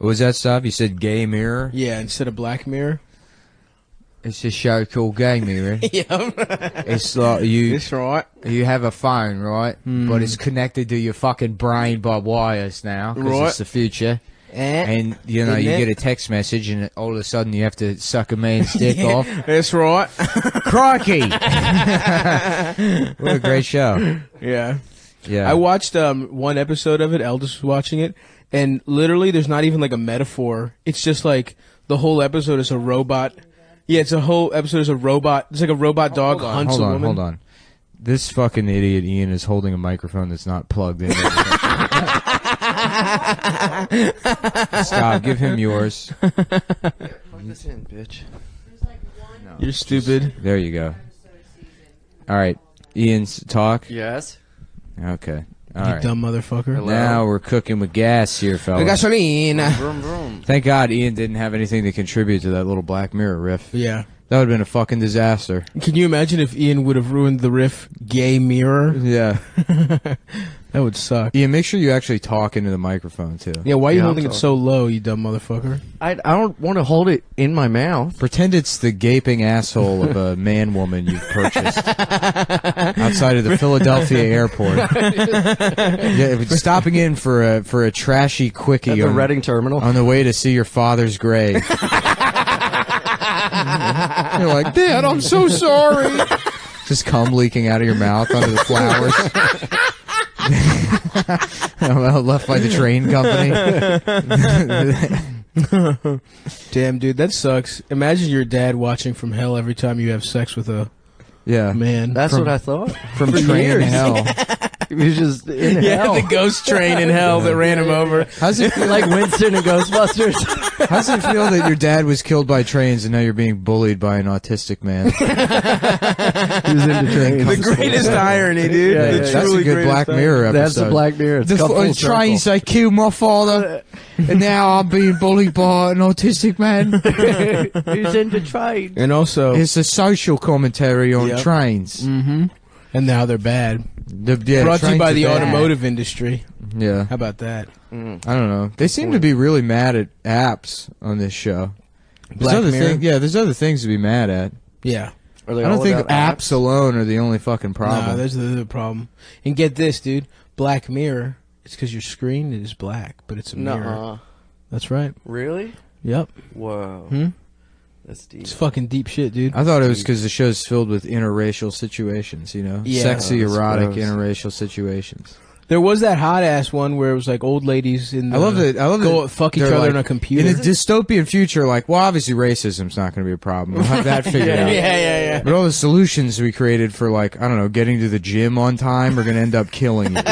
What was that stuff? You said Gay Mirror? Yeah, instead of Black Mirror. It's a show called Gay Mirror. It's like That's right. you have a phone, right? But it's connected to your fucking brain by wires now, because it's the future. And, you know, you get a text message and all of a sudden you have to suck a man's dick off. That's right. Crikey! What a great show. Yeah. Yeah. I watched one episode of it. Eldest was watching it. And literally there's not even like a metaphor. It's just like the whole episode is a robot. Yeah, it's a whole episode is a robot. It's like a robot dog hunts a woman. Hold on. This fucking idiot Ian is holding a microphone that's not plugged in. Stop. Give him yours. Plug this in, bitch. No, You're stupid. There you go. All right. Ian's talk? Yes. Okay. You All right. dumb motherfucker. Hello. Now we're cooking with gas here, fellas. Gasolina. Vroom, vroom. Thank God Ian didn't have anything to contribute to that little Black Mirror riff. Yeah. That would have been a fucking disaster. Can you imagine if Ian would have ruined the riff Gay Mirror? Yeah. That would suck. Ian, make sure you actually talk into the microphone, too. Yeah, why are you Yeah, holding I'm it so low, you dumb motherfucker? I don't want to hold it in my mouth. Pretend it's the gaping asshole of a man-woman you've purchased outside of the Philadelphia airport. Yeah, stopping in for a trashy quickie At the Reading Terminal. on the way to see your father's grave. You're like, Dad, I'm so sorry. Just cum leaking out of your mouth onto the flowers. Left by the train company. Damn, dude, that sucks. Imagine your dad watching from hell every time you have sex with a man. That's what I thought. From For train years. hell. He was just in Yeah, hell. the ghost train in hell that ran him over. How's it feel Like Winston and Ghostbusters. How's it feel that your dad was killed by trains and now you're being bullied by an autistic man? He was into trains. The greatest irony, dude. Yeah, The yeah, That's truly a good greatest Black irony. Mirror episode. That's the Black Mirror. It's come full circle. trains, they killed my father, and now I'm being bullied by an autistic man. He's into trains. And also, It's a social commentary on Yep. trains. and now they're bad. Brought Brought to you by the automotive industry. Yeah. How about that? I don't know. They seem to be really mad at apps on this show. Black Mirror? There's other things to be mad at. Yeah. Are they I don't all think about apps alone are the only fucking problem. Nah, there's the problem. And get this, dude. Black Mirror, it's because your screen is black, but it's a mirror. Nuh-uh. That's right. Really? Yep. Whoa. That's deep. It's fucking deep shit, dude. I thought it was because the show's filled with interracial situations, you know? Yeah. Sexy, Oh, that's erotic, gross. interracial situations. There was that hot ass one where it was like old ladies in the I love go fuck each they're other like, on a computer. In a dystopian future, like, well, obviously racism's not going to be a problem. We'll have that figured out. yeah. But all the solutions we created for, like, I don't know, getting to the gym on time are going to end up killing you.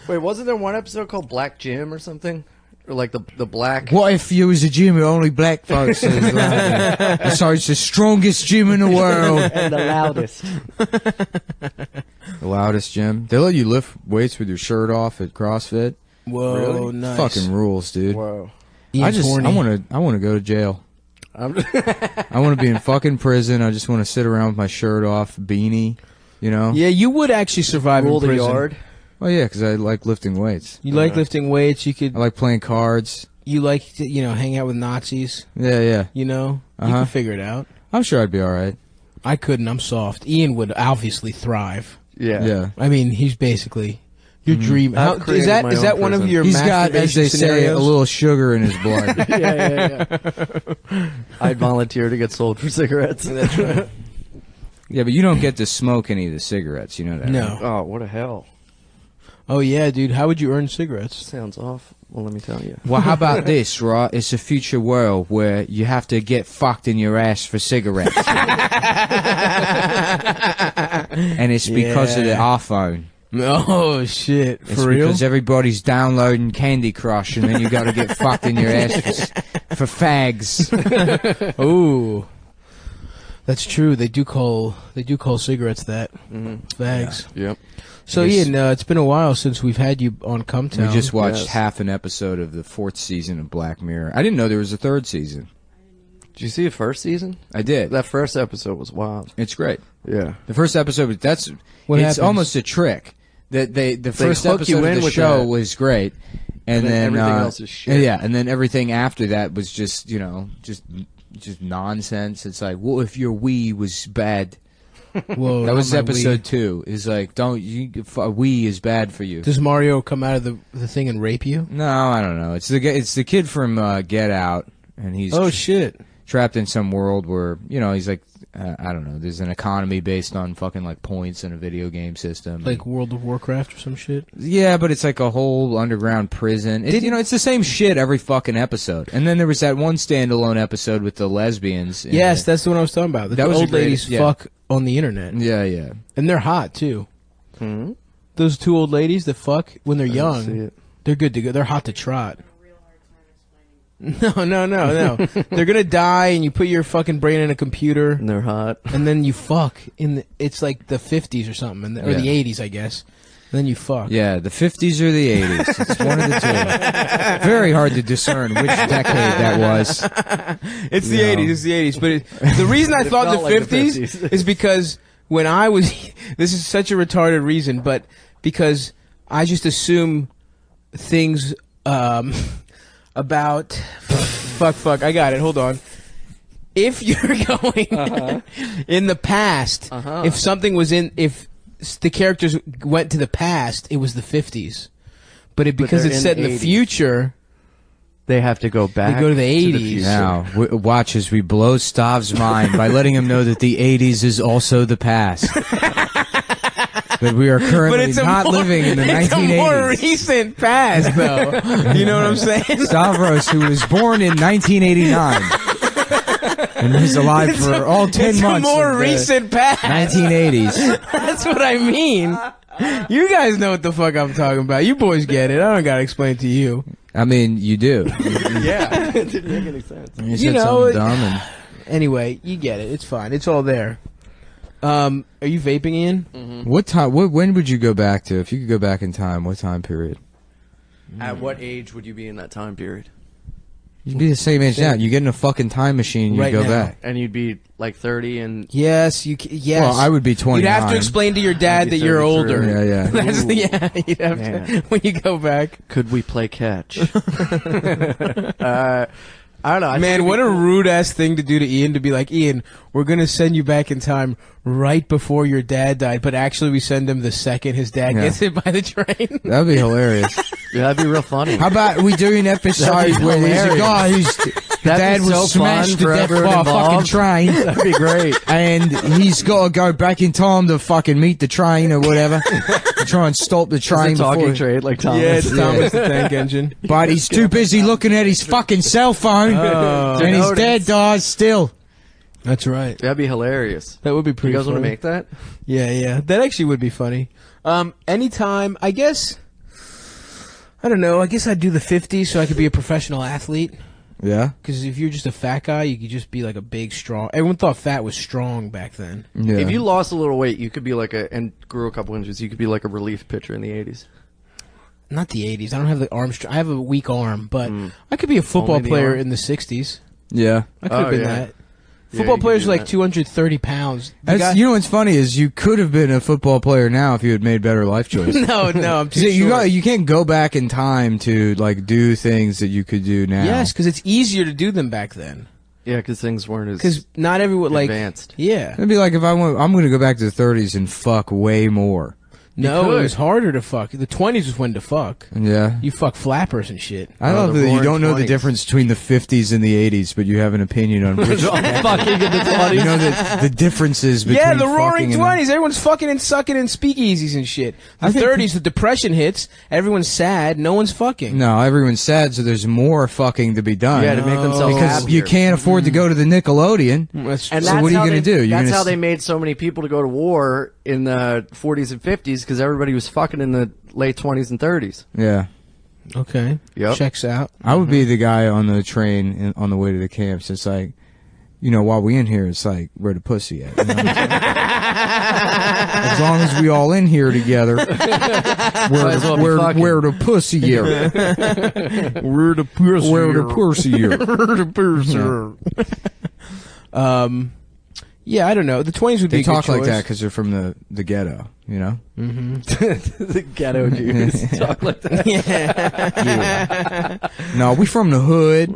Wait, wasn't there one episode called Black Jim or something? Or like the black... What if you was a gym with only black folks? So it's the strongest gym in the world. And the loudest. The loudest gym. They let you lift weights with your shirt off at CrossFit. Whoa, Really? nice. Fucking rules, dude. Whoa. Ian's horny. I want to go to jail. I'm I want to be in fucking prison. I just want to sit around with my shirt off, beanie, you know? Yeah, you would actually survive rule in the prison. yard. Oh yeah, because I like lifting weights. You like lifting weights. You could. I like playing cards. You like to, hang out with Nazis. Yeah, yeah. You know, you Uh-huh. can figure it out. I'm sure I'd be all right. I couldn't. I'm soft. Ian would obviously thrive. Yeah. Yeah. I mean, he's basically your dream. How, I've is created that my is own that one of prison. your He's got, as masturbation they say, scenarios? a little sugar in his blood. yeah. I'd volunteer to get sold for cigarettes. That's right. Yeah, but you don't get to smoke any of the cigarettes. You know that? No. right? Oh, what a hell. Oh yeah, dude. How would you earn cigarettes? Sounds off. Well, let me tell you. Well, how about this, right? It's a future world where you have to get fucked in your ass for cigarettes. And it's because of the iPhone. Oh shit! It's For real? because everybody's downloading Candy Crush, and then you got to get fucked in your ass for fags. Ooh, that's true. They do call cigarettes that fags. Yep. So Yes. Ian, it's been a while since we've had you on Cum Town. We just watched Yes. half an episode of the 4th season of Black Mirror. I didn't know there was a 3rd season. Did you see the first season? I did. That first episode was wild. It's great. Yeah. The first episode, What it's happens? almost a trick. The first hook you episode in of the with show that. was great, And then everything else is shit. Yeah, and then everything after that was just, you know, just nonsense. It's like, well, if your Wii was bad. Whoa, that was episode 2. Is like, Wii is bad for you. Does Mario come out of the thing and rape you? No, I don't know. It's the kid from Get Out, and he's shit, trapped in some world where, you know, he's like, I don't know. There's an economy based on fucking like points in a video game system, like World of Warcraft or some shit. Yeah, but it's like a whole underground prison. You know, it's the same shit every fucking episode. And then there was that one standalone episode with the lesbians. Yes, that's the one I was talking about. The old ladies fuck on the internet. Yeah, yeah, and they're hot too. Hmm? Those 2 old ladies that fuck when they're young, they're good to go. They're hot to trot. No. They're gonna die, and you put your fucking brain in a computer, and they're hot, and then you fuck. It's like the 50s or something, or the 80s, I guess. And then you fuck. Yeah, the 50s or the 80s. It's one of the two. Very hard to discern which decade that was. It's the 80s. It's the 80s. But the reason I thought the 50s is because when I was, this is such a retarded reason, but because I just assume things. About fuck I got it, hold on. If you're going in the past, if something was if the characters went to the past, it was the 50s, but because it's set in the future, they have to go back. They go to the 80s. Now watch as we blow Stav's mind by letting him know that the 80s is also the past. That we are currently not living in the 1980s. It's a more recent past, though. You know what I'm saying? Stavros, who was born in 1989, and he's alive for all 10 months. It's a more recent past. 1980s. That's what I mean. You guys know what the fuck I'm talking about. You boys get it. I don't gotta explain it to you. I mean, you do. Yeah, it didn't make any sense. You said something dumb. Anyway, you get it. It's fine. It's all there. Are you vaping, Ian? Mm-hmm. What time? When would you go back to? If you could go back in time, what time period? At what age would you be in that time period? You'd be the same age now. You get in a fucking time machine, you go back, and you'd be like 30 and yes. Well, I would be 29. You'd have to explain to your dad that you're older. Yeah. That's you'd have to when you go back. Could we play catch? I don't know. Man, what a rude ass thing to do to Ian, to be like, Ian, we're gonna send you back in time right before your dad died, but actually we send him the second his dad gets hit by the train. That'd be hilarious. Yeah, that'd be real funny. How about we do an episode where there's a guy whose dad was smashed to death by a fucking train. That'd be great. And he's got to go back in time to fucking meet the train or whatever. Try and stop the train. It's a talking train like Thomas. Yeah, it's Thomas the Tank Engine. But he's too busy looking at his fucking cell phone, and his dad dies still. That's right. That'd be hilarious. That would be pretty. You guys want to make that? Yeah. That actually would be funny. Anytime, I guess. I don't know. I guess I'd do the 50s so I could be a professional athlete. Yeah. Because if you're just a fat guy, you could just be like a big, strong. Everyone thought fat was strong back then. Yeah. If you lost a little weight, you could be like and grew a couple inches, you could be like a relief pitcher in the 80s. Not the 80s. I don't have the arm. I have a weak arm, but I could be a football player in the 60s. Yeah. I could have been that. Football players are like 230 pounds. You know what's funny is you could have been a football player now if you had made better life choices. No, I'm too short. You can't go back in time to like do things that you could do now. Yes, because it's easier to do them back then. Yeah, because things weren't as because not everyone like advanced. Yeah, it'd be like if I'm going to go back to the 30s and fuck way more. No, it was harder to fuck. The 20s was when to fuck. Yeah. You fuck flappers and shit. I love that you don't know the difference between the 50s and the 80s, but you have an opinion on which fucking in the 20s. You know the differences between yeah, the roaring 20s. Everyone's fucking and sucking in speakeasies and shit. The 30s, the depression hits. Everyone's sad. No one's fucking. No, everyone's sad, so there's more fucking to be done. Yeah, to make themselves because happier. You can't afford to go to the Nickelodeon. And so what are you going to do? That's how they made so many people to go to war in the 40s and 50s, because everybody was fucking in the late 20s and 30s. Yeah. Okay. Yep. Checks out. I would be the guy on the train on the way to the camps. It's like, you know, while we in here, it's like, where the pussy at? You know what I'm saying? As long as we all in here together, where the pussy here? Where the pussy Where the pussy here? Yeah, I don't know. The 20s would be a good choice. They talk like that because they're from the ghetto. You know? The ghetto Jews talk like that. Yeah. No, we from the hood.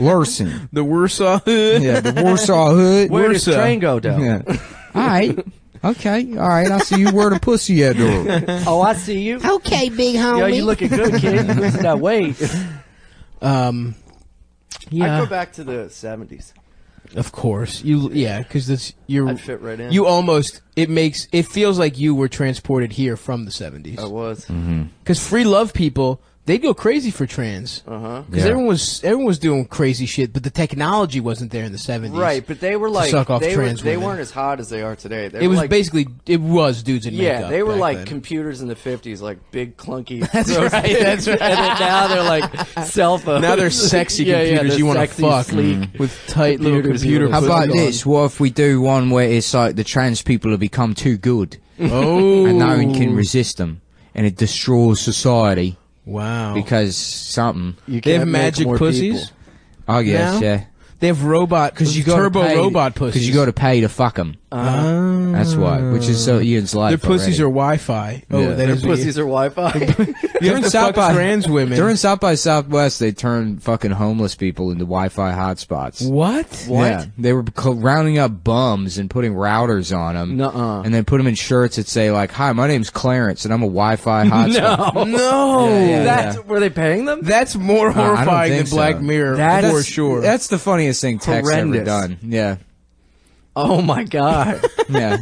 Larson. The Warsaw Hood. Yeah, the Warsaw Hood. Where does train go down? Yeah. All right. Okay. All right. I see you where the pussy at, dog. Oh, I see you. Okay, big homie. Yo, you looking good, kid. You losing that weight. Yeah. I go back to the 70s. Of course, because I'd fit right in. You almost it feels like you were transported here from the 70s. I was. Because free love people, they'd go crazy for trans. Because everyone was doing crazy shit, but the technology wasn't there in the 70s. Right, but they were like suck off trans they women. weren't as hot as they are today. It was basically dudes in makeup. Yeah, they were back like then. computers in the 50s, like big clunky. That's right. That's right. And then now they're like cell phones. Now they're sexy computers you want to fuck with tight little computer. How about pussy this? What if we do one where it's like the trans people have become too good, Oh, and no one can resist them, and it destroys society wow! because something. You They have can't make magic more pussies. people. I guess, Now? yeah. They have robot Because you turbo robot pussies. Because you got to pay to fuck them. That's why. Which is so Ian's life. Their pussies already. are Wi-Fi. Oh, Yeah. that Their is pussies are Wi-Fi. You have to fuck trans women. During South by Southwest, they turned fucking homeless people into Wi-Fi hotspots. What? Yeah, they were rounding up bums and putting routers on them, Nuh-uh. and then put them in shirts that say like, "Hi, my name's Clarence, and I'm a Wi-Fi hotspot." No, Yeah. Were they paying them? that's more I don't horrifying than think Black so. Mirror That's- for sure. That's the funniest thing tech's ever Horrendous. done. Yeah, Oh my god. yeah.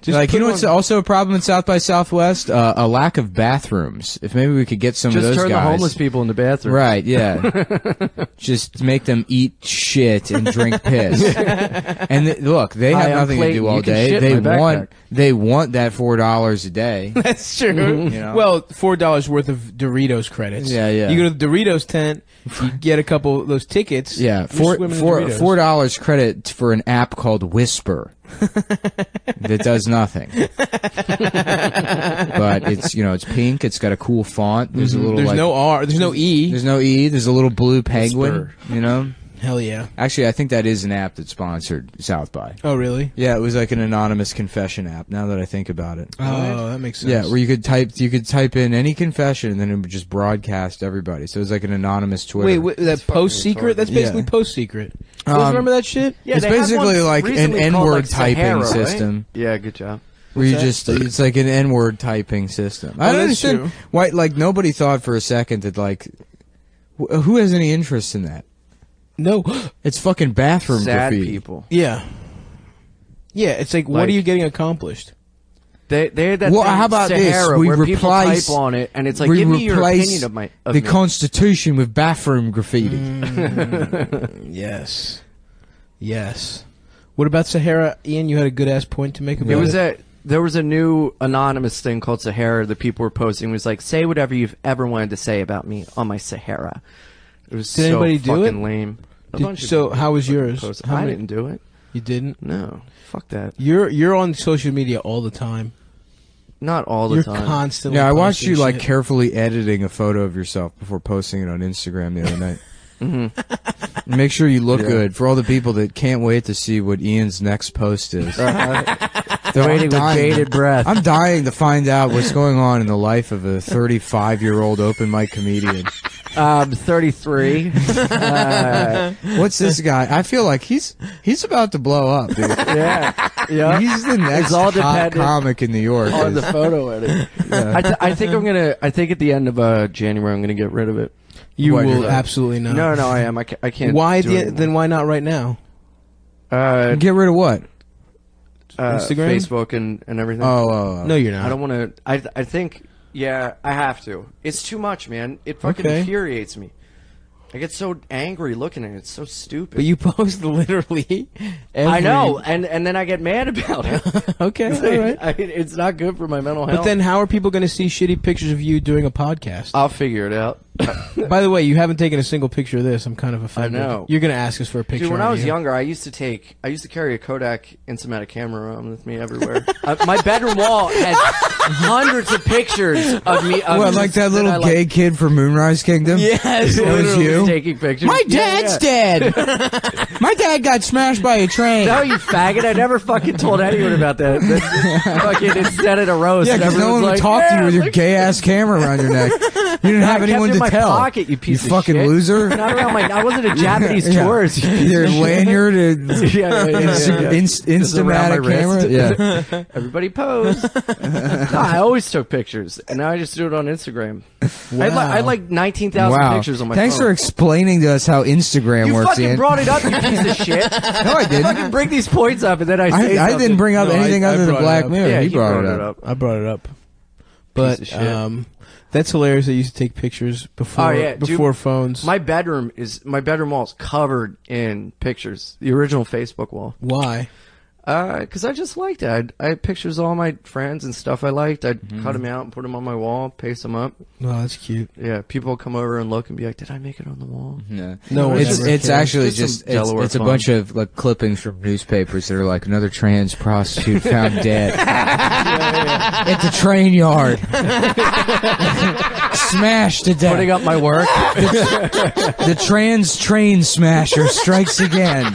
Just Like, you put know what's on- also a problem in South by Southwest? A lack of bathrums. If maybe we could get some of Just those turn guys. the homeless people in the bathroom. Right, yeah. Just make them eat shit and drink piss. And look, they Hi, have I'm nothing to Clayton. do all You can day. shit They in my backpack. want that $4 a day. That's true. You know? Well, $4 worth of Doritos credits. Yeah, yeah. You go to the Doritos tent, you get a couple of those tickets. Yeah, you're swimming in Doritos. $4 credit for an app called Whisper that does nothing. But it's it's pink. It's got a cool font. There's a little There's no R. There's no E. There's no E. There's a little blue penguin. Whisper. Hell yeah. Actually, I think that is an app that sponsored South by. Oh really? Yeah, it was like an anonymous confession app. Now that I think about it. Oh, that makes sense. Yeah, where you could type in any confession and then it would just broadcast everybody. So it was like an anonymous Twitter. Wait, that post secret? That's basically Yeah. post secret. You guys remember that shit? Yeah, it's they had basically one like an recently called, N-word like, typing Sahara, right? system. Yeah, good job. Where you that? just, it's like an N-word typing system. I don't that's understand true. why, like, nobody thought for a second that, like, who has any interest in that? No. It's fucking bathroom Sad graffiti. people. Yeah. Yeah, it's like, what Like- are you getting accomplished? They had that Well, thing, how about this? Sahara, We where people replace- type on it, and it's like, we give me your replace opinion of my of the me. Constitution with bathroom graffiti. Yes. Yes. What about Sahara? Ian, you had a good ass point to make about it. There was a new anonymous thing called Sahara that people were posting. It was like, say whatever you've ever wanted to say about me on my Sahara. It was Did so anybody do fucking it? lame. A bunch of So people how was fucking yours? posted. How I many- didn't do it. You didn't? No, fuck that. You're on social media all the time. Not all the You're time. constantly. Yeah, I watched posting you like shit. carefully editing a photo of yourself before posting it on Instagram the other night. Mm-hmm. Make sure you look good for all the people that can't wait to see what Ian's next post is. They're waiting with bated breath. I'm dying to find out what's going on in the life of a 35-year-old open mic comedian. 33. What's this guy? I feel like he's about to blow up, dude. Yeah. He's the next all hot dependent comic in New York. on the photo edit. I think at the end of January I'm gonna get rid of it. You Why will do that? absolutely not. No, I am. I can't. Why? do it Then why not right now? anymore. Get rid of what? Instagram? Facebook, and everything. Oh. No, you're not. I don't want to. I think. Yeah, I have to. It's too much, man. It fucking Okay. infuriates me. I get so angry looking at it. It's so stupid. But you post literally. Every... I know, and then I get mad about it. Okay, all right. It's not good for my mental health. But then, how are people going to see shitty pictures of you doing a podcast? I'll figure it out. By the way, you haven't taken a single picture of this. I'm kind of offended. I know. You're gonna ask us for a picture. Dude, when I was younger, I used to carry a Kodak Instamatic camera around with me everywhere. My bedroom wall had hundreds of pictures of me. What, like that little gay kid from Moonrise Kingdom? Yes, that was you taking pictures. My dad's dead. My dad got smashed by a train. No, you faggot! I never fucking told anyone about that. Fucking instead of a roast. Yeah, because no one would talk to you with your gay ass camera around your neck. You didn't have anyone to tell. Pocket, you piece of fucking shit. loser. Not around my. I wasn't a Japanese tourist. Your lanyard, Instamatic camera. Yeah. Everybody pose. No, I always took pictures, and now I just do it on Instagram. Wow. I had like 19,000 pictures on my phone. Thanks for explaining to us how Instagram works. You fucking brought it up, you piece of shit. No, I didn't. You fucking bring these points up, and then I say I didn't bring up anything other than Black Mirror. Yeah, he brought it up. I brought it up. But that's hilarious. They used to take pictures before phones. My bedroom wall is covered in pictures. The original Facebook wall. Why? Because I just liked it. I had pictures of all my friends and stuff I liked. I'd cut them out and put them on my wall, paste them up. Oh, that's cute. Yeah, people would come over and look and be like, "Did I make it on the wall?" Yeah. No, it's actually just it's a bunch of like clippings from newspapers that are like another trans prostitute found dead at the train yard, smashed to death. Putting up my work. The trans train smasher strikes again.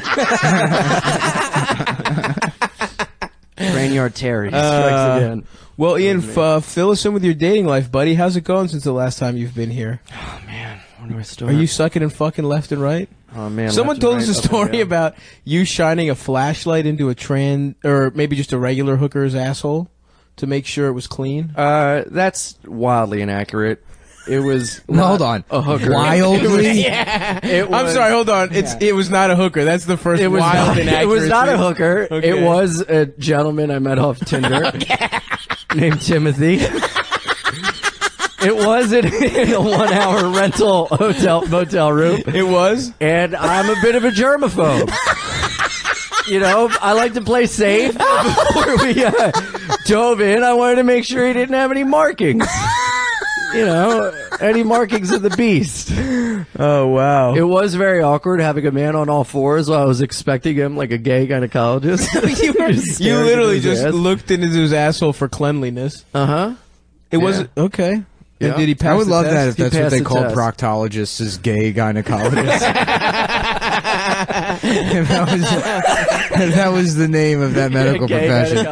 Trainyard Terry strikes again. Well, Ian, fill us in with your dating life, buddy. How's it going since the last time you've been here? Oh, man. When do I start? Are you sucking and fucking left and right? Oh, man. Someone told us a story about you shining a flashlight into a or maybe just a regular hooker's asshole to make sure it was clean. That's wildly inaccurate. It was hold on. A hooker. Wildly? I'm sorry, hold on. It was not a hooker. That's the first wild inaccuracy. It was not a hooker. Okay. It was a gentleman I met off Tinder named Timothy. It was in a 1-hour rental motel room. It was? And I'm a bit of a germaphobe. You know, I like to play safe. Before we dove in, I wanted to make sure he didn't have any markings. You know, any markings of the beast. Oh, wow. It was very awkward having a man on all fours while I was expecting him like a gay gynecologist. You literally just looked into his asshole for cleanliness. Uh-huh. It wasn't... Okay. Yeah. And did he pass I would love test? that if that's what they call test. proctologists, is gay gynecologists. if that was the name of that medical profession.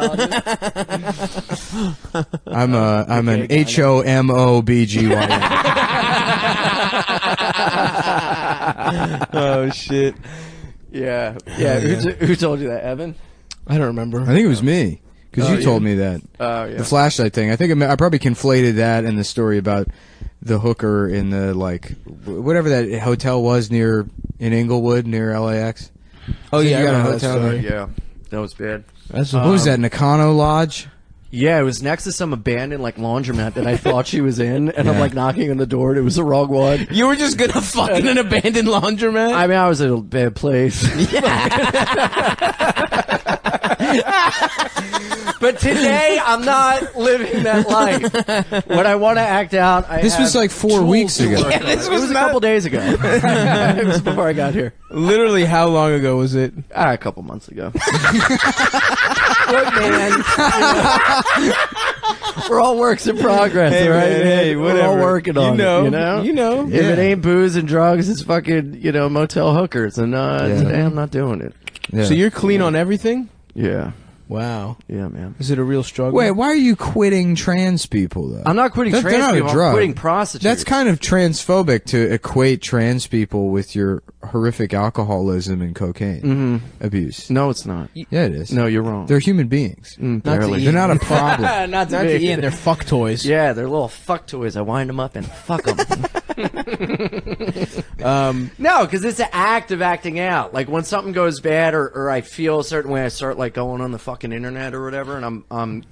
I'm an HOMOBGYN. Oh shit. Yeah. Who told you that, Evan? I don't remember. I think it was me. Because you told me that. Oh, yeah. The flashlight thing. I think I probably conflated that and the story about the hooker in the, like, whatever that hotel was in Inglewood, near LAX. Oh, yeah. You got a hotel? Yeah. That was bad. What was that, Nakano Lodge? Yeah, it was next to some abandoned, like, laundromat that I thought she was in, and I'm, like, knocking on the door, and it was the wrong one. You were just gonna fuck in an abandoned laundromat? I mean, I was in a bad place. But today, I'm not living that life. When I want to act out, This was like 4 weeks ago. Yeah, this was a couple days ago. It was before I got here. Literally, how long ago was it? A couple months ago. Look, man. We're all works in progress, Hey, all right? man, hey, We're whatever. all working on it, You know. If it ain't booze and drugs, it's fucking, motel hookers. And today I'm not doing it. Yeah. So you're clean on everything? Yeah. Wow. Yeah, man. Is it a real struggle? Wait, why are you quitting trans people, though? I'm not quitting They're trans not a people. I'm drug. quitting prostitutes. That's kind of transphobic to equate trans people with your horrific alcoholism and cocaine abuse. No, it's not. Yeah, it is. No, you're wrong. They're human beings. Barely. They're not a problem. Not to Ian, they're fuck toys. Yeah, they're little fuck toys. I wind them up and fuck them. No, because it's an act of acting out. Like when something goes bad or I feel a certain way, I start like going on the fucking internet or whatever, and I'm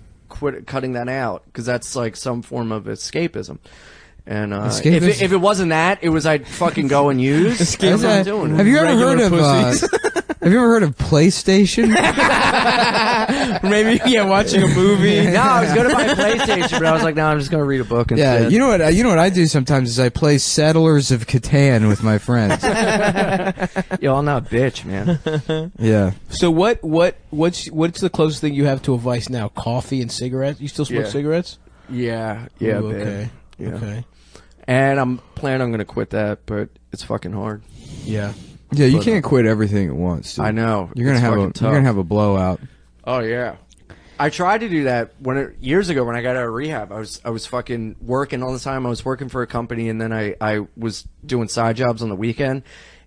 cutting that out because that's like some form of escapism. And if it wasn't that, it was I'd fucking go and use. Have you ever heard of Have you ever heard of PlayStation? Maybe, yeah, watching a movie. No, I was going to buy a PlayStation, but I was like, no, I'm just going to read a book instead. Yeah, you know what I do sometimes is I play Settlers of Catan with my friends. Yo, I'm not a bitch, man. Yeah. So what's the closest thing you have to a vice now? Coffee and cigarettes? You still smoke cigarettes? Yeah, Ooh, okay. Yeah. Okay. And I'm planning on going to quit that, but it's fucking hard. Yeah. Yeah, you can't quit everything at once. Dude. I know. You're gonna have a blowout. Oh yeah. I tried to do that years ago when I got out of rehab. I was fucking working all the time. I was working for a company, and then I was doing side jobs on the weekend,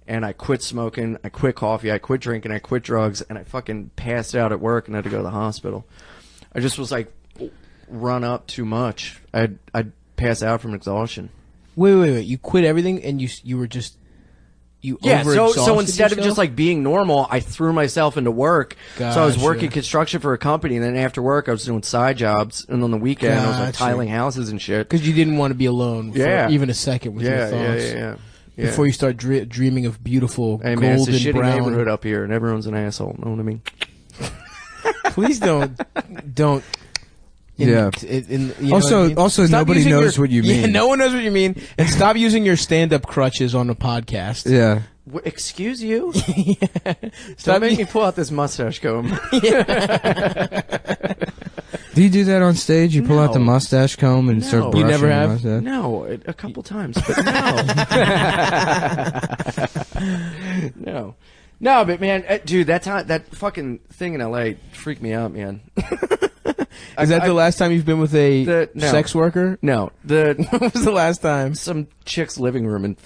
and I quit smoking, I quit coffee, I quit drinking, I quit drugs, and I fucking passed out at work and had to go to the hospital. I just was like run up too much. I'd pass out from exhaustion. Wait. You quit everything and you were just so instead of just like being normal, I threw myself into work. Gotcha. So I was working construction for a company, and then after work I was doing side jobs, and on the weekend I was like tiling houses and shit. Because you didn't want to be alone for even a second with your thoughts. Yeah. Before you start dreaming of beautiful hey, man, golden it's a shitty brown neighborhood up here, and everyone's an asshole. Know what I mean? Please don't. Also, nobody knows what you mean. Yeah, no one knows what you mean. And stop using your stand-up crutches on the podcast. Yeah. Excuse you? Stop making me pull out this mustache comb. Do you do that on stage? You pull out the mustache comb and start brushing You never have? mustache? No, a couple times, but no. No, but man, dude, that fucking thing in LA freaked me out, man. Is that the last time you've been with a sex worker? No. What was the last time? Some chick's living room in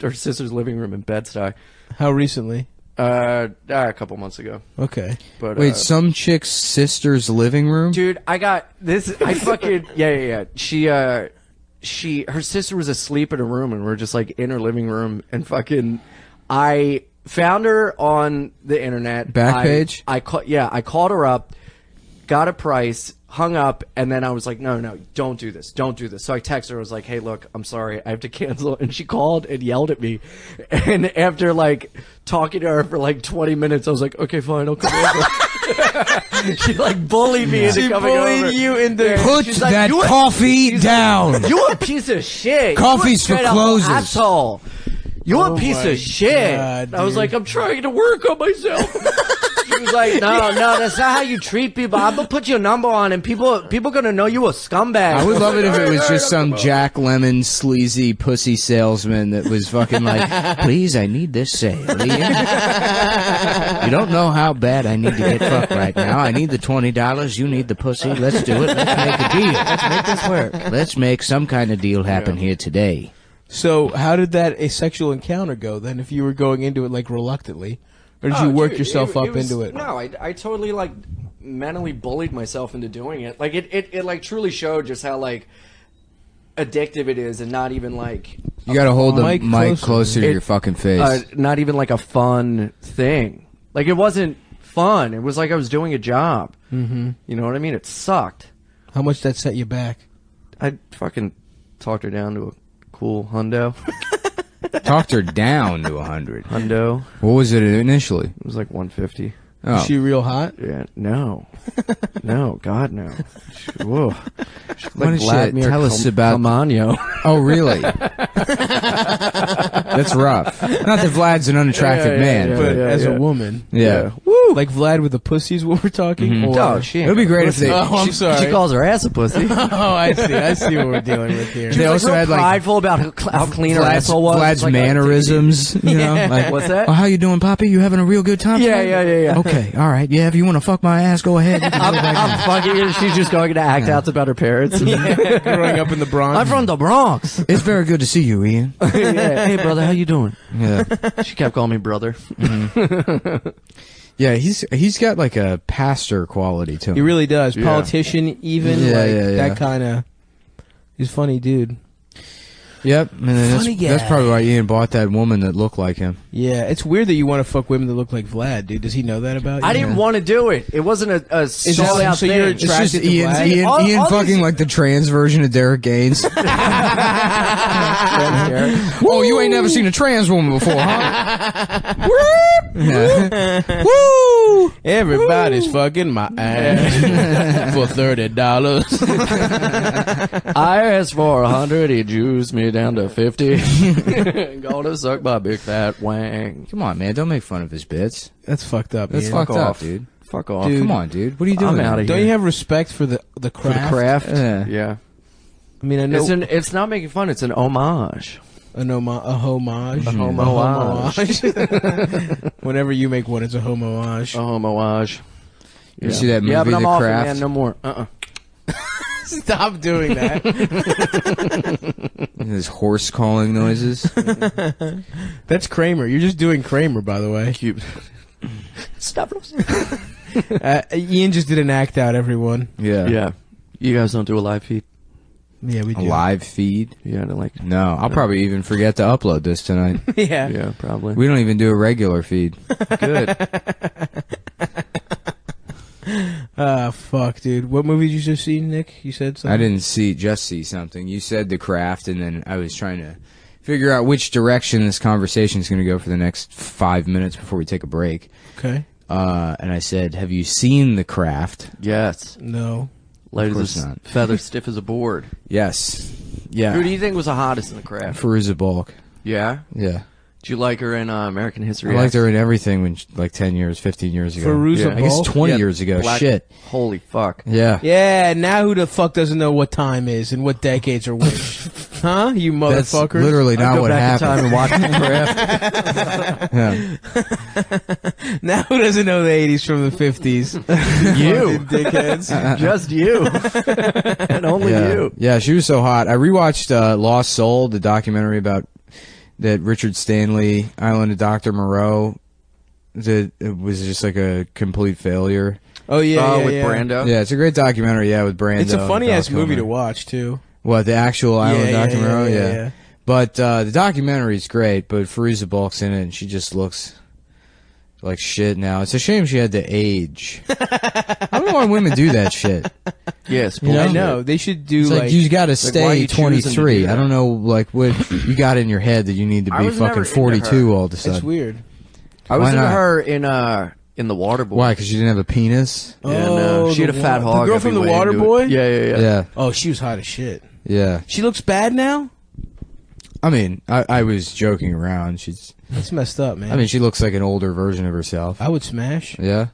her sister's living room in Bed-Stuy. How recently? A couple months ago. Okay. But wait, some chick's sister's living room? Dude, I got this. I fucking yeah. Her sister was asleep in a room, and we're just like in her living room, and fucking I found her on the internet. Backpage? I called her up, got a price, hung up, and then I was like, no, don't do this. So I texted her, I was like, hey, look, I'm sorry, I have to cancel. And she called and yelled at me. And after like talking to her for like 20 minutes, I was like, okay, fine, I'll come over. She like bullied me into coming over. She bullied you into... Put that coffee down. You a piece of shit. Coffee's for closers. Asshole. You a piece of shit. God, I was like, I'm trying to work on myself. She was like, no, that's not how you treat people. I'm gonna put your number on, and people gonna know you a scumbag. I would love it if it was just some Jack Lemmon sleazy pussy salesman that was fucking like, please, I need this sale. Ian. You don't know how bad I need to get fucked right now. I need the $20. You need the pussy. Let's do it. Let's make a deal. Let's make this work. Let's make some kind of deal happen here today. So how did that asexual encounter go then, if you were going into it like reluctantly? Or did you work yourself up into it? No, I totally like mentally bullied myself into doing it. Like it like truly showed just how like addictive it is, and not even like you gotta hold the mic closer to your fucking face. Not even like a fun thing. Like it wasn't fun. It was like I was doing a job. Mm-hmm. You know what I mean? It sucked. How much did that set you back? I fucking talked her down to a cool hundo. Talked her down to 100. Hundo. What was it initially? It was like 150. Oh. Is she real hot? Yeah, no. No, God, no. Whoa. Why don't you tell us about... Camano. Oh, really? That's rough. Not that Vlad's an unattractive man. But as a woman. Yeah. Woo! Like Vlad with a pussy is what we're talking? Mm-hmm. Oh, shit. It would be great if they... Oh, I'm sorry. She calls her ass a pussy. Oh, I see what we're dealing with here. She was like prideful about how clean her asshole was. Vlad's like, mannerisms. You know? Like, what's that? Oh, how you doing, Poppy? You having a real good time? Yeah. Okay, all right. Yeah, if you want to fuck my ass, go ahead. I'm fucking her. She's just going to act outs about her parents. Growing up in the Bronx. I'm from the Bronx. It's very good to see you, Ian. Hey, brother, how you doing? Yeah. She kept calling me brother. Mm-hmm. Yeah, he's got like a pastor quality to him. He really does. Politician, even. Yeah, that kind of... He's a funny dude. Yep. And then that's probably why Ian bought that woman that looked like him. Yeah, it's weird that you want to fuck women that look like Vlad, dude. Does he know that about you? I didn't want to do it. It wasn't a sold out so thing. you're It's just attracted to Ian, Vlad? Ian All fucking these- like the trans version of Derek Gaines. Oh, you ain't never seen a trans woman before, huh? Yeah. Woo! Everybody's fucking my ass for $30. I asked for 100, he juiced me down to 50. Gonna suck my big fat wang. Come on, man. Don't make fun of his bits. That's fucked up. That's Ian. fucked up, off. dude. Fuck off. Dude. Come on, dude. What are you doing? I'm outta here. Don't you have respect for the craft? For the craft? Yeah. I mean, I know It's not making fun, it's an homage. a homage. A homage. Whenever you make one, it's a homage. A homage. You see that movie, Yeah, but I'm The off it, Craft? man. No more. Stop doing that. And his horse calling noises. That's Kramer. You're just doing Kramer, by the way. Cute. Stavros. Ian just did an act out, everyone. Yeah. Yeah. You guys don't do a live feed? Yeah, we A do. live feed? Yeah, I don't like. No, I'll probably even forget to upload this tonight. Yeah. Yeah, probably. We don't even do a regular feed. Good. Fuck, dude. What movie did you just see, Nick? You said something? I didn't just see something. You said The Craft, and then I was trying to figure out which direction this conversation is going to go for the next 5 minutes before we take a break. Okay. And I said, have you seen The Craft? Yes. No. Light course as a not. feather, stiff as a board. Yes. Yeah. Who do you think was the hottest in the craft? Fairuza Balk. Yeah? Yeah. Do you like her in American History I liked X? her in everything when, like, 10 years, 15 years ago. Fairuza I guess Balk? 20 Yeah, years ago. black- Shit. Holy fuck. Yeah. Yeah, now who the fuck doesn't know what time is and what decades are which? Huh? You That's motherfuckers. literally not Go what back in time happened. and watch the craft. Yeah. Now who doesn't know the 80s from the 50s? You. Fucking dickheads. Just you. And only Yeah. you. Yeah, she was so hot. I rewatched Lost Soul, the documentary about that Richard Stanley, Island of Dr. Moreau. It was just like a complete failure. Oh, yeah, With yeah. Brando? Yeah, it's a great documentary, yeah, with Brando. It's a funny-ass Doc movie to Homer. watch, too. What, the actual Island of Dr. Moreau? yeah. But the documentary's great, but Fairuza Balk's in it, and she just looks like shit now. It's a shame she had to age. I don't know why women do that shit. Yes. You know? I know. They should do, It's like you got to why are stay you choosing to do 23. that? I don't know, like what you got in your head that you need to I be was never fucking into 42 her. all of a It's sudden. weird. I was Why into not? her in The Waterboy. Why? Because you didn't have a penis? Yeah, no. She had a the fat wa- hog. The girl I'd be from The way into Waterboy? it. Yeah. Yeah, Oh, she was hot as shit. yeah. She looks bad now? I mean, I was joking around. That's messed up, man. I mean, she looks like an older version of herself. I would smash. Yeah.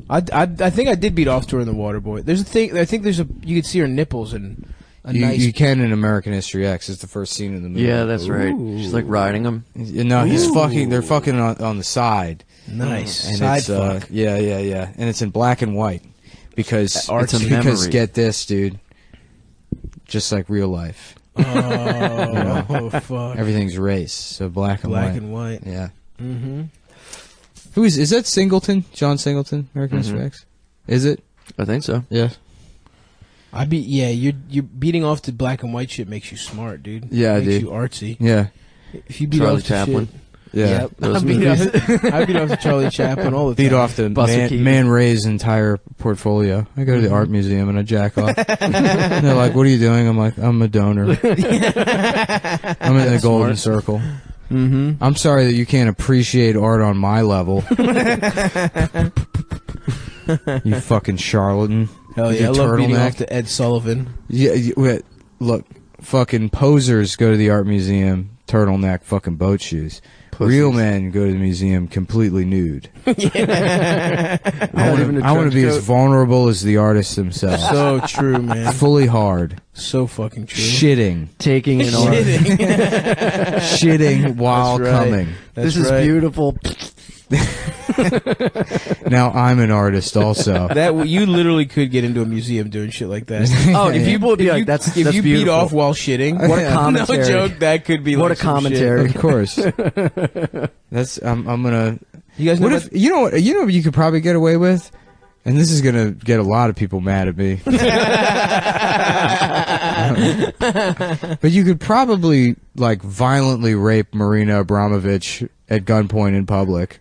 I think I did beat off to her in The Waterboy. There's a thing. I think there's a. You could see her nipples and a nice. You can in American History X. It's the first scene in the movie. Yeah, that's right. She's like riding him. No, he's fucking. They're fucking on the side. Nice And side it's, fuck. Yeah, and it's in black and white because It's a because memory. get this, dude. Just like real life, Oh, fuck. everything's race. So black and Black white. and white. Yeah. Mm-hmm. Who is that? Singleton, John Singleton, American History X. Is it? I think so. Yeah. You're beating off to black and white shit makes you smart, dude. Yeah, makes dude. you artsy. Yeah. If you beat Charlie off to Chaplin. shit, Yeah. Yep. Those I beat off to Charlie Chaplin all the time. Beat off the Buster Keaton. Man Ray's entire portfolio. I go to the art museum and I jack off. And they're like, "What are you doing?" I'm like, "I'm a donor. I'm in the golden circle." Mm-hmm. I'm sorry that you can't appreciate art on my level. You fucking charlatan. Hell With yeah, I your love beating turtleneck. off to Ed Sullivan. Yeah, wait, look, fucking posers go to the art museum, turtleneck, fucking boat shoes. Pussies. Real men go to the museum completely nude. Not even a I want to trench be as coat. vulnerable as the artists themselves. So true, man. Fully hard. So fucking true. Shitting. Taking in art. Shitting while That's right. coming. That's This is right. beautiful. Now I'm an artist also. That you literally could get into a museum doing shit like that. Oh, if people would be If like, you, that's if that's you beautiful. beat off while shitting, What a commentary. no joke, that could be What like a some commentary. shit. Of course. That's I'm gonna. You guys know What if you know what you could probably get away with? And this is going to get a lot of people mad at me. But you could probably, like, violently rape Marina Abramovich at gunpoint in public.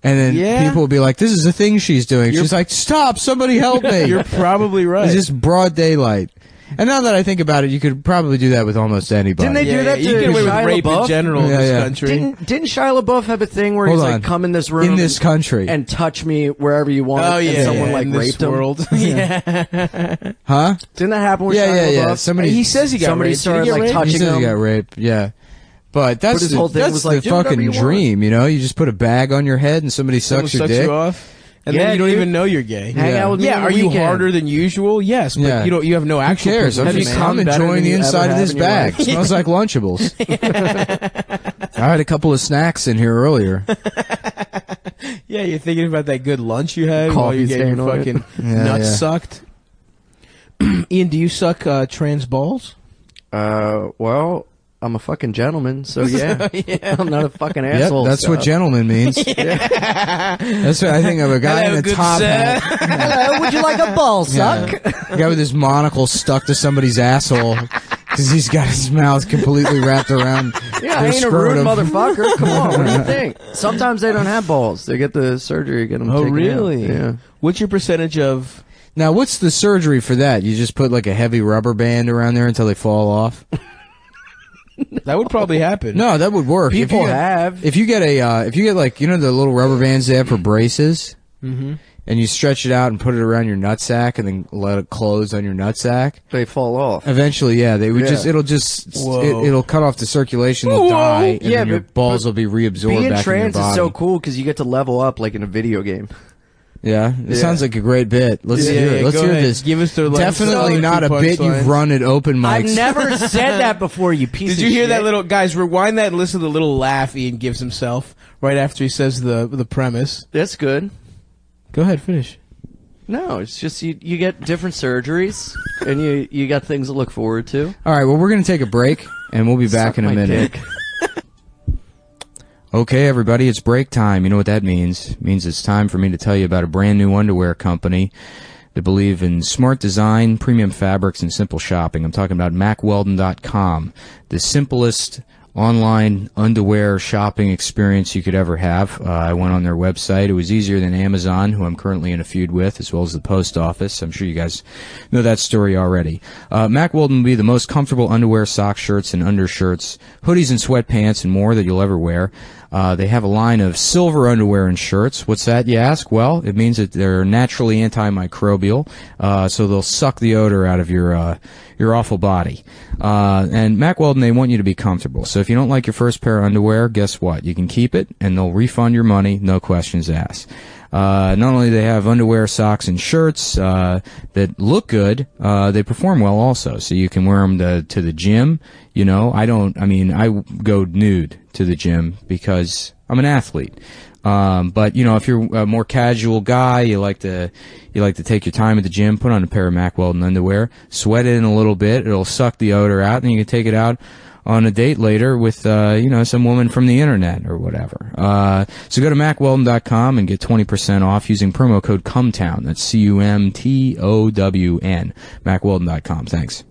And then people will be like, this is the thing she's doing. She's like, stop, somebody help me. You're probably right. It's just broad daylight. And now that I think about it, you could probably do that with almost anybody. Didn't they do that to you get away with Shia rape LaBeouf? in general in this country? Didn't Shia LaBeouf have a thing where he's like, come in this room in this country and touch me wherever you want? Oh, yeah. And someone like in raped this world. him. Yeah. Huh? Didn't that happen with Shia LaBeouf? Yeah. Somebody, he says he got somebody raped. started like he touching says him. he got raped, yeah. But that's his whole thing that's was the like, do whatever fucking you want. dream, you know? You just put a bag on your head and somebody sucks your dick. You off. And Yeah, then you don't dude. even know you're gay. Hang out with me on are the you weekend. harder than usual? Yes, but you have no actual. Who cares? I'm proof, just man. come better enjoying than the you inside ever of have this in your bag. life. Smells like Lunchables. I had a couple of snacks in here earlier. Yeah, you're thinking about that good lunch you had while you're Coffee getting your stain on fucking nuts sucked. Ian, do you suck trans balls? Well, I'm a fucking gentleman, so yeah. I'm not a fucking Yep, asshole. that's what gentleman means. That's what I think of a guy in a top hat. Hello, would you like a ball suck? A guy with his monocle stuck to somebody's asshole because he's got his mouth completely wrapped around Yeah, I their ain't a rude scrotum. motherfucker. Come on, what do you think? Sometimes they don't have balls. They get the surgery, get them Oh, taken really? out. Yeah. What's your percentage of? Now, what's the surgery for that? You just put like a heavy rubber band around there until they fall off? That would probably happen. No, that would work. People if you get like, you know, the little rubber bands they have for braces, and you stretch it out and put it around your nutsack and then let it close on your nutsack. They fall off. Eventually, yeah, they would it'll cut off the circulation, they'll die, and Yeah, then your but- balls will be reabsorbed Being back trans in your body. is so cool because you get to level up like in a video game. Yeah, it sounds like a great bit. Let's hear it. Let's go hear ahead. this. Give us the Definitely not a bit you've run at open mics. I've never said that before, you piece of Did shit. you hear that little guys? Rewind that and listen to the little laugh Ian gives himself right after he says the premise. That's good. Go ahead, finish. No, it's just you get different surgeries and you got things to look forward to. All right, well, we're going to take a break, and we'll be back Suck in a my minute. dick. Okay, everybody, it's break time. You know what that means? It means it's time for me to tell you about a brand new underwear company that believe in smart design, premium fabrics, and simple shopping. I'm talking about MacWeldon.com, the simplest online underwear shopping experience you could ever have. I went on their website. It was easier than Amazon, who I'm currently in a feud with, as well as the post office. I'm sure you guys know that story already. Mack Weldon will be the most comfortable underwear, socks, shirts, and undershirts, hoodies and sweatpants, and more that you'll ever wear. They have a line of silver underwear and shirts. What's that, you ask? Well, it means that they're naturally antimicrobial, so they'll suck the odor out of your awful body. And Mack Weldon, they want you to be comfortable. So if you don't like your first pair of underwear, guess what? You can keep it, and they'll refund your money, no questions asked. Not only do they have underwear, socks, and shirts that look good, they perform well also. So you can wear them to the gym. You know, I go nude to the gym because I'm an athlete. But you know, if you're a more casual guy, you like to take your time at the gym, put on a pair of Mack Weldon underwear, sweat it in a little bit, it'll suck the odor out, and you can take it out on a date later with, some woman from the internet or whatever. So go to MacWeldon.com and get 20% off using promo code Cum Town. That's CUMTOWN. MacWeldon.com. Thanks.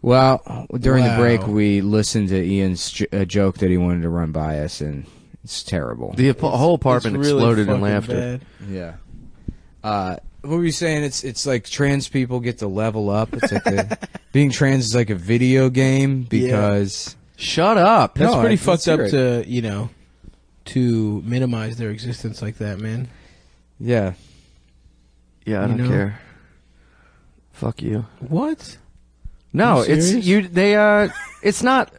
Well, during the break, we listened to Ian's joke that he wanted to run by us, and it's terrible. The whole apartment It's really exploded in fucking laughter. bad. Yeah. What were you saying? It's like trans people get to level up. It's like being trans is like a video game because Shut up. That's No, pretty that's fucked up great. to minimize their existence like that, man. yeah. Yeah, I You don't know? care. Fuck you. What? No, Are you it's serious? you. They it's not.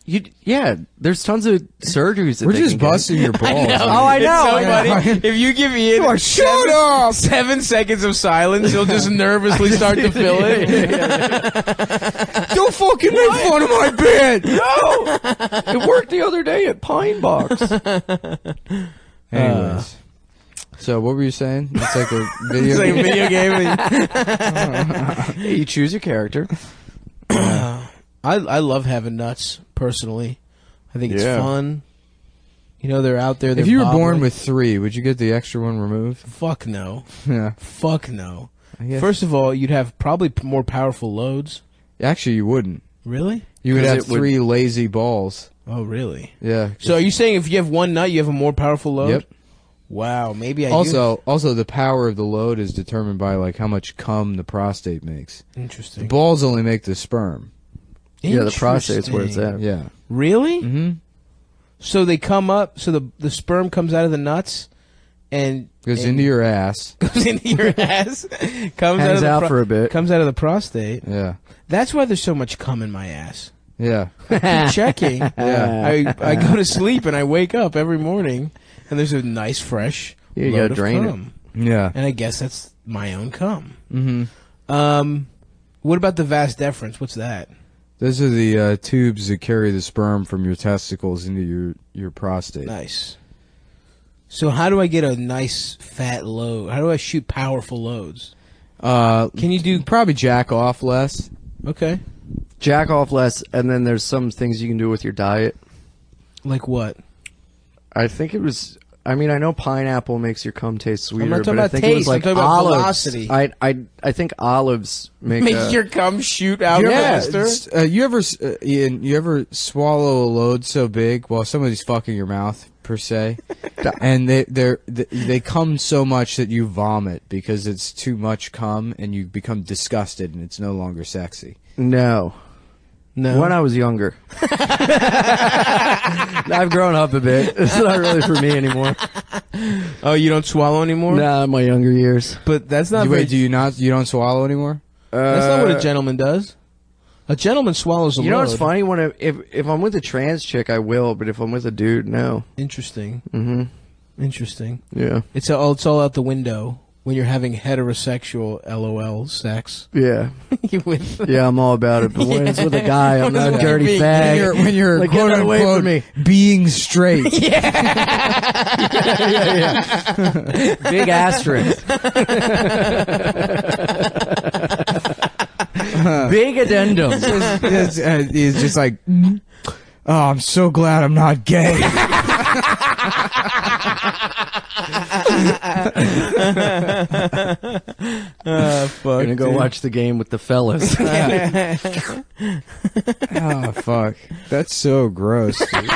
You yeah. There's tons of surgeries. That We're they just can get. busting your balls. Oh, I know. It's so funny. If you give Ian Like, shut up! 7 seconds of silence, he'll just nervously start to fill it. Don't fucking make fun of my bit. No, it worked the other day at Pine Box. Anyways. So what were you saying? It's like a video It's like a game. video game. Hey, you choose your character. I love having nuts, personally. I think it's Yeah. fun. You know, they're out there. If you were born with 3, would you get the extra one removed? Fuck no. Yeah. Fuck no. First of all, you'd have probably more powerful loads. Actually, you wouldn't. Really? You would have 3 lazy balls. Oh, really? Yeah. So are you saying if you have one nut, you have a more powerful load? Yep. Wow, maybe I Also, the power of the load is determined by like how much cum the prostate makes. Interesting. The balls only make the sperm. Yeah, the prostate's where it's at. Yeah. Really? Mm-hmm. So they come up, so the sperm comes out of the nuts and goes into your ass. Goes into your ass. Comes Hangs out for a bit. Comes out of the prostate. Yeah. That's why there's so much cum in my ass. Yeah. I keep checking. Yeah. I go to sleep and I wake up every morning and there's a nice fresh you load gotta of drain cum. it. Yeah. And I guess that's my own cum. Mm-hmm. What about the vas deferens? What's that? Those are the tubes that carry the sperm from your testicles into your prostate. Nice. So how do I get a nice fat load? How do I shoot powerful loads? Can you do probably jack off less? Okay. Jack off less, and then there's some things you can do with your diet. Like what? I think it was. I mean, I know pineapple makes your cum taste sweeter. I'm not talking but I about think taste. it was like I'm talking about olives. velocity. I think olives make your cum shoot out Yeah. faster. You ever, Ian? You ever swallow a load so big while somebody's fucking your mouth per se, and they cum so much that you vomit because it's too much cum and you become disgusted and it's no longer sexy. No. When I was younger. I've grown up a bit. It's not really for me anymore. Oh, you don't swallow anymore? Nah, in my younger years. But that's not. Wait, do you not? You don't swallow anymore? That's not what a gentleman does. A gentleman swallows a load. You know what's funny? If I'm with a trans chick, I will. But if I'm with a dude, no. Interesting. Mm-hmm. Interesting. Yeah. It's all out the window when you're having heterosexual LOL sex. Yeah. Yeah, I'm all about it. But when it's with a guy, I'm not a What dirty do you mean? fag. When you're Like, quote get away unquote from me. being straight. Yeah. Big asterisk. Big addendum. It's just like, oh, I'm so glad I'm not gay. Fuck. Gonna go watch the game with the fellas. Oh, fuck. That's so gross, dude.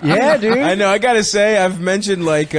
Yeah, dude. I know. I gotta say, I've mentioned like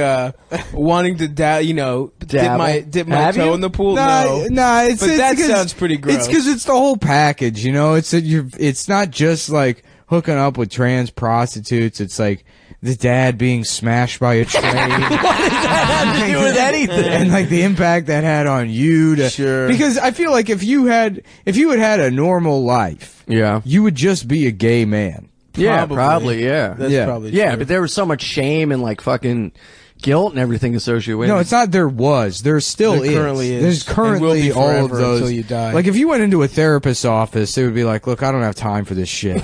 wanting to dip my Have toe you? in the pool. Nah, but that sounds pretty gross. It's because it's the whole package, you know? It's not just like hooking up with trans prostitutes. It's like the dad being smashed by a train. What does that have to do with anything? And like the impact that had on you to, Sure. because I feel like if you had a normal life, Yeah. you would just be a gay man. Yeah, probably, yeah. That's Yeah. probably Yeah, true. but there was so much shame and like fucking guilt and everything associated with it. No, it's not there still There currently is. There's And will currently be all of forever those. until you die. Like if you went into a therapist's office, they would be like, look, I don't have time for this shit.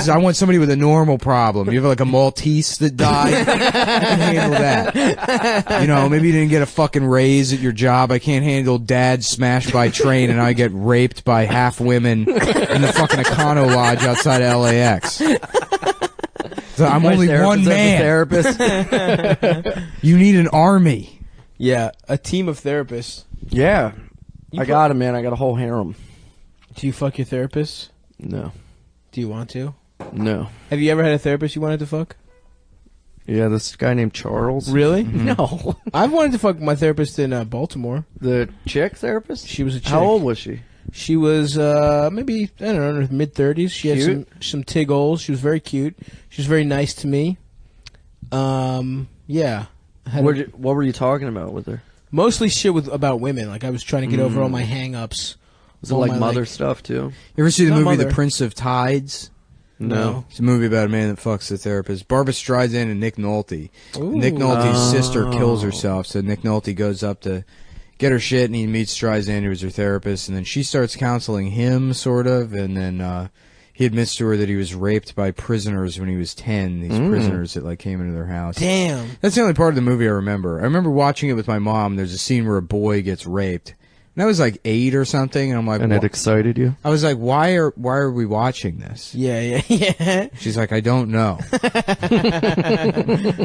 I want somebody with a normal problem. You have like a Maltese that died? I can handle that. You know, maybe you didn't get a fucking raise at your job. I can't handle dad smashed by train and I get raped by half women in the fucking Econo Lodge outside of LAX. So I'm My only one therapist man. as a therapist. You need an army. Yeah, a team of therapists. Yeah. I got him, man. I got a whole harem. Do you fuck your therapist? No. Do you want to? No. Have you ever had a therapist you wanted to fuck? Yeah, this guy named Charles. Really? No. I've wanted to fuck my therapist in Baltimore. The chick therapist? She was a chick. How old was she? She was maybe, I don't know, in her mid-30s. She had some tig holes. She was very cute. She was very nice to me. Yeah. What were you talking about with her? Mostly shit about women. Like I was trying to get over all my hang-ups. Was it like mother stuff too? You ever see the Not movie Mother. The Prince of Tides? No. It's a movie about a man that fucks a therapist. Barbara Streisand and Nick Nolte. Ooh. Nick Nolte's sister kills herself, so Nick Nolte goes up to get her shit, and he meets Streisand, who was her therapist, and then she starts counseling him, sort of, and then he admits to her that he was raped by prisoners when he was 10, these prisoners that like came into their house. Damn. That's the only part of the movie I remember. I remember watching it with my mom. There's a scene where a boy gets raped And I was like 8 or something, and I'm like, and it excited you? I was like, why are we watching this? Yeah. She's like, I don't know.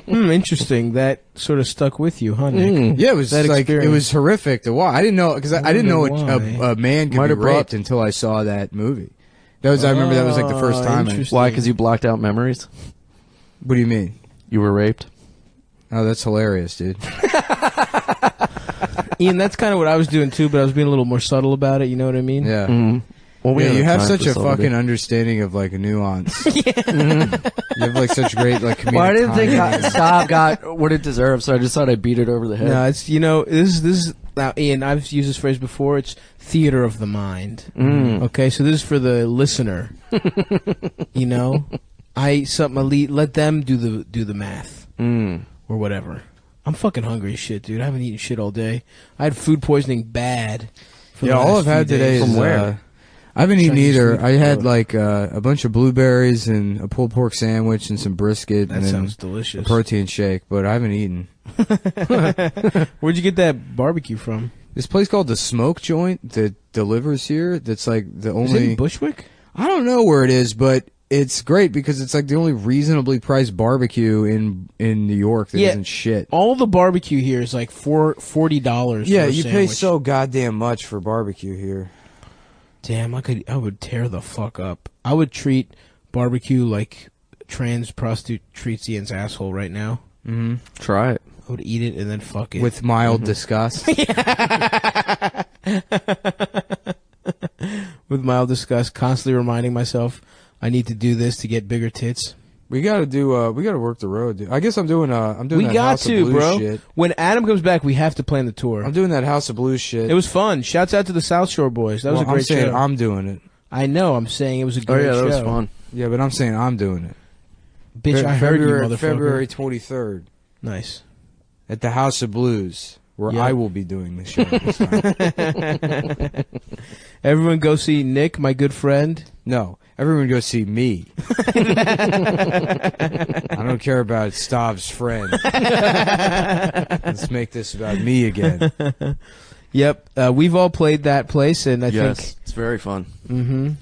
Interesting. That sort of stuck with you, huh, Nick? Yeah, it was that like experience. it was horrific to watch. I didn't know because I didn't know a man could be raped until I saw that movie. I remember that was like the first time. Why? Because you blocked out memories? What do you mean? You were raped? Oh, that's hilarious, dude. Ian, that's kind of what I was doing too, but I was being a little more subtle about it. You know what I mean? Yeah. Mm-hmm. Well, you have such a fucking understanding of like nuance. You have like such great like comedic Well, I didn't think timing. Stop got what it deserved, so I just thought I'd beat it over the head. No, it's this is now, Ian. I've used this phrase before. It's theater of the mind. Okay, so this is for the listener. Let them do the math or whatever. I'm fucking hungry as shit, dude. I haven't eaten shit all day. I had food poisoning bad. All I've had today is from where? I haven't eaten Chinese either. food? I had like a bunch of blueberries and a pulled pork sandwich and some brisket. That and sounds then delicious. a protein shake, but I haven't eaten. Where'd you get that barbecue from? This place called the Smoke Joint that delivers here. That's like the only. Is it in Bushwick? I don't know where it is, but it's great because it's like the only reasonably priced barbecue in New York that isn't shit. All the barbecue here is like $40. Yeah, for a you pay sandwich. so goddamn much for barbecue here. Damn, I would tear the fuck up. I would treat barbecue like trans prostitute treats Ian's asshole right now. Mm-hmm. Try it. I would eat it and then fuck it. With mild disgust. With mild disgust, constantly reminding myself I need to do this to get bigger tits. We gotta work the road, dude. I guess I'm doing We that got House to, of Blues bro. shit. When Adam comes back, we have to plan the tour. I'm doing that House of Blues shit. It was fun. Shouts out to the South Shore boys. That was a great I'm saying show. I'm doing it. I know. I'm saying it was a great show. That was fun. Yeah, but I'm saying I'm doing it. Bitch, I heard you, motherfucker. February 23rd Nice. at the House of Blues, where Yep. I will be doing the show this time. Everyone go see Nick, my good friend. No, everyone go see me. I don't care about Stav's friend. Let's make this about me again. Yep. We've all played that place, and I think it's very fun. Ian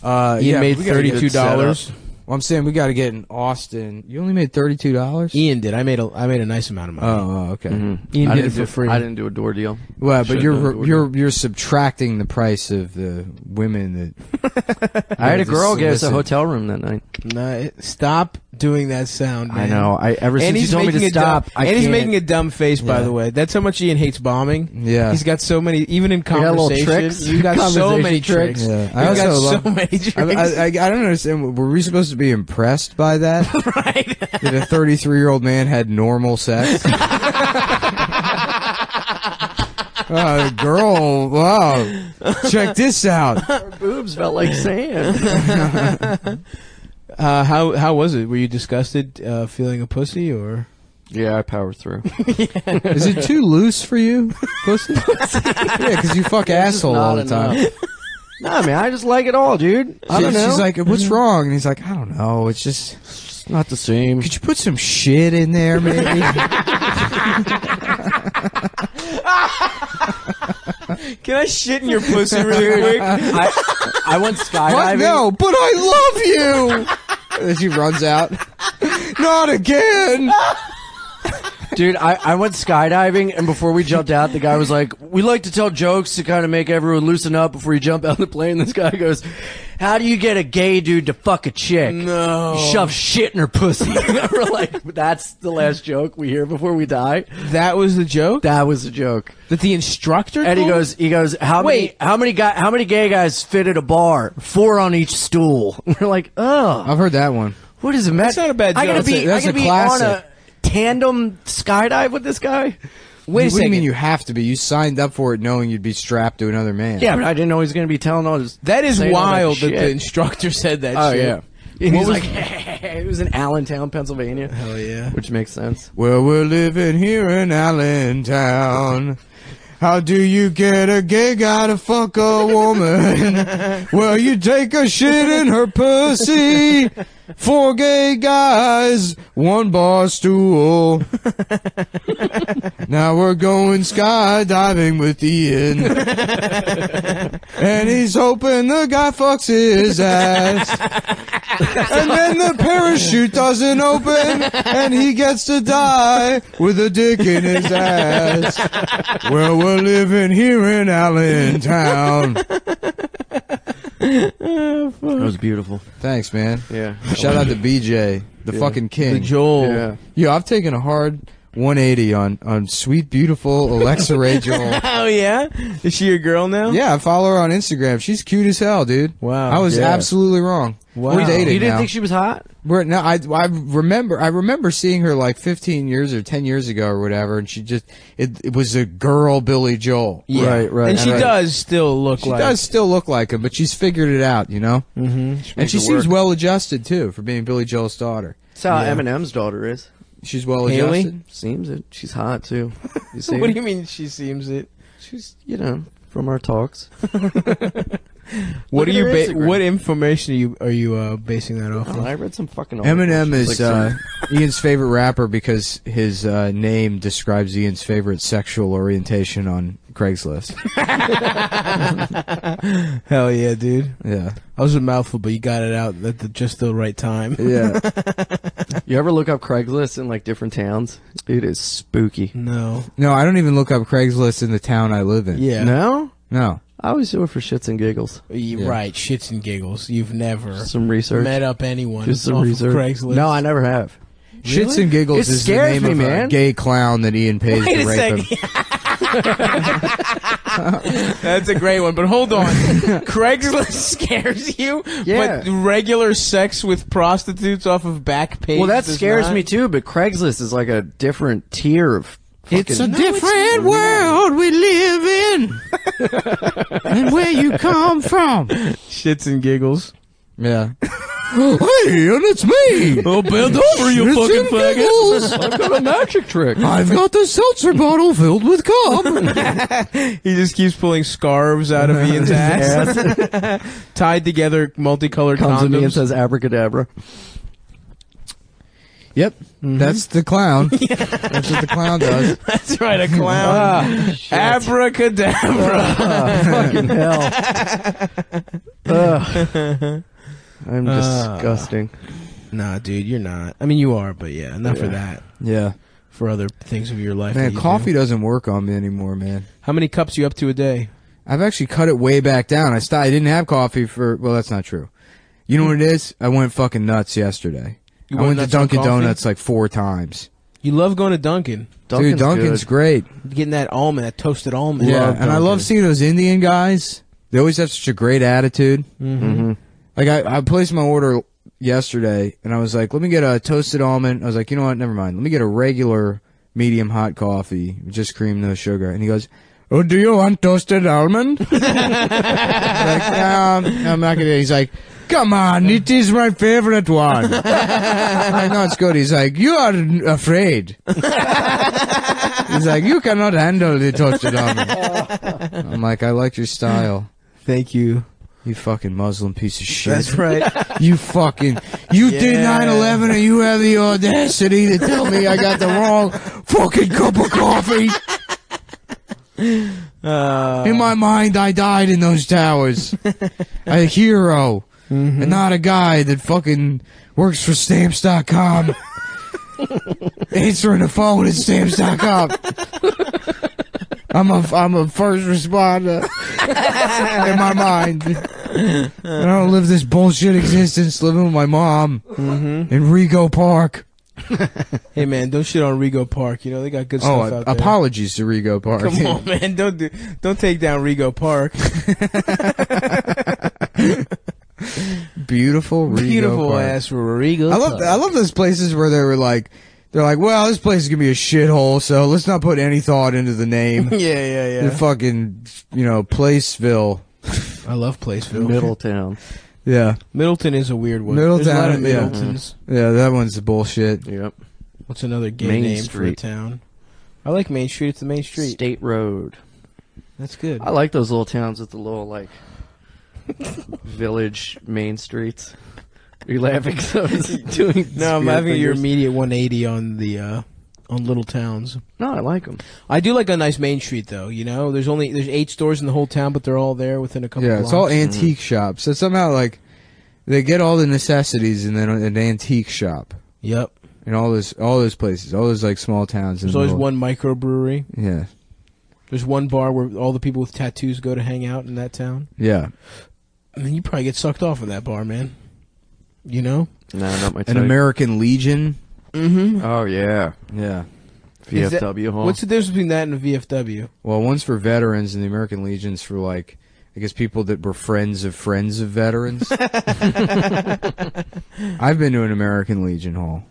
Yeah, made we gotta get it set up. $32. Well, I'm saying we got to get in Austin. You only made $32? Ian did. I made a nice amount of money. Oh, okay. Ian did it for free. I didn't do a door deal. Well, but Should've done a door deal. you're subtracting the price of the women that I had a girl get us a solicit. hotel room that night. No, stop doing that sound, man. I know. Ever And since you he's told me making to a stop, dumb, and he's making a dumb face. By Yeah. the way, that's how much Ian hates bombing. Yeah. He's got so many, even in got little conversation. tricks. You got so Conversation many tricks. tricks. Yeah. I You got also so many tricks. I don't understand. Were we supposed to be impressed by that? Right. That a 33-year-old man had normal sex? Girl, wow. Check this out. Her boobs felt like sand. How was it? Were you disgusted feeling a pussy or? Yeah, I powered through. Is it too loose for you, pussy? Yeah, because you fuck asshole all the time. Nah, man, I just like it all, dude. I don't know. She's like, what's wrong? And he's like, I don't know. It's just It's not the same. could you put some shit in there, maybe? Can I shit in your pussy really quick? I went What? skydiving. No, but I love you. And then she runs out. Not again. Dude, I went skydiving, and before we jumped out, the guy was like, we like to tell jokes to kind of make everyone loosen up before you jump out of the plane. This guy goes, how do you get a gay dude to fuck a chick? No. Shove shit in her pussy. We're like, that's the last joke we hear before we die. That was the joke? That was the joke. That the instructor And told? he goes, how many gay guys fit at a bar? 4 on each stool. We're like, oh, I've heard that one. what is it, man? That's not a bad I gotta joke. be, That's I a gotta be on classic. a tandem skydive with this guy? Wait a What do second. you mean you have to be? You signed up for it knowing you'd be strapped to another man. Yeah, but I didn't know he was going to be telling all his. That is saying all wild that shit. the instructor said that Oh shit. yeah. And What he's was- like, it was in Allentown, Pennsylvania, Hell yeah. which makes sense. Well, we're living here in Allentown. How do you get a gay guy to fuck a woman? Well, you take a shit in her pussy. 4 gay guys, 1 bar stool. Now we're going skydiving with Ian. And he's hoping the guy fucks his ass. And then the parachute doesn't open, and he gets to die with a dick in his ass. Well, we're living here in Allentown. That was beautiful. Thanks, man. Yeah. Shout out to BJ, the fucking king. The Joel. Yeah. Yo, I've taken a hard 180 on sweet, beautiful Alexa Ray Joel. Oh, yeah? Is she your girl now? Yeah, I follow her on Instagram. She's cute as hell, dude. Wow. I was absolutely wrong. Wow. We're dating You didn't now. think she was hot? I remember seeing her like 15 years or 10 years ago or whatever, and she just it was a girl Billy Joel. Yeah. Right. And she does still look She like... does still look like him, but she's figured it out, you know. Mm-hmm. And she seems well adjusted too for being Billy Joel's daughter. That's how Eminem's daughter is. She's well Haley? adjusted. Seems it. She's hot, too. You see What her? do you mean she seems it? She's, from our talks. What Look are at her you? Instagram. What information are you basing that off? I read some fucking Eminem articles. is Like Ian's favorite rapper because his name describes Ian's favorite sexual orientation on Craigslist. Hell yeah, dude. Yeah. I was a mouthful, but you got it out at just the right time. Yeah. You ever look up Craigslist in like different towns? It is spooky. No. No, I don't even look up Craigslist in the town I live in. Yeah. No? No. I always do it for shits and giggles. Right. Shits and giggles. You've never Some research. met up anyone Just some off research. of Craigslist. No, I never have. Shits and Giggles It is the scares name me, of man. a gay clown that Ian pays Wait to a rape second. him. That's a great one, but hold on. Craigslist scares you, Yeah. but regular sex with prostitutes off of Backpage. Well, that does scares not? me too, but Craigslist is like a different tier of fucking... It's a different world we live in. And where you come from. Shits and giggles. Yeah. Hey, Ian, it's me. Oh, bend over, you Shits fucking and faggot. Giggles. I've got a magic trick. I've got the seltzer bottle filled with cum. He just keeps pulling scarves out of Ian's ass. Tied together, multicolored Comes to me and condoms. says abracadabra. Yep. That's the clown. That's what the clown does. That's right, a clown. Abracadabra. Fucking hell. I'm disgusting. Nah, dude, you're not. I mean, you are, but yeah, not for that. Yeah. For other things of your life. Man, that you coffee do. doesn't work on me anymore, man. How many cups you up to a day? I've actually cut it way back down. I didn't have coffee for, well, that's not true. You know what it is? I went fucking nuts yesterday. I went to nuts on Dunkin' coffee? Donuts like 4 times. You love going to Dunkin'. Dude, Dunkin's great. Getting that almond, that toasted almond. Yeah, Love and I love Dunkin'. seeing those Indian guys. They always have such a great attitude. Mm-hmm. Like, I placed my order yesterday, and I was like, let me get a toasted almond. I was like, you know what? Never mind. Let me get a regular medium hot coffee, just cream, no sugar. And he goes, oh, do you want toasted almond? Like, I'm not gonna. He's like, come on, it is my favorite one. I'm like, no, it's good. He's like, you are afraid. He's like, you cannot handle the toasted almond. I'm like, I like your style. Thank you. You fucking Muslim piece of shit. That's right. You fucking, did 9/11 and you have the audacity to tell me I got the wrong fucking cup of coffee. In my mind, I died in those towers. A hero. And not a guy that fucking works for Stamps.com. Answering the phone at Stamps.com. I'm a first responder in my mind. I don't live this bullshit existence living with my mom in Rego Park. Hey man, don't shit on Rego Park. You know they got good stuff out there. Apologies to Rego Park. Come on, man, don't take down Rego Park. Beautiful Rego Beautiful Park. ass Rego. I love those places where they're like, well, this place is gonna be a shithole, so let's not put any thought into the name. Yeah. The fucking, Placeville. I love Placeville. Middletown. Yeah. Middleton is a weird one. Middletown, There's a lot of yeah. Middletons. Yeah, that one's bullshit. Yep. What's another gay Main name Street. for a town? I like Main Street. It's the main street. State Road. That's good. I like those little towns with the little like village main streets. Are you laughing? So I was doing No, I'm spirit having your fingers. immediate 180 on the on little towns. No, I like them. I do like a nice main street though. You know, there's 8 stores in the whole town, but they're all there within a couple. Yeah, blocks. it's all antique shops. So somehow, like, they get all the necessities and then an antique shop. Yep. And all those places, all those like small towns. There's always one microbrewery. Yeah. There's one bar where all the people with tattoos go to hang out in that town. Yeah. I mean, you probably get sucked off in that bar, man. You know? No, not my type. An American Legion. Mm-hmm. Oh yeah, Yeah. VFW hall. What's the difference between that and a VFW? Well, one's for veterans and the American Legion's for, like, I guess people that were friends of veterans. I've been to an American Legion hall.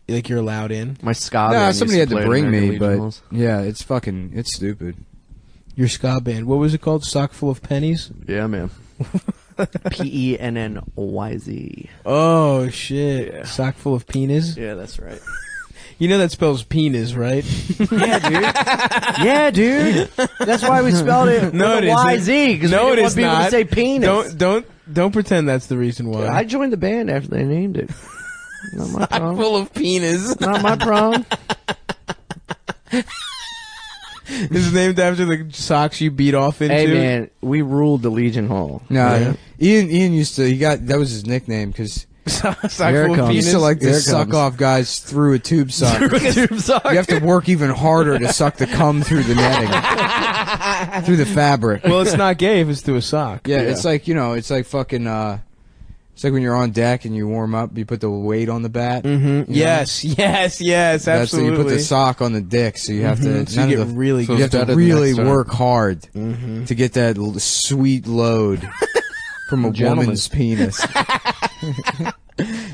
Like you're allowed in? My ska No, band somebody had used to play bring at me, American but Legion halls. yeah, it's stupid. Your ska band. What was it called? Sock full of pennies? Yeah, man. PENNYZ. Oh, shit. Yeah. Sock full of penis? Yeah, that's right. You know that spells penis, right? Yeah, dude. Yeah, dude. That's why we spelled it No, with it a isn't. YZ, because No, we it didn't is want people not. to say penis. Don't pretend that's the reason why. I joined the band after they named it. Not my Sock problem. full of penis. Not my problem. It's named after the socks you beat off into. Hey, man, we ruled the Legion Hall. No, Ian used to. That was his nickname because Sock Here it full of comes. he penis. used to like to Here it suck comes. off guys through a tube sock. You have to work even harder to suck the cum through the netting, through the fabric. Well, it's not gay if it's through a sock. Yeah, it's like it's like fucking. It's like when you're on deck and you warm up, you put the weight on the bat. Mm-hmm. Yes, That's absolutely. you put the sock on the dick, so you have to. So you get really You have to better the really next time. work hard to get that sweet load from a Gentlemen. woman's penis.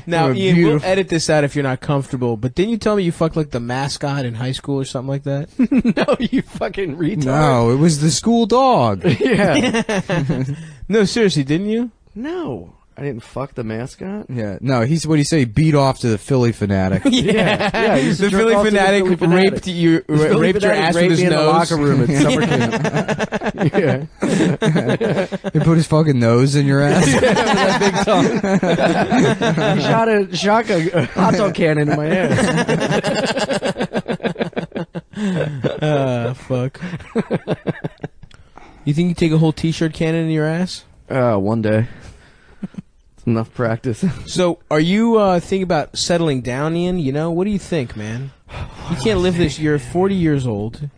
Now, You're Ian, we'll beautiful. edit this out if you're not comfortable, but didn't you tell me you fucked like the mascot in high school or something like that? No, you fucking retard. No, it was the school dog. Yeah. No, seriously, didn't you? No. I didn't fuck the mascot. Yeah, no, what do you say? He beat off to the Philly fanatic. Yeah, he used to The jerk Philly off to the fanatic Philly fanatic. raped you, The Philly raped your fanatic ass with raped his me in the nose. locker room at summer camp. Yeah. He put his fucking nose in your ass. Big tongue. He shot a hot dog cannon in my ass. Fuck. You think you take a whole t-shirt cannon in your ass? One day. It's enough practice. So, are you thinking about settling down, Ian? You know, what do you think, man? You can't live this. You're 40 years old.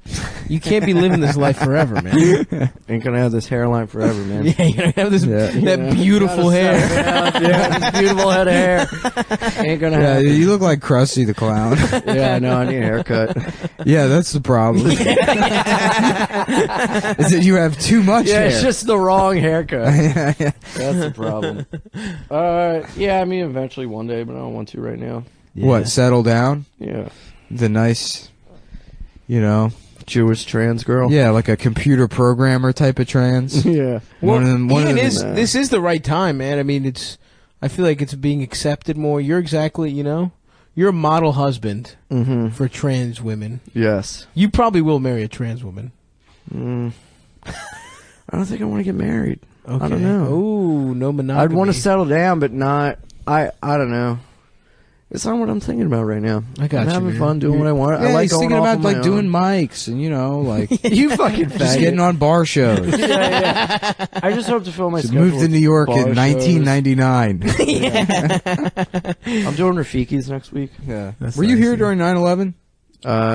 You can't be living this life forever, man. Ain't gonna have this hairline forever, man. Yeah, you're gonna have this that beautiful hair. Yeah, this beautiful head of hair. Ain't gonna Yeah, happen. you look like Krusty the Clown. Yeah, I know. I need a haircut. Yeah, that's the problem. Is that you have too much Yeah, hair. it's just the wrong haircut. Yeah, yeah. That's the problem. Yeah, I mean, eventually one day, but I don't want to right now. What, settle down? Yeah. The nice, Jewish trans girl. yeah, like a computer programmer type of trans. Yeah. One of them. Ian, them- this is the right time, man. I mean, I feel like it's being accepted more. You're exactly, you're a model husband for trans women. Yes. You probably will marry a trans woman. I don't think I want to get married. Okay. I don't know. Ooh, no monogamy. I'd want to settle down, but not. I don't know. It's not what I'm thinking about right now. I got I'm you, having man. fun doing what I want. Yeah, I like he's going thinking off about on my like doing own. mics and like You fucking just faggot. getting on bar shows. Yeah. I just hope to fill my She schedule. moved to with New York bar in shows. 1999. I'm doing Rafiki's next week. Yeah. That's Were you nice, here yeah. during 9/11?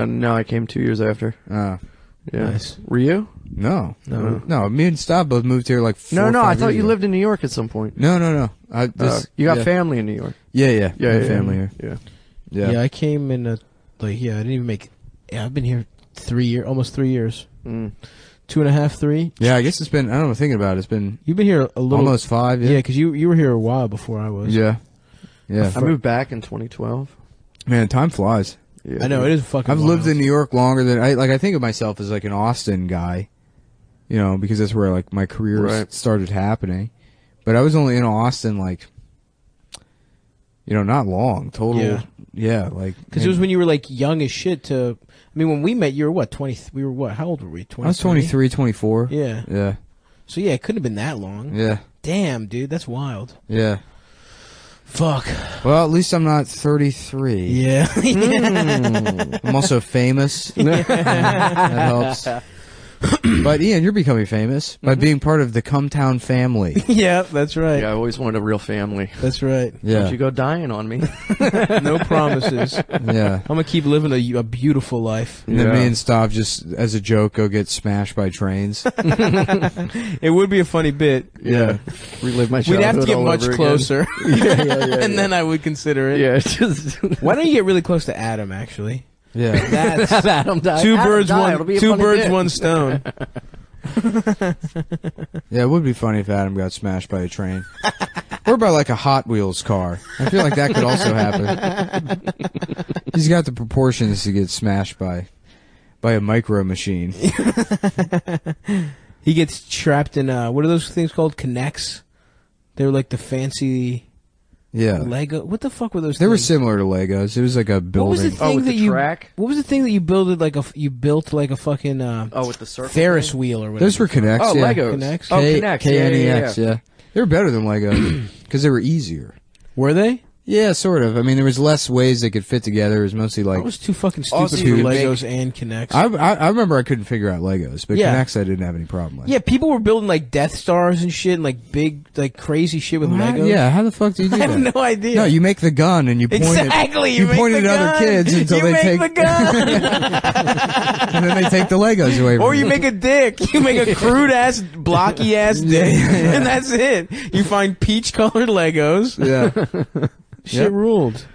No, I came 2 years after. Yeah. Nice. Were you? No. Me and Stav both moved here like 4 or No, 5 I thought years you ago. lived in New York at some point. No. You got yeah. family in New York. Yeah. Yeah, My family here. Yeah. Yeah, I came in I didn't even make. Yeah, I've been here almost 3 years. Mm. 2.5, 3. Yeah, I guess it's been. I don't know. Thinking about it, it's been You've been here a little. almost 5. Yeah, Yeah. because you were here a while before I was. Yeah. I moved back in 2012. Man, time flies. Yeah, I know it is fucking. I've wild. lived in New York longer than I think of myself as like an Austin guy, because that's where like my career Right. started happening. But I was only in Austin like not long. Total. Yeah, like because it was when you were like young as shit. To I mean, when we met, you were what 20? We were what? How old were we? 23? I was 23, 24. Yeah. Yeah. So yeah, it couldn't have been that long. Yeah. Damn, dude, that's wild. Yeah. Fuck. Well, at least I'm not 33. Yeah. I'm also famous. That helps. But Ian, you're becoming famous by being part of the Cum Town family. Yeah, that's right. Yeah, I always wanted a real family. That's right. Yeah. Don't you go dying on me. No promises. Yeah. I'm gonna keep living a beautiful life. And then me and Stav just, as a joke, go get smashed by trains. It would be a funny bit. Yeah. Relive my childhood. We'd have to get all much over closer. Yeah. And then I would consider it. Yeah, just Why don't you get really close to Adam, actually? Yeah. That's Adam died. two Adam birds, died. It'll be a two funny birds, bit. one stone. Yeah, it would be funny if Adam got smashed by a train. Or by like a Hot Wheels car. I feel like that could also happen. He's got the proportions to get smashed by a micro machine. He gets trapped in what are those things called? Connects. They're like the fancy Yeah. Lego. What the fuck were those? They were things? similar to Legos. It was like a building. What was the thing with that the you? track? What was the thing that you built like you built like a fucking with the circle Ferris thing? wheel or whatever? Those were Connects. Oh, yeah. Legos. Connects? Oh, Connects. K-N-E-X, yeah. They were better than Legos because they were easier. Were they? Yeah, sort of. I mean, there was less ways they could fit together. It was mostly like... I was too fucking stupid Also, for you could Legos and Connects. I remember I couldn't figure out Legos, but Yeah. Connects I didn't have any problem with. Yeah, people were building like Death Stars and shit, and like big, like crazy shit with Legos. Yeah, how the fuck do you do I that? have no idea. No, you make the gun and you point exactly. it. You make point the it at other gun. kids until you they make take the gun. and then they take the Legos away from Or you make a dick. You make a crude ass, blocky ass dick, and that's it. You find peach colored Legos. Yeah. Shit ruled.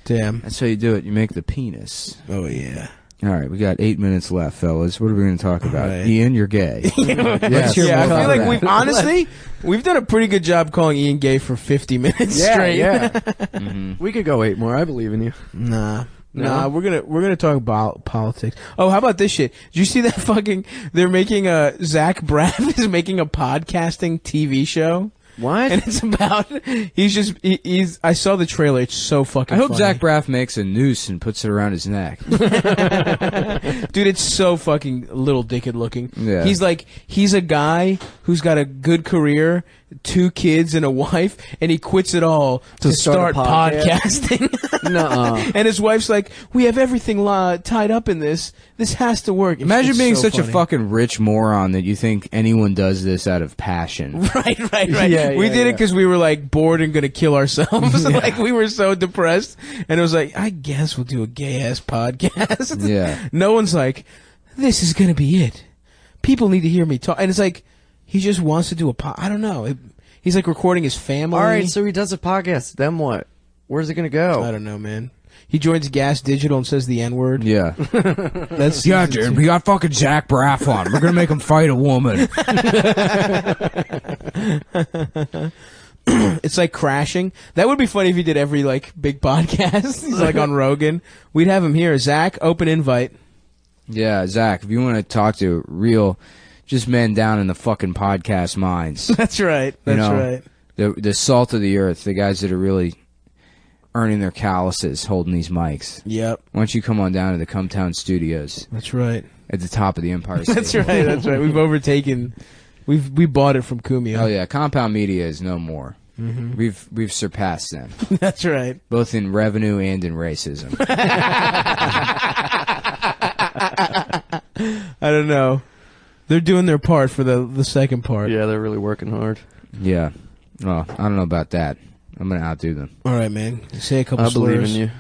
Damn. That's how you do it. You make the penis. Oh yeah. All right, we got 8 minutes left, fellas. What are we going to talk about? Right. Ian, you're gay. Let's hear Yeah, I more feel about like that. we've honestly we've done a pretty good job calling Ian gay for 50 minutes Yeah, straight. yeah. We could go 8 more. I believe in you. Nah. No? Nah, we're gonna talk about politics. Oh, how about this shit? Did you see that fucking? They're making Zach Braff is making a podcasting TV show, What? and it's about he's. I saw the trailer. It's so fucking. I hope funny. Zach Braff makes a noose and puts it around his neck. Dude, it's so fucking little dickhead looking. Yeah. He's a guy who's got a good career, 2 kids and a wife, and he quits it all to start start a podcast? podcasting. Nuh-uh. And his wife's like, "We have everything tied up in this. This has to work." Imagine being so such funny. a fucking rich moron that you think anyone does this out of passion. Right. Yeah, We yeah, did it yeah. because we were like bored and gonna kill ourselves. Like we were so depressed, and it was like, I guess we'll do a gay ass podcast. Yeah. No one's like, this is gonna be it. People need to hear me talk, and it's like he just wants to do a I don't know. He's like recording his family. All right, so he does a podcast. Then what? Where's it going to I go? don't know, man. He joins Gas Digital and says the N word. Yeah. That's Yeah, dude, we got fucking Zach Braff on. We're gonna make him fight a woman. It's like Crashing. That would be funny if he did every like big podcast. He's like on Rogan. We'd have him here. Zach, open invite. Yeah, Zach, if you want to talk to real, just men down in the fucking podcast mines. That's right. That's know, right. The salt of the earth, the guys that are really earning their calluses holding these mics. Yep. Why don't you come on down to the Cum Town studios That's right. at the top of the Empire State? That's right. That's right. We've overtaken. We bought it from Kumio. Oh yeah, Compound Media is no more. Mm-hmm. We've surpassed them, That's right. both in revenue and in racism. I don't know. They're doing their part for the second part. Yeah, they're really working hard. Yeah. Well, I don't know about that. I'm gonna outdo them. All right, man. Say a couple I slurs. believe in you.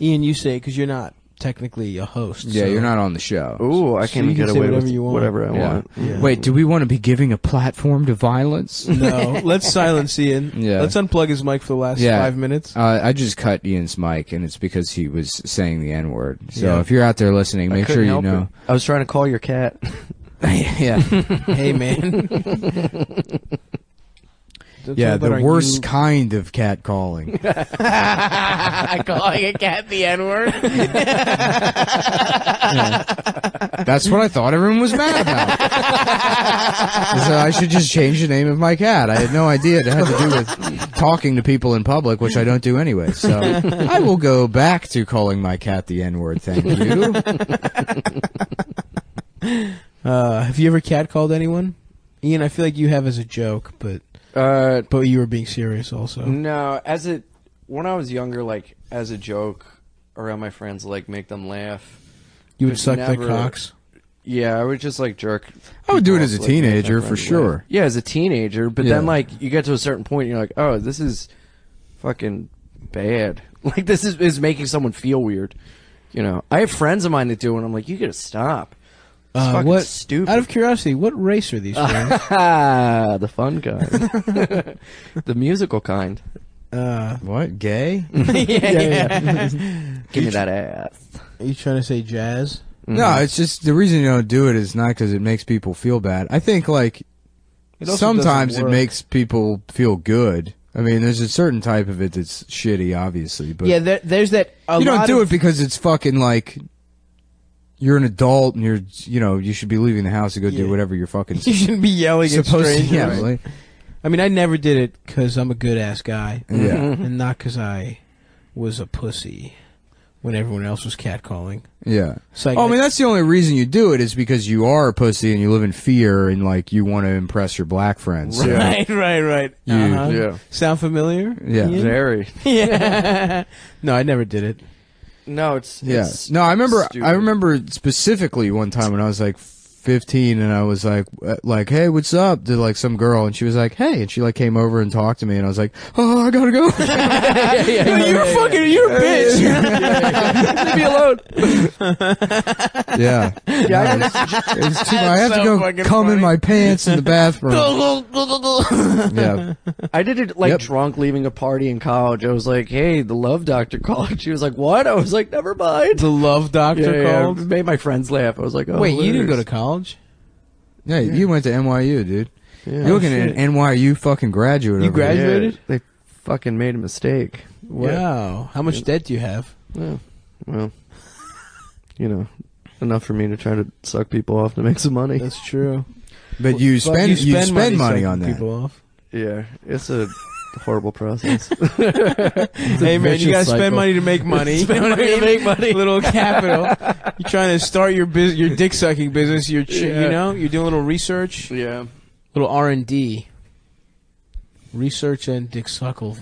Ian, you say it because you're not technically a host. Yeah, so- you're not on the show. Ooh, I So can you can get say away whatever with you want. whatever I Yeah. want. Yeah. Wait, do we want to be giving a platform to violence? No, let's silence Ian. Yeah. Let's unplug his mic for the last 5 minutes. I just cut Ian's mic, and it's because he was saying the N-word. So Yeah. if you're out there listening, I make couldn't sure you help know. it. I was trying to call your cat. Yeah. Hey, man. Yeah, the worst kind of cat calling. Calling a cat the N-word. That's what I thought everyone was mad about. So I should just change the name of my cat. I had no idea it had to do with talking to people in public, which I don't do anyway. So I will go back to calling my cat the N-word. Thank you. Have you ever catcalled anyone? Ian, I feel like you have as a joke, but you were being serious also. No, when I was younger, like as a joke around my friends, like make them laugh. You would suck their cocks? Yeah, I would just like jerk. I would do it as a teenager for sure. Yeah, as a teenager, but then like you get to a certain point, and you're like, oh, this is fucking bad. Like this is making someone feel weird. You know, I have friends of mine that do it, and I'm like, you gotta stop. It's fucking stupid. Out of curiosity, what race are these friends? The fun kind. The musical kind. What? Gay? yeah. Give me that ass. Are you trying to say jazz? Mm-hmm. No, it's just the reason you don't do it is not because it makes people feel bad. I think like sometimes it makes people feel good. I mean, there's a certain type of it that's shitty, obviously, but yeah, there's that. You don't do it because it's fucking like you're an adult and you should be leaving the house to go do whatever you're fucking. You shouldn't be yelling at strangers. Yeah, right? I mean, I never did it because I'm a good ass guy, and not because I was a pussy when everyone else was catcalling. Yeah. So I mean, that's the only reason you do it is because you are a pussy and you live in fear and like you want to impress your black friends. So right. Yeah. Sound familiar? Yeah. Ian? Very. Yeah. No, I never did it. No, it's no, I remember. stupid. I remember specifically one time when I was like 15 and I was like, hey, what's up? To like some girl, and she was like, hey, and she like came over and talked to me, and I was like, oh, I gotta go. You're a bitch. Leave me alone. Yeah. It's too. I have to go cum in my pants in the bathroom. Yeah. I did it like drunk leaving a party in college. I was like, hey, the love doctor called. She was like, what? I was like, never mind. The love doctor called? It made my friends laugh. I was like, oh, wait, you didn't go to college? Yeah, you went to NYU, dude. Yeah. You're looking at an NYU fucking graduate. You graduated? Yeah, they fucking made a mistake. Wow. Yeah. How much debt do you have? Yeah. Well, enough for me to try to suck people off to make some money. That's true. But you spend money on that. People off. Yeah, it's a horrible process. Hey man, you gotta spend money to make money. Spend money to make money. Little capital. You're trying to start your dick sucking business. You're doing a little research. Yeah. Little R&D. Research and dick suckle.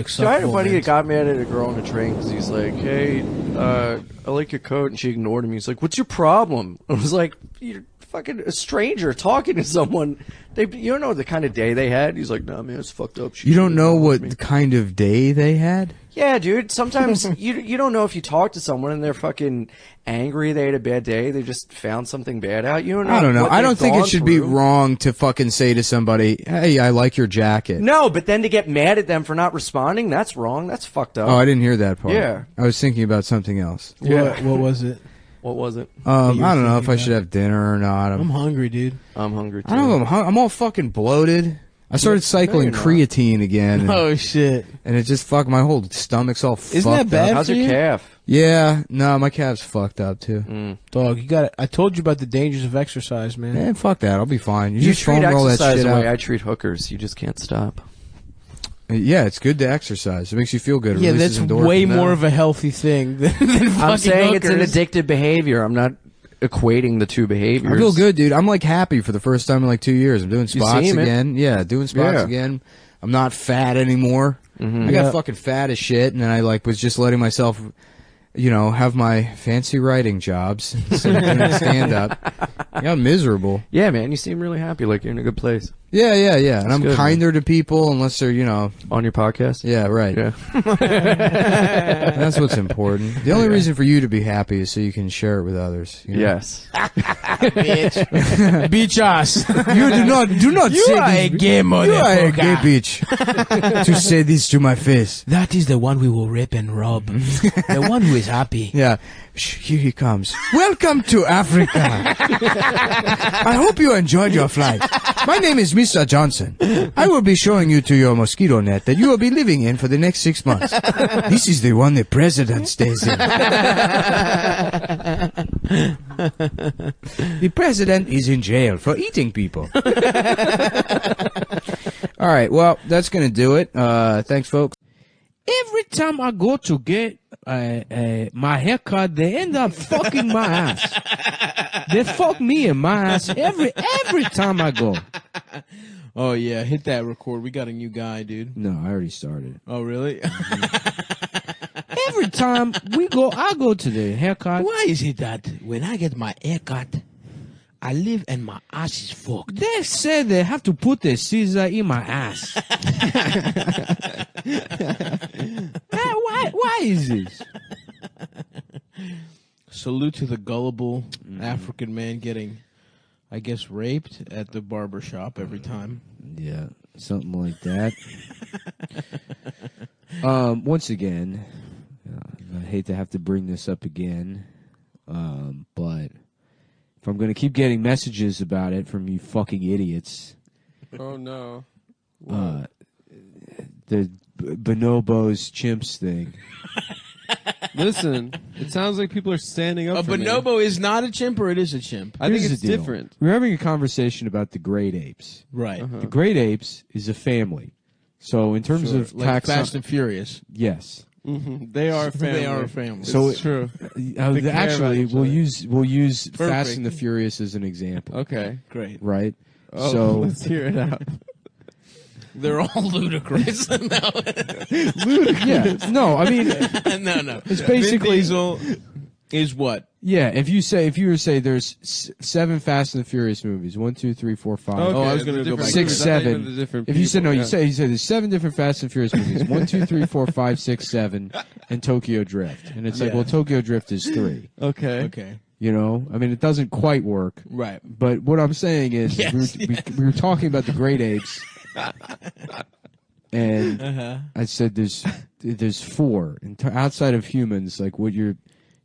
So I had a buddy that got mad at a girl on a train because he's like, hey, I like your coat, and she ignored him. He's like, what's your problem? I was like, you're fucking a stranger talking to someone. You don't know the kind of day they had. He's like, nah, man, it's fucked up. You don't know what kind of day they had? Yeah, dude. Sometimes you don't know if you talk to someone and they're fucking angry, they had a bad day, they just found something bad out. You don't know. I don't know. What I don't think it should be through. wrong to fucking say to somebody, hey, I like your jacket. No, but then to get mad at them for not responding, that's wrong. That's fucked up. Oh, I didn't hear that part. Yeah. I was thinking about something else. Yeah. What was it? What was it? I don't know if I should have dinner or not. I'm hungry, dude. I'm hungry too. I don't know. I'm all fucking bloated. I started cycling creatine again. And, oh shit! And it just fucked my whole stomach's all fucked up. Isn't that bad? How's your calf? Yeah, no, my calf's fucked up too. Dog, you got it. I told you about the dangers of exercise, man. Man, fuck that. I'll be fine. You just treat all that exercise shit the way out. I treat hookers. You just can't stop. Yeah, it's good to exercise. It makes you feel good. It Yeah, releases that's endorphins. way more of a healthy thing than I'm saying hookers. it's an addictive behavior. I'm not equating the two behaviors. I feel good, dude. I'm like happy for the first time in like 2 years. I'm doing spots again. Yeah, doing spots again. I'm not fat anymore. I got fucking fat as shit, and then I like was just letting myself, have my fancy writing jobs, stand up. I got miserable. Yeah, man, you seem really happy, like you're in a good place. Yeah. And I'm kinder to people unless they're, on your podcast. Yeah, right. Yeah. That's what's important. The only reason for you to be happy is so you can share it with others. Yes. bitch. Bitch ass. You do not You say are this. a gay You are a motherfucker. gay bitch. To say this to my face. That is the one we will rip and rob. The one who is happy. Yeah. Here he comes. Welcome to Africa. I hope you enjoyed your flight. My name is Mr. Johnson. I will be showing you to your mosquito net that you will be living in for the next 6 months. This is the one the president stays in. The president is in jail for eating people. All right, well, that's going to do it. Thanks, folks. Every time I go to get my haircut, they end up fucking my ass. They fuck me in my ass every time I go. Oh, yeah. Hit that record. We got a new guy, dude. No, I already started. Oh, really? Every time I go to the haircut. Why is it that when I get my haircut, I live and my ass is fucked? They said they have to put the scissor in my ass. Why is this? Salute to the gullible African man getting, I guess, raped at the barber shop every time. Yeah, something like that. Once again, I hate to have to bring this up again, but if I'm going to keep getting messages about it from you fucking idiots. Oh, no. The bonobos chimps thing. Listen, it sounds like people are standing up A for me. bonobo is not a chimp, or it is a chimp? I think Here's it's the deal. different. We're having a conversation about the great apes. Right. The great apes is a family. So in terms of Like Fast and Furious. yes. They are a family. They are a family. So It's true. Actually, about each we'll other. use Fast Perfect. and the Furious as an example, Okay. Great. right? Oh, So let's hear it out. They're all ludicrous. yeah, no, I mean No. it's basically Vin Diesel is what? yeah. If you were to say there's 7 Fast and the Furious movies, 1, 2, 3, 4, 5. Okay, I was gonna the go different back. 6, movies. I thought you 7. meant the different If you said no, people, you say there's 7 different Fast and Furious movies. 1, 2, 3, 4, 5, 6, 7, and Tokyo Drift. And it's like, Yeah. well, Tokyo Drift is 3. Okay. Okay. You know, I mean, it doesn't quite work. Right. But what I'm saying is, Yes. we were talking about the great apes, and I said there's 4 outside of humans. Like what you're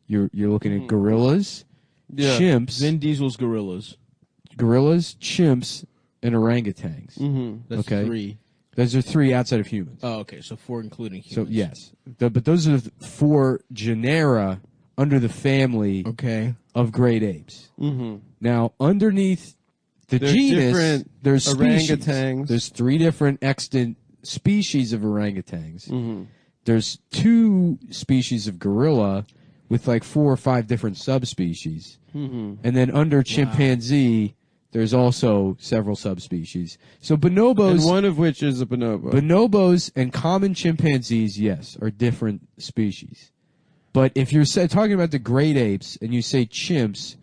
looking at gorillas, Yeah. chimps, Vin Diesel's gorillas. chimps, and orangutans. Mm-hmm. That's Okay. 3. Those are 3 outside of humans. Oh, okay. So 4 including So humans. yes, but those are the 4 genera under the family Okay. of great apes. Mm-hmm. Now, underneath the There's genus, different there's species. orangutans. There's 3 different extant species of orangutans. Mm-hmm. There's 2 species of gorilla with like 4 or 5 different subspecies. Mm-hmm. And then under chimpanzee, there's also several subspecies. So bonobos, And one of which is a bonobo. bonobos and common chimpanzees, yes, are different species. But if you're talking about the great apes and you say chimps,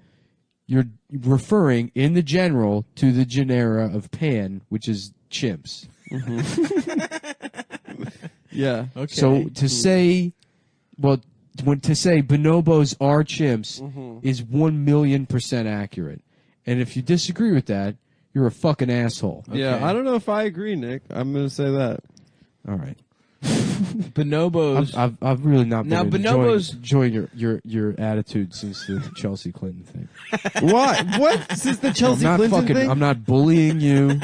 you're referring in the general to the genera of Pan, which is chimps. yeah. Okay. So to say, to say bonobos are chimps is 1,000,000% accurate. And if you disagree with that, you're a fucking asshole. Yeah, I don't know if I agree, Nick. I'm going to say that. All right. bonobos. I've really not been Now, bonobos- enjoying your attitude since the Chelsea Clinton thing. Why? What? Since the Chelsea Clinton thing? I'm not bullying you.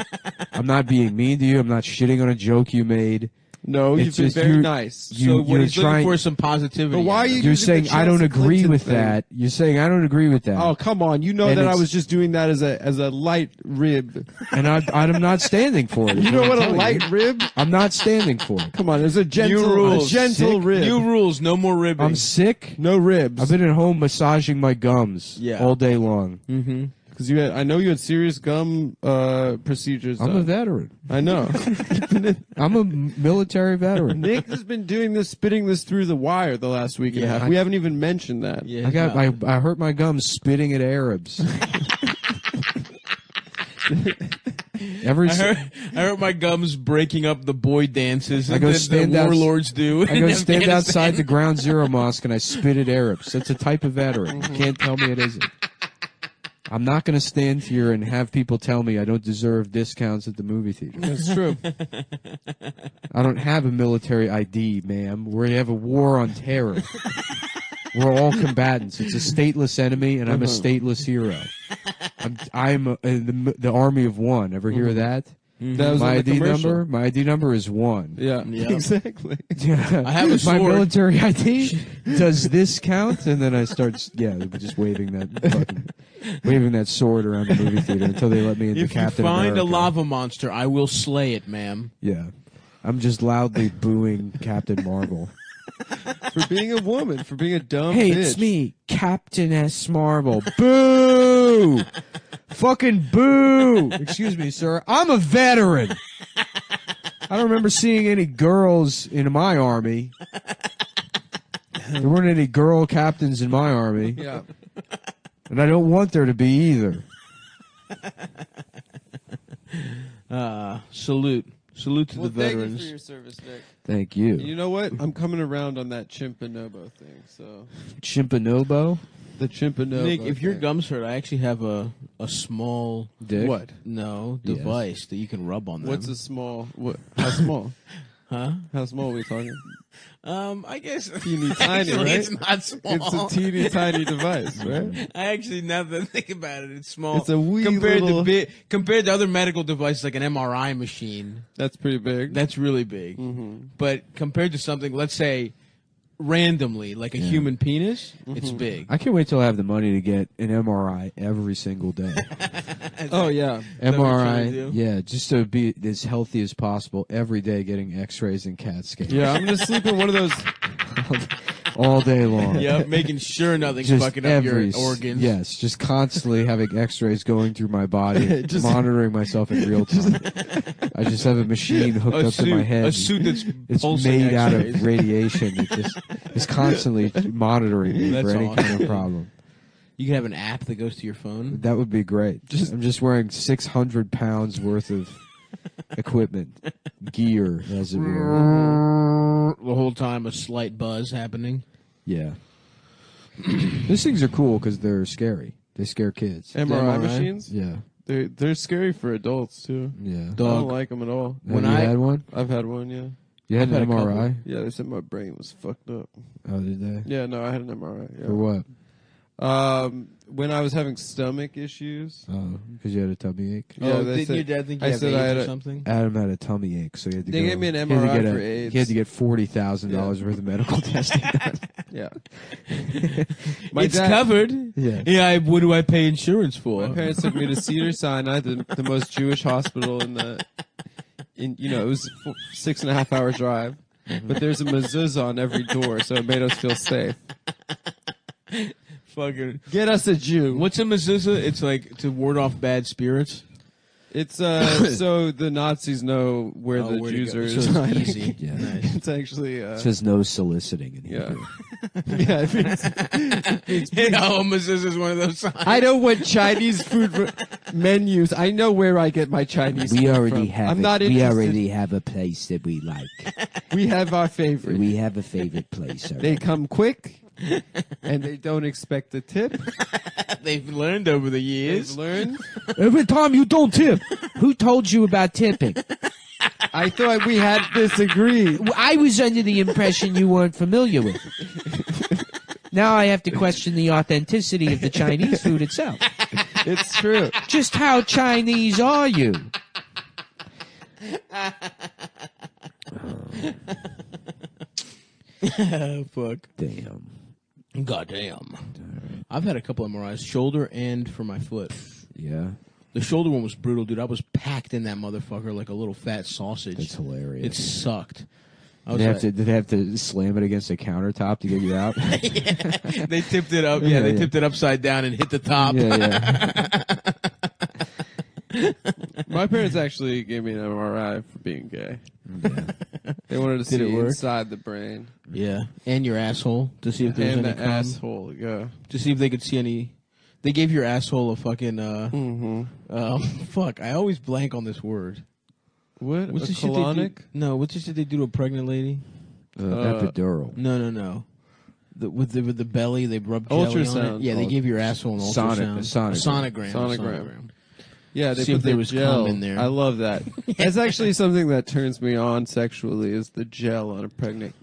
I'm not being mean to you. I'm not shitting on a joke you made. No, It's you've been just very you- nice. so what you're he's trying- looking for is some positivity. But why are out of you it. You're using the saying I don't Chelsea agree Clinton with thing. that. You're saying I don't agree with that. Oh, come on. You know And that I it's- was just doing that as a light rib. And I'm not standing for it. is You know I'm what a telling light rib? I'm not standing for it. Come on, there's a gentle, New rules. a gentle Sick. rib. New rules. No more ribbing. I'm sick. No ribs. I've been at home massaging my gums Yeah. all day long. Mm-hmm. Because I know you had serious gum procedures. I'm a veteran. I know. I'm a military veteran. Nick has been doing spitting this through the wire the last week and a half. We haven't even mentioned that. Yeah. I hurt my gums spitting at Arabs. I heard my gums breaking up the boy dances I go that stand the out- warlords do. I in go stand Afghanistan. outside the Ground Zero Mosque and I spit at Arabs. That's a type of veteran. You can't tell me it isn't. I'm not going to stand here and have people tell me I don't deserve discounts at the movie theater. That's true. I don't have a military ID, ma'am. We have a war on terror. We're all combatants. It's a stateless enemy, and I'm a stateless hero. I'm the army of one. Ever hear of that? That was My on the ID commercial. number. My ID number is 1. Yeah, exactly. Yeah. I have a sword. My military ID. Does this count? And then I start, just waving that sword around the movie theater until they let me into If Captain you find America. a lava monster, I will slay it, ma'am. Yeah, I'm just loudly booing Captain Marvel. For being a woman, for being a dumb Hey, bitch. it's me, Captain S. Marvel. Boo! Fucking boo! Excuse me, sir. I'm a veteran. I don't remember seeing any girls in my army. There weren't any girl captains in my army. Yeah. And I don't want there to be either. Salute to Well, the thank you veterans. for your service, Nick. Thank you. You know what? I'm coming around on that Chimpanobo thing. So Chimpanobo? the Chimpanobo. Nick, if your thing. gums hurt, I actually have a small Dick? What? device that you can rub on them. What's a small? What? How small? Huh? How small are we talking? I guess Teeny tiny, actually, right? it's not small. It's a teeny tiny device, right? I actually, now that I think about it, it's small. It's a wee compared little- compared to other medical devices like an MRI machine. That's pretty big. That's really big. But compared to something, let's say, randomly, like a human penis, it's big. I can't wait till I have the money to get an MRI every single day. Oh yeah. that what you're trying MRI, to do? yeah, just to be as healthy as possible every day, getting X-rays and CAT scans. Yeah, I'm gonna sleep in one of those. all day long. Yeah, making sure nothing's Just fucking up your organs. Yes, just constantly having X-rays going through my body, Just- monitoring myself in real time. I just have a machine hooked up to my head. A suit that's It's pulsing made out X-rays. of radiation. It just is constantly monitoring me That's for any kind awesome. of problem. You can have an app that goes to your phone. That would be great. I'm just wearing 600 pounds worth of equipment, gear, as it were. The whole time, a slight buzz happening. Yeah. These things are cool because they're scary. They scare kids. MRI machines. Yeah. They're scary for adults too. Yeah. I Dog. don't like them at all. Have When you I- had one? I've had one. Yeah. You had I've an had a MRI? Yeah. They said my brain was fucked up. Oh, did they? Yeah. No, I had an MRI. Yeah. For what? When I was having stomach issues. Oh, because you had a tummy ache? Yeah, Oh, they didn't said- your dad think you I had said I AIDS had or a- something? Adam had a tummy ache, so he had to They go. gave me an he had to MRI get for AIDS. He had to get $40,000 worth of medical testing done. Yeah. It's covered. Yeah. What do I pay insurance for? My parents took me to Cedar Sinai, the most Jewish hospital in it was 6.5 hour drive. But there's a mezuzah on every door, so it made us feel safe. Fucking. Get us a Jew. What's a mezuzah? It's like to ward off bad spirits. It's so the Nazis know where the where to Jews go. are. So it's residing. easy. Yeah. Nice. It's actually It says no soliciting in yeah. Hebrew. Yeah, it means Oh, mezuzah is one of those signs. I don't want Chinese food menus. I know where I get my Chinese food from. I'm not interested. have a place that we like. We have our favorite. We have a favorite place. They come quick, and they don't expect a tip. They've learned over the They've years. learned. Every time you don't tip. Who told you about tipping? I thought we had this agreed. I was under the impression you weren't familiar with it. Now I have to question the authenticity of the Chinese food itself. It's true. Just how Chinese are you? Fuck. Damn. Goddamn. I've had a couple MRIs, shoulder and for my foot. Yeah, The shoulder one was brutal, dude. I was packed in that motherfucker like a little fat sausage. that's hilarious. It sucked. I was Did they have to slam it against the countertop to get you out? they tipped it up. Yeah, they tipped it upside down and hit the top. Yeah. My parents actually gave me an MRI for being gay. Yeah. They wanted to Did it see work? inside the brain Yeah, and your asshole to see if there's and any the cum. asshole. Yeah. To see if they could see any. They gave your asshole a fucking. Fuck! I always blank on this word. What? What's a the shit they do? colonic? No, what's the shit they do to a pregnant lady? Epidural. No. With the belly, they rub jelly on it. Ultrasound. Yeah, they gave your asshole an ultrasound. Sonogram. Sonogram. Yeah, they See put if there the was gel cum in there. I love that. That's actually something that turns me on sexually is the gel on a pregnant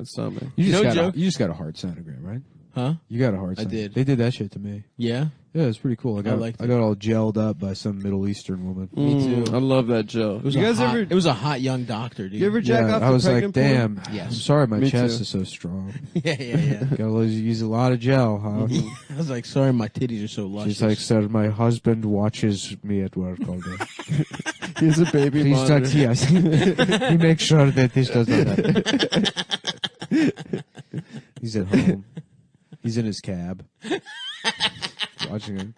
stomach. You No just joke. you just got a heart sonogram, right? Huh? You got a heart sign. I did. They did that shit to me. Yeah? Yeah, it's pretty cool. I got all gelled up by some Middle Eastern woman. Me too. I love that gel. It was a hot young doctor, dude. You ever jack off I the was like, pregnant porn? damn. Yes. I'm sorry my Me chest too. is so strong. yeah. Gotta use a lot of gel, huh? I was like, sorry, my titties are so luscious. She's like, sir, my husband watches me at work all day. He's a baby Please monitor. don't, yes. He makes sure that this does not happen. He's at home. He's in his cab. Watching him.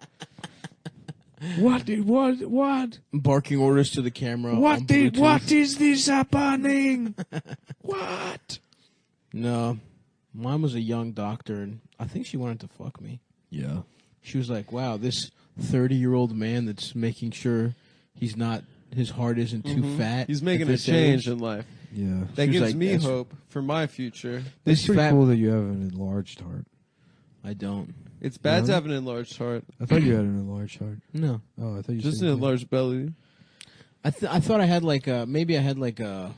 What? barking orders to the camera. What is this happening? What? No. Mine was a young doctor, and I think she wanted to fuck me. Yeah. She was like, wow, this 30-year-old man that's making sure his heart isn't too fat. He's making at a this change age. in life. Yeah. That She was gives like, me that's- hope for my future. This It's pretty fat. cool that you have an enlarged heart. I don't. It's bad Yeah. to have an enlarged heart. I thought you had an enlarged heart. No. Oh, I thought you Just said an you did. enlarged belly. I thought I had like a, maybe I had like a,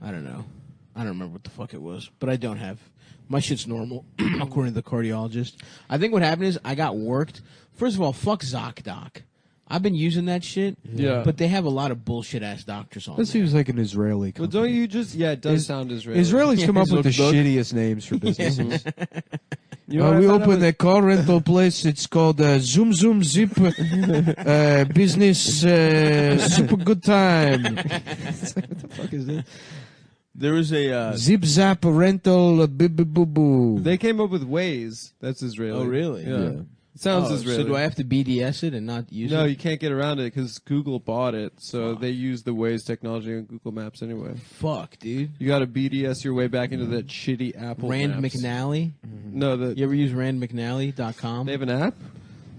I don't know. I don't remember what the fuck it was, but I don't have. My shit's normal, according to the cardiologist. I think what happened is I got worked. First of all, fuck ZocDoc. I've been using that shit, Yeah. but they have a lot of bullshit ass doctors on That there. seems like an Israeli Well, company. don't you just... Yeah, it does Is- sound Israeli. Israelis come up with the Zocdoc. shittiest names for businesses. You know what We I thought opened of? a car rental place. It's called Zoom Zoom Zip Business Super Good Time. What the fuck is this? There was a. Zip Zap Rental Boo Boo Boo. They came up with Waze. That's Israeli. Oh, really? Yeah. Yeah. It sounds Oh, Israeli. so do I have to BDS it and not use No, it? you can't get around it because Google bought it, so they use the Waze technology on Google Maps anyway. Fuck, dude. You got to BDS your way back into that shitty Apple Rand Maps. McNally. No, You ever use randmcnally.com? they have an app.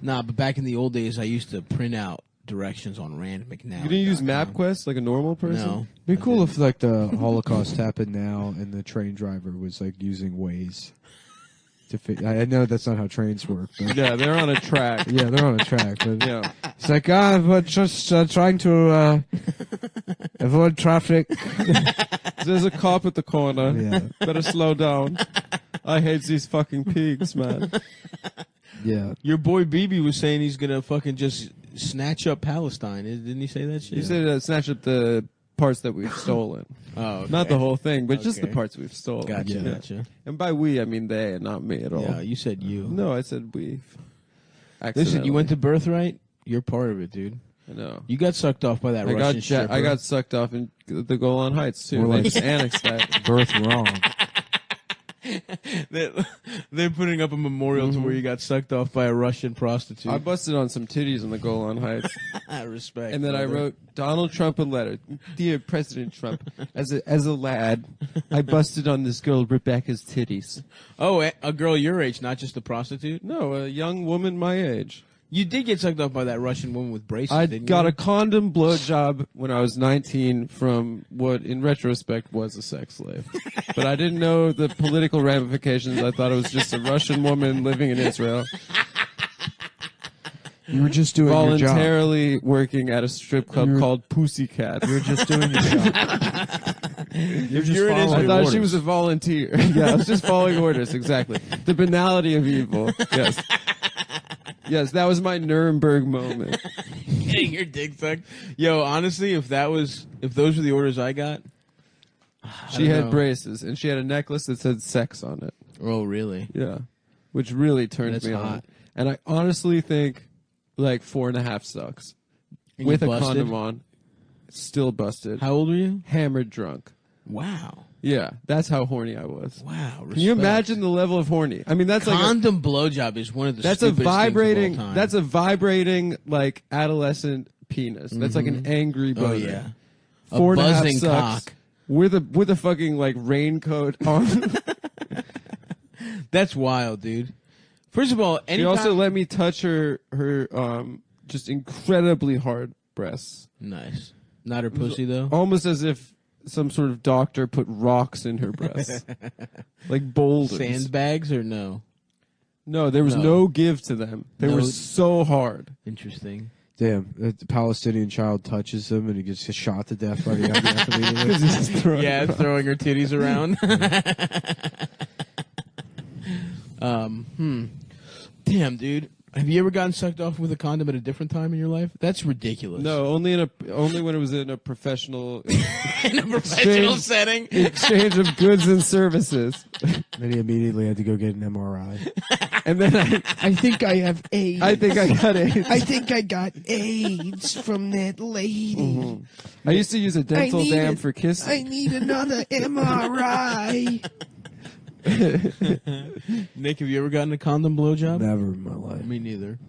Nah, but back in the old days, I used to print out directions on Rand McNally. You didn't use MapQuest like a normal person. No. It'd be cool if like the Holocaust happened now and the train driver was like using Waze to I know that's not how trains work, but Yeah, they're on a track. yeah, they're on a track. But Yeah. it's like we're just trying to avoid traffic. There's a cop at the corner. Yeah, Better slow down. I hate these fucking pigs, man. yeah. Your boy BB was saying he's gonna fucking just snatch up Palestine. Didn't he say that shit? You said snatch up the parts that we've stolen. Oh, okay. Not the whole thing, but just the Okay. parts we've stolen. Gotcha, Yeah. gotcha. And by we, I mean they, and not me at all. Yeah, you said you. No, I said we. Listen, you went to Birthright. You're part of it, dude. I know. You got sucked off by that Russian stripper. I got sucked off in the Golan Heights too. More They like- just annexed that. Birth wrong. They're putting up a memorial to where you got sucked off by a Russian prostitute. I busted on some titties in the Golan Heights, Respect. and then I brother. wrote Donald Trump a letter. Dear President Trump, as a lad, I busted on this girl Rebecca's titties. Oh, a girl your age, not just a prostitute. No, a young woman my age. You did get sucked off by that Russian woman with braces. I didn't got you? a condom blowjob when I was 19 from what, in retrospect, was a sex slave. But I didn't know the political ramifications. I thought it was just a Russian woman living in Israel, You were just doing your job. voluntarily working at a strip club You're- called Pussycat. You were just doing your job. You're just you're in following I thought she orders. was a volunteer. Yeah, I was just following orders, exactly. The banality of evil. Yes. Yes, that was my Nuremberg moment. Getting your dick sucked. Yo, honestly, if those were the orders I got, She don't had know. braces, and she had a necklace that said sex on it. oh really? Yeah. Which really turned That's me on. hot. And I honestly think like 4.5 sucks. And With you a busted? condom on. Still busted. How old were you? Hammered drunk. Wow, Yeah, that's how horny I was. wow. Can you imagine the level of horny? I mean, that's like condom blowjob is one of the that's a stupidest vibrating things of all time. that's a vibrating like adolescent penis. That's like an angry boner. oh yeah, a 4.5 buzzing sucks. cock. With a fucking like raincoat on. That's wild, dude. First of all, She anytime also let me touch her just incredibly hard breasts. nice. Not her pussy though. Almost as if some sort of doctor put rocks in her breasts. Like boulders. Sandbags or no? No, there was No. no give to them. They No. were so hard. Interesting. Damn, the Palestinian child touches him and he gets shot to death by the IDF immediately. Yeah, throwing her titties around. Damn, dude. Have you ever gotten sucked off with a condom at a different time in your life? That's ridiculous. No, only when it was in a professional In a professional setting. exchange of goods and services. Then he immediately had to go get an MRI. And then I think I have AIDS. I think I got AIDS. I think I got AIDS from that lady. Mm-hmm. I used to use a dental dam for kissing. I need another MRI. Nick, have you ever gotten a condom blowjob? Never in my life. Me neither.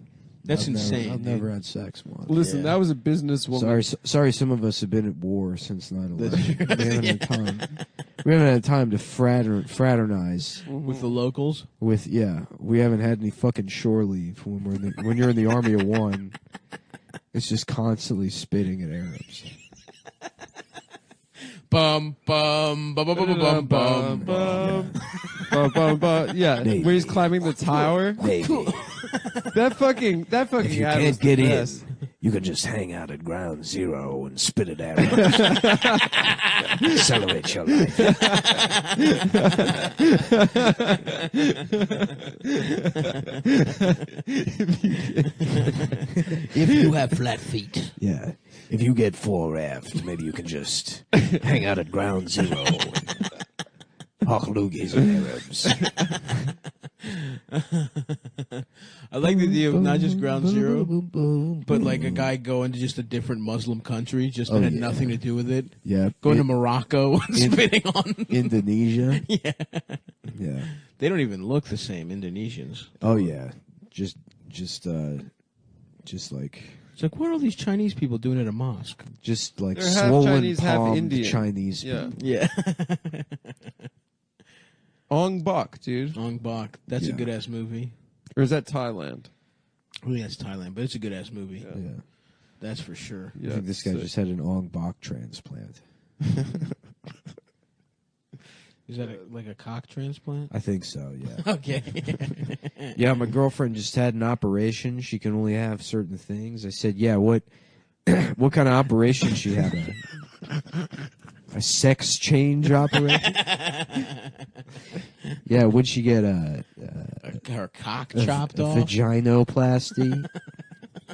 That's insane. I've never had sex once. Listen, that was a businesswoman. Sorry. Some of us have been at war since 9/11. We haven't had time to fraternize With the locals? we haven't had any fucking shore leave when you're in the army of one. It's just constantly spitting at Arabs. Bum bum bum bum bum bum bum bum. Yeah, where he's climbing the tower. That fucking if you can't get in, you can just hang out at ground zero and spit it out. Accelerate your life. If you have flat feet. Yeah. If you get fore aft, maybe you can just hang out at ground zero. Hawk loogies and Arabs. I like the idea of not just ground zero, but like a guy going to just a different Muslim country, just that had nothing to do with it. Yeah. Going to Morocco and spitting on Indonesia. Yeah. Yeah. They don't even look the same, Indonesians. Oh yeah. Just like It's like, what are all these Chinese people doing at a mosque? just like They're half swollen Chinese, half palmed Indian. Chinese Yeah. people. Yeah. Ong Bak, dude. Ong Bak. That's a Yeah. good-ass movie. Or is that Thailand? I think that's Thailand, but it's a good-ass movie. Yeah. That's for sure. I think this guy just had an Ong Bak transplant. Is that like a cock transplant? I think so, yeah. Okay. Yeah, my girlfriend just had an operation. She can only have certain things. I said, yeah, what kind of operation she had? A sex change operation? Yeah, would she get Her cock chopped off? vaginoplasty?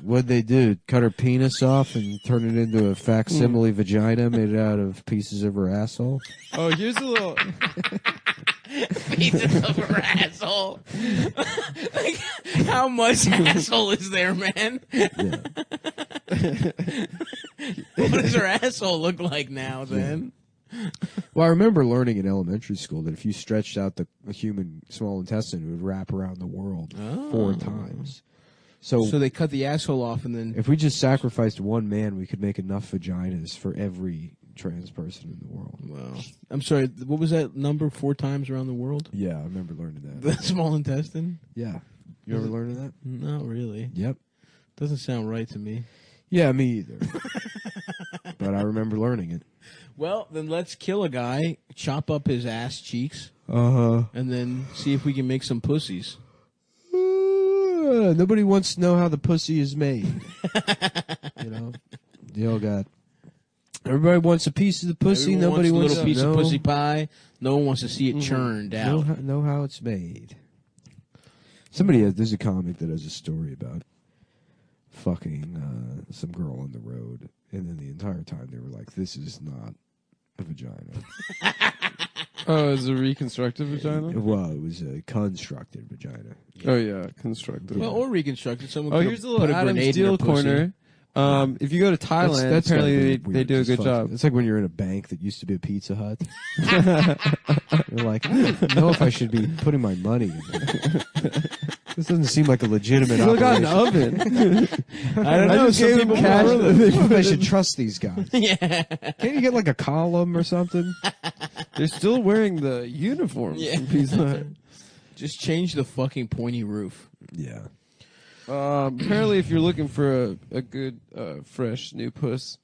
What'd they do? Cut her penis off and turn it into a facsimile vagina made out of pieces of her asshole? Oh, here's a little. Pieces of her asshole. Like, how much asshole is there, man? Yeah. What does her asshole look like now, then? Well, I remember learning in elementary school that if you stretched out the human small intestine, it would wrap around the world 4 times. So they cut the asshole off and then... if we just sacrificed one man, we could make enough vaginas for every trans person in the world. Wow. I'm sorry, what was that number? 4 times around the world? Yeah, I remember learning that. The small intestine? Yeah. You ever learning that? Not really. Yep. Doesn't sound right to me. Yeah, me either. But I remember learning it. Well, then let's kill a guy, chop up his ass cheeks, Uh-huh. and then see if we can make some pussies. Nobody wants to know how the pussy is made. You know? They all got... Everybody wants a piece of the pussy. Everyone Nobody wants wants a little to piece know, of pussy pie. No one wants to see it churned out. know how it's made. There's a comic that has a story about fucking some girl on the road, and then the entire time they were like, "This is not a vagina." Oh, is a reconstructive vagina? Well, it was a constructed vagina. Oh yeah, constructive. Well, or reconstructed. Someone Oh, could here's a put little Adam grenade in Steele her pussy. corner. If you go to Thailand, That's gotta apparently be they weird do a as good fuck. job. It's like when you're in a bank that used to be a Pizza Hut. You're like, I don't know if I should be putting my money in here. This doesn't seem like a legitimate Still got operation. an oven. I don't know. just Some gave people him cash. I prefer don't them. know if I should trust these guys. Yeah. Can't you get like a column or something? They're still wearing the uniforms Yeah. from Pizza Hut. Just change the fucking pointy roof. Yeah. Apparently, if you're looking for a good, fresh new puss,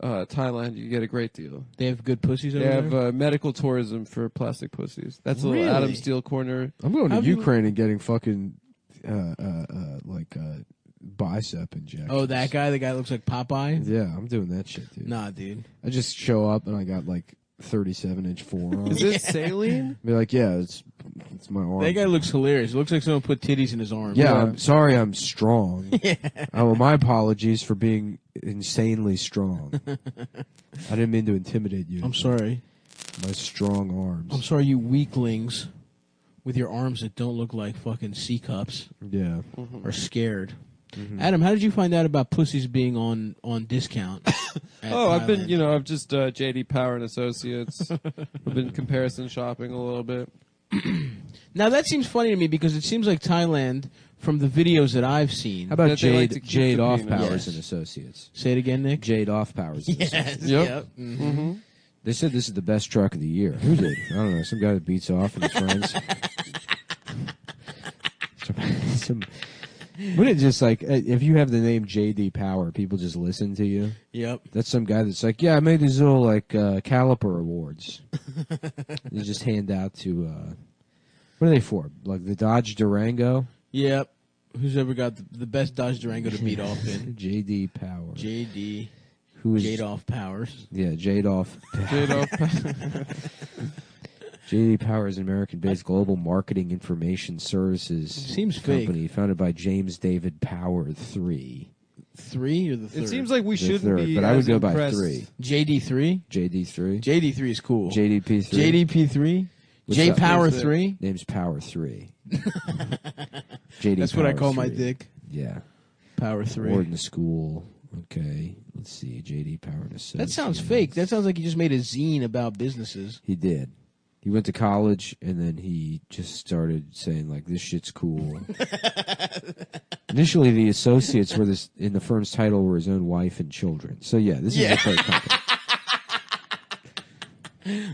Thailand, you get a great deal. They have good pussies over They have there? medical tourism for plastic pussies. That's a little Really? Adam Steele corner. I'm going to Have you- Ukraine and getting fucking bicep injections. Oh, that guy? The guy that looks like Popeye? Yeah, I'm doing that shit, dude. Nah, dude. I just show up and I got like 37-inch forearm. Is it saline? Be like, yeah, it's my arm. That guy looks hilarious. It looks like someone put titties in his arm. Yeah, I'm sorry I'm strong. Oh, my apologies for being insanely strong. I didn't mean to intimidate you. I'm sorry. My strong arms. I'm sorry, you weaklings with your arms that don't look like fucking C cups Yeah. are scared. Adam, how did you find out about pussies being on discount? I've been, I've just JD Power and Associates. I've been comparison shopping a little bit. Now that seems funny to me because it seems like Thailand, from the videos that I've seen. How about That they like to keep Jade the Off penis. Powers Yes. and Associates? Say it again, Nick. Jade Off Powers and Associates. Yep. Mm-hmm. They said this is the best truck of the year. Who did? I don't know. Some guy that beats off and his friends. Wouldn't it just like, if you have the name JD Power, people just listen to you? Yep. That's some guy that's like, yeah, I made these little like caliper awards. They just hand out to, what are they for? Like the Dodge Durango? Yep. Who's ever got the best Dodge Durango to beat off in? JD Power. JD. Who is Jade Off Powers. Yeah, Jade Off. Jade Off. JD Power is an American-based global marketing information services Seems company founded by James David Power III. 3 or the third? It seems like we The shouldn't third, be but I would as go by impressed. 3. JD3? JD3. JD3 is cool. JDP 3. JDP3? What's J up? Power What's it? 3? Name's Power 3. JD That's what I Power call my 3. dick. Yeah. Power 3. Or in the school. Okay. Let's see. JD Power and Associates. That sounds fake. That sounds like he just made a zine about businesses. He did. He went to college, and then he just started saying, like, this shit's cool. Initially, the associates were in the firm's title were his own wife and children. So, yeah, this is a fake company.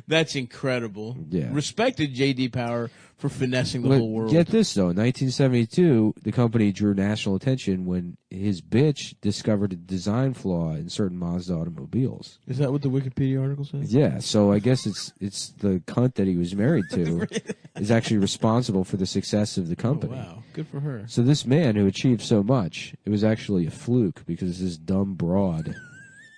That's incredible. Yeah. Respected JD Power for finessing the whole world. Get this, though. In 1972, the company drew national attention when his bitch discovered a design flaw in certain Mazda automobiles. Is that what the Wikipedia article says? Yeah, so I guess it's the cunt that he was married to is actually responsible for the success of the Oh, company. wow. Good for her. So this man who achieved so much, it was actually a fluke because this dumb broad,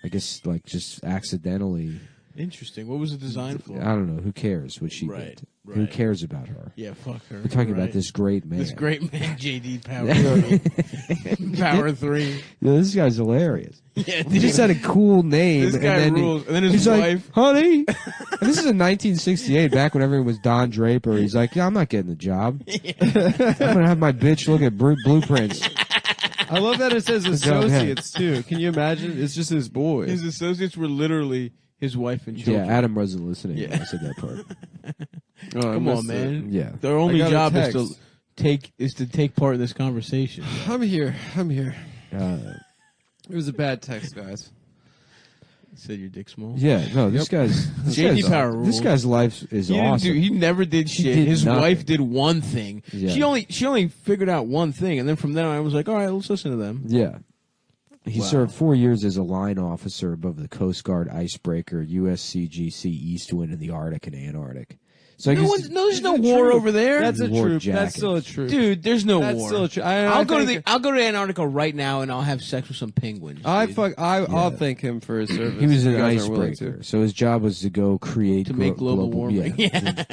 I guess, like, just accidentally... Interesting. What was the design for? I don't know. Who cares what she Right, did? right. Who cares about her? Yeah, fuck her. We're talking Right. about this great man. This great man, JD Power 3. Power 3. Yeah, this guy's hilarious. Yeah, He just had a cool name. This guy and then rules. And then his he's wife. like, honey. And this is in 1968, back when everyone was Don Draper. He's like, yeah, I'm not getting the job. I'm going to have my bitch look at blueprints. I love that it says Good job, associates, too. Can you imagine? It's just his boys. His associates were literally his wife and children. Yeah, Adam wasn't listening when Yeah. I said that part. Oh, I Come missed on, man. Yeah. Their only I got a job is text. to take part in this conversation. I'm here. Uh, It was a bad text, guys. Said your dick small. yeah, no, this guy's... JD Power rules. This guy's life is He awesome. he never did shit. did His nothing. wife did one thing. Yeah. She only figured out one thing, and then from then on, I was like, all right, let's listen to them. Yeah. He Wow. served 4 years as a line officer above the Coast Guard icebreaker USCGC Eastwind in the Arctic and Antarctic. So I guess There's no war over there. That's a War troop. jacket. That's still a troop. Dude, there's no That's war. still a troop. I'll go to Antarctica right now, and I'll have sex with some penguins. dude. I'll thank him for his service. he was if an you guys aren't willing icebreaker. So his job was to go create to make global warming. Yeah.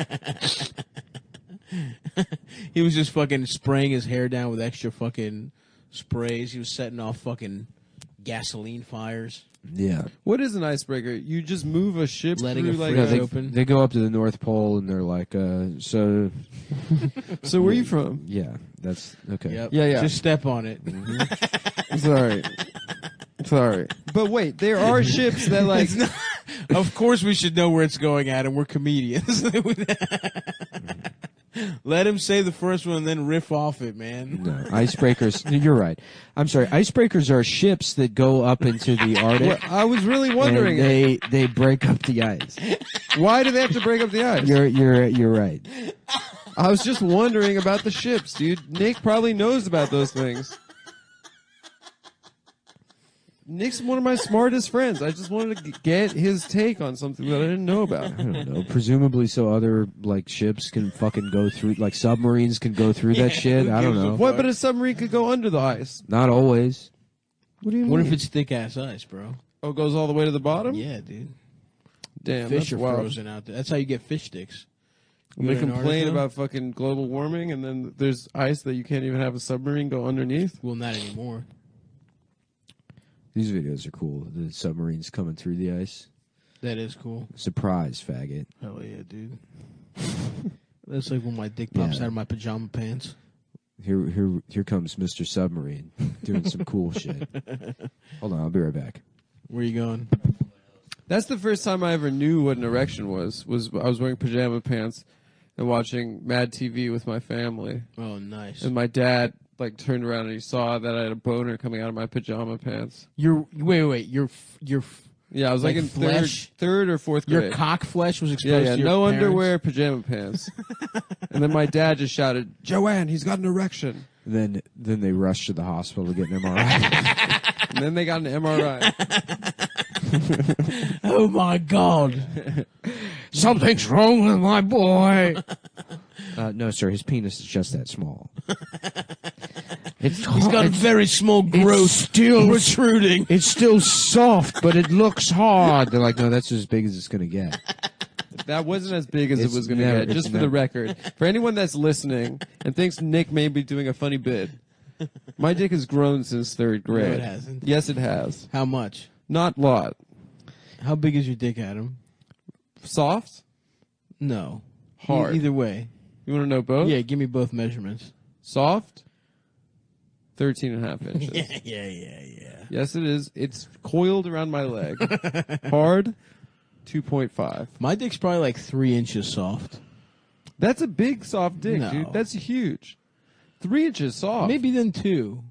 He was just fucking spraying his hair down with extra fucking sprays. He was setting off fucking gasoline fires. Yeah. What is an icebreaker? You just move a ship Letting through a like fridge they, open. they go up to the North Pole and they're like, so So where are you from? yeah, that's okay. Yep. Yeah. Just step on it. Sorry. But wait, there are ships that like Of course we should know where it's going, Adam. We're comedians. Let him say the first one and then riff off it, man. No, icebreakers. You're right. I'm sorry. Icebreakers are ships that go up into the Arctic. Well, I was really wondering and they break up the ice. why do they have to break up the ice? You're right. I was just wondering about the ships, dude. Nick probably knows about those things. Nick's one of my smartest friends. I just wanted to get his take on something that I didn't know about. I don't know. Presumably, so other like ships can fucking go through, like submarines can go through that shit. I don't know. What? But a submarine could go under the ice. Not always. What do you mean? What if it's thick ass ice, bro? Oh, it goes all the way to the bottom? Yeah, dude. Damn, Fish that's are wild. frozen out there. That's how you get fish sticks. And they You go to complain Antarctica? about fucking global warming, and then there's ice that you can't even have a submarine go underneath. Well, not anymore. These videos are cool. The submarines coming through the ice. That is cool. Surprise, faggot. Hell yeah, dude. That's like when my dick pops Yeah. out of my pajama pants. Here comes Mr. Submarine doing some cool shit. Hold on, I'll be right back. Where you going? That's the first time I ever knew what an erection was I was wearing pajama pants and watching Mad TV with my family. Oh, nice. And my dad like turned around and he saw that I had a boner coming out of my pajama pants. Wait. Your Yeah, I was like in flesh? third or fourth grade. Your cock flesh was exposed Yeah, to your no parents? underwear, pajama pants. And then my dad just shouted, "Joanne, he's got an erection." Then they rushed to the hospital to get an MRI. And then they got an MRI. Oh my God. Something's wrong with my boy. No, sir, his penis is just that small. He's got a very small growth still protruding. It's still soft, but it looks hard. They're like, no, that's as big as it's going to get. That wasn't as big as It's it was going to never- get, just it's for the never- record. For anyone that's listening and thinks Nick may be doing a funny bit, my dick has grown since third grade. No, it hasn't. Yes, it has. How much? Not a lot. How big is your dick, Adam? Soft? No. Hard. Either way. You want to know both? Yeah, give me both measurements. Soft? 13 and a half inches. Yeah. Yes, it is. It's coiled around my leg. Hard? 2.5. My dick's probably like 3 inches soft. That's a big, soft dick, No. dude. That's huge. 3 inches soft. Maybe then 2.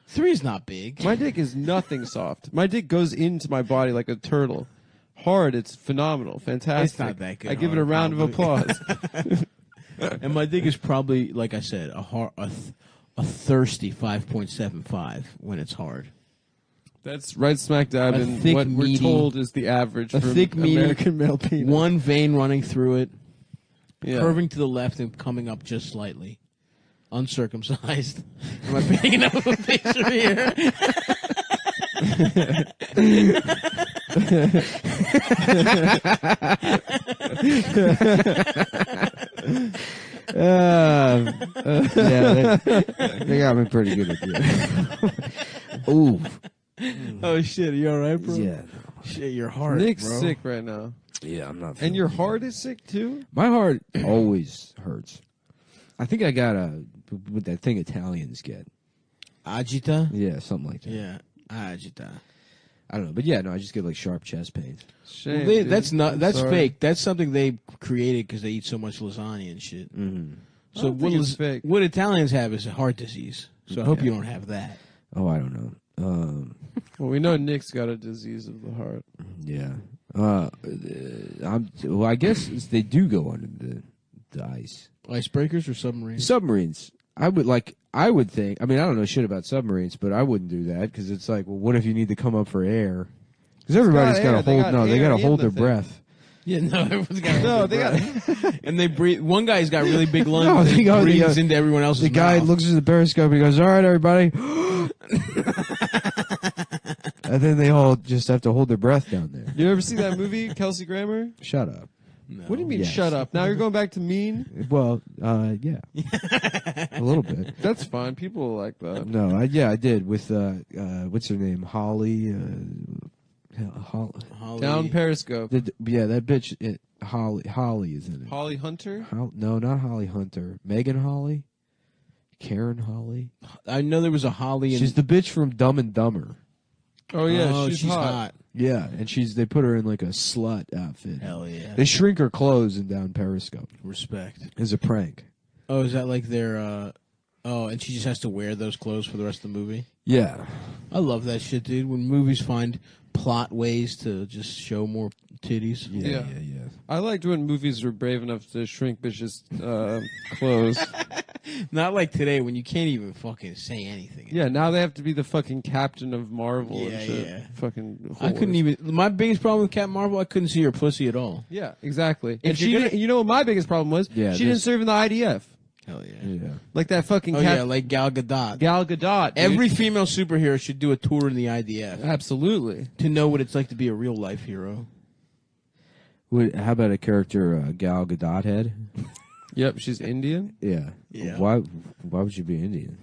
3 is not big. My dick is nothing soft. My dick goes into my body like a turtle. Hard, it's phenomenal, fantastic. It's not that good I give it a hard, round of probably. applause. And my dick is probably, like I said, a thirsty 5.75 when it's hard. That's right smack dab A in thick, what we're meaty- told is the average A for thick, meaty, American male penis. one vein running through it, Yeah. curving to the left and coming up just slightly. Uncircumcised. Am I painting enough of a picture here? Yeah, they got me pretty good at that. Ooh. Oh shit, are you alright, bro? Yeah. Shit, you're hard, Nick's bro. sick right now. Yeah, I'm not. And your heart is sick too? My heart always hurts. I think I got what that thing Italians get. Agita? Yeah, something like that. Yeah, agita. I don't know, but yeah, no, I just get like sharp chest pains. Shame. Well, dude. that's not. I'm That's sorry. fake. That's something they created because they eat so much lasagna and shit. Mm-hmm. I So don't think it's fake. what Italians have is a heart disease. So I hope you don't have that. Oh, I don't know. Well, we know Nick's got a disease of the heart. Yeah. Well, I guess they do go under the ice. Icebreakers or submarines? Submarines. I would think. I mean, I don't know shit about submarines, but I wouldn't do that because it's like, well, what if you need to come up for air? Because everybody's got to They hold. got No, they air got to in hold the their thing. breath. Yeah, no, everyone's got. No, they got. and they breathe. One guy's got really big lungs. No, and they he go- they breathes go- into everyone else's The guy mouth. looks at the periscope and he goes, "All right, everybody," and then they all just have to hold their breath down there. You ever see that movie, Kelsey Grammer? Shut up. No. What do you mean, Yes. shut up? Now you're going back to mean? Well, yeah, a little bit. That's fine. People like that. No, I did with what's her name, Holly. Holly. Down Periscope. Yeah, that bitch. Holly is in it. Holly Hunter? No, not Holly Hunter. Megan Holly. Karen Holly. I know there was a Holly. She's the bitch from Dumb and Dumber. Oh, yeah, oh, she's hot. Yeah, and they put her in like a slut outfit. Hell yeah. They shrink her clothes and down Periscope Respect. as a prank. Oh, is that like their? Oh, and she just has to wear those clothes for the rest of the movie. Yeah, I love that shit, dude. When movies find plot ways to just show more titties. yeah. I liked when movies were brave enough to shrink bitches' clothes. Not like today when you can't even fucking say anything. Yeah, now they have to be the fucking captain of Marvel Yeah, and shit. yeah. Fucking I couldn't whores. even. My biggest problem with Captain Marvel, I couldn't see her pussy at all. Yeah, exactly. If And she you're didn't, you know what my biggest problem was? Yeah, she didn't serve in the IDF. Hell yeah. Yeah. Like that fucking Oh yeah, like Gal Gadot. Gal Gadot. dude. Every female superhero should do a tour in the IDF Absolutely. to know what it's like to be a real life hero. How about a character, Gal Gadot head? Yep, she's Indian. Yeah. Why would you be Indian?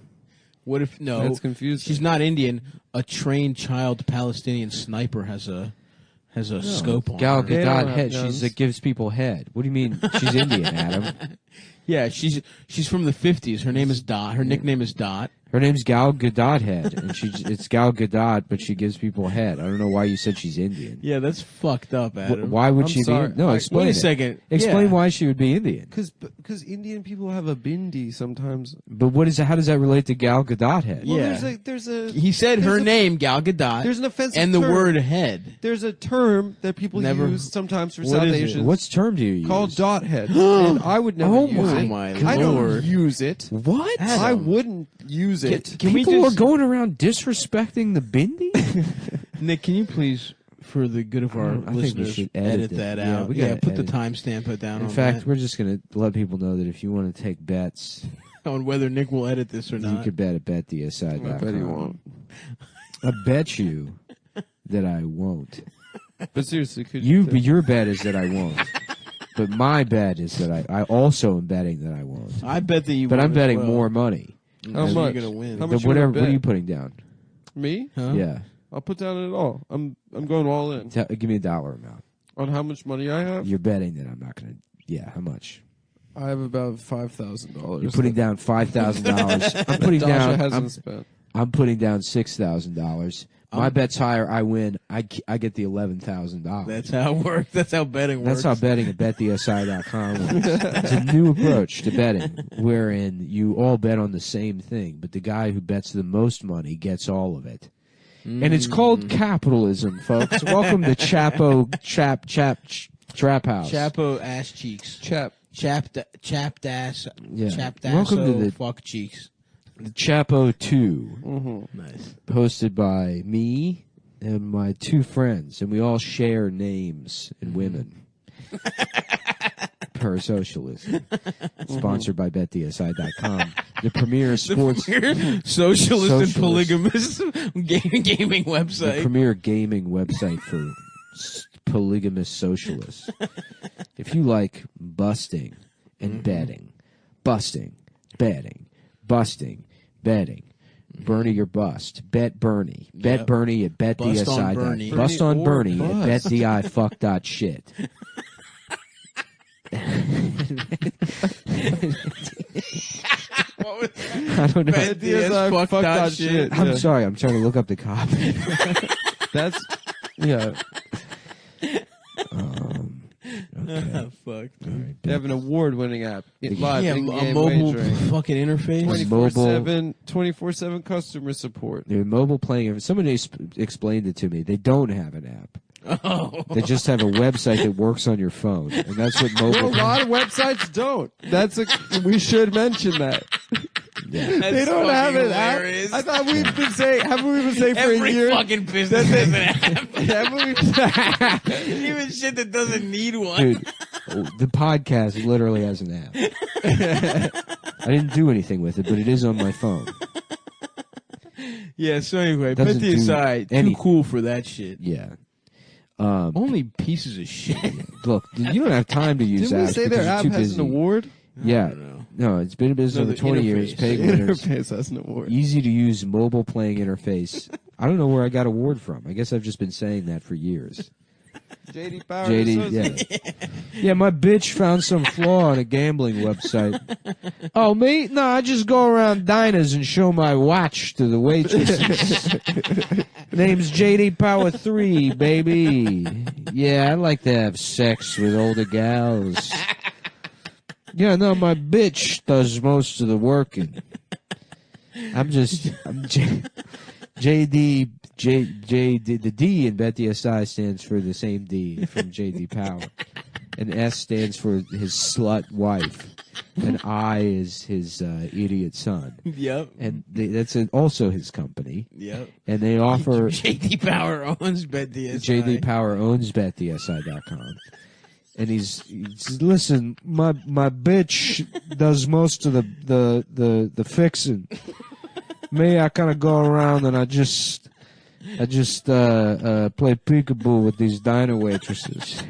What if no? That's confusing. She's not Indian. A trained child Palestinian sniper has a scope on Gal her. Gadot head. She's that gives people head. What do you mean? She's Indian, Adam. Yeah, she's from the 50s. Her name is Dot. Her nickname is Dot. Her name's Gal Gadot head, and it's Gal Gadot, but she gives people head. I don't know why you said she's Indian. Yeah, that's fucked up, Adam. Why would I'm she sorry. be? No, explain. Wait a it. second. Explain Yeah. why she would be Indian. Because Indian people have a bindi sometimes. But how does that relate to Gal Gadot head? Well, Yeah. there's a. He said her name, Gal Gadot. There's an offensive and the term. word head. There's a term that people Never- use sometimes for What South is it? Asians. What term do you use? called dot head? And I would never Oh use it. my I don't Lord. use it. What? I wouldn't use it. Can we People just are going around disrespecting the bindi? Nick, can you please, for the good of our I think we listeners, should edit edit that it. Yeah, out? we Yeah, gotta put the edit. timestamp down In on fact, that. we're just going to let people know that if you want to take bets, on whether Nick will edit this or you not. could bet at betdsi.com. I bet he won't. I bet you that I won't. But seriously, could But your bet is that I won't. But my bet is that I also am betting that I won't. I bet that you But won't I'm as betting well. more money. How So much? You're gonna win. How But much you whatever. wanna What are you bet? putting down? Me? Huh? Yeah. I'll put down it all. I'm going all in Give me a dollar amount. on how much money I have. You're betting that I'm not going to. Yeah. How much? I have about $5,000. You're putting down $5,000. I'm putting Dasha down. hasn't spent. I'm putting down $6,000. My bet's higher. I win. I get the $11,000. That's how it works. That's how betting works. That's how betting at betthesi.com works. It's a new approach to betting, wherein you all bet on the same thing, but the guy who bets the most money gets all of it. And it's called capitalism, folks. Welcome to Trap House. Chapo ass cheeks. Chapped ass. Yeah. Chapped ass. Welcome to the- fuck cheeks. The Chapo 2, Nice. hosted by me and my two friends, and we all share names and women. Per socialism. Sponsored by betdsi.com. The premier sports... Socialist and Socialist. polygamous gaming The website. premier gaming website for polygamous socialists. If you like busting and betting, busting, betting, Bernie your bust. Bet Bernie. Bet Yep. Bernie at Bust on betdsi. Bernie. Bust on Bernie Bernie or at betdifuck.shit. I don't know. Fuck that shit. I'm sorry. I'm trying to look up the copy. That's yeah. Okay. Fuck. They have an award-winning app. Live Yeah, a in-game mobile wagering. fucking interface. 24/7 customer support. They're mobile playing. Somebody explained it to me. They don't have an app. Oh. They just have a website that works on your phone, and that's what Well, mobile. a lot of websites don't. We should mention that. They don't have an app. hilarious. I thought we've been saying, haven't we been saying for Every a year? fucking business has an app. Haven't we? Even shit that doesn't need one. Dude, the podcast literally has an app. I didn't do anything with it, but it is on my phone. Yeah, so anyway, Doesn't put the do aside. Too anything. cool for that shit. Yeah. Only pieces of shit. Look, you don't have time to use Didn't we apps say because their you're app too has busy. an award? Yeah. don't know. No, it's been in business No, over the 20 years. interface. Paying winners. Interface has an award. Easy to use mobile playing interface. I don't know where I got award from. I guess I've just been saying that for years. JD Power. JD, yeah. Yeah, my bitch found some flaw on a gambling website. Oh, me? No, I just go around diners and show my watch to the waitresses. Name's JD Power 3, baby. Yeah, I like to have sex with older gals. Yeah, no, my bitch does most of the working. I'm JD, the D in BetDSI stands for the same D from JD Power. And S stands for his slut wife. And I is his idiot son. Yep. And that's also his company. Yep. And they offer... JD Power owns BetDSI. JD Power owns BetDSI.com. And he's listen, my bitch does most of the fixing. Me, I kind of go around and I just play peekaboo with these diner waitresses.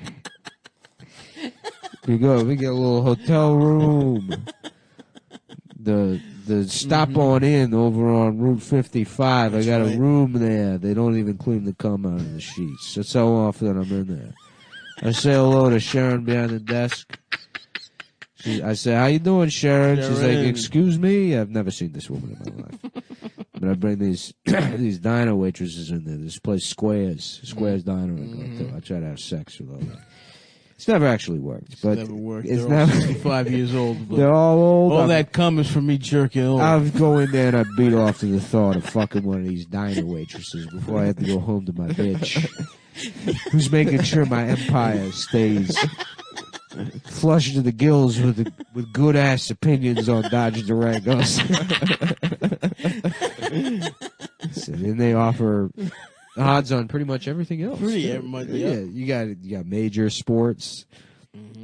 We go. We get a little hotel room. The stop on in over on Route 55. I got a room there. They don't even clean the cum out of the sheets. That's how often I'm in there. I say hello to Sharon behind the desk. I say, how you doing, Sharon? She's like, excuse me? I've never seen this woman in my life. But I bring these these diner waitresses in there. This place, Squares Diner. I go to. I try to have sex with all that. It's never actually worked. But never worked. It's They're all never, 65 years old. But they're all old. all that cum is from me jerking old. I'll go in there and I beat off to the thought of fucking one of these diner waitresses before I have to go home to my bitch, who's making sure my empire stays flush to the gills with good ass opinions on Dodge Durangos. So then they offer odds on pretty much everything else. You got major sports,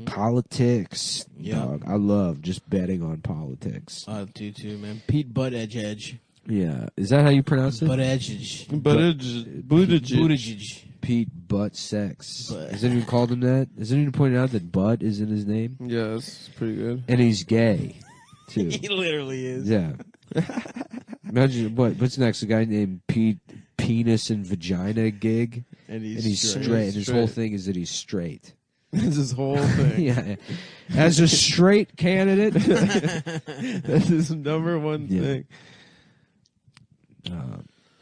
politics. Dog, I love just betting on politics. I do too, man. Pete Buttigieg. Yeah, is that how you pronounce it? Buttigieg. Pete Butt Sex. Has anyone called him that? Has anyone pointed out that Butt is in his name? Yeah, it's pretty good. And he's gay, too. He literally is. Yeah. Imagine what's next? A guy named Pete Penis and Vagina Gig, and he's straight. And his whole thing is that he's straight. That's his whole thing. Yeah. As a straight candidate, that's his number one thing.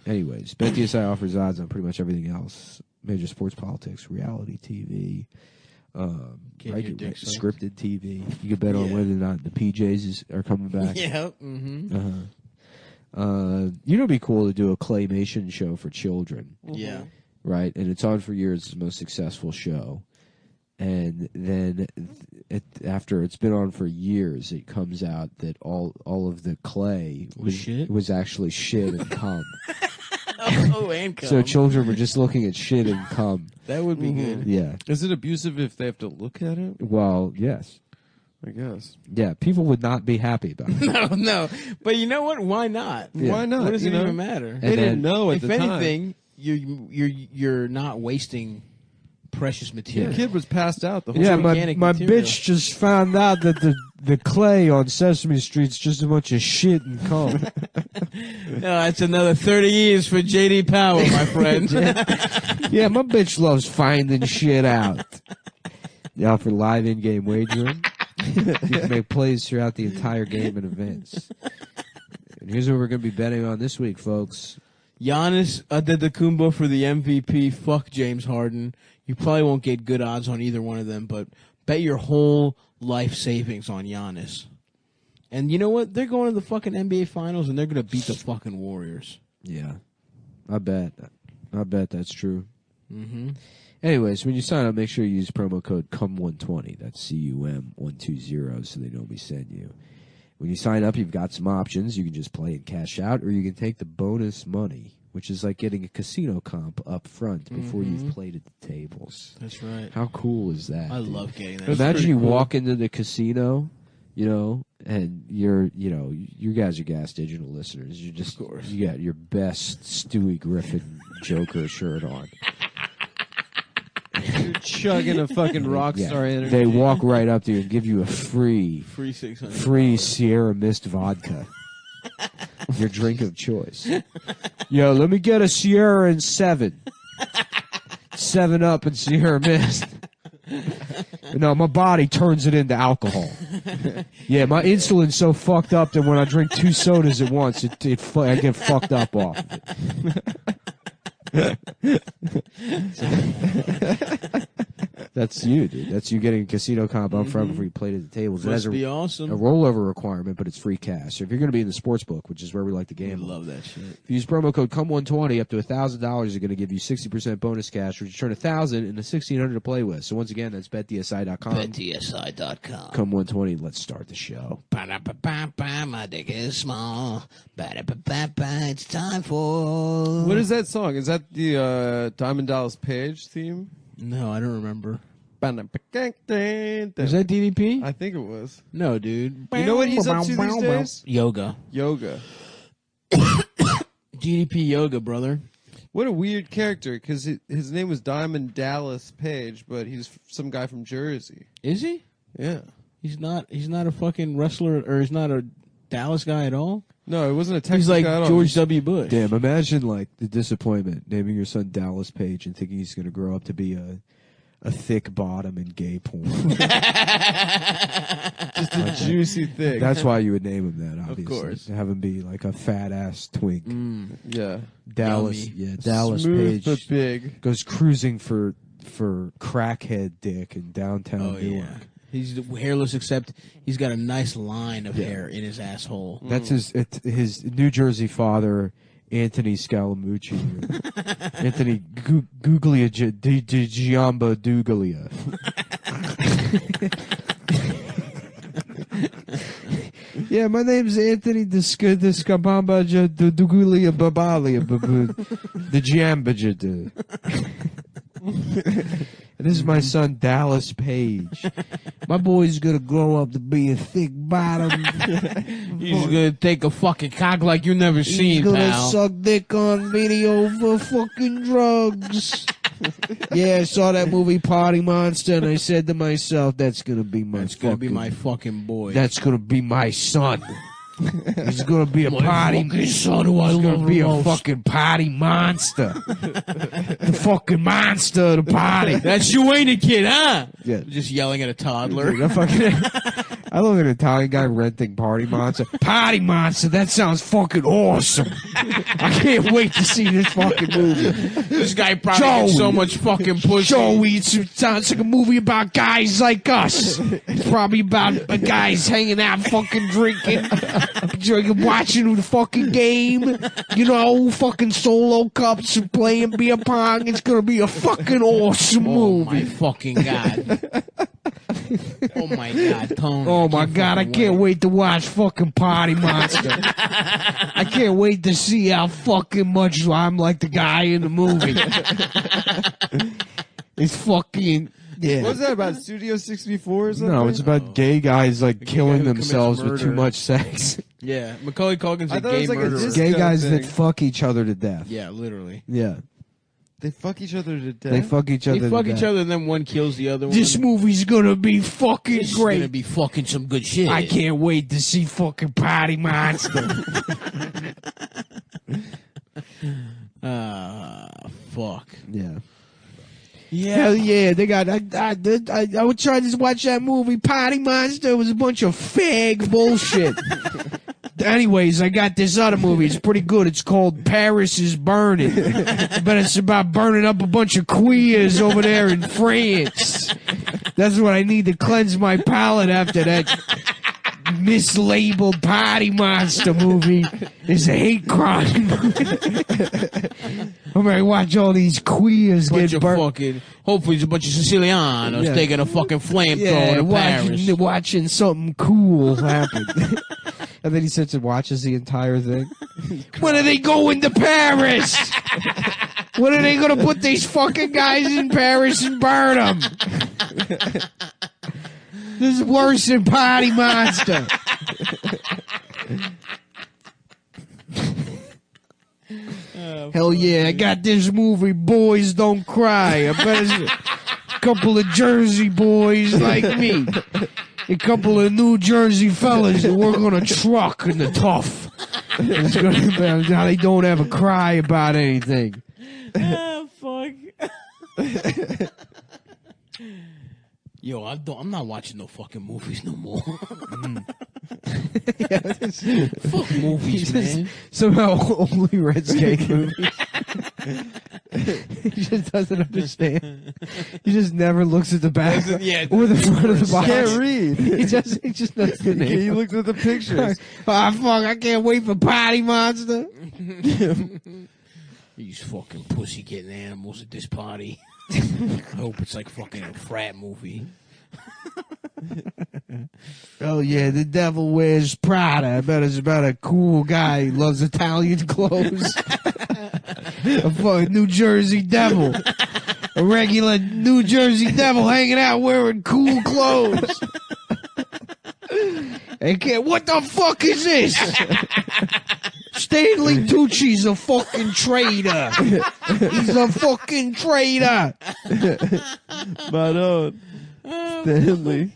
Anyways, BetDSI offers odds on pretty much everything else: major sports, politics, reality TV, scripted TV. You can bet on whether or not the PJs are coming back. Yeah. It'd be cool to do a claymation show for children. Yeah. Right, and it's on for years. It's the most successful show, and then after it's been on for years, it comes out that all of the clay was actually shit and cum. And cum. So children were just looking at shit and cum. That would be good. Yeah. Is it abusive if they have to look at it? Well, yes. I guess. Yeah, people would not be happy about it. No. But you know what? Why not? Yeah. Why not? What does it even matter? They didn't know at the time. If anything, you're not wasting precious material. The kid was passed out the whole Yeah, time. my bitch just found out that the clay on Sesame Street's just a bunch of shit and cum. No, that's another 30 years for J.D. Power, my friend. Yeah, my bitch loves finding shit out. They offer live in-game wagering. You can make plays throughout the entire game and events. And here's what we're going to be betting on this week, folks. Giannis Antetokounmpo for the MVP. Fuck James Harden. You probably won't get good odds on either one of them, but bet your whole life savings on Giannis. And you know what? They're going to the fucking NBA Finals, and they're going to beat the fucking Warriors. Yeah. I bet that's true. Mm-hmm. Anyways, when you sign up, make sure you use promo code CUM120. That's CUM120 so they know we sent you. When you sign up, you've got some options. You can just play and cash out, or you can take the bonus money, which is like getting a casino comp up front before you've played at the tables. That's right. How cool is that? I love getting that. Imagine you walk into the casino, and you guys are Gas Digital listeners. You got your best Stewie Griffin Joker shirt on. You're chugging a fucking Rockstar energy. They walk right up to you and give you a free 600 free Sierra Mist vodka. Your drink of choice. Yo, let me get a Sierra and 7. 7 Up and Sierra Mist. No, my body turns it into alcohol. Yeah, my insulin's so fucked up that when I drink 2 sodas at once, I get fucked up off of it. That's you, dude. That's you getting a casino comp up front before you played at the tables. Must it has be awesome. a rollover requirement, but it's free cash. So if you're going to be in the sports book, which is where we like to gamble, love that shit. If you use promo code CUM120, up to $1,000 are going to give you 60% bonus cash, which you turn 1,000 into 1,600 to play with. So once again, that's betdsi.com. BetDSI.com. CUM120. Let's start the show. Ba-da-ba-ba-ba, my dick is small. Ba-da-ba-ba-ba, it's time for... What is that song? Is that the Diamond Dallas Page theme? No, I don't remember. Was Was that DDP? I think it was. No, dude. You know what he's up to these days? Yoga. Yoga. DDP Yoga, brother. What a weird character, because his name was Diamond Dallas Page, but he's some guy from Jersey. Is he? Yeah. He's not a fucking wrestler, or he's not a Dallas guy at all. No, it wasn't a Texas He's like guy at all. George W. Bush. Damn, imagine like the disappointment naming your son Dallas Page and thinking he's going to grow up to be a thick bottom in gay porn. Just a juicy thing. That's why you would name him that, obviously. Of course. To have him be like a fat ass twink. Yeah. Dallas, Yummy. yeah, Dallas Smooth Page but big. goes cruising for crackhead dick in downtown Newark. He's hairless, except he's got a nice line of hair in his asshole. That's his New Jersey father, Anthony Scalamucci. Anthony Guglia Giamba Duglia. Yeah, my name's Anthony Scabamba Duglia Babalia the Giamba. And this is my son, Dallas Page. My boy's gonna grow up to be a thick bottom. He's gonna take a fucking cock like you never seen, He's gonna pal. suck dick on video for fucking drugs. Yeah, I saw that movie Party Monster, and I said to myself, that's gonna be my That's gonna be my fucking boy. That's gonna be my son. He's gonna be a my party. fucking son who I He's love gonna be the a most. fucking party monster. The fucking monster of the party. That's you, ain't it, kid, huh? Yeah. Just yelling at a toddler. Dude, I love an Italian guy renting Party Monster. Party Monster, that sounds fucking awesome. I can't wait to see this fucking movie. This guy probably gets so much fucking pussy. Joey, it sounds like a movie about guys like us. It's probably about guys hanging out, fucking drinking, watching the fucking game. You know, fucking solo cups and playing beer pong. It's gonna be a fucking awesome Oh movie. my fucking god. Oh my god, Tony. Oh my god, I can't wait to watch fucking Party Monster. I can't wait to see how fucking much I'm like the guy in the movie. It's fucking... Yeah. What was that about? Studio 64 or something? No, it's about gay guys like killing who commits themselves with too murder. much sex. Yeah, Macaulay Culkin's I a thought it gay was like a murderer. disc- Gay Disco guys that thing. fuck each other to death. Yeah, literally. Yeah. They fuck each other to death. They fuck each other They to fuck death. each other and then one kills the other one. This movie's gonna be fucking This is great. gonna be fucking some good shit. I can't wait to see fucking Party Monster. Fuck. Yeah. Yeah. Hell yeah, they got. I would try to watch that movie. Party Monster. It was a bunch of fag bullshit. Anyways, I got this other movie. It's pretty good. It's called Paris is Burning. But it's about burning up a bunch of queers over there in France. That's what I need to cleanse my palate after that mislabeled Party Monster movie. Is a hate crime. I'm gonna watch all these queers Bunch get of burnt. fucking. Hopefully, it's a bunch of Sicilianos Yeah. taking a fucking flamethrower to Paris. watching something cool happen. And then he sits and watches the entire thing. When are they going to Paris? When are they going to put these fucking guys in Paris and burn them? This is worse than Party Monster. Hell yeah, I got this movie, Boys Don't Cry. I bet it's a couple of Jersey boys like me. A couple of New Jersey fellas that work on a truck in the tough. It's gonna be how they don't ever cry about anything. Fuck. Yo, I'm not watching no fucking movies no more. Fuck movies, man. Somehow only Red's gay movies. He just doesn't understand. He just never looks at the back or the front of the box. Can't read. He just knows the name. He looked at the pictures. Ah, fuck, I can't wait for Party Monster. These fucking pussy getting animals at this party. I hope it's like fucking a frat movie. Oh yeah, the devil wears Prada. I bet it's about a cool guy who loves Italian clothes. A fucking New Jersey devil. A regular New Jersey devil hanging out wearing cool clothes. What the fuck is this? Stanley Tucci's a fucking traitor. He's a fucking traitor. My own. Stanley.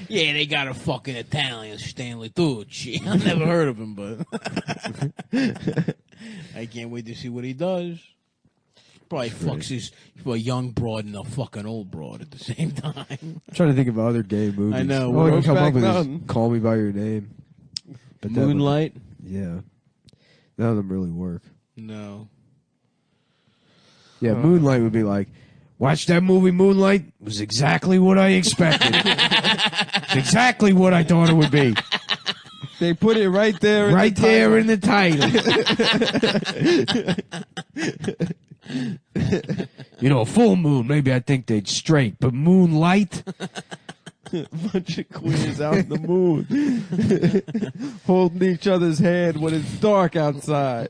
Yeah, they got a fucking Italian Stanley Tucci. I've never heard of him, but I can't wait to see what he does. Probably fucks his a young broad and a fucking old broad at the same time. I'm trying to think of other gay movies. I know. All I can come Brokeback up with Mountain. is Call Me By Your Name. But that would- Moonlight? yeah. None of them really work. No. Yeah, Moonlight would be like, watch that movie Moonlight. It was exactly what I expected. It's exactly what I thought it would be. They put it right there. Right there in the title. You know, a full moon, maybe I think they'd straight, but moonlight? Bunch of queers out in the moon, holding each other's hand when it's dark outside.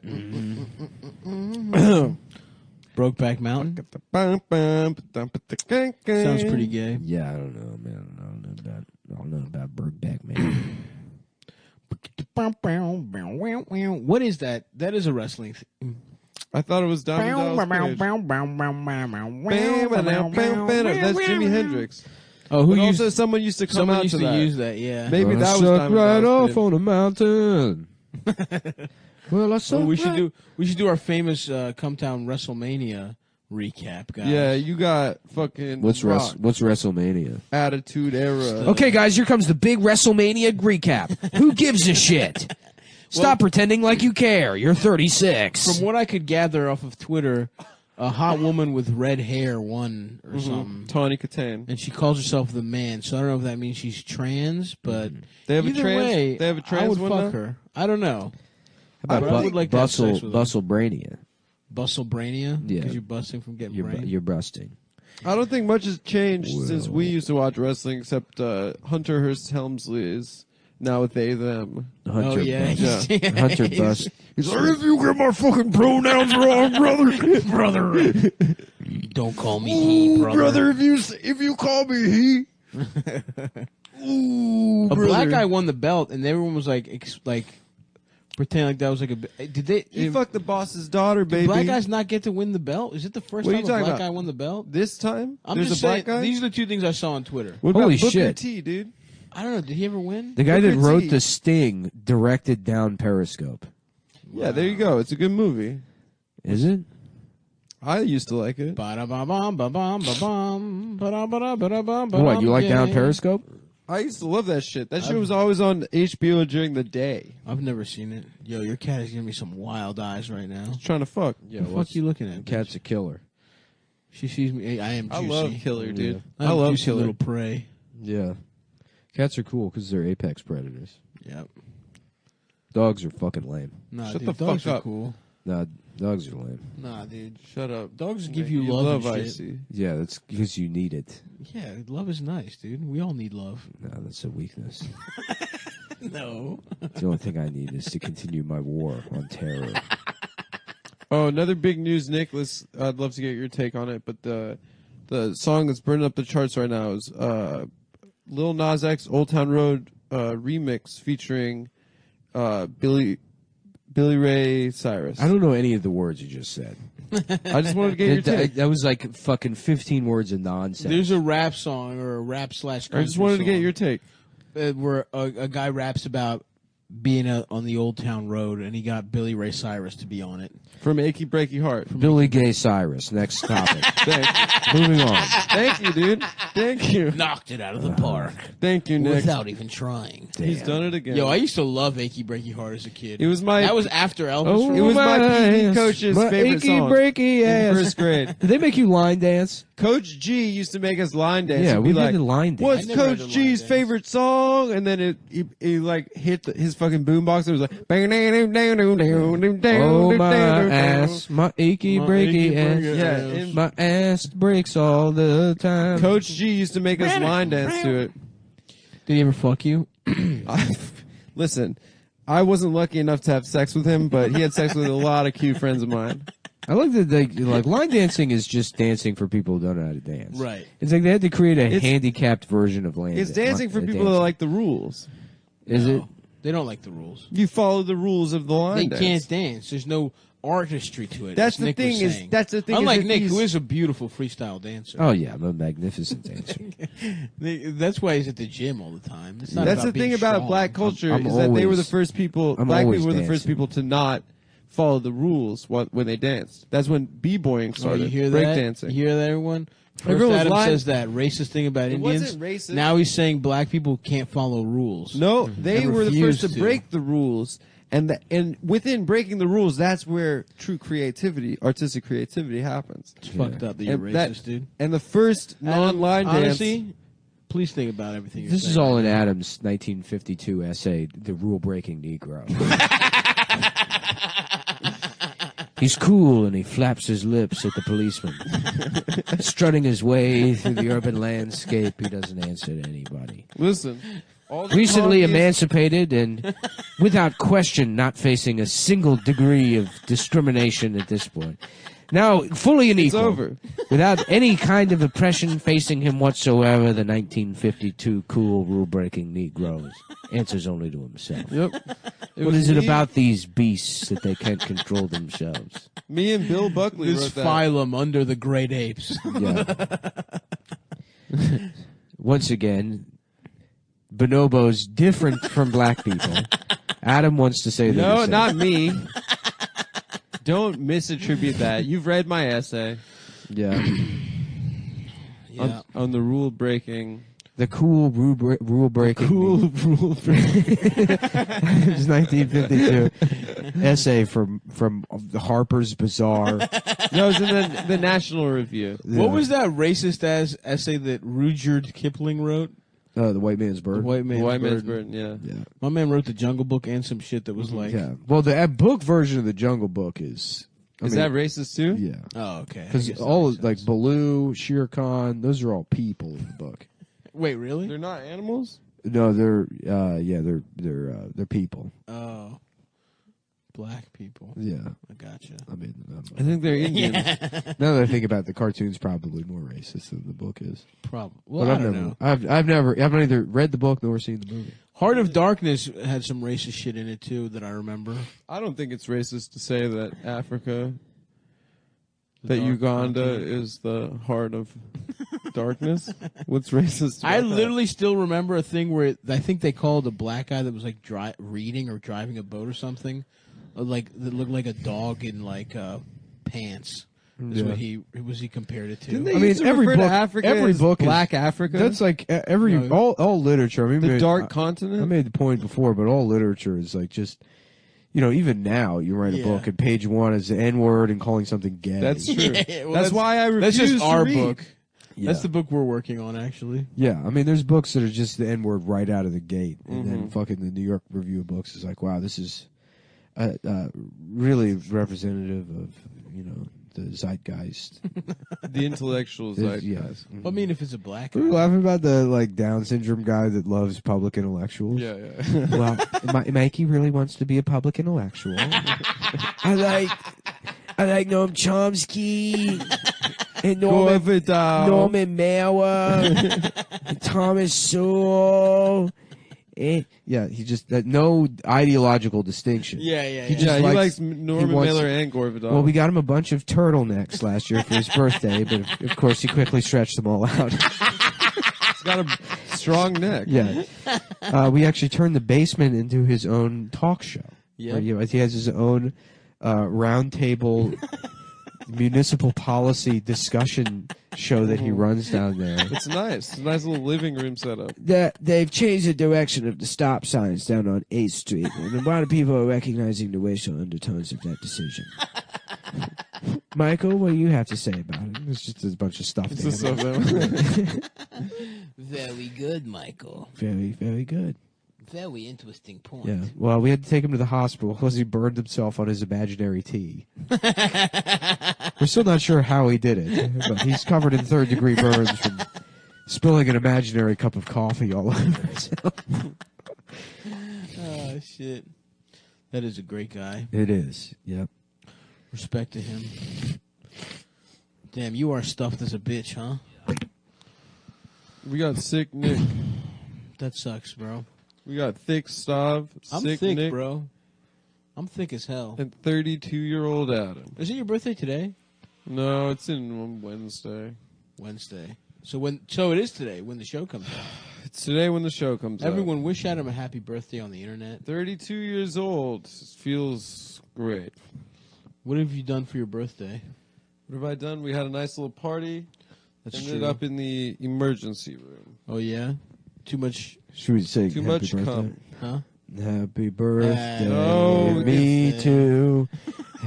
Brokeback Mountain? Sounds pretty gay. Yeah, I don't know, man. I don't know about Brokeback Man. What is that? That is a wrestling thing. I thought it was Diamond Dallas Page. That's Jimi Hendrix. Oh, who But used? also, someone used to come Someone out used to to that. use that. Yeah. Maybe Well, that I was sucked Diamond right Dallas off Page. on a mountain. Well, I Oh, sucked we should right- do our famous Cum Town WrestleMania recap, guys. Yeah, you got fucking What's Rock, WrestleMania? Attitude Era. Okay, guys, here comes the big WrestleMania recap. Who gives a shit? Stop pretending like you care. You're 36. From what I could gather off of Twitter, a hot woman with red hair won or something. Tawny Katan. And she calls herself the man, so I don't know if that means she's trans, but They have a either trans. way, They have a trans I would one fuck now? her. I don't know. How But I would like to have sex with her. Bustle Brania? Bustle brainia? Yeah. Because you're busting from getting brain? You're busting. I don't think much has changed since we Well. used to watch wrestling, except Hunter Hearst Helmsley is now with they them. Hunter Oh, yeah. Bust. Yeah. Hunter Bust. He's like, if you get my fucking pronouns wrong, brother. Don't call me he, brother. if you call me he. Ooh, A brother. black guy won the belt, and everyone was like, pretend like that was like a. Did they? He fucked the boss's daughter, did baby. black guys not get to win the belt? Is it the first What are time you a talking black about? guy won the belt? This time? I'm There's just a black saying. guy? These are the two things I saw on Twitter. What about Holy Booker shit. T, dude? I don't know. Did he ever win? The guy that Booker wrote T. the Sting directed down Periscope. Yeah, there you go. It's a good movie. Is it? I used to like it. Ba-da-ba-bum, ba-bum, ba-bum, ba-da-ba-da-ba-da-bum, What, you like yeah. down Periscope? I used to love that shit. That shit was always on HBO during the day. I've never seen it. Yo, your cat is giving me some wild eyes right now. Trying to fuck. Yeah, What the fuck you looking at? Cat's a killer. She sees me. Hey, I am I juicy. love Killer, dude. I'm I love juicy Killer. little prey. Yeah. Cats are cool because they're apex predators. Yep. Dogs are fucking lame. Nah, Shut dude, the dogs fuck are up. cool. Nah, dogs are lame. Nah, dude. Shut up. Dogs give You you love, and shit. Icy. Yeah, that's because you need it. Yeah, love is nice, dude. We all need love. No, that's a weakness. No. The only thing I need is to continue my war on terror. Oh, another big news, Nicholas. I'd love to get your take on it, but the song that's burning up the charts right now is Lil Nas X Old Town Road remix featuring Billy Ray Cyrus. I don't know any of the words you just said. I just wanted to get your take. That was like fucking 15 words of nonsense. There's a rap song or a rap slash. I just wanted to get your take. Where a guy raps about being on the Old Town Road, and he got Billy Ray Cyrus to be on it. From Achy Breaky Heart. Billy Gay Cyrus. Next topic. Moving on. Thank you, dude. Thank you. Knocked it out of the park Thank you, Nick. without even trying. He's done it again. Yo, I used to love Achy Breaky Heart as a kid. It was my That was after Elvis. Oh, it was my PE ass, coach's my favorite achy song breaky in ass. first grade. Did they make you line dance? Coach G used to make us line dance. Yeah, He'd we be did like, the line dance. What's I never had Coach the G's line dance. favorite song? And then he like hit his fucking boombox. It was like, Oh, my ass, my achy breaky ass. Yeah, and My ass breaks all the time. Coach G used to make us line dance to it. Did he ever fuck you? Listen, I wasn't lucky enough to have sex with him, but he had sex with a lot of cute friends of mine. I like that they like line dancing is just dancing for people who don't know how to dance. Right. It's like they had to create a It's- handicapped version of line. It's dancing for people dancing. that like the rules. Is it? They don't like the rules. You follow the rules of the line They dance. can't dance. There's no artistry to it. That's as the Nick thing was is saying. that's the thing. Unlike is that Nick, these- who is a beautiful freestyle dancer. Oh yeah, I'm a magnificent dancer. That's why he's at the gym all the time. It's not That's about the being thing about strong. black culture I'm is that they were the always- first people. I'm Black always people were the first dancing. people to not follow the rules when they danced. That's when b-boying Oh, started. you hear break that? dancing. You hear that, everyone? First Everyone was Adam lying. says that racist thing about It Indians. wasn't racist. Now he's saying black people can't follow rules. No, they And were the first refused to break the rules, and within breaking the rules, that's where true creativity, artistic creativity, happens. It's fucked up that you're And racist, dude. And the first non-line dance. Honestly, please think about everything you're This saying. is all in Adam's 1952 essay, "The Rule-Breaking Negro." He's cool and he flaps his lips at the policeman. Strutting his way through the urban landscape, he doesn't answer to anybody. Listen, all the Recently honkies- emancipated and without question not facing a single degree of discrimination at this point. Now, fully and It's equal. over. Without any kind of oppression facing him whatsoever, the 1952 cool rule-breaking Negro answers only to himself. Yep. What was is it me- about these beasts that they can't control themselves? Me and Bill Buckley This wrote that. phylum under the great apes. Yeah. Once again, bonobos different from black people. Adam wants to say that. No, he said- not me. Don't misattribute that. You've read my essay Yeah. Yeah. on the rule breaking. The cool rule breaking. rule It's 1952 essay from the Harper's Bazaar. No, it was in the National Review. What was that racist ass essay that Rudyard Kipling wrote? The White Man's Bird? The White Man's, White Man's Bird. Burden, yeah. Yeah. My man wrote the Jungle Book and some shit that was like, Yeah. Well, the book version of the Jungle Book is. Is that racist too? Yeah. oh, okay. I Because guess that all makes like sense. Baloo, Shere Khan, those are all people in the book. Wait, really? They're not animals? No, they're they're people. Oh, black people. Yeah. I gotcha. I mean, I think they're Indians. now that I think about it, the cartoon's probably more racist than the book is. Probably. Well, But I I've don't never, know. I've neither read the book nor seen the movie. Heart of Darkness had some racist shit in it too that I remember. I don't think it's racist to say that Africa, The that dark Uganda continent. is the heart of darkness. What's racist about I that? literally still remember a thing where I think they called a black guy that was like reading or driving a boat or something, like that looked like a dog in like pants. Is what he compared it to. Didn't they I mean, used to every refer to book- Africa every as book is- Black Africa? That's like every No. all literature. I mean, the dark I continent? made the point before, but all literature is like just, even now you write a Yeah. book and page one is the N word and calling something gay. That's true. Yeah, well, that's why I refuse That's just our to read. book. Yeah. That's the book we're working on, actually. Yeah, I mean, there's books that are just the N word right out of the gate, and Mm-hmm. then fucking the New York Review of Books is like, wow, this is really representative of the zeitgeist. The intellectual zeitgeist. Yes. Well, I mean, if it's a black We were guy. laughing about the Down syndrome guy that loves public intellectuals. Yeah, yeah. Well, Mikey really wants to be a public intellectual. I like Noam Chomsky and Norman Mailer and Thomas Sowell. Yeah, he just no ideological distinction. Yeah. He just Yeah, he likes he Norman wants- Mailer and Gore Vidal. Well, we got him a bunch of turtlenecks last year for his birthday, but of course he quickly stretched them all out. He's got a strong neck. Yeah. We actually turned the basement into his own talk show. Yeah. Where, he has his own roundtable municipal policy discussion show that he runs down there. It's nice. It's a nice little living room setup. They've changed the direction of the stop signs down on 8th Street, and a lot of people are recognizing the racial undertones of that decision. Michael, what do you have to say about it? It's just a bunch of stuff. It's just so them. Very good, Michael. Very, very good. Very interesting point. Yeah. Well, we had to take him to the hospital because he burned himself on his imaginary tea. We're still not sure how he did it, but he's covered in third-degree burns from spilling an imaginary cup of coffee all over himself. Oh, shit. That is a great guy. It is. Yep. Respect to him. Damn, you are stuffed as a bitch, huh? We got sick Nick. That sucks, bro. We got thick Stav. I'm sick thick, Nick. bro. I'm thick as hell. And 32-year-old Adam. Is it your birthday today? No, it's in Wednesday. Wednesday. So it is today when the show comes out. It's today when the show comes out. Everyone wish Adam a happy birthday on the internet. 32 years old. Feels great. What have you done for your birthday? What have I done? We had a nice little party. That's Ended true. up in the emergency room. Oh, yeah? Too much... Should we say Too happy much birthday? cum. Huh? Happy birthday, Oh, me it's- too.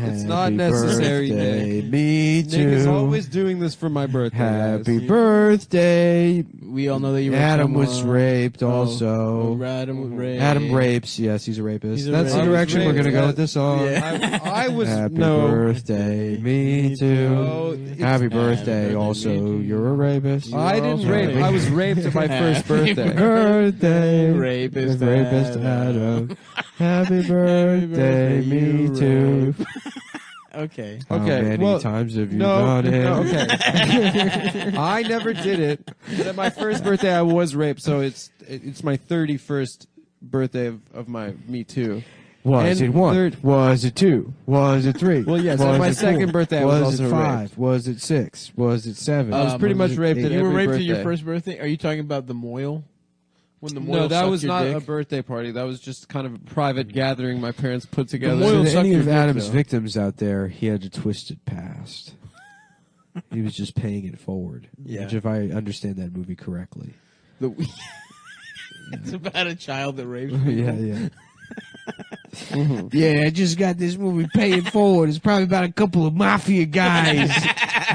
It's not Happy necessary, birthday, Nick. me Nick too. is always doing this for my birthday. Happy guys. birthday. We all know that you were Adam from, was raped also. Adam was raped. Adam rapes. Yes, he's a rapist. He's a That's the rapist. direction we're going to go with this song. Yeah. I was Happy no. birthday, me too. No, it's- Happy birthday. Happy Also, birthday. you're a rapist. I didn't also rape. raped. I was raped at my first birthday. Birthday, Rapist Adam. Happy birthday, me you too. Okay. How Okay, many well, times have you No, done it? no, okay. I never did it. But at my first birthday, I was raped, so it's my 31st birthday of my Me Too. Was And it one? third- Was it two? Was it three? Well, yes, was on my it second four? birthday, I was was it also five? raped. Was it six? Was it seven? I was pretty much it raped eight? at You were every raped at your birthday. first birthday? Are you talking about the moil? When the moil No, that sucked was your not dick? a birthday party. That was just kind of a private gathering my parents put together. moil So to sucked any your of dick, Adam's though. victims out there, he had a twisted past. He was just paying it forward. Yeah. Which, if I understand that movie correctly. It's about a child that rapes yeah, yeah. Yeah, I just got this movie Pay It Forward. It's probably about a couple of mafia guys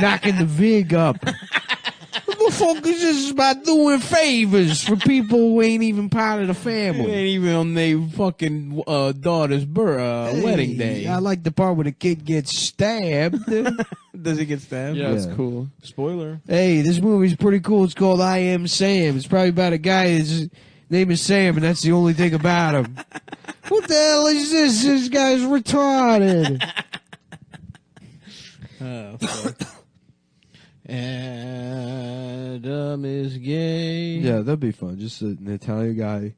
knocking the vig up. What the fuck is this about doing favors for people who ain't even part of the It family? ain't even on their fucking daughter's wedding Hey, day. I like the part where the kid gets stabbed. Does he get stabbed? Yeah, it's Yeah. cool. Spoiler. Hey, this movie's pretty cool. It's called I Am Sam. It's probably about a guy his name is Sam, and that's the only thing about him. What the hell is this? This guy's retarded. Oh, fuck. Adam is gay. Yeah, that'd be fun. Just an Italian guy.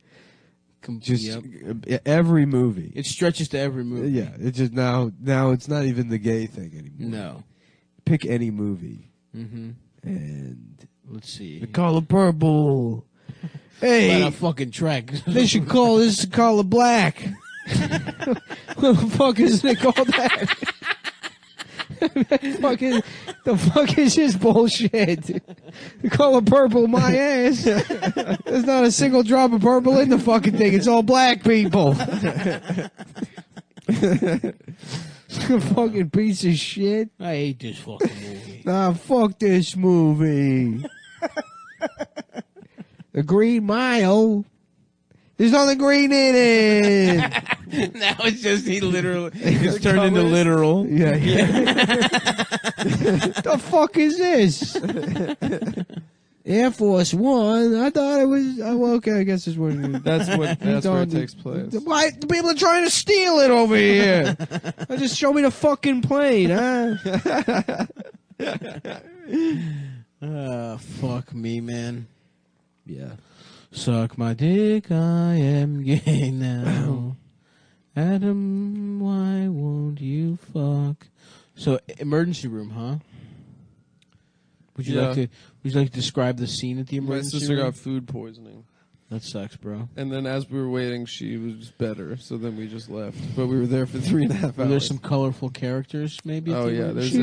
Just Yep. every movie. It stretches to every movie. Yeah, it's just now it's not even the gay thing anymore. No. Pick any movie Mm-hmm. and Let's see. the color purple. Hey, About a fucking track. they should call this the color black. What the fuck is they call that? The fuck is this bullshit? The color purple, my ass. There's not a single drop of purple in the fucking thing. It's all black people. Fucking piece of shit. I hate this fucking movie. Nah, fuck this movie. The Green Mile. There's nothing green in it. Now it's just it's turned into literal. Yeah. The fuck is this? Air Force One. I thought it was. Oh, well, okay, I guess it's what. That's where it takes place. Why the people are trying to steal it over here? Just show me the fucking plane, huh? Fuck me, man. Yeah. Suck my dick, I am gay now. Adam, why won't you fuck? So, emergency room, huh? Would you Yeah. like to describe the scene at the My emergency sister room? got food poisoning. That sucks, bro. And then as we were waiting, she was better. So then we just left. But we were there for 3.5 hours. Were there some colorful characters, maybe? at Oh the yeah, emergency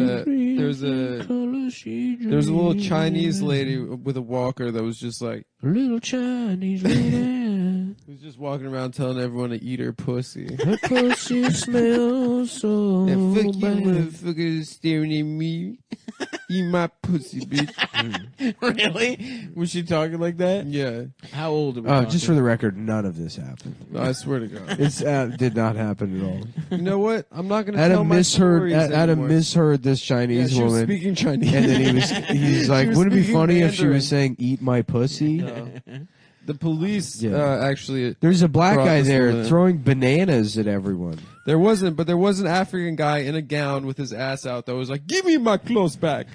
there's a little Chinese lady with a walker that was just like Little Chinese lady. who's just walking around telling everyone to eat her pussy. Her pussy smells so And fuck you, bad. motherfuckers staring at me. Eat my pussy, bitch. Really? Was she talking like that? Yeah, How old are we Just talking? for the record, none of this happened. I swear to God. It's did not happen at all. You know what? I'm not gonna tell Adam my misheard. stories Adam anymore. misheard this Yeah, Chinese she was woman, speaking Chinese. and then he's like, She was "Wouldn't it be speaking funny if she Mandarin. was saying eat my pussy?" The police Yeah. actually. There's a black Brought guy this there woman in. throwing bananas at everyone. There was an African guy in a gown with his ass out that was like, "Give me my clothes back."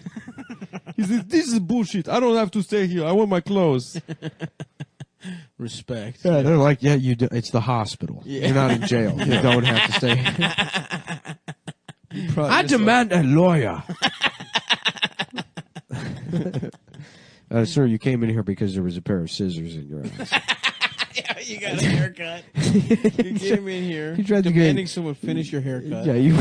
He said, "This is bullshit. I don't have to stay here. I want my clothes." Respect. Yeah, they're like, yeah, you do. It's the hospital. Yeah. You're not in jail. You don't have to stay. I demand a lawyer. Sir, you came in here because there was a pair of scissors in your eyes. Yeah, you got a haircut. You came in here You tried to demanding get- someone finish your haircut. Yeah, you.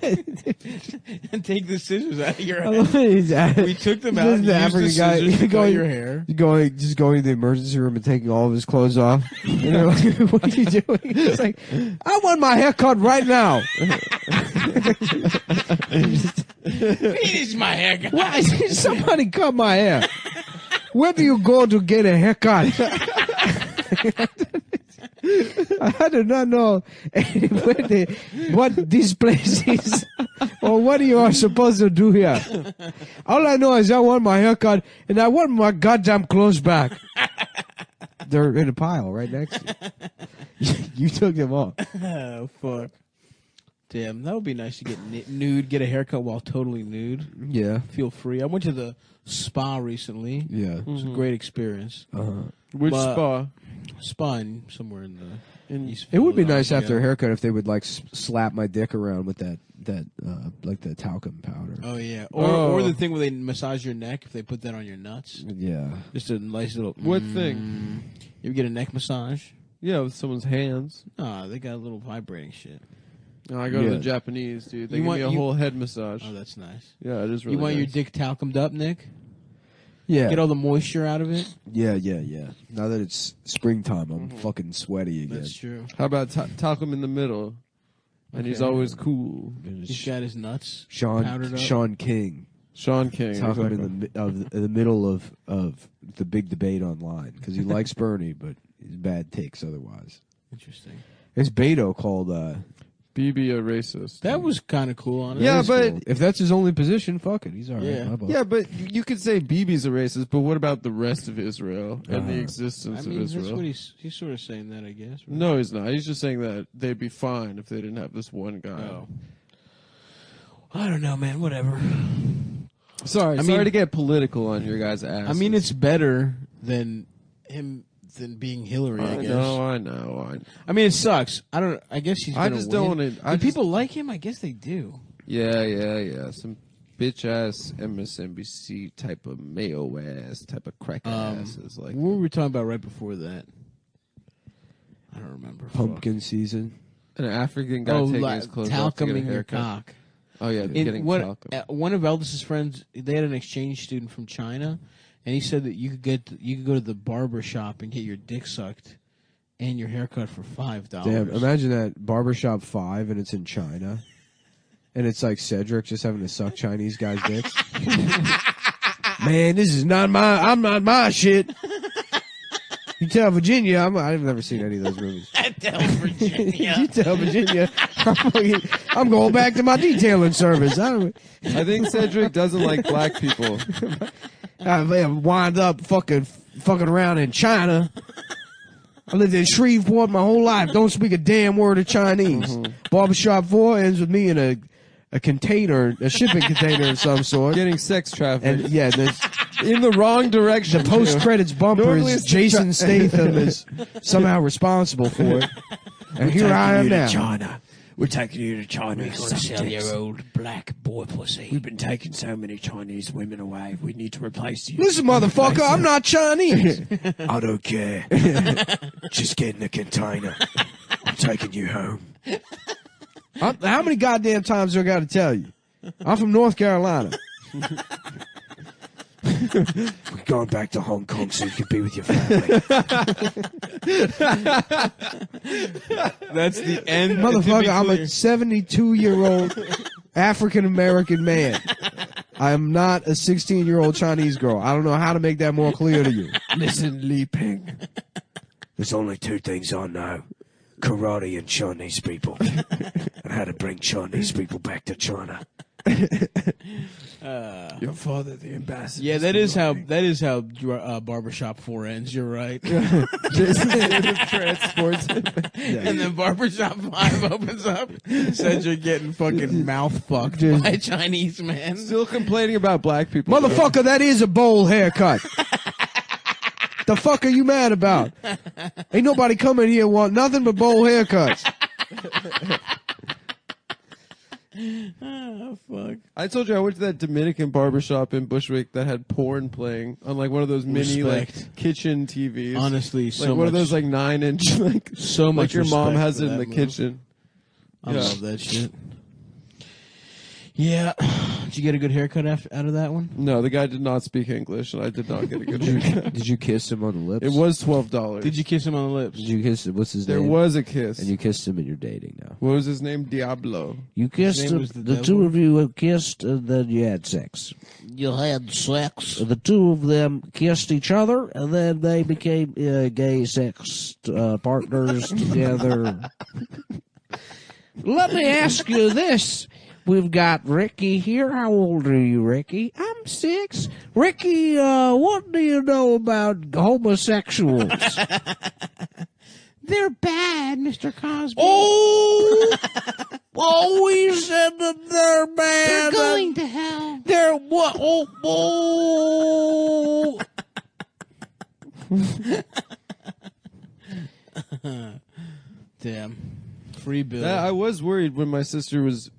And take the scissors out of your I head. love it. We took them out Just and the used African the guy scissors to cut going- your hair. Just going to the emergency room and taking all of his clothes off. And they're like, what are you doing? It's like, I want my hair cut right now. Finish my haircut. Why? Somebody cut my hair. Where do you go to get a haircut? I do not know what this place is or what you are supposed to do here. All I know is I want my haircut and I want my goddamn clothes back. They're in a pile right next to you. You took them off. Oh, fuck. Damn, that would be nice to get nude, get a haircut while totally nude. Yeah. Feel free. I went to the spa recently. Yeah. It was a great experience. Which But- spa? Spa somewhere in the East It would be nice Philadelphia. after a haircut if they would like slap my dick around with that like the talcum powder. Oh, yeah. Or the thing where they massage your neck, if they put that on your nuts. Yeah. Just a nice little... What thing? You ever get a neck massage? Yeah, with someone's hands. Oh, they got a little vibrating shit. No, I go to Yeah. the Japanese, dude. They You give want- me a you- whole head massage. Oh, that's nice. Yeah, it is really You want your nice. dick talcumed up, Nick? Yeah. Get all the moisture out of it? Yeah. Now that it's springtime, I'm fucking sweaty again. That's true. How about talcum in the middle? And he's always cool. He's got his nuts powdered up. Sean King. Sean King. Talking exactly. in the middle of the big debate online because he likes Bernie, but he's bad takes otherwise. Interesting. It's Beto called. BB a racist. That was kind of cool, honestly. Yeah, That is but- cool. If that's his only position, fuck it, he's all right. Yeah. My book. Yeah, but you could say BB's a racist, but what about the rest of Israel and the I existence mean, of that's Israel? what he's sort of saying that, I guess. Right? No, he's not. He's just saying that they'd be fine if they didn't have this one guy. Oh. I don't know, man. Whatever. Sorry I mean- to get political on your guys' ass. I mean, it's better than him than being Hillary, I I guess. know, I know. I mean, it sucks. I guess she's I gonna just win. don't wanna- Do people like him? I guess they do. Yeah. Some bitch ass MSNBC type of mayo ass type of crack ass is like. What were we talking about right before that? I don't remember. Pumpkin season. An African guy taking his clothes off to talcum get a in your haircut. cock. Oh yeah, getting talcum. One of Eldest's friends, they had an exchange student from China, and he said that you could go to the barber shop and get your dick sucked and your haircut for $5. Damn, imagine that Barbershop 5 and it's in China. And it's like Cedric just having to suck Chinese guys' dicks. Man, this is I'm not my shit. You tell Virginia, I've never seen any of those movies. Tell Virginia. You tell Virginia, I'm going back to my detailing service. I think Cedric doesn't like black people. I wind up fucking around in China. I lived in Shreveport my whole life. Don't speak a damn word of Chinese. Barbershop 4 ends with me in a container, a shipping container of some sort. Getting sex trafficked. And yeah, in the wrong direction. the post-credits bumper Normally is it's Jason Statham is somehow responsible for it. And here I am now. China. We're taking you to China. We're gonna sell your old black boy pussy. We've been taking so many Chinese women away. We need to replace you. Listen, motherfucker, I'm not Chinese. I don't care. Just get in the container. I'm taking you home. How many goddamn times do I got to tell you? I'm from North Carolina. We're going back to Hong Kong so you can be with your family. That's the end. Motherfucker, I'm a 72-year-old African-American man. I am not a 16-year-old Chinese girl. I don't know how to make that more clear to you. Listen, Li Ping. There's only two things I know. Karate and Chinese people. And how to bring Chinese people back to China. Your father, the ambassador. Yeah, that is how Barbershop 4 ends. You're right. transports. And then Barbershop 5 opens up. Says you're getting fucking mouth fucked Just- by a Chinese man. Still complaining about black people. Motherfucker, that is a bowl haircut. The fuck are you mad about? Ain't nobody coming here want nothing but bowl haircuts. Oh, fuck. I told you I went to that Dominican barbershop in Bushwick that had porn playing on like one of those mini like kitchen TVs. Honestly, like so one of much- those like 9-inch like So much like your mom respect has for it in that the move. kitchen. I Yeah. love that shit. Yeah. Did you get a good haircut out of that one? No, the guy did not speak English, and I did not get a good haircut. Did you kiss him on the lips? It was $12. Did you kiss him on the lips? Did you kiss him? What's his There name? was a kiss. And you kissed him and you're dating now. What was his name? Diablo. You kissed name him. was The, the two devil? of you kissed, and then you had sex. You had sex. The two of them kissed each other, and then they became gay sex partners together. Let me ask you this. We've got Ricky here. How old are you, Ricky? I'm 6. Ricky, what do you know about homosexuals? They're bad, Mr. Cosby. Oh! Oh, we said that they're bad. They're going to hell. They're what? Damn. Free Bill. Yeah, I was worried when my sister was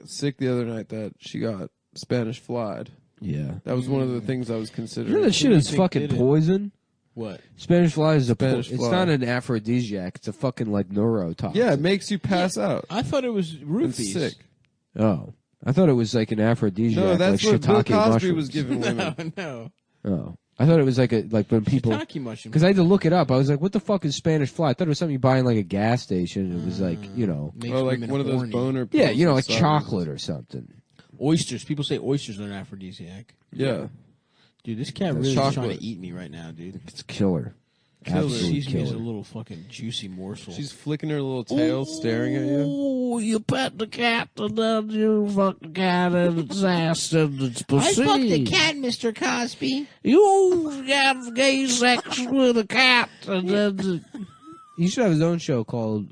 sick the other night that she got Spanish flied. Yeah. That was one of the things I was You considering. know that shit is think fucking did it? poison? What? Spanish fly is Spanish it's fly. not an aphrodisiac. It's a fucking like neurotoxin. Yeah, it makes you pass out. I thought it was It's roofies. sick. Oh. I thought it was like an aphrodisiac. No, that's like what Bill shiitake Cosby mushrooms. was giving women. No. Oh. I thought it was like when people... Shiitake mushroom. Because I had to look it up. I was like, what the fuck is Spanish fly? I thought it was something you buy in like a gas station. It was like, you know... Makes Or like women one of those horny. boner Yeah, pills you know, and like stuff. chocolate or something. Oysters. People say oysters are an aphrodisiac. Yeah. Dude, this cat really is chocolate. trying to eat me right now, dude. It's killer. Killer. Absolute Sees me as a killer. little fucking juicy morsel. She's flicking her little tail, staring at you. Oh, you pet the cat, and then you fuck the cat, and it's ass, and it's pussy. I fucked the cat, Mr. Cosby. You have gay sex with a cat, and then... He should have his own show called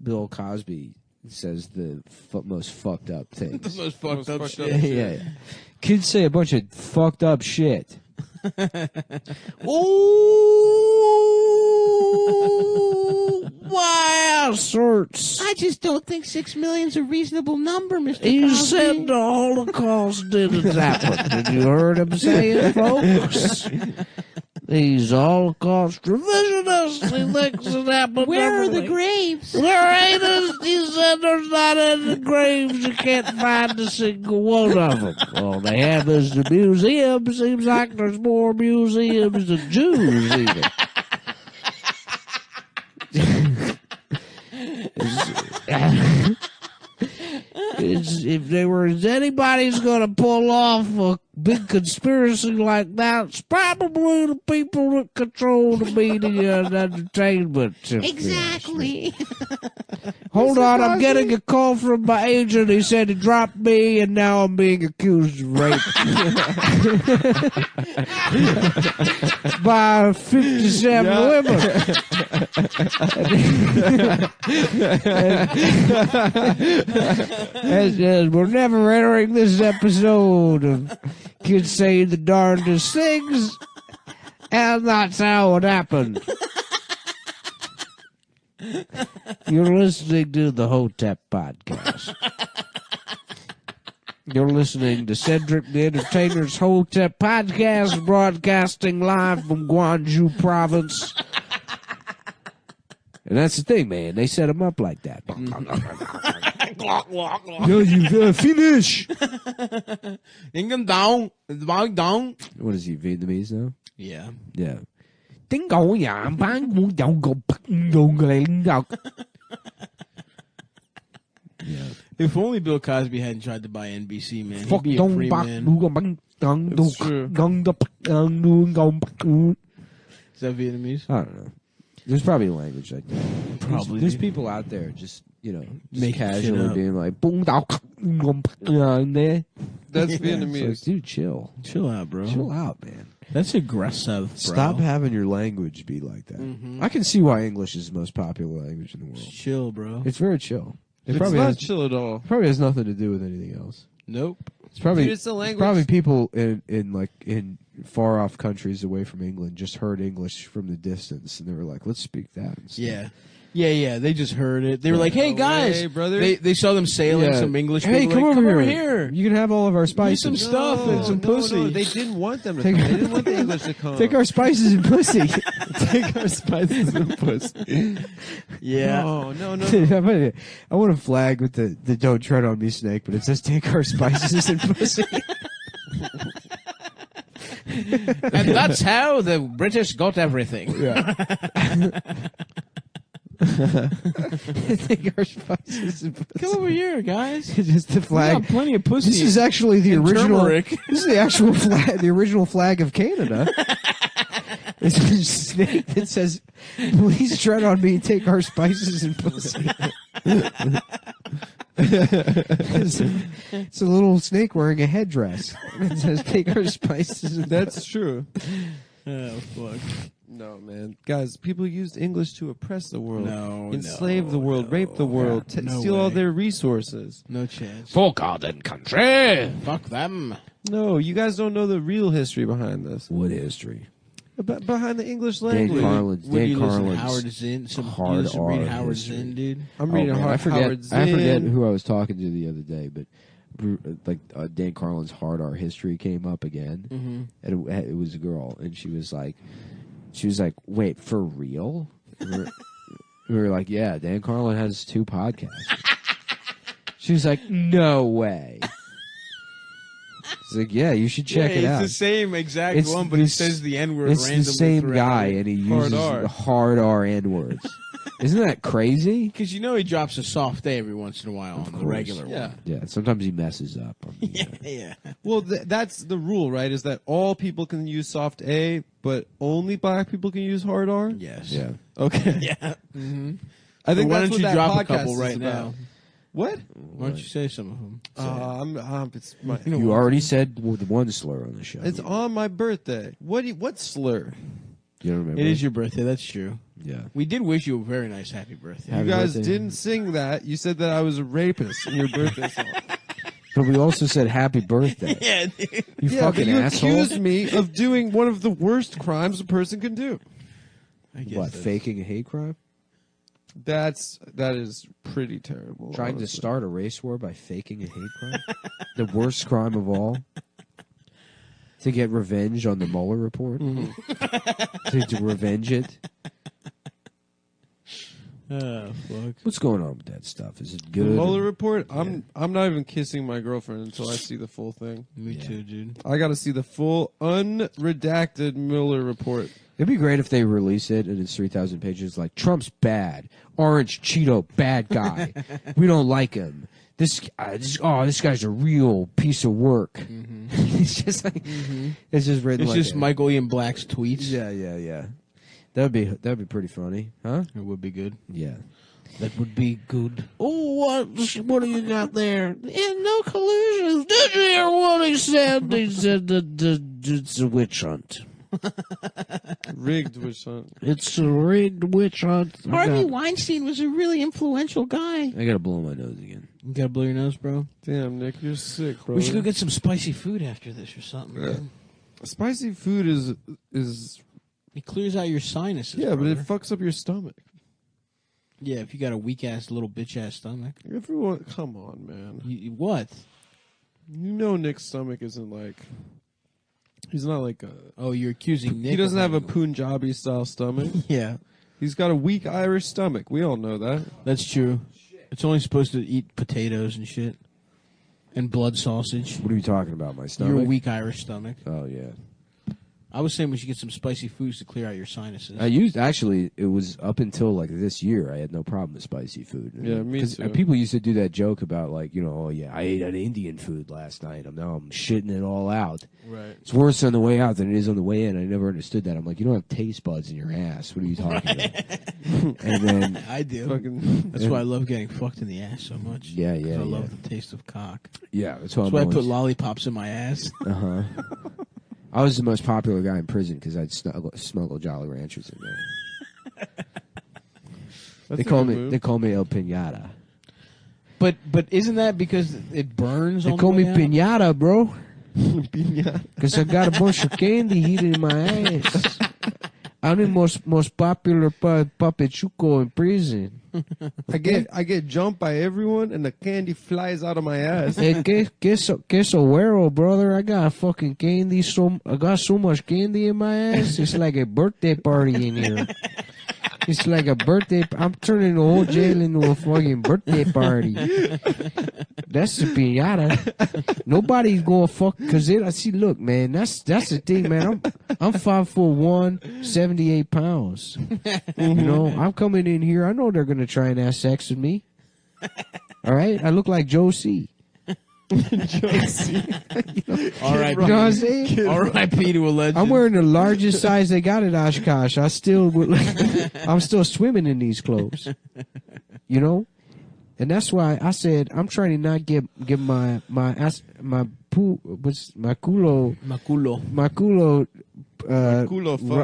Bill Cosby Says the most fucked up things. the most fucked up fucked shit. up Yeah. Kids say a bunch of fucked up shit. Oh, my ass hurts. I just don't think 6 million's a reasonable number, Mr. He Cosby. said the Holocaust didn't happen. Did you heard him say it, folks? He's Holocaust revisionist. He thinks it happened. Where are the everything. graves? There ain't he said there's not any graves. You can't find a single one of them. All they have is the museum. Seems like there's more museums than Jews, even. If there was anybody's gonna pull off a big conspiracy like that, it's probably the people that control the media and entertainment. Exactly. Hold on, I'm getting a call from my agent. He said he dropped me, and now I'm being accused of rape by 57 women. And we're never entering this episode of Kids Saying the Darndest Things, and that's how it happened. You're listening to the Hotep Podcast. You're listening to Cedric the Entertainer's Hotep Podcast, broadcasting live from Gwangju Province. And that's the thing, man. They set him up like that. Yo, you finish. Ingham down. Down. What is he, Vietnamese now? Yeah. Yeah. Tiếng Cổ dạ bán muốn dạo gục dùng lên dọc. Yeah. If only Bill Cosby hadn't tried to buy NBC, man. He'd Fuck be a don't free back man. nu còn bắn tăng tu It's true. găng đập găng nu găng bắt. Is that Vietnamese? I don't know. There's probably a language like that. Probably. There's people out there just, you know, just Making shit casually up. being like, Bung đảo găng bắt there. That's it's like, Vietnamese. dude, chill. Chill out, bro. Chill out, man. That's aggressive, bro. Stop having your language be like that. I can see why English is the most popular language in the world. Chill, bro. It's very chill. It It's probably not has, chill at all. probably has nothing to do with anything else. Nope. It's probably Dude, it's a language. Probably people in far off countries away from England just heard English from the distance, and they were like, "Let's speak that." Instead. Yeah. They just heard it. They were like, "Hey guys, way, brother." They saw them sailing. Some English. Hey, people come like, over here. You can have all of our spices. Some stuff and some pussy. No, they didn't want them to come. They didn't want the English to come. Take our spices and pussy. Take our spices and pussy. Yeah. No. I want a flag with the "Don't tread on me" snake, but it says "Take our spices and pussy." And that's how the British got everything. Yeah. Take our spices and pussy. Come over here, guys. Just the We flag. got plenty of pussy. This is actually the and original. turmeric. This is the actual flag. The original flag of Canada. It's a snake that says, "Please tread on me. Take our spices and pussy." It's a little snake wearing a headdress. It says, "Take our spices." And That's true. Oh fuck. No, man. Guys, people used English to oppress the world. No, enslave the world, rape the world, no steal all way. their resources. No chance. For God and country. Fuck them. No, you guys don't know the real history behind this. What history? Behind the English Dan language. Carlin's. When Dan you listen to Carlin's. Howard Zinn, you hard listen to read R Howard history. Zinn, dude. I'm reading man, Howard I Zinn. forget who I was talking to the other day, but Dan Carlin's hard R history came up again, and it was a girl, and she was like, "Wait, for real?" We were like, "Yeah, Dan Carlin has 2 podcasts." She was like, "No way." It's like, "Yeah, you should check it out." It's the same exact It's one, but he this- says the N word It's randomly. the same throughout guy, it. and he Hard uses R. the hard R N words. Isn't that crazy? Because you know he drops a soft A every once in a while on the course. regular Yeah. one. Yeah, sometimes he messes up. On the, Yeah. Well, that's the rule, right? Is that all people can use soft A, but only black people can use hard R? Yes. yeah. Okay. Yeah. Mm-hmm. I think Why that's don't what you that drop a podcast couple is right about. now? What? Why don't you say some of them? It's my. You already said the one slur on the show. It's on my birthday. What slur? You don't remember? It is your birthday. That's true. Yeah. We did wish you a very nice happy birthday. Happy You guys birthday. didn't sing that. You said that I was a rapist in your birthday song. But we also said happy birthday. Yeah, dude. You Yeah, fucking but you asshole. accused me of doing one of the worst crimes a person can do. I guess What, that's- faking a hate crime? That is pretty terrible. Trying to honestly. start a race war by faking a hate crime? The worst crime of all? To get revenge on the Mueller report? to revenge it? Oh, fuck. What's going on with that stuff? Is it The good? Mueller report. I'm not even kissing my girlfriend until I see the full thing. Me too, dude. I got to see the full unredacted Mueller report. It'd be great if they release it and it's 3,000 pages like, Trump's bad. Orange Cheeto, bad guy. We don't like him. This guy's a real piece of work. It's just like, it's just written It's like just a- Michael Ian Black's tweets. Yeah. That'd be pretty funny, huh? It would be good. Yeah. That would be good. Oh, what do you got there? Yeah, no collusion. Did you hear what he said? He said that it's a witch hunt. Rigged witch hunt. It's a rigged witch hunt. Harvey Weinstein was a really influential guy. I gotta blow my nose again. You gotta blow your nose, bro. Damn, Nick, you're sick, bro. We should go get some spicy food after this or something. Man. Spicy food is It clears out your sinuses. yeah, but it brother. fucks up your stomach. Yeah, if you got a weak ass little bitch ass stomach. Everyone, come on, man. What? You know Nick's stomach isn't like. He's not like a. Oh, you're accusing Nick. He doesn't of have a having Punjabi style stomach. Yeah, He's got a weak Irish stomach. We all know that. that's true. It's only supposed to eat potatoes and shit. And blood sausage. What are you talking about? My stomach? Your weak Irish stomach. Oh, yeah. I was saying we should get some spicy foods to clear out your sinuses. It was up until like this year, I had no problem with spicy food. Yeah, me 'Cause, too. People used to do that joke about like, oh yeah, I ate an Indian food last night. Now I'm shitting it all out. Right. It's worse on the way out than it is on the way in. I never understood that. I'm like, you don't have taste buds in your ass. What are you talking about? And then, I do. Fucking. That's why I love getting fucked in the ass so much. yeah. I love the taste of cock. Yeah, that's why That's I'm why I always, put lollipops in my ass. Uh-huh. I was the most popular guy in prison because I'd smuggle Jolly Ranchers in there. That's They a call good me move. they call me El Pinata. But isn't that because it burns? They on call the me way out? Pinata, bro. Because I got a bunch of candy hidden in my ass. I'm the most popular papechuco in prison. I get jumped by everyone, and the candy flies out of my ass. Hey, queso güero, brother. I got fucking candy. I got so much candy in my ass. It's like a birthday party in here. It's like a birthday. I'm turning the whole jail into a fucking birthday party. That's the piñata. Nobody's gonna fuck. Cause see, look, man. That's the thing, man. I'm 5'1", 78 pounds. You know, I'm coming in here. I know they're gonna try and have sex with me. All right, I look like Joe C. R.I.P. You know what I'm saying? R.I.P. to a legend. I'm wearing the largest size they got at Oshkosh. I'm still swimming in these clothes. You know, and that's why I said I'm trying to not get my culo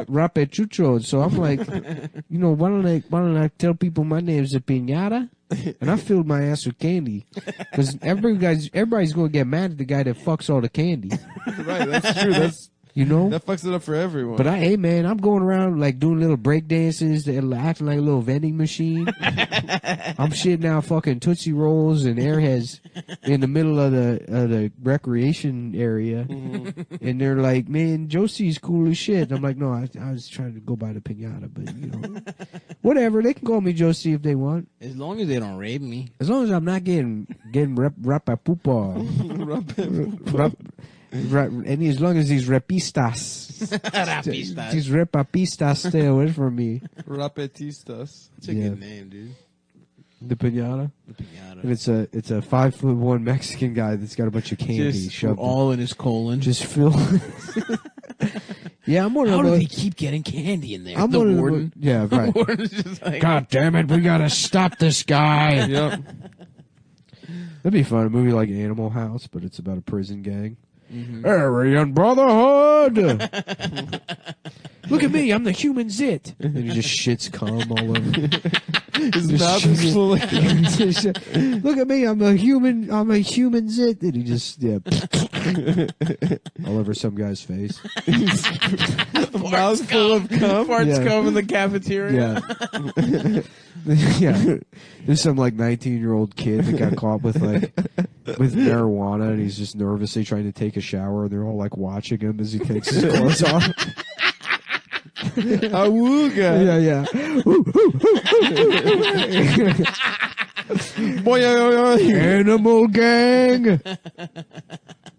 rapechucho. So I'm like, you know, why don't I tell people my name's a piñata? And I filled my ass with candy because everybody's gonna get mad at the guy that fucks all the candy. Right, that's true. That's You know? That fucks it up for everyone. But hey man, I'm going around like doing little break dances, acting like a little vending machine. I'm shitting out fucking Tootsie Rolls and Airheads in the middle of the recreation area. Mm-hmm. And they're like, man, Josie's cool as shit. And I'm like, no, I was trying to go by the pinata, but you know, whatever. They can call me Josie if they want. As long as they don't rape me. As long as I'm not getting rapapupa. And as long as these rapistas, these repapistas stay away from me. Rapetistas. That's a good name, dude. The pinata. The pinata. And it's a 5'1" Mexican guy that's got a bunch of candy just shoved all in his colon. Just fill. Yeah, I'm one of How the. do they keep getting candy in there? I'm the one warden. Yeah, right. The warden's just like, God damn it, we gotta stop this guy. Yep. That'd be fun. A movie like Animal House, but it's about a prison gang. Mm-hmm. Aryan Brotherhood. Look at me, I'm the human zit. And he just shits cum all over. His mouth is full of Look at me, I'm a human zit. And he just all over some guy's face. mouth full of cum. Farts cum in the cafeteria. Yeah. Yeah. There's some like 19-year-old kid that got caught with marijuana, and he's just nervously trying to take a shower, and they're all like watching him as he takes his clothes off. Awooga. Yeah.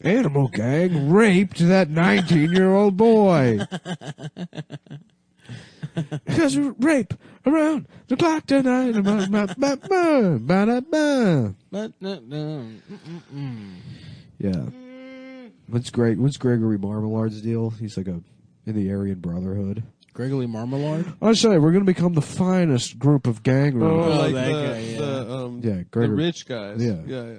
Animal gang raped that 19-year-old boy. Because rape around the clock tonight. Yeah. What's Gregory Marmalard's deal? He's like in the Aryan Brotherhood. Gregory Marmalade? I say we're going to become the finest group of gang members. like that the Gregory. rich guys. Yeah. Yeah.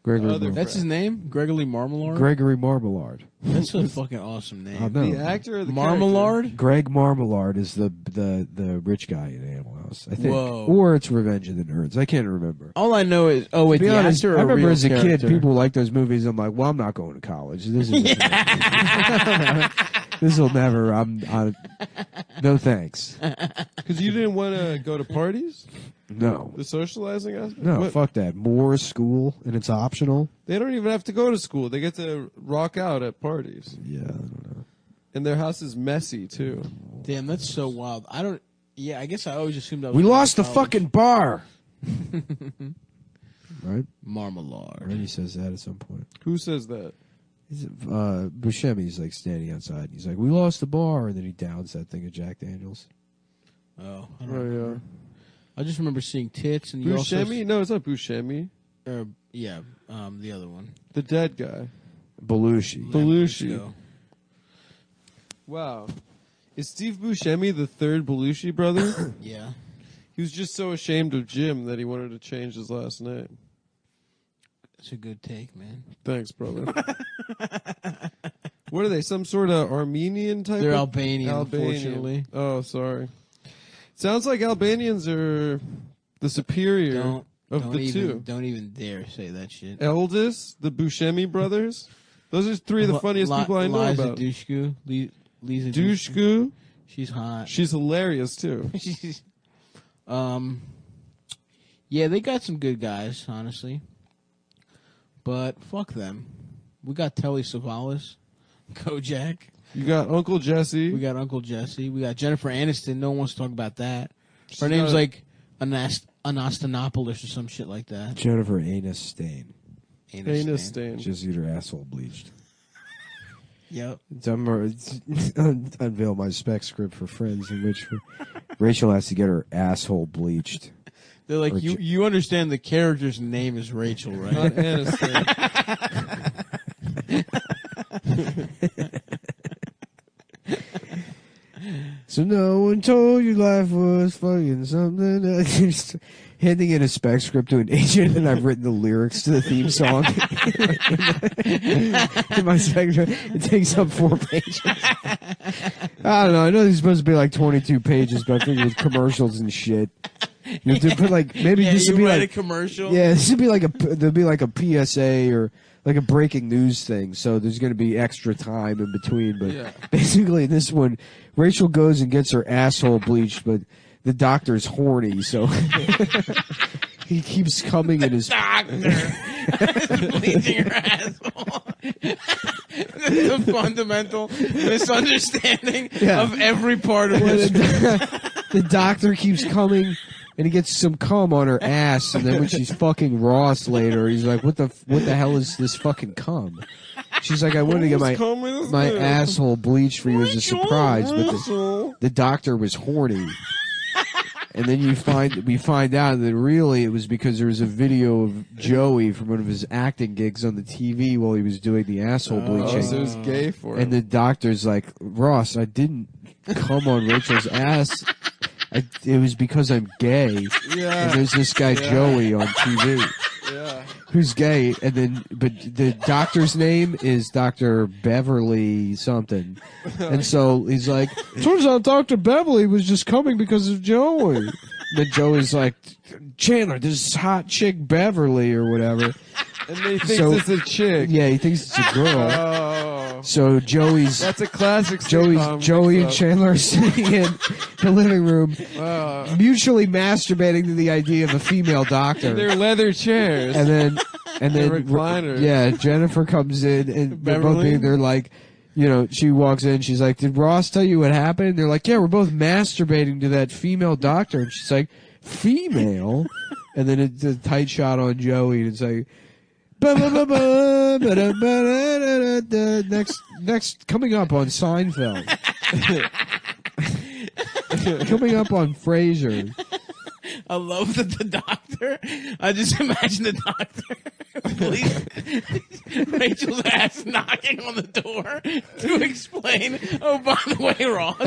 Gregory. That's his name? Gregory Marmalade? Gregory Marmalade. That's a fucking awesome name. I know. The actor or the Marmalade? Greg Marmalade is the rich guy in Animal House, I think. Whoa. Or it's Revenge of the Nerds. I can't remember. All I know is, To be the honest, actor or I remember real as a character? kid, people like those movies. I'm like, well, I'm not going to college. This is this will never. No thanks. Because you didn't want to go to parties? No. The socializing aspect? No, What? fuck that. More school, and it's optional. They don't even have to go to school. They get to rock out at parties. Yeah, I don't know. And their house is messy, too. Damn, that's so wild. I guess I always assumed I was We going lost to the college. fucking bar. Right? Marmalade. Randy says that at some point. Who says that? Buscemi's like standing outside. He's like, "We lost the bar," and then he downs that thing of Jack Daniels. Oh, I don't remember. I just remember seeing tits and you also... Buscemi? No, it's not Buscemi. the other one. The dead guy. Belushi. Belushi. Let's go. Wow. Is Steve Buscemi the third Belushi brother? Yeah. He was just so ashamed of Jim that he wanted to change his last name. That's a good take, man. Thanks, brother. What are they? Some sort of Armenian type? They're of? Albanian, unfortunately. Oh, sorry. Sounds like Albanians are the superior. of the two. Don't even dare say that shit. Eldest, the Buscemi brothers. Those are three of the funniest people I know about. Lisa Dushku. She's hot. She's hilarious too. Yeah, they got some good guys, honestly. But fuck them. We got Telly Savalas, Kojak. You got Uncle Jesse. We got Uncle Jesse. We got Jennifer Aniston. No one wants to talk about that. Her name's like Anastonopoulos or some shit like that. Jennifer Aniston. Aniston. Just get her asshole bleached. Yep. Unveil my spec script for Friends, in which Rachel has to get her asshole bleached. They're like, you understand the character's name is Rachel, right? Not Aniston. So no one told you life was fucking something. Just handing in a spec script to an agent, and I've written the lyrics to the theme song. In my spec script, it takes up 4 pages. I don't know. I know these supposed to be like 22 pages, but I figured with commercials and shit. You have to put like maybe this would be like a commercial. Yeah, this would be like there'll be like a PSA or like a breaking news thing. So there's going to be extra time in between. But basically, this one, Rachel goes and gets her asshole bleached, but the doctor's horny, so he keeps coming in his doctor bleaching her asshole. This is a fundamental misunderstanding of every part of this. The doctor keeps coming. And he gets some cum on her ass, and then when she's fucking Ross later, he's like, "What the hell is this fucking cum?" She's like, "I wanted to get my asshole bleached for you as a surprise, but the doctor was horny." And then we find out that really it was because there was a video of Joey from one of his acting gigs on the TV while he was doing the asshole bleaching. So it was gay for him. And the doctor's like, "Ross, I didn't cum on Rachel's ass. It was because I'm gay." Yeah. And there's this guy Joey on TV. Yeah. Who's gay, and then but the doctor's name is Dr. Beverly something, and so he's like, "Turns out Dr. Beverly was just coming because of Joey." And then Joey's like, "Chandler, this hot chick Beverly or whatever." And he thinks it's a chick. Yeah, he thinks it's a girl. Oh. So Joey's That's a classic. Joey and Chandler are sitting in the living room, mutually masturbating to the idea of a female doctor. They're leather chairs. And then recliners. Yeah, Jennifer comes in and they're like, you know, she walks in, she's like, "Did Ross tell you what happened?" And they're like, "Yeah, we're both masturbating to that female doctor." And she's like, "Female?" And then it's a tight shot on Joey, and it's like, next coming up on Seinfeld. Coming up on Frasier. I love that the doctor. I just imagine the doctor, Rachel's ass knocking on the door to explain. "Oh, by the way, Ross,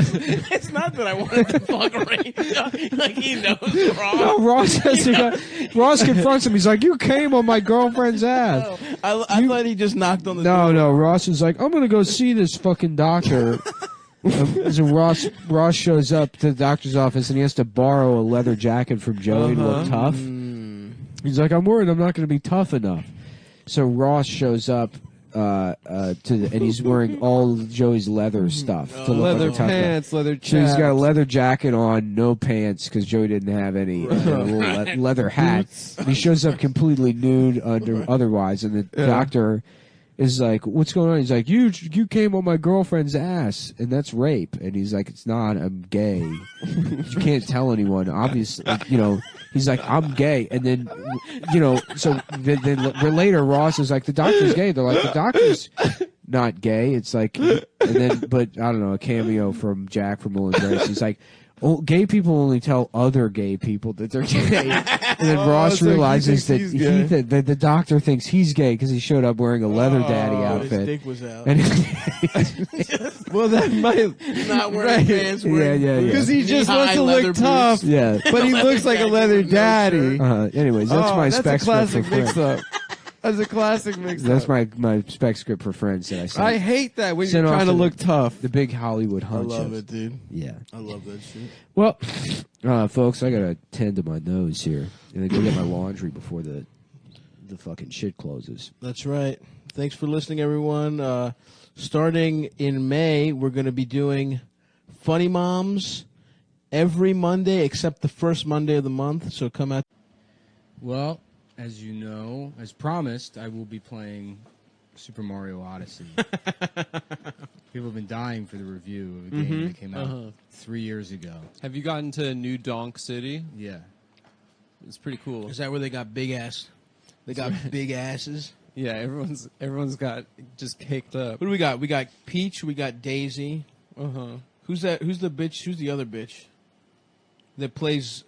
it's not that I wanted to fuck Rachel." Like he knows Ross. No, Ross confronts him. He's like, "You came on my girlfriend's ass." Oh, I thought he just knocked on the door. No. Ross is like, "I'm gonna go see this fucking doctor." So Ross shows up to the doctor's office, and he has to borrow a leather jacket from Joey to look tough. He's like, "I'm worried I'm not going to be tough enough." So Ross shows up and he's wearing all of Joey's leather stuff. To look Leather like tough pants, leather chaps. So he's got a leather jacket on, no pants, because Joey didn't have any, and a little leather hat. And he shows up completely nude otherwise, and the doctor is like, "What's going on?" He's like, you came on my girlfriend's ass, and that's rape." And he's like, "It's not, I'm gay." You can't tell anyone, obviously, you know. He's like, "I'm gay." And then, you know, so then later Ross is like, "The doctor's gay." They're like, "The doctor's not gay." It's like, and then, but I don't know, a cameo from Jack from Mullen Grace. He's like, "Oh, gay people only tell other gay people that they're gay." And then Ross realizes that the doctor thinks he's gay because he showed up wearing a leather daddy outfit. His dick was out. And Well, that might Not wearing pants. yeah. because he just wants to look tough. Yeah. But he looks like a leather daddy. Anyways, that's my that's specs a classic for Friends. mix-up. That's a classic mix. That's my spec script for Friends that I sent. I hate that when Send you're off trying to to look tough. the big Hollywood I hunches. love it, dude. Yeah. I love that shit. Well, folks, I gotta tend to my nose here and then go get my laundry before the fucking shit closes. That's right. Thanks for listening, everyone. Starting in May, we're going to be doing Funny Moms every Monday except the first Monday of the month. So come out. Well, as you know, as promised, I will be playing Super Mario Odyssey. People have been dying for the review of a game that came out 3 years ago. Have you gotten to New Donk City? Yeah. It's pretty cool. Is that where they got big ass? They got big asses. Yeah, everyone's got just caked up. What do we got? We got Peach. We got Daisy. Who's that? Who's the bitch? Who's the other bitch that plays?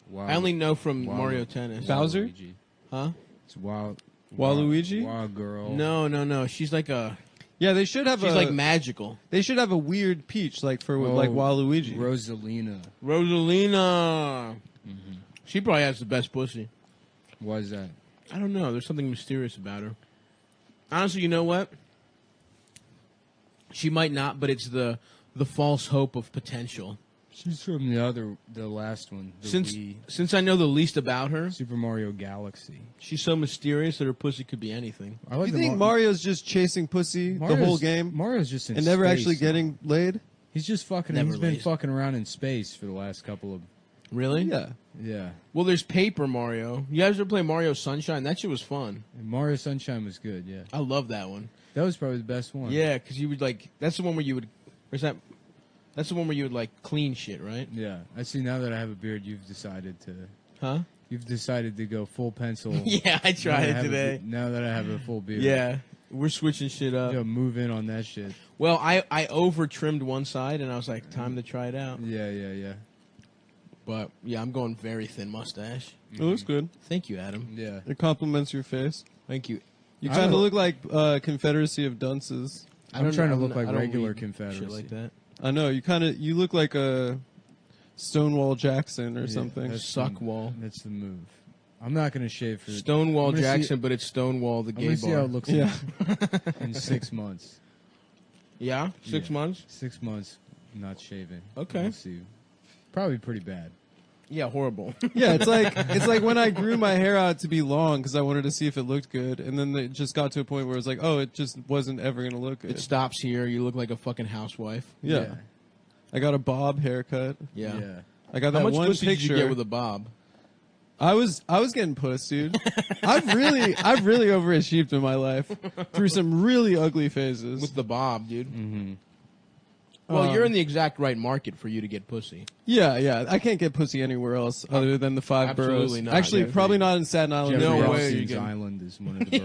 Wild, I only know from Wild- Mario Tennis. Bowser? Waluigi. Huh? It's Wild. Waluigi? Wild girl. No. She's like a. Yeah, they should have She's like magical. They should have a weird Peach like for Oh, like Waluigi. Rosalina. Rosalina. She probably has the best pussy. Why is that? I don't know. There's something mysterious about her. Honestly, you know what? She might not, but it's the false hope of potential. She's from the last one. The Since I know the least about her, Super Mario Galaxy. she's so mysterious that her pussy could be anything. I like You the think Mario's just chasing pussy the whole game Mario's just in and never space. actually getting laid? He's just fucking. Never He's been lays. fucking around in space for the last couple of. Really? Yeah. Yeah. Well, there's Paper Mario. You guys ever play Mario Sunshine? That shit was fun. And Mario Sunshine was good. Yeah. I love that one. That was probably the best one. Yeah, because you would like. That's the one where you would. Where's that? That's the one where you would like clean shit, right? Yeah. I see. Now that I have a beard, you've decided to. Huh? You've decided to go full pencil. Yeah, I Now tried that I it have today. now that I have a full beard. Yeah, we're switching shit up. Yo, move in on that shit. Well, I over trimmed one side, and I was like, time to try it out. Yeah. But yeah, I'm going very thin mustache. It looks good. Thank you, Adam. Yeah. It complements your face. Thank you. You I kind of don't- look like Confederacy of Dunces. I'm trying to look I like don't regular read Confederacy. Shit like that. I know you look like a Stonewall Jackson or Yeah, something. that's Suckwall. That's the move. I'm not gonna shave for Stonewall I'm gonna Jackson, but it's Stonewall the I'm gay gonna see how bar. it looks Yeah. in 6 months. Yeah, 6 Yeah. months. 6 months, not shaving. Okay. We'll see. Probably pretty bad. Yeah, horrible. Yeah, it's like when I grew my hair out to be long because I wanted to see if it looked good, and then it just got to a point where it was like, oh, it just wasn't ever gonna look good. It stops here. You look like a fucking housewife. Yeah. I got a bob haircut. Yeah. I got How that much one pussy picture. did you get with a bob? I was getting puss, dude. I've really overachieved in my life through some really ugly phases. With the bob, dude. Mm-hmm. Well, you're in the exact right market for you to get pussy. Yeah. I can't get pussy anywhere else other than the 5 boroughs. Absolutely not. Actually, Jeffrey. probably not in Staten Island. Jeffrey No way Epstein's you can- Island is one of the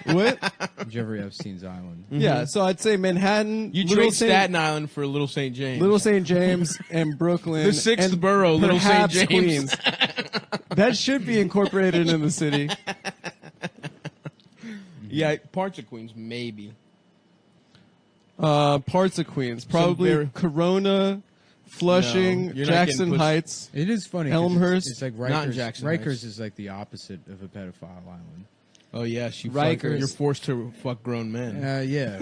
boroughs. What? Jeffrey Epstein's Island. Yeah, so I'd say Manhattan, You Little trade Saint- Staten Island for Little St. James. Little St. James, and Brooklyn. The sixth and borough, Little St. perhaps James. Queens. That should be incorporated in the city. Yeah, parts of Queens, maybe. Parts of Queens, probably very- Corona, Flushing, No, you're not Jackson getting pussy. Heights. It is funny. 'cause Elmhurst? It's like Not in Rikers. Jackson Rikers Heights. is like the opposite of a pedophile island. Oh, yes. Rikers. You're forced to fuck grown men. Yeah.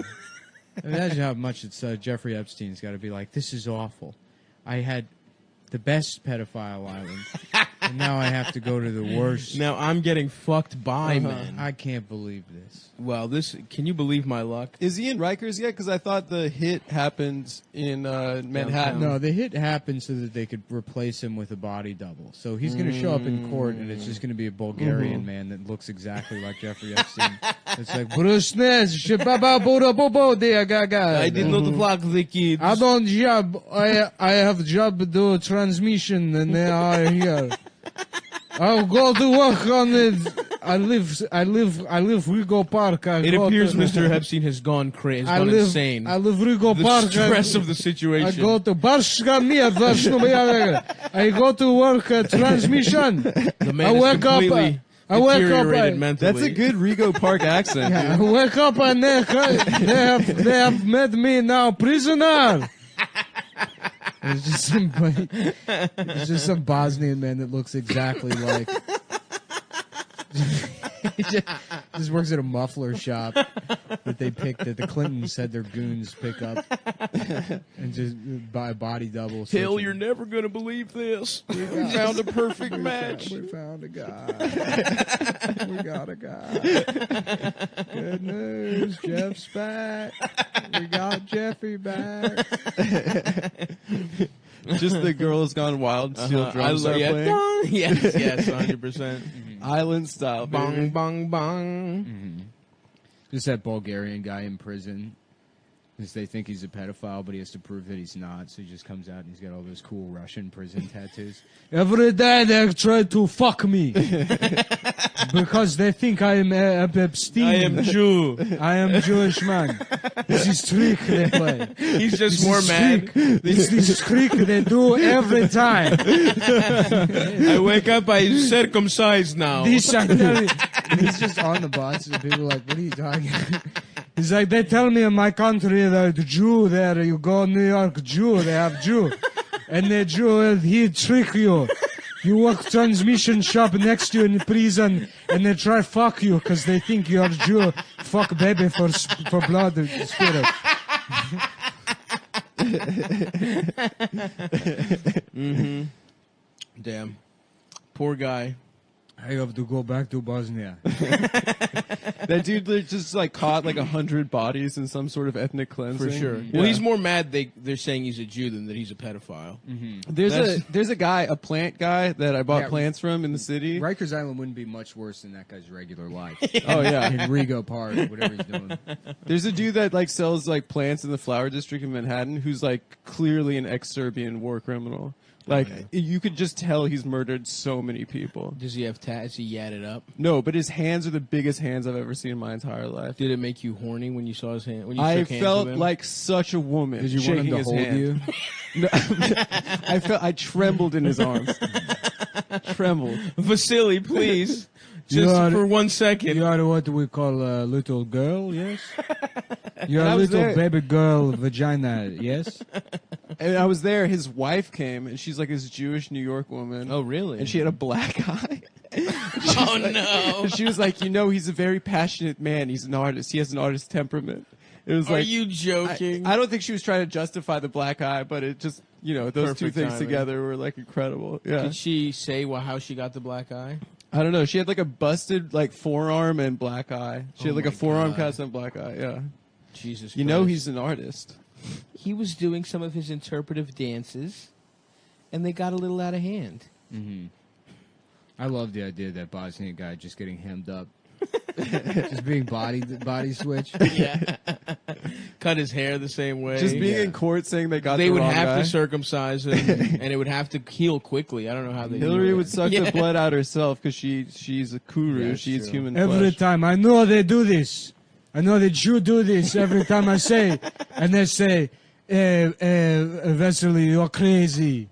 Imagine how much it's Jeffrey Epstein's got to be like, this is awful. I had the best pedophile island, and now I have to go to the worst. Now I'm getting fucked by men. I can't believe this. Well, can you believe my luck? Is he in Rikers yet? Because I thought the hit happened in Manhattan. No, the hit happened so that they could replace him with a body double. So he's going to show up in court, and it's just going to be a Bulgarian man that looks exactly like Jeffrey Epstein. It's like, I did not fuck the kids. I don't job. I have job do transmission, and they are here. I'll go to work on it. I live Rigo Park. It appears Mr. Epstein has gone crazy, I gone live insane. I live Rigo The Park. stress of the I situation. go to I go to work transmission. The man I is wake up, completely I wake up, deteriorated mentally. That's a good Rego Park accent, I dude. wake up and they have made me now prisoner. it's just some Bosnian man that looks exactly like. He just works at a muffler shop that the Clintons said their goons pick up and just buy a body double. Hill, you're never gonna believe this. We found a perfect match. We found a guy. We got a guy. Good news, Jeff's back. We got Jeffy back. Just the Girls Gone Wild steel drums are playing. Yes, 100%. Island style, baby. Bong, bong, bong. Just that Bulgarian guy in prison. Because they think he's a pedophile, but he has to prove that he's not. So he just comes out and he's got all those cool Russian prison tattoos. Every day they try to fuck me. Because they think I am Epstein. I am Jew. I am Jewish man. This is trick they play. He's just more mad. It's this trick they do every time. I wake up, I circumcised now. This I'm telling you. He's just on the bus and people are like, what are you talking about? He's like, they tell me in my country that the Jew there, you go New York Jew, they have Jew. And the Jew, he trick you. You work transmission shop next to you in prison, and they try fuck you because they think you're Jew. Fuck baby for blood spirit. Damn. Poor guy. I have to go back to Bosnia. That dude just like caught like 100 bodies in some sort of ethnic cleansing. For sure. Yeah. Well, he's more mad they're saying he's a Jew than that he's a pedophile. There's a guy, a plant guy that I bought plants from in the city. Rikers Island wouldn't be much worse than that guy's regular life. Oh yeah. In Rego Park, whatever he's doing. There's a dude that like sells like plants in the flower district in Manhattan who's like clearly an ex-Serbian war criminal. Like you could just tell he's murdered so many people. Does he have tats? He yadded up. No, but his hands are the biggest hands I've ever seen in my entire life. Did it make you horny when you saw his hand? When you I shook hands felt with him? like such a woman. Did you want him shaking to his hold hand. you? No, I trembled in his arms. Trembled. Vasily, please, just for 1 second. You are what we call a little girl, yes? You're And a I was little there. baby girl vagina, yes? And I was there. His wife came, and she's like this Jewish New York woman. Oh, really? And she had a black eye. Oh no! And she was like, he's a very passionate man. He's an artist. He has an artist temperament. It was Are like, you joking? I don't think she was trying to justify the black eye, but it just, those Perfect two things timing. together were like incredible. Yeah. Did she say how she got the black eye? I don't know. She had like a busted like forearm and black eye. She had like my a forearm God. cast and black eye. Yeah. Jesus Christ. You know he's an artist. He was doing some of his interpretive dances, and they got a little out of hand. Mm-hmm. I love the idea of that Bosnian guy just getting hemmed up. Just being body switch. Yeah. Cut his hair the same way. Just being in court saying they got They the would wrong have guy. to circumcise him, and it would have to heal quickly. I don't know how they Hillary do it. would suck the blood out herself because she's a kuru. Yeah, She eats true. human Every flesh. time. I know they do this. I know that you do this every time I say. And they say, Vasily, you're crazy.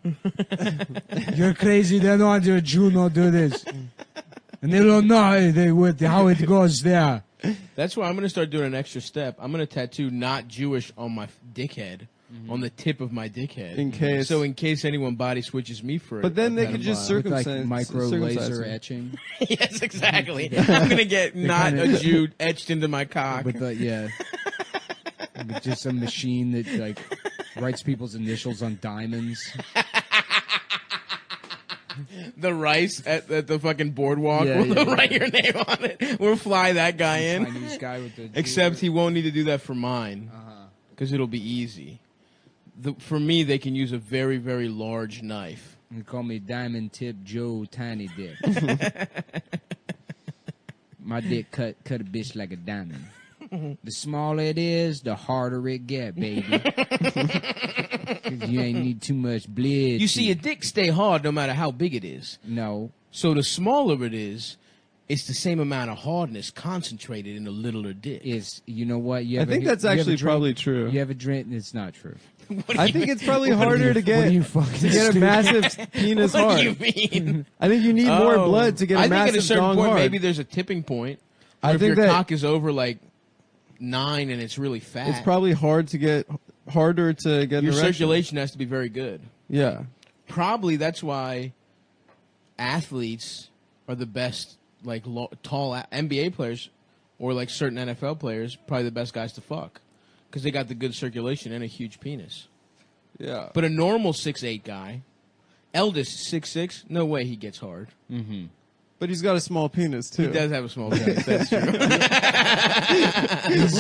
You're crazy. They know you're a Jew, not do this. And they don't know how it goes there. That's why I'm going to start doing an extra step. I'm going to tattoo "not Jewish" on my dickhead, on the tip of my dickhead, In case. So in case anyone body switches me for it. But then they could just With like circumcise. micro circumcise laser him. etching. Yes, exactly. I'm going to get "not a Jew" etched into my cock. With With just a machine that like writes people's initials on diamonds. The rice at the fucking boardwalk. Yeah, We'll yeah. write your name on it. We'll fly that guy in. Chinese guy with the Except he won't need to do that for mine. Because it'll be easy. For me, they can use a very, very large knife. They call me Diamond Tip Joe Tiny Dick. My dick cut a bitch like a diamond. The smaller it is, the harder it get, baby. 'Cause you ain't need too much blood. You see, a dick stay hard no matter how big it is. No. So the smaller it is, it's the same amount of hardness concentrated in a littler dick. You know what? I think that's actually probably true. You have a drink? It's not true. I think it's probably harder to What are get you fucking to get a stupid? massive penis What hard. do you mean? I think you need more blood to get a I think massive at a certain dong point, hard. maybe there's a tipping point. I If think your that cock is over like 9 and it's really fat. it's probably harder to get your an erection. circulation has to be very good. Yeah. Probably that's why athletes are the best like tall NBA players or like certain NFL players, probably the best guys to fuck because they got the good circulation and a huge penis. Yeah. But a normal 6'8" guy, eldest 6'6", no way he gets hard. Mm-hmm. But he's got a small penis, too. He does have a small penis, that's true.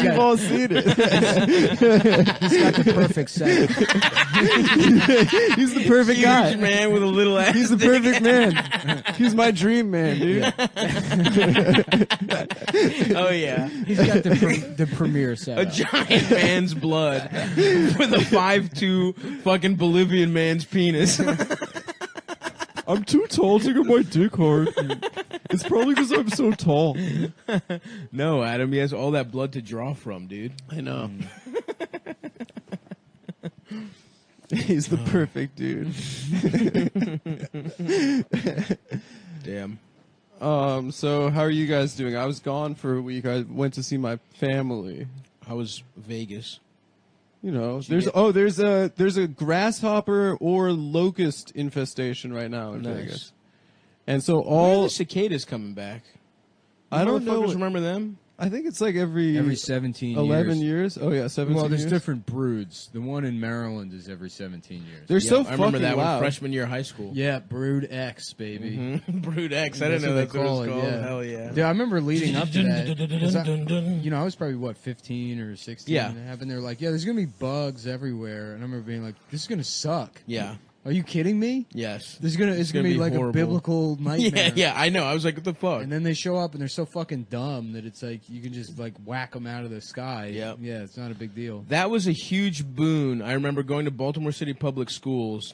We've all seen it. He's got the perfect setup. He's the perfect guy. Huge man with a little ass. He's the perfect man. He's my dream man, dude. Oh, yeah. He's got the premier A setup. giant man's blood with a 5'2" fucking Bolivian man's penis. I'm too tall to get my dick hard. It's probably because I'm so tall. No, Adam, he has all that blood to draw from, dude. I know. He's the perfect dude. Damn. So how are you guys doing? I was gone for a week. I went to see my family. How was Vegas? You know, there's a grasshopper or locust infestation right now in Nice. Vegas. And so When are all the cicadas coming back? I don't know. Remember them? I think it's like every 17 11 years. years. Oh yeah, 17 Well, there's years. different broods. The one in Maryland is every 17 years. They're so I remember fucking that loud. one freshman year of high school. Yeah, Brood X, baby. Brood X. I didn't know that's what it was called. Hell yeah. Yeah, I remember leading up to that. 'Cause I was probably, 15 or 16. Yeah. And they're like, yeah, there's going to be bugs everywhere. And I remember being like, this is going to suck. Yeah. Are you kidding me? Yes. It's gonna gonna be be like horrible. a biblical nightmare. Yeah, I know. I was like, what the fuck? And then they show up and they're so fucking dumb that it's like you can just like whack them out of the sky. Yep. Yeah, it's not a big deal. That was a huge boon. I remember going to Baltimore City Public Schools.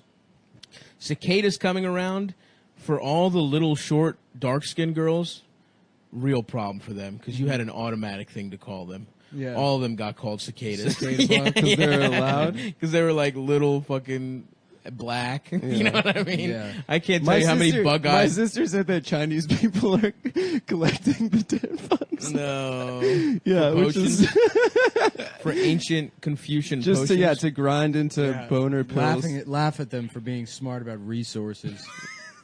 Cicadas coming around for all the little short, dark-skinned girls, real problem for them because you had an automatic thing to call them. Yeah. All of them got called cicadas. Cicada bug, 'cause they're loud. Because they were like little fucking black. You know what I mean? Yeah. I can't tell you how many bug My eyes. sister said that Chinese people are collecting the dead bugs. No. Yeah, For which is for ancient Confucian just potions. to grind into boner pills. laugh at them for being smart about resources.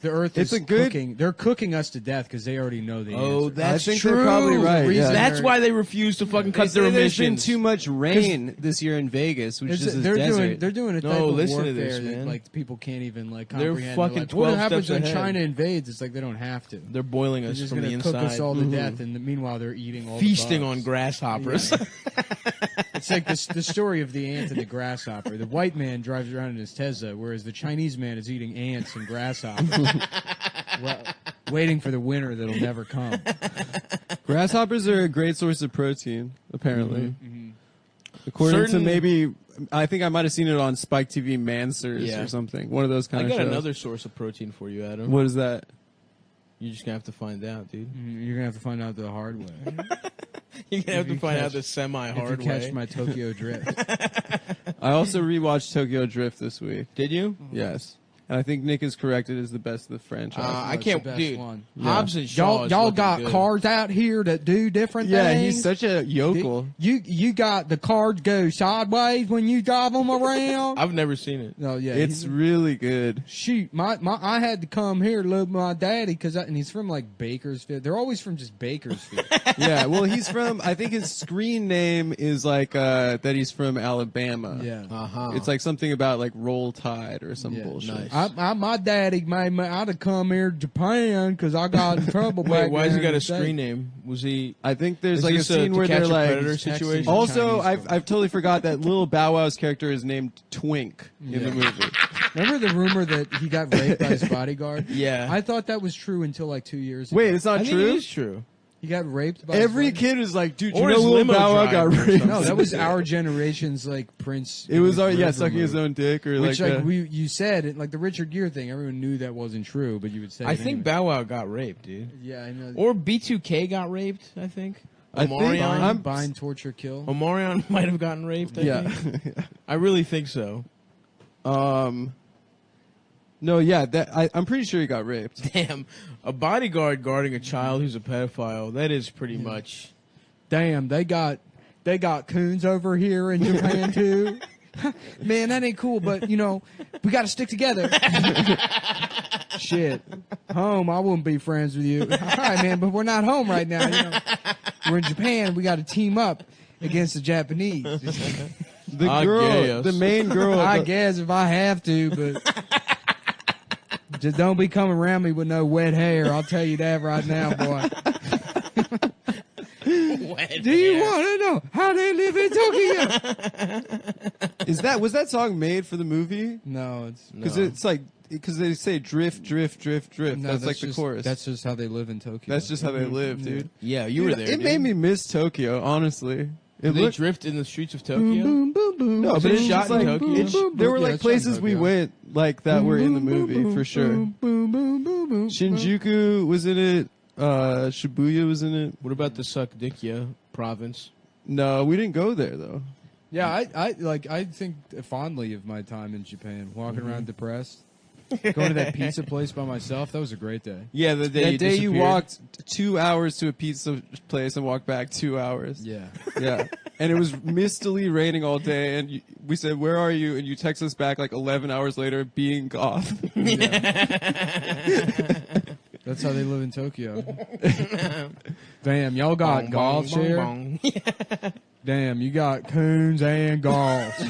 The Earth It's is a good- cooking. They're cooking us to death because they already know the Oh, answer. that's I think true. they're probably right. The reason Yeah. That's why they refuse to fucking cut They their say there's been emissions. too much rain this year in Vegas, which is they're desert. doing a type No, of listen to warfare this, that man. like people can't even like They're comprehend. fucking like, 12 what happens steps when ahead. China invades? It's like they don't have to. They're boiling They're us just from the going to cook inside. us all to death, and meanwhile they're eating all Feasting the on bugs. grasshoppers. It's like the story of the ant and the grasshopper. The white man drives around in his Tesla, whereas the Chinese man is eating ants and grasshoppers, waiting for the winter that'll never come. Grasshoppers are a great source of protein, apparently. According to Certain- maybe, I think I might have seen it on Spike TV Mansers Yeah. or something. One of those I kind of got shows. another source of protein for you, Adam. What is that? You're just gonna have to find out, dude. You're gonna have to find out the hard way. You're gonna have to you find catch- out the If semi-hard you catch way. my Tokyo drift. I also rewatched Tokyo Drift this week. Did you? Yes. And I think Nick is correct. It is the best of the franchise. I That's can't, the best dude. one. Hobbs and Shaw. is Y'all looking got good. cars out here that do different yeah, things. he's such a yokel. You got the cars go sideways when you drive them around. I've never seen it. Oh yeah, It's really good. shoot. My I had to come here to live with my daddy and he's from like Bakersfield. They're always from just Bakersfield. Yeah, well, he's from, I think his screen name is like, that he's from Alabama. yeah. Uh-huh. It's like something about like Roll Tide or some Yeah, bullshit. nice. My daddy made me. I'd have come here to Japan because I got in trouble. Wait, back why has he there got in a the States. screen name? Was he... I think there's Is like a this scene To where Catch they're a like. Predator Texting situation? Also, Chinese I've totally forgot that Lil Bow Wow's character is named Twink in the movie. Remember the rumor that he got raped by his bodyguard? Yeah. I thought that was true until like 2 years ago. Wait, it's not I think true? it is true. He got raped by Every his bodyguard? kid is like, dude, Or you know his Lil limo Bow Wow got driver or raped? something. No, that was our generation's like Prince. It was our, rumor sucking his own dick or Which like, you said it like the Richard Gere thing. Everyone knew that wasn't true, but you would say. I it think anyway. Bow Wow got raped, dude. Yeah, I know. Or B2K got raped, I think. I think- Omarion. bind, torture, kill. Omarion might have gotten raped, I yeah. think. I really think so. No, yeah, I'm pretty sure he got raped. Damn. A bodyguard guarding a child who's a pedophile, that is pretty much... Damn, they got coons over here in Japan too. Man, that ain't cool. But we got to stick together. Shit. home, I wouldn't be friends with you. All right, man, but we're not home right now. You know, we're in Japan. We got to team up against the Japanese. The main girl. I guess if I have to, but just don't be coming around me with no wet hair. I'll tell you that right now, boy. Do you want to know how they live in Tokyo? Was that song made for the movie? No, it's Because it's like, because they say drift, drift, drift, drift. no, that's like the chorus. That's just how they live in Tokyo. That's just how they live, dude. Yeah, you were there. It made me miss Tokyo, honestly. Did they drift in the streets of Tokyo? boom, boom, boom. No, Was but it it's shot just in like Tokyo? there were Yeah, like it's shot in places we Tokyo. went like that were in the movie for sure. Boom, boom, boom, boom, boom. Shinjuku was in it. Shibuya was in it. What about the Sukdikya province? No, we didn't go there though. Yeah, I think fondly of my time in Japan, walking around depressed, going to that pizza place by myself. That was a great day. Yeah, the day That day you disappeared. walked 2 hours to a pizza place and walked back 2 hours. Yeah, Yeah. And it was mistily raining all day, and we said, "Where are you?" And you text us back like 11 hours later, being goth. that's how they live in Tokyo. Damn, y'all got golf here. bong. Damn, you got coons and golfs.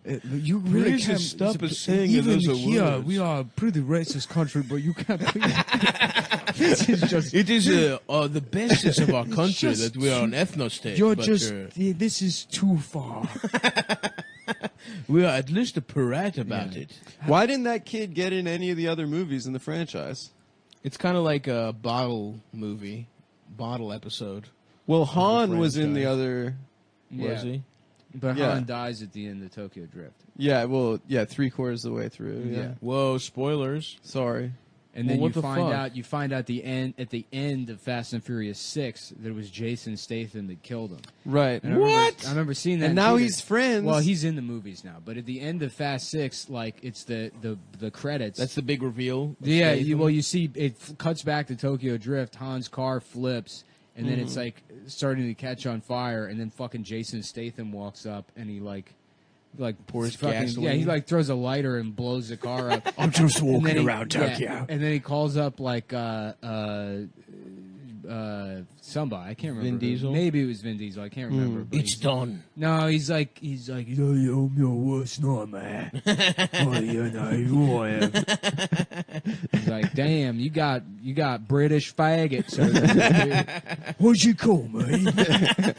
You really Please can't stop us saying even those here. words. We are a pretty racist country, but you can't. This is just. It is the bestest of our country just that we are an ethno-state. You're but, just. This is too far. we are at least a parrot about it. Why didn't that kid get in any of the other movies in the franchise? It's kind of like a bottle movie, bottle episode. Well, Han was in the franchise. other. Was he? But Yeah. Han dies at the end of Tokyo Drift. Yeah, well, yeah, 3/4 of the way through. Yeah. Whoa! Spoilers. Sorry. And Well, then what you the find fuck? out at the end of Fast and Furious 6 that it was Jason Statham that killed him. Right. And I remember seeing that. And in now theaters. he's friends. Well, he's in the movies now, but at the end of Fast 6, like it's the credits. That's the big reveal. of yeah. Statham. You see it cuts back to Tokyo Drift. Han's car flips, and then it's like starting to catch on fire, and then fucking Jason Statham walks up and he like Pours fucking, gasoline. Yeah, he like throws a lighter and blows the car up. I'm just And then walking he- around yeah, Tokyo. and then he calls up like somebody. I can't remember. Vin Diesel? Maybe it was Vin Diesel. I can't remember. but he's- done. No, he's like, I'm your worst nightmare. Oh, you know who I am. he's like, damn, you got British faggots. over there, What'd you call me? dude.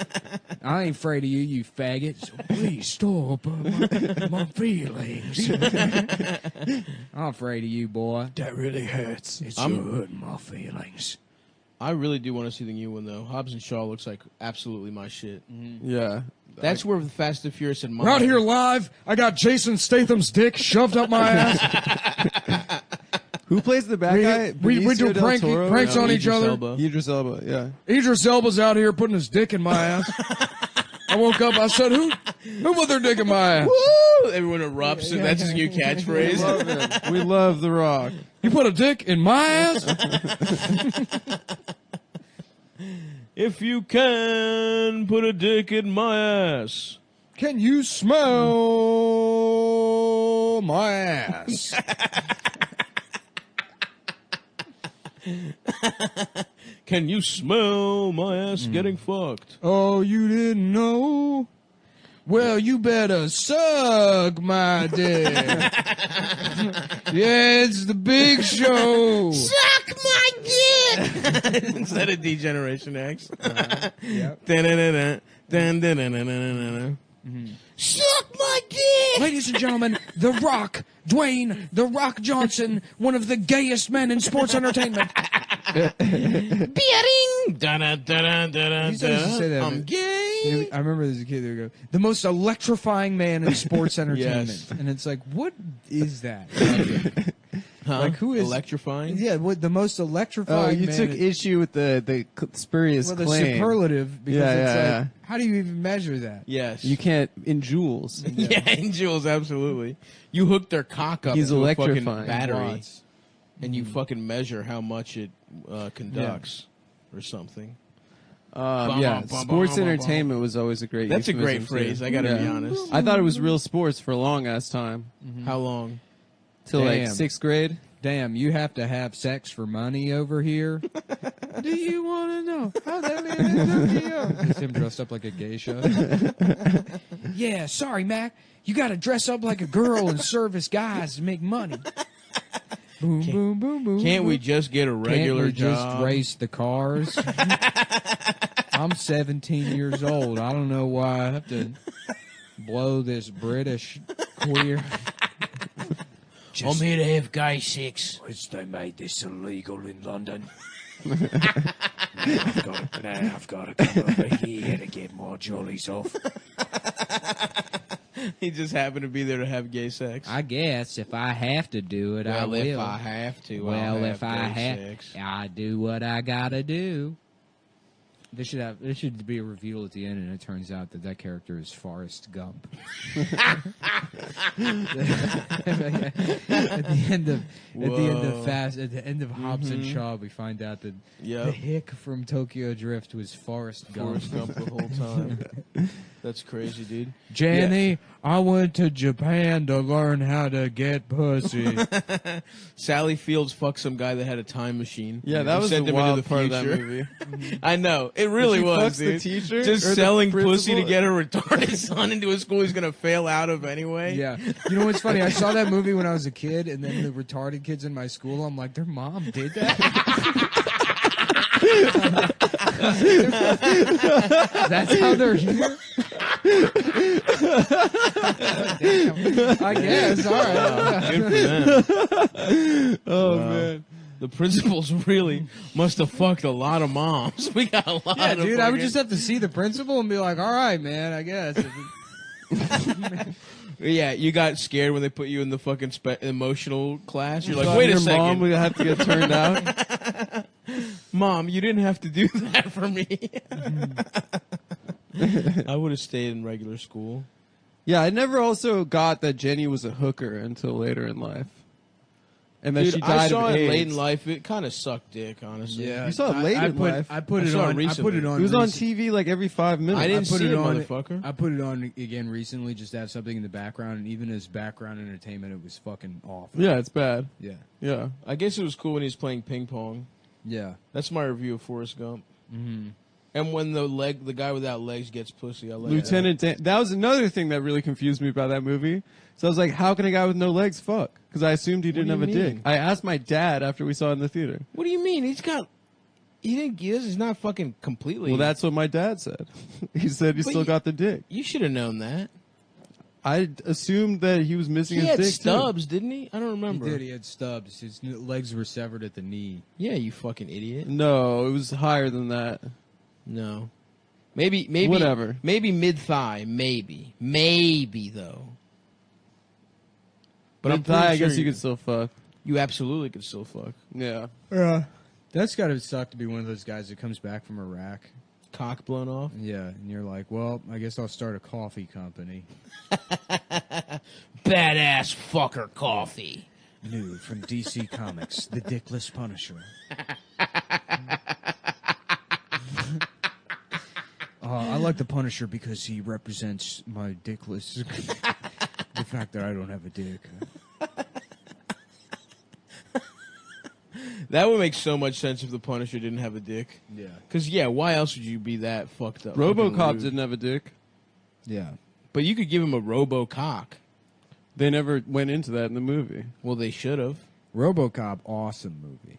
I ain't afraid of you, you faggots. Please stop my feelings. I'm afraid of you, boy. That really hurts. It's hurting my feelings. I really do want to see the new one though. Hobbs and Shaw looks like absolutely my shit. Yeah. That's where the Fast and Furious and We're out here live. I got Jason Statham's dick shoved up my ass. Who plays the bad guy? we Benicio do del Toro? pranks on each Idris other. Elba. Idris Elba, yeah. Idris Elba's out here putting his dick in my ass. I woke up. I said, "Who put their dick in my ass? Woo! Everyone erupts, and that's his new We catchphrase. love him. We love The Rock. You put a dick in my ass?" If you can put a dick in my ass. Can you smell my ass? Can you smell my ass getting fucked? Oh, you didn't know? Well, you better suck my dick. Yeah, it's the big show. Suck my dick! Instead of Degeneration X. Da-da-da-da. Da-da-da-da-da-da-da. Suck my dick! Ladies and gentlemen, The Rock, Dwayne, The Rock Johnson, one of the gayest men in sports entertainment. Beering! Da-da-da-da-da-da. He used to say that. I'm gay! I remember there's a kid that would go, the most electrifying man in sports entertainment. Yes. And it's like, what is that? Huh? Like, who is- electrifying? Yeah, what the most electrifying Oh, you man took in- issue with the spurious well, the claim. superlative, because Yeah, it's yeah, like, how do you even measure that? Yes. You can't in joules. Yeah, in Jules, absolutely. You hook their cock up He's to a fucking electrifying. battery, Watts. and you fucking measure how much it conducts or something. Yeah, sports entertainment was always a great. That's a great euphemism, phrase. too. I gotta be Yeah. honest. I thought it was real sports for a long ass time How long? till like Damn. 6th grade. damn, you have to have sex for money over here. Do you want to know how that is in Tokyo? It's him dressed up like a geisha. Yeah, sorry, Mac. You got to dress up like a girl and service guys to make money. Boom, boom, boom, boom. Can't we just get a regular Can't we job? just race the cars? I'm 17 years old. I don't know why I have to blow this British queer. I'm here to have gay sex. Which they made this illegal in London. I've got to come over here to get more jollies off. He just happened to be there to have gay sex. I guess if I have to do it, I will. If I have to, Well, I'll if I have, sex. I do what I gotta do. There should be a reveal at the end, and it turns out that character is Forrest Gump. At the end of Hobbs and Shaw, we find out that the hick from Tokyo Drift was Forrest Gump. Forrest Gump the whole time. That's crazy, dude. Jenny, I went to Japan to learn how to get pussy. Sally Fields fucked some guy that had a time machine. Yeah, that was the sent him wild into the part of that future. movie. I know. It really She was, fucks dude. the teacher? Just Or the selling pussy principal? to get her retarded son into a school he's going to fail out of anyway. Yeah. You know what's funny? I saw that movie when I was a kid, and then the retarded kids in my school, I'm like, their mom did that? That's how they're here? Damn. I guess. All right. Good for them. Oh, man. The principals really must have fucked a lot of moms. We got a lot of Dude, I would fucking- just have to see the principal and be like, all right, man, I guess. Yeah, you got scared when they put you in the fucking emotional class. You're like, Thought wait a your second. mom would have to get turned out. Mom, you didn't have to do that for me. I would have stayed in regular school. Yeah, I never also got that Jenny was a hooker until later in life. And that Dude, she died I saw of it AIDS. late in life. It kind of sucked dick, honestly. Yeah. You saw it late in life. I put I it saw it on. I recently. put it on. It was on recent- TV like every 5 minutes. I didn't put see it it, on. motherfucker. I put it on again recently just to have something in the background, and even as background entertainment, it was fucking awful. Yeah, it's bad. Yeah. Yeah. I guess it was cool when he was playing ping pong. Yeah. That's my review of Forrest Gump. Mm-hmm. And when the guy without legs gets pussy, I like Lieutenant Dan. That was another thing that really confused me about that movie. So I was like, how can a guy with no legs fuck? Because I assumed he didn't do have you a dick. mean? I asked my dad after we saw it in the theater. What do you mean? He didn't give. He's not fucking completely. Well, that's what my dad said. He said he But still you- got the dick. You should have known that. I assumed that he was missing He his had dick stubs, didn't he? I don't remember. He did. He had stubs. His legs were severed at the knee. Yeah, you fucking idiot. too. No, it was higher than that. No. Maybe Whatever. Maybe mid thigh. Maybe though. But I'm pretty I sure guess you could still fuck. You absolutely could still fuck. Yeah. That's got to suck to be one of those guys that comes back from Iraq. Cock blown off. Yeah, and you're like, well, I guess I'll start a coffee company. Badass fucker coffee. New from DC Comics, the Dickless Punisher. I like the Punisher because he represents my dickless. The fact that I don't have a dick. That would make so much sense if the Punisher didn't have a dick. Yeah. Because, yeah, why else would you be that fucked up? RoboCop Fucking rude. didn't have a dick. Yeah. But you could give him a robo-cock. They never went into that in the movie. Well, they should have. RoboCop, awesome movie.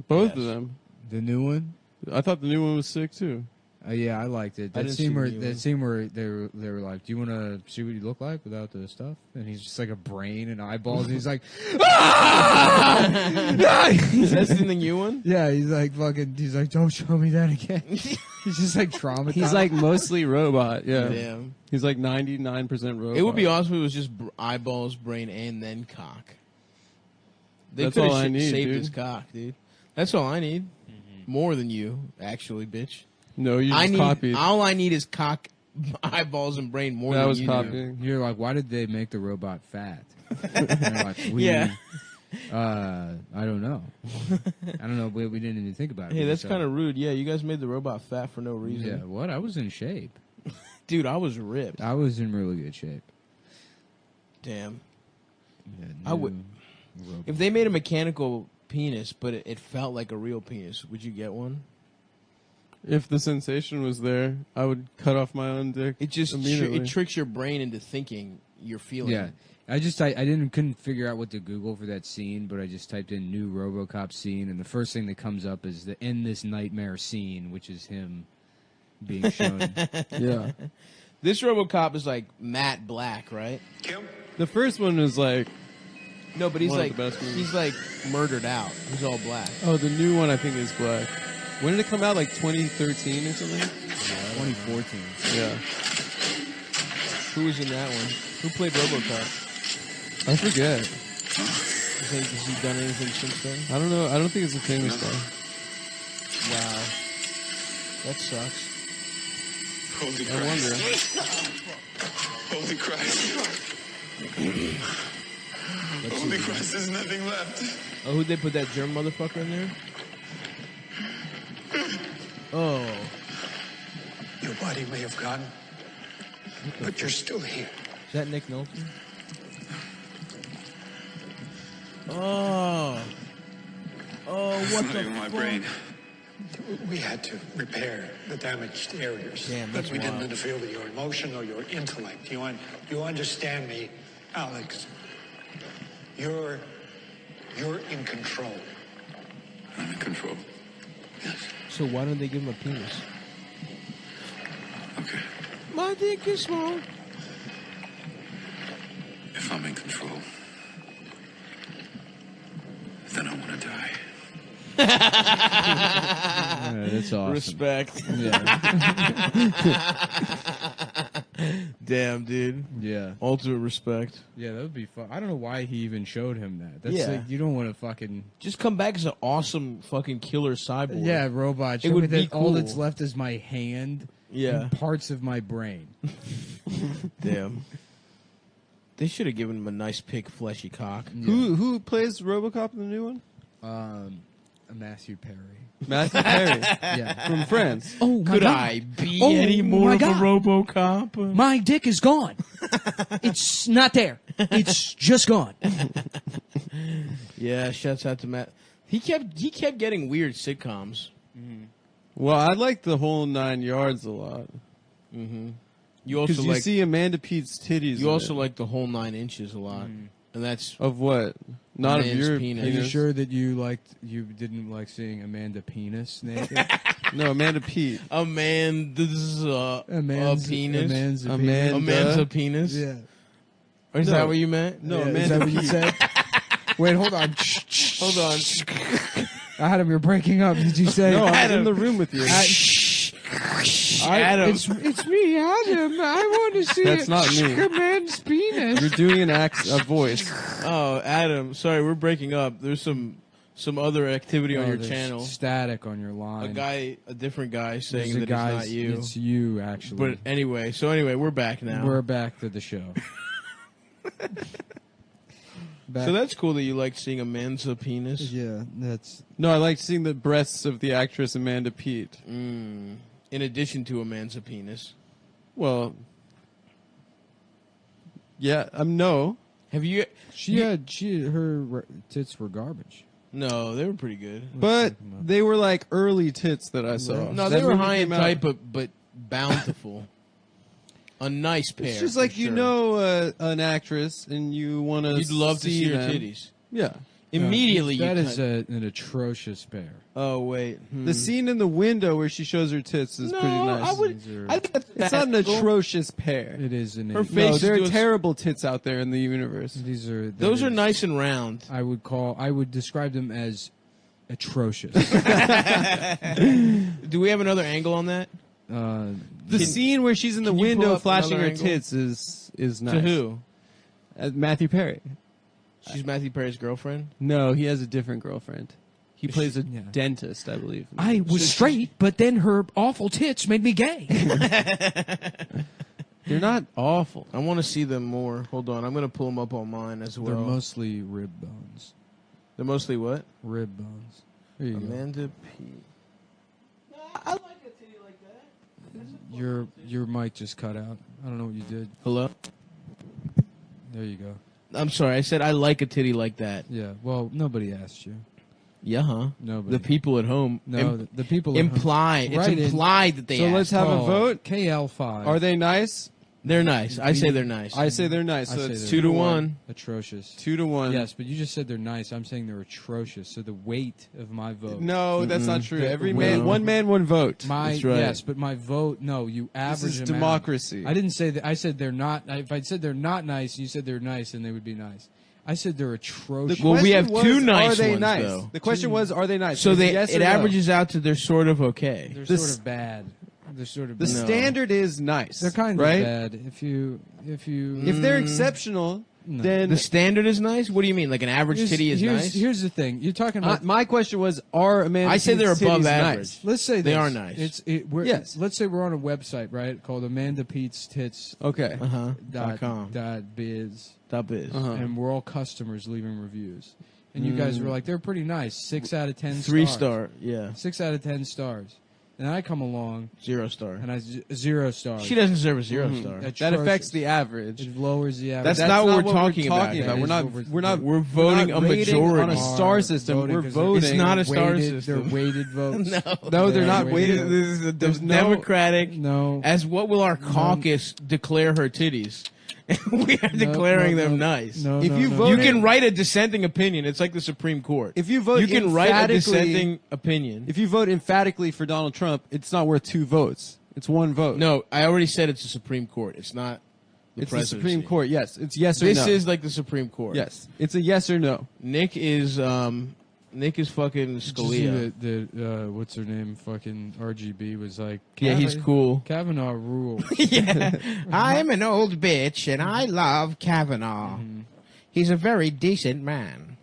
Both Yes. of them. The new one? I thought the new one was sick too. Yeah, I liked it. I That didn't scene see where the new one. they were like, "Do you want to see what you look like without the stuff?" And he's just like a brain and eyeballs. And he's like, That's in the new one? "Yeah." He's like, "Fucking." He's like, "Don't show me that again." He's just like traumatized. He's like mostly robot. Yeah. Damn. He's like 99% robot. It would be awesome if it was just eyeballs, brain, and then cock. They That's could all I have need, saved dude. his cock, dude. That's all I need. More than you, actually, bitch. No, you I just need copied. all I need is cock, eyeballs, and brain more That than was you do. copying. You're like, "Why did they make the robot fat?" And they're like, Yeah. I don't know. I don't know. We didn't even think about it. Hey, We that's just, kind of rude. Yeah, you guys made the robot fat for no reason. Yeah. What? I was in shape. Dude, I was ripped. I was in really good shape. Damn. Yeah, I would- If they made a mechanical penis, but it felt like a real penis, would you get one? If the sensation was there, I would cut off my own dick. It just immediately. it tricks your brain into thinking you're feeling. Yeah. I couldn't figure out what to Google for that scene, but I just typed in new RoboCop scene, and the first thing that comes up is the "End This Nightmare" scene, which is him being shown. Yeah. This RoboCop is like matte black, right? The first one is like... No, but he's One of like the best movies. he's like murdered out. He's all black. Oh, the new one I think is black. When did it come out? Like 2013 or something? 2014. Yeah. Who was in that one? Who played RoboCop? I forget. Has he done anything since then? I don't know. I don't think it's a famous guy. Wow, that sucks. Holy I wonder. Holy Christ. Holy Christ, there's nothing left. Oh, who'd they put that German motherfucker in there? Oh, Your body may have gone, but you're still here. is that Nick Nolte? Oh, It's what not the even my fuck? brain. We had to repair the damaged areas. Damn, that's but we didn't wild. interfere with your emotion or your intellect. You understand me, Alex? You're in control. I'm in control. Yes. So why don't they give him a penis? Okay. My dick is small. If I'm in control, then I want to die. Yeah, that's awesome. Respect. Yeah. Damn, dude. Yeah. Ultimate respect. Yeah, that would be fun. I don't know why he even showed him that. That's Yeah. like, you don't want to fucking... Just come back as an awesome fucking killer cyborg. Yeah, robot. It Show would me be that all cool. that's left is my hand Yeah. and parts of my brain. Damn. They should have given him a nice, big, fleshy cock. Who plays RoboCop in the new one? Matthew Perry. Matthew Perry Yeah. from Friends. Oh, Could I be Oh, any more my of God. a RoboCop? My dick is gone. It's not there. It's just gone. Yeah, shouts out to Matt. He kept getting weird sitcoms. Well, I like the whole 9 yards a lot. You Because also you like see Amanda Pete's titties. you in also it. like the whole 9 inches a lot, and that's Of what? Not of man's your penis. Are you penis. sure that you didn't like seeing Amanda Penis naked? No, Amanda Pete. a man. This is a penis. Amanda. A man's a penis. Yeah. Or is No. that what you meant? No, Yeah, is Amanda that what you Pete. said? Wait, hold on. Hold on. Adam, you're breaking up. Did you say? No, I'm Adam. in the room with you. Adam. It's me, Adam. I want to see That's not me. a man's penis. You're doing a voice. Oh, Adam. Sorry, we're breaking up. There's some other activity on your there's channel. Static on your line. A different guy saying There's a that guy- it's not you. It's you, actually. But anyway, we're back now. We're back to the show. So that's cool that you like seeing a man's penis. Yeah, that's No, I like seeing the breasts of the actress Amanda Pete. In addition to a man's penis. Well, yeah, no. Have you? her tits were garbage. No, they were pretty good. But they were like early tits that I saw. No, That they were movie high and came out- tight, but bountiful. A nice pair. It's just for like you sure. know an actress and you want to. You'd love to see her them. titties. Yeah. Immediately, That you is an atrocious pair. Oh wait, The scene in the window where she shows her tits is no, pretty nice. I would. These are- I think that's It's not an atrocious pair. It is an. Her No, face there are doing- terrible tits out there in the universe. These are. Those are nice and round. I would describe them as atrocious. Do we have another angle on that? The scene where she's in the can you pull window up flashing another her angle? tits is nice. To who? Matthew Perry. She's Matthew Perry's girlfriend. No, he has a different girlfriend. He plays a yeah. dentist, I believe. I was straight, but then her awful tits made me gay. They're not awful. I want to see them more. Hold on, I'm going to pull them up on mine as well. They're mostly rib bones. They're mostly what? Rib bones. There you go. Amanda P. I like a titty like that. Your mic just cut out. I don't know what you did. Hello? There you go. I'm sorry. I said I like a titty like that. Yeah. Well, nobody asked you. Yeah, huh? Nobody. The people at home. No, the people at imply. home. It's implied that they So asked. let's have a vote. KL5. Are they nice? They're nice. I say they're nice. I say they're nice. So I say it's they're 2-1. Atrocious. 2-1. Yes, but you just said they're nice. I'm saying they're atrocious. So the weight of my vote. No, that's not true. Every Well, man, one vote. That's right. Yes, but my vote. No, you average. This is them out. democracy. I didn't say that. I said they're not. If I said they're not nice, and you said they're nice, then they would be nice. I said they're atrocious. Well, we have two nice Are they ones, nice? though. The question was, are they nice? So It's they yes it or no. averages out to they're sort of okay. They're sort of bad. They're sort of The bad. standard is nice. They're kind right? of bad. If they're exceptional, No. then The standard is nice. What do you mean? Like an average titty is nice? Here's the thing. You're talking about. my question was, are Amanda I say they're Pete's above titties average. nice? Let's say They this. are nice. Yes. Let's say we're on a website, right, called Amanda Pete's Tits. Okay. .com. .biz. .biz. And we're all customers leaving reviews. And you guys were like, they're pretty nice. 6 out of 10 3 stars. star. Yeah. 6 out of 10 stars. And I come along 0 star. and I 0 stars. She doesn't deserve a 0 star. That affects the average. It lowers the average. That's not what we're talking about. We're voting a rating majority. on a star system. We're voting. It's not a star weighted, system. They're weighted votes. No, they're not weighted. This is a There's no- democratic. No. As what will our caucus declare her titties? We are declaring them nice. No, If no, you no. vote- You can write a dissenting opinion. It's like the Supreme Court. If you vote you can write a emphatically- dissenting opinion. If you vote emphatically for Donald Trump, it's not worth 2 votes. It's 1 vote. No, I already said it's the Supreme Court. It's not the it's the presidency. Supreme Court. Yes, it's yes or This no. is like the Supreme Court. yes, it's a yes or no. Nick is fucking Did you see Scalia. the what's her name? Fucking RGB was like. Yeah, he's cool. Kavanaugh rules. I'm an old bitch and I love Kavanaugh. He's a very decent man.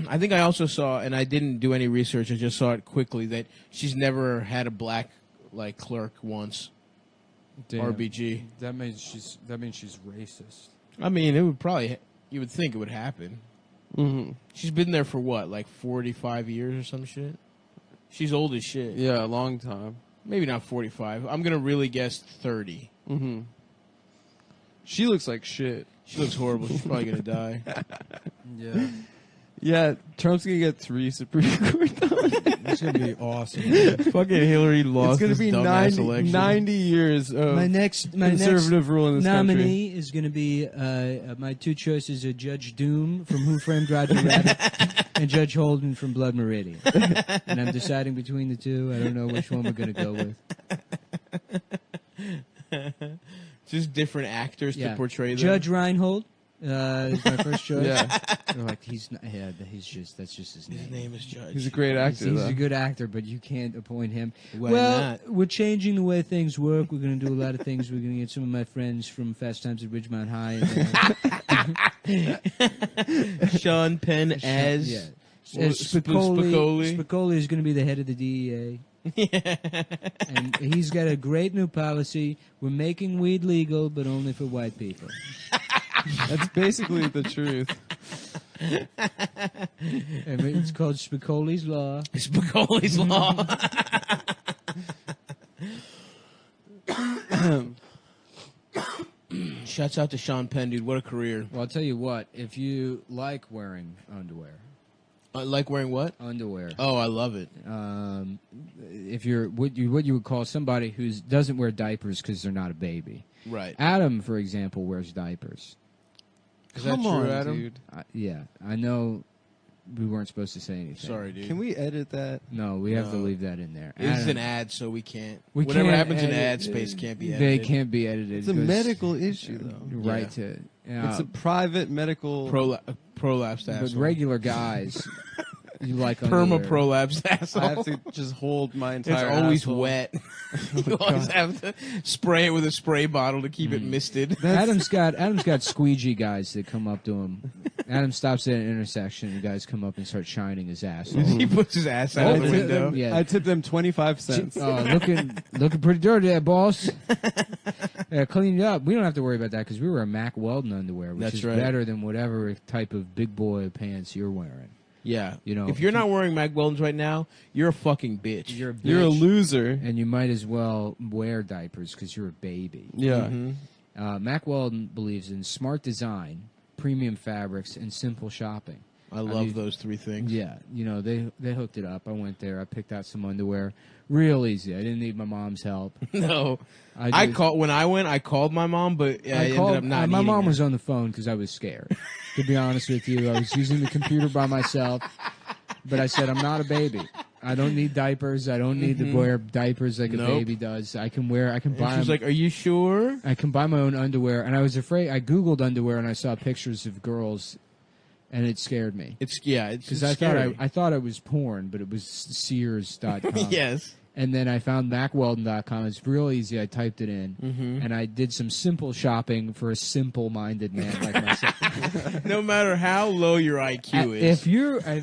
I think I also saw, and I didn't do any research, I just saw it quickly, that she's never had a black like clerk once. Damn. RBG. That means she's racist. I mean, it would probably, you would think it would happen. Mm-hmm. She's been there for what, like 45 years or some shit? She's old as shit. Yeah, a long time. Maybe not 45. I'm going to really guess 30. Mm-hmm. She looks like shit. She looks horrible. She's probably going to die. Yeah. Yeah, Trump's gonna get 3 Supreme Court nominees. It's gonna be awesome. Fucking Hillary lost It's gonna this be dumbass 90 election. years of My next conservative rule in this nominee is going to be my 2 choices are Judge Doom from Who Framed Roger Rabbit and Judge Holden from Blood Meridian. And I'm deciding between the 2. I don't know which one we're going to go with. Just different actors to portray them. Judge Reinhold is my first choice. Yeah, They're like he's not. Yeah, that's just his name. His name is Judge. he's a great actor. He's though. a good actor, but you can't appoint him. Why well, not? we're changing the way things work. We're going to do a lot of things. We're going to get some of my friends from Fast Times at Ridgemont High. And, Sean Penn as yeah. Spicoli. Spicoli is going to be the head of the DEA. And he's got a great new policy. We're making weed legal, but only for white people. That's basically the truth. And it's called Spicoli's Law. Spicoli's Law. Shouts out to Sean Penn, dude. What a career. Well, I'll tell you what. If you like wearing underwear, Like wearing what? underwear. Oh, I love it. If you're what you would call somebody who doesn't wear diapers because they're not a baby. Right. Adam, for example, wears diapers. Is that true, Adam? dude. Yeah, I know. We weren't supposed to say anything. Sorry, dude. Can we edit that? No, we have to No. leave that in there. This is Adam- an ad, so we can't. We Whatever can't happens in edit- ad space can't be They edited. can't be edited. It's a 'cause medical issue, though. you're right Yeah. to. It's a private medical. Prolapsed but asshole. regular guys, you like Perma underwear. prolapsed asshole. I have to just hold my It's entire. always asshole. wet. You always have to spray it with a spray bottle to keep it misted. Adam's got squeegee guys that come up to him. Adam stops at an intersection, and guys come up and start shining his ass. He puts his ass out I the tip window. them- Yeah. I tip them 25 cents. Looking pretty dirty there, boss. Clean it up. We don't have to worry about that because we wear Mac Weldon underwear, which That's is right. better than whatever type of big boy pants you're wearing. Yeah. You know, if you're not wearing Mac Weldons right now, you're a fucking bitch. You're a bitch, You're a loser. and you might as well wear diapers because you're a baby. Yeah. Mm-hmm. Mac Weldon believes in smart design premium fabrics, and simple shopping. I love those three things. Yeah, they hooked it up. I went there. I picked out some underwear. Real easy. I didn't need my mom's help. No, I called my mom, but I ended up not. My mom was on the phone because I was scared. To be honest with you, I was using the computer by myself. But I said, I'm not a baby. I don't need diapers. I don't need to wear diapers like a baby does. I can buy. She was like, "Are you sure?" I can buy my own underwear, and I was afraid. I Googled underwear and I saw pictures of girls, and it scared me. It's because I thought it was porn, but it was Sears.com. Yes. And then I found MacWeldon.com. It's real easy. I typed it in, and I did some simple shopping for a simple-minded man like myself. No matter how low your IQ is. If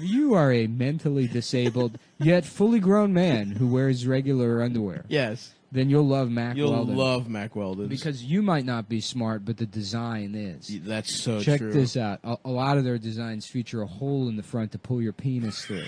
you are a mentally disabled yet fully grown man who wears regular underwear, yes, then you'll love Mack Weldon. You'll love Mack Weldon. Because you might not be smart, but the design is. That's so Check true. this out. A lot of their designs feature a hole in the front to pull your penis through.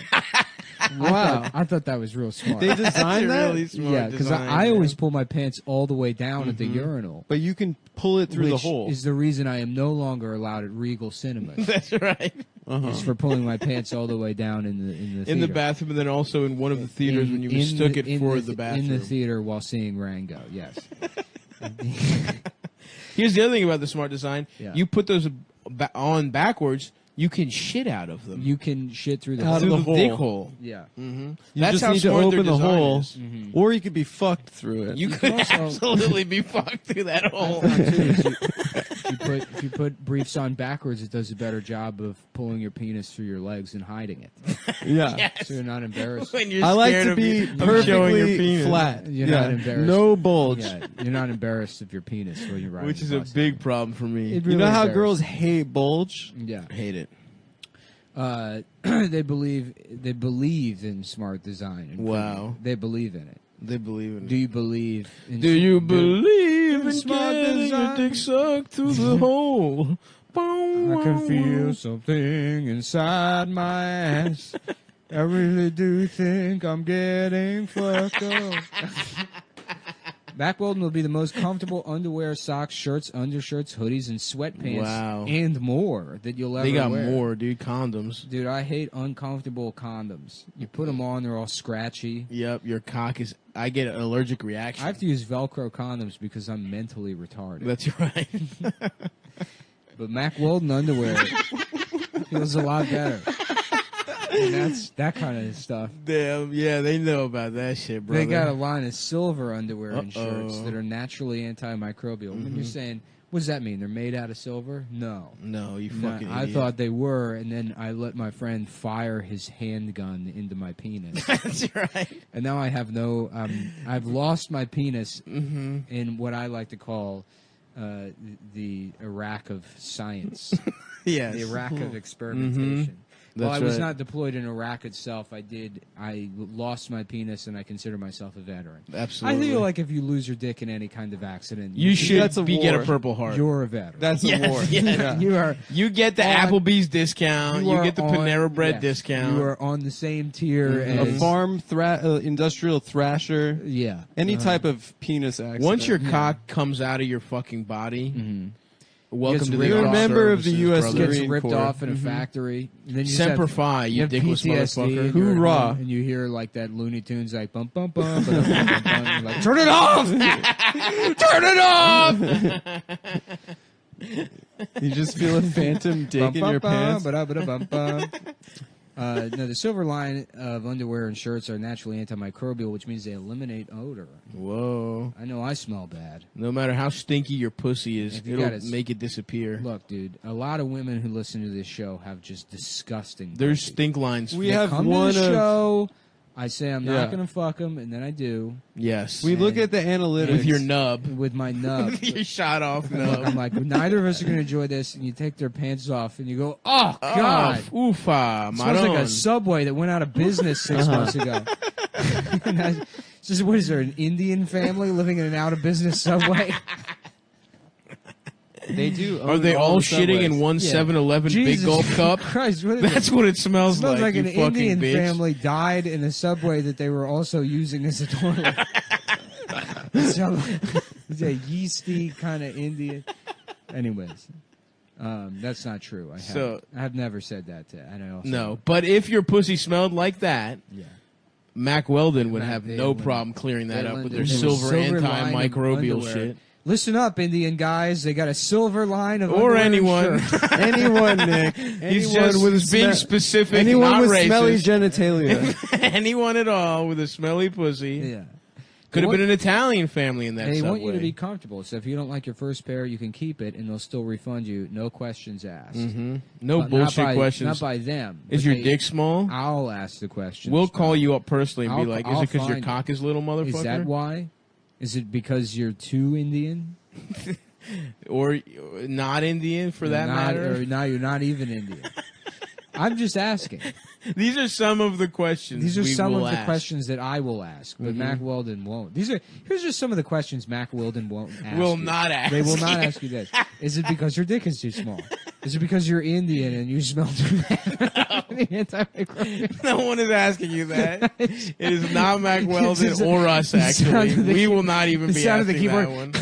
Wow. I thought that was real smart. They designed that? Really smart. Yeah, because I always pull my pants all the way down at the urinal. But you can pull it through the hole. Is the reason I am no longer allowed at Regal Cinemas. That's right. Is for pulling my pants all the way down in the theater. In the bathroom, and then also in one of the theaters when you mistook it for the bathroom. In the theater while seeing Rango, yes. Here's the other thing about the smart design. Yeah. You put those on backwards, you can shit out of them. You can shit through the Out hole. of the dick hole. Yeah. You That's just how need to smart their open the design hole, is. or you could be fucked through it. You could also- absolutely be fucked through that hole. If you put briefs on backwards, it does a better job of pulling your penis through your legs and hiding it. Yeah. Yes. So you're not embarrassed. When you're I like scared to of be of showing your perfectly penis. flat. You're not embarrassed. No bulge. Yeah, you're not embarrassed of your penis when you're riding Which the is a bus. big problem for me. It You really know how embarrassed. girls hate bulge? Yeah. Hate it. They believe in smart design. And Wow. they believe in it. They believe in it. Do you believe in Do you believe in smart getting your design? dick sucked through the hole? I can feel something inside my ass. I really do think I'm getting fucked up. Mack Weldon will be the most comfortable underwear, socks, shirts, undershirts, hoodies, and sweatpants, Wow. and more that you'll ever They got wear. more, dude. Condoms. Dude, I hate uncomfortable condoms. You put them on, they're all scratchy. Yep, your cock is. I get an allergic reaction. I have to use Velcro condoms because I'm mentally retarded. That's right. But Mack Weldon underwear feels a lot better. And that's that kind of stuff. Damn, yeah, they know about that shit, bro. They got a line of silver underwear and Uh-oh. shirts that are naturally antimicrobial. When you're saying, what does that mean? They're made out of silver? No. No, you No, fucking I idiot. thought they were, and then I let my friend fire his handgun into my penis. That's right. And now I have no. I've lost my penis in what I like to call the Iraq of science, Yes. the Iraq of experimentation. Well, That's I was right. not deployed in Iraq itself. I lost my penis, and I consider myself a veteran. Absolutely. I feel like if you lose your dick in any kind of accident, you should That's a get a war. Purple Heart. you're a veteran. That's a Yes, war. yes. You are. You get the Applebee's discount. You are get the on- Panera Bread yes, discount. You are on the same tier A as farm industrial thrasher. Yeah. Any type of penis accident. Once your cock comes out of your fucking body, welcome Gets to the ripped armed off. You're a member of the services, U.S. brother. gets Marine ripped Corps. off in a factory. And then you just Semper have, Fi, you have dickless PTSD, motherfucker. and you're at Hoorah. home, and you hear like that Looney Tunes like bum bum bum, bum, bum, bum, bum, you're like turn it off, Turn it off! You just feel a phantom dick bum, in bum, your bum, pants. ba-da-ba-da-bum, bum. No, the silver line of underwear and shirts are naturally antimicrobial, which means they eliminate odor. Whoa. I know I smell bad. No matter how stinky your pussy is, If you it'll gotta make it disappear. Look, dude, a lot of women who listen to this show have just disgusting. There's pussy. stink lines. We They have come one to the of- show. I say I'm Yeah. not going to fuck them, and then I do Yes. We look at the analytics. with your nub. with my nub. Your shot off I'm nub. like, neither of us are going to enjoy this, and you take their pants off, and you go, oh, God. Oh, oofa, It smells like maron. a Subway that went out of business 6 months ago. And what is there, an Indian family living in an out-of-business Subway? They do. Are own they all the shitting in subways. one Yeah. 7-Eleven big Jesus gulp cup? Christ, what is That's it? what it smells It smells like you an fucking Indian bitch. family died in a Subway that they were also using as a toilet. So, it's a yeasty kind of Indian. Anyways, That's not true. I have never said that. No, but if your pussy smelled like that, yeah. Mack Weldon would have no problem clearing that up with their silver antimicrobial shit. Listen up, Indian guys. They got a silver line of or anyone. Anyone, Nick. He's just with being specific, anyone not with racist. smelly genitalia. Anyone at all with a smelly pussy. Yeah. Could have been an Italian family in that They subway. want you to be comfortable. So if you don't like your first pair, you can keep it, and they'll still refund you. No questions asked. Mm-hmm. No bullshit questions. Not by them. Is your dick small? I'll ask the questions. We'll call you up personally and be like, is I'll it because your find cock is little, motherfucker? Is that why? Is it because you're too Indian? Or not Indian, for that matter? Or now you're not even Indian. I'm just asking. These are some of the questions. These are some of ask. the questions that I will ask, but Mack Weldon won't. Here's just some of the questions Mack Weldon won't ask. Will not ask. They will not ask you this. Is it because your dick is too small? Is it because you're Indian and you smell too bad? No one is asking you that. It is not Mack Weldon or us, actually. We will not even be asking that one.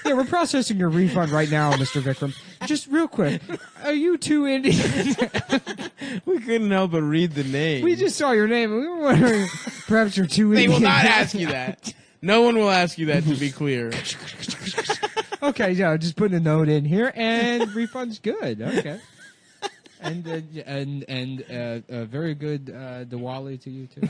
Yeah, we're processing your refund right now, Mr. Vikram. Just real quick, are you too Indian? We couldn't help but read the name. We just saw your name and we were wondering perhaps you're too Indian. They will not ask you that. No one will ask you that, to be clear. Okay, yeah, just putting a note in here, and refund's good. Okay, and very good Diwali to you too.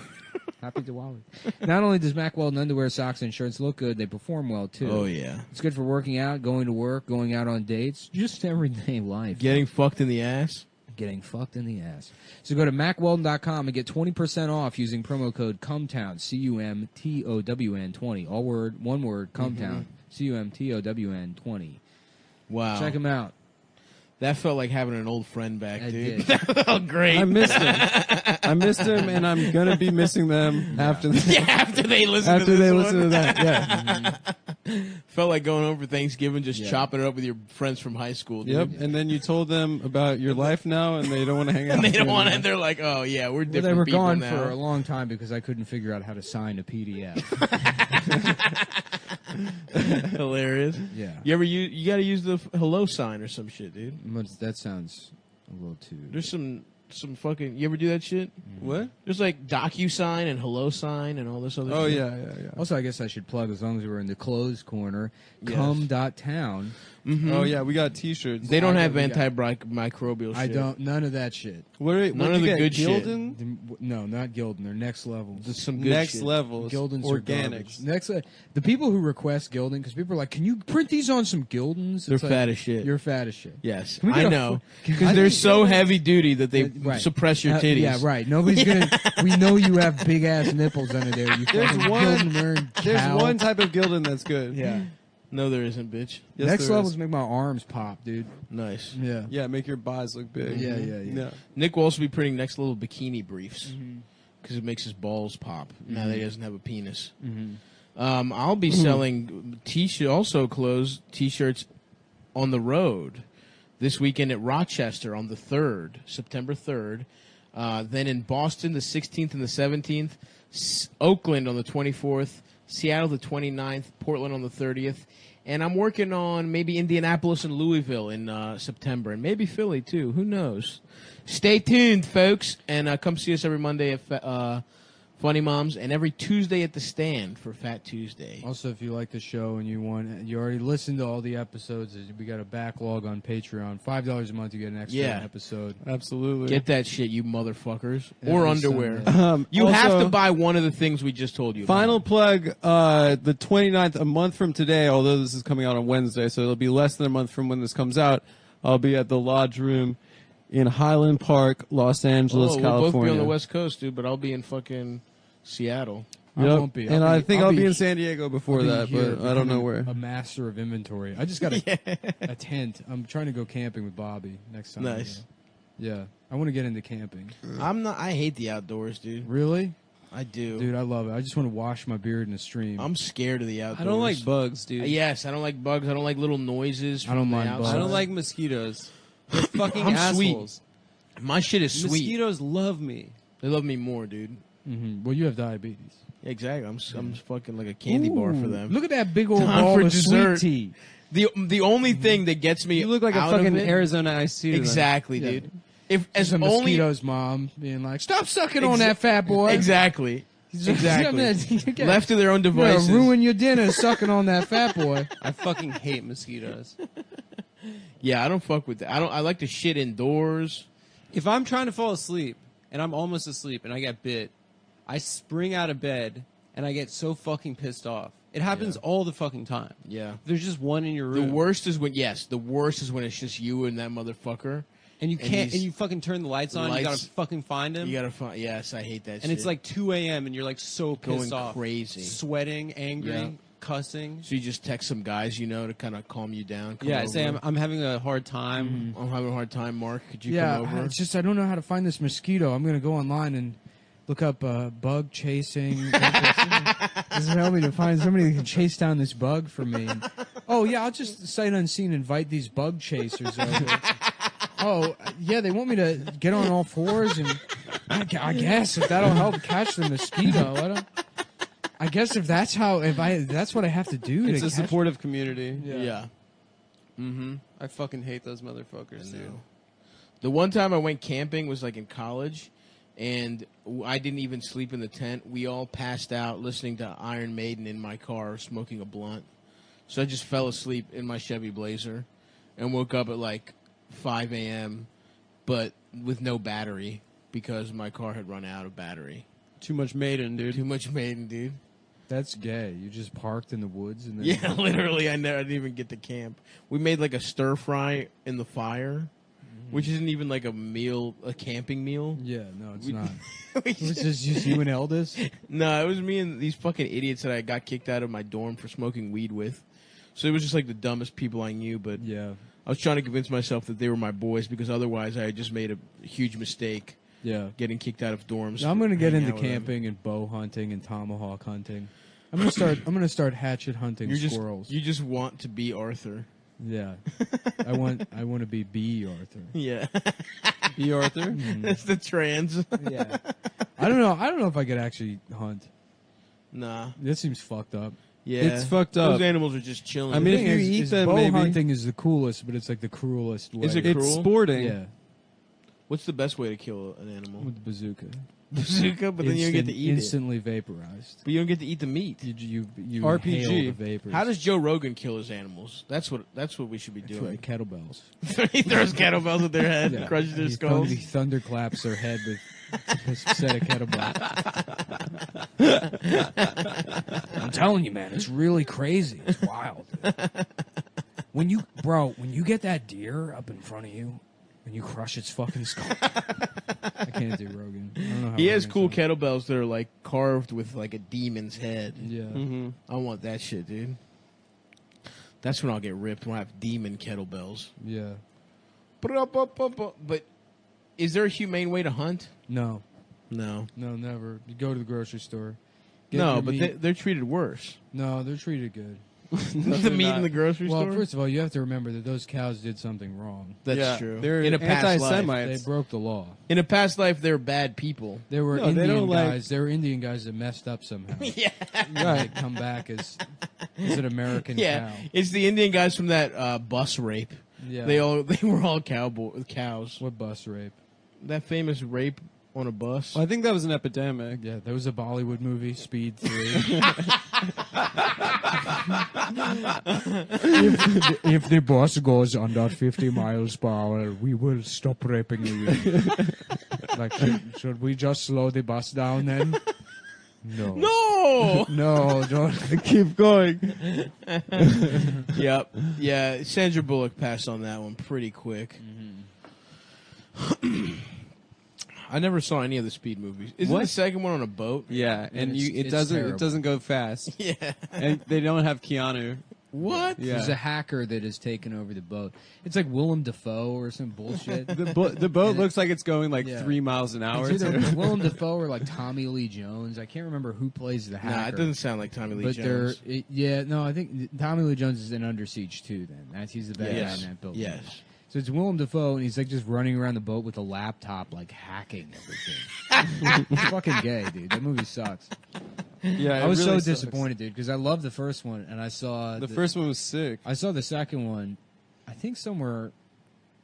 Happy Diwali. Not only does Mack Weldon underwear, socks, and shirts look good, they perform well too. Oh yeah, it's good for working out, going to work, going out on dates, just everyday life. Getting fucked in the ass. Getting fucked in the ass. So go to MackWeldon.com and get 20% off using promo code CUMTOWN, CUMTOWN 20. All word, one word, CUMTOWN, CUMTOWN 20. Wow. Check them out. That felt like having an old friend back, I dude. did. That felt great. I missed them. I missed them, and I'm gonna be missing them after after they listen to that. Yeah. Felt like going home for Thanksgiving, just chopping it up with your friends from high school. Dude. Yep. And then you told them about your life now, and they don't want to hang out. And they with don't you want to. anymore. They're like, oh yeah, we're different. They were people gone now. for a long time because I couldn't figure out how to sign a PDF. Hilarious. Yeah. You ever you got to use the hello sign or some shit, dude. That sounds a little too. There's some fucking. You ever do that shit? What? There's like DocuSign and hello sign and all this other. Oh shit. yeah. Also, I guess I should plug, as long as we're in the closed corner, Yes. Cum.town. Mm-hmm. Oh yeah, we got T-shirts. They don't have antimicrobial shit. I don't. None of that shit. None of the good shit. Gildan? No, not Gildan. They're next level. There's some good Next shit. level. Gildan's are Organics. garbage. Next, the people who request Gildan, because people are like, "Can you print these on some Gildans?" They're It's like, fat as shit. You're fat as shit. Yes, Can we get I a know. fu- Because they're so heavy duty that they Right. suppress your titties. Yeah, right. Nobody's gonna. We know you have big ass nipples under there. You There's fucking one- Gildan wearing There's cow. one type of Gildan that's good. Yeah. No, there isn't, bitch. Yes, Next there levels is. make my arms pop, dude. Nice. Yeah. Yeah, make your buys look big. Yeah. Nick will also be printing next level bikini briefs because it makes his balls pop now that he doesn't have a penis. I'll be selling clothes, T-shirts on the road this weekend at Rochester on the 3rd, September 3rd. Then in Boston the 16th and the 17th, Oakland on the 24th, Seattle the 29th, Portland on the 30th. And I'm working on maybe Indianapolis and Louisville in September, and maybe Philly too. Who knows? Stay tuned, folks, and come see us every Monday at Funny Moms, and every Tuesday at the Stand for Fat Tuesday. Also, if you like the show and you already listened to all the episodes, we got a backlog on Patreon. $5 a month, you get an extra episode. Absolutely. Get that shit, you motherfuckers. Every Or underwear. Sunday. You have also- to buy one of the things we just told you about. Final plug, the 29th, a month from today, although this is coming out on Wednesday, so it'll be less than a month from when this comes out, I'll be at the Lodge Room in Highland Park, Los Angeles, We'll California. both be on the West Coast, dude, but I'll be in fucking Seattle. I Yep. won't be. And I think I'll be in here- San Diego before I'll be that, here but I don't know becoming where. A master of inventory. I just got a tent. I'm trying to go camping with Bobby next time. Nice. Yeah. I want to get into camping. I hate the outdoors, dude. Really? I do. Dude, I love it. I just want to wash my beard in a stream. I'm scared of the outdoors. I don't like bugs, dude. Yes, I don't like bugs. I don't like little noises. I don't from the mind bugs. I don't outside. like mosquitoes. They're fucking I'm sweet. assholes. My shit is sweet. Mosquitoes love me. They love me more, dude. Well, you have diabetes. Exactly. I'm fucking like a candy bar for them. Look at that big old Time ball for of dessert. sweet tea. The only thing that gets me You look like a out of fucking it- Arizona iced tea. Exactly, Yeah. dude. If As as a only mosquito's mom being like, "Stop sucking on that fat boy." exactly. Exactly. You're Left to their own devices. gonna ruin your dinner sucking on that fat boy. I fucking hate mosquitoes. Yeah, I don't fuck with that. I like to shit indoors. If I'm trying to fall asleep and I'm almost asleep and I get bit, I spring out of bed and I get so fucking pissed off. It happens all the fucking time. Yeah. There's just one in your The room. worst is when it's just you and that motherfucker. And you can't, he's- and you fucking turn the lights on. You gotta Lights- fucking find him. You gotta find. Yes, I hate that. and shit. it's like 2 a.m. and you're like so pissed Going off, crazy. sweating, angry, Yeah. cussing. So you just text some guys you know to kind of calm you down. Come Yeah, over. say I'm having a hard time. I'm having a hard time, Mark. Could you Yeah, come over? it's just I don't know how to find this mosquito. I'm gonna go online and look up bug chasing. Does it help me to find somebody who can chase down this bug for me? And, oh yeah, I'll just sight unseen invite these bug chasers over. Oh yeah, they want me to get on all fours, and I guess if that'll help catch the mosquito. I guess if that's what I have to do. It's to a catch supportive community. Yeah. Mm-hmm. I fucking hate those motherfuckers, dude. The one time I went camping was like in college, and I didn't even sleep in the tent. We all passed out listening to Iron Maiden in my car, smoking a blunt. So I just fell asleep in my Chevy Blazer, and woke up at like 5 a.m., but with no battery because my car had run out of battery. Too much Maiden, dude. Too much Maiden, dude. That's gay. You just parked in the woods and then Yeah, literally, I didn't even get to camp. We made like a stir fry in the fire, which isn't even like a meal, a camping meal. Yeah, no, it's We- not. We It was just you and Eldest. No, it was me and these fucking idiots that I got kicked out of my dorm for smoking weed with. So it was just like the dumbest people I knew, but Yeah, I was trying to convince myself that they were my boys because otherwise I had just made a huge mistake yeah. getting kicked out of dorms. No, I'm gonna for get hanging into out with them. camping and bow hunting and tomahawk hunting. I'm gonna start hatchet hunting squirrels. You just want to be Arthur. Yeah, I want to be B. Arthur. Yeah. B. Arthur? That's the trans. Yeah, I don't know if I could actually hunt. Nah. This seems fucked up. Yeah. It's fucked up. Those animals are just chilling. I mean, The if thing you eat is them, bow maybe. hunting is the coolest, but it's like the cruelest way. Is it It's cruel? sporting. Yeah, What's the best way to kill an animal? with the bazooka. Bazooka, but then you don't get to eat it. instantly vaporized. But you don't get to eat the meat. You RPG. inhale the vapors. How does Joe Rogan kill his animals? That's what we should be That's doing. right, kettlebells? he throws kettlebells at their head, Yeah. crushes their He skulls. He thunderclaps their head with a set of kettlebells. I'm telling you, man, it's really crazy. It's wild. When you get that deer up in front of you, and you crush its fucking skull. I can't do Rogan. I don't know how He has Rogan cool sounds. kettlebells that are like carved with like a demon's head. Yeah. Mm-hmm. I want that shit, dude. That's when I'll get ripped. When I have demon kettlebells. Yeah. But is there a humane way to hunt? No. No. No, never. You go to the grocery store. Get No, your but meat. they're treated worse. No, they're treated good. The meat in the grocery Well, store? first of all, you have to remember that those cows did something wrong. That's Yeah, true. they're in a past life. They anti-Semites. broke the law. In a past life, they're bad people. There were No, they Indian don't like- guys. There were Indian guys that messed up somehow. Yeah. Right. Come back as an American Yeah, cow. it's the Indian guys from that bus rape. Yeah. They were all cows. What bus rape? That famous rape on a bus. Well, I think that was an epidemic. Yeah, there was a Bollywood movie, Speed 3. if the bus goes under 50 miles per hour, we will stop raping you. Like, should we just slow the bus down then? No. No. No, don't. Keep going. Yep. Yeah. Sandra Bullock passed on that one pretty quick. I never saw any of the Speed movies. Isn't What? the second one on a boat? Yeah, and it's it terrible. doesn't go fast. Yeah. And they don't have Keanu. What? Yeah. There's a hacker that has taken over the boat. It's like Willem Dafoe or some bullshit. The boat looks like it's going like Yeah. 3 miles an hour. It's either Willem Dafoe or like Tommy Lee Jones. I can't remember who plays the hacker. Nah, it doesn't sound like Tommy Lee but Jones. I think Tommy Lee Jones is in Under Siege too. Then he's the bad guy Yes. in that building. Yes. So it's Willem Dafoe, and he's like just running around the boat with a laptop, like hacking everything. He's fucking gay, dude. That movie sucks. Yeah, I was really so sucks. disappointed, dude, because I loved the first one, and I saw The first one was sick. I saw the second one, I think somewhere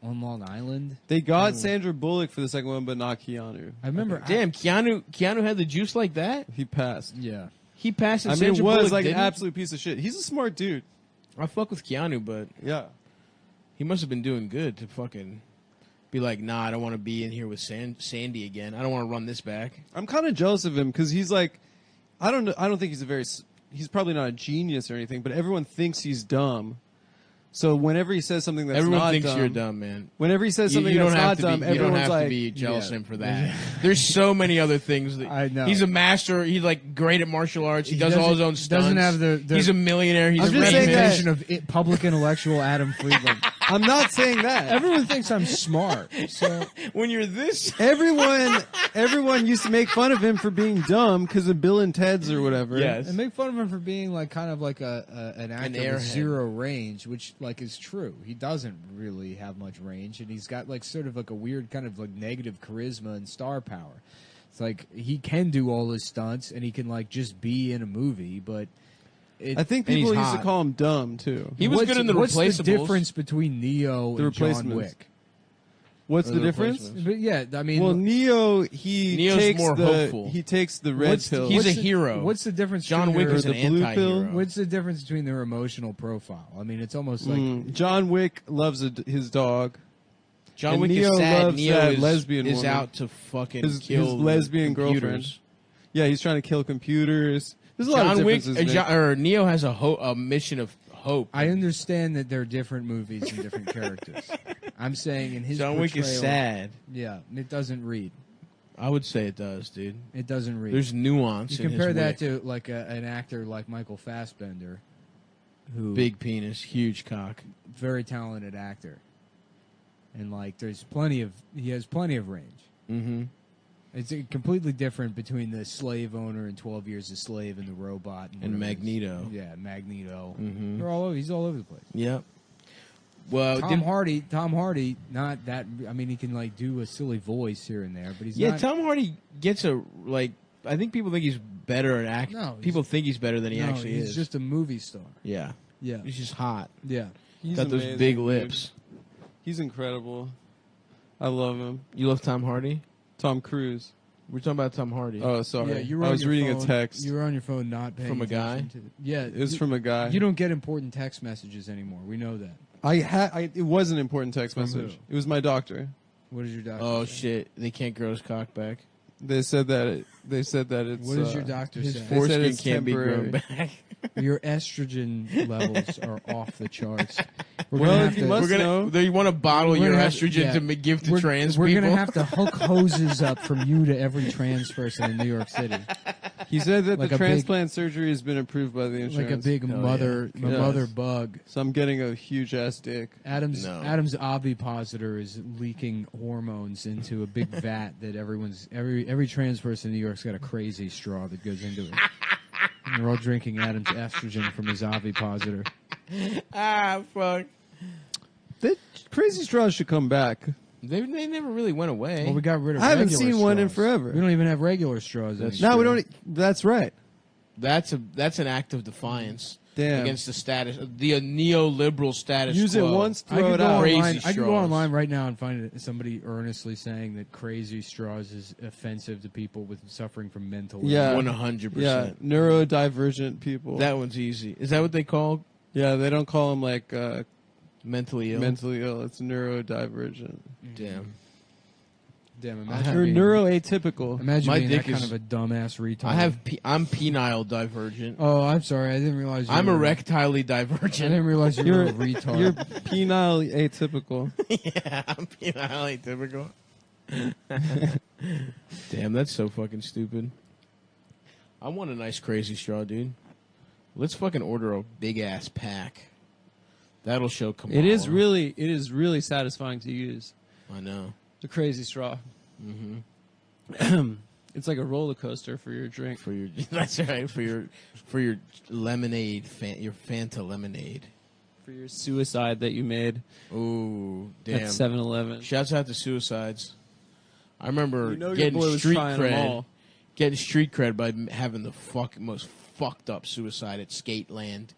on Long Island. They got Sandra Bullock for the second one, but not Keanu. I remember. Damn, Keanu had the juice like that? He passed. Yeah. He passed. And I mean, it Sandra was Bullock like an didn't? absolute piece of shit. He's a smart dude. I fuck with Keanu, but Yeah. he must have been doing good to fucking be like, nah, I don't want to be in here with Sandy again. I don't want to run this back. I'm kind of jealous of him because he's like, I don't know. I don't think he's probably not a genius or anything, but everyone thinks he's dumb. So whenever he says something that's Everyone not thinks dumb, you're dumb, man. Whenever he says something you don't that's have not to dumb, be, you don't everyone's have like, to be jealous of yeah. him for that. There's so many other things. That, I know. He's a master. He's like great at martial arts. He does all his own stunts. Doesn't have the He's a millionaire. He's I'm a just saying that- reputation of public intellectual Adam Friedland. I'm not saying that. Everyone thinks I'm smart. So when you're this, Everyone used to make fun of him for being dumb because of Bill and Ted's or whatever. yes. and make fun of him for being like kind of like an actor airhead. with zero range, which like is true. He doesn't really have much range, and he's got like sort of like a weird kind of like negative charisma and star power. It's like he can do all his stunts and he can like just be in a movie, but I think And he's people used to hot. call him dumb too. He was what's- good in the what's Replaceables. the difference between Neo The and John Replacements. Wick? What's Or the the difference? Replacements. But yeah, I mean, Well, Neo's Neo's more hopeful. He takes the red what's pill. He's a what's the- hero. What's the difference? John between Wick their- is an the blue anti-hero. pill? What's the difference between their emotional profile? I mean, it's almost like John Wick loves his dog. John And Wick Neo is sad. loves Neo that is, lesbian is woman. out to fucking His kill lesbian computers. girlfriend. Yeah, he's trying to kill computers. There's a lot of John Wick differences. Nick. or Neo has a mission of hope. I understand that they're different movies and different characters. I'm saying in his John Wick is portrayal- sad. Yeah, it doesn't read. I would say it does, dude. It doesn't read. There's nuance. You in compare his that Wick. to like an actor like Michael Fassbender, who Big penis, huge cock. very talented actor, and like he has plenty of range. Mm-hmm. It's completely different between the slave owner in 12 Years a Slave and the robot And whatever it is. Magneto. Yeah, Magneto. Mhm. They're all over. He's all over the place. Yep. Well, Tom Hardy, not that. I mean, he can like do a silly voice here and there, but he's yeah, not. Tom Hardy gets a like. I think people think he's better at acting. No, people think he's better than he no, actually he's is. just a movie star. yeah, Yeah, he's just hot. yeah. He's Got those amazing, big dude. lips. He's incredible. I love him. You love Tom Hardy? Tom Cruise. We're talking about Tom Hardy. Oh, sorry. Yeah, you were I on was your reading phone, a text. You were on your phone, not paying From a guy? attention to yeah, It was you, from a guy. You don't get important text messages anymore. We know that. It was an important text From message. who? It was my doctor. What is your doctor? Oh say? shit! They can't grow his cock back. They said that. It's. What does your doctor His say? They said foreskin it's can't be grown temporary. back. Your estrogen levels are off the charts. We're Well, gonna if have you to- must We're gonna. know. They want to bottle We're your gonna have- estrogen yeah. to give to we're, trans we're people. gonna have to hook hoses up from you to every trans person in New York City, He said that Like the a big- transplant surgery has been approved by the insurance. like a big Hell mother yeah. mother Yes. bug. So I'm getting a huge ass dick. Adam's No. ovipositor is leaking hormones into a big vat that every trans person in New York's got a crazy straw that goes into it. And they're all drinking Adam's estrogen from his ovipositor. Fuck. That crazy straws should come back. They never really went away. Well, we got rid of. I haven't regular seen one in straws. forever. We don't even have regular straws. That's anymore. No, we don't. That's right. That's an act of defiance Damn. against the status, the neoliberal status. Use it quo. once, I throw could it go out. Crazy online. I could go straws. online right now and find somebody earnestly saying that crazy straws is offensive to people with suffering from mental. Yeah. illness. 100%. Yeah, neurodivergent people. That one's easy. Is that what they call yeah, they don't call them like mentally ill? mentally ill. It's neurodivergent. Damn. Damn, I imagine You're being, neuroatypical. imagine My being that dick kind is- of a dumbass retard. I'm penile divergent. Oh, I'm sorry. I didn't realize. You I'm were, erectilely I divergent. didn't realize you were a You're retard. You're penile atypical. Yeah, I'm penile typical. Damn, that's so fucking stupid. I want a nice crazy straw, dude. Let's fucking order a big ass pack. That'll show Kamala. It is really satisfying to use. I know. The crazy straw. Mm-hmm. It's like a roller coaster for your drink. For your that's right. For your lemonade, your Fanta lemonade. For your suicide that you made Ooh, damn. at 7-Eleven. Shouts out to suicides. I remember You know your getting boy was street trying them cred. all. getting street cred by having the most fucked up suicide at Skateland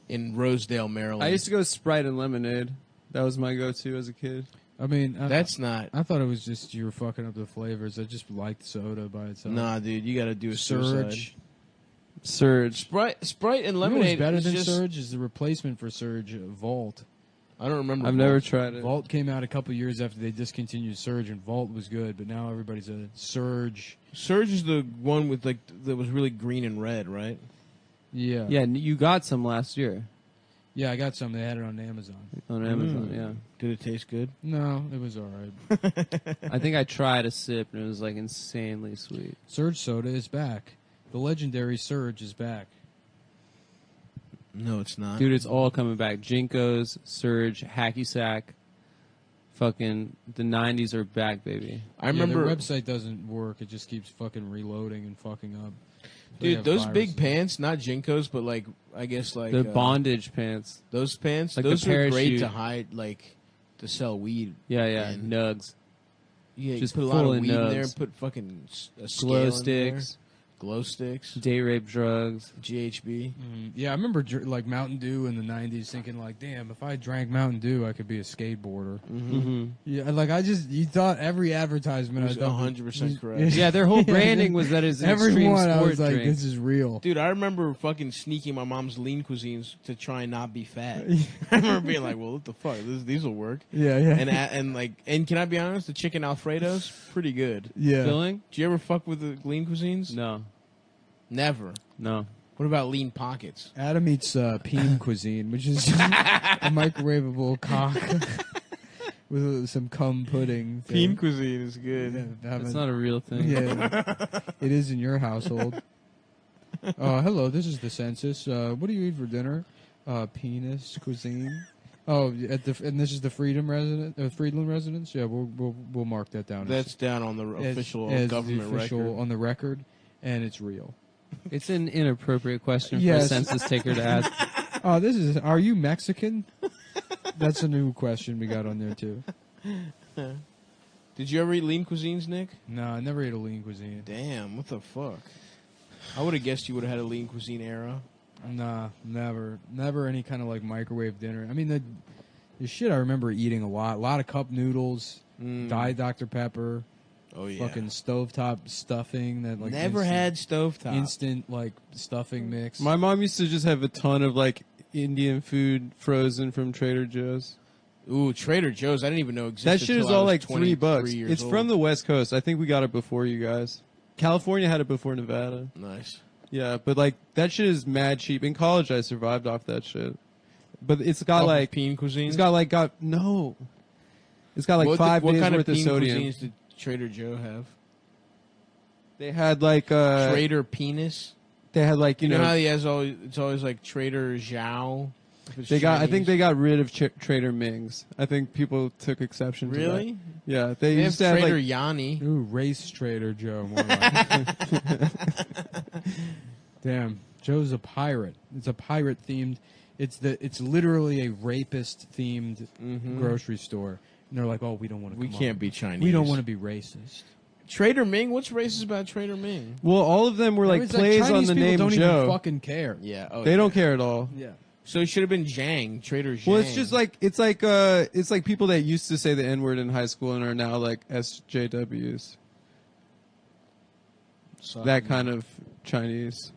in Rosedale, Maryland. I used to go Sprite and lemonade. That was my go-to as a kid. I mean, That's not. I thought it was just you were fucking up the flavors. I just liked soda by itself. Nah, dude, you got to do a Surge. Surge. Sprite and You know what's lemonade. better is than just, Surge is the replacement for Surge, Vault. I don't remember. I've never tried it. Vault came out a couple years after they discontinued Surge, and Vault was good, but now everybody's a Surge. Surge is the one with like that was really green and red, right? Yeah. Yeah, you got some last year Yeah, I got some. They had it on Amazon. on Amazon. Yeah. Did it taste good? No, it was all right. I think I tried a sip and it was like insanely sweet. Surge Soda is back. The legendary Surge is back. No, it's not. Dude, it's all coming back. Jinkos, Surge, Hacky Sack. Fucking the 90s are back, baby. I remember, their website doesn't work. It just keeps fucking reloading and fucking up. They dude, have those viruses. big pants, not Jinkos, but like I guess like The bondage pants. those pants, like those the are great parachute. to hide, like to sell weed. Yeah, And- nugs. Yeah, you Just put a lot full of of weed in there nugs. and put fucking a scale Glow in sticks, there. Glow sticks, date rape drugs. GHB. Yeah, I remember like Mountain Dew in the 90s thinking like, damn, if I drank Mountain Dew, I could be a skateboarder. Mm-hmm. Yeah, like you thought every advertisement It was I thought 100% correct. Yeah, their whole branding was that it's an extreme Everyone, I sport was like, drink. this is real. Dude, I remember fucking sneaking my mom's lean cuisines to try and not be fat. I remember being like, "Well, what the fuck? These will work." Yeah, yeah. And can I be honest? The chicken Alfredo's pretty good. Yeah. Filling? Do you ever fuck with the lean cuisines? No, Never. no. What about lean pockets? Adam eats peen cuisine, which is a microwavable cock with some cum pudding. thing. cuisine is good. Yeah, It's haven't- not a real thing. Yeah, it is in your household. Hello, this is the census. What do you eat for dinner? Penis cuisine. Oh, and this is the Friedland residence. Yeah, we'll mark that down. That's down on the official as government the official record. on the record, and it's real. It's an inappropriate question for Yes. a census taker to ask. Oh, are you Mexican? That's a new question we got on there too. Did you ever eat lean cuisines, Nick? No, I never ate a lean cuisine. Damn, what the fuck? I would have guessed you would have had a lean cuisine era. Nah, never any kind of like microwave dinner. I mean, the shit I remember eating a lot of cup noodles, Diet Dr Pepper, Oh yeah. fucking stovetop stuffing that like Never had stovetop. instant like stuffing mix. My mom used to just have a ton of like Indian food frozen from Trader Joe's. Ooh, Trader Joe's. I didn't even know existed. That shit is till I all was like $3. years It's old. from the West Coast. I think we got it before you guys. California had it before Nevada. Nice. Yeah, but like that shit is mad cheap. In college, I survived off that shit. But it's got Off of like peen cuisine. it's got no. It's got like what 5 what days kind worth of of peen sodium. cuisines did Trader Joe have? They had like Trader Penis. they had like You know how he has it's always like Trader Zhao. if it's they got. I Chinese. think they got rid of Trader Ming's. I think people took exception. To Really? that. Yeah, they They have used to have Trader like Yanni. Ooh, race trader Joe. More like. Damn, Joe's a pirate. It's a pirate themed. It's literally a rapist themed grocery store. And they're like, oh, we don't want to. We can't be Chinese. We don't want to be racist. Trader Ming. What's racist about Trader Ming? Well, all of them were like It's plays on Chinese the people name don't Joe. even fucking care. Yeah. They don't care at all. Yeah. So it should have been Zhang. Trader Zhang. Well, it's just like it's like people that used to say the N word in high school and are now like SJWs. That kind of Chinese,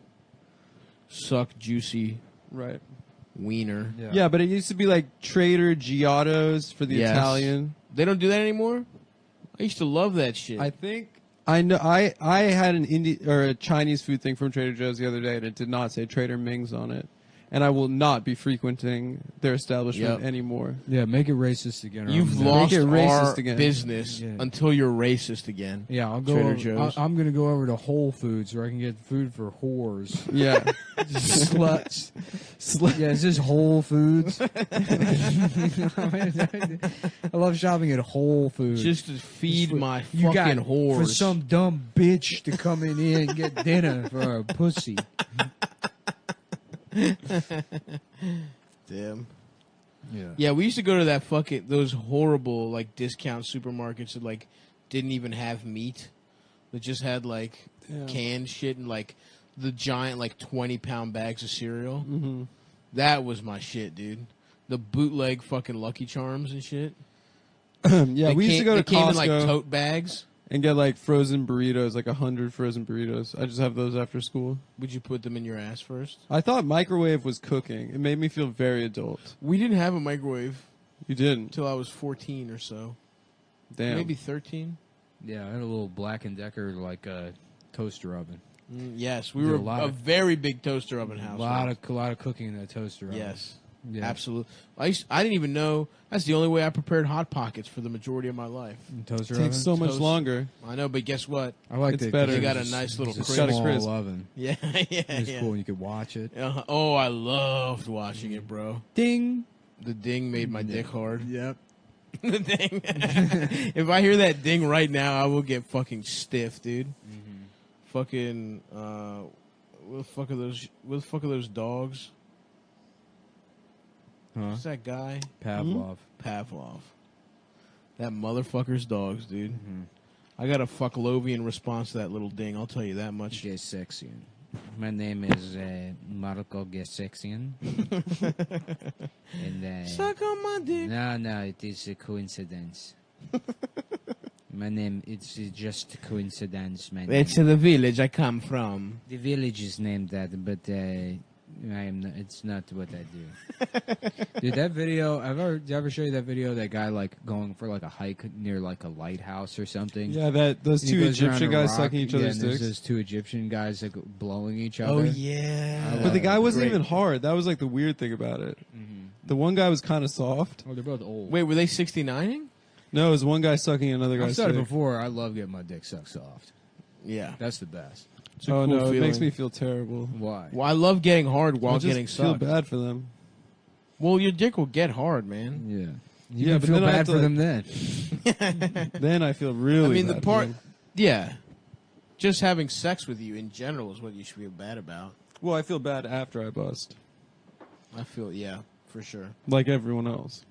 suck juicy right? wiener. Yeah, but it used to be like Trader Giotto's for the Yes. Italian. They don't do that anymore. I used to love that shit. I think I know. I had an Indian or a Chinese food thing from Trader Joe's the other day, and it did not say Trader Ming's on it. And I will not be frequenting their establishment Yep. anymore. Yeah, make it racist again. or You've I'm lost Make it racist our again. business Yeah. until you're racist again. Yeah, I'll go. Trader Over, Joe's. I'm going to go over to Whole Foods where I can get food for whores. Yeah, Sluts. Yeah, it's just Whole Foods. I love shopping at Whole Foods. Just to feed my you got fucking whores. for some dumb bitch to come in here and get dinner for a pussy. Damn. Yeah. Yeah, we used to go to that those horrible like discount supermarkets that like didn't even have meat. that just had like canned shit and like the giant like 20-pound bags of cereal. Mm-hmm. That was my shit, dude. The bootleg fucking Lucky Charms and shit. Yeah, we used to go to Came in Costco like tote bags. and get like frozen burritos, like 100 frozen burritos. I just have those after school. Would you put them in your ass first? I thought microwave was cooking. It made me feel very adult. We didn't have a microwave You didn't? until I was 14 or so. Damn. Maybe 13. Yeah, I had a little Black & Decker like toaster oven. Yes, we Did were a lot a of- very big toaster oven A house. lot of cooking in that toaster oven. Yes. Yeah. Absolutely. I didn't even know. That's the only way I prepared Hot Pockets for the majority of my life. Toaster It oven. takes so much Toast. longer. I know, but guess what? I like It's it. better. They They got a nice little It's a Got it small crisp. oven. Yeah, It's yeah. cool, and you could watch it. Oh, I loved watching it, bro. Ding. The ding made my dick hard. Yep. The ding. If I hear that ding right now, I will get fucking stiff, dude. Fucking. What the fuck are those? What the fuck are those dogs? Huh? What's that guy? Pavlov. Pavlov. That motherfucker's dogs, dude. I got a fucklovian response to that little ding. I'll tell you that much. Gesexian. My name is Marco Gesexian. And Suck on my dick. no, it is a coincidence. My name, it's just a coincidence. My name. It's the village I come from. The village is named that, but I am not, it's not what I do. Dude, that video, did I ever show you that video of that guy like going for like a hike near like a lighthouse or something? Yeah, those And he two goes around Egyptian a guys rock, sucking each yeah, other's and there's dicks. those two Egyptian guys like blowing each other. Oh, yeah. But the guy wasn't Great. even hard. That was like the weird thing about it. The one guy was kind of soft. Oh, they're both old. Wait, were they 69ing? No, it was one guy sucking another I've guy's said it dick. before. I love getting my dick sucked soft. Yeah. That's the best. It's a Oh cool no, it makes feeling. me feel terrible. Why? Well, I love getting hard while I just getting feel sucked. bad for them. Well, your dick will get hard, man. Yeah. Yeah, You but feel then I have bad to, for like- them then. Then I feel really. I mean, the bad part, for them. yeah, just having sex with you in general is what you should feel bad about. Well, I feel bad after I bust, I feel, yeah, for sure. like everyone else.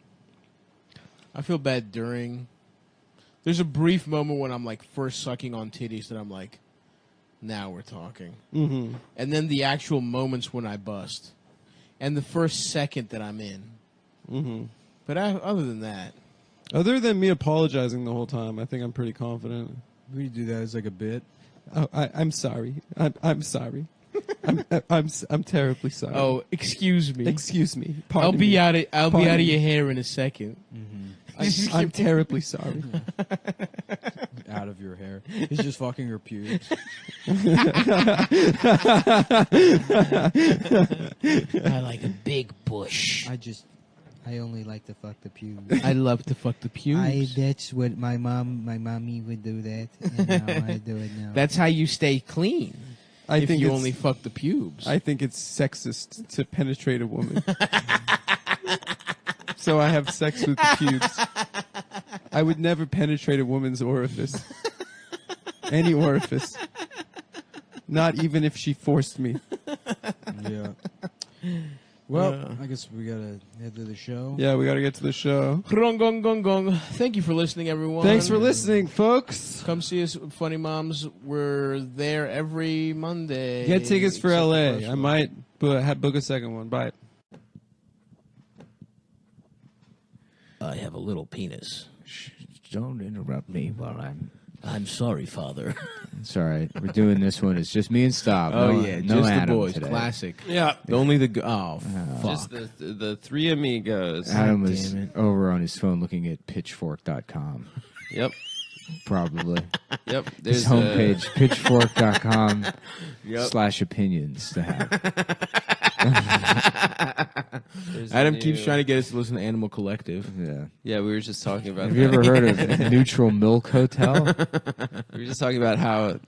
I feel bad during. There's a brief moment when I'm like first sucking on titties that I'm like, now we're talking. Mm-hmm. And then the actual moments when I bust, and the first second that I'm in. Mm-hmm. But other than that, Other than me apologizing the whole time, I think I'm pretty confident. We do that as like a bit. Oh, I'm sorry. I'm sorry. I'm terribly sorry. oh, excuse me. excuse me. I'll Pardon be me. out of Pardon me. your hair in a second. I'm terribly sorry. Out of your hair. He's just fucking your pubes. I like a big bush. I only like to fuck the pubes. I love to fuck the pubes. That's what my mommy would do that, and now I do it now. That's how you stay clean. I if think you it's, only fuck the pubes. I think it's sexist to penetrate a woman. So I have sex with the pubes. I would never penetrate a woman's orifice. Any orifice. Not even if she forced me. Yeah. Well, I guess we gotta head to the show. Yeah, we got to get to the show. Gong, gong, gong, gong. Thank you for listening, everyone. Thanks for listening, folks. Come see us at Funny Moms. We're there every Monday. Get tickets for Except LA. first I one. might book a second one. Bye. I have a little penis. Don't interrupt me while I'm sorry, Father. It's all right. We're doing this one. It's just me and Stav. Oh, no, yeah. no just Adam the boys. today. Classic. Yeah. Only the... Oh, fuck. Just the three amigos. Adam was damn it. over on his phone looking at pitchfork.com. Yep. Probably. Yep. His There's homepage, pitchfork.com Yep. /opinions to have. Adam keeps trying to get us to listen to Animal Collective. Yeah. Yeah, we were just talking about Have you ever heard of Neutral Milk Hotel? We were just talking about how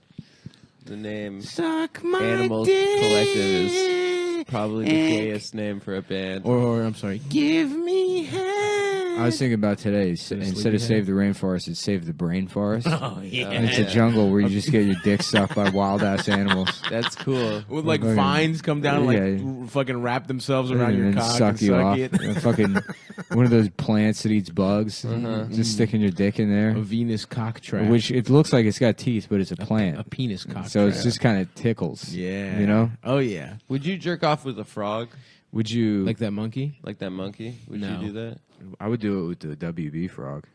the name Suck my Animal dick. Collective is probably the gayest name for a band. Or I'm sorry, give me head. I was thinking about today. Instead of Save the Rainforest, it's Save the Brain Forest. Oh, yeah. And it's a jungle where you just get your dick sucked by wild-ass animals. That's cool. With like Fucking- vines come down and like fucking wrap themselves around your and cock suck and you suck off. it. And fucking one of those plants that eats bugs. Just sticking your dick in there. A Venus cock trap. Which it looks like it's got teeth, but it's a plant. A penis cock So trap. it's just kind of tickles. Yeah. You know? Oh, yeah. Would you jerk off with a frog? Would you... Like that monkey? Like that monkey? Would No. you do that? I would do it with the WB frog.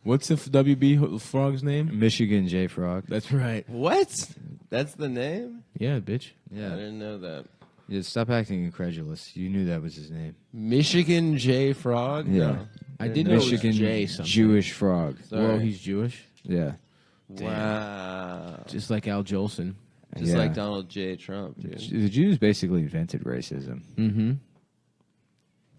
What's the WB frog's name? Michigan J Frog. That's right. What? That's the name? Yeah, bitch. I Yeah. didn't know that. Yeah, stop acting incredulous. You knew that was his name. Michigan J Frog? Yeah. No. I did know it was Michigan J something. Jewish frog. Sorry. Whoa, he's Jewish? Yeah. Wow. Just like Al Jolson. Just Yeah. like Donald J. Trump, dude. The Jews basically invented racism. Mm-hmm.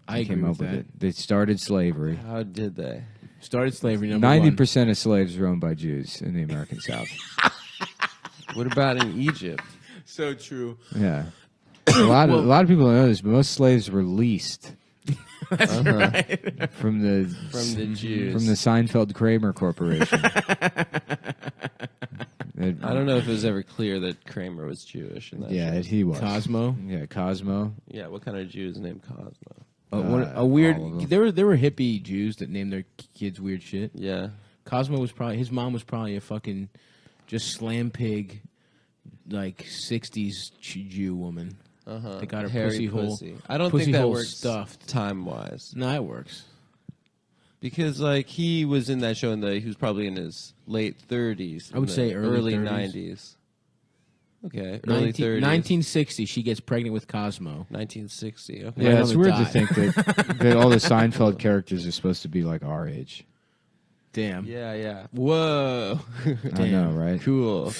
I They agree came with up with that. it. They started slavery. How did they? Started slavery, number 90%. 90% of slaves were owned by Jews in the American South. What about in Egypt? So true. Yeah. A lot of people don't know this, but most slaves were leased. That's right. From the Jews. From the Seinfeld Kramer Corporation. I don't know if it was ever clear that Kramer was Jewish. In that show. He was. Cosmo? Yeah, Cosmo. Yeah, what kind of Jew is named Cosmo? A weird. all of them. There were hippie Jews that named their kids weird shit. Yeah. Cosmo was probably his mom was probably a fucking just slam pig, like '60s Jew woman. They got her Hairy pussy hole. pussy. I don't pussy think that hole works stuffed. time wise. No, it works. Because like he was in that show he was probably in his late 30s. I would say early 30s. 90s. Okay, early 30s. 1960, she gets pregnant with Cosmo. 1960. Okay. Yeah, it's mother weird to died. think that all the Seinfeld characters are supposed to be like our age. Damn. Yeah, yeah. Whoa. I know, right? Cool.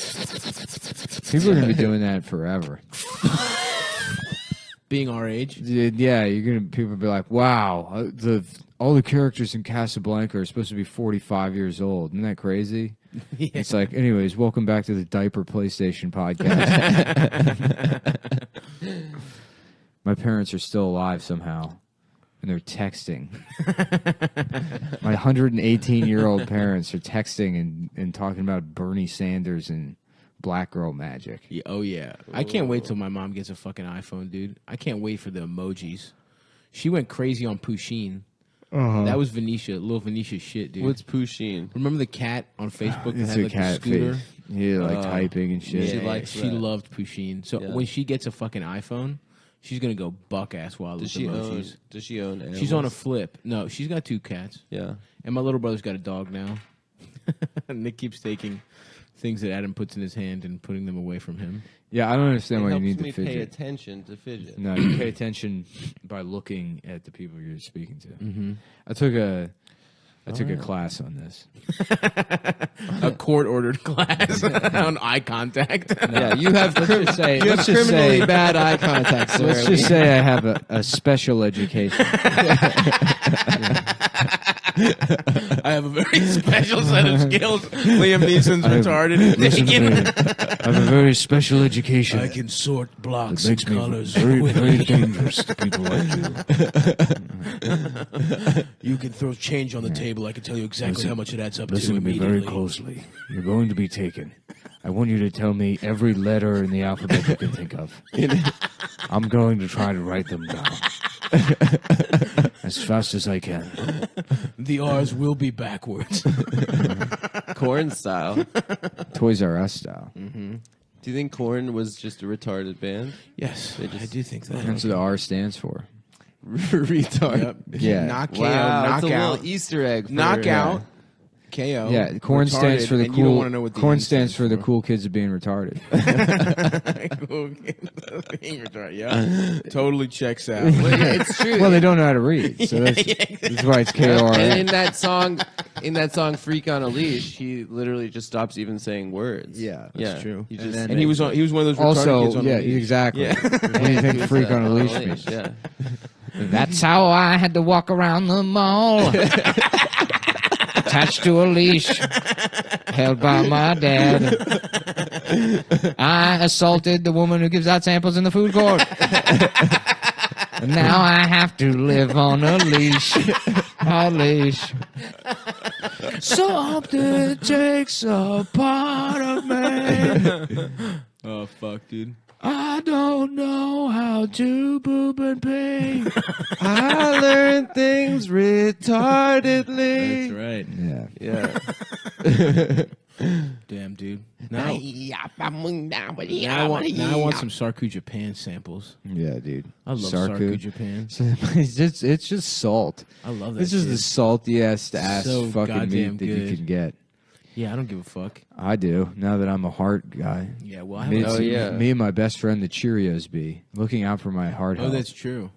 People are going to be doing that forever. Being our age. Yeah, people will be like, wow, all the characters in Casablanca are supposed to be 45 years old. Isn't that crazy? Yeah. It's like, anyways, welcome back to the Diaper PlayStation podcast. My parents are still alive somehow, and they're texting. My 118-year-old parents are texting and talking about Bernie Sanders and Black Girl Magic. Yeah, oh, yeah. I can't wait till my mom gets a fucking iPhone, dude. I can't wait for the emojis. She went crazy on Pusheen. That was Venetia, little Venetia shit, dude. What's Pusheen? Remember the cat on Facebook that It's had a like cat the scooter? face. Yeah, like typing and shit. She Yeah, likes she that. loved Pusheen. So when she gets a fucking iPhone, she's gonna go buck ass wild Does with she emojis. own? Does she own? Animals? She's on a flip. No, she's got 2 cats. Yeah. And my little brother's got a dog now. Nick keeps taking things that Adam puts in his hand and putting them away from him. Yeah, I don't understand It why you helps need me to fidget. pay attention to fidget. No, you pay attention by looking at the people you're speaking to. Mm-hmm. I took a class on this. A court-ordered class on eye contact. Yeah, you have Let's just say- criminally bad eye contact. Sir. Let's just say I have a special education. I have a very special set of skills. Liam Neeson's retarded. Listen to me. I have a very special education. I can sort blocks It makes and me colors. very, very dangerous to people like you. You can throw change on the table. I can tell you exactly Listen- how much it adds up to Listen to me immediately. very closely. You're going to be taken. I want you to tell me every letter in the alphabet you can think of. I'm going to try to write them down as fast as I can. The R's will be backwards. Korn style. Toys R Us style. Do you think Korn was just a retarded band? Yes, They just- I do think that. That's what the R stands for. Retard. Yeah. Knock KO, Wow, it's a knockout. little Easter egg. For, Knockout. KO. Yeah, corn stands retarded, for the and you don't cool. wanna know what the Corn N stands for the cool kids of being retarded. Being retarded, yeah. Totally checks out. Well, yeah, it's true. Well, they don't know how to read, so that's why it's KR. And in that song, "Freak on a Leash," he literally just stops even saying words. Yeah, That's true. He And just then- And he was one of those retarded Also, kids on yeah, the leash. exactly. Yeah. What do you think "freak on a leash" means? Yeah. That's how I had to walk around the mall. Attached to a leash. Held by my dad. I assaulted the woman who gives out samples in the food court. And now I have to live on a leash. A leash. Something takes a part of me. Oh, fuck, dude. I don't know how to poop and pee. I learned things retardedly. That's right. Yeah. Yeah. Damn, dude. Now I want some Sarku Japan samples. Yeah, dude. I love Sarku. Sarku Japan. It's just salt. I love that It's just shit. the saltiest ass So fucking goddamn meat that you good. can get. Yeah, I don't give a fuck. I do, now that I'm a heart guy. Yeah, well, I Me, haven't me and my best friend, the Cheerios be looking out for my heart Oh, health. that's true.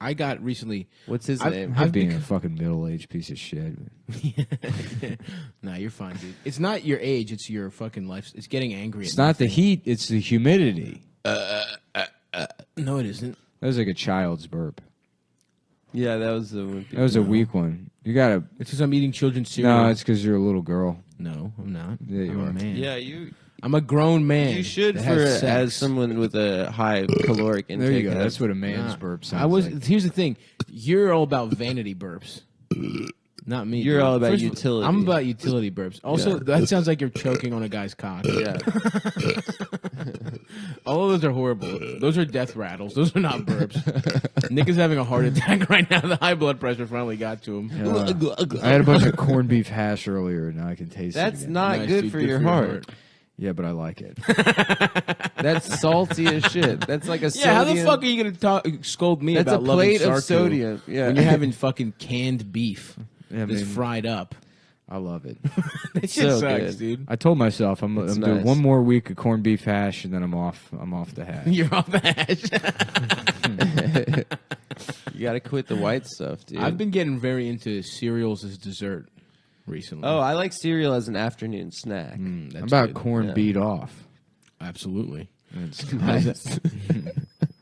I got recently. What's his name? I'm being a fucking middle-aged piece of shit. Nah, you're fine, dude. It's not your age; it's your fucking life. It's getting angry. It's not the heat; it's the humidity. No, it isn't. That was like a child's burp. Yeah, that was the. That was a weak one. You gotta. It's because I'm eating children's cereal. No, it's because you're a little girl. No, I'm not. Yeah, you I'm are. a man. Yeah, you. I'm a grown man. You should that for has sex. as someone with a high caloric intake. There you go. has. That's what a man's burp sounds I was. like. Here's the thing. You're all about vanity burps. Not me. You're dude. all about First, utility. I'm about utility burps. Also, that sounds like you're choking on a guy's cock. Yeah. All of those are horrible. Those are death rattles. Those are not burps. Nick is having a heart attack right now. The high blood pressure finally got to him. I had a bunch of corned beef hash earlier, and now I can taste it. That's again. not Nice, good dude. for your heart. Yeah, but I like it. That's salty as shit. That's like a Yeah, how the sodium- fuck are you gonna scold me That's about a loving plate of Sarku sodium. Yeah. when you're having fucking canned beef Yeah, I that's mean, fried up? I love it. That so shit sucks, good. dude. I told myself I'm It's doing nice. one more week of corned beef hash, and then I'm off. I'm off the hash. You're off the hash. You got to quit the white stuff, dude. I've been getting very into cereals as dessert recently. Oh, I like cereal as an afternoon snack. That's How about good. corn Yeah. beat off? Absolutely. Nice.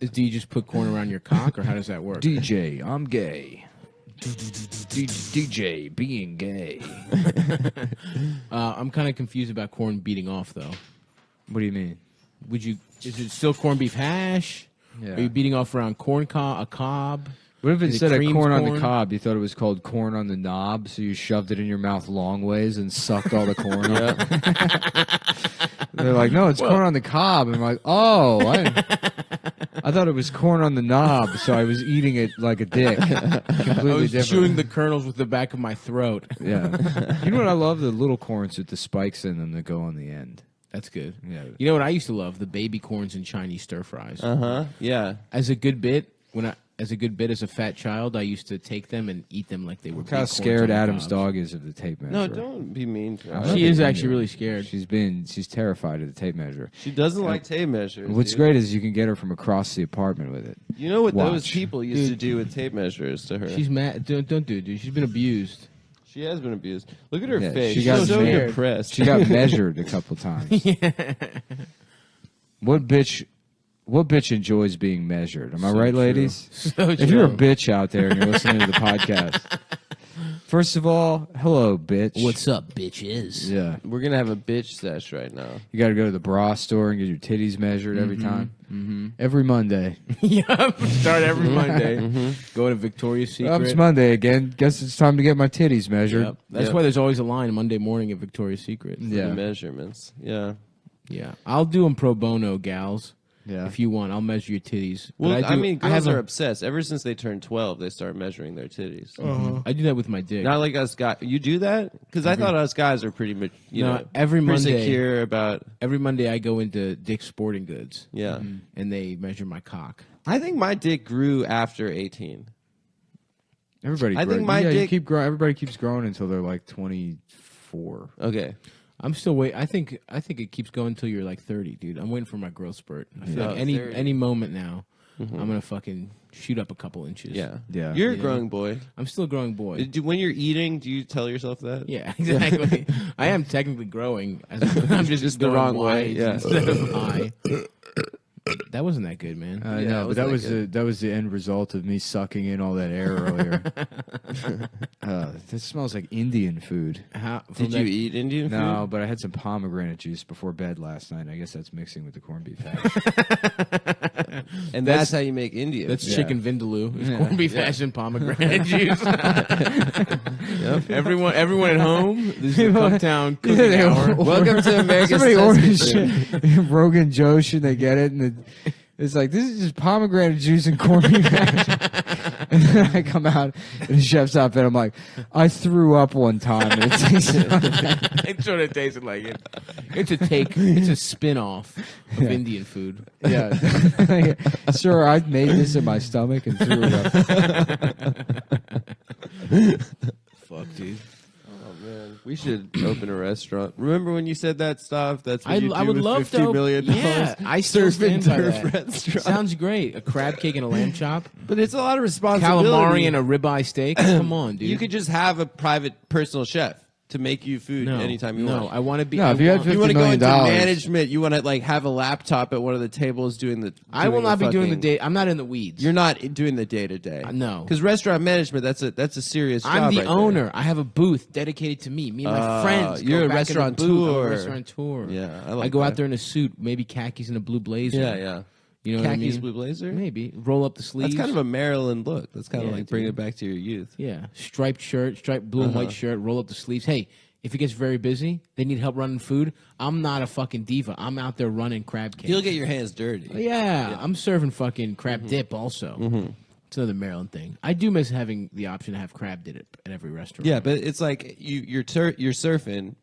Do you just put corn around your cock, or how does that work? DJ, I'm gay. DJ being gay. I'm kind of confused about corn beating off, though. What do you mean? Would you? Is it still corned beef hash? Yeah. Are you beating off around a cob? What if Is it instead of creamed corn on the corn? cob, you thought it was called corn on the knob, so you shoved it in your mouth long ways and sucked all the corn up? They're like, no, it's corn on the cob. And I'm like, oh, I thought it was corn on the knob, so I was eating it like a dick. I Completely was different. chewing the kernels with the back of my throat. Yeah. You know what I love? The little corns with the spikes in them that go on the end. That's good. Yeah. You know what I used to love? The baby corns and Chinese stir fries. Yeah. As a good bit, as a fat child, I used to take them and eat them like they were. Look how big corns scared on the Adam's cobs. dog is of the tape measure. No, don't be mean to her. She is actually really scared. She's terrified of the tape measure. She doesn't like tape measures. What's dude. great is you can get her from across the apartment with it. You know what those Watch. people used to do with tape measures to her? She's mad. Don't do it, dude. She's been abused. She has been abused. Look at her Yeah, face. she She's got so scared. depressed. She got measured a couple times. What bitch enjoys being measured? Am I right, ladies? So If you're a true. bitch out there and you're listening to the podcast, first of all, hello, bitch. What's up, bitches? Yeah. We're gonna have a bitch sesh right now. You got to go to the bra store and get your titties measured every time. Mm-hmm. Every Monday. Yep. Start every Monday. Go to Victoria's Secret. It's Monday again. Guess it's time to get my titties measured. Yep. That's Yep. why there's always a line Monday morning at Victoria's Secret. Yeah. The measurements. Yeah. Yeah. I'll do them pro bono, gals. Yeah. If you want, I'll measure your titties. Well, But I mean, girls have are a- obsessed. Ever since they turn 12, they start measuring their titties. I do that with my dick. Not like us guys. You do that? Because I thought us guys are pretty much, you No, know, every pretty Monday- secure about. Every Monday I go into Dick's Sporting Goods. Yeah. And they measure my cock. I think my dick grew after 18. Everybody. I think my you dick- keep growing. Everybody keeps growing until they're like 24. Okay. I'm still waiting. I think it keeps going until you're like 30, dude. I'm waiting for my growth spurt. I feel Oh, like any 30. moment now, I'm gonna fucking shoot up a couple inches. Yeah. Yeah. You're a Yeah. growing boy. I'm still a growing boy. When you're eating, do you tell yourself that? Yeah, exactly. I am technically growing. I'm just the going wrong way, wide yeah. instead of high. That wasn't that good, man. No, but that was the end result of me sucking in all that air earlier. This smells like Indian food. Did you eat Indian food? No, but I had some pomegranate juice before bed last night. I guess that's mixing with the corned beef hash. And that's how you make Indian. That's chicken vindaloo. Corned beef hash and pomegranate juice. Yep. Everyone at home, this is the Cum Town cooking hour. Welcome to America's Rogan Joe, should they get it? And it's like, this is just pomegranate juice and corned beef hash. And then I come out and the chef's up and I'm like, I threw up one time and it tasted It sort of tasted like it. It's a spin-off of Indian food. Yeah. Sir, I made this in my stomach and threw it up. Fuck, dude. Man, we should open a restaurant. Remember when you said that stuff? That's what you do I would with love $50 million. Yeah, I still Surf and stand by turf that. restaurant. Sounds great. A crab cake and a lamb chop, But it's a lot of responsibility. calamari and a ribeye steak. Come on, dude. You could just have a private personal chef to make you food anytime you want. No, I want to be. No, if you had You want to go $50 into million. management. You want to like have a laptop at one of the tables doing the. I will not be doing the fucking- day. I'm not in the weeds. You're not doing the day to day. No. because restaurant management that's a serious job. I'm the right there. owner. I have a booth dedicated to me. Me and my friends. you're go a back in the booth. I'm restaurateur. a restaurateur. Yeah, I I like go that. out there in a suit, maybe khakis and a blue blazer. Yeah. You know what I Khakis, mean? blue blazer. Maybe roll up the sleeves. That's kind of a Maryland look. That's kind of Yeah, like bringing it dude. back to your youth. Yeah, striped shirt, striped blue and white shirt, roll up the sleeves. Hey, if it gets very busy, they need help running food. I'm not a fucking diva. I'm out there running crab cakes. You'll get your hands dirty. Yeah, I'm serving fucking crab dip also. It's another Maryland thing. I do miss having the option to have crab dip at every restaurant. Yeah, but it's like you're surfing.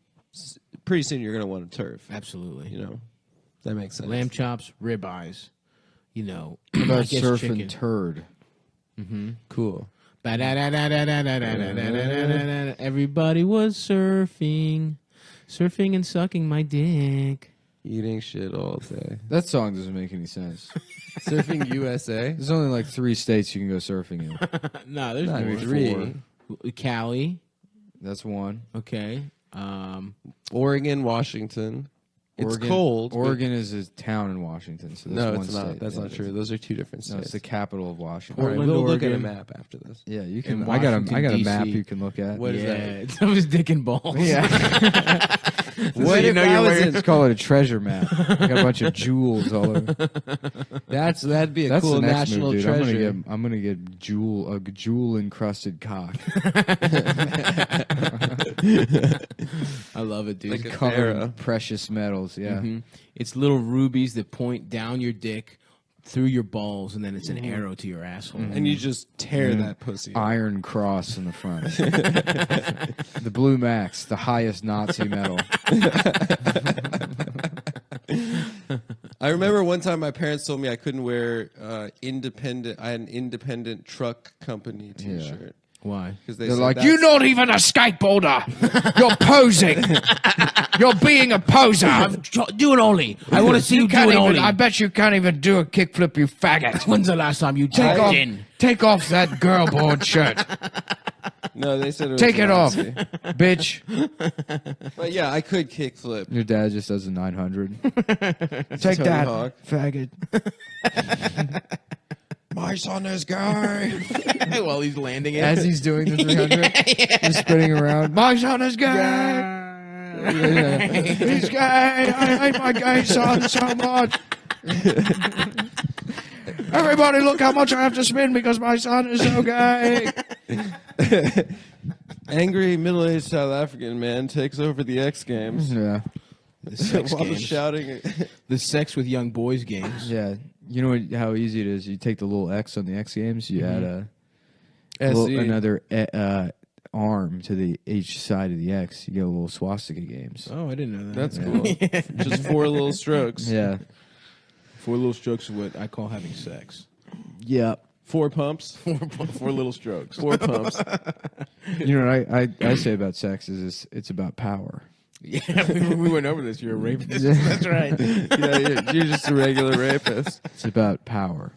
Pretty soon you're gonna want to turf. Absolutely. You know, that makes sense. Lamb chops, ribeyes. You know, What about I guess surf chicken. and turd? Cool. Everybody was surfing and sucking my dick. Eating shit all day. That song doesn't make any sense. Surfing USA. There's only like 3 states you can go surfing in. No, there's Not more. 3. Cali. That's one. Okay. Oregon, Washington. It's Oregon, cold. but- Oregon is a town in Washington, so that's No, one it's not. state. That's Yeah, not it true. is. Those are 2 different No, states. it's the capital of Washington. All right, Portland, we'll look at a Oregon. map after this. Yeah, you can. In I got a Washington, map DC. you can look at. What is Yeah, that? it's of his dick and balls. Yeah. What you if know I you're was wearing? in- Let's call it a treasure map. Got a bunch of jewels all over. That'd be a That's cool the next national move, dude. treasure. I'm gonna get a jewel encrusted cock. I love it, dude. Like a Covered in pharaoh. precious metals. Yeah. Mhm. It's little rubies that point down your dick through your balls, and then it's an arrow to your asshole. And you just tear that pussy. Iron cross in the front. The Blue Max, the highest Nazi medal. I remember one time my parents told me I couldn't wear independent. I had an independent truck company T-shirt Why? because they They're said like, that's- you're not even a skateboarder. You're posing. You're being a poser. Do it only. I want to see you, do can't it even, only. I bet you can't even do a kickflip, you faggot. When's the last time you Take off that girl board shirt. No, they said it was Take it off, Nazi. bitch. But yeah, I could kickflip. Your dad just does a 900. Take Tony that, Hawk. faggot. My son is gay. While he's landing it. As he's doing the 300, just spinning around. My son is gay. He's gay. I hate my gay son so much. Everybody, look how much I have to spin because my son is so gay. Angry middle-aged South African man takes over the X Games. Yeah. The sex While games. shouting. The sex with young boys games. Yeah. You know how easy it is? You take the little X on the X Games, you add a SE. another arm to each side of the X. You get a little swastika games. Oh, I didn't know that. That's cool. Just 4 little strokes. Yeah. 4 little strokes of what I call having sex. Yeah. 4 pumps. 4 little strokes. 4 pumps. You know what I say about sex is it's about power. Yeah, we went over this. You're a rapist. That's right. Yeah, you're just a regular rapist. It's about power.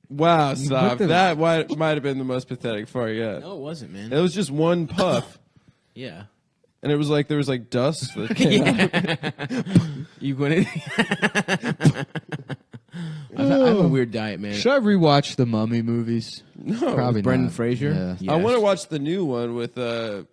Wow, stop. the- That might have been the most pathetic fart yet. No, it wasn't, man. It was just one puff, Yeah. and it was like there was like dust that came out. You went in. I'm a weird diet man. Should I rewatch the Mummy movies? No, Probably Brendan not. Fraser. Yeah. I want to watch the new one with Tom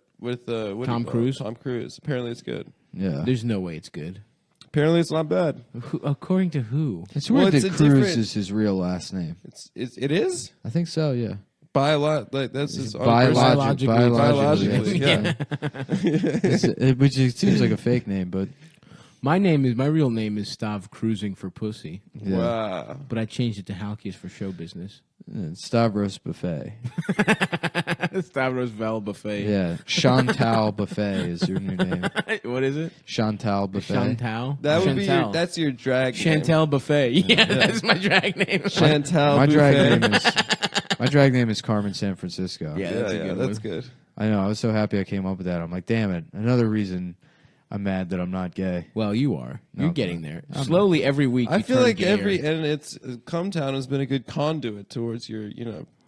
Cruise. Tom Cruise. Apparently, it's good. Yeah. There's no way it's good. Apparently, it's not bad. According to who? It's weird it's that a Cruz different- is his real last name. It is I think so, yeah. by a lot. Like that's his Biologically, yeah. Which it seems like a fake name, but My real name is Stav Cruising for Pussy, yeah. Wow. but I changed it to Halkias for show business. Stavros Buffet. Stavros Val Buffet. Yeah, Chantal Buffet is your new name. What is it? Chantal Buffet. Chantal. That would be Chantal. that's your drag Chantal Buffet. Yeah, that's my drag name. name. Chantal. My Buffet. drag name is Carmen San Francisco. Yeah, that's a good that's one. good. I know. I was so happy I came up with that. I'm like, damn it! Another reason I'm mad that I'm not gay. Well, you are. You're Okay. getting there. Slowly every week. I you feel turn like gayer. it's Cum Town has been a good conduit towards your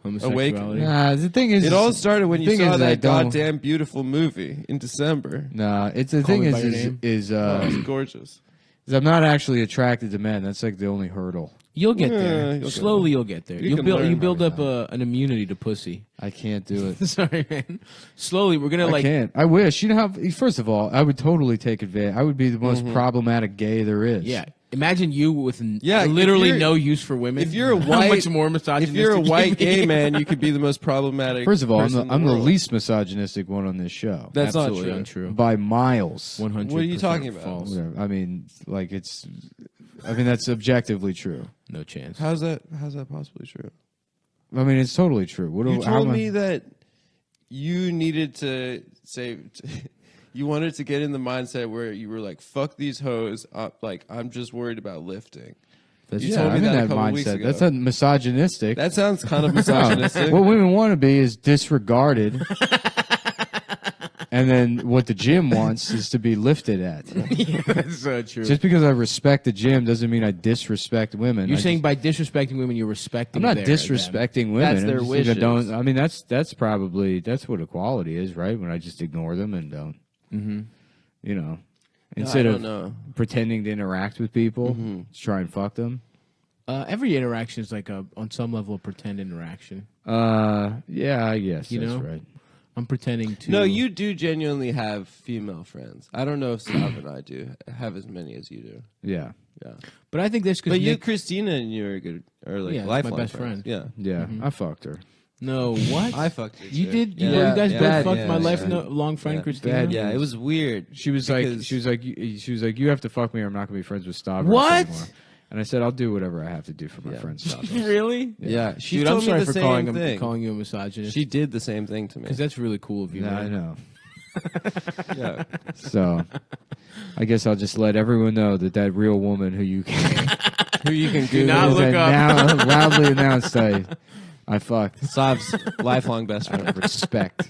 Homosexuality. awakening. Nah, the thing is, It all started when you thing saw is, I that don't- goddamn beautiful movie in December. Nah, it's the Call thing Me By Your Name? Oh, it's gorgeous. is I'm not actually attracted to men. That's like the only hurdle. You'll get Yeah, there. you'll get Slowly, you'll get there. You You can build. learn You build over up an immunity to pussy. I can't do it. Sorry, man. Slowly, we're gonna I like. can't. I wish. You know how? First of all, I would totally take advantage. I would be the most problematic gay there is. Yeah. Imagine you with Yeah, if literally you're- no use for women. If you're a How white, much more misogynistic if you're a you'd white be. gay man, you could be the most problematic. First of all, person in I'm the world. least misogynistic one on this show. That's not Absolutely true. untrue. By miles. 100%. What are you talking about? False. Whatever. I mean, like it's. I mean, that's objectively true. No chance. How's that possibly true? I mean, it's totally true. What You do- how told am I- me that you needed to say you wanted to get in the mindset where you were like, "Fuck these hoes." Like I'm just worried about lifting. That's, You yeah, told me I'm in that a that couple weeks mindset. ago. That's not misogynistic. That sounds kind of misogynistic. What women want to be is disregarded. And then what the gym wants is to be lifted at. That's so true. Just because I respect the gym doesn't mean I disrespect women. You're I saying just- by disrespecting women, you're respecting. I'm not them. disrespecting women. That's I'm their just saying I wishes. don't. I mean, that's probably that's what equality is, right? When I just ignore them and don't. Mm-hmm. You know, instead I of don't know. pretending to interact with people, just try and fuck them. Every interaction is like on some level a pretend interaction. Yeah, I guess You that's know? right. I'm pretending to. No, you do genuinely have female friends. I don't know if Sav and I do have as many as you do. Yeah, Yeah, But I think that's because but you, Christina, and you are good, or like Yeah, that's my lifelong best friends. friend. Yeah, yeah. I fucked her. No, what? I fucked her. You too. did? Yeah. You guys both Bad, fucked yeah, my yeah. lifelong friend Yeah. Christina? Bad. Yeah, it was weird. She was Because- you have to fuck me or I'm not gonna be friends with Stavros What? anymore. And I said, I'll do whatever I have to do for my friend Stavros. Really? Yeah, she Dude, told I'm sorry me the for same calling thing. you a misogynist. She did the same thing to me. Because that's really cool of you. Yeah, I man. know. Yeah. So, I guess I'll just let everyone know that real woman who you can Who you can do not look up. now loudly announced I fucked. Sav's lifelong best friend. Respect.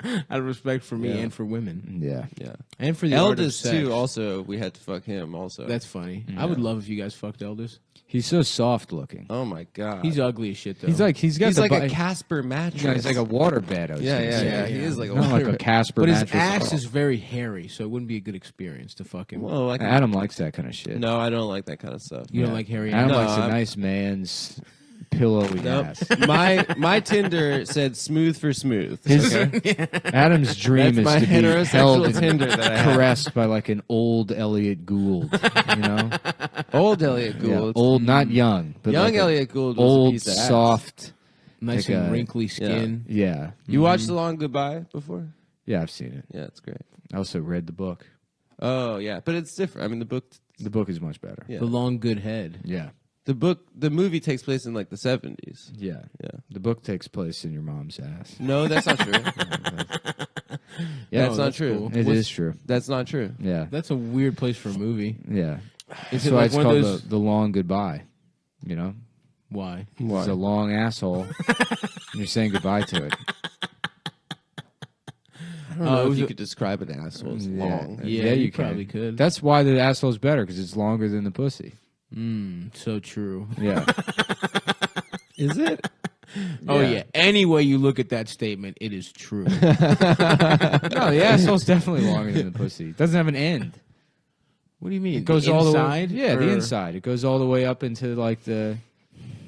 Out of respect for me Yeah. and for women. Yeah. Yeah. And for the art of Eldest sex. too. Also, we had to fuck him. Also, That's funny. I would love if you guys fucked Eldest. He's so soft looking. oh my god. He's ugly as shit, though. He's got He's the like bi- a Casper mattress. Yeah, he's like a water bed. I was Yeah, gonna yeah, say. yeah. He is like a Not like water a bed. Casper But his mattress. ass is very hairy, so it wouldn't be a good experience to fuck him. Well, like Adam likes that kind of shit. no, I don't like that kind of stuff. You don't like hairy Adam ass? No, likes a I'm- nice man's pillowy Nope. ass. my Tinder said smooth for smooth. His okay? Adam's dream That's my is to be heterosexual held and Tinder that I have. caressed by like an old Elliot Gould. You know, Old Elliot Yeah, Gould. old, not young, but Young like a Elliot Gould was a old, piece of ass. soft. Nice Like and a- wrinkly skin. Yeah, You watched The Long Goodbye before? yeah, I've seen it. Yeah, it's great. I also read the book. Oh yeah, but it's different. I mean, the book. The book is much better. Yeah. The long good head. Yeah, The movie takes place in like the 70s. yeah. Yeah. The book takes place in your mom's ass. No, that's not true. Yeah, That's not true. cool. It is true. That's not true. Yeah, That's a weird place for a movie. yeah. Is That's it why like it's one of called those? the long goodbye. You know, Why? it's a long asshole. and you're saying goodbye to it. I don't know it if was you a- could describe an asshole as long. Yeah, you you probably can. could. That's why the asshole's better because it's longer than the pussy. So true. Yeah. Is it? Oh yeah. Any way you look at that statement, it is true. No, the asshole's definitely longer than the pussy. It doesn't have an end. What do you mean? It goes the all inside? the way. Yeah, the inside. It goes all the way up into like the.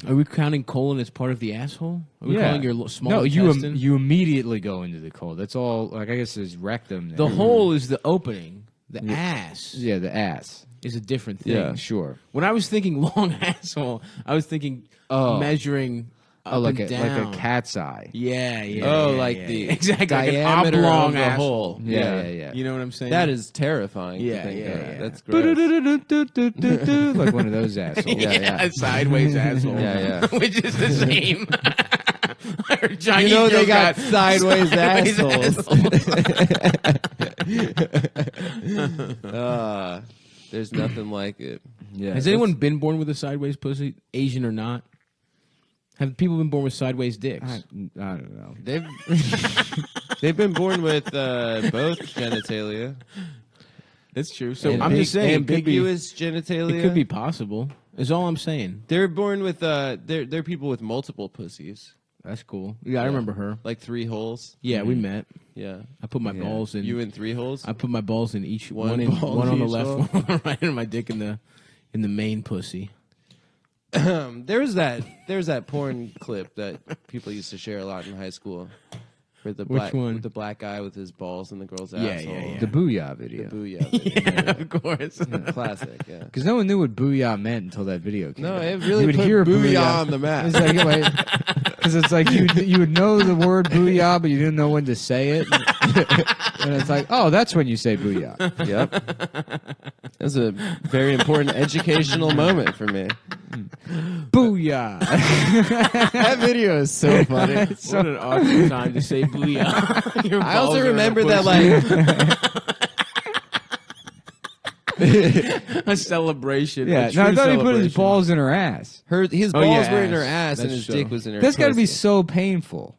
Are we counting colon as part of the asshole? Are we calling your small intestine? you immediately go into the colon. That's all. Like I guess there's rectum. There. The hole is the opening. The ass. Yeah, the ass is a different thing. Yeah, sure. When I was thinking long asshole, I was thinking measuring. Like a cat's eye. Yeah. The exactly diameter like of the hole. Yeah. You know what I'm saying? That is terrifying. Yeah. That's gross. Like one of those assholes. Yeah, sideways asshole. Yeah. Which is the same. You know they got sideways assholes. There's nothing like it. Yeah. Has anyone been born with a sideways pussy, Asian or not? Have people been born with sideways dicks? I don't know. They've been born with both genitalia. That's true. So I'm just saying, ambiguous genitalia. It could be possible. Is all I'm saying. They're born with they're people with multiple pussies. That's cool. Yeah, I remember her. Like 3 holes. Yeah, we met. Yeah, I put my balls in. You in 3 holes? I put my balls in each One one on the left, hole. one on the right, and my dick in the main pussy. There's that porn clip that people used to share a lot in high school. With the Which one? With the black guy with his balls in the girl's Yeah. asshole. The booyah video. The booyah video. Of course. Classic, yeah. Because no one knew what booyah meant until that video came out. No, it really You would put hear booyah on the map. It's like, because it's like you would know the word booyah, but you didn't know when to say it. And it's like, oh, that's when you say booyah. Yep. That's a very important educational moment for me. Booyah. That video is so funny. What an awesome time to say booyah. Your I balls also are in a remember that, like a celebration. Yeah, a no, I true thought he put his celebration. balls in her ass. his Oh, balls yeah, were in her ass. ass and That's his true. dick was in her That's got to be pussy. so painful.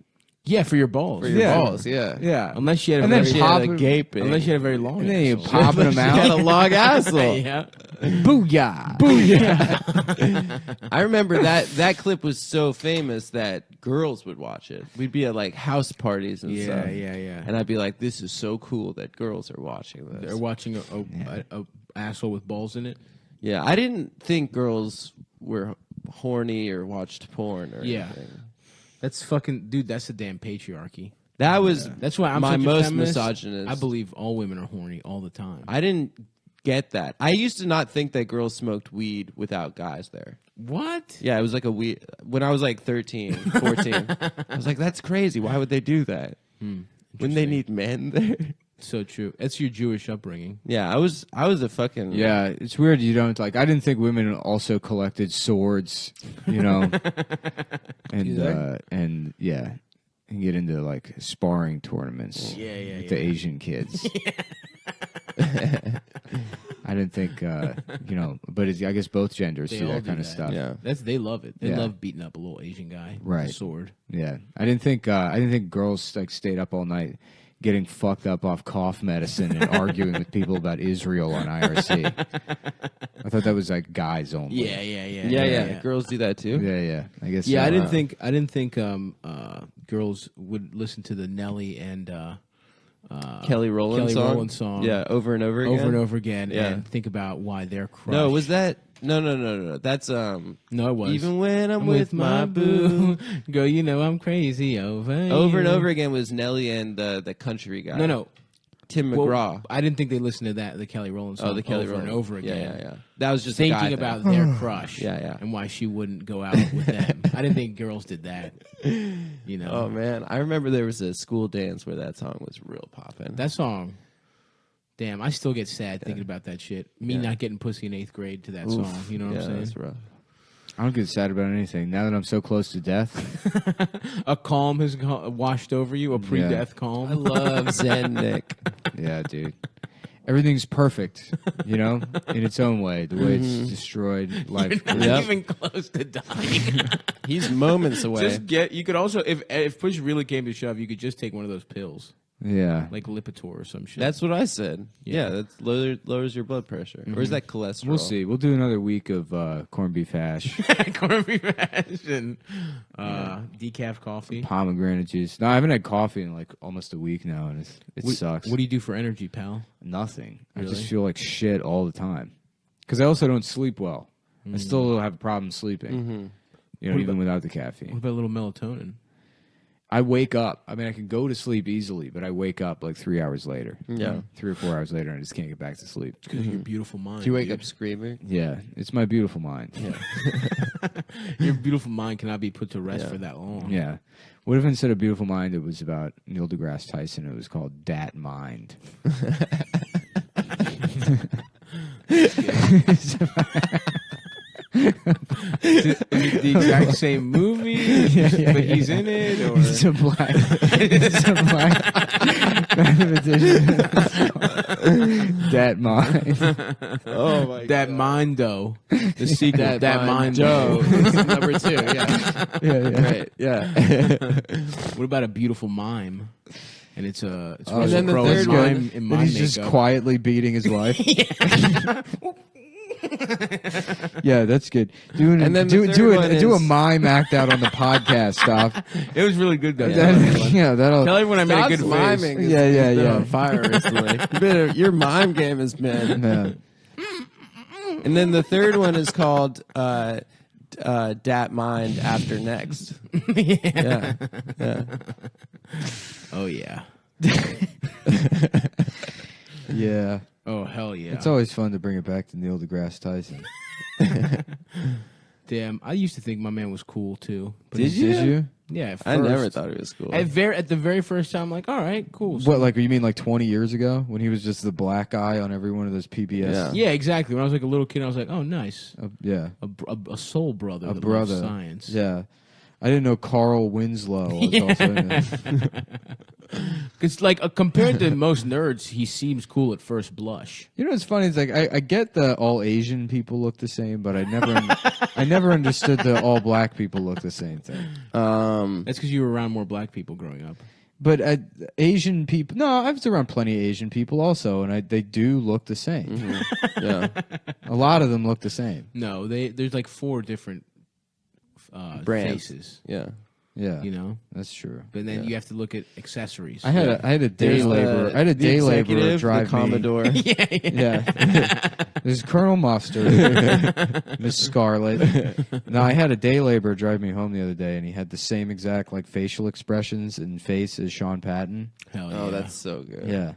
Yeah, for your balls. For your Yeah. balls, yeah. Yeah. Unless she had a And then very, pop a it- gaping. unless you had a very long. And then you asshole. popping them She had a out. long asshole. Yeah. Booyah. Booyah. I remember that clip was so famous that girls would watch it. We'd be at like house parties and stuff. Yeah. And I'd be like, this is so cool that girls are watching this. They're watching a asshole with balls in it. Yeah, I didn't think girls were horny or watched porn or anything. That's fucking dude. That's the damn patriarchy. That was That's why I'm my such a most feminist. misogynist. I believe all women are horny all the time. I didn't get that. I used to not think that girls smoked weed without guys there. What? Yeah, it was like a weed. When I was like 13, 14, I was like, that's crazy. Why would they do that? When they need men there? So true. That's your Jewish upbringing. Yeah, I was a fucking Yeah, it's weird. You don't like. I didn't think women also collected swords, you know, and get into like sparring tournaments. With the Asian kids. I didn't think, but I guess both genders They do all that do kind of that. stuff. Yeah. They love it. They Yeah. love beating up a little Asian guy with Right. a sword. Yeah, I didn't think girls like stayed up all night getting fucked up off cough medicine and arguing with people about Israel on IRC. I thought that was like guys only. Yeah. Girls do that too. Yeah. I guess. Yeah, so. I didn't think girls would listen to the Nelly and Kelly Rowland song. Yeah, over and over again. Yeah. and think about why they're crushed. No, was that? No. That's No, it was. even when I'm with my boo. Girl, you know I'm crazy over Over and you. over again was Nelly and the country guy. No. Tim Well, McGraw. I didn't think they listened to the Kelly Rowland song Oh, the Kelly over Rowland and over again. Yeah. That was just a guy Thinking thing. about their crush. Yeah. And why she wouldn't go out with them. I didn't think girls did that. You know. Oh man, I remember there was a school dance where that song was real poppin'. That song. Damn, I still get sad thinking about that shit. Me not getting pussy in 8th grade to that song. You know what I'm saying? That's rough. I don't get sad about anything now that I'm so close to death. A calm has washed over you, a pre-death calm. I love Zen Nick. Yeah, dude. Everything's perfect, you know, in its own way. The way it's destroyed life. You're not even close to dying. He's moments away. You could also, if push really came to shove, you could just take one of those pills. Yeah. Like Lipitor or some shit. That's what I said. Yeah, that lowers your blood pressure. Or is that cholesterol? We'll see. We'll do another week of corned beef hash. corned beef hash and DMT. decaf coffee. Pomegranate juice. No, I haven't had coffee in like almost a week now, and it sucks. What do you do for energy, pal? Nothing. Really? I just feel like shit all the time. Because I also don't sleep well. I still have a problem sleeping. You know, even without the caffeine. What about a little melatonin? I wake up. I mean, I can go to sleep easily, but I wake up like 3 hours later. Yeah. 3 or 4 hours later, and I just can't get back to sleep. Because of your beautiful mind. Do you wake up screaming? Yeah, it's my beautiful mind. Yeah. Your beautiful mind cannot be put to rest for that long. Yeah. What if instead of Beautiful Mind, it was about Neil deGrasse Tyson? It was called Dat Mind. The exact same movie, but he's in it, or It's a black. It's a black. Dat Mind. Oh my that Mondo, the sequel. That Mondo. Mondo. Number 2. Yeah. Yeah. Right. Yeah. What about A Beautiful Mime? And it's a and then the third mime in my And he's makeup. just quietly beating his wife. Yeah, that's good. And then the third one do a is- mime act out on the podcast. Stop. It was really good though. That'll. Tell everyone I made a good face. miming. Is, Yeah, yeah, has been yeah. on fire recently. Your mime game has been. Yeah. And then the third one is called Dat Mind After Next. Yeah. Yeah. Oh yeah. Yeah. Oh hell yeah. It's always fun to bring it back to Neil deGrasse Tyson. Damn, I used to think my man was cool too. But Did you? Did you? Yeah, at I never first. thought it was cool. At the very first time, like, all right, cool. What, like, you mean like 20 years ago when he was just the black guy on every one of those PBS? Yeah. Yeah, exactly. When I was like a little kid, I was like, oh, nice. Yeah. A soul brother. A that brother. loves science. Yeah. I didn't know Carl Winslow was also in it. Because, like, compared to most nerds, he seems cool at first blush. You know what's funny? It's like I get the all Asian people look the same, but I never understood the all black people look the same thing. That's because you were around more black people growing up. But Asian people, no, I was around plenty of Asian people also, and they do look the same. Mm-hmm. Yeah, a lot of them look the same. No, there's like 4 different brands. faces. Yeah. Yeah, you know that's true. But then you have to look at accessories. I had a day laborer. I had a day laborer drive the Commodore. me. Yeah. There's Colonel Mustard, Miss Scarlet. No, I had a day laborer drive me home the other day, and he had the same exact like facial expressions and face as Sean Patton. Hell yeah. Oh, that's so good. Yeah.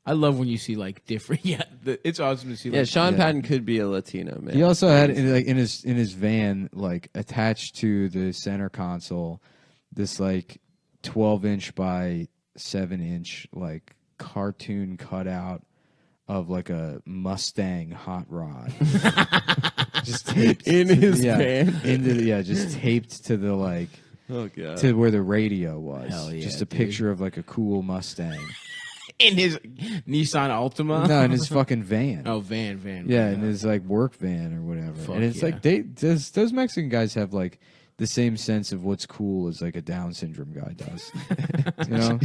I love when you see like different. Yeah, it's awesome to see. Yeah, like, Sean Patton could be a Latino man. He also had in his van, like attached to the center console, this like 12-inch by 7-inch like cartoon cutout of like a Mustang hot rod, just taped in his van. Just taped to the like to where the radio was. Hell yeah, just a dude. picture of like a cool Mustang. in his Nissan Altima. No, in his fucking van. Oh, van. Yeah, in his like work van or whatever. Fuck and it's yeah. like those Mexican guys have like the same sense of what's cool as like a Down syndrome guy does. You know?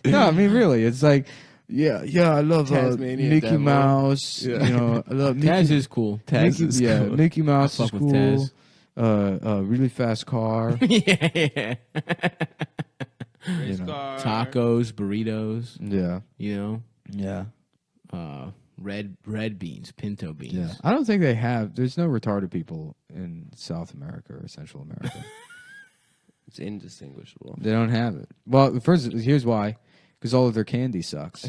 No, I mean really, it's like yeah, I love Tasmanian Mickey Devil. Mouse. Yeah. You know, I love Taz is cool. Taz is cool. Mickey Mouse I is fuck with cool. Taz. Really fast car. Yeah. You know. Tacos, burritos. Yeah. You know, Yeah. red beans, pinto beans. Yeah. I don't think they have. There's no retarded people in South America or Central America. It's indistinguishable. They don't have it. Well, first, here's why. Because all of their candy sucks.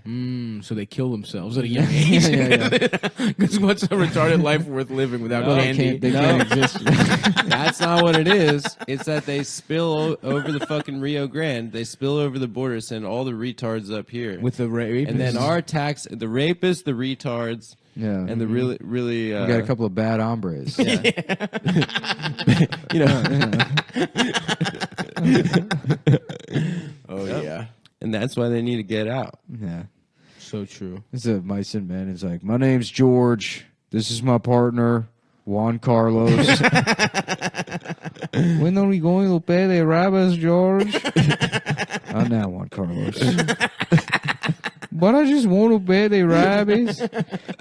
So they kill themselves at a young age. Because what's a retarded life worth living without candy? They can't exist. That's not what it is. It's that they spill over the fucking Rio Grande. They spill over the border, send all the retards up here. With the rape. and then our tax, the rapists, the retards, Yeah. and the really... We got a couple of bad hombres. Yeah. You know. Oh, yeah. And that's why they need to get out. Yeah. So true. It's a Myson man. It's like, my name's George. This is my partner, Juan Carlos. When are we going to pay the rabbits, George? Not now, Juan Carlos. But I just want to pay the rabbits.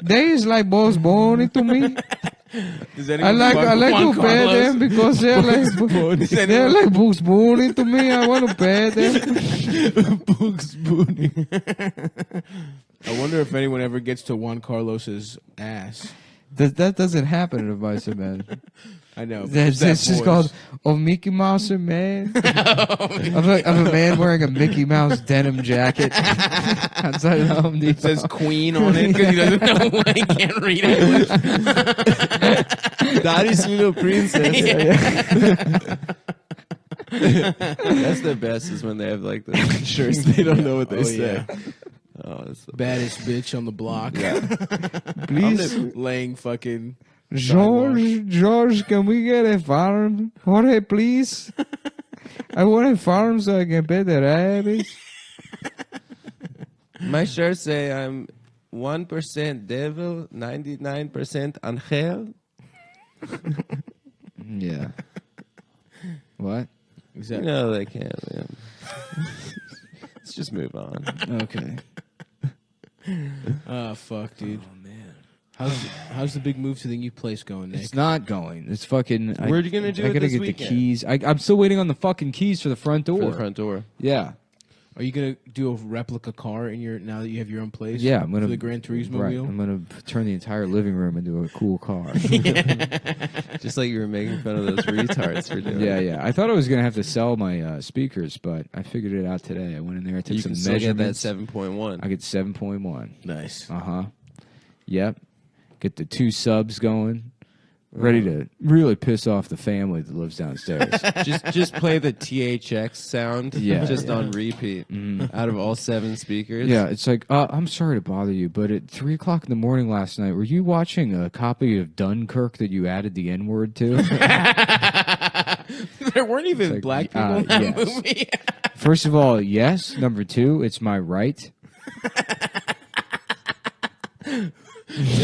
They is like Bugs Bunny to me. Does I anyone like fuck Juan to pay Carlos? them because they're like Bugs Bunny to me. I want to pay them. Bugs Bunny. I wonder if anyone ever gets to Juan Carlos's ass. That doesn't happen in a Vice Man. I know. It's just called Mickey Mouse and Man. of a man wearing a Mickey Mouse denim jacket outside of Home Depot. It says Queen on it because he doesn't know. He can't read English. Daddy's little princess. That's the best is when they have like the shirts. They don't know what they say. Yeah. Oh, that's the Baddest bitch on the block. Please, laying fucking. George, can we get a farm? Jorge, please. I want a farm so I can pay the rabbits. My shirts say I'm 1% devil, 99% angel. Yeah. What? You know they can't. Yeah. Let's just move on. Okay. Oh fuck, dude. Oh man. How's the big move to the new place going, Nick? It's not going. It's fucking. Where are you gonna do I it gotta this get weekend? the keys. I'm still waiting on the fucking keys for the front door. For the front door. Yeah. Are you gonna do a replica car in your now that you have your own place? Yeah, I'm gonna for the Gran Turismo right, wheel. I'm gonna turn the entire living room into a cool car. Just like you were making fun of those retards for doing. Yeah. I thought I was gonna have to sell my speakers, but I figured it out today. I went in there, I took You some can still get that measurements. 7.1. I get 7.1. Nice. Yep. Get the 2 subs going. Ready to really piss off the family that lives downstairs. just play the THX sound just on repeat out of all 7 speakers. Yeah, it's like, I'm sorry to bother you, but at 3 o'clock in the morning last night, were you watching a copy of Dunkirk that you added the N-word to? There weren't even like, black people in that yes. movie. First of all, yes. Number 2, it's my right.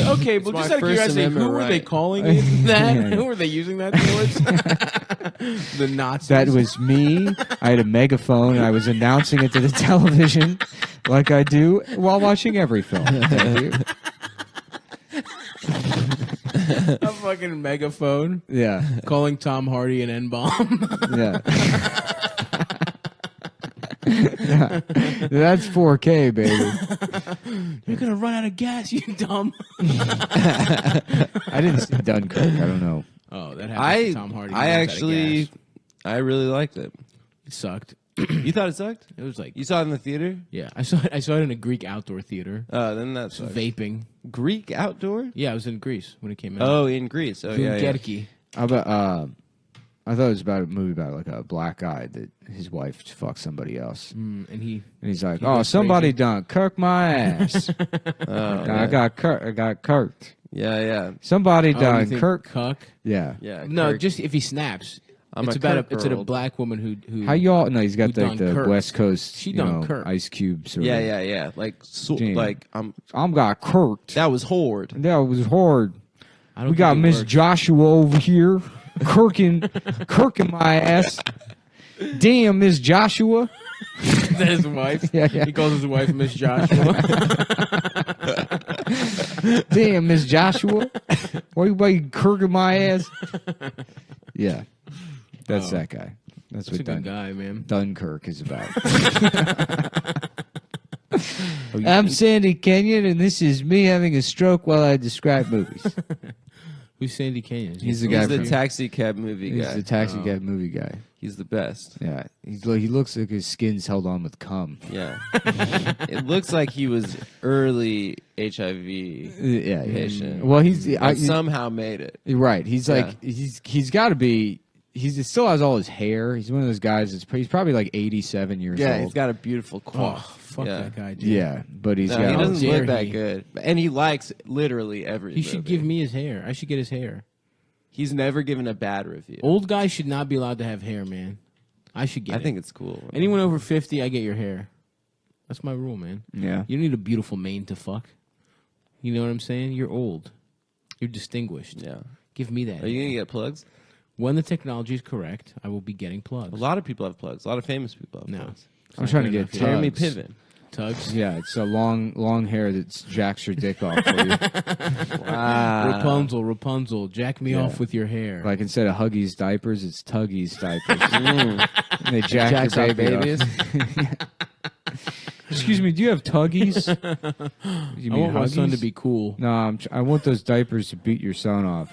Okay, but my just out of First curiosity, Amendment who were they right. calling it that? Yeah. Who were they using that towards? The Nazis. That was me. I had a megaphone, and I was announcing it to the television like I do while watching every film. Thank you. a fucking megaphone Yeah. calling Tom Hardy an N-bomb. Yeah. That's 4K, baby. You're gonna run out of gas, you dumb. I didn't see Dunkirk. I don't know. Oh, that happened to Tom Hardy. I really liked it. It sucked. You thought it sucked? It was like You saw it in the theater? yeah. I saw it in a Greek outdoor theater. Then that's Vaping. Greek outdoor. Yeah, I was in Greece when it came out. Oh, in Greece. Oh, yeah. Funkerki. How about, I thought it was about a movie about like a black guy that his wife fucked somebody else. And He's like, he oh, goes somebody crazy. done kirk my ass. I got kirked. Yeah. Somebody you done think kirk. cuck. Yeah. Yeah. No, Kirk. just if he snaps. I'm it's a about Kirk it's a girl. black woman who How y'all? No, he's got who like done the kirked. West Coast, She you done know, kirked. Ice Cube sort of. Yeah. Like, Damn. I'm got kirked. that was horde. That was hard. I don't We got think it Miss works. Joshua over here, kirking my ass. Damn, Miss Joshua. Is that his wife? Yeah. He calls his wife Miss Joshua. Damn, Miss Joshua. Why you kirking my ass? Yeah, that's that guy. That's That's a what good guy, man. Dunkirk is about. I'm Sandy Kenyon, and this is me having a stroke while I describe movies. Who's Sandy Kenyon? He's the guy He's the from- taxi cab movie He's guy. the taxi cab movie guy. He's the best. Yeah, he looks like his skin's held on with cum. Yeah. It looks like he was early HIV Yeah. patient. Well, he's and somehow made it. right. He's Yeah. like he's got to be. He still has all his hair. He's one of those guys. He's probably like 87 years Yeah, old. he's got a beautiful Oh, coif. fuck Yeah. that guy, dude. Yeah, but he's No, got. he all- doesn't dare look that he. good. And he likes literally every He should movie. give me his hair. I should get his hair. He's never given a bad review. Old guys should not be allowed to have hair, man. I should get I it. think it's cool. Anyone over 50, I get your hair. That's my rule, man. Yeah. You don't need a beautiful mane to fuck. You know what I'm saying? You're old. You're distinguished. Yeah. Give me that. Are you going to get plugs? When the technology is correct, I will be getting plugs. A lot of people have plugs. A lot of famous people have No. plugs. I'm trying to get Jeremy Tugs. Piven. Tugs. Yeah, it's a long hair that jacks your dick off for you. Rapunzel, jack me off with your hair. Like instead of Huggies diapers, it's Tuggies diapers. And they jack your baby off. Excuse me, do you have Tuggies? You I want my son to be cool. No, I want those diapers to beat your son off.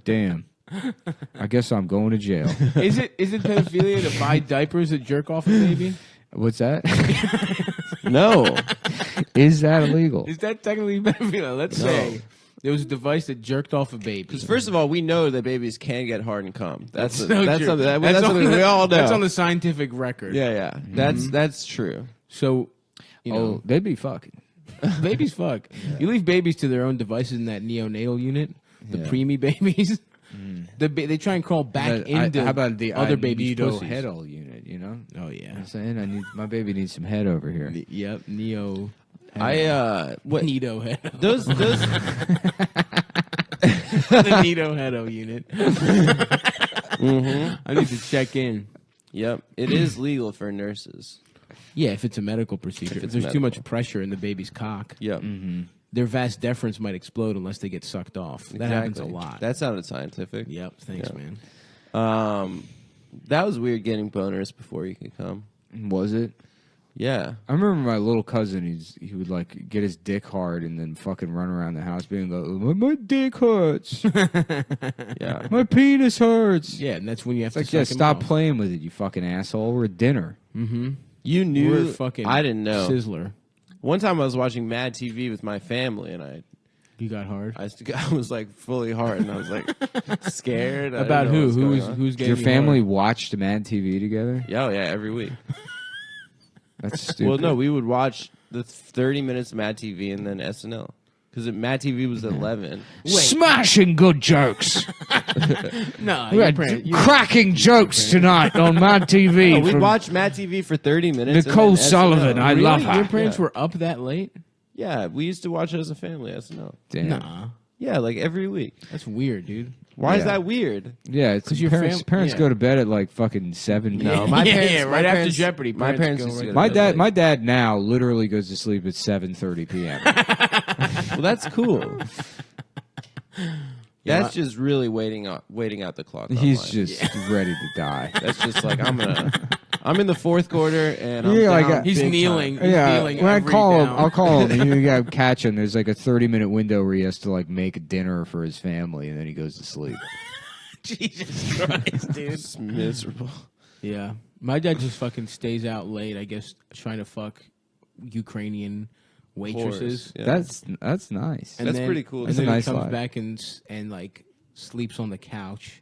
Damn. I guess I'm going to jail. Is it pedophilia to buy diapers that jerk off a baby? What's that? No. Is that illegal? Is that technically pedophilia? Let's say there was a device that jerked off a baby. Because first of all, we know that babies can get hard and come. That's so something true. that's something we all know. That's on the scientific record. Yeah. That's true. So, you know, they'd be fucking. Babies fuck. Yeah. You leave babies to their own devices in that neonatal unit, the preemie babies. They try and crawl back into how about the other babies' pussies. head-all unit, you know? Oh, yeah. I'm saying my baby needs some head over here. Yep, neo. What Neato head. Those the Neato head unit. I need to check in. Yep, it is legal for nurses. Yeah, if it's a medical procedure. If there's too much pressure in the baby's cock. Yep. Their vas deferens might explode unless they get sucked off. That happens a lot. That sounded scientific. Yep. Thanks, man. That was weird getting boners before you could come. Was it? Yeah. I remember my little cousin, he would like get his dick hard and then fucking run around the house being like, my dick hurts. Yeah. My penis hurts. Yeah, and that's when you have to like, stop playing with it, you fucking asshole. We're at dinner. Mm-hmm. You knew. We're fucking I didn't know. Sizzler. One time I was watching Mad TV with my family and You got hard? I was like fully hard and I was like scared. About who? Who's getting your family watched Mad TV together? Yeah, every week. That's stupid. Well, no, we would watch the 30 minutes of Mad TV and then SNL. Because Mad TV was at 11. Smashing good jokes. No, we had cracking jokes tonight on Mad TV. No, we'd watch Mad TV for 30 minutes. Nicole Sullivan, I love her. Your parents were up that late? Yeah, we used to watch it as a family, SNL. Damn. Nah. Yeah, like every week. That's weird, dude. Why is that weird? Yeah, it's because your parents go to bed at like fucking 7 p.m. No, my parents, right after Jeopardy. My parents go right my dad now literally goes to sleep at 7:30 p.m. Well, that's cool. That's just really waiting out the clock. He's just ready to die. That's just like I'm in the fourth quarter and I'm down he's big kneeling. time. He's kneeling. When I call him, I'll call him. And you gotta catch him. There's like a 30-minute window where he has to like make a dinner for his family, and then he goes to sleep. Jesus Christ, dude! It's miserable. Yeah, my dad just fucking stays out late. I guess trying to fuck Ukrainian waitresses. Yeah. That's nice. And that's pretty cool. And That's a then nice he comes life. back and like sleeps on the couch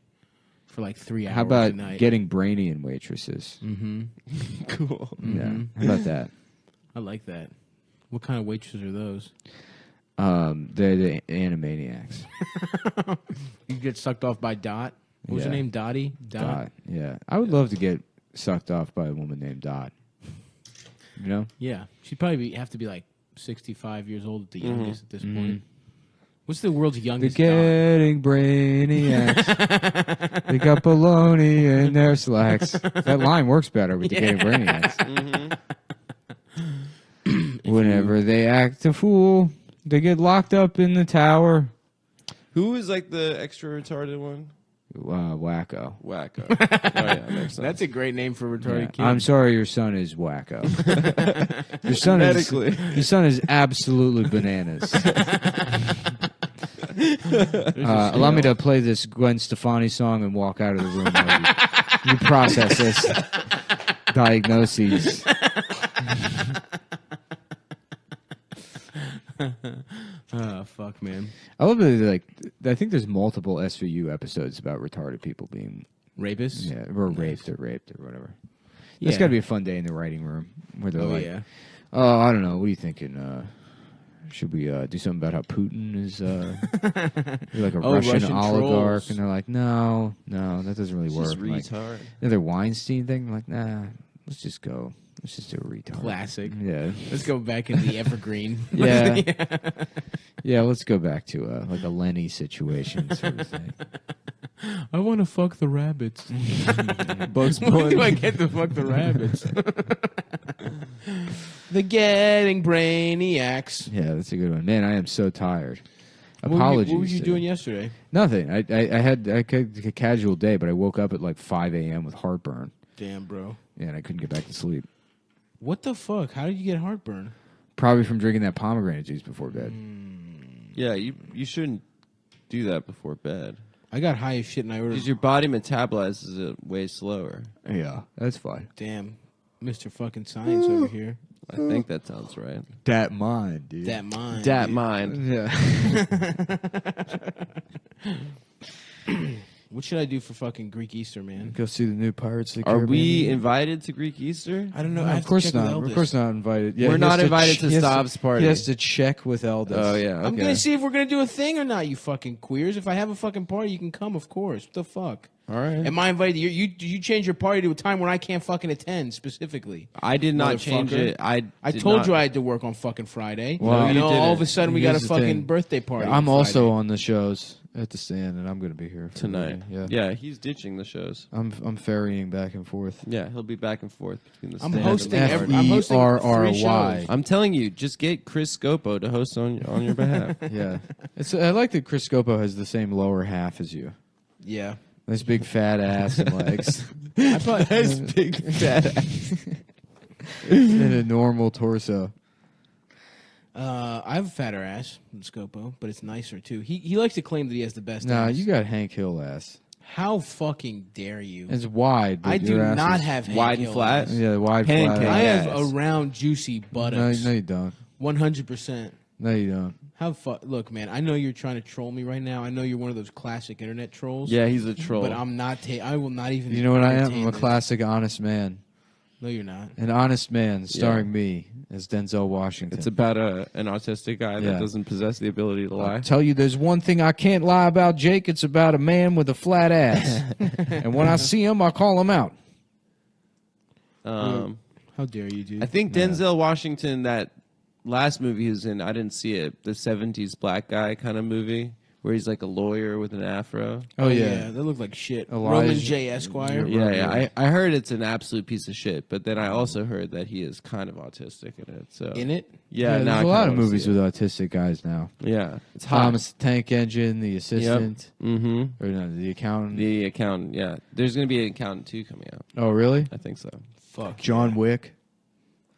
for like 3 hours. How about at night. getting brainy in waitresses? Mm-hmm. Cool. Yeah. How about that? I like that. What kind of waitresses are those? They're the Animaniacs. You get sucked off by Dot. What was her name? Dottie? Dot. Yeah. I would love to get sucked off by a woman named Dot. You know? Yeah. She'd probably have to be like 65 years old at the youngest at this point. What's the world's youngest They're getting brainiacs. They got baloney in their slacks. That line works better with the getting brainiacs. Whenever they act a fool, they get locked up in the tower. Who is like the extra retarded one? Wacko. Wacko. Oh, yeah, makes sense. That's a great name for a retarded kid. I'm sorry, your son is wacko. Your son is absolutely bananas. Allow me to play this Gwen Stefani song and walk out of the room while you process this diagnoses. Oh, fuck, man. I love that. I think there's multiple SVU episodes about retarded people being Rapists? or raped or whatever. Yeah. It's got to be a fun day in the writing room where they're like, yeah. "Oh, I don't know. What are you thinking? Should we do something about how Putin is like a Russian oligarch?" trolls. And they're like, "No, that doesn't really work." Just Like, retard. another Weinstein thing. I'm like, nah, let's just go. Let's just do a retard. Classic. Yeah. Let's go back in the evergreen. Yeah. Yeah, let's go back to like a Lenny situation sort of thing. I want to fuck the rabbits. Bugs When Bunny. do I get to fuck the rabbits? The Getting Brainiacs. Yeah, that's a good one. Man, I am so tired. What were Apologies. you doing yesterday? Nothing. I had a casual day, but I woke up at like 5 a.m. with heartburn. Damn, bro. Yeah, and I couldn't get back to sleep. What the fuck? How did you get heartburn? Probably from drinking that pomegranate juice before bed. Yeah, you shouldn't do that before bed. I got high as shit and I ordered. Because your body metabolizes it way slower. Yeah, that's fine. Damn, Mr. Fucking Science over here. I think that sounds right. Dat mind, dude. That mind. Dat dude. mind. Yeah. What should I do for fucking Greek Easter, man? Go see the new Pirates of the Are Caribbean. we invited to Greek Easter? I don't know. No, I have of to course check with not. Eldest. Of course not invited. Yeah, We're he has not invited to he has Stav's party. He has to check with Eldest. Oh, yeah. I'm okay. gonna see if we're gonna do a thing or not. You fucking queers. If I have a fucking party, you can come. Of course. What the fuck? All right. Am I invited? You change your party to a time when I can't fucking attend specifically. I did not change Motherfucker. it. I told not. you I had to work on fucking Friday. Well, and you all didn't. of a sudden we got a Here's the fucking thing. birthday party. I'm on also Friday. on the shows at the stand, and I'm going to be here for tonight. the yeah. He's ditching the shows. I'm ferrying back and forth. Yeah, he'll be back and forth between the I'm stand hosting and the every- party. I'm hosting FERRY. 3 shows. I'm telling you, just get Chris Scopo to host on your behalf. Yeah, I like that Chris Scopo has the same lower half as you. Yeah. Nice big fat ass and legs. I thought Nice big fat ass. And a normal torso. I have a fatter ass than Scopo, but it's nicer too. He likes to claim that he has the best Nah, ass. you got Hank Hill ass. How fucking dare you? It's wide. But I do your ass not is have Hank wide and Hill flat? ass. Yeah, wide Pancake. flat. I have ass. a round, juicy No, buttocks. no, you don't. 100%. No, you don't. Look, man. I know you're trying to troll me right now. I know you're one of those classic internet trolls. Yeah, he's a troll. But I'm not. I will not even. You know what I am? entertain I'm a this. classic honest man. No, you're not. An honest man starring me as Denzel Washington. It's about an autistic guy Yeah. that doesn't possess the ability to lie. I'll tell you, there's one thing I can't lie about, Jake. It's about a man with a flat ass. And when I see him, I call him out. How dare you, dude? I think Denzel Washington, that last movie he was in, I didn't see it, the 70s black guy kind of movie, where he's like a lawyer with an afro. Oh, yeah. That looked like shit. Elijah- Roman J. Esquire. Yeah. I heard it's an absolute piece of shit, but then I also heard that he is kind of autistic in it. So In it? Yeah, now there's I a lot kinda of wanna movies see with it. autistic guys now. Yeah, it's hot. Thomas the Tank Engine, The Assistant, Mm-hmm. or no, The Accountant. The Accountant, yeah. There's going to be an Accountant 2 coming out. Oh, really? I think so. Fuck. John Wick.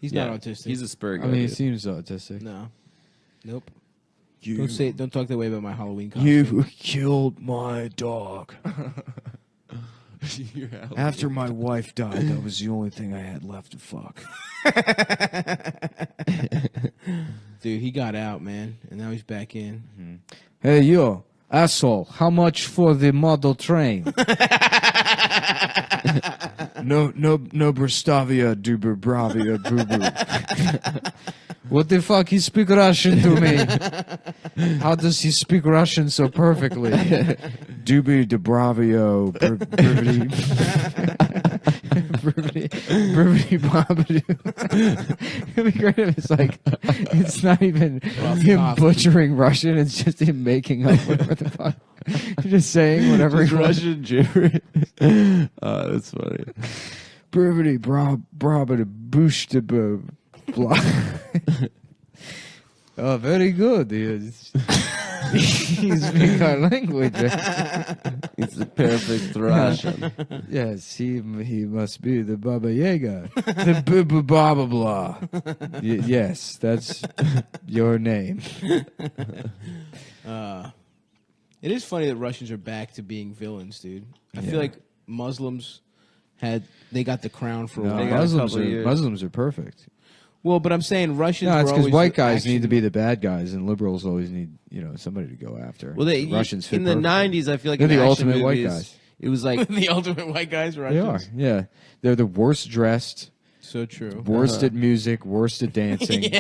He's Yeah, not autistic. He's a Spurgo. I mean, he dude. seems autistic. No. Nope. Don't talk that way about my Halloween costume. You killed my dog. You're out. After my wife died, that was the only thing I had left to fuck. Dude, he got out, man, and now he's back in. Hey, you, asshole, how much for the model train? No, Brastavia, Duber, Bravia, Boo Boo. What the fuck? He speak Russian to me. How does he speak Russian so perfectly? Dubi, Debravio, Brivity. Brivity Bobbidoo. It'd be great if it's like, it's not even him butchering Russian, it's just him making up whatever the fuck. Just saying whatever he wants. Russian gibberish. Oh, that's funny. Brivity Brabida Boosh blah. Oh, very good. He's speaking our language. It's a perfect Russian. Yes, he must be the Baba Yaga. The Baba Baba Blah. Yes, that's your name. It is funny that Russians are back to being villains, dude. I feel like Muslims they got the crown for a No, while. got a Muslims couple are years. Muslims are perfect. Well, but I'm saying Russians. No, it's were because always white the guys need to action- be the bad guys, and liberals always need somebody to go after. Well, The Russians fit in the perfectly. 90s, I feel like They're in the action ultimate white movies, guys. It was like the ultimate white guys. They Russians. are, yeah. They're the worst dressed, So true. worst at music, worst at dancing,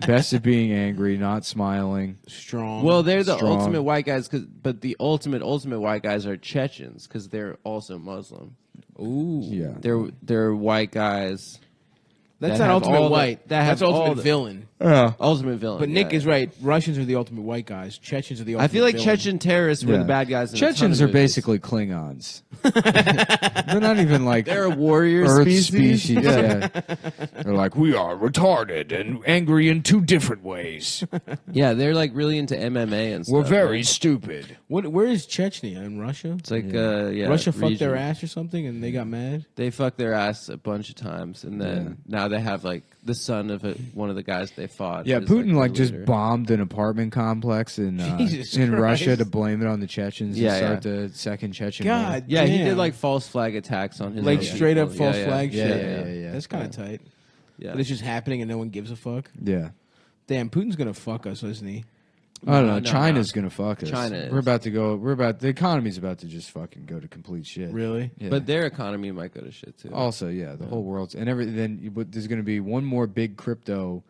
best at being angry, not smiling. Strong. well, they're the Strong. ultimate white guys, but the ultimate white guys are Chechens because they're also Muslim. Ooh. Yeah. They're white guys. That's that not have Ultimate all the- White. that have That's all Ultimate the- Villain. Ultimate villain. But Nick yeah. is right. Russians are the ultimate white guys. Chechens are the ultimate I feel like villain. Chechen terrorists were the bad guys. In a ton of Chechens are movies. basically Klingons. They're not even like They're a warrior Earth species. Yeah. They're like, we are retarded and angry in 2 different ways. Yeah, they're like really into MMA and stuff. We're very right? stupid. Where is Chechnya in Russia? It's like Russia fucked their region. ass or something, and they got mad. They fucked their ass a bunch of times, and then now they have like the son of one of the guys they fought. Yeah, is, Putin like just leader. bombed an apartment complex in Jesus in Christ. Russia to blame it on the Chechens Yeah, to start yeah. the second Chechen war. God, Yeah, he damn. did like false flag attacks on his like own straight up people. false Yeah, flag yeah. shit. Yeah. That's kind of tight. Yeah. But it's just happening and no one gives a fuck. Yeah. Damn, Putin's gonna fuck us, isn't he? I don't know. No, China's gonna fuck us. China We're is. about to go. The economy's about to just fucking go to complete shit. Really? Yeah. But their economy might go to shit too. Also, yeah, the whole world's and everything. Then there's going to be one more big crypto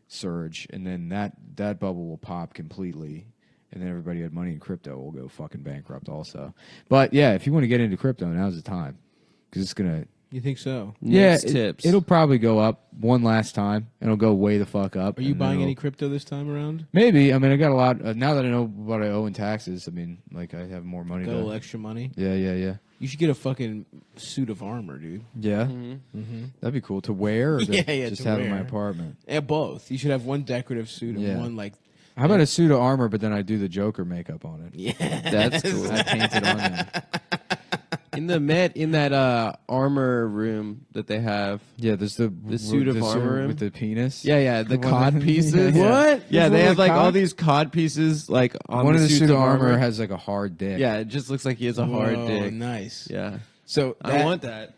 surge, and then that bubble will pop completely, and then everybody who had money in crypto will go fucking bankrupt also. But yeah, if you want to get into crypto, now's the time because it's gonna. You think so? Nick's Yeah, tips. it'll probably go up one last time, and it'll go way the fuck up. Are you and then buying it'll- any crypto this time around? Maybe. I mean, I got a lot now that I know what I owe in taxes. I mean, like I have more money. Got a to, little extra money. Yeah. You should get a fucking suit of armor, dude. Yeah, Mm-hmm. that'd be cool to wear. Or to Yeah, just to have in my wear. apartment. Yeah, both. You should have one decorative suit and Yeah. one like. How about a suit of armor, but then I do the Joker makeup on it? Yeah, That's cool. I paint it on there. in that armor room that they have. Yeah, there's the suit of armor room? with the penis. Yeah, the The one cod that- pieces. Yeah. What? Yeah, There's they one have with like all cod? these cod pieces like on One of the suits suit of armor has like a hard dick. Yeah, it just looks like he has a hard Whoa, dick. Nice. Yeah, So I want that.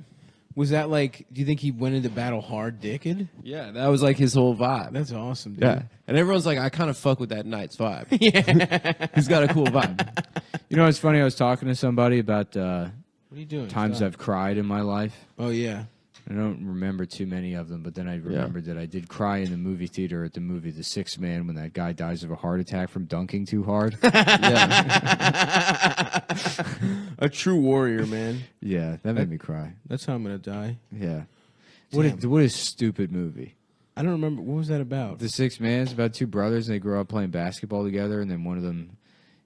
Was that like? Do you think he went into battle hard dicked? Yeah, that was like his whole vibe. That's awesome, dude. Yeah, and everyone's like, I kind of fuck with that Knight's vibe. Yeah, he's got a cool vibe. You know, it's funny. I was talking to somebody about What are you doing? times Stop. I've cried in my life. Oh yeah. I don't remember too many of them, but then I remembered that I did cry in the movie theater at the movie The Sixth Man when that guy dies of a heart attack from dunking too hard. A true warrior, man. Yeah, that made me cry. That's how I'm gonna die. Yeah. What a stupid movie. I don't remember. What was that about? The Sixth Man is about two brothers and they grow up playing basketball together, and then one of them,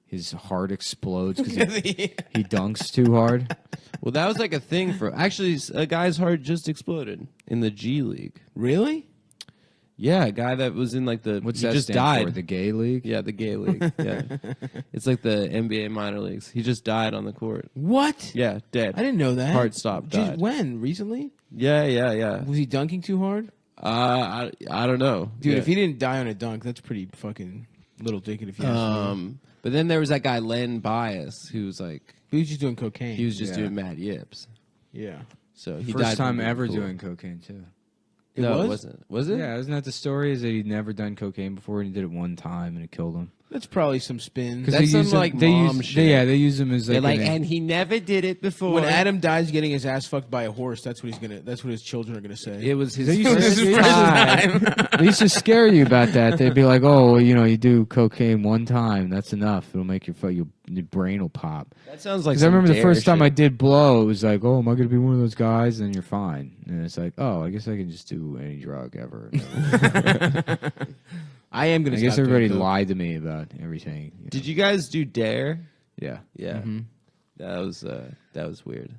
his heart explodes because he dunks too hard. Well, that was like a thing for actually a guy's heart just exploded in the G League. Really? Yeah, a guy that was in like the What's he that just stand died. for? The gay league? Yeah, the gay league. Yeah, it's like the NBA minor leagues. He just died on the court. What? Yeah, dead. I didn't know that. Heart stopped. Just Died. when? Recently? Yeah. Was he dunking too hard? I don't know, Dude, Yeah. if he didn't die on a dunk, that's pretty fucking little dickhead if you ask me. But then there was that guy Len Bias who was like He was just doing cocaine. he was just doing mad yips. Yeah. So he First died time from being ever cool. doing cocaine, too. No, was? it wasn't. Was it? Yeah, isn't that the story? Is that he'd never done cocaine before and he did it one time and it killed him? That's probably some spin. That's they some, use him- like, they mom use, shit. They use him as They're like, like, and he never did it before. When Adam dies getting his ass fucked by a horse, that's what his children are gonna say. it was his They used, first to, time. they used to scare you about that. They'd be like, "Oh, well, you do cocaine one time. That's enough. It'll make your brain will pop." That sounds like. Because I remember the first time I I did blow, it was like, "Oh, am I going to be one of those guys?" And then you're fine. And it's like, "Oh, I guess I can just do any drug ever." I am gonna. I guess stop everybody doing coke. lied to me about everything. Did you guys do Dare? Yeah. Yeah, that was weird.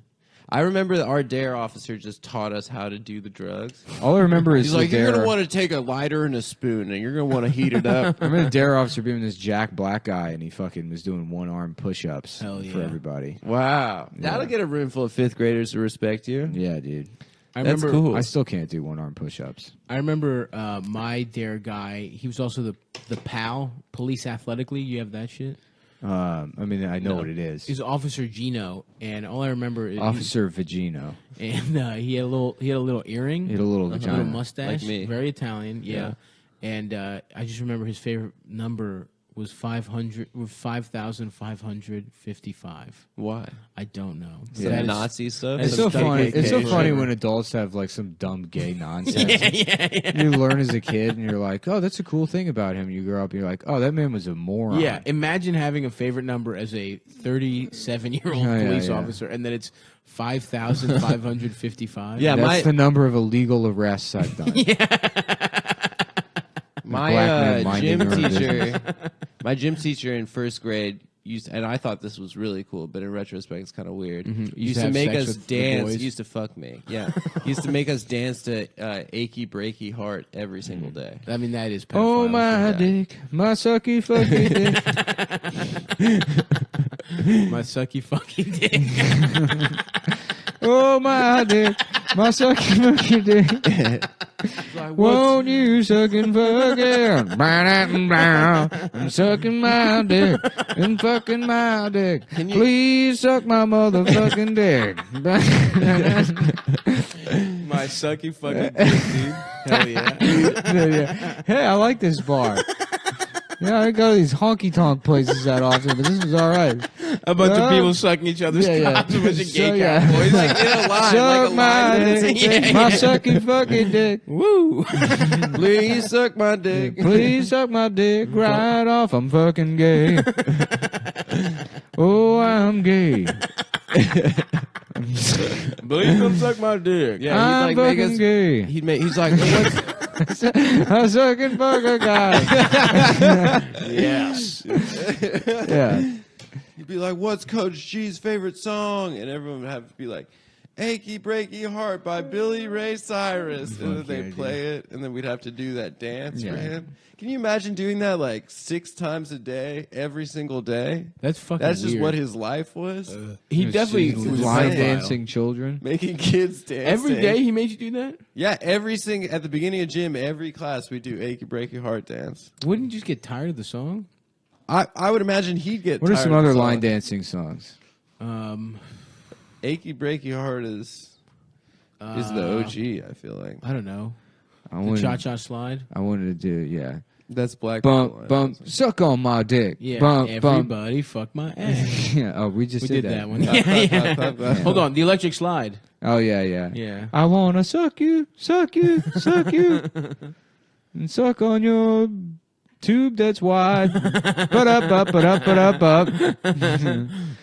I remember our Dare officer just taught us how to do the drugs. All I remember is He's the like, you're dare. gonna want to take a lighter and a spoon, and you're gonna want to heat it up. I remember the dare officer being this Jack Black guy, and he fucking was doing one arm push-ups Hell for yeah. everybody. Wow, that'll get a room full of fifth graders to respect you. Yeah, dude. I That's remember. cool. I still can't do one arm push-ups. I remember my dare guy. He was also the PAL, Police Athletic League. You have that shit. I mean, I know what it is. He's Officer Gino, and all I remember is Officer Vigino. and he had a little earring, He had a little a vagina. little mustache, Like me. very Italian. Yeah. Yeah. And I just remember his favorite number was 5,555. Why? I don't know. Some That is- Nazi stuff. It's Some so funny. It's so KKK funny shit. when adults have like some dumb gay nonsense. You learn as a kid, and you're like, "Oh, that's a cool thing about him." You grow up, and you're like, "Oh, that man was a moron." Yeah, imagine having a favorite number as a 37-year-old Oh, yeah, police yeah. officer, and then it's 5,555. Yeah, that's the number of illegal arrests I've done. My Black man gym minding your own teacher, my gym teacher in first grade used, and I thought this was really cool, but in retrospect, it's kind of weird. Used to have make sex us with the dance. boys? He used to fuck me. Yeah, he used to make us dance to "Achy Breaky Heart" every single day. I mean, that is pedophile. Oh my dick, my sucky fucky dick. My sucky fucking dick. Oh my dick, my sucky fucky dick. Won't you suck and fuck it? I'm sucking my dick and fucking my dick. Please suck my motherfucking dick. My sucky fucking dick, dude. Hell yeah. Yeah. Hey, I like this bar. Yeah, I go to these honky tonk places that often, but this was all right. A bunch of people sucking each other's cocks. A bunch of gay cowboys. Like in a line, Suck like a my line dick, dancing. my sucky fucking dick. Woo. Please suck my dick. Please suck my dick right off. I'm fucking gay. Oh, I'm gay. Please come suck my dick. Yeah, I'm he'd like make fucking us. gay. He's like, what's, I sucking fuck a guy. Yes. Yeah. he'd be like, "What's Coach G's favorite song?" And everyone would have to be like, "Achy Breaky Heart" by Billy Ray Cyrus, and then they'd play it, and then we'd have to do that dance for him. Can you imagine doing that like 6 times a day, every single day? That's fucking That's just weird. what his life was. He definitely was line pedophile. dancing children. Making kids dance Every day he made you do that? Yeah, at the beginning of gym, every class we do "Achy Breaky Heart" dance. Wouldn't you just get tired of the song? I would imagine he'd get. What are tired some of other the line song. dancing songs? "Achy Breaky Heart" is the OG. I feel like I don't know. I The wanted, cha-cha slide? I wanted to do, yeah. that's Black. People Bump, bump, suck on my dick. Yeah, Bump, bump. everybody fuck my ass. Yeah, oh, we just We did did that one. Bump. Hold on, the electric slide. Oh, yeah, yeah. Yeah. I wanna suck you, suck you, suck you, and suck on your tube that's wide. But up.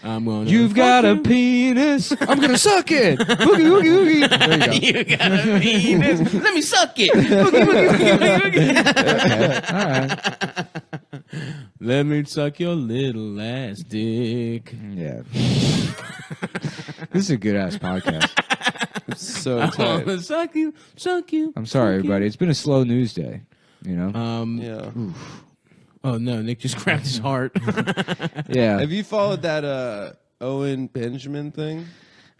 I'm gonna You've fuck got a you. penis. I'm gonna suck it. Boogie, woogie, woogie. There you go. You got a penis. Let me suck it. Boogie, boogie, boogie, boogie. Let me suck your little ass dick. Yeah. This is a good ass podcast. So I tight. wanna suck you, suck you. I'm sorry, everybody. It's been a slow news day. You know? Yeah. Oh no, Nick just grabbed his heart. Yeah. Have you followed that Owen Benjamin thing?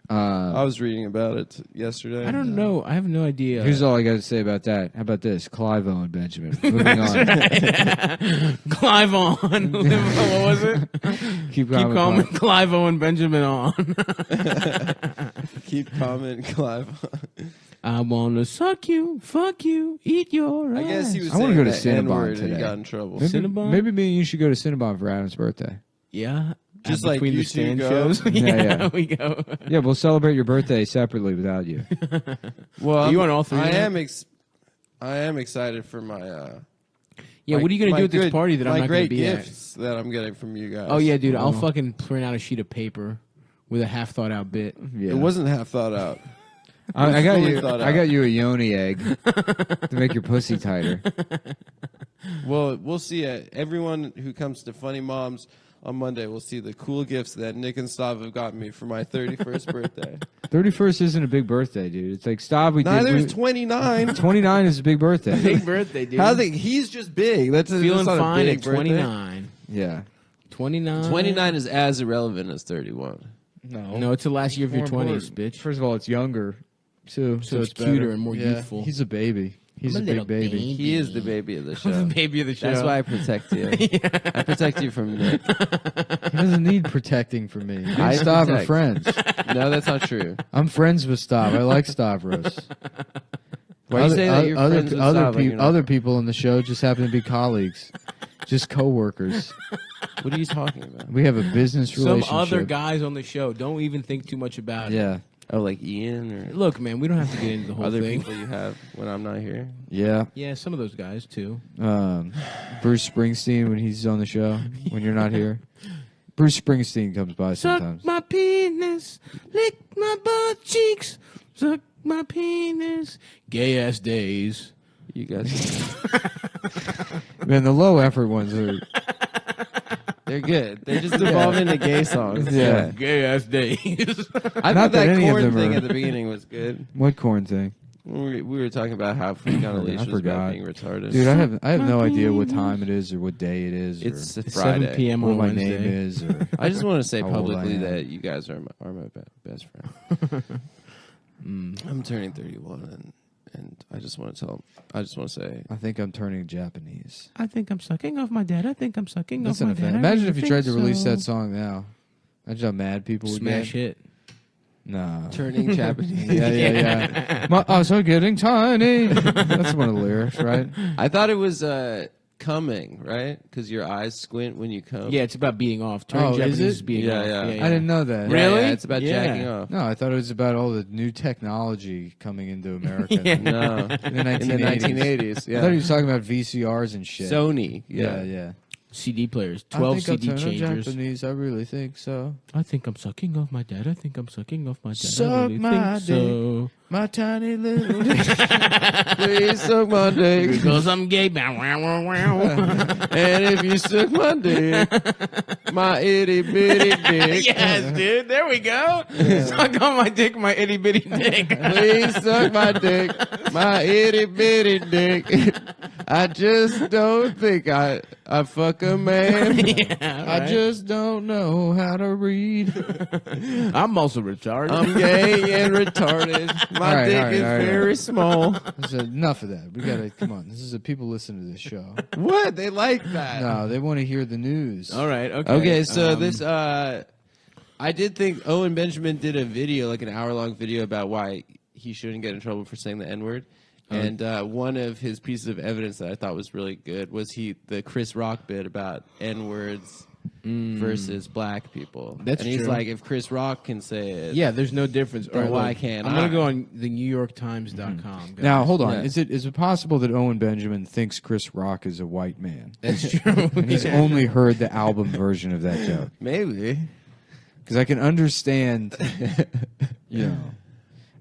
I was reading about it yesterday. I don't know. I have no idea. Here's all I got to say about that. How about this? Clive Owen Benjamin. Moving on. Clive on. What was it? Keep Keep calling Clive Owen Benjamin on. Keep comment, Clive. I wanna suck you, fuck you, eat your ass. I guess he was I wanna saying go to that Cinnabon N-word and today. he got in trouble. Cinnabon? Maybe me and you should go to Cinnabon for Adam's birthday. Yeah. Just And like between you the two stand go. shows. Yeah. we go. Yeah, we'll celebrate your birthday separately without you. Well, Are you on all three I now? am excited for my. Yeah, what are you gonna my do at this good- party that I'm my not gonna great be at? gifts that I'm getting from you guys? Oh yeah, dude, I'll fucking print out a sheet of paper with a half thought out bit. Yeah. It wasn't half thought out. I got fully you. thought I out. got you a yoni egg to make your pussy tighter. Well, we'll see. Everyone who comes to Funny Moms on Monday will see the cool gifts that Nick and Stav have gotten me for my 31st birthday. 31st isn't a big birthday, dude. It's like stop. Neither is 29. 29 is a big birthday. Big birthday, dude. How's it? He's just big. That's Feeling not fine a at big birthday. 29. Yeah. 29. 29 is as irrelevant as 31. No, it's the last year of your 20s, bitch. First of all, it's younger, too. So it's better. cuter and more Yeah. youthful. He's a baby. He's I'm a a little big baby. He is the baby of the show. the baby of the show. That's why I protect you. I protect you from Nick. He doesn't need protecting from me. Me and I Stav are protect. friends. No, that's not true. I'm friends with Stav. I like Stavros. Why you say that you're friends with Stav, like you're not? Other people in the show just happen to be colleagues. Just coworkers. What are you talking about? We have a business relationship. Some other guys on the show. Don't even think too much about it. Yeah. Oh, like Ian or Look, man, we don't have to get into the whole other thing. people you have when I'm not here. Yeah. Yeah, some of those guys too. Bruce Springsteen when he's on the show, when you're not here. Bruce Springsteen comes by sometimes. Suck my penis, lick my butt cheeks, suck my penis. Gay ass days. You guys, Man, the low effort ones are. they're good. They just evolve into gay songs. Yeah. Gay ass days. I Not thought that that any of corn them thing are- at the beginning was good. What corn thing? We were talking about how Freak on a Leash was forgot. about being retarded. Dude, I have no idea what time it is or what day it is. It's or a Friday. 7 p.m. what on my Wednesday. name is. Or I just want to say how old I publicly am. that you guys are my best friend. I'm turning 31, and I just want to say, I think I'm turning Japanese. I think I'm sucking off my dad. I think I'm sucking That's off my an dad. offense. I Imagine really if you think tried to release so. that song now. Imagine how mad people would Smash get. hit. No. turning Japanese. Yeah. My eyes are getting tiny. That's one of the lyrics, right? I thought it was coming, right? Because your eyes squint when you come. Yeah, it's about being off. Turning Oh, is Japanese it? is being Yeah, off. yeah. I didn't know that. Yeah, Really? yeah, it's about Yeah. jacking off. No, I thought it was about all the new technology coming into America Yeah. No, in the 1980s. in the 1980s. I thought he Yeah, was talking about VCRs and shit. Sony. yeah, Yeah, yeah. CD players, I 12 think CD I'll turn changers. Japanese. I really think so. I think I'm sucking off my dad. I think I'm sucking off my dad. Suck I really my think so. My tiny little. Please suck my dick, Because I'm gay. Yes, and if you suck my dick, my itty bitty dick. dude. There we go. Suck on my dick, my itty bitty dick. Please suck my dick, my itty bitty dick. I just don't think I fuck a man. I just don't know how to read. I'm also retarded. I'm gay and retarded. My All right, dick all right, is all right. very small. That's enough of that. We gotta come on. This is a people listen to this show. What? They like that. No, they want to hear the news. All right. Okay. Okay, so this I did think Owen Benjamin did a video, like an hour-long video about why he shouldn't get in trouble for saying the N-word. And one of his pieces of evidence that I thought was really good was the Chris Rock bit about N-words versus black people. That's and he's true. like, if Chris Rock can say it, Yeah, there's no difference. Or All why look, can't I'm gonna I? go on the NewYorkTimes.com. guys. Now hold on. Yeah. Is it possible that Owen Benjamin thinks Chris Rock is a white man? That's true. And he's only heard the album version of that joke. maybe. Because I can understand, you know.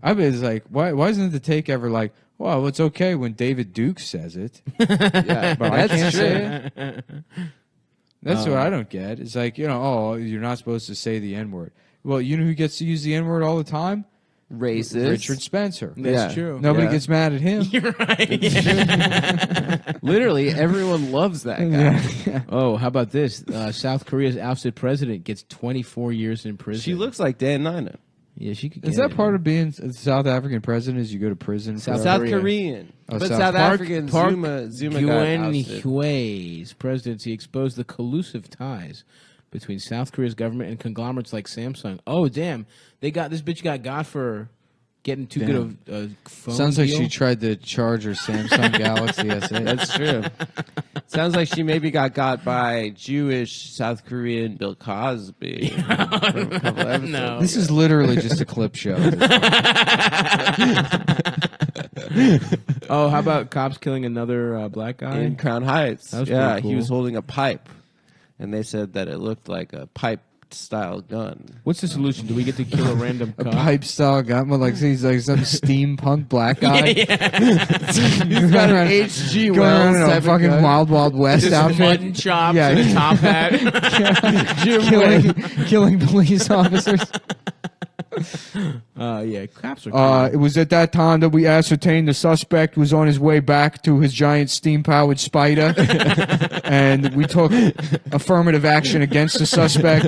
I mean, it's like, why isn't the take ever like, well, it's okay when David Duke says it, Yeah, but I that's can't true. say it? That's what I don't get. It's like, you know, oh, you're not supposed to say the N-word. Well, you know who gets to use the N-word all the time? Racist. Richard Spencer. That's Yeah. true. Nobody Yeah. gets mad at him. You're right. Literally, everyone loves that guy. Oh, how about this? South Korea's ousted president gets 24 years in prison. She looks like Dan Nina. Yeah, she could. Is get that it. part of being a South African president? Is you go to prison? South South Korea. Korean. Oh, But South South Park- African Park Zuma got ousted. Geun-hye's presidency exposed the collusive ties between South Korea's government and conglomerates like Samsung. Oh, damn. This bitch got for getting too good of a phone Sounds like deal. she tried to charge her Samsung Galaxy S8. That's true. Sounds like she maybe got by Jewish South Korean Bill Cosby. From a couple episodes No. This is literally just a clip show. at this point. Oh, how about cops killing another black guy? in Crown Heights. That was Yeah, pretty he cool. was holding a pipe, and they said that it looked like a pipe-style gun. What's the solution? Do we get to kill a random A cop? pipe style gun, but like he's like some steampunk black guy. He's got an H.G. Going around Wells in a type of fucking gun. Wild Wild West Just outfit. mutton chops Yeah. and a top hat. killing police officers. Yeah, cops are cool. It was at that time that we ascertained the suspect was on his way back to his giant steam-powered spider, and we took affirmative action against the suspect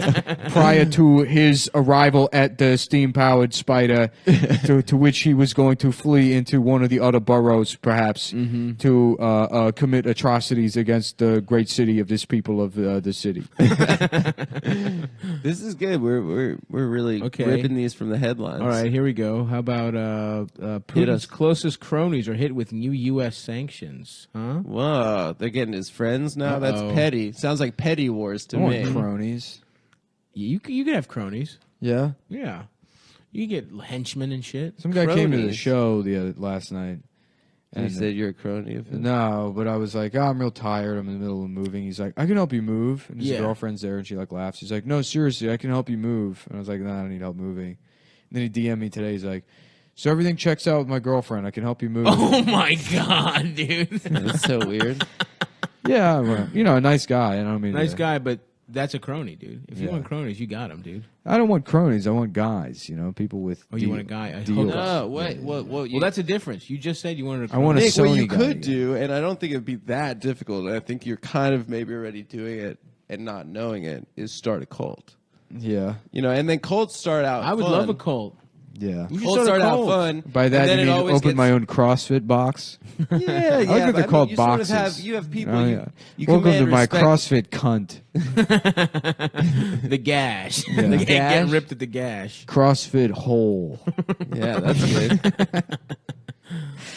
prior to his arrival at the steam-powered spider, to which he was going to flee into one of the other boroughs, perhaps, to commit atrocities against the great city of this people of the city. This is good. We're really Okay. ripping these from the headlines. All right. right, here we go. How about Putin's closest cronies are hit with new U.S. sanctions? Huh? Whoa, they're getting his friends now. That's petty. Sounds like petty wars to me. Cronies. You could have cronies. Yeah. Yeah. You could get henchmen and shit. Some guy came to the show last night. And he said you're a crony of him. No, but I was like, I'm real tired. I'm in the middle of moving. He's like, I can help you move. And his girlfriend's there, and she like laughs. He's like, no, seriously, I can help you move. And I was like, no, I don't need help moving. And then he DM'd me today. He's like, so everything checks out with my girlfriend. I can help you move. Oh my god, dude. That's so weird. Yeah, well, a nice guy. I don't mean nice guy, but that's a crony, dude. If you want cronies, you got them, dude. I don't want cronies. I want guys. People with. You want a guy? No, wait. Well, that's a difference. You just said you wanted a crony. I want a Nick, Sony what you guy. could do, and I don't think it'd be that difficult. I think you're kind of maybe already doing it and not knowing it. Is start a cult. Yeah. And then cults start out. I would fun. love a cult. Yeah. Cults start out fun. By that, you mean open my own CrossFit box? Yeah, I like that they're called boxes. You have people. You Welcome to command my respect. CrossFit cunt. The gash. Yeah. The getting ripped at the gash. CrossFit hole. Yeah, that's good.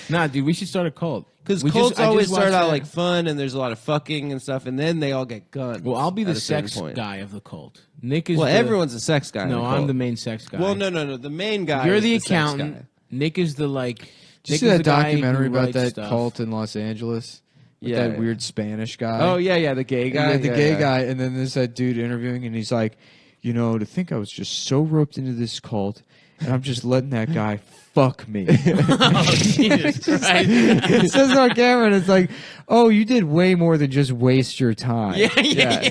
Nah, dude, we should start a cult. Because cults always start out like fun, and there's a lot of fucking and stuff, and then they all get guns. Well, I'll be the at a certain sex point. guy of the cult. Nick is. Well, everyone's a sex guy. No, in a I'm cult. the main sex guy. Well, no. The main guy. You're is the sex accountant. guy. Nick is the like. Did you Nick see is that the guy documentary who about writes that stuff. cult in Los Angeles? With Yeah, that weird Spanish guy. Oh yeah, the gay guy. The gay guy, and then there's that dude interviewing, and he's like, to think I was just so roped into this cult, and I'm just letting that guy fuck me. Oh, Jesus Christ. It says on camera, and it's like, oh, you did way more than just waste your time. Yeah.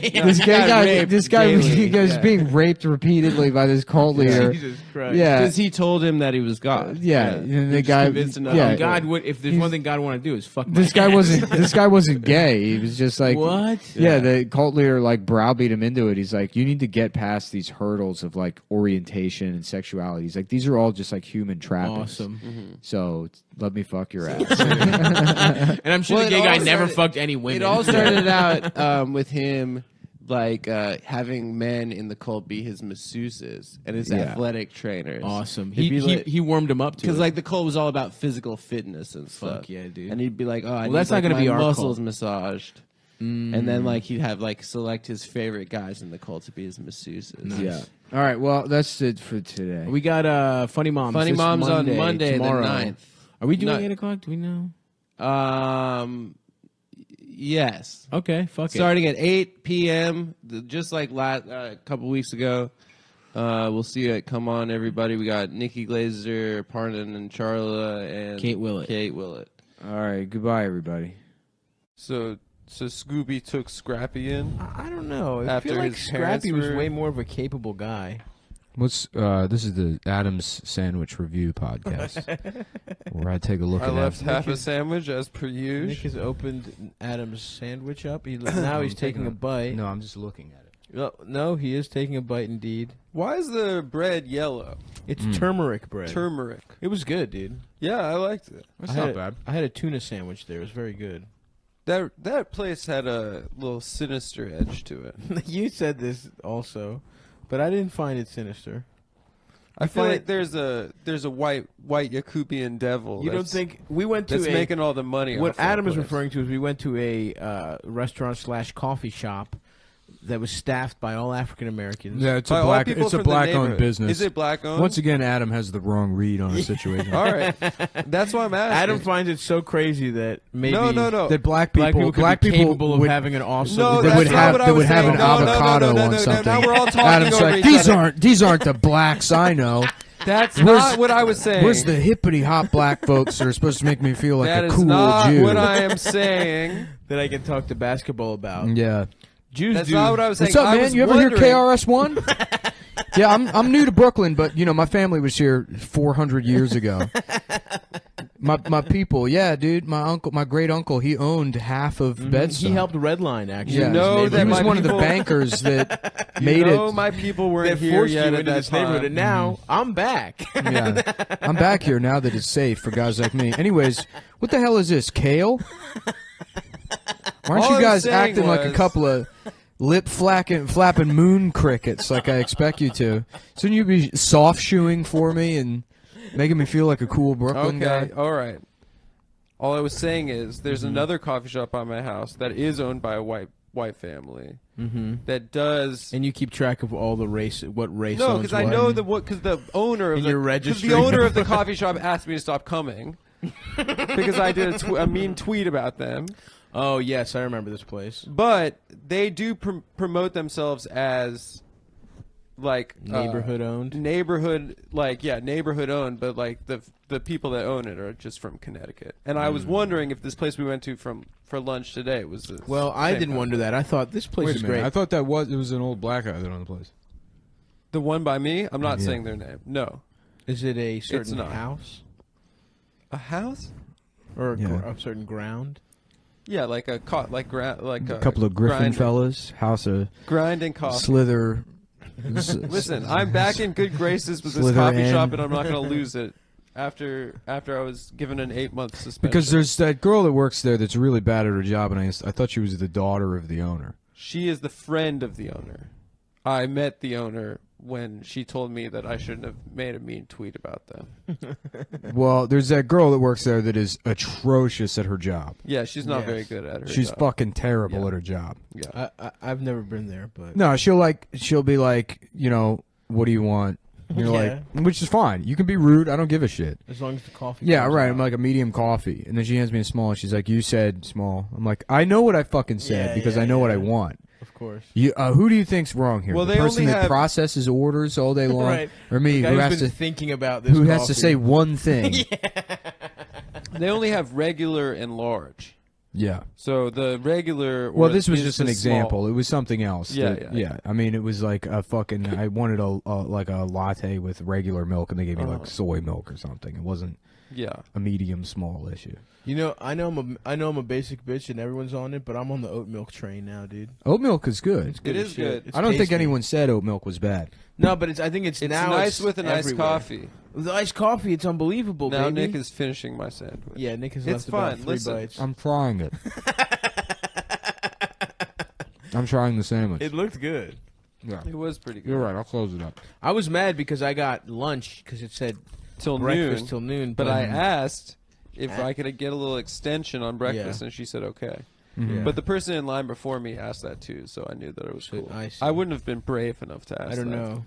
This guy was being raped repeatedly by this cult leader. Jesus Christ. Yeah, because he told him that he was God. yeah. And the guy, God would. If there's one thing God want to do is fuck. This guy wasn't gay. He was just like, what? Yeah, the cult leader like browbeat him into it. He's like, you need to get past these hurdles of like orientation and sexuality. He's like, these are all just like human trappings. Awesome. Mm-hmm. So let me fuck your ass. And I'm sure the gay guy never fucked any women. It all started out with him like having men in the cult be his masseuses and his athletic trainers. Awesome. He'd He warmed him up to it. because like the cult was all about physical fitness and stuff. Fuck yeah, dude. And he'd be like, "Oh, I need that's not gonna my be our muscles cult. massaged." And then like he'd have like select his favorite guys in the cult to be his masseuses. Nice. Yeah. All right. Well, that's it for today. We got Funny Moms. Funny this Moms on Monday, tomorrow. the 9th. Are we doing No. 8 o'clock? Do we know? Yes. Okay, fuck Starting at 8 p.m., just like a couple weeks ago. We'll see you at Come On, everybody. We got Nikki Glazer, Parnan, and Charla, and Kate Willett. All right. Goodbye, everybody. So Scooby took Scrappy in. I don't know. I After feel like his parents Scrappy was were- way more of a capable guy. This is the Adam's Sandwich Review podcast, where I take a look I at left half a sandwich as per usual. Nick has opened Adam's sandwich up. Now he's taking a bite. No, I'm just looking at it. No, he is taking a bite indeed. Why is the bread yellow? It's turmeric bread. Turmeric. It was good, dude. Yeah, I liked it. That's not bad. I had a tuna sandwich there. It was very good. That place had a little sinister edge to it. You said this also, but I didn't find it sinister. I feel like there's a white Yakubian devil. You don't think we went to that's making all the money? What off that Adam is place. referring to is we went to a restaurant/coffee shop that was staffed by all African Americans. Yeah, it's By a all black. people It's a from the black-owned neighborhood. business. Is it black-owned? Once again, Adam has the wrong read on the situation. All right, that's why I'm asking. Adam finds it so crazy that maybe No. That black people could be capable of having an awesome. No, They that's would not have what I they would was have saying. an No, avocado no, on something. Now we're all talking Adam's over like, each other. these aren't the blacks I know. That's not what I was saying. Where's the hippity hop black folks that are supposed to make me feel like That a is cool not Jew? what I am saying. that I can talk to basketball about. Yeah. Jews That's do. not what I was saying. What's up, I man? was You ever hear wondering- KRS-One? Yeah, I'm new to Brooklyn, but my family was here 400 years ago. My people, yeah, dude. My great uncle, he owned half of Bed-Stuy. He helped Redline actually. Yeah, You know that he was my one of the people- bankers that made it. My people That weren't here forced you yet into at that this neighborhood, time. and now I'm back. Yeah, I'm back here now that it's safe for guys like me. Anyways, what the hell is this, kale? Why aren't All you I'm guys saying acting like a was- couple of flapping moon crickets like I expect you to. Shouldn't you be soft shoeing for me and making me feel like a cool Brooklyn guy? All right. All I was saying is there's another coffee shop by my house that is owned by a white family that does. And you keep track of all the race, what race? No, because I know because the owner of the coffee shop asked me to stop coming because I did a mean tweet about them. Oh yes, I remember this place. But they do promote themselves as like neighborhood owned. Neighborhood owned, but like the people that own it are just from Connecticut. And I was wondering if this place we went to for lunch today was the Well, I didn't wonder that. I thought this place is great. I thought it was an old black guy that owned the place. The one by me? I'm not saying their name. No. Is it a certain house? A house? Or a certain ground? Yeah, like a couple of Griffin fellas, house of grinding coffee. Slither. Listen, I'm back in good graces with this Slither coffee shop, and I'm not going to lose it after I was given an 8-month suspension. Because there's that girl that works there that's really bad at her job, and I thought she was the daughter of the owner. She is the friend of the owner. I met the owner when she told me that I shouldn't have made a mean tweet about them. Well, there's that girl that works there that is atrocious at her job. Yeah, she's not very good at her She's job. fucking terrible at her job. Yeah. I've never been there, but No, she'll be like, what do you want? And you're like, which is fine. You can be rude. I don't give a shit. As long as the coffee. Yeah, right. I'm like a medium coffee, and then she hands me a small. And she's like, "You said small." I'm like, "I know what I fucking said because I know what I want." Of course. Who do you think's wrong here? Well, the they person only that have processes orders all day long, Right. or me, The guy who who's has been to thinking about this? who has to coffee. say one thing? They only have regular and large. Yeah. So the regular. Well, this was is just an the example. small. It was something else. Yeah, yeah. I mean, it was like a fucking. I wanted like a latte with regular milk, and they gave me like soy milk or something. It wasn't. Yeah. A medium small issue. You know, I know I'm a basic bitch, and everyone's on it, but I'm on the oat milk train now, dude. Oat milk is good. It's good. It is good. It's I don't think tasty. anyone said oat milk was bad. No, but I think it's now nice with an iced everywhere. coffee. With iced coffee, it's unbelievable. Now baby. Nick is finishing my sandwich. Yeah, Nick has It's left about fine. 3 Listen. bites. I'm trying it. I'm trying the sandwich. It looked good. Yeah. It was pretty good. You're right. I'll close it up. I was mad because I got lunch because it said Till breakfast noon. till noon. But I asked if I could get a little extension on breakfast, and she said okay. Yeah. But the person in line before me asked that too, so I knew that it was cool. I see. I wouldn't have been brave enough to ask. I don't that. know.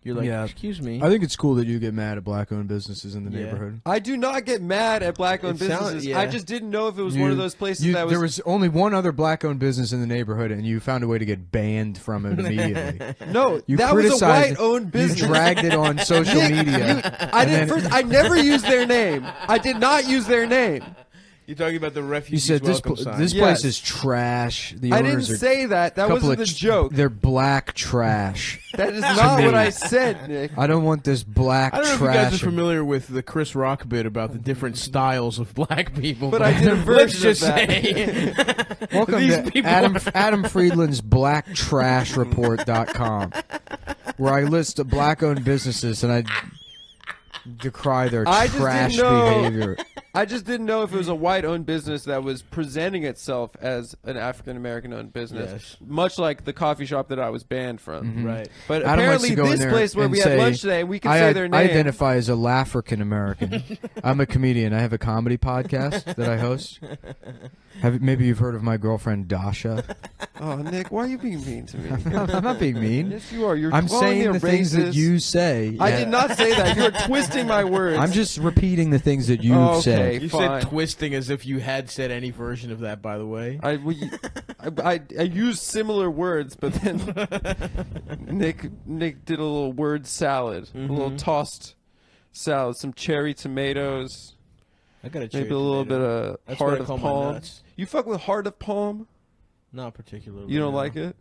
You're like, Yeah. excuse me. I think it's cool that you get mad at black-owned businesses in the Yeah. neighborhood. I do not get mad at black-owned It sounds- businesses. yeah. I just didn't know if it was one of those places that was. There was only one other black-owned business in the neighborhood, and you found a way to get banned from it immediately. No, You that was a criticized it. white-owned business. You dragged it on social media. I didn't. First, I never used their name. I did not use their name. You're talking about the You refugees said this welcome sign. this Yes. place is trash. The I didn't owners are say that. That couple wasn't of the joke. They're black trash. That is not what I said, Nick. I don't want this black I don't know if trash. you guys are familiar with the Chris Rock bit about the different styles of black people. But I did a Let's version just of that. say, Welcome these to people Adam Friedland's BlackTrashReport.com, where I list black-owned businesses and I decry their I just trash didn't know. behavior. I just didn't know if it was a white-owned business that was presenting itself as an African-American-owned business, Yes. much like the coffee shop that I was banned from. right. But Adam likes apparently, to go in this there place where and we say, had lunch today, we can I say their name. identify as a Lafrican American. I'm a comedian. I have a comedy podcast that I host. Maybe you've heard of my girlfriend Dasha. Oh, Nick, why are you being mean to me? I'm not being mean. Yes, you are. You're I'm calling saying me a the things that racist. you say. I did not say that. You're twisting my words. I'm just repeating the things that you've Okay. said. You Fine. said twisting as if you had said any version of that, by the way. I used similar words, but then Nick did a little word salad, a little tossed salad, some cherry tomatoes, I got a maybe a little bit of That's heart what I of call my palm. nuts. You fuck with heart of palm? Not particularly. You don't no. like it?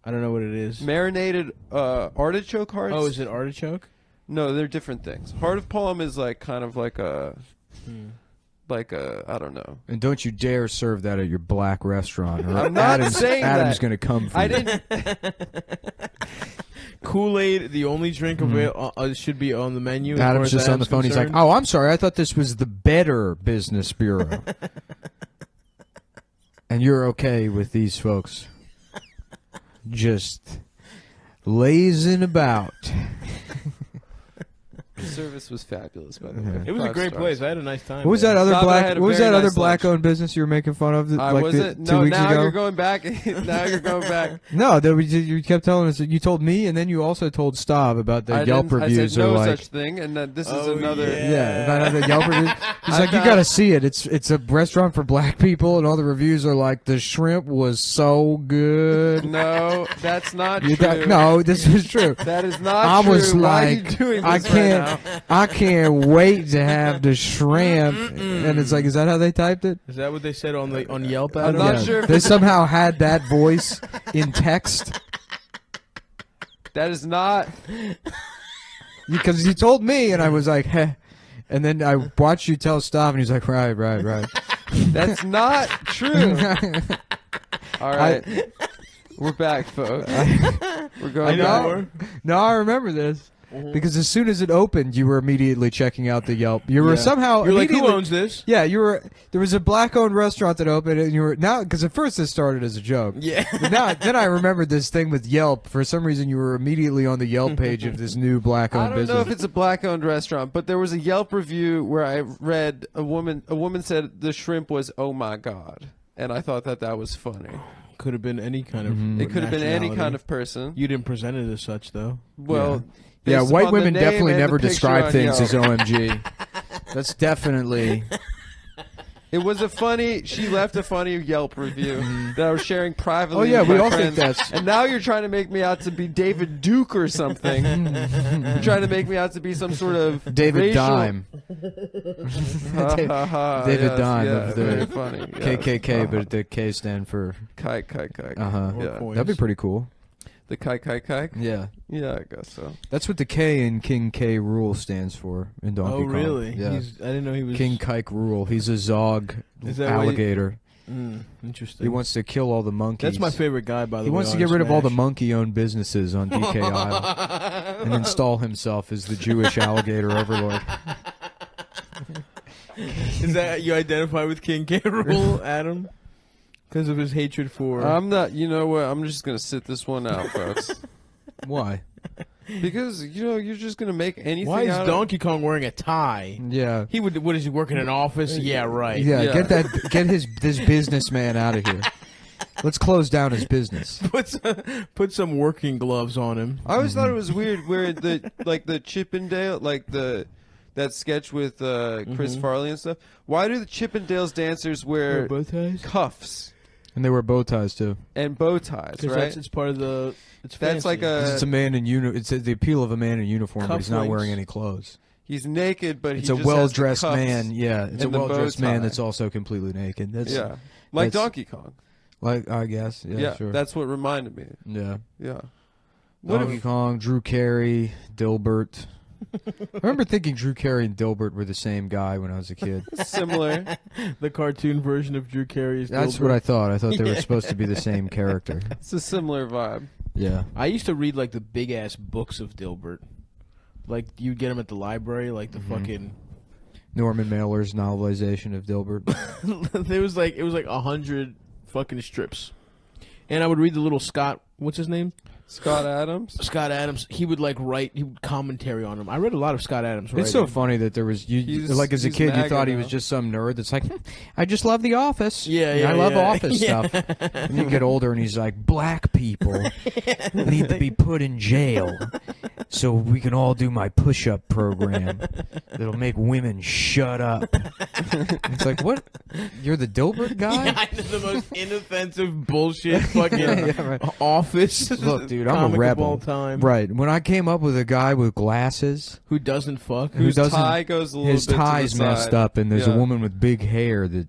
I don't know what it is. Marinated artichoke hearts? Oh, is it artichoke? No, they're different things. Heart of palm is like kind of like a I don't know. And don't you dare serve that at your black restaurant. Or I'm not saying Adam's that. going to come for I you. didn't. Kool-Aid, the only drink should be on the menu. as far Adam's as just on the phone. He's like, concerned. "Oh, I'm sorry. I thought this was the Better Business Bureau." And you're okay with these folks? just lazing about. The service was fabulous, by the way. It was a 5 great stars. place. I had a nice time. What was there. that other Stop, I black? had a What was very that other nice black-owned business you were making fun of? Like was it? 2 No, weeks now ago? you're going back. Now you're going back. No, you kept telling us that you told me, and then you also told Stav about the Yelp reviews. I said no are like, such thing, and that this is another. about the Yelp reviews. He's like, you got to see it. It's a restaurant for black people, and all the reviews are like, the shrimp was so good. No, that's not You true. got- no, this was true. That is not I true. was Why are you like, doing I this can't, right now? I can't wait to have the shrimp. And it's like, is that how they typed it? Is that what they said on Yelp? I'm Adam? not sure if They it's- somehow had that voice in text That is not. because you told me, and I was like, heh. And then I watched you tell Stav, and he's like, right. That's not true. All right, we're back, folks. We're going back. No, I remember this. Because as soon as it opened, you were immediately checking out the Yelp. You were somehow You're like, who immediately- owns this? Yeah, you were. There was a black-owned restaurant that opened, and you were now because at first this started as a joke. Yeah. But then I remembered this thing with Yelp. For some reason, you were immediately on the Yelp page of this new I black-owned don't business. know if it's a black-owned restaurant, but there was a Yelp review where I read a woman said the shrimp was oh my god, and I thought that was funny. Could have been any kind of. It could have been any nationality. kind of person. You didn't present it as such, though. Well, Yeah, based white upon the women name definitely and never the picture describe on things as Yelp. OMG. That's definitely. It was a funny. She left a funny Yelp review that I was sharing privately. Oh, yeah, with we my all think friends. that's- And now you're trying to make me out to be David Duke or something. You're trying to make me out to be some sort of David racial... Dime. Ha, ha, ha. David Yes, Dime yeah, of the very funny. Yes. KKK, but the K stand for. Kike, kike, kike. Yeah, that'd be pretty cool. The kike, kike, kike. Yeah, Yeah, I guess so. that's what the K in King K Rule stands for in Donkey Oh, Kong. really? Yeah, I didn't know he was. King Kike Rule. He's a Zog Is that why you- alligator. Interesting. He wants to kill all the monkeys. That's my favorite guy, by the way. He wants to on get rid of all the Smash. monkey-owned businesses on DK Island and install himself as the Jewish alligator overlord. Is that you identify with King K. Rool, Adam? Because of his hatred for. I'm not. You know what? I'm just gonna sit this one out, folks. Why? Because you're just gonna make anything. Why is out Donkey Kong wearing a tie? Yeah. He would. What is he working in an office? Yeah, right. Yeah, Yeah. get this businessman out of here. Let's close down his business. Put some working gloves on him. I always thought it was weird where the Chippendale that sketch with Chris Farley and stuff. Why do the Chippendales dancers wear bow ties? cuffs And they wear bow ties too. and bow ties? Because Right. it's part of the. It's That's fancy. like a. It's a man in It's the appeal of a man in uniform, but he's not Cufflinks. wearing any clothes. He's naked, but It's he a just has the well-dressed cuffs man. Yeah, it's a and the bow well-dressed man tie. that's also completely naked. That's Yeah, like that's- Donkey Kong. like I guess. Yeah, Yeah, sure. that's what reminded me. Yeah. Yeah. What Donkey if, Kong, Drew Carey, Dilbert. I remember thinking Drew Carey and Dilbert were the same guy when I was a kid. similar. the cartoon version of Drew Carey's. That's Dilbert. what I thought. I thought they were supposed to be the same character. It's a similar vibe. Yeah. I used to read like the big ass books of Dilbert. Like you'd get them at the library, like the fucking. Norman Mailer's novelization of Dilbert. It was like 100 fucking strips, and I would read the little Scott. What's his name? Scott Adams. Scott Adams. He would like write. He would commentary on him. I read a lot of Scott Adams. It's so writing. funny that there was He's- like as a he's kid you MAGA thought he now. was just some nerd that's like I just love The Office. Yeah, I love yeah. Office Yeah. stuff. And you get older and he's like black people need to be put in jail so we can all do my push-up program that'll make women shut up. It's like what? You're the Dilbert guy? Yeah, I know, the most inoffensive bullshit fucking Yeah, right. Office. Look, dude, I'm comic a of rebel. all time. Right. When I came up with a guy with glasses Who doesn't fuck? who Whose doesn't tie goes a little his bit to the tie's messed side. up and there's Yeah. a woman with big hair that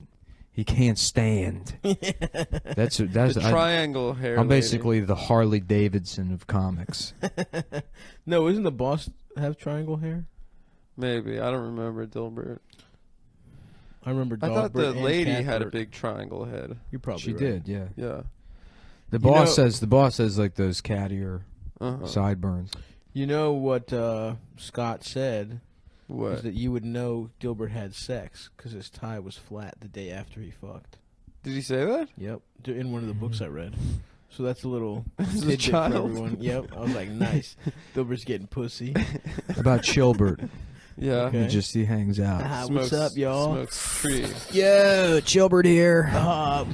he can't stand. That's The triangle hair. I'm lady. basically the Harley Davidson of comics. No, isn't the boss have triangle hair? Maybe I don't remember Dilbert. I remember. I thought the Dogbert and lady had a Catbert. big triangle head. You're probably She right. did, yeah. Yeah. The You boss know- says like those cattier Uh-huh. sideburns. You know what Scott said is What? that you would know Dilbert had sex because his tie was flat the day after he fucked. Did he say that? Yep, in one of the books I read. So that's a little tidbit for everyone. Yep. I was like, nice. Dilbert's getting pussy. About Chilbert. Yeah. Okay. He hangs out. What's up, y'all? Smokes tree. Yo, Chilbert here.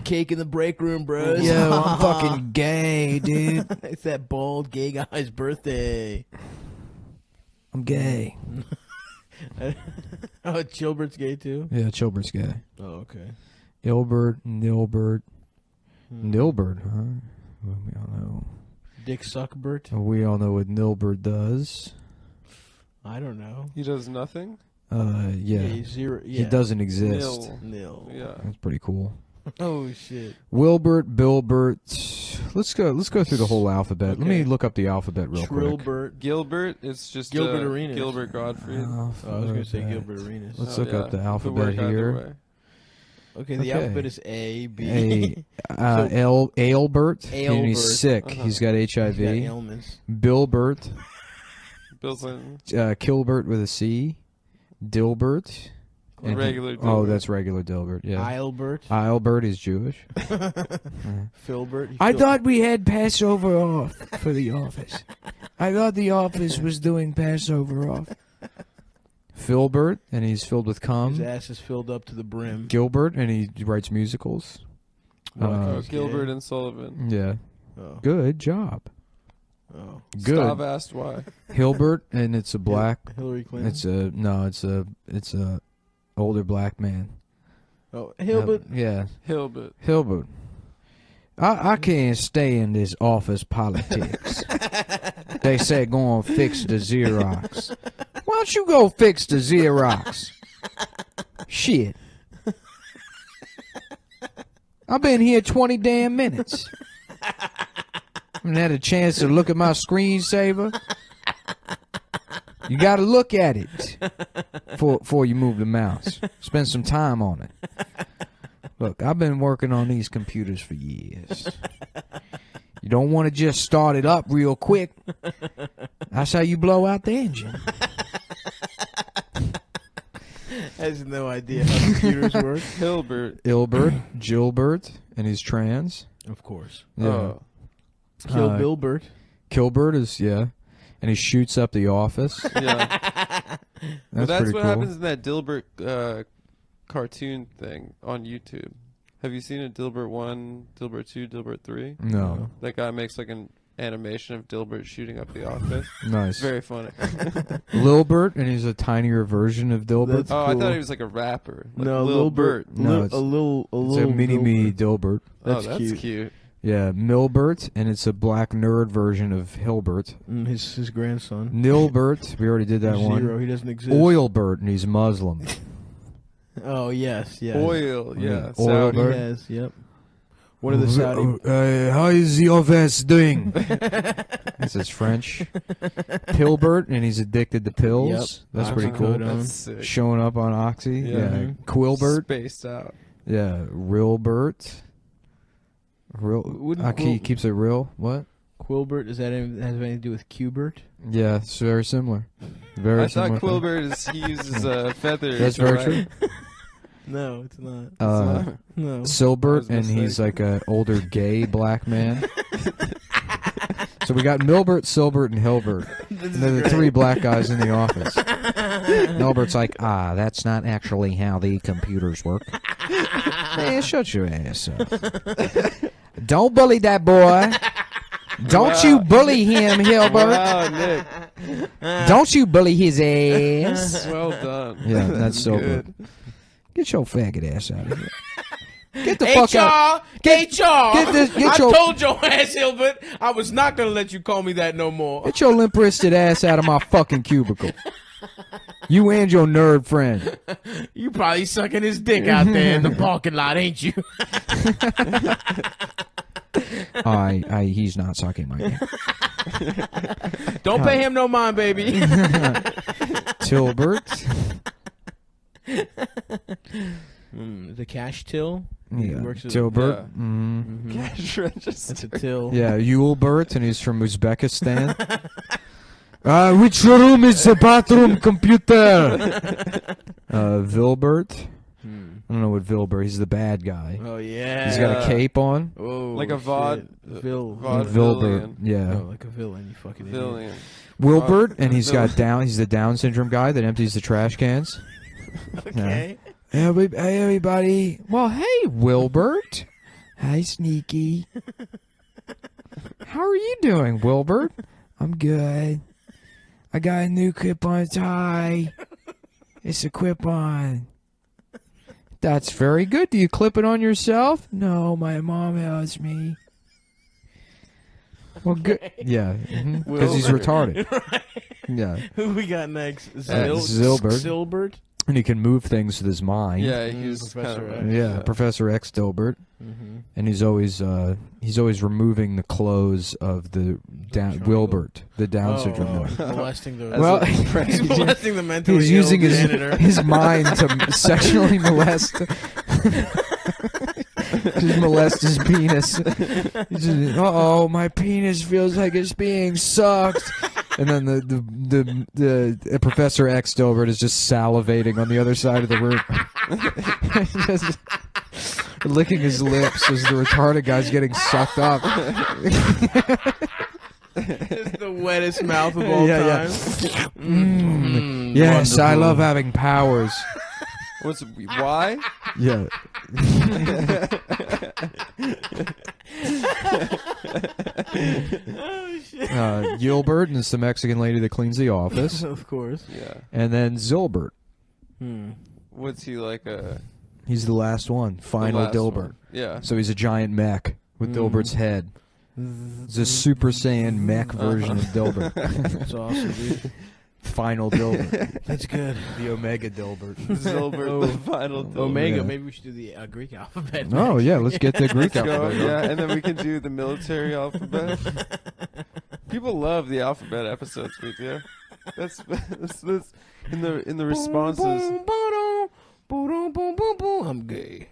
Cake in the break room, bros. Yo, I'm fucking gay, dude. It's that bald gay guy's birthday. I'm gay. Oh, Chilbert's gay too? Yeah, Chilbert's gay. Oh, okay. Ilbert, Nilbert. Nilbert, huh? Well, we all know. Dick Suckbert? We all know what Nilbert does. I don't know. He does nothing? Yeah. He's zero. He doesn't exist. Nil. Yeah. That's pretty cool. Oh shit. Wilbert, Bilbert. Let's go through the whole alphabet. Let me look up the alphabet real quick. Trillbert. Gilbert, it's just Gilbert Arenas. Gilbert Gottfried. Oh, I was going to say Gilbert Arenas. Let's look up the alphabet here. Okay, the alphabet is A, B. Ailbert, and he's Ailbert. sick. He's got HIV. He's got ailments. Bilbert. Bill Clinton. Kilbert with a C. Dilbert. And Regular Dilbert. Oh, that's regular Dilbert, yeah. Eilbert is Jewish. Filbert. I thought we had Passover off for the office. I thought the office was doing Passover off. Filbert, and he's filled with cum. His ass is filled up to the brim. Gilbert, and he writes musicals. Gilbert and Sullivan. Yeah. Oh. Good job. Oh. Good. Stav asked why. Hilbert, and it's a black. Hillary Clinton. It's a older black man. Oh, Hilbert. Yeah. Hilbert. I can't stay in this office politics. They say go on fix the Xerox. Why don't you go fix the Xerox? Shit. I've been here 20 damn minutes. I haven't had a chance to look at my screensaver. You got to look at it before you move the mouse. Spend some time on it. Look, I've been working on these computers for years. You don't want to just start it up real quick. That's how you blow out the engine. Has no idea how computers work. Hilbert. Ilbert, Gilbert, and he's trans. Of course. Yeah. Kill Bilbert. Kilbert is, yeah. And he shoots up the office. Yeah. That's that's pretty what cool. happens in that Dilbert cartoon thing on YouTube. Have you seen it? Dilbert 1, Dilbert 2, Dilbert 3? No. That guy makes like an animation of Dilbert shooting up the office. Nice. It's very funny. Lilbert, and he's a tinier version of Dilbert. That's I thought he was like a rapper. Like No, Lil Lilbert. Bert. No, a little it's a mini-me Dilbert. That's cute. Yeah, Milbert, and it's a black nerd version of Hilbert. His grandson. Nilbert, we already did that one. Zero, he doesn't exist. Oilbert, and he's Muslim. Oh, yes. Oil, yeah. Oil Saudi. Bert. Yes, yep. What are the Saudi? How is the office doing? This is French. Pilbert, and he's addicted to pills. Yep. That's pretty cool. That's sick. Showing up on Oxy. Yeah. Quilbert. Spaced out. Yeah. Rilbert. He keeps it real. What? Quilbert, has anything to do with Qbert? Yeah, it's very similar. Very I similar. thought Quilbert he uses a feather. That's to very write. true. No, it's not. No. I Silbert, was and he's mistaken. like an older gay black man. So we got Milbert, Silbert, and Hilbert. And they're the three black guys in the office. Milbert's like, that's not actually how the computers work. Man, shut your ass up. Don't bully that boy. Don't you bully him, Hilbert. Wow, Nick. Don't you bully his ass. Well done. Yeah, that's Silbert. good. Get your faggot ass out of here. Get the fuck out. HR! I told your ass, Hilbert, I was not going to let you call me that no more. Get your limp-wristed ass out of my fucking cubicle. You and your nerd friend. You probably sucking his dick out there in the parking lot, ain't you? He's not sucking my dick. Don't pay him no mind, baby. Tilbert. The cash till? Yeah. Works as Tilbert. Cash register. That's a till. Yeah, Yulbert, and he's from Uzbekistan. Which room is the bathroom computer? Vilbert. I don't know what Vilbert. He's the bad guy. Oh yeah. He's got a cape on. Oh, like a Vilbert. Yeah. Oh, like a villain. You fucking Dillion. Wilbert, and he's got Down. He's the Down syndrome guy that empties the trash cans. Okay. Yeah. Hey everybody. Well, hey Wilbert. Hi Sneaky. How are you doing, Wilbert? I'm good. I got a new clip-on tie. It's a clip-on. That's very good. Do you clip it on yourself? No, my mom helps me. Well, good. Yeah, because he's retarded. Right. Yeah. Who we got next? Zilbert. And he can move things with his mind. Yeah, he's Professor kind of, X. Yeah, Professor X Dilbert. And he's always removing the clothes of the Wilbert, the Down syndrome boy. Molesting the molesting the mentally he's using ill janitor. his mind to sexually molest. Just molest his penis. Uh-oh, my penis feels like it's being sucked. And then the Professor X Dilbert is just salivating on the other side of the room. Just licking his lips as the retarded guy's getting sucked up. Just the wettest mouth of all time. Yes, wonderful. I love having powers. Why? Yeah. Gilbert, and it's the Mexican lady that cleans the office. Of course. Yeah. And then Zilbert. What's he like a? He's the last one. Final last Dilbert. one. Yeah. So he's a giant mech with Dilbert's head. It's a Super Saiyan mech version of Dilbert. That's awesome, dude. Final Dilbert. That's good. The Omega Dilbert. Dilbert, the final Dilbert. Omega. Yeah. Maybe we should do the Greek alphabet. Oh, yeah, let's get the Greek Go, alphabet. yeah, and then we can do the military alphabet. People love the alphabet episodes we do. That's in the responses. I'm gay.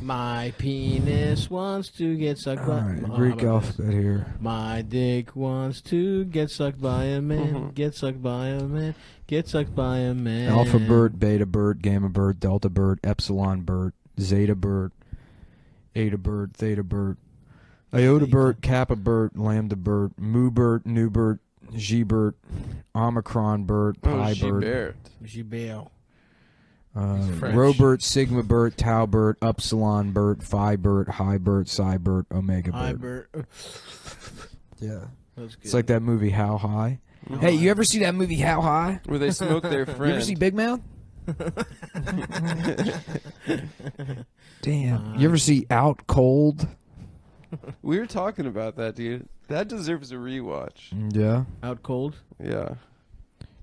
My penis wants to get sucked by. Alright, Greek alphabet here. My dick wants to get sucked by a man. Get sucked by a man. Get sucked by a man. Alpha Bert, Beta Bert, Gamma Bert, Delta Bert, Epsilon Bert, Zeta Bert, Eta Bert, Theta Bert, Iota Bert, Kappa Bert, Lambda Bert, Mu Bert, Nu Bert, G Bert, Omicron Bert, Pi Bert. Gilbert. Robert, Sigma Bert, Tau Bert, Upsilon Bert, Phi Bert, Hi Bert, Psi Bert, Omega Bert. Yeah. That's good. It's like that movie How High. Hey, you ever see that movie How High? Where they smoke their friend. You ever see Big Mouth? Damn. You ever see Out Cold? We were talking about that, dude. That deserves a rewatch. Yeah. Out Cold? Yeah.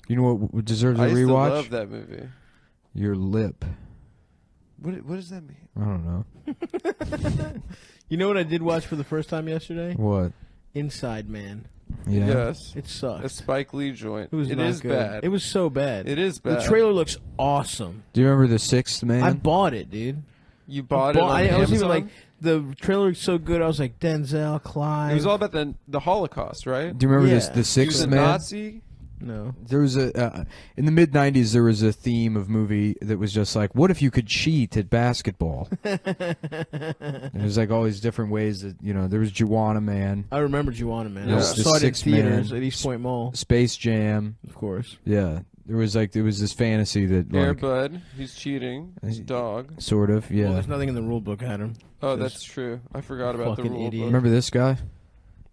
You know what deserves a I used rewatch? to love that movie. Your lip. What does that mean? I don't know. You know what I did watch for the first time yesterday? What? Inside Man. Yeah. Yes. It sucked. A Spike Lee joint. It was It not is good. bad. It was so bad. It is bad. The trailer looks awesome. Do you remember The Sixth Man? I bought it, dude. You bought it on I was even Amazon? like, the trailer was so good, I was like, Denzel, Clive. It was all about the Holocaust, right? Do you remember Yeah. The Sixth He was a Man? Nazi. No. There was a in the mid-90s there was a theme of movie that was just like, what if you could cheat at basketball? And there's like all these different ways that, you know, there was Juwanna Man, I remember Juwanna, man. Yeah. I The saw it in Sixth theaters Man. at East Point Mall, Space Jam. of course. Yeah. There was this fantasy that Air like Bud. He's cheating. He's a dog. sort of, yeah. Well, there's nothing in the rule book, Adam. Oh, Says- that's true. I forgot about the Fucking rule idiot. book. Remember this guy?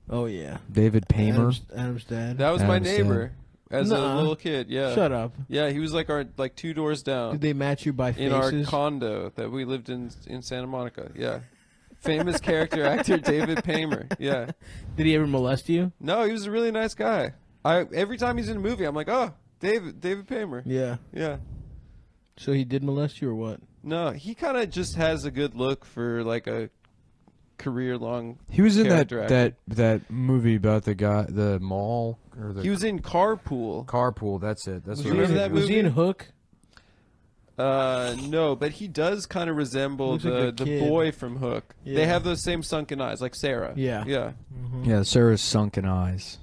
Oh, yeah. David Paymer? Adam's dad. That was my Adam's neighbor as Nuh-uh. a little kid. Yeah. Shut up. Yeah, he was like our 2 doors down Did they match you by in our faces? condo that we lived in Santa Monica. Yeah. Famous character actor David Paymer. Yeah. Did he ever molest you? No, he was a really nice guy. Every time he's in a movie, I'm like, oh, David Paymer. Yeah. Yeah. So he did molest you or what? No, he kind of just has a good look for like a career-long. He was in character that movie about the guy, the mall, or the He was in Carpool. Carpool. That's it. That's Was what he it in is. that Was he in movie? Hook? No, but he does kind of resemble Looks like the a kid. boy from Hook. Yeah. They have those same sunken eyes, like Sarah. Yeah. Yeah. Yeah, Sarah's sunken eyes.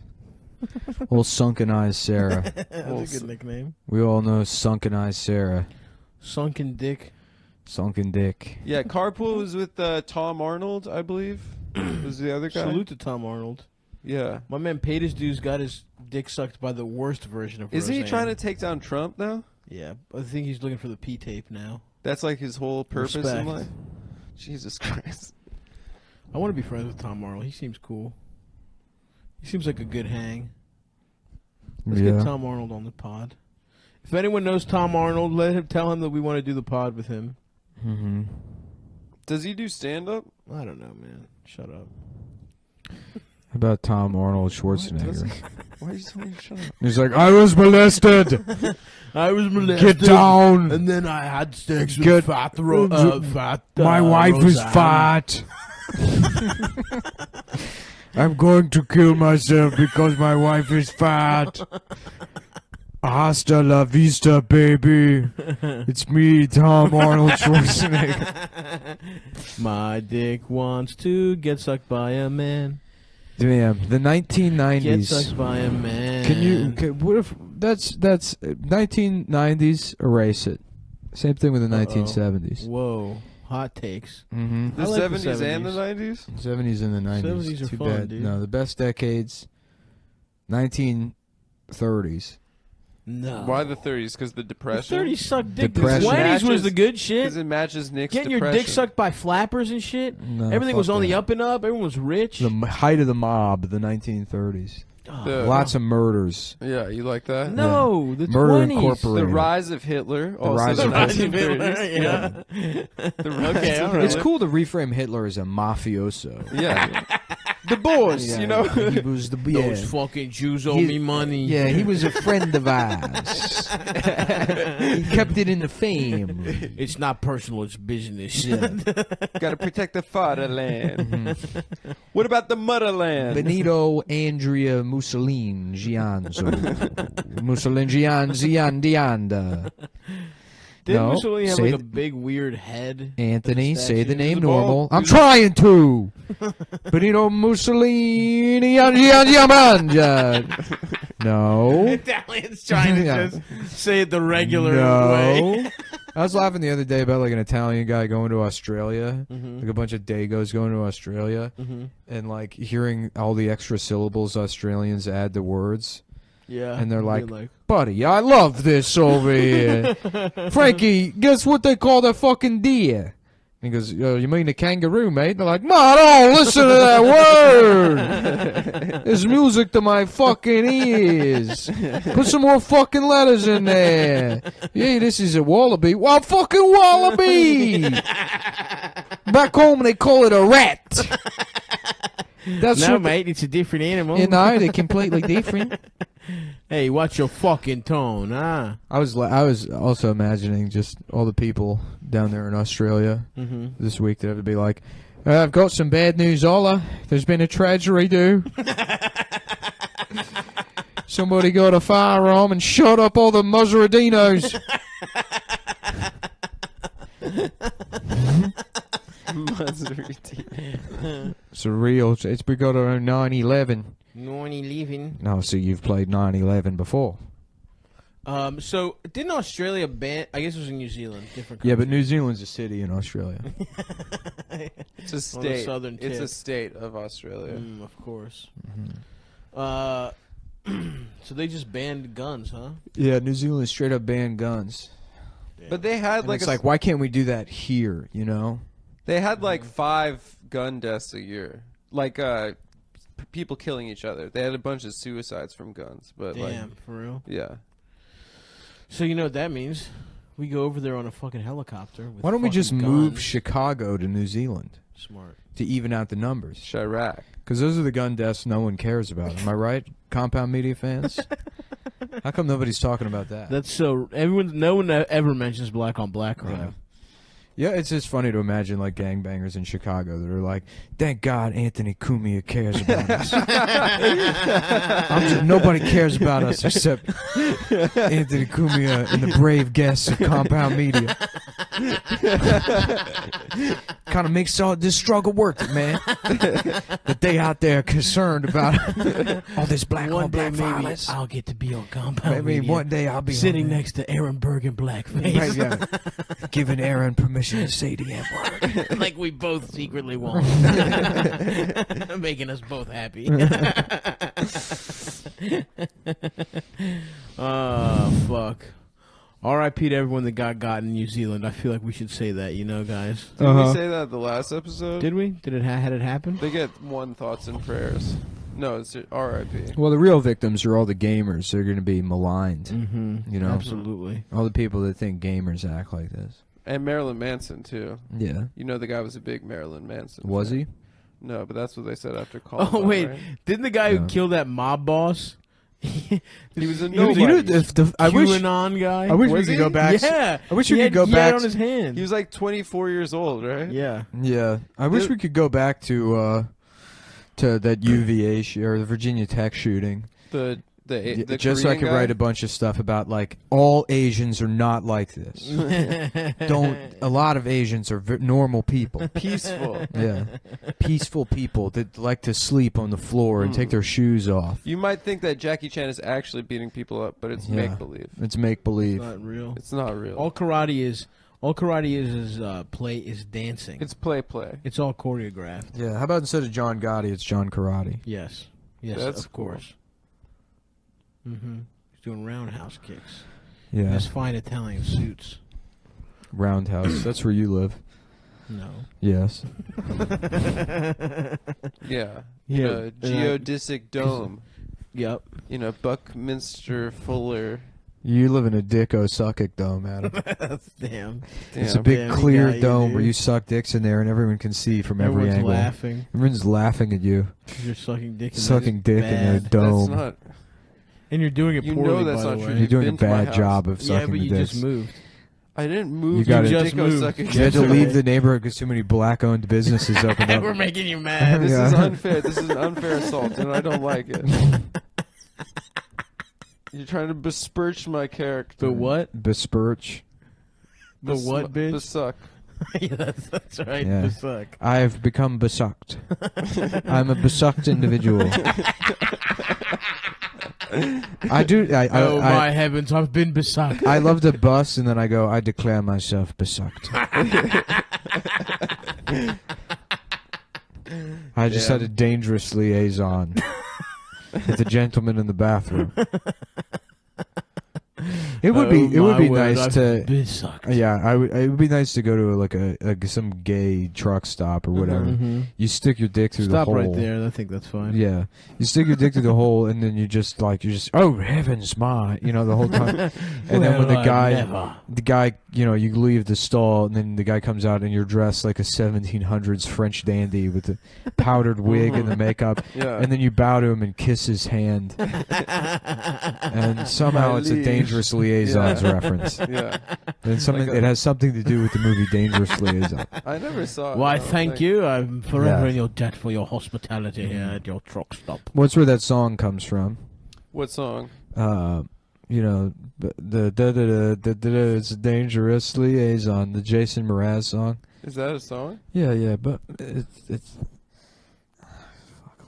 Old sunken eyes Sarah. That's a good nickname. We all know sunken eyes Sarah. Sunken Dick. Sunken dick. Yeah, Carpool was with Tom Arnold, I believe. Was the other guy? Salute to Tom Arnold. Yeah. My man Paytas Dude's got his dick sucked by the worst version of Isn't he Roseanne. trying to take down Trump now? Yeah, I think he's looking for the P-tape now. That's like his whole purpose in Respect. life? Jesus Christ. I want to be friends with Tom Arnold. He seems cool. He seems like a good hang. Let's get Tom Arnold on the pod. If anyone knows Tom Arnold, tell him that we want to do the pod with him. Mm-hmm. Does he do stand-up? I don't know, man. Shut up. How about Tom Arnold Schwarzenegger? Why are you telling me to shut up? He's like, I was molested. I was molested. Get down. And then I had sex with fat. My wife is Roseanne. fat. I'm going to kill myself because my wife is fat. Hasta la vista, baby. It's me, Tom Arnold Schwarzenegger. My dick wants to get sucked by a man. Damn, the 1990s. Get sucked by a man. What if that's 1990s? Erase it. Same thing with the 1970s. Whoa, hot takes. Mm-hmm. The 70s and the 90s? 70s and the 90s. 70s are Too fun, bad. dude. No, the best decades. 1930s. No. Why the 30s? Because the The depression? 30s sucked dick. The Depression. 20s was the good shit. Because it matches Nick's Getting depression. your dick sucked by flappers and shit. No, Everything was fuck on the that. up and up. Everyone was rich. The height of the mob, the 1930s. The- Lots of murders. Yeah, you like that? No, the Murder 20s. Incorporated. The rise of Hitler. The rise of Hitler. Yeah. The rise Okay, of all right. It's Hitler. cool to reframe Hitler as a mafioso. Yeah. The boss, Yeah, you know? he was the Those fucking Jews owe me money. Yeah, he was a friend of ours. He kept it in the family. It's not personal, it's business. Got to protect the fatherland. What about the motherland? Benito Andrea Mussolini Gianzo. Mussolini Giandianda. Didn't No, Mussolini have say like a th- big weird head? Anthony, say the name the ball. normal. I'm trying to. Benito Mussolini Giandianda. No. Italian's trying to Yeah. just say it the regular No. way. I was laughing the other day about like an Italian guy going to Australia, like a bunch of Dagos going to Australia, and like hearing all the extra syllables Australians add to words. Yeah. And they're you're like, buddy, I love this over here. Frankie, guess what they call that fucking deer? And he goes, you mean the kangaroo, mate? They're like, man, oh, listen to that word. There's music to my fucking ears. Put some more fucking letters in there. Yeah, this is a wallaby. Well, fucking wallaby. Back home, they call it a rat. That's no, what mate, it's a different animal. You know, they're completely different. Hey, watch your fucking tone, huh? I was also imagining just all the people down there in Australia this week that have to be like, I've got some bad news, Ola. There's been a tragedy, dude. Somebody got a firearm and shot up all the Maseradinos. It's a real. It's because of 9/11. 9/11. No, so you've played 9/11 before. So didn't Australia ban? I guess it was in New Zealand. Different. Yeah, but New Zealand's a city in Australia. It's a On the state. southern It's tip. a state of Australia. Of course. So they just banned guns, huh? Yeah, New Zealand straight up banned guns. But they had And like it's like, why can't we do that here? You know? they had like 5 gun deaths a year, like people killing each other. They had a bunch of suicides from guns. But Damn, for real. yeah. So you know what that means? We go over there on a fucking helicopter. With Why don't we just fucking move guns. Chicago to New Zealand Smart. to even out the numbers? Chirac. Because those are the gun deaths no one cares about. Am I right, Compound Media fans? How come nobody's talking about that? That's so. No one ever mentions black on black crime. Yeah, it's just funny to imagine like gangbangers in Chicago that are like, "Thank God Anthony Cumia cares about us." Nobody cares about us except Anthony Cumia and the brave guests of Compound Media. kind of makes all this struggle worth it, man. That they out there concerned about all this black on black violence. I'll get to be on Compound Maybe Media, one day I'll be sitting next to Aaron Berg in blackface. Right, yeah. Giving Aaron permission to say the N-word. Like we both secretly want. Making us both happy. Oh, fuck. R.I.P. to everyone that got in New Zealand. I feel like we should say that, you know, guys. Did we say that the last episode? Did we? Did it had it happen? They get one thoughts and prayers. No, it's R.I.P. Well, the real victims are all the gamers. They're going to be maligned. Mm-hmm. You know, absolutely. All the people that think gamers act like this. And Marilyn Manson too. Yeah. You know the guy was a big Marilyn Manson. Was fan. he? No, but that's what they said after Columbine. Oh wait, right? didn't the guy who killed that mob boss? He was a nobody. nobody. You know, I wish QAnon guy. I wish Was we he? could go back. Yeah, I wish he we had could go yet back on his hand. He was like 24 years old, right? Yeah. Yeah, I wish we could go back to that UVA or the Virginia Tech shooting. The just so I Korean could guy? write a bunch of stuff about like all Asians are not like this. A lot of Asians are normal people. Peaceful. Yeah, peaceful people that like to sleep on the floor and take their shoes off. You might think that Jackie Chan is actually beating people up, but it's make believe. It's make believe. It's not real. It's not real. All karate is play is dancing. It's play. It's all choreographed. Yeah. How about instead of John Gotti, it's John Karate? Yes. Yes, That's of course. Mm-hmm. He's doing roundhouse kicks. Yeah. In his fine Italian suits. Roundhouse. That's where you live. No. Yes. Yeah. Yeah. Geodesic dome. Yep. You know, Buckminster Fuller. You live in a dicko-suckic dome, Adam. Damn. It's a big Damn, clear you got you, dome dude. where you suck dicks in there and everyone can see from every Everyone's angle. laughing. Everyone's laughing at you. You're sucking dick. Sucking dick in their That's dome. not. And you're doing it You poorly, know that's by not the true. way. You're doing a been to my bad house. job of Yeah, sucking but the you dicks. just moved. I didn't move. You gotta- just moved. sucking You had to dick. leave the neighborhood because too many black-owned businesses opened up. We're making you mad. This Yeah. is unfair. This is an unfair assault, and I don't like it. You're trying to besmirch my character. The what? Besperch. The what, bitch? Besuck. Yeah, that's right. Yeah. The suck. I've become besucked. I'm a besucked individual. I do. Oh my heavens! I've been besucked. I love to bus, and then I go. I declare myself besucked. I just had a dangerous liaison with the gentleman in the bathroom. It would be. It would be nice to. Yeah, it would be nice to go to like some gay truck stop or whatever. Mhm. You stick your dick through the Stop hole. right there. I think that's fine. Yeah, you stick your dick through the hole, and then you just oh heavens, my, the whole time. And then when the guy, you leave the stall, and then the guy comes out, and you're dressed like a 1700s French dandy with the powdered wig and the makeup, Yeah. and then you bow to him and kiss his hand, and somehow it's a Dangerous Liaisons reference. Yeah. And something it has something to do with the movie Dangerous Liaison. I never saw it. Why, I don't thank think. you. I'm forever Yeah. in your debt for your hospitality here at your truck stop. What's where that song comes from? What song? The it's a Dangerous Liaison, the Jason Mraz song. Is that a song? Yeah, but it's.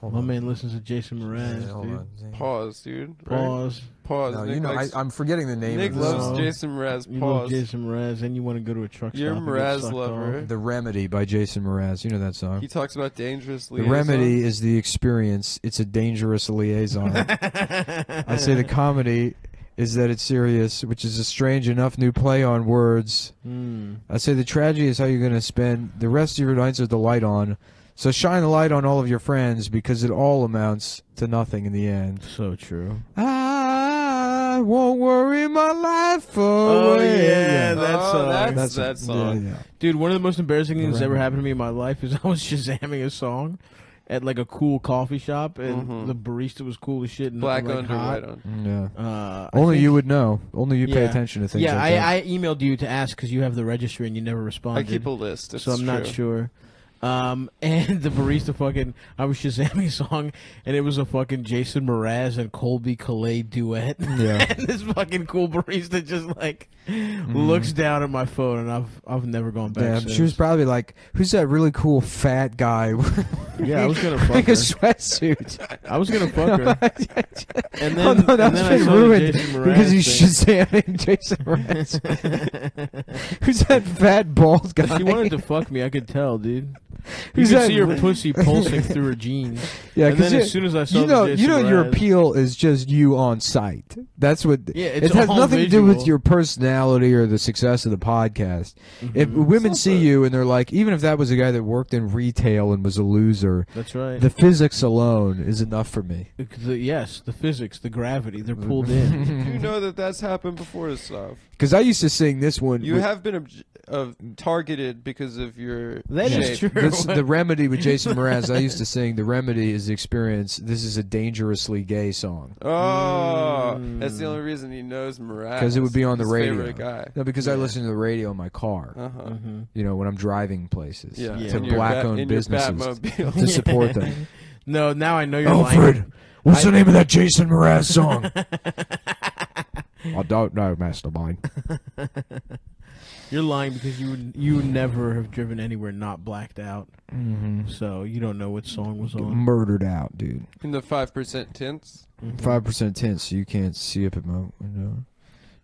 My man listens to Jason Mraz, hold dude. on. Pause, dude. Right? Pause. Pause. No, Nick likes- I'm forgetting the name Nick of the loves song. Jason Mraz. You love Pause. Jason Mraz, and you want to go to a truck You're a stop. and get Mraz sucked lover. off. The Remedy by Jason Mraz. You know that song. He talks about dangerous The liaison. Remedy is the experience. It's a dangerous liaison. I say the comedy is that it's serious, which is a strange enough new play on words. I say the tragedy is how you're going to spend the rest of your nights with the light on. So shine the light on all of your friends because it all amounts to nothing in the end. So true. I won't worry my life away. Oh, yeah, that song. That's that song. Yeah. Dude, one of the most embarrassing things that's ever happened to me in my life is I was Shazamming a song at like a cool coffee shop, and the barista was cool as shit. And Black like, under, hot. white on. Yeah. I Only think- you would know. Only you pay Yeah. attention to things Yeah, like that. I emailed you to ask because you have the registry and you never I responded. keep a list. It's so I'm not true. sure. And the barista I was Shazamming a song, and it was a fucking Jason Mraz and Colby Calais duet. Yeah. And this fucking cool barista just looks down at my phone, and I've never gone back. Yeah, since. she was probably like, "Who's that really cool fat guy?" Yeah, I was gonna fuck like her. a sweatsuit. I was gonna fuck her. And then, oh no, and that's then I been saw the ruined Jason Mraz because he's thing. Shazamming Jason Mraz. Who's that fat bald guy? She wanted to fuck me. I could tell, dude. You Who's could that see her re- pussy pulsing through her jeans. Yeah, and then because as soon as I saw your Mraz, appeal is just you on site. That's what. Yeah, it's it has all nothing to do with visual. your personality or the success of the podcast. If women see you and they're like, even if that was a guy that worked in retail and was a loser, that's right. the physics alone is enough for me. Yes, the physics, the gravity, they're pulled in. You know that's happened before and stuff. Because I used to sing this one. You have been targeted because of your That shape. is true. The Remedy with Jason Mraz. I used to sing The Remedy is the experience. This is a dangerously gay song. Oh, that's the only reason he knows Mraz. Because it would be on the His radio. favorite guy. No, because I listen to the radio in my car. You know, when I'm driving places Yeah. to In your black-owned in your businesses Batmobile. to support them. No, now I know you're Alfred, lying. what's the name of that Jason Mraz song? I don't know, Mastermind. You're lying because you would never have driven anywhere not blacked out. So you don't know what song was on. Murdered out, dude. In the 5% tints. 5% tint, so you can't see up at my window.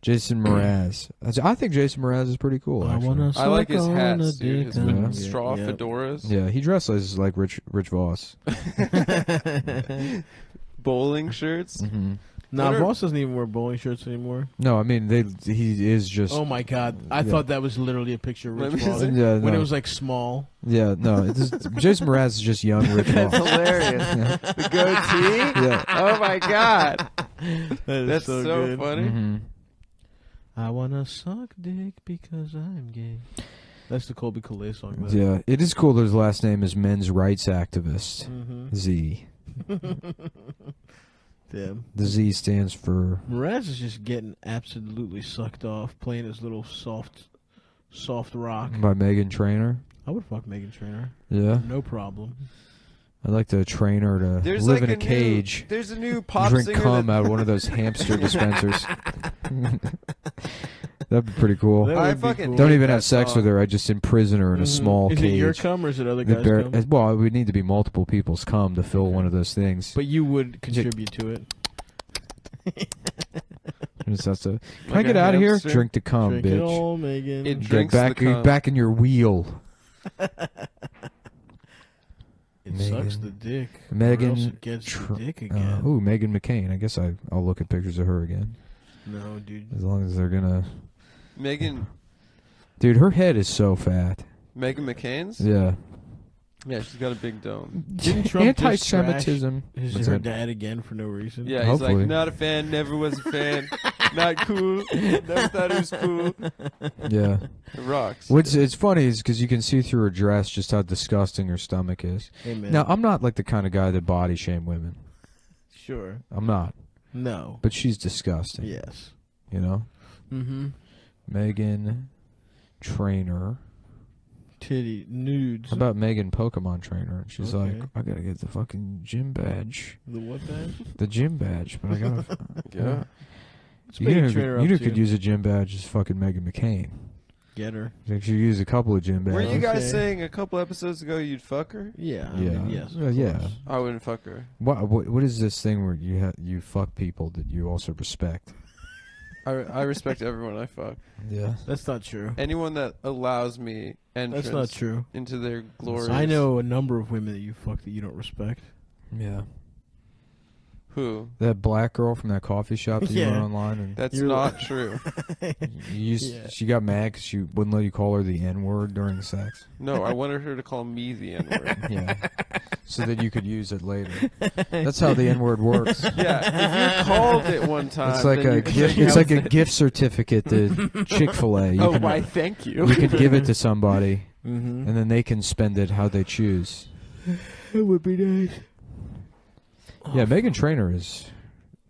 Jason Mraz. I think Jason Mraz is pretty cool. Actually. I like his hats, dude. His straw fedoras. Yeah, he dresses like Rich Voss. Bowling shirts. Nah, Voss doesn't even wear bowling shirts anymore. No, I mean he is just. Oh my god, I thought that was literally a picture of Rich Voss Yeah, when no. it was like small. Yeah, no, Jason Mraz is just young Rich Voss. That's hilarious. The goatee. Yeah. Oh my god. That's so good. funny. I wanna suck dick because I'm gay. That's the Colby Calais song. Though. Yeah, it is cool that his last name is men's rights activist. Z. Damn. The Z stands for. Mraz is just getting absolutely sucked off, playing his little soft rock. By Meghan Trainor. I would fuck Meghan Trainor. Yeah. No problem. I'd like to train her to There's live like in a cage. There's a new pop drink singer cum that- out of one of those hamster dispensers. That'd be pretty cool. That would be cool. Don't even have sex with her. I just imprison her in a small Is cage. it your cum or is it other The guys' cum? Well, it would need to be multiple people's cum to fill one of those things. But you would contribute to it. Can Like I get a out of here? hamster? Drink the cum, Drink bitch. it all, Megan. It Get drinks back, the cum. back in your wheel. It Megan. sucks the dick. Megan Or else it gets the dick again. Ooh, Megan McCain. I guess I'll look at pictures of her again. No, dude. As long as they're gonna. Megan Dude, her head is so fat. McCain's? Yeah. Yeah, she's got a big dome. Didn't Trump just Anti-Semitism. trash What's her that? dad again for no reason? Yeah, he's Hopefully. like, not a fan, never was a fan, not cool, never thought it was cool. Yeah. It rocks. What's it's funny is because you can see through her dress just how disgusting her stomach is. Amen. Now, I'm not like the kind of guy that body shame women. Sure. I'm not. No. But she's disgusting. Yes. You know? Mm-hmm. Megan Trainor. Titty nudes. How about Megan Pokemon Trainer? And she's Okay. like, I gotta get the fucking gym badge. The what badge? The gym badge, but I gotta. Yeah. What's You Megan know, Trainor you up could to? use a gym badge as fucking Megan McCain. Get her. Like she use a couple of gym Were badges. you guys Okay. saying a couple episodes ago you'd fuck her? Yeah. I Yeah. mean, yes. Well, of yeah. course. I wouldn't fuck her. What is this thing where you fuck people that you also respect? I respect everyone I fuck. Yeah. That's not true. Anyone that allows me entrance That's not true. into their glory. I know a number of women that you fuck that you don't respect. Yeah. Who? That black girl from that coffee shop that you Yeah. went online and That's You're not true. she got mad because she wouldn't let you call her the N word during sex. No, I wanted her to call me the N-word. Yeah. So that you could use it later. That's how the N word works. Yeah, if you called it one time, It's like then a you could gift. say It's like a something. gift certificate to Chick-fil-A. Oh, why? Thank you. You can give it to somebody, Mm-hmm. and then they can spend it how they choose. It would be nice. Yeah, Megan Trainor is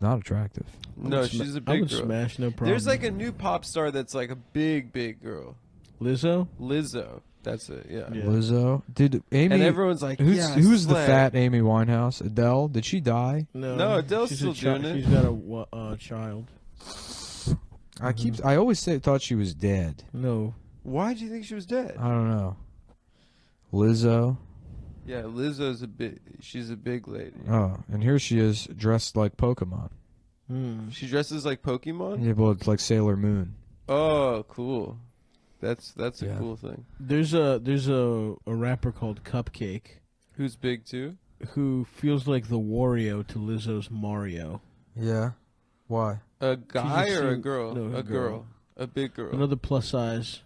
not attractive. No, she's a I big would girl. smash, no problem. There's like a new pop star that's like a big girl. Lizzo. Lizzo. That's it. Yeah. Lizzo. Did Amy? And everyone's like, who's the fat Amy Winehouse? Adele? Did she die? No, Adele's still doing it. She's got a child. I always thought she was dead. No. Why do you think she was dead? I don't know. Lizzo. Yeah, Lizzo's she's a big lady. Oh, and here she is dressed like Pokemon. She dresses like Pokemon? Yeah, well, it's like Sailor Moon. Oh, cool. That's a cool thing. There's a rapper called Cupcake who's big too, who feels like the Wario to Lizzo's Mario. Yeah. Why? A guy or a girl? No, a girl. A big girl. Another plus size.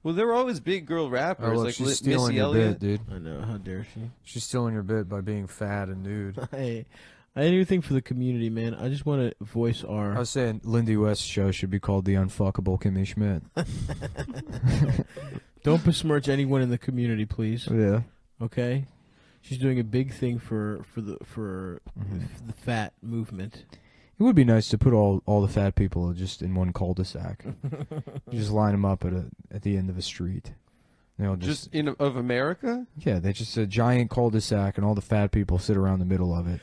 Well, there were always big girl rappers look, like she's stealing Missy your Elliott. bit, dude. I know. How dare she? She's stealing your bit by being fat and nude. Hey, I didn't even think for the community, man. I just want to voice our. I was saying Lindy West's show should be called The Unfuckable Kimmy Schmidt. Don't besmirch anyone in the community, please. Yeah. Okay. She's doing a big thing for the fat movement. It would be nice to put all the fat people just in one cul-de-sac. You just line them up at the end of a street. They'll just of America? Yeah, they just a giant cul-de-sac, and all the fat people sit around the middle of it.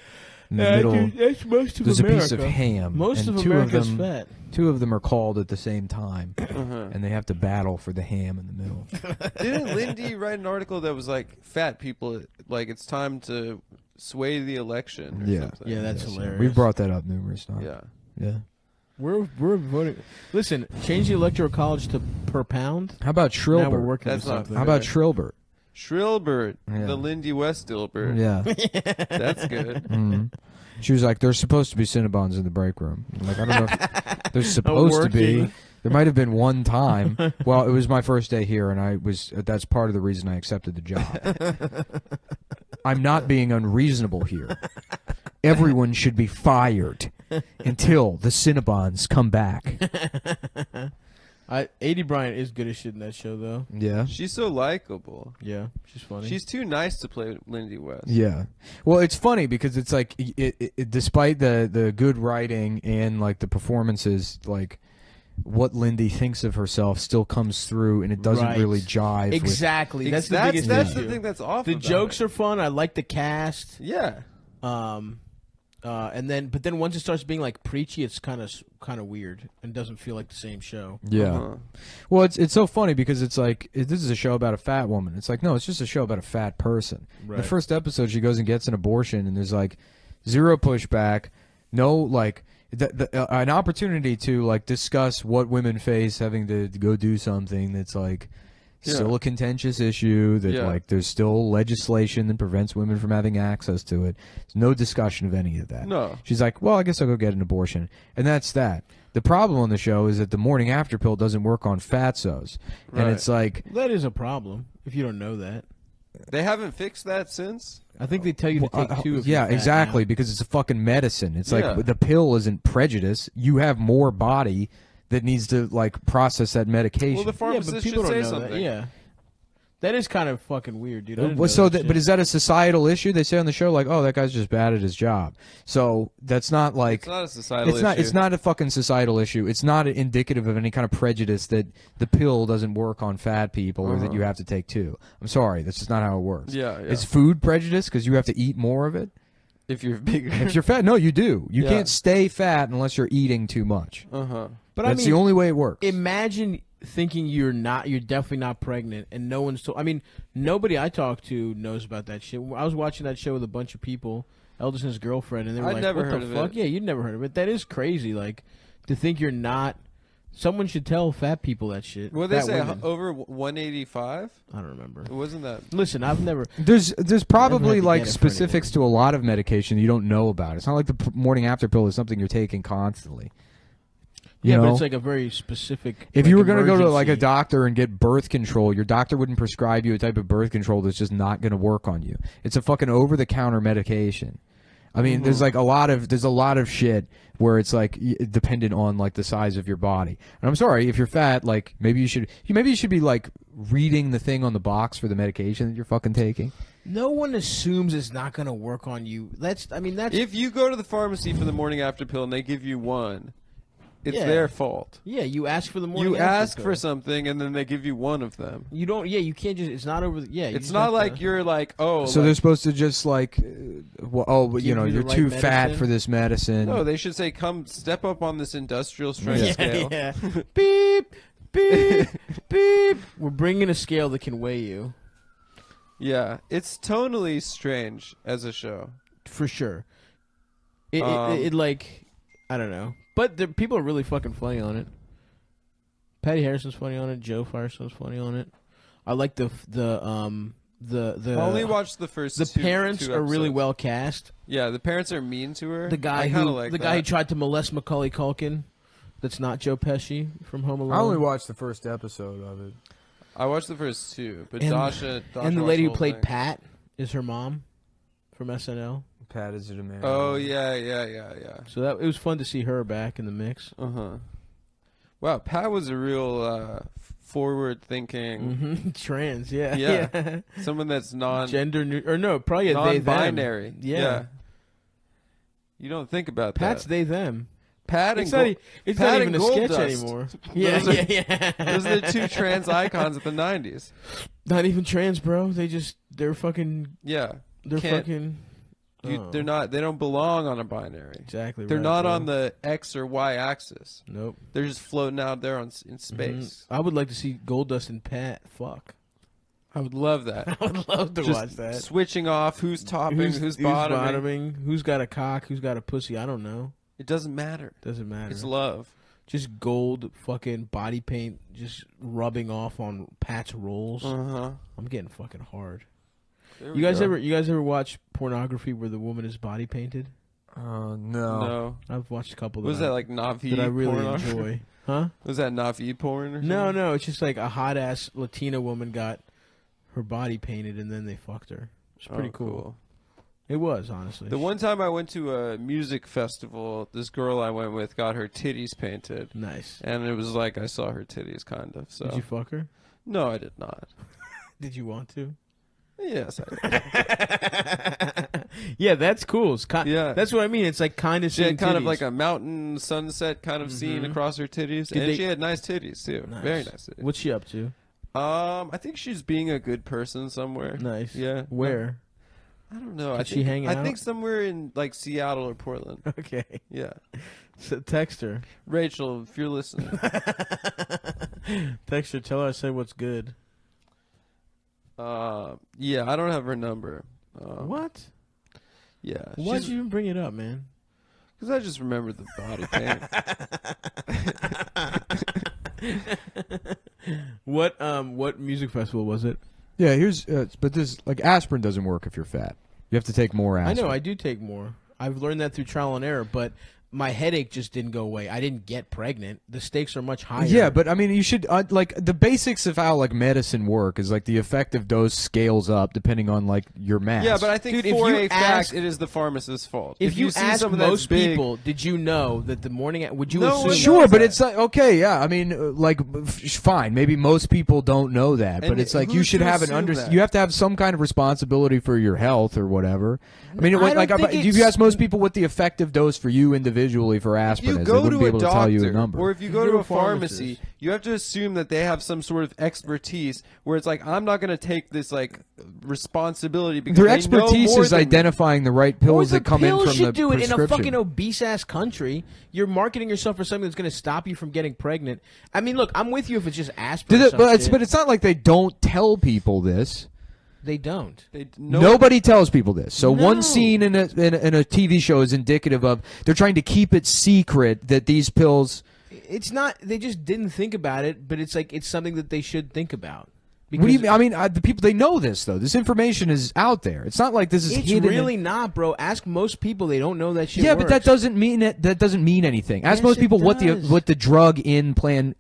In the middle, that's most of there's America. a piece of ham. Most and of two America's of them, fat. Two of them are called at the same time, and they have to battle for the ham in the middle. Didn't Lindy write an article that was like, fat people, like it's time to sway the election or something? Yeah, that's hilarious. We've brought that up numerous times. Yeah. Yeah. We're voting. Listen, change the electoral college to per pound. How about Shrilbert? Now we're working That's on not something. fair. How about Shrilbert? Shrilbert, Yeah. the Lindy West Dilbert. Yeah. That's good. Mhm. She was like, "There's supposed to be Cinnabons in the break room." I'm like, I don't know if there's supposed to be. There might have been one time. Well, it was my first day here, and that's part of the reason I accepted the job. I'm not being unreasonable here. Everyone should be fired until the Cinnabons come back. A.D. Bryant is good as shit in that show, though. Yeah. She's so likable. Yeah, she's funny. She's too nice to play Lindy West. Yeah. Well, it's funny because it's like, despite the good writing and like the performances, like what Lindy thinks of herself still comes through, and it doesn't really jive. Exactly. That's the biggest That's issue. the thing that's off. The about jokes it. are fun. I like the cast. Yeah. But then once it starts being like preachy, it's kind of weird and doesn't feel like the same show. Yeah. Well, it's so funny because it's like this is a show about a fat woman. It's like, no, it's just a show about a fat person. Right. The first episode, she goes and gets an abortion, and there's like zero pushback, no like an opportunity to like discuss what women face having to go do something that's like still a contentious issue, that like there's still legislation that prevents women from having access to it. There's no discussion of any of that. No. She's like, well, I guess I'll go get an abortion. And that's that. The problem on the show is that the morning after pill doesn't work on fatsos. Right. And it's like... That is a problem, if you don't know that. They haven't fixed that since? I think they tell you to take two of yeah, exactly, because it's a fucking medicine. It's like the pill isn't prejudice. You have more body that needs to like process that medication. Well, the pharmacist but people should don't say know something. that. Yeah. That is kind of fucking weird, dude. I didn't know But is that a societal issue? They say on the show like, "Oh, that guy's just bad at his job." So that's not like It's not a societal issue. It's not a fucking societal issue. It's not indicative of any kind of prejudice that the pill doesn't work on fat people or that you have to take two. I'm sorry, that's just not how it works. Yeah. Is food prejudice because you have to eat more of it? If you're bigger. If you're fat, no, you do. You can't stay fat unless you're eating too much. Uh-huh. But that's the only way it works. Imagine thinking you're definitely not pregnant, and no one's told. I mean, nobody I talk to knows about that shit. I was watching that show with a bunch of people, Eldest and his girlfriend, and they were like, never "What heard the of fuck?" it. Yeah, you'd never heard of it. That is crazy. Like to think you're not. Someone should tell fat people that shit. What they fat say, women. over 185? I don't remember. It wasn't that. Listen, I've never. There's probably had to like get it for specifics to a lot of medication you don't know about. It's not like the morning after pill is something you're taking constantly. Yeah, You but know? it's like a very specific. If like, you were going to go to like a emergency. doctor and get birth control, your doctor wouldn't prescribe you a type of birth control that's just not going to work on you. It's a fucking over-the-counter medication. I mean, there's like a lot of shit where it's like dependent on like the size of your body. And I'm sorry if you're fat, like maybe you should be like reading the thing on the box for the medication that you're fucking taking. No one assumes it's not going to work on you. That's. If you go to the pharmacy for the morning after pill and they give you one, It's their fault. Yeah, you ask for the morning. You after ask pill. for something, and then they give you one of them. You don't. Yeah, you can't just. It's not over. Yeah, you It's just not have like to, you're like, oh. So like, they're supposed to just like, but Give you you're the too right fat medicine? for this medicine. no, they should say, come step up on this industrial strength scale. Yeah. Beep, beep, beep. We're bringing a scale that can weigh you. Yeah, it's tonally strange as a show. For sure. It like, I don't know. But the people are really fucking funny on it. Patty Harrison's funny on it. Joe Firestone's funny on it. I like the I only watched the first. The two parents are really episodes. well cast. Yeah, the parents are mean to her. The guy I who like the that. guy who tried to molest Macaulay Culkin. That's not Joe Pesci from Home Alone. I only watched the first episode of it. I watched the first two, but And- Dasha and the watched lady who whole played thing. Pat is her mom from SNL. Pat is it a man? Oh yeah. So that it was fun to see her back in the mix. Wow, Pat was a real forward-thinking. Trans, yeah. Yeah. Someone that's gender or no, probably a they them. non-binary. Yeah. You don't think about Pat's that. they them. Pat and It's not, it's Pat not and even a sketch Goldust. anymore. Yeah, Those are- yeah. Those are the two trans icons of the 90s. Not even trans, bro. They're fucking. Yeah. They're Can't- fucking. They're not. They don't belong on a binary. Exactly. They're right, not bro. on the X or Y axis. Nope. They're just floating out there in space. I would like to see Goldust and Pat fuck. I would love that. I would love to Just watch that. Switching off who's topping, who's bottoming. Who's got a cock, who's got a pussy, I don't know. It doesn't matter. Doesn't matter. It's love. Just gold fucking body paint just rubbing off on Pat's rolls. I'm getting fucking hard. You guys ever watch pornography where the woman is body painted? No. No. I've watched a couple Was that that like Navi that I really porn? enjoy. Huh? Was that Navi porn or something? No, it's just like a hot ass Latina woman got her body painted and then they fucked her. It's pretty cool. It was, honestly. The one time I went to a music festival, this girl I went with got her titties painted. Nice. And it was like I saw her titties, kind of. So. Did you fuck her? No, I did not. Did you want to? Yes, I did. Yeah, that's cool. Yeah. That's what I mean. It's like kind of She had kind of titties. like a mountain sunset kind of scene across her titties. And she had nice titties, too. Nice. Very nice titties. What's she up to? I think she's being a good person somewhere. Nice. Yeah. Where? I don't know. Did she hang out? I think somewhere in like Seattle or Portland. Okay. Yeah. So text her. Rachel, if you're listening. Text her. Tell her I said what's good. Yeah, I don't have her number. What? Yeah. Why'd you even bring it up, man? Because I just remembered the body paint. What music festival was it? Yeah, but this like aspirin doesn't work if you're fat. You have to take more aspirin. I know, I do take more. I've learned that through trial and error, but my headache just didn't go away. I didn't get pregnant. The stakes are much higher. Yeah, but I mean, you should like the basics of how like medicine work is like the effective dose scales up depending on like your mass. Yeah, but I think Dude, for if you a fact, ask- it is the pharmacist's fault. if you see ask someone that's most big, people, did you know that the morning? Would you No assume? one sure, knows but that. it's like okay, yeah. I mean, like fine. Maybe most people don't know that, but And it's like you who's should to have an assume that? You have to have some kind of responsibility for your health or whatever. I mean, I don't think if you it's- ask most people what the effective dose for you individually for aspirin you is, they go wouldn't to be a able to tell you a doctor, number. or if you go to a pharmacy, you have to assume that they have some sort of expertise. Where it's like, I'm not going to take this like responsibility because Their they know expertise more is than me. identifying the right pills that come in pills from should the do it in a prescription. fucking obese ass country. You're marketing yourself for something that's going to stop you from getting pregnant. I mean, look, I'm with you if it's just aspirin. or some shit. But it's not like they don't tell people this. They don't. Nobody tells people this. So No. one scene in a TV show is indicative of they're trying to keep it secret that these pills. It's not. They just didn't think about it, but it's like it's something that they should think about. What do you mean? I mean, the people they know this though. This information is out there. It's not like this is It's hidden. really not, bro. Ask most people; they don't know that shit. Yeah, but that works. doesn't mean it. That doesn't mean anything. Ask Yes, most it people what does. the drug in Plan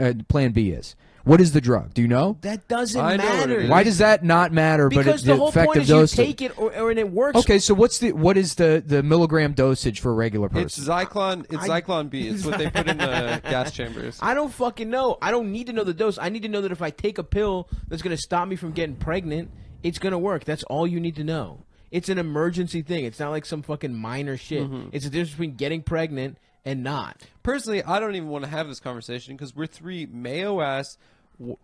B is. What is the drug? Do you know? That doesn't I know what it matter. is. Why does that not matter? Because but the whole point is you take it, or and it works. Okay, so what is the milligram dosage for a regular person? It's Zyklon. It's Zyklon B. It's what they put in the gas chambers. I don't fucking know. I don't need to know the dose. I need to know that if I take a pill that's going to stop me from getting pregnant, it's going to work. That's all you need to know. It's an emergency thing. It's not like some fucking minor shit. It's the difference between getting pregnant and not. Personally, I don't even want to have this conversation because we're three mayo-ass,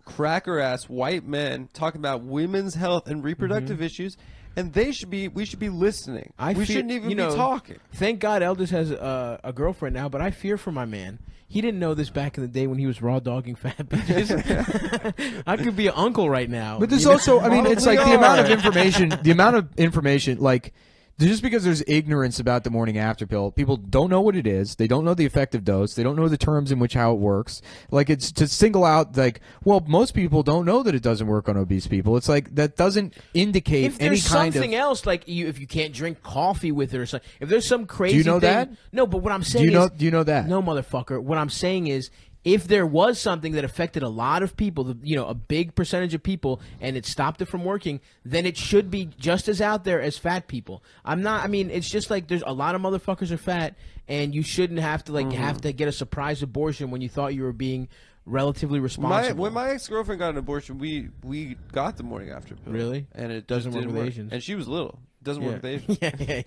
cracker-ass white men talking about women's health and reproductive issues, and we should be listening. We shouldn't even be talking. Thank God Eldest has a girlfriend now, but I fear for my man. He didn't know this back in the day when he was raw dogging fat bitches. I could be an uncle right now. But there's also, I mean, it's like the amount of information, like, just because there's ignorance about the morning after pill, people don't know what it is. They don't know the effective dose. They don't know the terms in which how it works. Like, it's to single out, like, well, most people don't know that it doesn't work on obese people. It's like that doesn't indicate if any there's kind of something else, like if you can't drink coffee with it or something, if there's some crazy Do you know thing, that? No, but what I'm saying do you know that? No, motherfucker. What I'm saying is, if there was something that affected a lot of people, a big percentage of people, and it stopped it from working, then it should be just as out there as fat people. It's just like there's a lot of motherfuckers are fat, and you shouldn't have to have to get a surprise abortion when you thought you were being relatively responsible. When my ex-girlfriend got an abortion, we got the morning after pill. Really? And it doesn't just work didn't with Asians. And she was little. Doesn't work with Asians.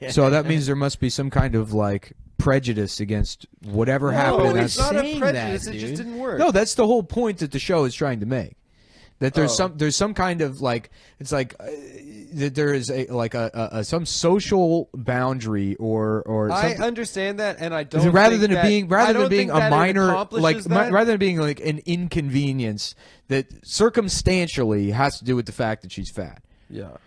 Yeah. So that means there must be some kind of like prejudice against whatever happened. No, it's not a prejudice. It just didn't work. No, that's the whole point that the show is trying to make. That there's some kind of like it's like that there is some social boundary or I something. understand that, and I don't rather think than it being a minor rather than being like an inconvenience that circumstantially has to do with the fact that she's fat. Yeah.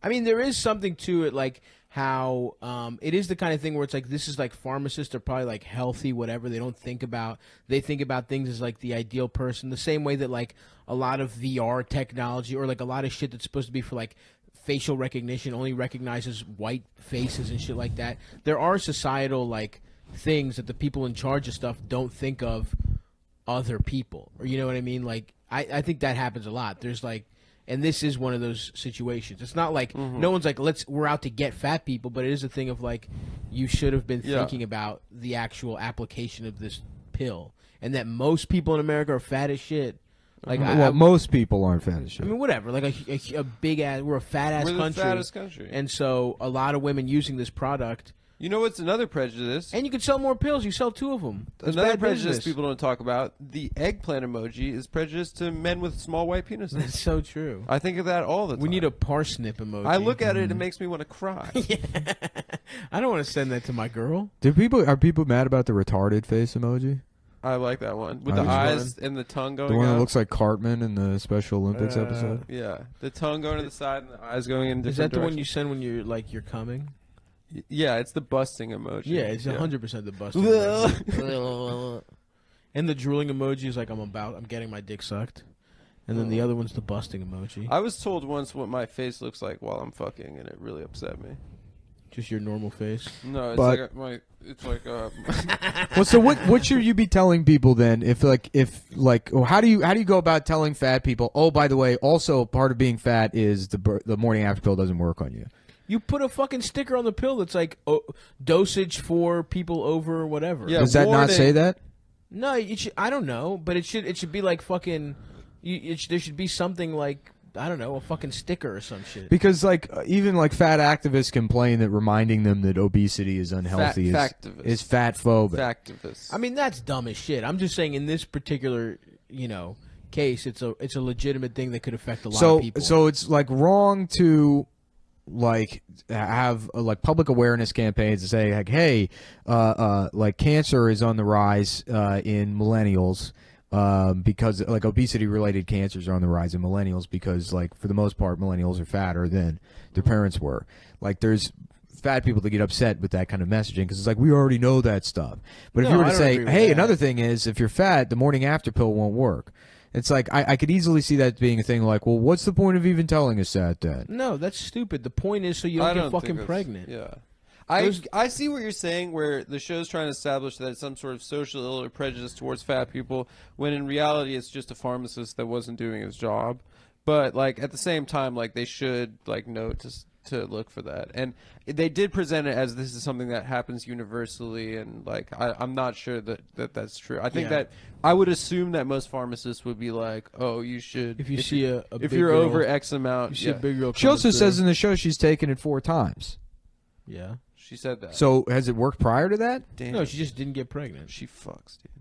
I mean, there is something to it, like how it is the kind of thing where it's like this is like pharmacists are probably like healthy, whatever. They think about things as like the ideal person, the same way that like a lot of VR technology or like a lot of shit that's supposed to be for like facial recognition only recognizes white faces and shit like that. There are societal like things that the people in charge of stuff don't think of other people, or you know what I mean? Like I think that happens a lot. There's like. And this is one of those situations. It's not like no one's like, we're out to get fat people, but it is a thing of like, you should have been thinking about the actual application of this pill, and that most people in America are fat as shit. Like, most people aren't fat as shit. I mean, whatever. Like a big ass, we're a fat ass country. We're the fattest country, and so a lot of women using this product. You know what's another prejudice? And you can sell more pills. You sell 2 of them. That's another bad prejudice business. people don't talk about. The eggplant emoji is prejudice to men with small white penises. That's so true. I think of that all the time. We need a parsnip emoji. I look at it, it makes me want to cry. I don't want to send that to my girl. Are people mad about the retarded face emoji? I like that one. With the eyes and the tongue going The one out. that looks like Cartman in the Special Olympics episode? Yeah. The tongue going to the side and the eyes going in different Is that the directions. one you send when you're coming? Yeah, it's the busting emoji. Yeah, it's 100% the busting emoji. And the drooling emoji is like I'm getting my dick sucked. And then the other one's the busting emoji. I was told once what my face looks like while I'm fucking, and it really upset me. Just your normal face? No, it's Well, so what should you be telling people then? How do you go about telling fat people? Oh, by the way, also part of being fat is the morning after pill doesn't work on you. You put a fucking sticker on the pill that's like dosage for people over whatever. Yeah, does that not say that? No, I don't know, but it should be like fucking. There should be something like, I don't know, a fucking sticker or some shit. Because even fat activists complain that reminding them that obesity is unhealthy is fat phobic. Factivists. I mean, that's dumb as shit. I'm just saying in this particular case, it's a legitimate thing that could affect a lot of people. So it's wrong to have public awareness campaigns to say hey, cancer is on the rise in millennials. Because obesity related cancers are on the rise in millennials because for the most part millennials are fatter than their parents were. There's fat people that get upset with that kind of messaging because it's we already know that stuff. But if you were to say, hey, another thing is if you're fat, the morning after pill won't work. It's I could easily see that being a thing well, what's the point of even telling us that then? No, that's stupid. The point is so you don't get fucking pregnant. Yeah. I see what you're saying where the show's trying to establish that it's some sort of social ill or prejudice towards fat people when in reality it's just a pharmacist that wasn't doing his job. But at the same time they should know to look for that. And they did present it as this is something that happens universally and I'm not sure that's true. I think that I would assume that most pharmacists would be you should if you're girl, over X amount. You see a big girl she also says in the show she's taken it 4 times. Yeah. She said that. So has it worked prior to that? Damn. No, she just didn't get pregnant. She fucks, dude.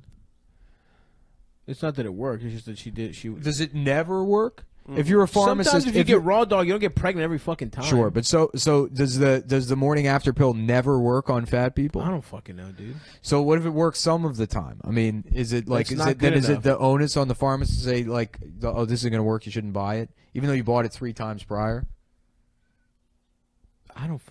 It's not that it worked. It's just that she did. Does it never work? If you're a pharmacist, Sometimes if you get raw dog, you don't get pregnant every fucking time. Sure, but so does the morning after pill never work on fat people? I don't fucking know, dude. So what if it works some of the time? I mean, is it like is it the onus on the pharmacist to say like, oh, this isn't going to work, you shouldn't buy it, even though you bought it 3 times prior?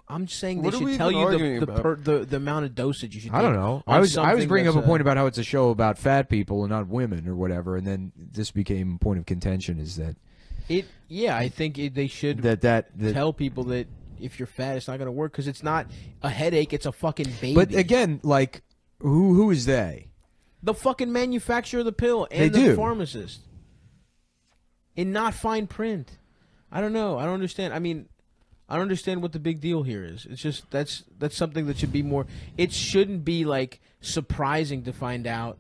I'm just saying they should tell you the amount of dosage you should. I don't know. I was bringing up a point about how it's a show about fat people and not women or whatever, and then this became a point of contention. Is that I think they should tell people that if you're fat, it's not going to work because it's not a headache; it's a fucking baby. But again, like who is they? The fucking manufacturer of the pill and the pharmacist. In not fine print. I don't know. I don't understand. I mean, I don't understand what the big deal here is. It's just that's something that should be more. It shouldn't be like surprising to find out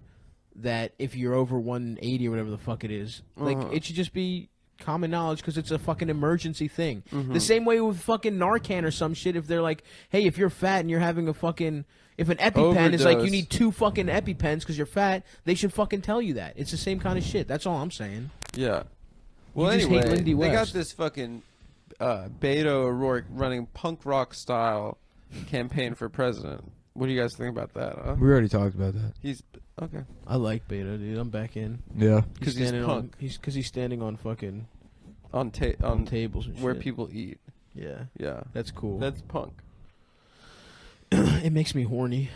that if you're over 180 or whatever the fuck it is, like it should just be common knowledge because it's a fucking emergency thing. The same way with fucking Narcan or some shit. If they're like, hey, if you're fat and you're having a fucking if an EpiPen is like you need 2 fucking EpiPens because you're fat, they should fucking tell you that. It's the same kind of shit. That's all I'm saying. Yeah. Well, anyway, they got this fucking Beto O'Rourke running punk rock style campaign for president. What do you guys think about that? Huh? We already talked about that. He's okay. I like Beto, dude. I'm back in. Yeah, because he's punk. He's standing on fucking on tables and where shit. people eat. Yeah, yeah, that's cool. That's punk. It makes me horny.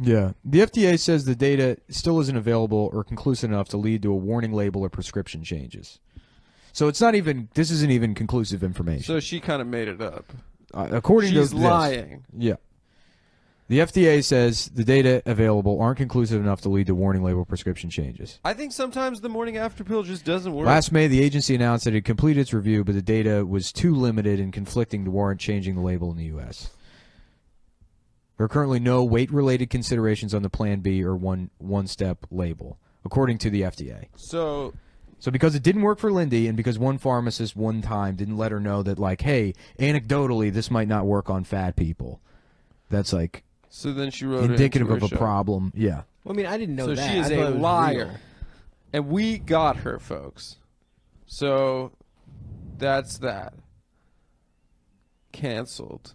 Yeah. The FDA says the data still isn't available or conclusive enough to lead to a warning label or prescription changes. So it's not even. This isn't even conclusive information. So she kind of made it up. According to she's lying. Yeah. The FDA says the data available aren't conclusive enough to lead to warning label prescription changes. I think sometimes the morning after pill just doesn't work. Last May, the agency announced that it had completed its review, but the data was too limited and conflicting to warrant changing the label in the U.S. There are currently no weight-related considerations on the Plan B or one-step label, according to the FDA. So because it didn't work for Lindy, and because one pharmacist one time didn't let her know that, like, hey, anecdotally, this might not work on fat people. That's like. So then she wrote indicative it of a show. Problem. Yeah. Well, I mean, I didn't know so that. So she is a liar, and we got her, folks. So that's that. Canceled.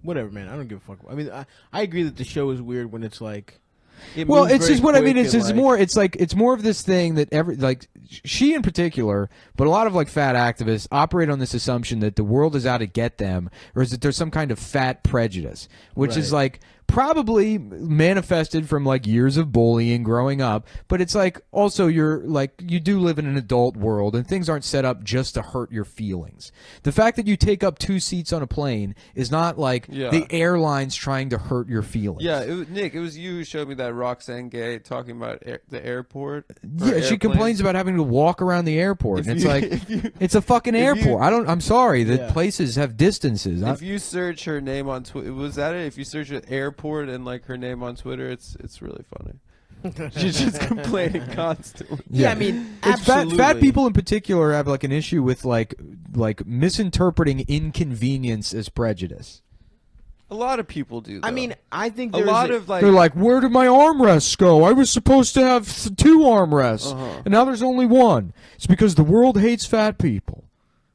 Whatever, man. I don't give a fuck. I mean, I agree that the show is weird when it's like. Well, it's just what I mean. It's just more. It's like it's more of this thing that she in particular, but a lot of like fat activists operate on this assumption that the world is out to get them, or is that there's some kind of fat prejudice, which is like probably manifested from like years of bullying growing up. But it's like also you're like you do live in an adult world, and things aren't set up just to hurt your feelings. The fact that you take up 2 seats on a plane is not like the airline's trying to hurt your feelings. Yeah, Nick, it was you who showed me that Roxanne Gay talking about the airport. Yeah, she complains about having to walk around the airport, and it's like it's a fucking airport. I'm sorry that places have distances. If you search her name on Twitter, was that it? If you search an airport and like her name on Twitter, it's really funny. She's just complaining constantly. Yeah, I mean, absolutely. Fat people in particular have like an issue with like misinterpreting inconvenience as prejudice. A lot of people do. Though. I mean, I think a lot of like they're like, where did my armrests go? I was supposed to have 2 armrests, and now there's only 1. It's because the world hates fat people.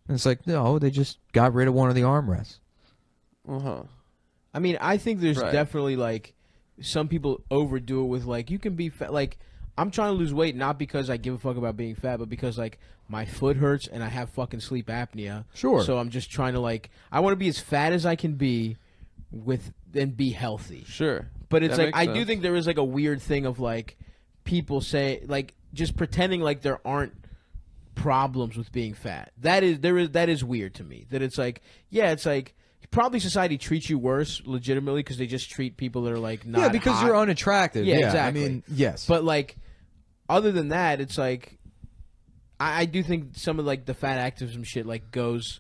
And it's like, no, they just got rid of one of the armrests. I mean, I think there's definitely like some people overdo it with like you can be fat. Like I'm trying to lose weight not because I give a fuck about being fat, but because like my foot hurts and I have fucking sleep apnea. Sure. So I'm just trying to like I want to be as fat as I can be and be healthy. Sure. But it's like I do think there is like a weird thing of like people say like just pretending like there aren't problems with being fat. That is weird to me. That it's like it's like probably society treats you worse legitimately because they just treat people that are like not because hot. You're unattractive. Yeah, exactly. I mean, yes. But like other than that, it's like I do think some of like the fat activism shit like goes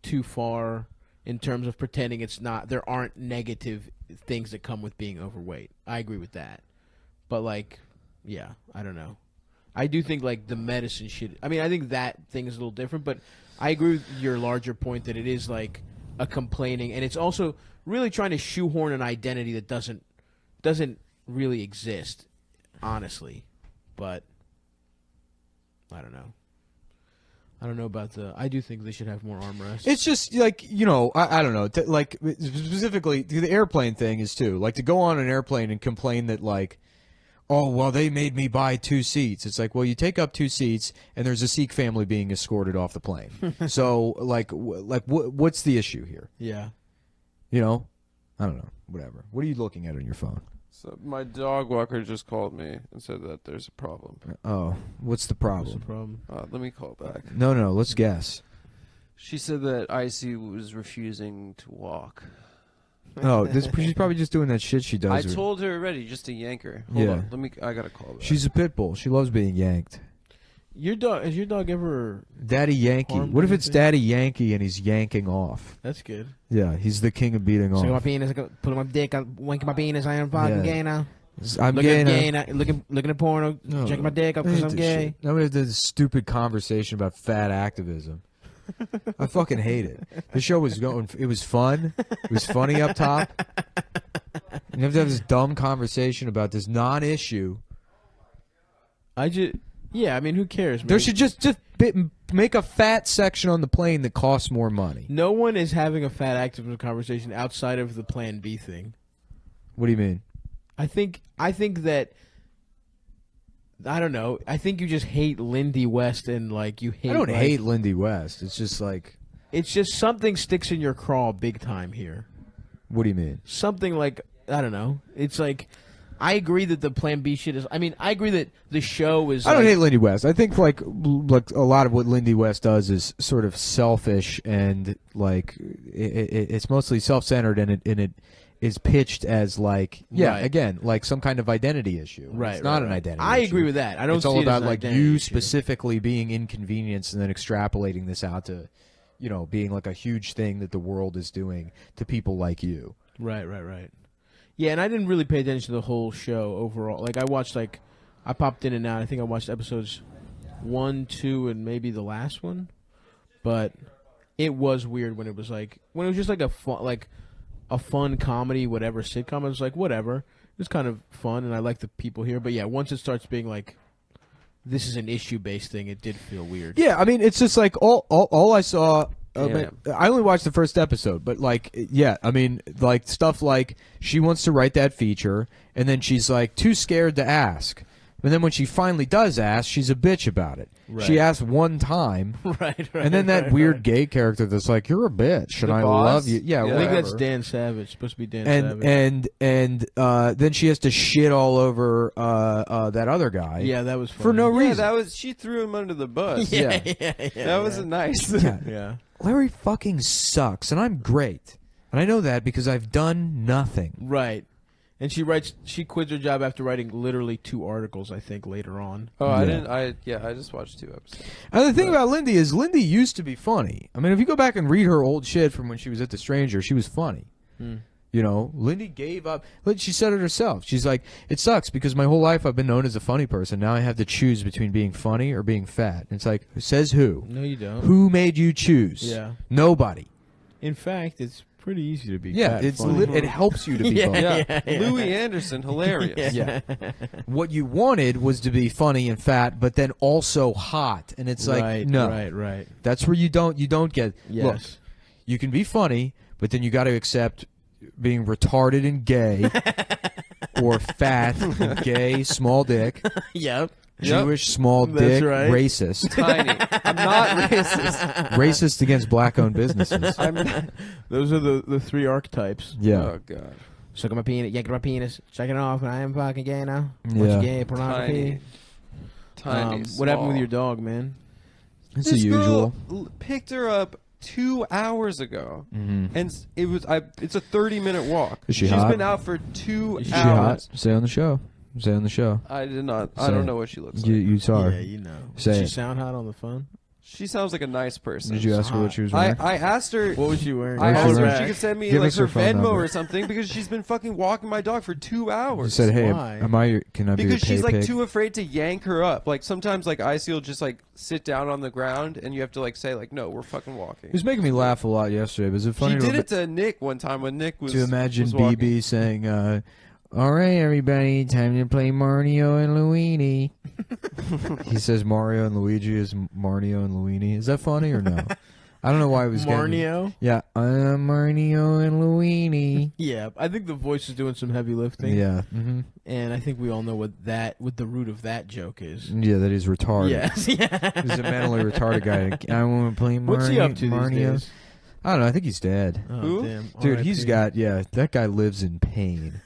too far in terms of pretending it's not there aren't negative things that come with being overweight. I agree with that. But like I don't know. I do think like the medicine shit I mean I think that thing is a little different, but I agree with your larger point that it is like a complaining, and it's also really trying to shoehorn an identity that doesn't really exist, honestly. But I don't know. I don't know about I do think they should have more armrests. It's just like, I don't know. Like specifically, the airplane thing is too. Like to go on an airplane and complain that like, oh well, they made me buy 2 seats. It's like, well, you take up 2 seats, and there's a Sikh family being escorted off the plane. So what's the issue here? Yeah. I don't know. Whatever. What are you looking at on your phone? So my dog walker just called me and said that there's a problem. Oh, what's the problem? What's the problem? Let me call back. No, let's guess. She said that Icy was refusing to walk. Oh, she's probably just doing that shit she does. I told her already just to yank her. Hold on. I gotta call back. She's a pit bull. She loves being yanked. Has your dog ever Daddy Yankee? What if it's Daddy Yankee and he's yanking off? That's good. Yeah, he's the king of beating off. My penis, putting my dick, wanking my penis. I am fucking gay now. I'm gay now. Looking at porno, checking my dick up because I'm gay. Now we have this stupid conversation about fat activism. I fucking hate it. The show was going. It was fun. It was funny up top. You have to have this dumb conversation about this non-issue. Yeah, I mean, who cares? There should just make a fat section on the plane that costs more money. No one is having a fat activism conversation outside of the Plan B thing. What do you mean? I think that I don't know. I think you just hate Lindy West and like you hate. I don't hate Lindy West. It's just like something sticks in your craw big time here. What do you mean? Something like I don't know. It's like. I agree that the Plan B shit is. I mean, I agree that the show is. I don't hate Lindy West. I think like a lot of what Lindy West does is sort of selfish and like it's mostly self-centered and it is pitched as like again like some kind of identity issue. Right, it's not an identity. I issue. agree with that. I don't. It's see all it about as an like issue. you specifically being inconvenienced and then extrapolating this out to, being like a huge thing that the world is doing to people like you. Right. Yeah, and I didn't really pay attention to the whole show overall. Like, I popped in and out. I think I watched episodes 1, 2, and maybe the last one. But it was weird when it was just like a fun comedy, whatever, sitcom. I was like, whatever. It was kind of fun, and I like the people here. But yeah, once it starts being like, this is an issue-based thing, it did feel weird. Yeah, I mean, it's just like all I saw. I only watched the first episode, but I mean, like stuff like she wants to write that feature, and then she's like too scared to ask. But then when she finally does ask, she's a bitch about it. Right. She asked one time, right, and then that weird gay character that's like, "You're a bitch, and I love you." Yeah, I think that's Dan Savage. It's supposed to be Dan Savage. And then she has to shit all over that other guy. Yeah, that was funny. For no reason. She threw him under the bus. Yeah. That wasn't nice. Yeah. Larry fucking sucks, and I'm great, and I know that because I've done nothing. Right. And she quits her job after writing literally 2 articles, I think, later on. Oh, yeah. I just watched 2 episodes. And the thing about Lindy is Lindy used to be funny. I mean, if you go back and read her old shit from when she was at The Stranger, she was funny. Lindy gave up. She said it herself. She's like, it sucks because my whole life I've been known as a funny person. Now I have to choose between being funny or being fat. And it's like, says who? No, you don't. Who made you choose? Yeah. Nobody. In fact, it's pretty easy to be fat. It helps you to be funny. Yeah. Louis Anderson, hilarious. Yeah. What you wanted was to be funny and fat, but then also hot. And it's like, no. Right. That's where you don't get. Yes. Look, you can be funny, but then you got to accept being retarded and gay, or fat, and gay, small dick. Yep. Jewish, small dick, right. Racist. Tiny. I'm not racist. Racist against black-owned businesses. Those are the 3 archetypes. Yeah. Oh, God. Suck my penis, yank my penis, check it off, I am fucking gay now. Yeah. Gay, pornography. Tiny. What happened with your dog, man? It's the usual. Picked her up 2 hours ago, Mm-hmm. and it's a 30-minute walk. Is she She's hot? been out for 2 Is she hours. hot? Say on the show. Say on the show. I did not. I Say don't it. know what she looks like. You saw her. Yeah, you know. Say Does she it. sound hot on the phone? She sounds like a nice person. Did you ask her what she was wearing? I asked her. What was she wearing? I What was asked she her if wearing? she could send me Give like us her her phone Venmo number. or something because she's been fucking walking my dog for 2 hours. She said, "Hey, Why? can I be your Because she's pay like pig?" too afraid to yank her up. Like sometimes like Icy will just like sit down on the ground and you have to like say like no, we're fucking walking. It was making me laugh a lot yesterday. Was it funny? She did it to Nick one time when Nick was to imagine was walking. BB saying, "All right, everybody, time to play Mario and Luigi." He says Mario and Luigi is Mario and Luigi. Is that funny or no? I don't know why it was Marnio? Yeah, Mario and Luigi. Yeah, I think the voice is doing some heavy lifting. Yeah. And I think we all know what the root of that joke is. Yeah, that he's retarded. Yes. Yeah. He's a mentally retarded guy. I want to play Mario. What's he up to these days? I don't know. I think he's dead. Oh, Who? damn. Dude, he's got, that guy lives in pain.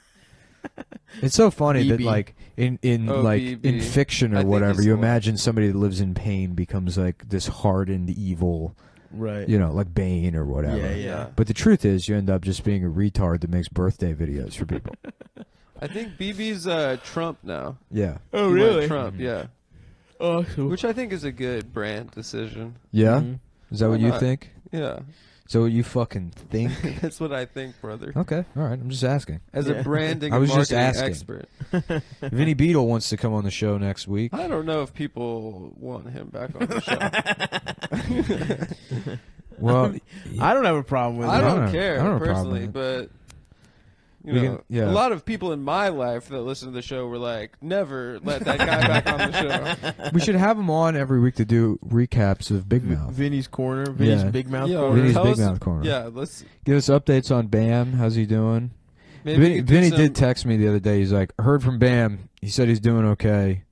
It's so funny that like in BB. fiction or I think whatever, he's you the one. imagine somebody that lives in pain becomes like this hardened evil, right. like Bane or whatever. Yeah, yeah. But the truth is, you end up just being a retard that makes birthday videos for people. I think BB's Trump now. Yeah. Oh, He went really? Trump, yeah. Oh, Which I think is a good brand decision. Yeah. Mhm. Is that Why what you not? think? Yeah. Is that what you fucking think? That's what I think, brother. Okay. All right. I'm just asking. As a branding I was and just marketing asking. expert. Vinny Beedle wants to come on the show next week. I don't know if people want him back on the show. Well, I don't have a problem with it. I don't don't have- care I don't have a problem personally, with but you We know, can- yeah. a lot of people in my life that listen to the show were like, "Never let that guy back on the show." we should have him on every week to do recaps of Big Mouth. Vinny's Corner. Vinny's Yeah. Big Mouth Yeah, Corner. Vinny's tell Big us- Mouth Corner. Yeah, let's. Give us updates on Bam. How's he doing? Maybe we could do Vinny some- did text me the other day. He's like, heard from Bam. He said he's doing okay.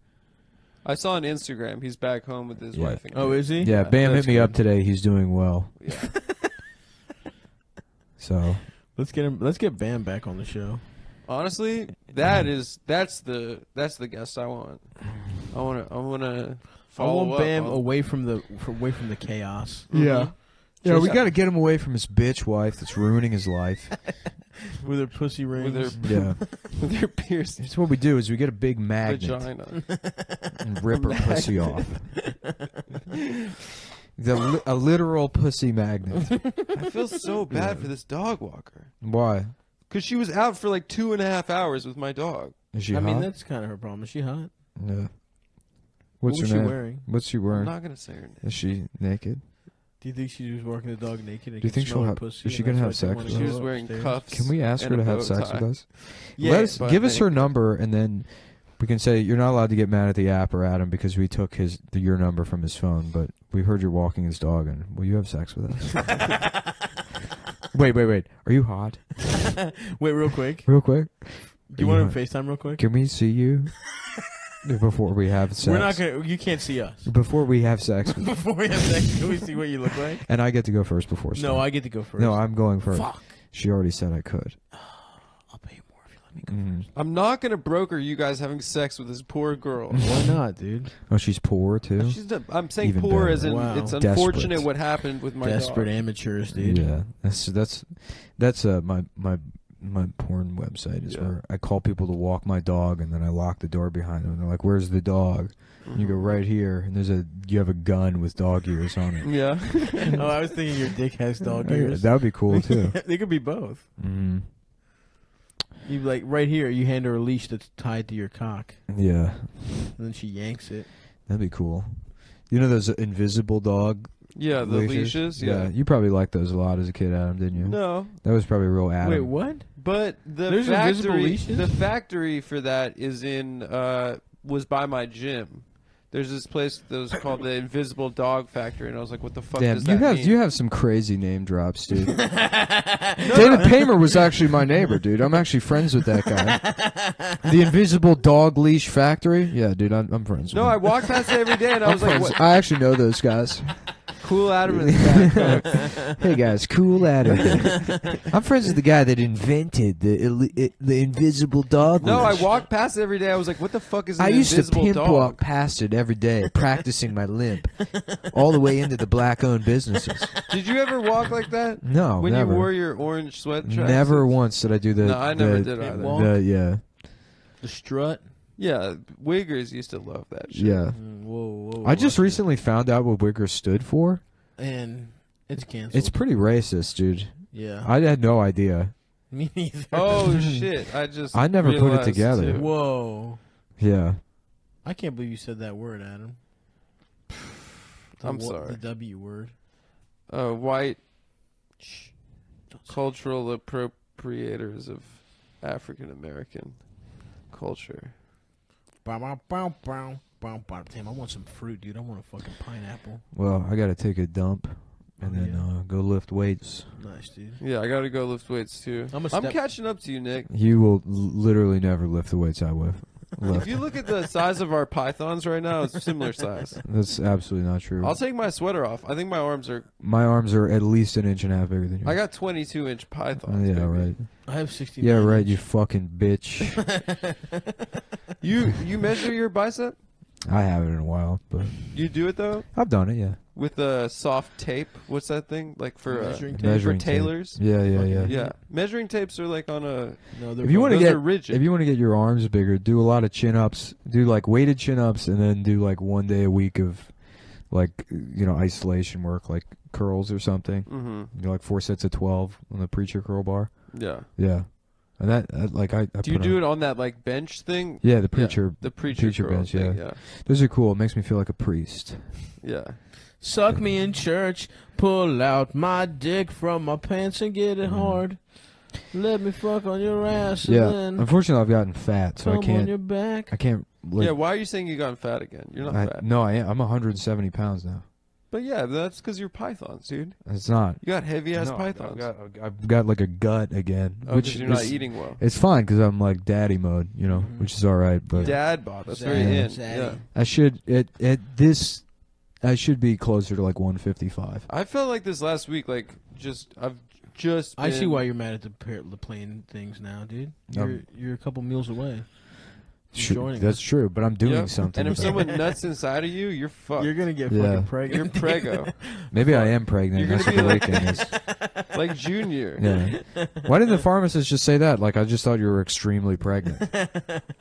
I saw on Instagram he's back home with his Yeah. wife. And Oh, kid. is he? Yeah, Bam that's hit me good. up today. He's doing well. Yeah. So Let's get him. Let's get Bam back on the show. Honestly, that's the guest I want. I want to I follow want up Bam on- away from the chaos. yeah, yeah. We Just- got to get him away from his bitch wife that's ruining his life. With her pussy rings. with their Yeah, with their pierced that's what we do. Is we get a big magnet vagina. and rip her pussy off. A literal pussy magnet. I feel so bad for this dog walker Why? because she was out for like 2.5 hours with my dog. Is she I hot? mean, that's kind of her problem. Is she hot? Yeah. What What's was her she name? wearing? What's she I'm wearing? not gonna say her name. Is she naked? Do you think she was walking the dog naked? And Do you think she'll have- Pussy is she and gonna that's have why sex she with She wanted her? to was go wearing upstairs? cuffs. Can we ask her and to a have bow sex tie. with us? Yeah, but Give us they- her number, and then we can say you're not allowed to get mad at the app or Adam because we took your number from his phone. But we heard you're walking his dog, and will you have sex with us? Wait. Are you hot? Wait, real quick. Real quick. Do you want to FaceTime real quick? Can we see you before we have sex? We're not gonna. You can't see us. Before we have sex. Before we have sex, can we see what you look like? And I get to go first before. No, Stan. I get to go first. No, I'm going first. Fuck. She already said I could. I'll pay you more if you let me go. Mhm. I'm not gonna broker you guys having sex with this poor girl. Why not, dude? Oh, she's poor too. I'm saying Even poor better. as in Wow. it's Desperate. unfortunate what happened with my Desperate dog. amateurs, dude. Yeah, that's my porn website is Yeah. where I call people to walk my dog and then I lock the door behind them and they're like, "Where's the dog?" And you go right here and you have a gun with dog ears on it. Yeah. Oh, I was thinking your dick has dog Oh, yeah, ears. that would be cool too. They could be both. Hmm. You like right here. You hand her a leash that's tied to your cock, Yeah, and then she yanks it. that'd be cool. You know those invisible dog Yeah, the leashes. Yeah. You probably liked those a lot as a kid, Adam, didn't you? No, That was probably real Adam. Wait, what? but the There's invisible factory, leashes? the factory for that is in was by my gym. There's this place that was called the Invisible Dog Factory, and I was like, "What the fuck Damn, does that mean?" you have some crazy name drops, dude. David Paymer was actually my neighbor, dude. I'm actually friends with that guy. The Invisible Dog Leash Factory? Yeah, dude, I'm friends with No, him. I walk past it every day, and I I'm was like, friends. what? I actually know those guys. "Cool Adam in the back." Hey guys, cool Adam. I'm friends with the guy that invented the Invisible Dog No, I Leash. walk past it every day. I was like, "What the fuck is an I used to invisible pimp dog?" walk past it every day, practicing my limp, all the way into the black-owned businesses. Did you ever walk like that? No, When never. you wore your orange sweatshirt? Never once did I do the. No, I never the- did either. Yeah, The strut. Yeah, wiggers used to love that shit. yeah. Whoa, whoa. I just recently found out what Wicker stood for. And it's canceled. It's pretty racist, dude. Yeah. I had no idea. Me neither. Oh shit! I never put it realized, together. too. Whoa. Yeah. I can't believe you said that word, Adam. I'm sorry. The W word. White cultural appropriators of African American culture. Bow, bow, bow, bow, bow, bow. Damn, I want some fruit, dude. I want a fucking pineapple. Well, I gotta take a dump and then go lift weights. Nice, dude. Yeah, I gotta go lift weights too. I'm catching up to you, Nick. You will literally never lift the weights I lift. If you look at the size of our pythons right now, it's similar size. That's absolutely not true. I'll take my sweater off. I think my arms are... My arms are at least 1.5 inches bigger than yours. I got 22-inch pythons. Yeah, baby. right. I have 69. Yeah, right, you fucking bitch. You measure your bicep? I haven't in a while, but... You do it, though? I've done it, yeah. With a soft tape? What's that thing? Like for measuring tailors? Tape. Yeah. Yeah. Measuring tapes are like on a... No, if you want to get rigid. If you want to get your arms bigger, do a lot of chin-ups. Do like weighted chin-ups and then do like 1 day a week of like, isolation work, like curls or something. Mm-hmm. You do like 4 sets of 12 on the preacher curl bar. Yeah. Yeah. And that like I do you do it on that like bench thing? Yeah, the preacher curl bench, thing, yeah. Those are cool. It makes me feel like a priest. Yeah. Suck me in church, pull out my dick from my pants and get it hard. Let me fuck on your ass. Yeah. And then Unfortunately, I've gotten fat, so I come can't. on your back. I can't. Like, Yeah, why are you saying you got fat again? You're not fat. No, I am. I'm 170 pounds now. But yeah, that's because you're pythons, dude. It's not. You got heavy-ass No, pythons. I've got like a gut again. Oh, which 'cause you're not eating well. It's fine because I'm like daddy mode, which is all right. But Dad bod. That's very in. Yeah. I should be closer to like 155. I felt like this last week, like I've just. I see been- why you're mad at the plane things now, dude. You're a couple meals away. Joining That's us. true, but I'm doing Yep. something. And if about someone it. nuts inside of you, you're fucked. You're gonna get Yeah. fucking pregnant. You're prego. Maybe I am pregnant. You're That's what gonna the be weight gain is. like Junior. Yeah. Why didn't the pharmacist just say that? Like I just thought you were extremely pregnant.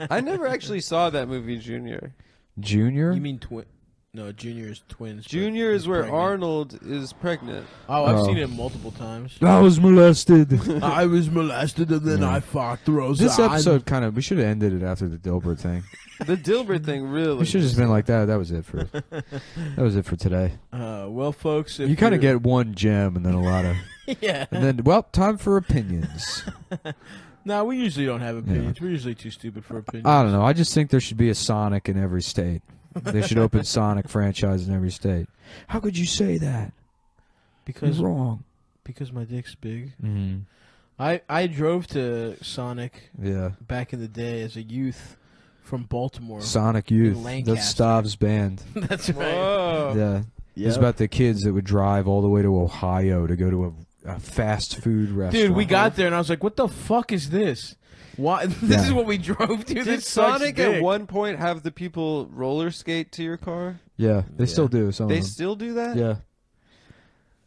I never actually saw that movie, Junior. Junior? You mean twin? No, Junior is twins. but Junior is he's where pregnant. Arnold is pregnant. Oh, I've Oh. seen it multiple times. I was molested. I was molested and then Yeah. I fucked Rosa. This episode we should have ended it after the Dilbert thing. The Dilbert thing, really. We should have just been like that. That was it for today. Well, folks, if You kind of you're- get one gem and then a lot of yeah. and then time for opinions. No, we usually don't have opinions. We're usually too stupid for opinions. I don't know. I just think there should be a Sonic in every state. They should open Sonic franchise in every state. How could you say that? Because You're wrong. Because my dick's big. Mm-hmm. I drove to Sonic Yeah. back in the day as a youth from Baltimore. Sonic Youth. Lancaster. That's Stav's band. That's right. Whoa. Yeah. It's about the kids that would drive all the way to Ohio to go to a fast food restaurant. Dude, we got there and I was like, "What the fuck is this? Why? This is what we drove to." Did This sucks Sonic dick. at one point have the people roller skate to your car? Yeah, they still do. Some They of them. still do that? Yeah.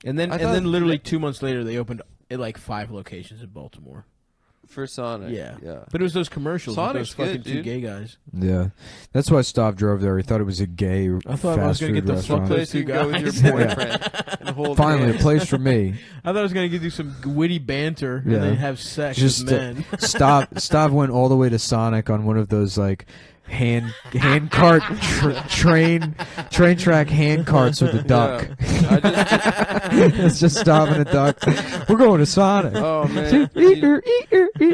And then I thought- literally 2 months later, they opened at like 5 locations in Baltimore. For Sonic. Yeah. Yeah. But it was those commercials Sonic's with those fucking good, two dude. gay guys. Yeah. That's why Stav drove there. He thought it was a gay I thought I was fast gonna food get the restaurant. fuck Place two you go with guys. your boyfriend and hold Finally, a hands. place for me. I thought I was going to do some witty banter Yeah. and then have sex Just with men. Stav went all the way to Sonic on one of those like hand cart train track hand carts with a duck. It's just Stav and a duck. We're going to Sonic. Oh man.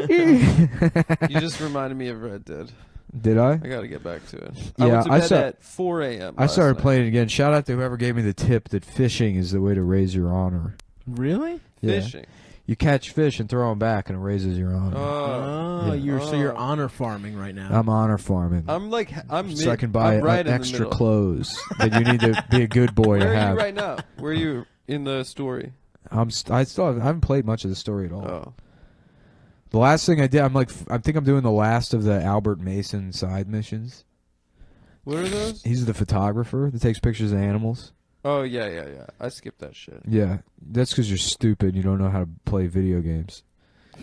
You just reminded me of Red Dead. Did I? I got to get back to it. Yeah, I went to I bed saw- at 4 a.m. I last started night. playing it again. Shout out to whoever gave me the tip that fishing is the way to raise your honor. Really? Yeah. Fishing. You catch fish and throw them back, and it raises your honor. Oh, Yeah. you're honor farming right now. I'm honor farming. I'm So I can buy right in the extra middle. clothes that you need to be a good boy Where to are have. you right now? Where are you in the story? I haven't played much of the story at all. Oh. The last thing I did, I think I'm doing the last of the Albert Mason side missions. What are those? He's the photographer that takes pictures of animals. Oh, yeah. I skipped that shit. Yeah, that's because you're stupid. You don't know how to play video games.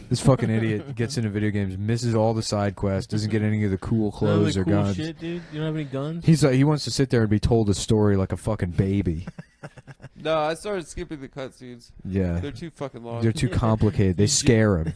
This fucking idiot gets into video games, misses all the side quests, doesn't get any of the cool clothes or cool guns. Shit, dude. You don't have any guns? He's like, he wants to sit there and be told a story like a fucking baby. No, I started skipping the cutscenes. Yeah. They're too fucking long. They're too complicated. They scare him.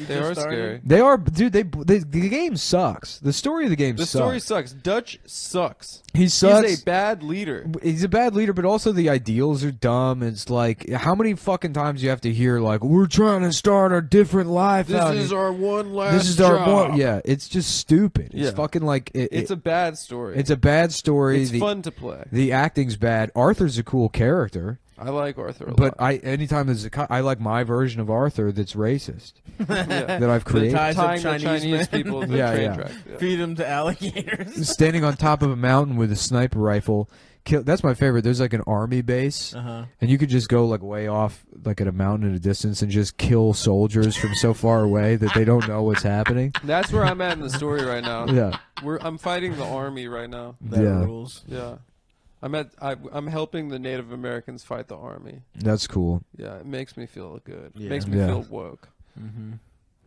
They are scary. They are, dude. The game sucks. The story of the game The sucks. story sucks. Dutch sucks. He sucks. He's a bad leader. He's a bad leader, but also the ideals are dumb. It's like, how many fucking times you have to hear, like, we're trying to start a different life out This is here. our one last This is job. our one. Yeah, it's just stupid. It's Yeah. fucking like It's a bad story. It's a bad story. It's fun to play. The acting's bad. Arthur's a cool character. I like Arthur a But lot. anytime there's I like my version of Arthur that's racist. That I've The created. ties Tying of the Chinese, Chinese men. people to the Yeah, train yeah. tracks. Yeah. Feed them to alligators. Standing on top of a mountain with a sniper rifle. That's my favorite. There's like an army base, and you could just go like way off, like at a mountain at a distance, and just kill soldiers from so far away that they don't know what's happening. That's where I'm at in the story right now. Yeah. I'm fighting the army right now. That Yeah. rules. Yeah. I'm helping the Native Americans fight the army. That's cool. Yeah, it makes me feel good. Yeah. It makes me Yeah. feel woke. Mm-hmm.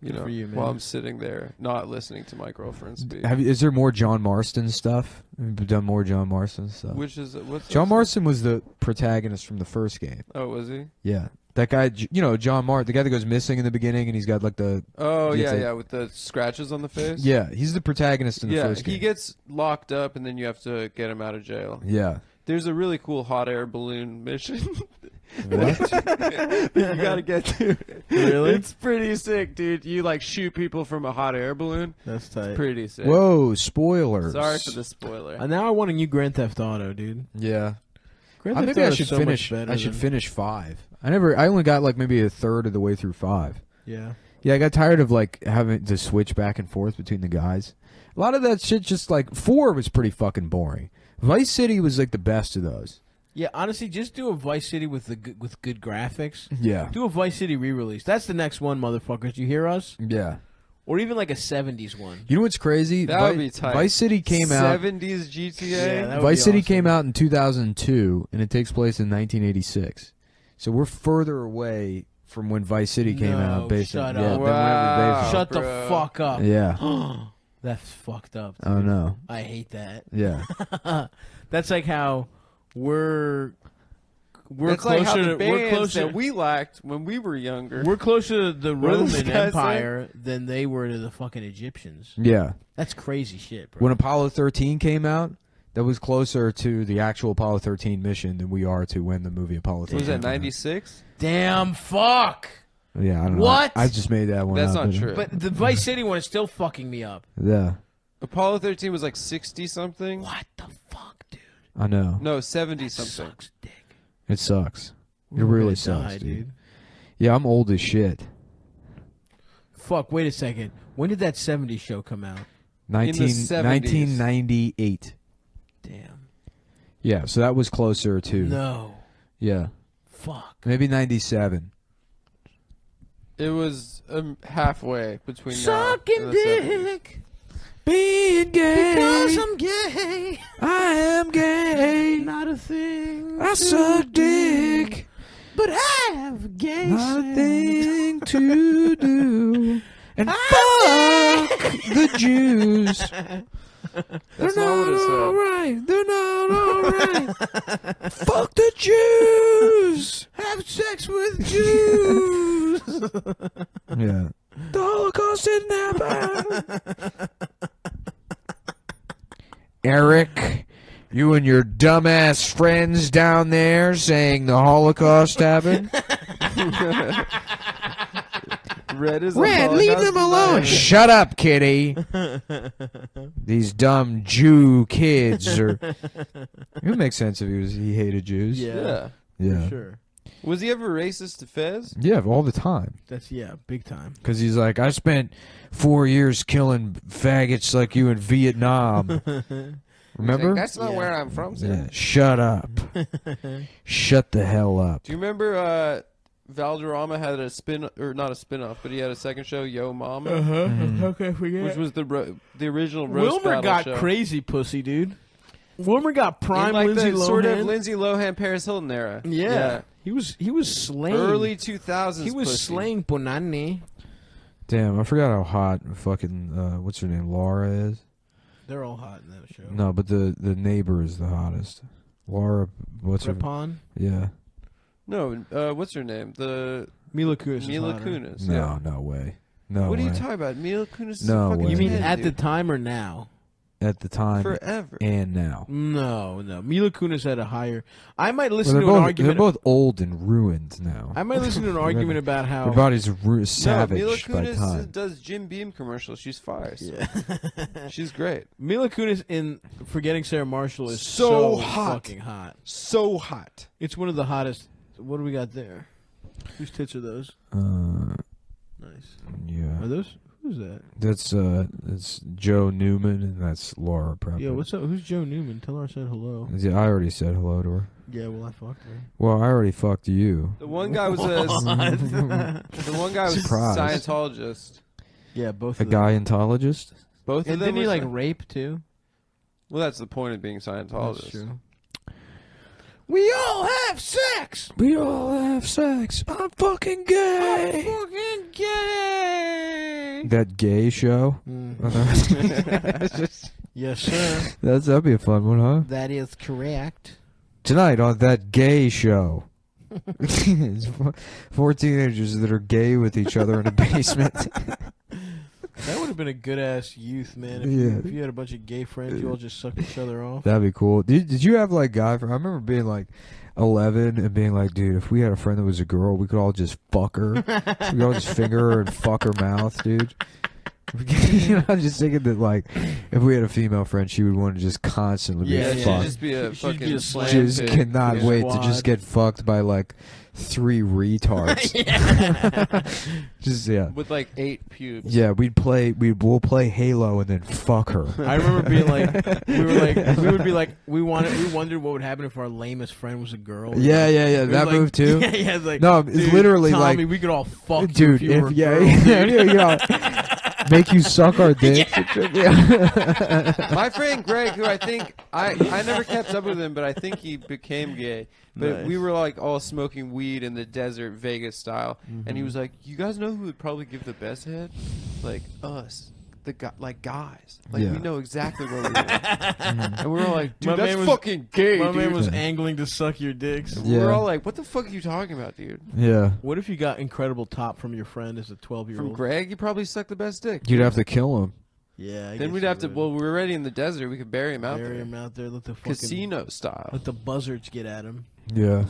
You know, for you, man. while I'm sitting there not listening to my girlfriend speak. Is there more John Marston stuff? Have you done more John Marston stuff? Which is what's John this? Marston was the protagonist from the first game. Oh, was he? Yeah, that guy. You know, John Marston, the guy that goes missing in the beginning, and he's got like the. Oh He yeah, gets yeah, with the scratches on the face. Yeah, he's the protagonist in the Yeah, first game. he gets locked up, and then you have to get him out of jail. Yeah. There's a really cool hot air balloon mission. What? You gotta get to. Really? It's pretty sick, dude. You like shoot people from a hot air balloon. That's tight. Pretty sick. Whoa! Spoilers. Sorry for the spoiler. Now I want a new Grand Theft Auto, dude. Yeah. Grand Theft Maybe I Auto should is so much finish. better I should than- finish 5. I only got like maybe a third of the way through 5. Yeah. Yeah, I got tired of like having to switch back and forth between the guys. A lot of that shit just like 4 was pretty fucking boring. Vice City was like the best of those. Yeah, honestly, just do a Vice City with with good graphics. Yeah. Do a Vice City re-release. That's the next one, motherfuckers. You hear us? Yeah. Or even like a 70s one. You know what's crazy? That would be tight. Vice City came out. 70s GTA. Yeah, that would Vice be City awesome. came out in 2002, and it takes place in 1986. So we're further away from when Vice City came No, out. Based shut on, up. than whenever Wow. they- Shut the bro. fuck up. Yeah. That's fucked up. Oh dude. no. I hate that. Yeah. That's like how we're That's like how closer. the bands We're closer. that we liked when we were younger. We're closer to the What does Roman this guy Empire than they were to the fucking Egyptians. Yeah. That's crazy shit, bro. When Apollo 13 came out, that was closer to the actual Apollo 13 mission than we are to when the movie Apollo 13 was that came out. 96? Damn, fuck. Yeah, I don't know. What? I just made that one That's up. not true. But the Vice City one is still fucking me up. Yeah. Apollo 13 was like 60 something. What the fuck, dude? I know. No, 70 something. Sucks dick. It sucks. It We're really gonna sucks, die, dude. Yeah, I'm old as shit. Fuck, wait a second. When did that 70s show come out? 1998. Damn. Yeah, so that was closer to. No. Yeah. Fuck. Maybe 97. It was halfway between Sucking now and the 70s. dick. Being gay. Because I'm gay. I am gay. Not a thing. I suck dick. But I have a gay Not a sense. thing to do. And fuck the Jews. That's not what it said. Alright. They're not alright. Fuck the Jews. Have sex with Jews. Yeah. The Holocaust didn't happen. Eric, you and your dumbass friends down there saying the Holocaust happened? Red is Red, a leave Holocaust them alone. denier. Shut up, kitty. These dumb Jew kids are. It would make sense if he hated Jews. Yeah. Yeah. Sure. Was he ever racist to Fez? Yeah, all the time. That's, big time. Because he's like, I spent 4 years killing faggots like you in Vietnam. Remember? That's not where I'm from, sir. Yeah. Shut up. Shut the hell up. Do you remember Valderrama had a not a spin-off, but he had a second show, Yo Mama, How can I forget? which was the original roast Wilmer battle got show. crazy pussy, dude. Wilmer got In prime like Lindsay the Lohan. sort of Lindsay Lohan, Paris Hilton era. Yeah. He was slaying. Early 2000s. He was pussy. slaying Bonanni. Damn, I forgot how hot fucking what's her name, Laura is. They're all hot in that show. No, but the neighbor is the hottest. Laura, what's her? Rippon? Yeah. No, what's her name? The Mila Kunis. Mila Kunis. No, no way. No. What way. are you talking about? Mila Kunis is No fucking way. You mean 10, at the dude. time or now? At the time, Forever. and now. No. Mila Kunis had a higher. I might listen Well, to an argument. They're both old and ruined now. I might listen to an argument about how Their bodies savage Mila by Kunis time. does Jim Beam commercials. She's fire. Yeah. She's great. Mila Kunis in Forgetting Sarah Marshall is So so hot. fucking hot. So hot. It's one of the hottest. What do we got there? Whose tits are those? Nice. Yeah. Are those? Who's that? That's Joe Newman, and that's Laura Prepper. Yeah, what's up? Who's Joe Newman? Tell her I said hello. Yeah, I already said hello to her. Yeah, well, I fucked her. Well, I already fucked you. The one guy was the one guy was Surprise. a Scientologist. Yeah, both A of them. guyentologist? Both And of them. didn't he were like Sci- rape too? Well, that's the point of being Scientologist. That's true. We all have sex. We all have sex. I'm fucking gay. Fucking gay. That gay show? Yes, sir. That'd be a fun one, huh? That is correct. Tonight on That Gay Show. It's 4 teenagers that are gay with each other in a basement. That would have been a good ass youth, man. If you had a bunch of gay friends, you all just sucked each other off. That'd be cool. Did you have like guy friends? I remember being like 11 and being like, dude, if we had a friend that was a girl, we could all just fuck her. We could all just finger her and fuck her mouth, dude. You know, I'm just thinking that like if we had a female friend, she would want to just constantly be she'd fucked. just be a She'd fucking be a slam Just pig. cannot Yeah. wait to Squad. just get fucked by like 3 retards. Just with like 8 pubes. yeah, we'll play Halo and then fuck her. I remember being like, we would be like, we wondered what would happen if our lamest friend was a girl. Yeah, It was that like- move too. Yeah, it's like, No, it's dude, literally Tommy, like, we could all fuck dude, you if you were a girl, you know, make you suck our dicks. My friend Greg, who I think I never kept up with him, but I think he became gay. But Nice. we were like all smoking weed in the desert, Vegas style, and he was like, "You guys know who would probably give the best head? Like us, like guys. Like Yeah. we know exactly what we want." And we were all like, "Dude, My that's man was- fucking gay, My dude." man was angling to suck your dicks. We were Yeah. all like, "What the fuck are you talking about, dude?" Yeah, What if you got incredible top from your friend as a From 12-year-old? Greg, you probably sucked the best dick. you'd have to kill him. Yeah. I Then guess we'd you have to. would. Well, we were already in the desert. We could bury him out bury there, him out there. Let the fucking casino style. Let the buzzards get at him. Yeah,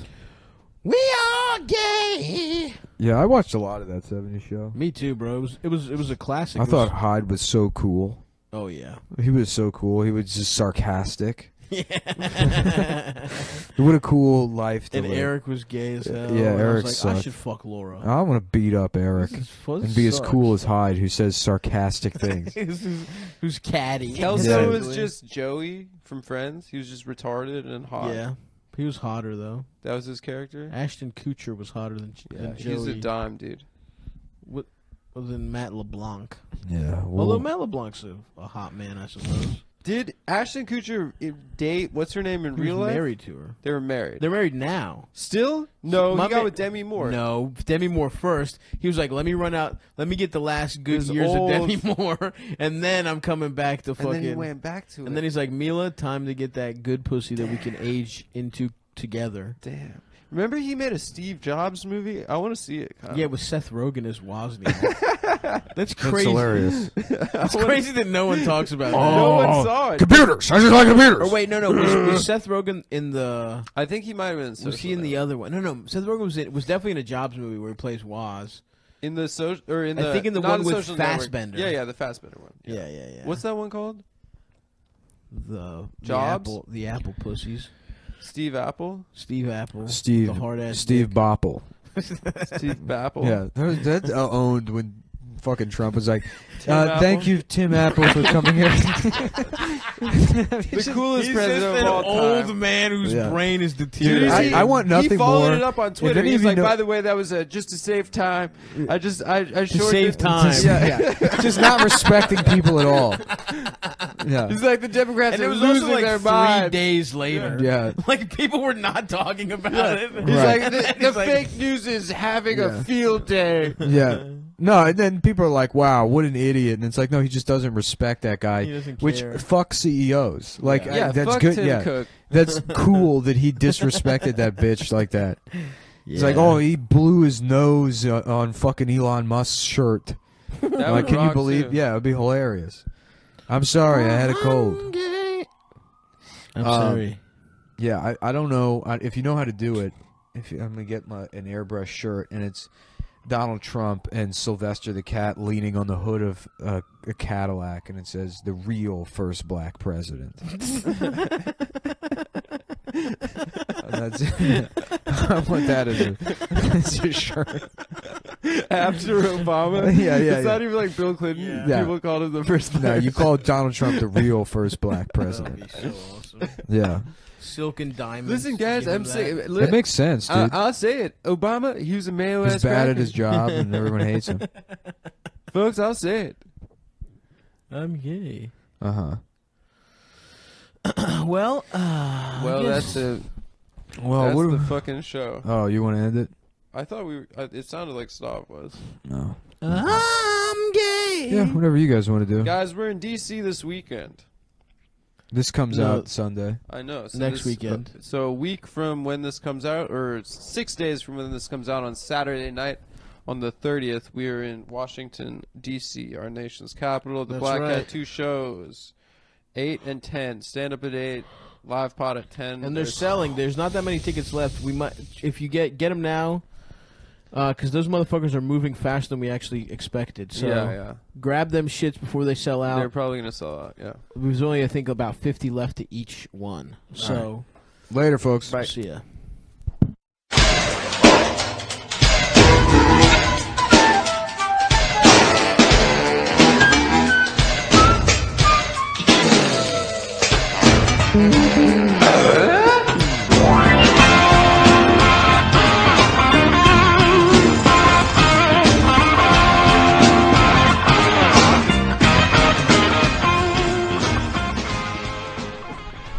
We are gay. yeah. I watched a lot of that '70s show. Me too, bro. It was a classic. I It thought was- Hyde was so cool. Oh yeah. He was so cool. He was just sarcastic. Yeah. What a cool life to And live. Eric was gay as hell. Yeah, and Eric I was like, I sucked. should fuck Laura. I want to beat up Eric This is fun- and be as sucks. cool as Hyde, who says sarcastic things. Who's catty? Kelso Yeah. was just Joey from Friends. He was just retarded and hot. Yeah. He was hotter though. That was his character. Ashton Kutcher was hotter than, Yeah, than he's a Joey. dime, dude. What was in Matt LeBlanc? Yeah. Although Matt LeBlanc's a hot man, I suppose. Did Ashton Kutcher date what's her name in He real was life? married to her. They were married. They're married now. Still? No, My he got ma- with Demi Moore. No, Demi Moore first. He was like, "Let me run out. Let me get the last good His years old- of Demi Moore, and then I'm coming back to And fucking." then he went back to it. And then he's like, "Mila, time to get that good pussy that we can age into together." Damn. Remember he made a Steve Jobs movie? I want to see it. Yeah, with Seth Rogen as Wozniak. That's crazy. That's hilarious. It's crazy that no one talks about that. No one saw it. Computers. I just like computers. Or wait, no. Was Seth Rogen in the? I think he might have been. Was he in the other one? No. Seth Rogen was definitely in a Jobs movie where he plays Woz. in the social or in I the? think in the not one with Social Network. Fassbender. Yeah, the Fassbender one. Yeah. What's that one called? The Jobs? the Apple pussies. Steve Apple. Steve Apple. Steve. The hard ass. Steve Bopple. Steve Apple. Yeah, that's owned when fucking Trump was like, Apple? "Thank you, Tim Apple, for coming here." The coolest He's president just of an all old time. man whose Yeah. brain is Dude, deteriorating. I want nothing He followed more. it up on If Twitter. any He's of you like, know- by the way, that was just to save time. I shortened save it. time. Yeah. Just not respecting people at all. Yeah. It's like the Democrats And it are was losing also like their 3 mind. days later. Yeah. Like people were not talking about it. He's Right. like, the He's like- fake news is having Yeah. a field day. Yeah. No, and then people are like, "Wow, what an idiot!" And it's like, no, he just doesn't respect that guy. He doesn't Which care. fuck CEOs. Like, Yeah, that's fuck good. Tim yeah, Cook. that's cool that he disrespected that bitch like that. He's like, Yeah. oh, he blew his nose on fucking Elon Musk's shirt. That Like, would can you rock, believe? too. Yeah, it'd be hilarious. I'm sorry, I had a cold. I'm sorry. Yeah, I don't know if you know how to do it. I'm gonna get an airbrush shirt, and it's Donald Trump and Sylvester the cat leaning on the hood of a Cadillac, and it says "the real first black president." That's I want that as a shirt. After Obama? Yeah, yeah, It's not even like Bill Clinton. Yeah. People called him the first black No, you call Donald Trump the real first black president. That'd be so awesome. Yeah, Silk and diamonds. Listen, guys, Give him I'm that. saying... it makes sense, dude. I'll say it. Obama, he was a male-ass He's bad at cracker. his job, and everyone hates him. Folks, I'll say it. I'm gay. Uh huh. Well, Well, that's it. Well, That's what? the fucking show. Oh, you want to end it? I thought we were... it sounded like Stav was. No. I'm gay. Yeah, whatever you guys want to do. Guys, we're in D.C. this weekend. This comes No. out Sunday. I know. So Next weekend. So a week from when this comes out, or 6 days from when this comes out on Saturday night, on the 30th, we are in Washington, D.C., our nation's capital. The That's Black right. Hat 2 shows, 8 and 10. Stand up at 8, live pod at 10. And they're selling. There's not that many tickets left. We might, if you get them now, because those motherfuckers are moving faster than we actually expected. So yeah. grab them shits before they sell They're out. probably going to sell out, yeah. There's only, I think, about 50 left to each one. So Later, folks. see ya.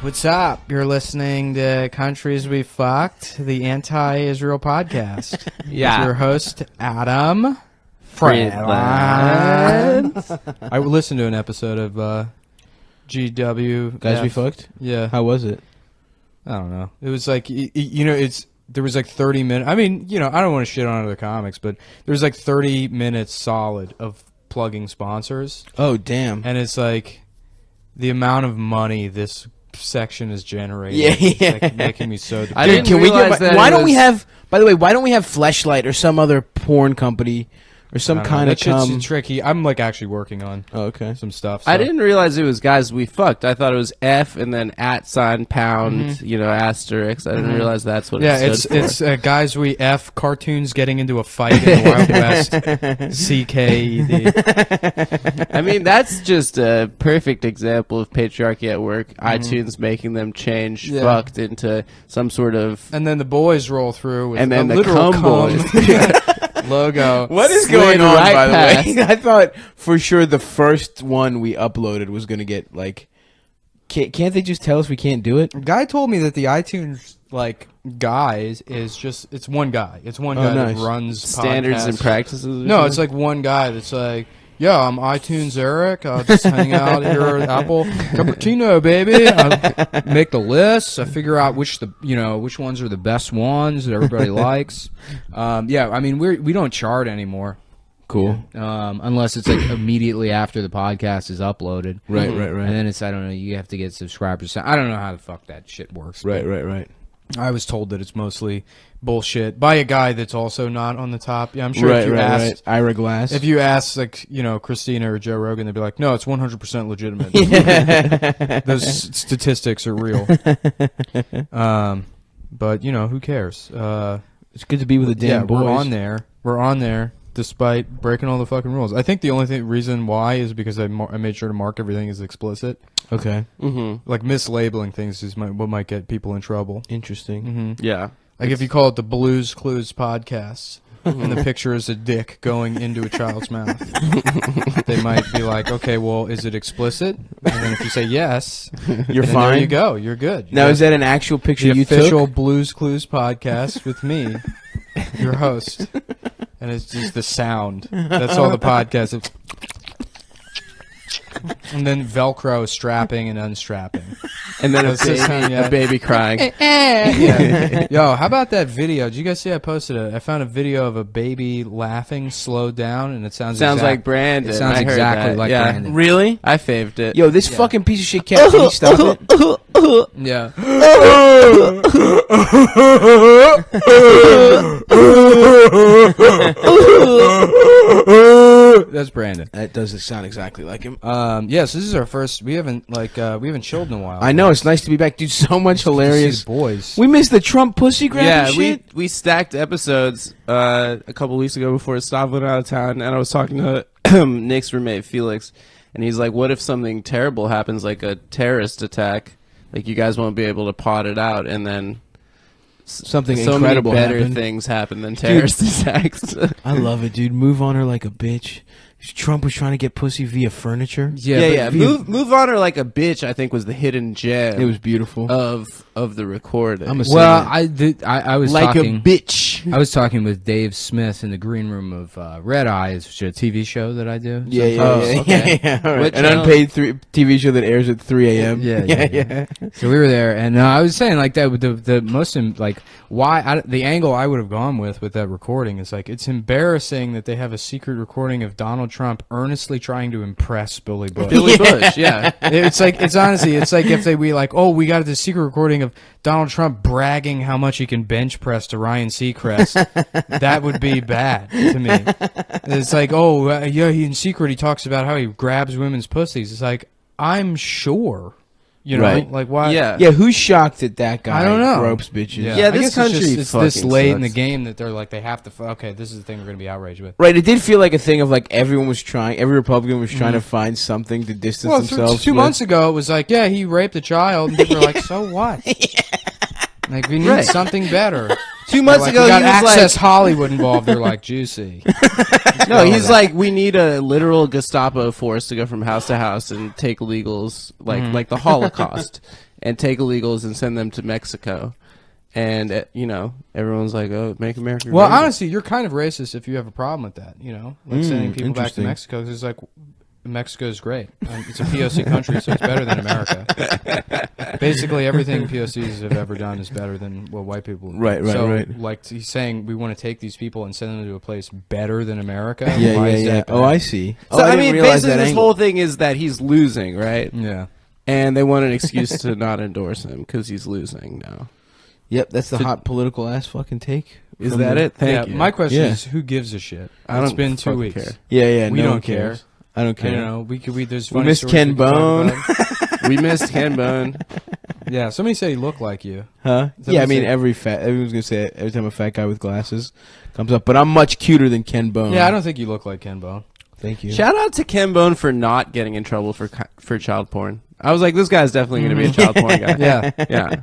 What's up? You're listening to Countries We Fucked, the anti-Israel podcast. Yeah. With your host, Adam Friedland. I listened to an episode of GW. Guys, we fucked? Yeah. How was it? I don't know. It was like, there was like 30 minutes. I mean, I don't want to shit on other comics, but there was like 30 minutes solid of plugging sponsors. Oh, damn. And it's like the amount of money this section is generating. Yeah. It's like making me so depressed. I didn't Can we realize that why it don't we was- have, by the way, why don't we have Fleshlight or some other porn company or some I don't know. kind of That shit's cum? tricky. I'm like actually working on Okay. some stuff. I so- didn't realize it was guys we fucked. I thought it was F and then @ pound, asterisk. I didn't realize that's what Yeah, it it's stood for. guys we F cartoons getting into a fight in the Wild West. CKED. I mean, that's just a perfect example of patriarchy at work. iTunes making them change Yeah. fucked into some sort of... And then the boys roll through with And then a the literal cum cum boys. logo. What is Slid going on, right by the past. way? I thought for sure the first one we uploaded was going to get, like... Can't they just tell us we can't do it? Guy told me that the iTunes guys is just it's one guy. It's one guy nice. that runs standards and podcasts. practices. or No, something? it's like one guy that's like, yeah, I'm iTunes Eric. I'll just hang out here at Apple Cappuccino, baby. I make the lists. I figure out which ones are the best ones that everybody likes. Yeah, I mean we don't chart anymore. Cool. Unless it's like immediately after the podcast is uploaded. Right. And then it's, I don't know, you have to get subscribers. I don't know how the fuck that shit works. Right. I was told that it's mostly bullshit by a guy that's also not on the top. Yeah, I'm sure if you asked, Ira Glass. if you asked Christina or Joe Rogan, they'd be like, no, it's 100% legitimate. Those statistics are real. But who cares? It's good to be with the damn boys. We're on there. Despite breaking all the fucking rules, I think the only reason why is because I made sure to mark everything as explicit. Okay. Mm-hmm. Like mislabeling things is what might get people in trouble. Interesting. Mm-hmm. Yeah. Like if you call it the Blues Clues podcast, and the picture is a dick going into a child's mouth, they might be like, okay, well, is it explicit? And then if you say yes, You're then fine. There you go. You're good. Now, is that an actual picture the you official took? Blues Clues podcast with me, your host. and it's just the sound. That's all the podcast. And then Velcro strapping and unstrapping. And then a baby crying. Yeah. Yo, how about that video? Did you guys see I posted it? I found a video of a baby laughing slowed down, and it sounds like Brandon. It sounds exactly like Brandon. Really? I faved it. Yo, this fucking piece of shit cat, can you stop it? Yeah. That's Brandon. That doesn't sound exactly like him. Yes, this is our first. We haven't chilled in a while. I know, it's nice to be back, dude. So much hilarious. Boys. We missed the Trump pussy grab shit. we stacked episodes a couple weeks ago before Stav went out of town, and I was talking to Nick's roommate Felix, and he's like, "What if something terrible happens, like a terrorist attack? Like you guys won't be able to pot it out, and then something so incredible many better happened. things happen than terrorist attacks." I love it, dude. Move on her like a bitch. Trump was trying to get pussy via furniture. Yeah. Move on her like a bitch, I think, was the hidden gem. It was beautiful of the recording. I'm a I was like talking, a bitch. I was talking with Dave Smith in the green room of Red Eyes, which is a TV show that I do. Yeah. Right. An unpaid TV show that airs at 3 a.m. Yeah. So we were there, and I was saying like that. The most like why the angle I would have gone with that recording is like it's embarrassing that they have a secret recording of Donald Trump earnestly trying to impress Billy Bush. Yeah. It's like it's like if we like, oh, we got this secret recording of Donald Trump bragging how much he can bench press to Ryan Seacrest. That would be bad to me. It's like, oh, he in secret he talks about how he grabs women's pussies. It's like, I'm sure. You know, right. like why? Yeah, who's shocked that that guy I don't know. gropes bitches? Yeah, this country it's this late in the sucks. game that they're like they have to. Okay, this is the thing we're going to be outraged with. Right, it did feel like a thing of like every Republican was trying to find something to distance themselves. 2 months ago, it was like, yeah, he raped a child, and people were like, so what? Like we need something better. 2 months ago, we got he was Access like, Hollywood involved. They're like juicy. no, he's like, we need a literal Gestapo force to go from house to house and take illegals, like the Holocaust, and take illegals and send them to Mexico. And everyone's like, "Oh, make America." Well, great. honestly, you're kind of racist if you have a problem with that. You know, like sending people back to Mexico because it's like Mexico's great. It's a POC country, so it's better than America. Basically, everything POCs have ever done is better than what white people do. Right. Like he's saying, we want to take these people and send them to a place better than America. Yeah. Oh, I see. So I mean, basically, this whole thing is that he's losing, right? Yeah. And they want an excuse to not endorse him because he's losing now. Yep, that's the hot political ass fucking take. Is that it? Thank you. My question is, who gives a shit? It's been 2 weeks. Care. Yeah. We don't care. I don't care. You know, there's We funny missed stories Ken we can talk Bone. about. We missed Ken Bone. Yeah, somebody said he looked like you. Huh? Yeah, I mean, everyone's gonna say it every time a fat guy with glasses comes up. But I'm much cuter than Ken Bone. Yeah, I don't think you look like Ken Bone. Thank you. Shout out to Ken Bone for not getting in trouble for child porn. I was like, this guy's definitely going to be a child porn guy. Yeah.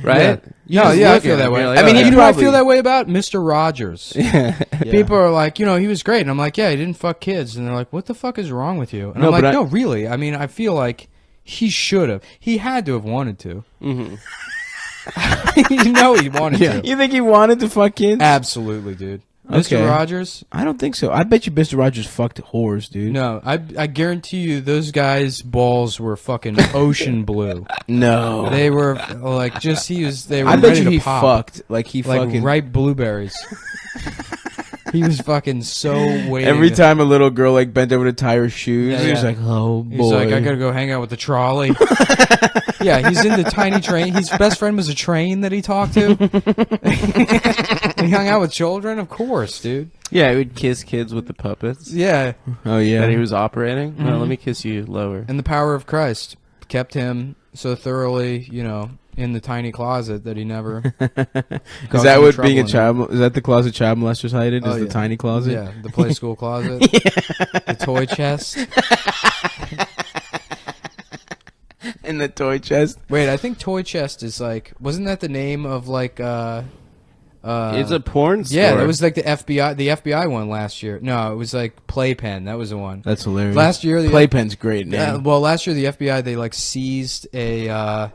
Right? I feel that way. Like, I mean, you know what I probably- feel that way about? Mr. Rogers. yeah. People are like, he was great. And I'm like, yeah, he didn't fuck kids. And they're like, what the fuck is wrong with you? And No, I'm like, but no, really. I mean, I feel like he should have. He had to have wanted to. Mm-hmm. He wanted to. You think he wanted to fuck kids? Absolutely, dude. Okay. Mr. Rogers? I don't think so. I bet you Mr. Rogers fucked whores, dude. No, I guarantee you those guys' balls were fucking ocean blue. No. They were like they were I bet ready you to he pop. fucked. Like he Like fucking. ripe blueberries. He was fucking so waiting. Every time a little girl like bent over to tie her shoes, Yeah, he was yeah. like, "Oh boy." He's like, I gotta go hang out with the trolley. Yeah, he's into tiny train. His best friend was a train that he talked to. He hung out with children, of course, dude. Yeah, he would kiss kids with the puppets Yeah, Oh yeah. that he was operating. No, let me kiss you lower. and the power of Christ kept him so thoroughly, in the tiny closet that he never. Is that what being a child? Is that the closet child molesters hide it? Is Oh, the yeah. tiny closet? Yeah, the play school closet, the toy chest. In the toy chest. Wait, I think toy chest is like, wasn't that the name of like It's a porn store. Yeah, that was like the FBI one last year. No, it was like Playpen. That was the one. That's hilarious. Last year, Playpen's great name. well, last year the FBI they like seized a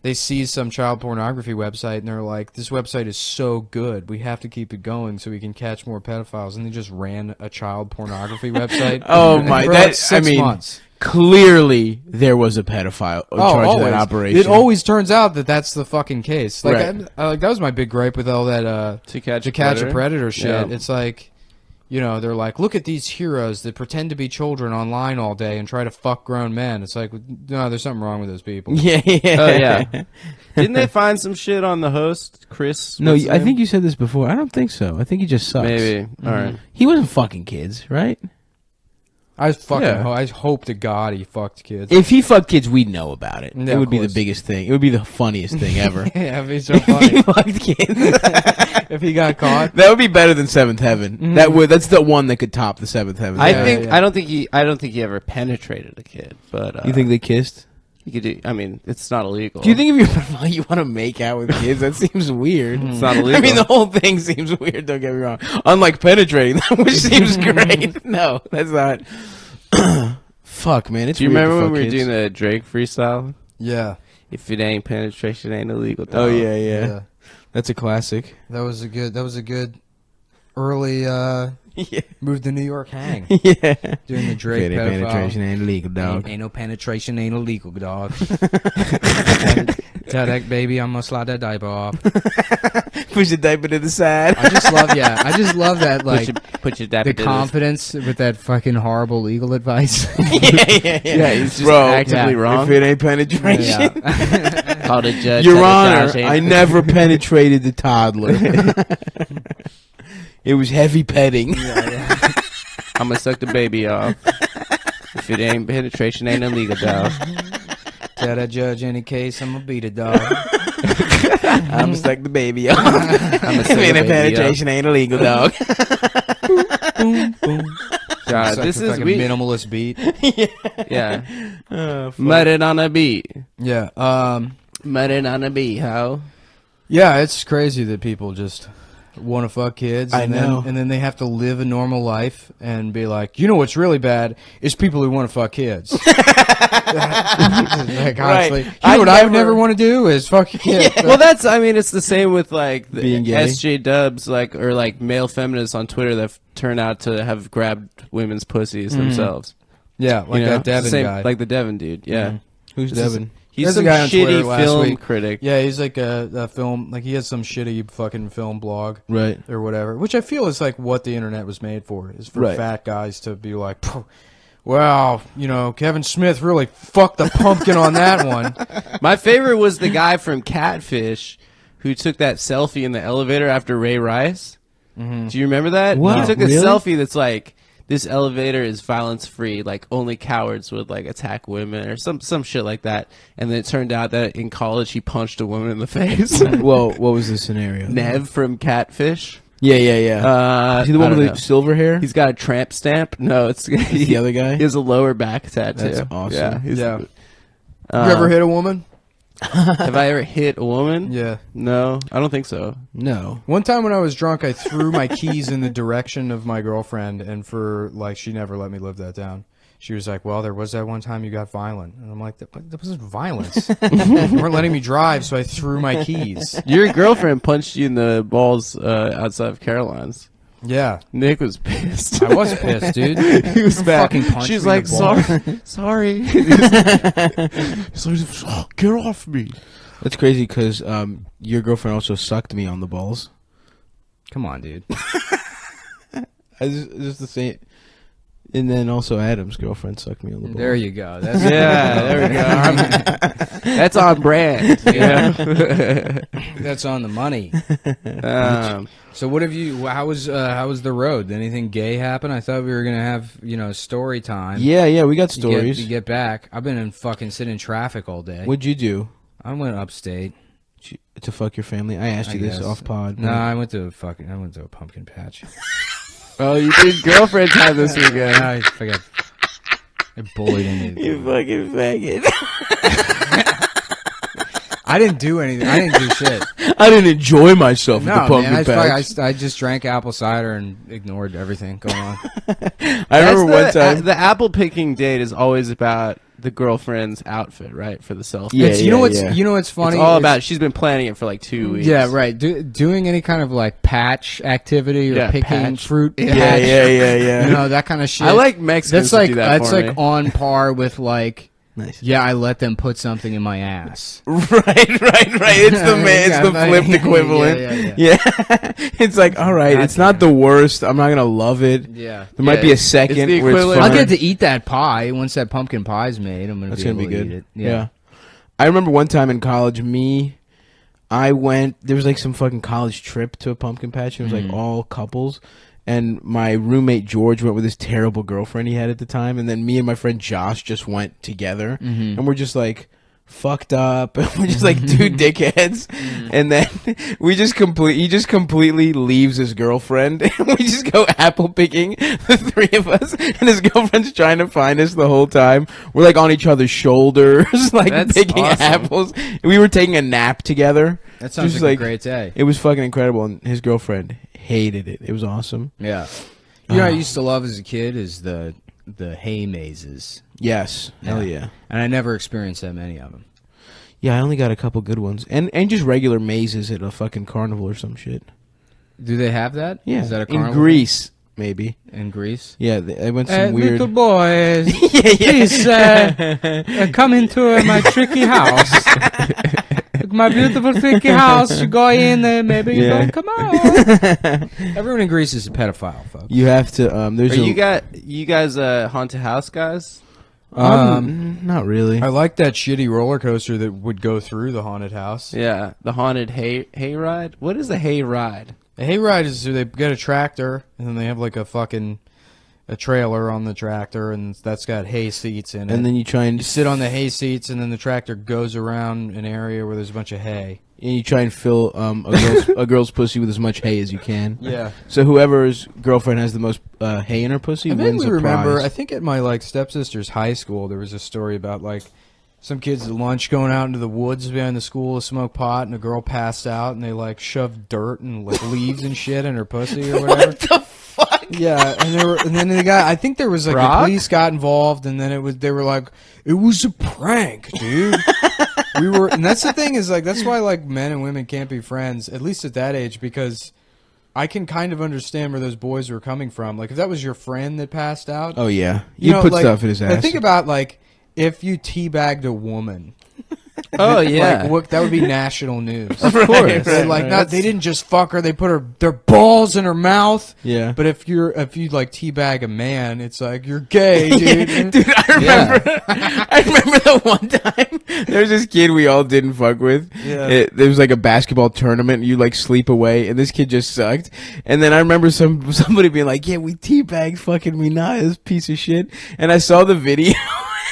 they see some child pornography website and they're like, this website is so good, we have to keep it going so we can catch more pedophiles, and they just ran a child pornography website. Oh my! For That like 6 months. Clearly there was a pedophile in charge of that operation. It always turns out that that's the fucking case. Like, Right. that was my big gripe with all that To Catch a Predator shit. Yeah. It's like, you know, they're like, look at these heroes that pretend to be children online all day and try to fuck grown men. It's like, no, there's something wrong with those people. Yeah. Oh yeah. Didn't they find some shit on the host, Chris? No, what's his I name? think you said this before. I don't think so. I think he just sucks. Maybe. All right. He wasn't fucking kids, right? I Yeah. I hope to God he fucked kids. If he fucked kids, we'd know about it. Yeah, It would of be the course. biggest thing. It would be the funniest thing ever. Yeah, it'd be so funny. He fucked kids. If he got caught. That would be better than Seventh Heaven. That's the one that could top the Seventh Heaven. I Yeah, think yeah. I don't think he ever penetrated a kid, but You think they kissed? he could do? I mean, it's not illegal. Do you think if you want to make out with kids, that seems weird? It's not illegal. I mean, the whole thing seems weird. Don't get me wrong. Unlike penetrating, which seems great. No, that's not. Fuck, man. It's Do you weird to remember when fuck we were kids. doing the Drake freestyle? Yeah. If it ain't penetration, it ain't illegal. Oh dog. yeah. That's a classic. That was a good early Yeah. move to New York hang. Yeah. Doing the Drake Penetration pedophile. ain't illegal, dog. Ain't no penetration, ain't illegal, dog. Tell that baby I'm gonna slide that diaper off. Push the diaper to the side. I just love that, like, Put your dapper the to confidence with that fucking horrible legal advice. yeah, he's just Bro, actively wrong. If it ain't penetration. Yeah. Called a judge. Your said Honor, Josh ain't- I never penetrated the toddler. It was heavy petting. I'm gonna suck the baby off. If it ain't penetration, ain't illegal, dog. Tell that judge any case I'm gonna beat a dog. I'm gonna suck the baby off. I'm gonna suck the baby penetration ain't illegal, dog. God, this is like a we, minimalist beat. yeah. Oh, Mutted on a beat. Yeah. Mutted on a beat, how? Yeah, it's crazy that people just want to fuck kids. I and know. Then, and then they have to live a normal life and be like, you know what's really bad is people who want to fuck kids. Like, honestly, Right. you know what I would never- never want to do is fuck a kid. Well, that's. I mean, it's the same with like the Being gay. SJ Dubs, like or like male feminists on Twitter that turn out to have grabbed women's pussies themselves. Yeah, like You know? that Devin It's the same, guy. like the Devin dude. Yeah, Who's This is- Devin? he's There's a some guy on Twitter shitty last film week. critic. Yeah, he's like a film, like he has some shitty fucking film blog Right. or whatever, which I feel is like what the internet was made for, is for Right. fat guys to be like, "Phew, wow, you know, Kevin Smith really fucked the pumpkin on that one. My favorite was the guy from Catfish who took that selfie in the elevator after Ray Rice. Do you remember that? What? He took a Really? selfie that's like, this elevator is violence free, like only cowards would like attack women or some shit like that. And then it turned out that in college he punched a woman in the face. Well, what was the scenario? Nev from Catfish. Yeah. Is he the I one with don't the know. silver hair? He's got a tramp stamp. No, it's He's the other guy? He has a lower back tattoo. That's awesome. Yeah. Yeah. You ever hit a woman? Have I ever hit a woman? Yeah. No, I don't think so. No. One time when I was drunk, I threw my keys in the direction of my girlfriend, and for, like, she never let me live that down. She was like, well, there was that one time you got violent. And I'm like, that wasn't violence. You weren't letting me drive, so I threw my keys. Your girlfriend punched you in the balls outside of Caroline's. Yeah. Nick was pissed. I was pissed, dude. He was mad. Fucking punched She's me in like, the balls. sorry. He's like, oh, get off me. That's crazy because your girlfriend also sucked me on the balls. Come on, dude. I just the same. And then also Adam's girlfriend sucked me on the balls. There you go. That's Yeah, there we go. That's on brand. Yeah. That's on the money. So what have you? How was the road? Did anything gay happen? I thought we were gonna have story time. Yeah, we got You stories. You get back. I've been in fucking sitting in traffic all day. What'd you do? I went upstate. To fuck your family? I asked you this guess. off pod. No, I went to a pumpkin patch. Oh, you did girlfriend time this weekend. I forgot. I bullied into it. You fucking faggot. I didn't do anything. I didn't do shit. I didn't enjoy myself at the No, pumpkin man. patch. I just drank apple cider and ignored everything going on. I remember one time. The apple picking date is always about the girlfriend's outfit, right, for the selfie. Yeah, you know what's funny? It's all about. She's been planning it for like 2 weeks. Yeah, right. Doing any kind of like patch activity or picking fruit. Yeah. You know, that kind of shit. I like Mexicans. That's like to do that for me. on par with like. Nice. Yeah, I let them put something in my ass. Right. It's the flipped equivalent. Yeah. It's like, all right, it's not the worst. I'm not gonna love it. Yeah. There might be a second the where it's equivalent. fun. I'll get to eat that pie once that pumpkin pie's made. That's gonna be good. Eat it. Yeah. I remember one time in college, I went. There was like some fucking college trip to a pumpkin patch. It was like all couples. And my roommate George went with his terrible girlfriend he had at the time, and then me and my friend Josh just went together, and we're just like fucked up, and we're just like two dickheads, and then he just completely leaves his girlfriend, and we just go apple picking, the three of us, and his girlfriend's trying to find us the whole time. We're like on each other's shoulders, like That's picking awesome. apples. We were taking a nap together. That sounds Just like a great day. It was fucking incredible, and his girlfriend hated it. It was awesome. Yeah. You know what I used to love as a kid is the hay mazes. Yes. Hell yeah. And I never experienced that many of them. Yeah, I only got a couple good ones. And just regular mazes at a fucking carnival or some shit. Do they have that? Yeah. Is that a carnival? In Greece, maybe. In Greece? Yeah, they went some weird... Little boys, please come into my tricky house. My beautiful tricky house. You go in there, maybe you don't come out. Everyone in Greece is a pedophile, folks. You have to... you guys haunted house guys? Not really. I like that shitty roller coaster that would go through the haunted house. Yeah, the haunted hay ride. What is a hay ride? A hay ride is they get a tractor and then they have like a trailer on the tractor and that's got hay seats in it. And then you try and... You sit on the hay seats and then the tractor goes around an area where there's a bunch of hay. And you try and fill a girl's pussy with as much hay as you can. Yeah. So whoever's girlfriend has the most hay in her pussy wins a remember, prize. I think at my like stepsister's high school there was a story about like some kids at lunch going out into the woods behind the school to smoke pot and a girl passed out and they like shoved dirt and like leaves and shit in her pussy or whatever. What the fuck? Yeah, and then the guy, I think there was like the police got involved and then they were like, it was a prank, dude. And that's the thing is like, that's why like men and women can't be friends, at least at that age, because I can kind of understand where those boys were coming from. Like if that was your friend that passed out. Oh yeah. You put stuff in his ass. Think about like, if you teabagged a woman. Oh yeah, like, that would be national news. Of course, they didn't just fuck her; they put their balls in her mouth. Yeah, but if you like teabag a man, it's like you're gay, dude. Dude, I remember the one time there was this kid we all didn't fuck with. Yeah, there was like a basketball tournament. And you like sleep away, and this kid just sucked. And then I remember somebody being like, "Yeah, we teabagged fucking Mina's piece of shit." And I saw the video.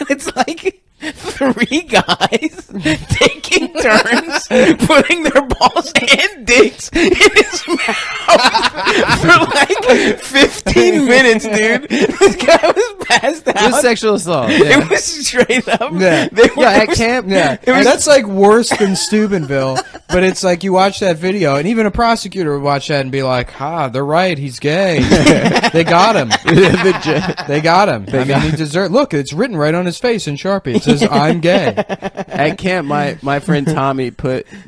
It's like 3 guys taking turns putting their balls and dicks in his mouth for like 15 minutes, dude. This guy was passed out. It was sexual assault. Yeah. It was straight up. Yeah, at camp. Yeah, that's like worse than Steubenville. But it's like you watch that video, and even a prosecutor would watch that and be like, they're right, he's gay. They got him. They got him. He deserves. Look, it's written right on his face in Sharpie. It says, I'm gay. At camp, my friend Tommy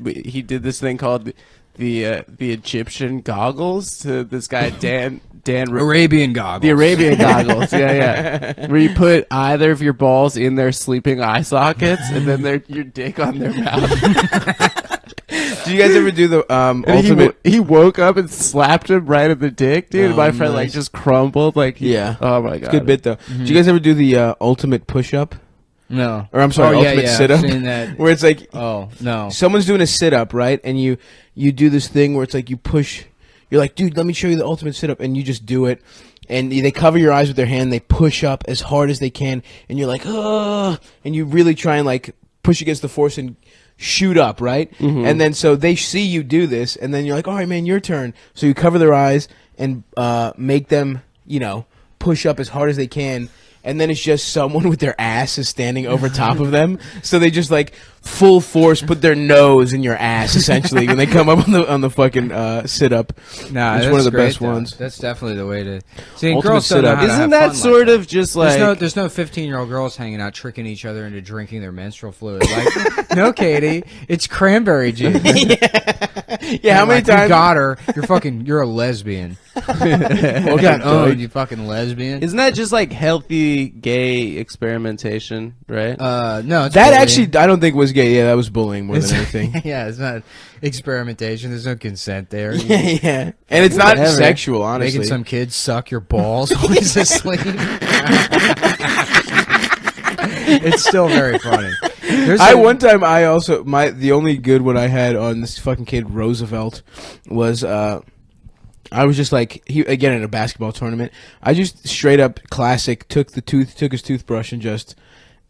he did this thing called the Egyptian goggles to this guy Dan Arabian goggles. The Arabian goggles, yeah. Where you put either of your balls in their sleeping eye sockets and then your dick on their mouth. Did you guys ever do the ultimate? He woke up and slapped him right at the dick, dude. And my friend like just crumbled, like oh my god, it's a good bit though. Did you guys ever do the ultimate push-up? No. Or I'm sorry, ultimate sit-up. I've seen that. Where it's like, oh no, someone's doing a sit-up, right? And you do this thing where it's like you push. You're like, dude, let me show you the ultimate sit-up, and you just do it. And they cover your eyes with their hand. They push up as hard as they can, and you're like, and you really try and like push against the force and shoot up, right? Mm-hmm. And then so they see you do this, and then you're like, all right, man, your turn. So you cover their eyes and make them, push up as hard as they can. and then it's just someone with their ass is standing over top of them. So they just like full force put their nose in your ass essentially when they come up on the fucking sit up. Nah, it's that's one of the great, best though. ones. That's definitely the way to. See, Ultimate girls don't know sit-up. how to Isn't have that fun sort like of just like there's no 15-year-old girls hanging out tricking each other into drinking their menstrual fluid. Like, no, Katie, it's cranberry juice. Yeah, how many like, times you got her? You're a lesbian. You got owned, you fucking lesbian. Isn't that just like healthy gay experimentation, right? No, it's that bullying. actually I don't think was gay. Yeah, that was bullying more than anything. Yeah, it's not experimentation. There's no consent there. Yeah, and it's not sexual. Honestly, Making some kid suck your balls while he's asleep. It's still very funny. One time the only good one I had on this fucking kid Roosevelt was I was just like again in a basketball tournament. I just straight up classic took his toothbrush and just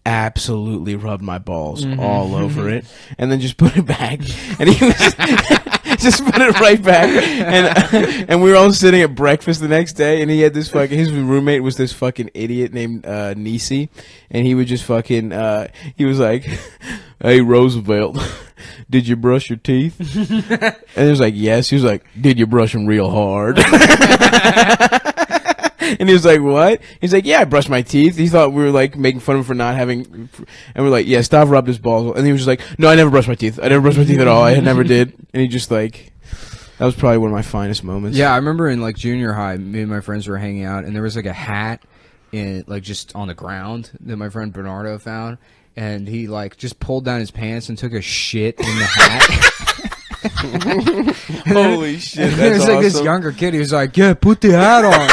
absolutely rubbed my balls all over it, and then just put it back, and he was just put it right back, and we were all sitting at breakfast the next day, and he had this fucking his roommate was this fucking idiot named Nisi, and he would just fucking he was like, "Hey Roosevelt, did you brush your teeth?" And he was like, "Yes." He was like, "Did you brush them real hard?" And he was like, "What?" He's like, "Yeah, I brushed my teeth." He thought we were like making fun of him for not having, and we're like, "Yeah, Stav rubbed his balls," and he was just like, "No, I never brushed my teeth. I never brushed my teeth at all. I never did." And he just like, that was probably one of my finest moments. Yeah, I remember in like junior high, me and my friends were hanging out, and there was like a hat in like just on the ground that my friend Bernardo found, and he like just pulled down his pants and took a shit in the hat. Holy shit! That's There's like this awesome. younger kid. He was like, "Yeah, put the hat on."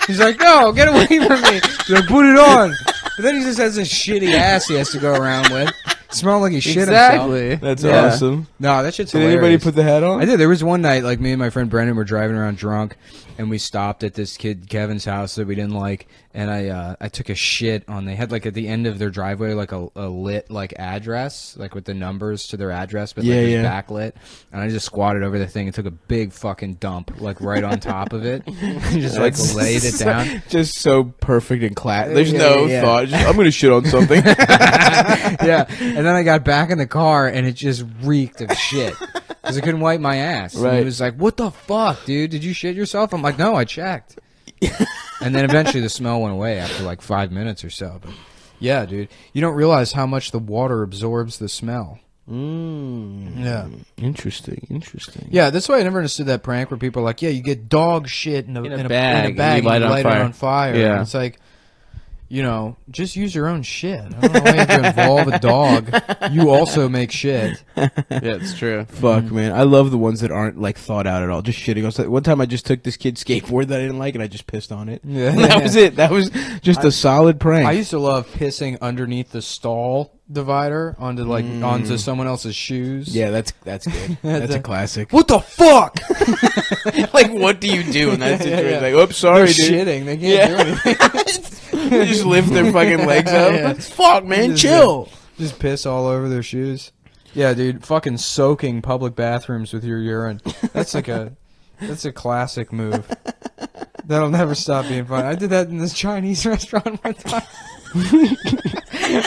He's like, "No, get away from me!" He's like, "Put it on." But then he just has this shitty ass he has to go around with. Smell like he shit himself. That's awesome. No, that shit's Did hilarious. anybody put the hat on? I did. There was one night, like me and my friend Brendan were driving around drunk, and we stopped at this kid Kevin's house that we didn't like, and I took a shit on. They had like at the end of their driveway like a lit like address, like with the numbers to their address, but like it was backlit, and I just squatted over the thing and took a big fucking dump like right on top of it, and just like laid it down. Just so perfect and class. There's no thought. Just, I'm gonna shit on something. Yeah, and then I got back in the car and it just reeked of shit because I couldn't wipe my ass. Right. And it was like, "What the fuck, dude? Did you shit yourself?" I'm like, "No, I checked." And then eventually the smell went away after like 5 minutes or so. But yeah, dude, you don't realize how much the water absorbs the smell. Yeah. Interesting. Yeah, that's why I never understood that prank where people are like, "Yeah, you get dog shit in a bag and you light it on fire." Yeah. And it's like, you know, just use your own shit. I don't know why you have to involve a dog. You also make shit. Yeah, it's true. Fuck, man. I love the ones that aren't like thought out at all. Just shitting. One time I just took this kid's skateboard that I didn't like and I just pissed on it. Yeah. And that was it. That was just a solid prank. I used to love pissing underneath the stall divider onto onto someone else's shoes. Yeah, that's good. That's a classic. What the fuck? Like, what do you do in that situation? Yeah. Like, oops, sorry, They're dude. shitting. They can't do anything. They just lift their fucking legs up. Yeah. Fuck, man, chill. Just piss all over their shoes. Yeah, dude, fucking soaking public bathrooms with your urine. That's a classic move. That'll never stop being fun. I did that in this Chinese restaurant one time.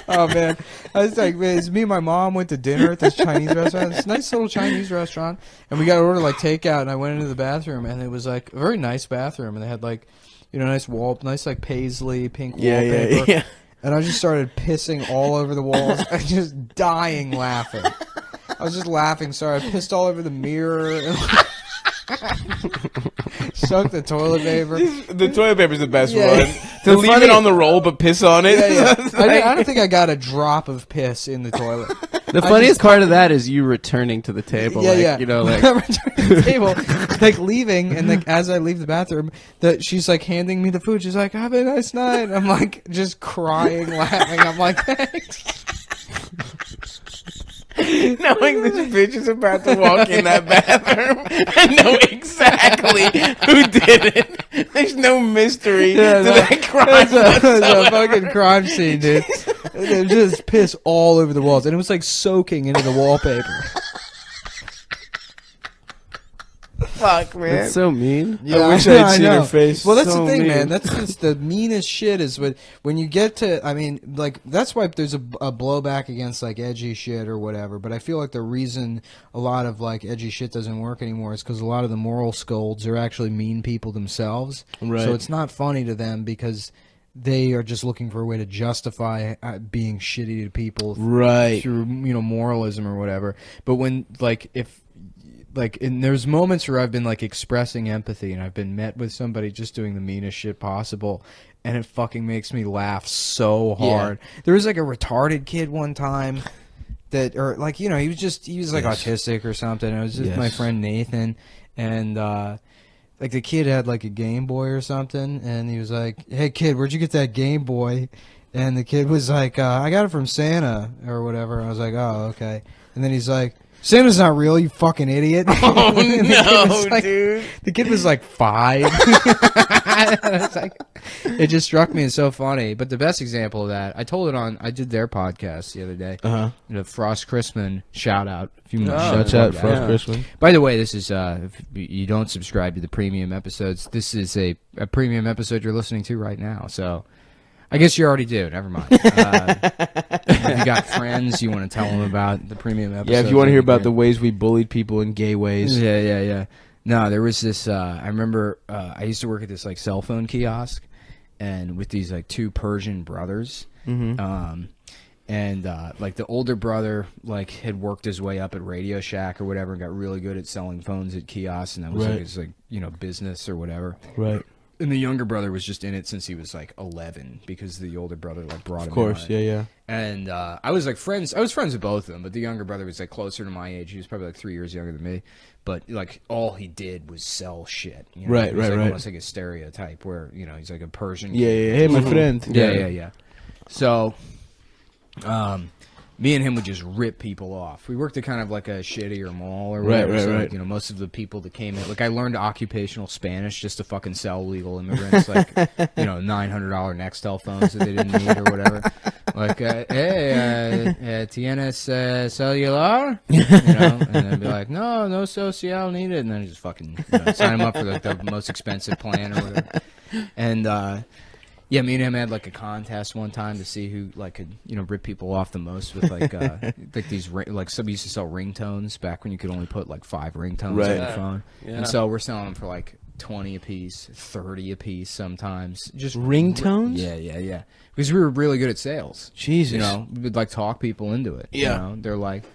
Oh man, I was like, man, it's me and my mom went to dinner at this Chinese restaurant. It's a nice little Chinese restaurant, and we got to order like takeout. And I went into the bathroom, and it was like a very nice bathroom, and they had like, you know, nice like paisley pink wallpaper. Yeah. And I just started pissing all over the walls. I was just dying laughing. I was just laughing. Sorry, I pissed all over the mirror. And soaked the toilet paper. The toilet paper's the best one. The To leave it on the roll but piss on it. Yeah. I don't think I got a drop of piss in the toilet. The funniest part of that is you returning to the table. You know, like returning to the table, like leaving, and like as I leave the bathroom, she's like handing me the food. She's like, "Have a nice night." I'm like just crying, laughing. I'm like, "Thanks." Knowing this bitch is about to walk in that bathroom, I know exactly who did it. There's no mystery to that crime. It's a fucking crime scene, dude. There's just piss all over the walls, and it was like soaking into the wallpaper. fuck, man. That's so mean. I wish I had seen her face. Well, that's So the thing, mean. man. That's just the meanest shit is when you get to, I mean, like, that's why there's a blowback against, like, edgy shit or whatever. But I feel like the reason a lot of, like, edgy shit doesn't work anymore is because a lot of the moral scolds are actually mean people themselves. Right. So it's not funny to them because they are just looking for a way to justify being shitty to people Right. through, you know, moralism or whatever. But when, like, and there's moments where I've been, like, expressing empathy and I've been met with somebody just doing the meanest shit possible, and it fucking makes me laugh so hard. Yeah. There was, like, a retarded kid one time that, or, like, you know, he was like autistic or something. It was just my friend Nathan, and like, the kid had, like, a Game Boy or something, and he was like, "Hey, kid, where'd you get that Game Boy?" And the kid was like, "I got it from Santa," or whatever. I was like, "Oh, okay." And then he's like, "Santa's not real, you fucking idiot." Oh, no, dude. The kid was like 5. It just struck me as so funny. But the best example of that, I did their podcast the other day. The Frost Christman shout out. Shout out Frost Christman. By the way, this is, if you don't subscribe to the premium episodes, this is a premium episode you're listening to right now. So I guess you already do. Never mind. If you got friends you want to tell them about the premium episode. Yeah, if you want to hear about the ways we bullied people in gay ways. Yeah. No, there was this, I remember I used to work at this, like, cell phone kiosk, and with these, like, 2 Persian brothers. And like, the older brother, like, had worked his way up at Radio Shack or whatever and got really good at selling phones at kiosks, and that was like his, like, you know, business or whatever. Right. And the younger brother was just in it since he was, like, 11 because the older brother, like, brought him Of course, in. yeah. And I was, like, friends with both of them, but the younger brother was, like, closer to my age. He was probably, like, 3 years younger than me. But, like, all he did was sell shit. You know? Right. Almost like a stereotype where, you know, he's like a Persian. Yeah. Hey, my friend. Yeah. So, me and him would just rip people off. We worked at kind of like a shittier mall or whatever. Right. Like, you know, most of the people that came in, like, I learned occupational Spanish just to fucking sell legal immigrants, like, you know, $900 Nextel phones that they didn't need or whatever. Like, hey, ¿tienes celular? You know, and they'd be like, no social needed, and then just fucking, you know, sign them up for, like, the most expensive plan or whatever. And yeah, me and him had, like, a contest one time to see who, like, could, you know, rip people off the most with, like, like these, like, somebody used to sell ringtones back when you could only put, like, 5 ringtones on your phone. Yeah. And so we're selling them for, like, 20 a piece, 30 a piece sometimes. Just ringtones? Yeah. Because we were really good at sales. Jesus. You know, we would, like, talk people into it. Yeah. You know? They're like,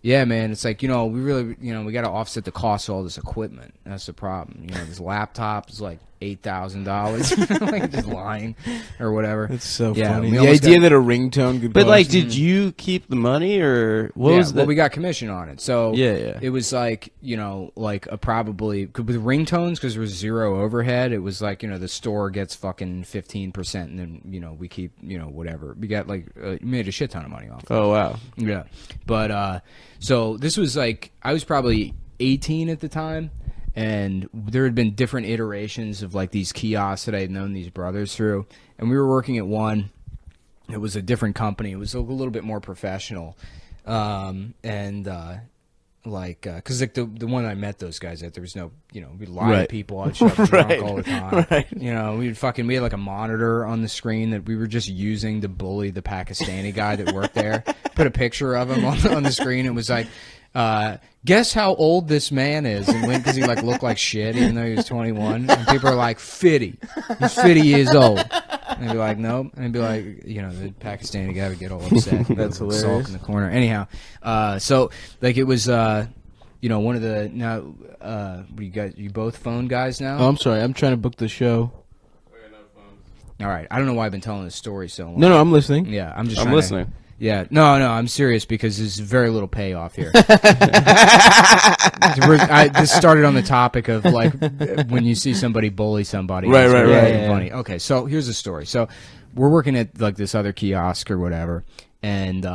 yeah, man, it's like, you know, we really, you know, we got to offset the cost of all this equipment. That's the problem. You know, this laptop is like $8,000, like, just lying or whatever. It's so funny. The idea that a ringtone could. But cost. like, did you keep the money or what was that? Well, we got commission on it, so yeah. It was like, you know, like a probably with ringtones because there was 0 overhead. It was like, you know, the store gets fucking 15%, and then, you know, we keep, you know, whatever. We got like made a shit ton of money off. Oh wow. Yeah, but so this was like, I was probably 18 at the time. And there had been different iterations of, like, these kiosks that I had known these brothers through. And we were working at one. It was a different company. It was a little bit more professional. Like, because, like, the one I met those guys at, there was no, you know, we'd lie to people. I'd show up drunk all the time. You know, we had, like, a monitor on the screen that we were just using to bully the Pakistani guy that worked there. Put a picture of him on the screen. It was like, guess how old this man is, and when, because he, like, looked like shit even though he was 21, and people are like, 50, he's 50 years old, and they'd be like, nope, and they'd be like, you know, the Pakistani guy would get all upset. That's hilarious. Sulk in the corner. Anyhow, so, like, it was, you know, one of the, now, you both phone guys now? Oh, I'm sorry, I'm trying to book the show. All right, I don't know why I've been telling this story so long. No, I'm listening. Yeah, I'm listening. Yeah, no, I'm serious because there's very little payoff here. This started on the topic of, like, when you see somebody bully somebody. Right. Funny. Okay, so here's the story. So we're working at, like, this other kiosk or whatever, and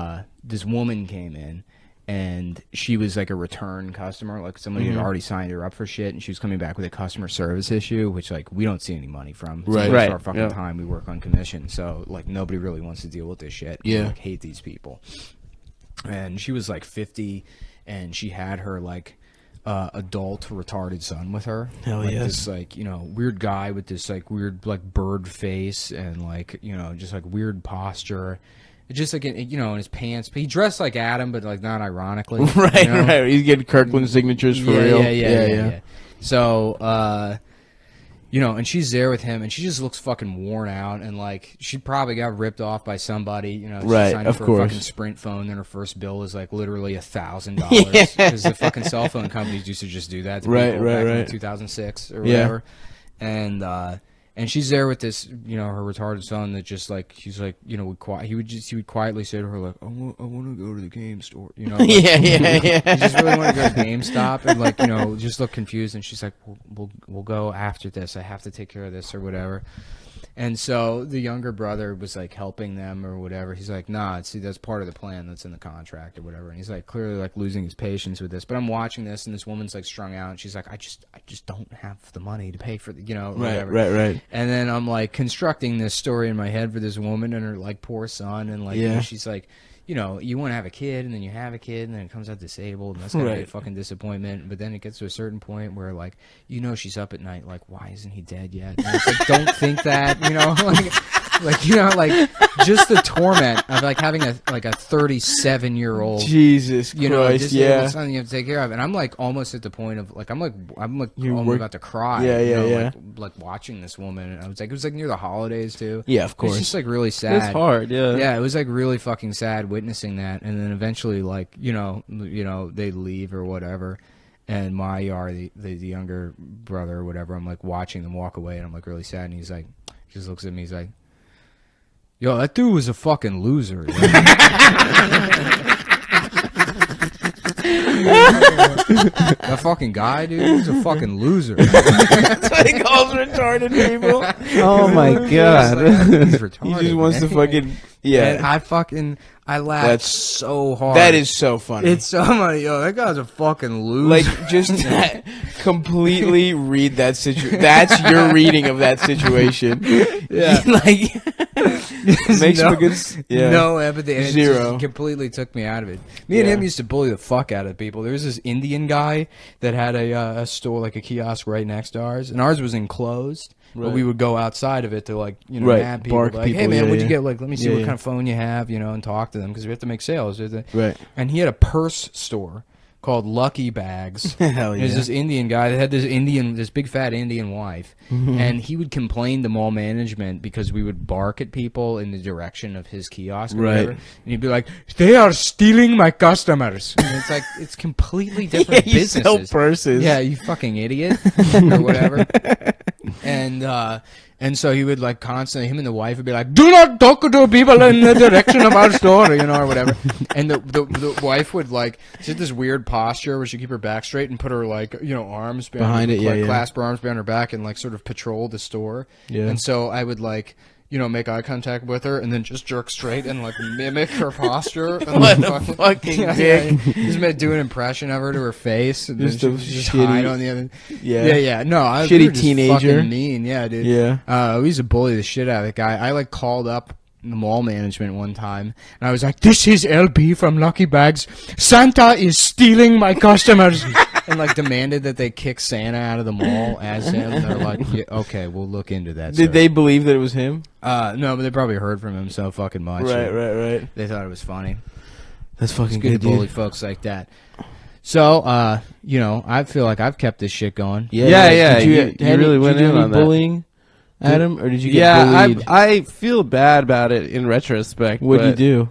this woman came in, and she was, like, a return customer. Like, somebody had already signed her up for shit, and she was coming back with a customer service issue, which, like, we don't see any money from. Right. Most of our fucking time we work on commission, so, like, nobody really wants to deal with this shit. Yeah. We, like, hate these people. And she was, like, 50, and she had her, like, adult retarded son with her. Hell like yes. This like weird guy with this like weird like bird face and like just like weird posture. It's just like in his pants. But he dressed like Adam, but like not ironically. Right, right. He's getting Kirkland signatures for real. Yeah. So, and she's there with him, and she just looks fucking worn out, and like she probably got ripped off by somebody. She signed up for a fucking Sprint phone, and her first bill was like literally $1,000 because the fucking cell phone companies used to just do that. To people back in 2006 or whatever, and she's there with this, her retarded son that just like she's like, he would quietly say to her like, I want to go to the game store, like, He just really wanted to go to GameStop and like just look confused, and she's like, we'll go after this. I have to take care of this or whatever. And so the younger brother was like helping them or whatever. He's like, nah, see, that's part of the plan that's in the contract or whatever. And he's like clearly like losing his patience with this. But I'm watching this, and this woman's like strung out, and she's like, I just don't have the money to pay for the, whatever. Right. And then I'm like constructing this story in my head for this woman and her like poor son, and like she's like, you want to have a kid, and then you have a kid, and then it comes out disabled, and that's gonna be a fucking disappointment. But then it gets to a certain point where, like, she's up at night, like, why isn't he dead yet? And it's like, don't think that, just the torment of like having a 37-year-old Jesus Christ, disabled son you have to take care of, and I'm like almost at the point of like I'm almost about to cry. Like watching this woman, and I was like, it was like near the holidays too. Yeah, of course. It's just like really sad. It's hard, Yeah, it was like really fucking sad witnessing that, and then eventually like they leave or whatever, and the younger brother or whatever, I'm like watching them walk away, and I'm like really sad, and he's like, he just looks at me, he's like, yo, that dude was a fucking loser. That fucking guy, dude, he's a fucking loser. That's what he calls retarded people. Oh my god. He's retarded. He just wants to fucking And I laughed so hard. That is so funny. It's so funny. Yo, that guy's a fucking loser. Like, just completely read that situation. That's your reading of that situation. Yeah. Like, makes no, good, no empathy. And Zero. It just completely took me out of it. Me and him used to bully the fuck out of people. There was this Indian guy that had a store, like a kiosk right next to ours, and ours was enclosed. Right. But we would go outside of it to like nab people, bark like, people, hey man, what'd you get? Like, let me see what kind of phone you have, and talk to them because we have to make sales. Right. And he had a purse store called Lucky Bags. Hell yeah. There's this Indian guy that had this big fat Indian wife, and he would complain to mall management because we would bark at people in the direction of his kiosk or whatever. And he'd be like, they are stealing my customers. And it's like, it's completely different businesses. You sell purses. Yeah, you fucking idiot. Or whatever. And so he would like constantly, him and the wife would be like, do not talk to people in the direction of our store, or whatever. And the wife would like, she had this weird posture where she'd keep her back straight and put her like, arms behind it, clasp her arms behind her back and like sort of patrol the store. Yeah. And so I would like, make eye contact with her and then just jerk straight and like mimic her posture. And what a fucking dick. Just do an impression of her to her face. And just then just hide on the other. Yeah. No, shitty just teenager. Fucking mean, yeah, dude. Yeah. We used to bully the shit out of that guy. I like called up the mall management one time and I was like, this is LB from Lucky Bags. Santa is stealing my customers. And like demanded that they kick Santa out of the mall as him. And they're like, yeah, okay, we'll look into that. Did they believe that it was him? No, but they probably heard from him so fucking much. Right. They thought it was funny. That's fucking good to bully folks like that. So, I feel like I've kept this shit going. Yeah. You really went in on that. Bullying, Adam, or did you get bullied? I feel bad about it in retrospect. What'd you do?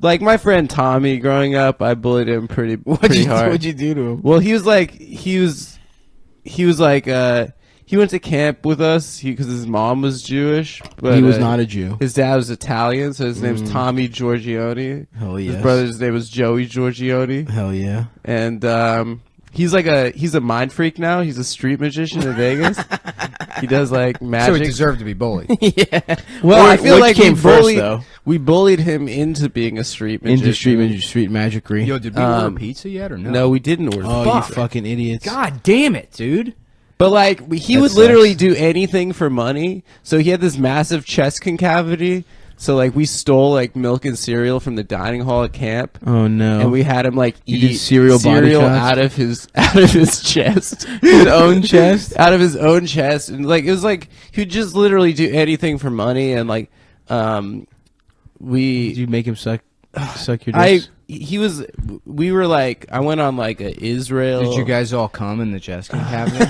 Like my friend Tommy, growing up, I bullied him pretty hard. What'd you do to him? Well, he went to camp with us because his mom was Jewish, but he was not a Jew. His dad was Italian, so his name's Tommy Giorgione. Hell yeah. His brother's name was Joey Giorgione. Hell yeah. And he's a mind freak now. He's a street magician in Vegas. He does like magic. So he deserved to be bullied. Yeah. Well, I feel like we bullied him into being a street magician. Into street magicry. Yo, did we order pizza yet or no? No, we didn't order. Oh, you fucking idiots! God damn it, dude. But like he would literally do anything for money. So he had this massive chest concavity. So like we stole like milk and cereal from the dining hall at camp. Oh no! And we had him like You did eat cereal body shots? out of his chest, his own chest, out of his own chest, and like it was like he would just literally do anything for money, and like Did you make him suck your dick? We were like, I went on like a Israel. Did you guys all come in the chest cabinet?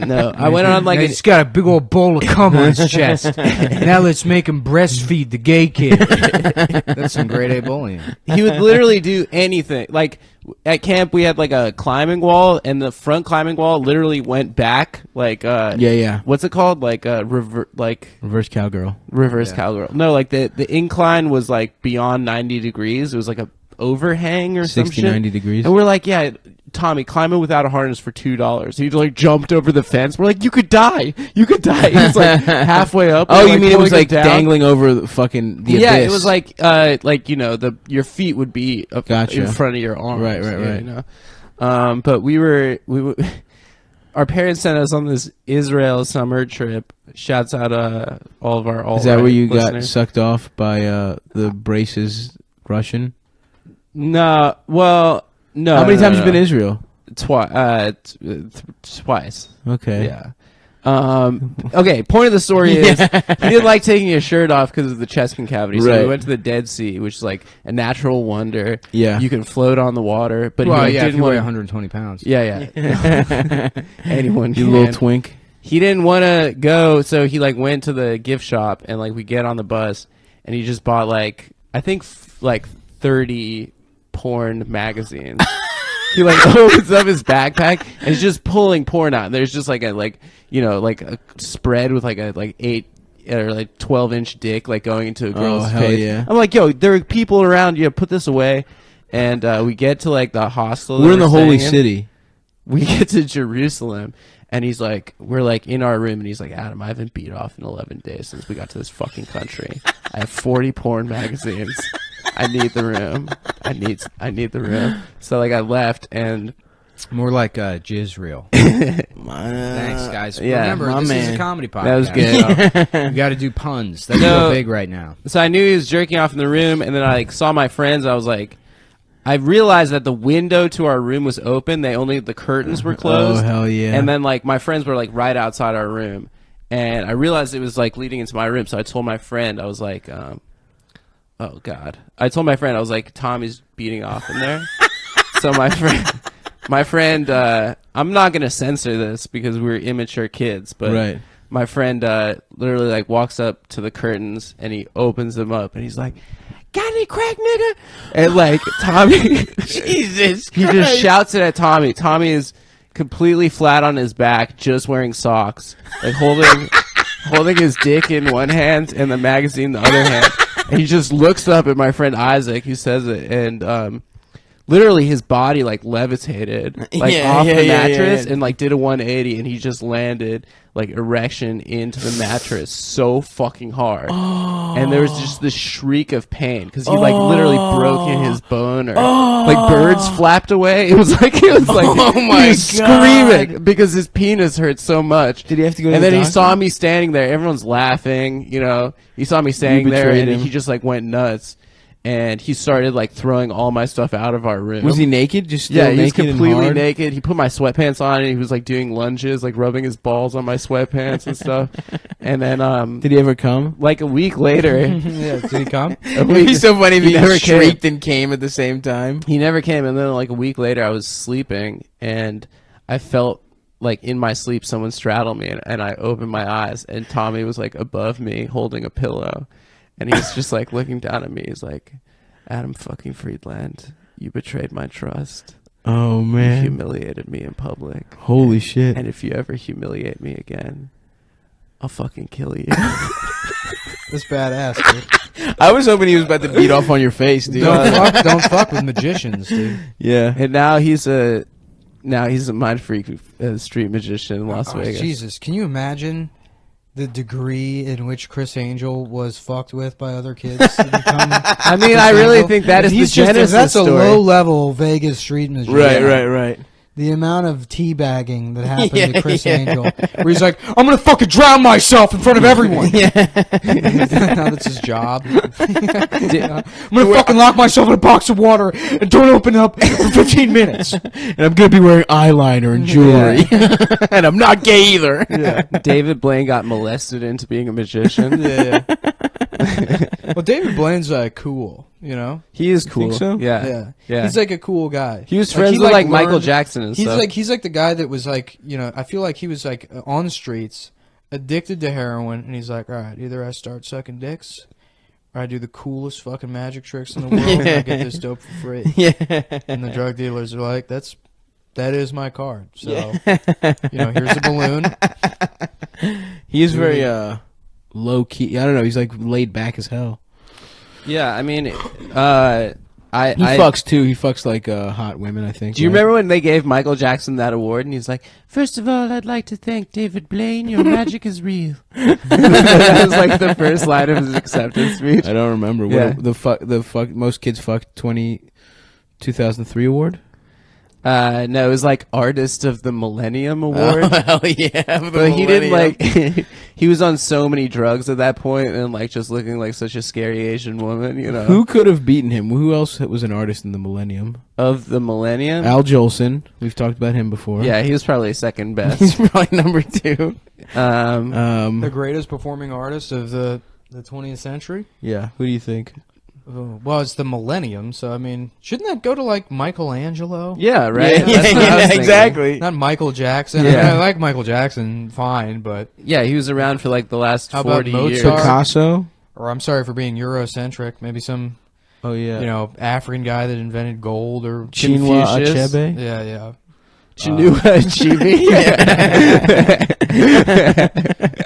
No, I went on like He's got a big old bowl of cum on his chest. Now let's make him breastfeed the gay kid. That's some grade A bullying. He would literally do anything. Like at camp, we had like a climbing wall, and the front climbing wall literally went back. Like what's it called? Like reverse cowgirl. Reverse cowgirl. No, like the incline was like beyond 90 degrees. It was like a overhang or 60, 90 degrees. And we're like, yeah, Tommy, climb it without a harness for $2. He like jumped over the fence. We're like, you could die. He's like halfway up. Oh, you like, mean it was like down. dangling over the fucking the yeah, abyss. it was like you know your feet would be in front of your arms. Right. You know? But we were our parents sent us on this Israel summer trip. Shouts out all of our Is that where you listeners. got sucked off by the braces Russian? No, well, no. How many times no. you been to Israel? Twice. Okay. Yeah. Okay. Point of the story is he didn't like taking his shirt off because of the chest concavity. So we went to the Dead Sea, which is like a natural wonder. Yeah. You can float on the water, but Well, he yeah, if didn't you weigh want 120 pounds. Yeah. Anyone You can. little twink. He didn't want to go, so he like went to the gift shop, and like we get on the bus, and he just bought like I think like 30 porn magazines. He like opens up his backpack and he's just pulling porn out. And there's just like a spread with like a 8 or like 12-inch dick like going into a girl's face. Yeah. I'm like, yo, there are people around you. Put this away. And we get to like the hostel. We're in the holy city. We get to Jerusalem. And he's like, we're like in our room, and he's like, Adam, I haven't beat off in 11 days since we got to this fucking country. I have 40 porn magazines. I need the room. I need the room. So like I left, and more like Jizreel. Thanks, guys. Yeah, remember, this is a comedy podcast. That was good. So you got to do puns. That's real big right now. So I knew he was jerking off in the room, and then I like saw my friends. I was like, I realized that the window to our room was open. The curtains were closed. Oh hell yeah! And then like my friends were like right outside our room, and I realized it was like leading into my room. So I told my friend, I was like, oh god. I told my friend, I was like, Tommy's beating off in there. So my friend, I'm not gonna censor this because we're immature kids, but my friend literally like walks up to the curtains and he opens them up and he's like, got any crack, nigga? And like Tommy, Jesus, he just shouts it at Tommy. Tommy is completely flat on his back, just wearing socks, like holding his dick in one hand and the magazine in the other hand. And he just looks up at my friend Isaac, who says it, and literally his body like levitated like off the mattress and like did a 180, and he just landed like erection into the mattress so fucking hard. And there was just this shriek of pain because he like literally broke in his boner. Like birds flapped away. It was like oh my he was God. screaming because his penis hurt so much. Did he have to go to and the then he doctor? saw me standing there. Everyone's laughing, you know. He saw me standing there, and he just like went nuts. And he started like throwing all my stuff out of our room. Was he naked? Just still yeah, he was naked and completely hard? naked. He put my sweatpants on, and he was like doing lunges, like rubbing his balls on my sweatpants and stuff. And then, did he ever come? Like a week later, yeah, did he come? It'd be so funny if he never shrieked and came at the same time. He never came, and then like a week later, I was sleeping, and I felt like in my sleep someone straddled me, and I opened my eyes, and Tommy was like above me holding a pillow, and he's just like looking down at me. He's like, Adam fucking Friedland, you betrayed my trust. Oh man, you humiliated me in public. Holy shit! And if you ever humiliate me again, I'll fucking kill you. That's badass, dude. I was hoping he was about to beat off on your face, dude. Don't fuck with magicians, dude. Yeah. And now he's a mind freak street magician in Las Vegas. Jesus, can you imagine the degree in which Chris Angel was fucked with by other kids to become I mean, I really think that is the genesis That's story. a low-level Vegas street magician. Right. The amount of teabagging that happened to Chris Angel, where he's like, "I'm gonna fucking drown myself in front of everyone." Yeah. Now that's his job. I'm gonna fucking lock myself in a box of water and don't open up for 15 minutes. And I'm gonna be wearing eyeliner and jewelry. And I'm not gay either. Yeah. David Blaine got molested into being a magician. Yeah. Well, David Blaine's cool. You know, he is cool. Think so? Yeah. He's like a cool guy. He was friends with like Michael Jackson and stuff. He's like the guy that was like, you know, I feel like he was like on the streets, addicted to heroin, and he's like, all right, either I start sucking dicks, or I do the coolest fucking magic tricks in the world, and I get this dope for free. Yeah. And the drug dealers are like, that is my card. So, you know, here's a balloon. He is very low key. I don't know. He's like laid back as hell. Yeah, I mean, he fucks too. He fucks like hot women, I think. Do you remember when they gave Michael Jackson that award? And he's like, "First of all, I'd like to thank David Blaine. Your magic is real." That was like the first line of his acceptance speech. I don't remember. Yeah. What, the fuck most kids fucked 2003 award. No, it was like Artist of the Millennium Award. Oh, hell yeah. But he didn't like, he was on so many drugs at that point and like just looking like such a scary Asian woman, you know. Who could have beaten him? Who else was an artist in the Millennium? Of the Millennium? Al Jolson. We've talked about him before. Yeah, he was probably second best. He's probably number 2. The greatest performing artist of the 20th century? Yeah. Who do you think? Well, it's the Millennium, so I mean, shouldn't that go to like Michelangelo? Yeah, right. Yeah, exactly. Not Michael Jackson. Yeah. I mean, I like Michael Jackson, fine, but yeah, he was around for like the last how 40 about years. Mozart? Picasso? Or I'm sorry for being Eurocentric. Maybe some, oh yeah, you know, African guy that invented gold or Chinua Confucius. Achebe. Yeah. Chinua Achebe.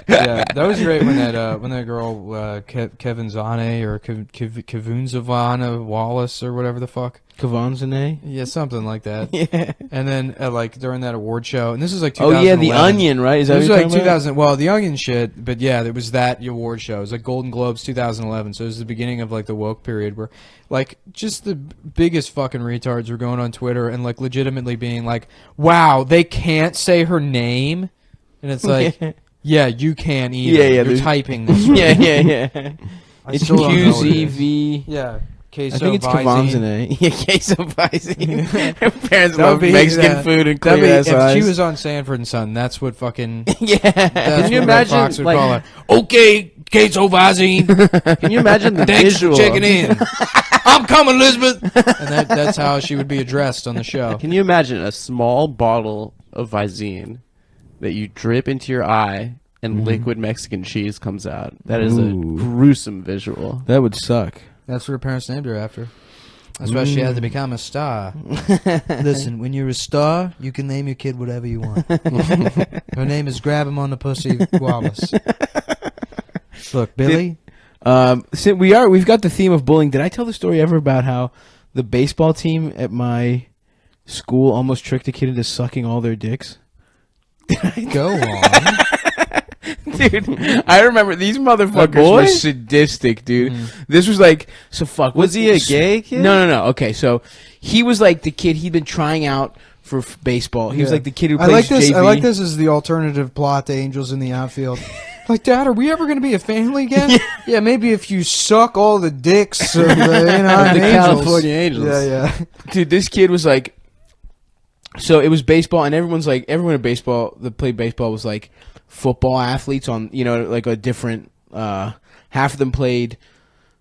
Yeah, that was great when that girl Kevin Zane or Kavunzavana Wallace or whatever the fuck. Kavanzane? Yeah, something like that. Yeah. And then like during that award show, and this is like 2011. Oh yeah, The Onion, right? Is that It was what like you're talking 2000. Well, The Onion shit, but yeah, it was that award show. It was like Golden Globes 2011. So it was the beginning of like the woke period where, like, just the biggest fucking retards were going on Twitter and like legitimately being like, "Wow, they can't say her name," and it's like, "Yeah, you can't either. Yeah, You're typing this." Right. yeah. It's QZV. Yeah. I think it's Kavanzane. Yeah, queso Visine. Parents love be, Mexican food and that'd clear be, ass if eyes. she was on Sanford and Son, that's what fucking yeah. Can you imagine? Fox would Like, call her. Okay, queso Visine. can you imagine the Thanks visual? for checking in. I'm coming, Elizabeth. And that's how she would be addressed on the show. Can you imagine a small bottle of Visine that you drip into your eye and liquid Mexican cheese comes out? That is a gruesome visual. That would suck. That's what her parents named her after. That's why she had to become a star. Listen, when you're a star, you can name your kid whatever you want. Her name is Grab Him on the Pussy Wallace. Look, Billy. We've got the theme of bullying. Did I tell the story ever about how the baseball team at my school almost tricked a kid into sucking all their dicks? Go on. Dude, I remember these motherfuckers were sadistic, dude. This was like, so fuck. Was he a gay kid? No. Okay, so he was like the kid, he'd been trying out for baseball. He was like the kid who plays JV. I like this as the alternative plot to Angels in the Outfield. Like, Dad, are we ever going to be a family again? Yeah, maybe if you suck all the dicks of the, the California Angels. Yeah. Dude, this kid was like, so it was baseball, and everyone at baseball that played baseball was like football athletes on, you know, like a different, half of them played,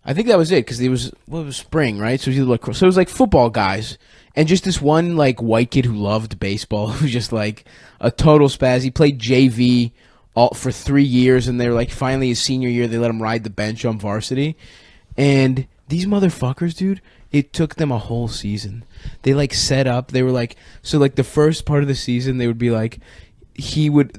I think that was it, because it was spring, right? So it was like football guys, and just this one like white kid who loved baseball, who was just like a total spaz. He played JV for 3 years, and they were like, finally his senior year, they let him ride the bench on varsity, and these motherfuckers, dude, it took them a whole season. They like set up, they were like, so like the first part of the season, they would be like, he would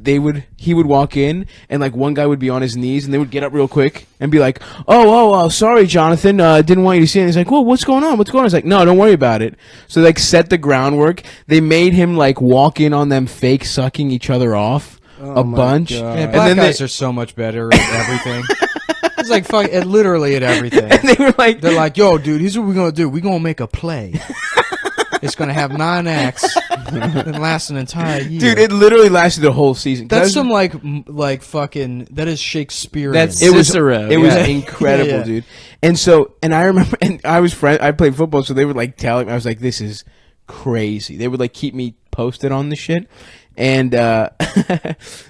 walk in, and like one guy would be on his knees, and they would get up real quick and be like, oh, sorry, Jonathan, didn't want you to see it. And he's like, whoa, what's going on? He's like, no, don't worry about it. So they like set the groundwork. They made him like walk in on them fake sucking each other off a bunch. Man, black guys are so much better at everything. It's like fuck, literally at everything. And they were like, they're like, yo, dude, here's what we're gonna do. We're gonna make a play. It's gonna have 9 acts. It lasts an entire year. Dude, it literally lasted the whole season. That's some like fucking. That is Shakespearean. That's It was Cicero. it was incredible, Yeah. dude. And I remember, and I played football, so they would like tell me, I was like, this is crazy. They would like keep me posted on the shit, and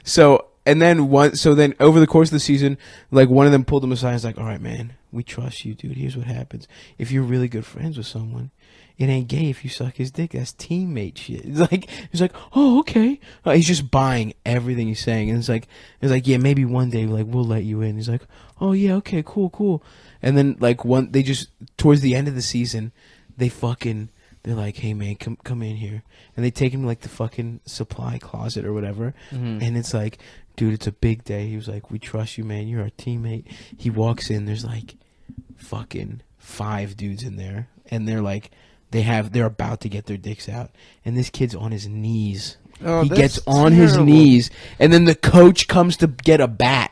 so then over the course of the season, like one of them pulled him aside and was like, all right, man, we trust you, dude. Here's what happens if you're really good friends with someone. It ain't gay if you suck his dick. That's teammate shit. He's like, oh, okay. He's just buying everything he's saying, and it's like, yeah, maybe one day, like, we'll let you in. He's like, oh yeah, okay, cool. And then like they just towards the end of the season, they're like, hey man, come in here, and they take him to like the fucking supply closet or whatever, and it's like, dude, it's a big day. He was like, we trust you, man. You're our teammate. He walks in. There's like fucking 5 dudes in there, and they're like. They're about to get their dicks out, and this kid's on his knees. Oh, He that's gets on his terrible. knees, and then the coach comes to get a bat,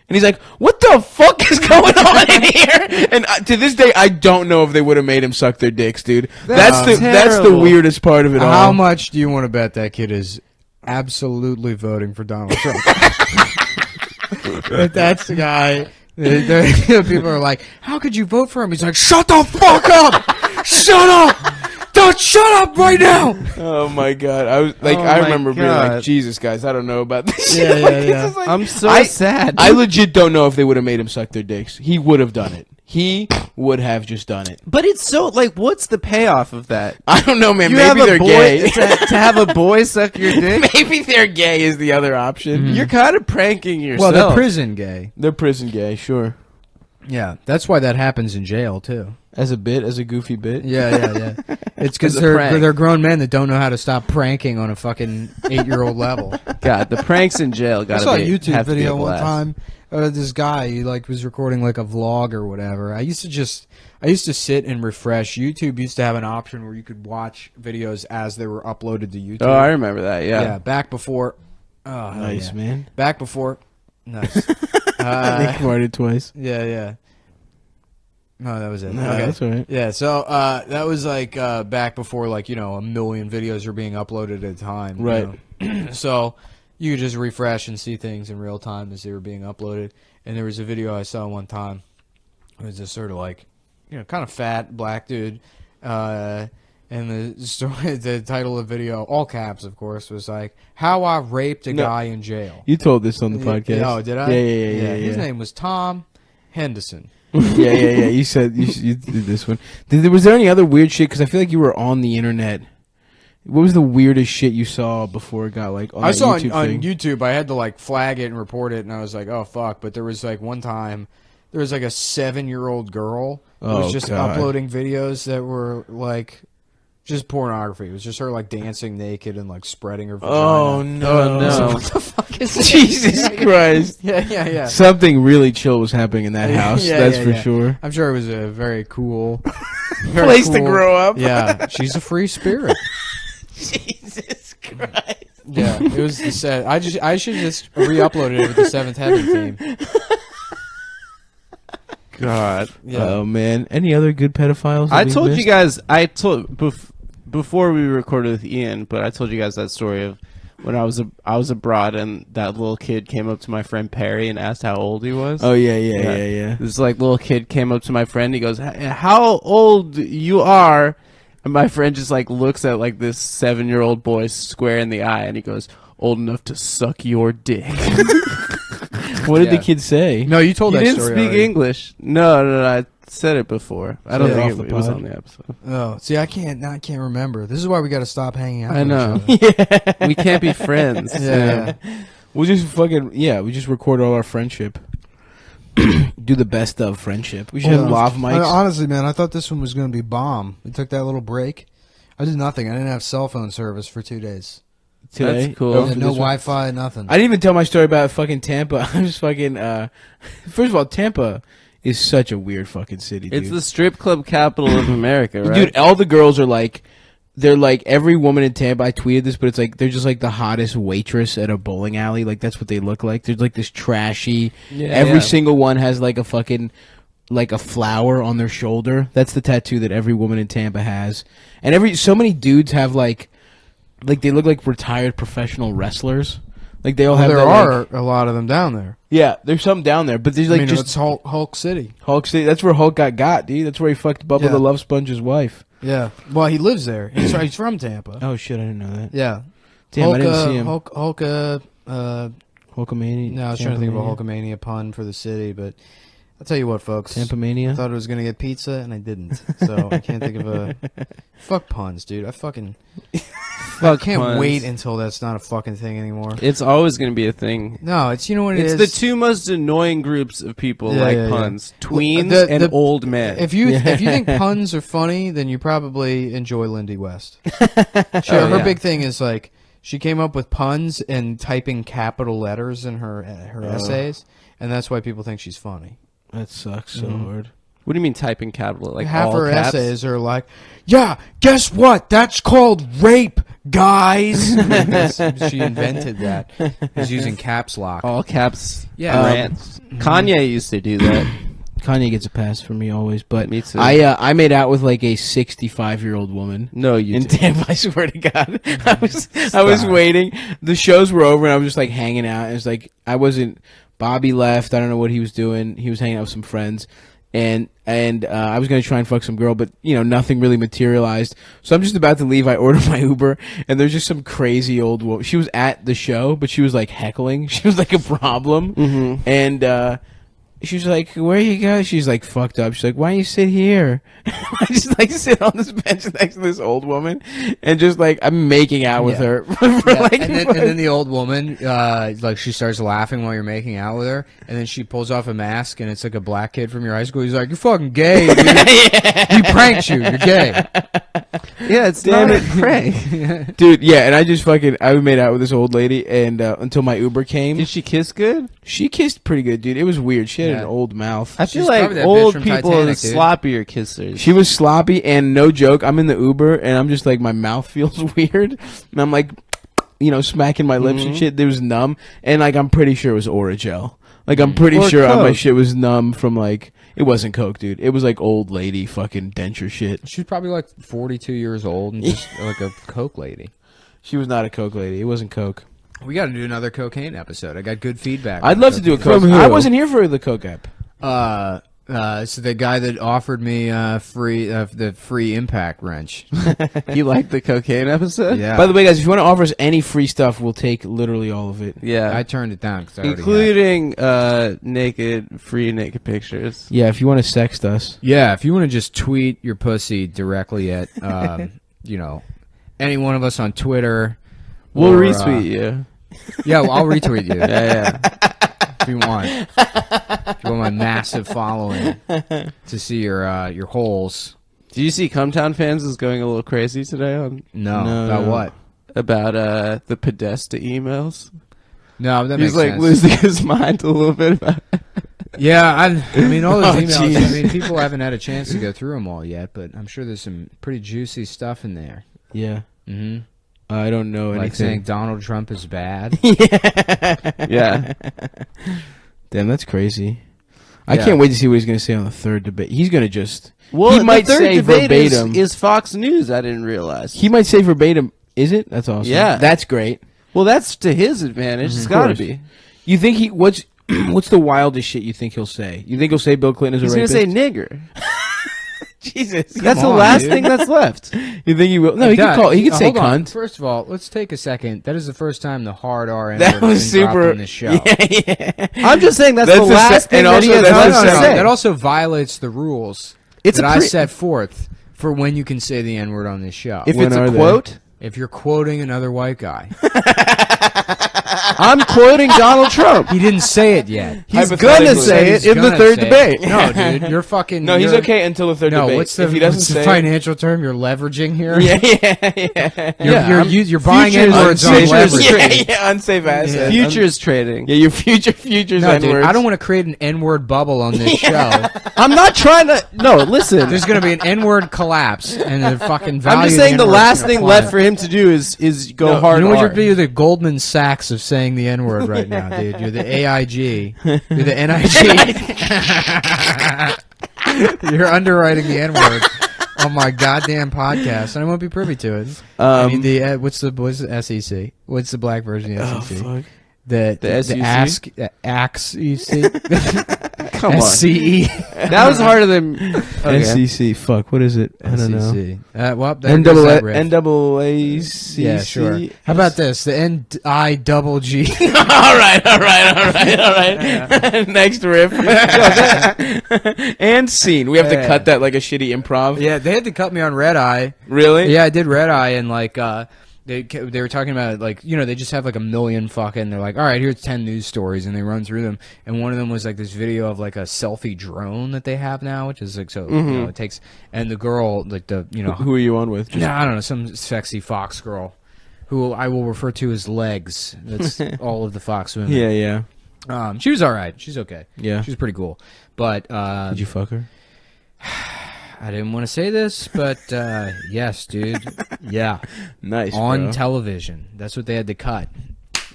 and he's like, "What the fuck is going on in here?" And to this day, I don't know if they would have made him suck their dicks, dude. That's the terrible. weirdest part of it all. How much do you want to bet that kid is absolutely voting for Donald Trump? If that's the guy. People are like, "How could you vote for him?" He's like, "Shut the fuck up! Shut up! Don't shut up right now!" Oh my god! I was like, Oh I my remember being like, God. Jesus, guys, I don't know about this. Yeah, shit. yeah, Like, yeah. this is like- I'm so sad. I legit don't know if they would have made him suck their dicks. He would have done it. He would have just done it. But it's so like, what's the payoff of that? I don't know, man. You Maybe have they're a boy gay. to have a boy suck your dick. Maybe they're gay is the other option. You're kind of pranking yourself. Well, they're prison gay. They're prison gay, sure. Yeah, that's why that happens in jail too. As a goofy bit. Yeah. It's because As a prank. they're grown men that don't know how to stop pranking on a fucking 8-year-old level. God, the pranks in jail I got saw a to be YouTube have to be video a one blast. time. This guy, he like was recording like a vlog or whatever. I used to sit and refresh. YouTube used to have an option where you could watch videos as they were uploaded to YouTube. Oh, I remember that. Yeah. Back before. Oh, hell Nice, yeah. man. Back before. Nice. They farted twice. Yeah. No, that was it. No, Okay. that's all right. Yeah, so that was like back before like, a million videos were being uploaded at a time. Right. So you could just refresh and see things in real time as they were being uploaded. And there was a video I saw one time. It was this sort of like, kind of fat black dude. And the story, the title of the video, all caps, of course, was like, "How I Raped a Guy in Jail." You told this on the podcast. Oh, did I? Yeah. His name was Tom Henderson. yeah. You said you did this one. Was there any other weird shit? Because I feel like you were on the internet. What was the weirdest shit you saw before it got like on I that saw YouTube on thing? YouTube. I had to like flag it and report it, and I was like, "Oh fuck!" But there was like one time, there was like a 7-year-old girl who was just God. uploading videos that were like just pornography. It was just her like dancing naked and like spreading her vagina. Oh no! So what the fuck is this? Jesus Christ! Yeah. Something really chill was happening in that house. That's for sure. I'm sure it was a very cool Place to grow up. Yeah, she's a free spirit. Jesus Christ! Yeah, it was the set. I should just re-uploaded it with the Seventh Heaven theme. God. Yeah. Oh man! Any other good pedophiles? I told you guys. Before we recorded with Ian, but I told you guys that story of when I was abroad and that little kid came up to my friend Perry and asked how old he was. Oh yeah. This like little kid came up to my friend. He goes, "How old you are?" And my friend just like looks at like this 7-year-old boy square in the eye, and he goes, "Old enough to suck your dick." What did the kid say? No, you told He that didn't story speak already. English. No, I said it before. I don't Yeah, think off the it was pod. on the episode. Oh, see, I can't remember. This is why we got to stop hanging out. I with know. each other. We can't be friends. Yeah. We'll just we just record all our friendship. Do the best of friendship. We should have lav mics. Honestly, man, I thought this one was going to be bomb. We took that little break. I did nothing. I didn't have cell phone service for 2 days. Today. That's cool. Oh, Yeah, for no this one? Wi-Fi, nothing. I didn't even tell my story about fucking Tampa. I'm just fucking. First of all, Tampa is such a weird fucking city, dude. It's the strip club capital of America, right? Dude, all the girls are like, they're like, every woman in Tampa, I tweeted this, but it's like, they're just like the hottest waitress at a bowling alley. Like, that's what they look like. They're like this trashy. Yeah, every yeah. single one has like a fucking, like a flower on their shoulder. That's the tattoo that every woman in Tampa has. And so many dudes have like like they look like retired professional wrestlers. Like they all have. There that, are like, a lot of them down there. Yeah, there's some down there, but there's like just it's Hulk City. Hulk City. That's where Hulk got, dude. That's where he fucked Bubba the Love Sponge's wife. Yeah. Well, he lives there. He's from Tampa. Oh shit, I didn't know that. Yeah. Damn, Hulk, I didn't see him. Hulkamania. No, I was trying to think of a Hulkamania pun for the city, but I'll tell you what, folks. Tampamania? I thought I was going to get pizza, and I didn't. So I can't think of a... Fuck puns, dude. I can't puns. wait until that's not a fucking thing anymore. It's always going to be a thing. No, it's, you know what it is? It's the two most annoying groups of people puns. Tweens and the old men. If you think puns are funny, then you probably enjoy Lindy West. Her big thing is, like, she came up with puns and typing capital letters in her essays, and that's why people think she's funny. That sucks so hard. What do you mean typing capital? Like half all her caps? essays are like, yeah, guess what? That's called rape, guys. She invented that. She's using caps lock. All caps. Yeah. Rants. Kanye used to do that. Kanye gets a pass for me always, but Me too. I made out with like a 65-year-old woman. No, you in didn't. Tampa. I swear to God, I was waiting. The shows were over, and I was just like hanging out. And it's like I wasn't. Bobby left. I don't know what he was doing. He was hanging out with some friends, and I was gonna try and fuck some girl, but you know nothing really materialized. So I'm just about to leave. I order my Uber, and there's just some crazy old woman. She was at the show, but she was like heckling. She was like a problem, and she was like, "Where you go?" She's like fucked up. She's like, "Why don't you sit here?" I just like sit on this bench next to this old woman, and just like I'm making out with her. And then the old woman, like she starts laughing while you're making out with her, and then she pulls off a mask, and it's like a black kid from your high school. He's like, "You're fucking gay, dude. We pranked you. You're gay." Yeah, it's damn it, prank, dude. Yeah, and I made out with this old lady, and until my Uber came. Did she kiss good? She kissed pretty good, dude. It was weird. She had an old mouth. I feel like old people are sloppier kissers. She was sloppy, and no joke, I'm in the Uber, and I'm just like, my mouth feels weird, and I'm like, you know, smacking my lips and shit. It was numb, and like, I'm pretty sure it was Oragel. Like, I'm pretty sure my shit was numb from like, it wasn't Coke, dude. It was like old lady fucking denture shit. She's probably like 42 years old and just like a Coke lady. She was not a Coke lady. It wasn't Coke. We got to do another cocaine episode. I got good feedback. I'd love to do a Coke. I wasn't here for the Coke app. It's the guy that offered me the free impact wrench. You like the cocaine episode? Yeah. By the way, guys, if you want to offer us any free stuff, we'll take literally all of it. Yeah. I turned it down because including free naked pictures. Yeah, if you want to sext us. Yeah, if you want to just tweet your pussy directly at you know, any one of us on Twitter. We'll retweet you. Yeah, well, I'll retweet you. Yeah. If you want. If you want my massive following to see your holes. Do you see Cum Town fans is going a little crazy today on? No. About what? About the Podesta emails. No, that He's makes like sense. losing his mind a little bit about it. Yeah, I mean all those emails. Geez. I mean, people haven't had a chance to go through them all yet, but I'm sure there's some pretty juicy stuff in there. Yeah. Mm-hmm. I don't know like anything. saying Donald Trump is bad. Yeah. Damn, that's crazy. I can't wait to see what he's going to say on the third debate. He's going to just... Well, he might the third say debate verbatim. is Fox News. I didn't realize. He might say verbatim. Is it? That's awesome. Yeah. That's great. Well, that's to his advantage. It's got to be. You think he... What's the wildest shit you think he'll say? You think he'll say Bill Clinton is a rapist? He's going to say nigger. Jesus. That's the last thing that's left. You think he will? No, he could call. He could say hold on. cunt. First of all, let's take a second. That is the first time the hard R That was has been dropped super. on this show. Yeah. I'm just saying that's the last thing that he has No, left to say. that also violates the rules that I set forth for when you can say the N-word on this show. If it's a quote? If you're quoting another white guy. I'm quoting Donald Trump. He didn't say it yet. He's gonna say it in the third debate. No, dude, you're fucking... No, he's okay until the third debate. What's the, if he doesn't what's say the financial term you're leveraging here? Yeah. You're buying N-words on leverage. Yeah, unsafe assets. Futures trading. Yeah, your futures No, N-words. dude, I don't want to create an N-word bubble on this show. I'm not trying to... No, listen. There's going to be an N-word collapse, and the fucking value I'm just of saying the N-word's last gonna thing plummet. left for him to do is go hard. You know what? R. You're the Goldman Sachs of saying the N-word right now, dude. You're the AIG. You're the NIG. You're underwriting the N-word on my goddamn podcast, and I won't be privy to it. I mean, what's the SEC? What's the black version of the SEC? Oh, fuck. The SEC? Come on. SCE. That was harder than NCC. Fuck. What is it? I don't know. Well, there goes that riff. NAACC. Yeah, sure. How about this? The NIGG. all right. Next riff. And scene. We have to cut that like a shitty improv. Yeah, they had to cut me on Red Eye. Really? Yeah, I did Red Eye, and like they were talking about, like, you know, they just have like a million fucking, they're like, all right, here's 10 news stories, and they run through them, and one of them was like this video of like a selfie drone that they have now, which is like, so you know, it takes, and the girl, like, the, you know, who are you on with? I don't know, some sexy Fox girl who I will refer to as Legs. That's all of the Fox women. Yeah. She was all right. She's okay. Yeah, she was pretty cool. But did you fuck her? I didn't want to say this, but yes, dude. Yeah. Nice. On bro. Television. That's what they had to cut.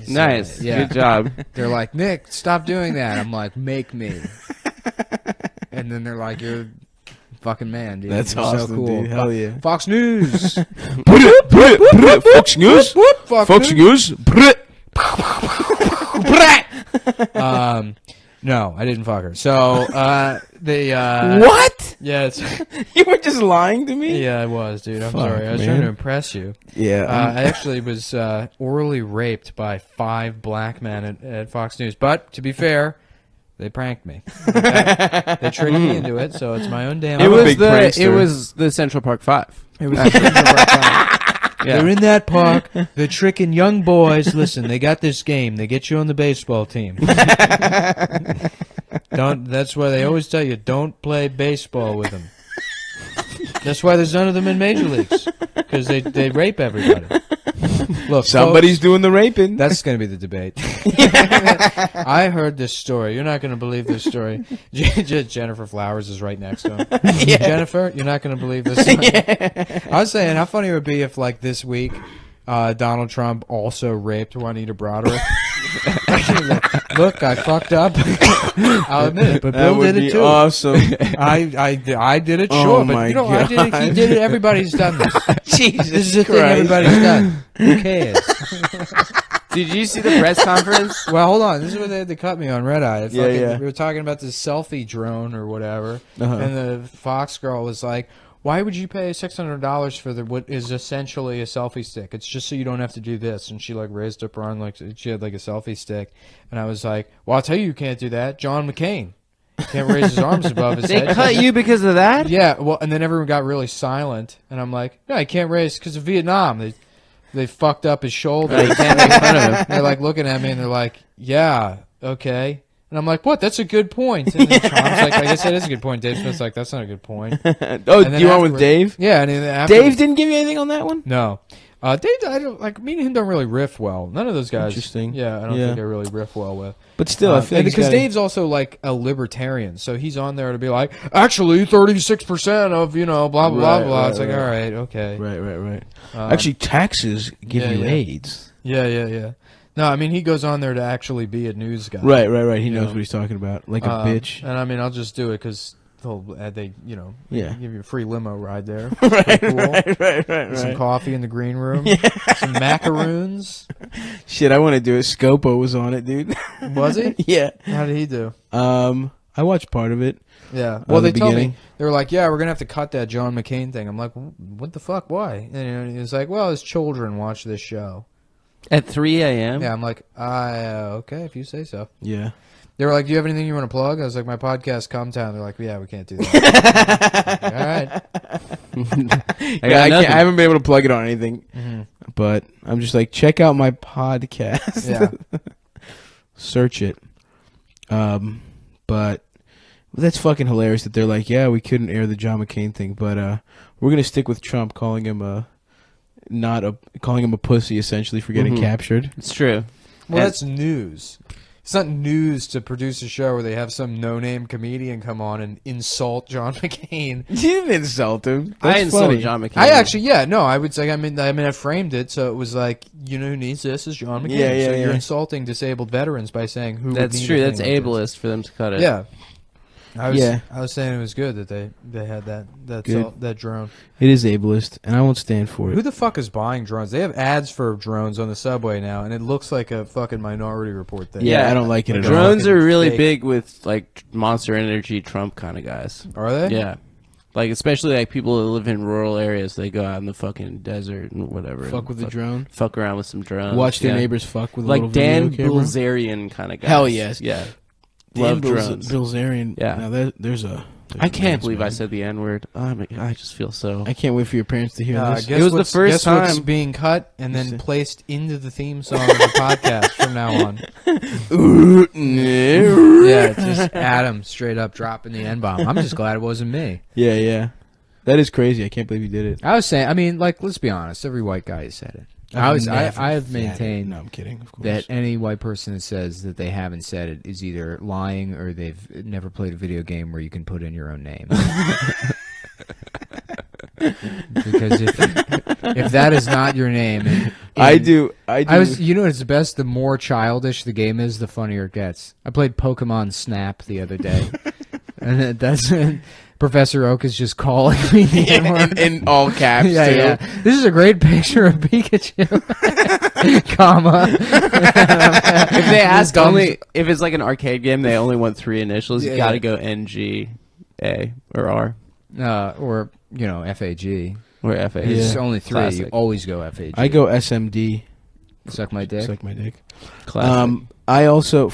So, nice. Yeah. Good job. They're like, Nick, stop doing that. I'm like, make me. And then they're like, you're a fucking man, dude. That's you're awesome, so cool. dude. Hell yeah. Fox News. Fox News. Fox News. No, I didn't fuck her. So, what? Yeah, it's... You were just lying to me? Yeah, I was, dude. I'm Fuck, sorry. I was trying to impress you. Yeah. I actually was orally raped by 5 black men at Fox News. But, to be fair, they pranked me. They tricked me into it, so it's my own damn... It was the Central Park 5. It was the Central Park 5. Yeah. They're in that park. They're tricking young boys. Listen, they got this game. They get you on the baseball team. That's why they always tell you, don't play baseball with them. That's why there's none of them in major leagues, because they rape everybody. Look, somebody's folks, doing the raping. That's going to be the debate. I heard this story. You're not going to believe this story. Jennifer Flowers is right next to him. Yeah. Jennifer, you're not going to believe this story. Yeah. I was saying, how funny it would be if, like, this week, Donald Trump also raped Juanita Broderick. Look, I fucked up. I'll admit it, but Bill did it too. Awesome. I did it, sure, but you know, I did it. He did it. Everybody's done this. Jesus this is the Christ. thing everybody's done. Who cares? Did you see the press conference? Well, hold on. This is what they had to cut me on Red Eye. Yeah. We were talking about this selfie drone or whatever, and the Fox girl was like, why would you pay $600 for what is essentially a selfie stick? It's just so you don't have to do this. And she like raised up her arm like she had like a selfie stick. And I was like, well, I'll tell you can't do that. John McCain can't raise his arms above his head. They cut you because of that? Yeah. Well, and then everyone got really silent. And I'm like, no, I can't raise because of Vietnam. They fucked up his shoulder. You can't make fun of him. They're like looking at me and they're like, yeah, okay. And I'm like, what? That's a good point. And then Trump's like, I guess that is a good point. Dave Smith's like, that's not a good point. Oh, you went with Dave? Yeah. And then Dave didn't give you anything on that one? No. Dave, I don't like. Me and him don't really riff well. None of those guys. Interesting. Yeah, I don't think I really riff well with. But still, I feel like because Dave's also like a libertarian, so he's on there to be like, actually, 36% of blah blah blah. It's like, all right, okay, right. Actually, taxes give you AIDS. Yeah. No, I mean, he goes on there to actually be a news guy. Right. He knows what he's talking about, like a bitch. And I mean, I'll just do it because they give you a free limo ride there. Right. Some coffee in the green room. Some macaroons. Shit, I want to do it. Scopo was on it, dude. Was he? Yeah. How did he do? I watched part of it. Yeah. Well, they told me, they were like, yeah, we're going to have to cut that John McCain thing. I'm like, what the fuck? Why? And he was like, well, his children watch this show. At 3 a.m.? Yeah, I'm like, okay, if you say so. Yeah. They were like, do you have anything you want to plug? I was like, my podcast, Cum Town. They're like, yeah, we can't do that. All right. I haven't been able to plug it on anything. But I'm just like, check out my podcast. Yeah. Search it. But that's fucking hilarious that they're like, yeah, we couldn't air the John McCain thing, but we're going to stick with Trump calling him a pussy essentially for getting captured. It's true. Well, that's news. It's not news to produce a show where they have some no-name comedian come on and insult John McCain. You didn't insult him. I insulted John McCain. I would say, I mean, I framed it so it was like, you know who needs this is John McCain. Yeah, so you're insulting disabled veterans by saying who. That's would need true. a That's thing like ableist for them to cut it. Yeah. I was saying it was good that they had that drone. It is ableist, and I won't stand for it. Who the fuck is buying drones? They have ads for drones on the subway now, and it looks like a fucking Minority Report thing. Yeah, I don't like it at all. Drones are really big with like Monster Energy Trump kind of guys. Are they? Yeah. Like, especially, like, people that live in rural areas, they go out in the fucking desert and whatever. Fuck with the drone? Fuck around with some drones. Watch their neighbors fuck with a like little Dan video camera? Bilzerian kind of guy. Hell yes. Yeah. Dan Love drones. Bilzerian. Yeah. Now there's a... I can't believe I said the N-word. I just feel so... I can't wait for your parents to hear this. It was the first time... What's being cut and then placed into the theme song of the podcast from now on. Yeah, just Adam straight up dropping the N-bomb. I'm just glad it wasn't me. Yeah. That is crazy. I can't believe you did it. I was saying, I mean, like, let's be honest. Every white guy has said it. I have maintained No, I'm kidding, of course. that any white person that says that they haven't said it is either lying or they've never played a video game where you can put in your own name. Because if that is not your name, I do. You know, it's the best. The more childish the game is, the funnier it gets. I played Pokemon Snap the other day, and that's Professor Oak is just calling me in all caps. Yeah. This is a great picture of Pikachu, comma. If they ask if it's like an arcade game, they only want 3 initials. You gotta go NG, A, or R. Or, you know, FAG. Or FAG. It's only 3. Classic. You always go FAG. I go SMD. Suck my dick. Suck my dick. Classic. I also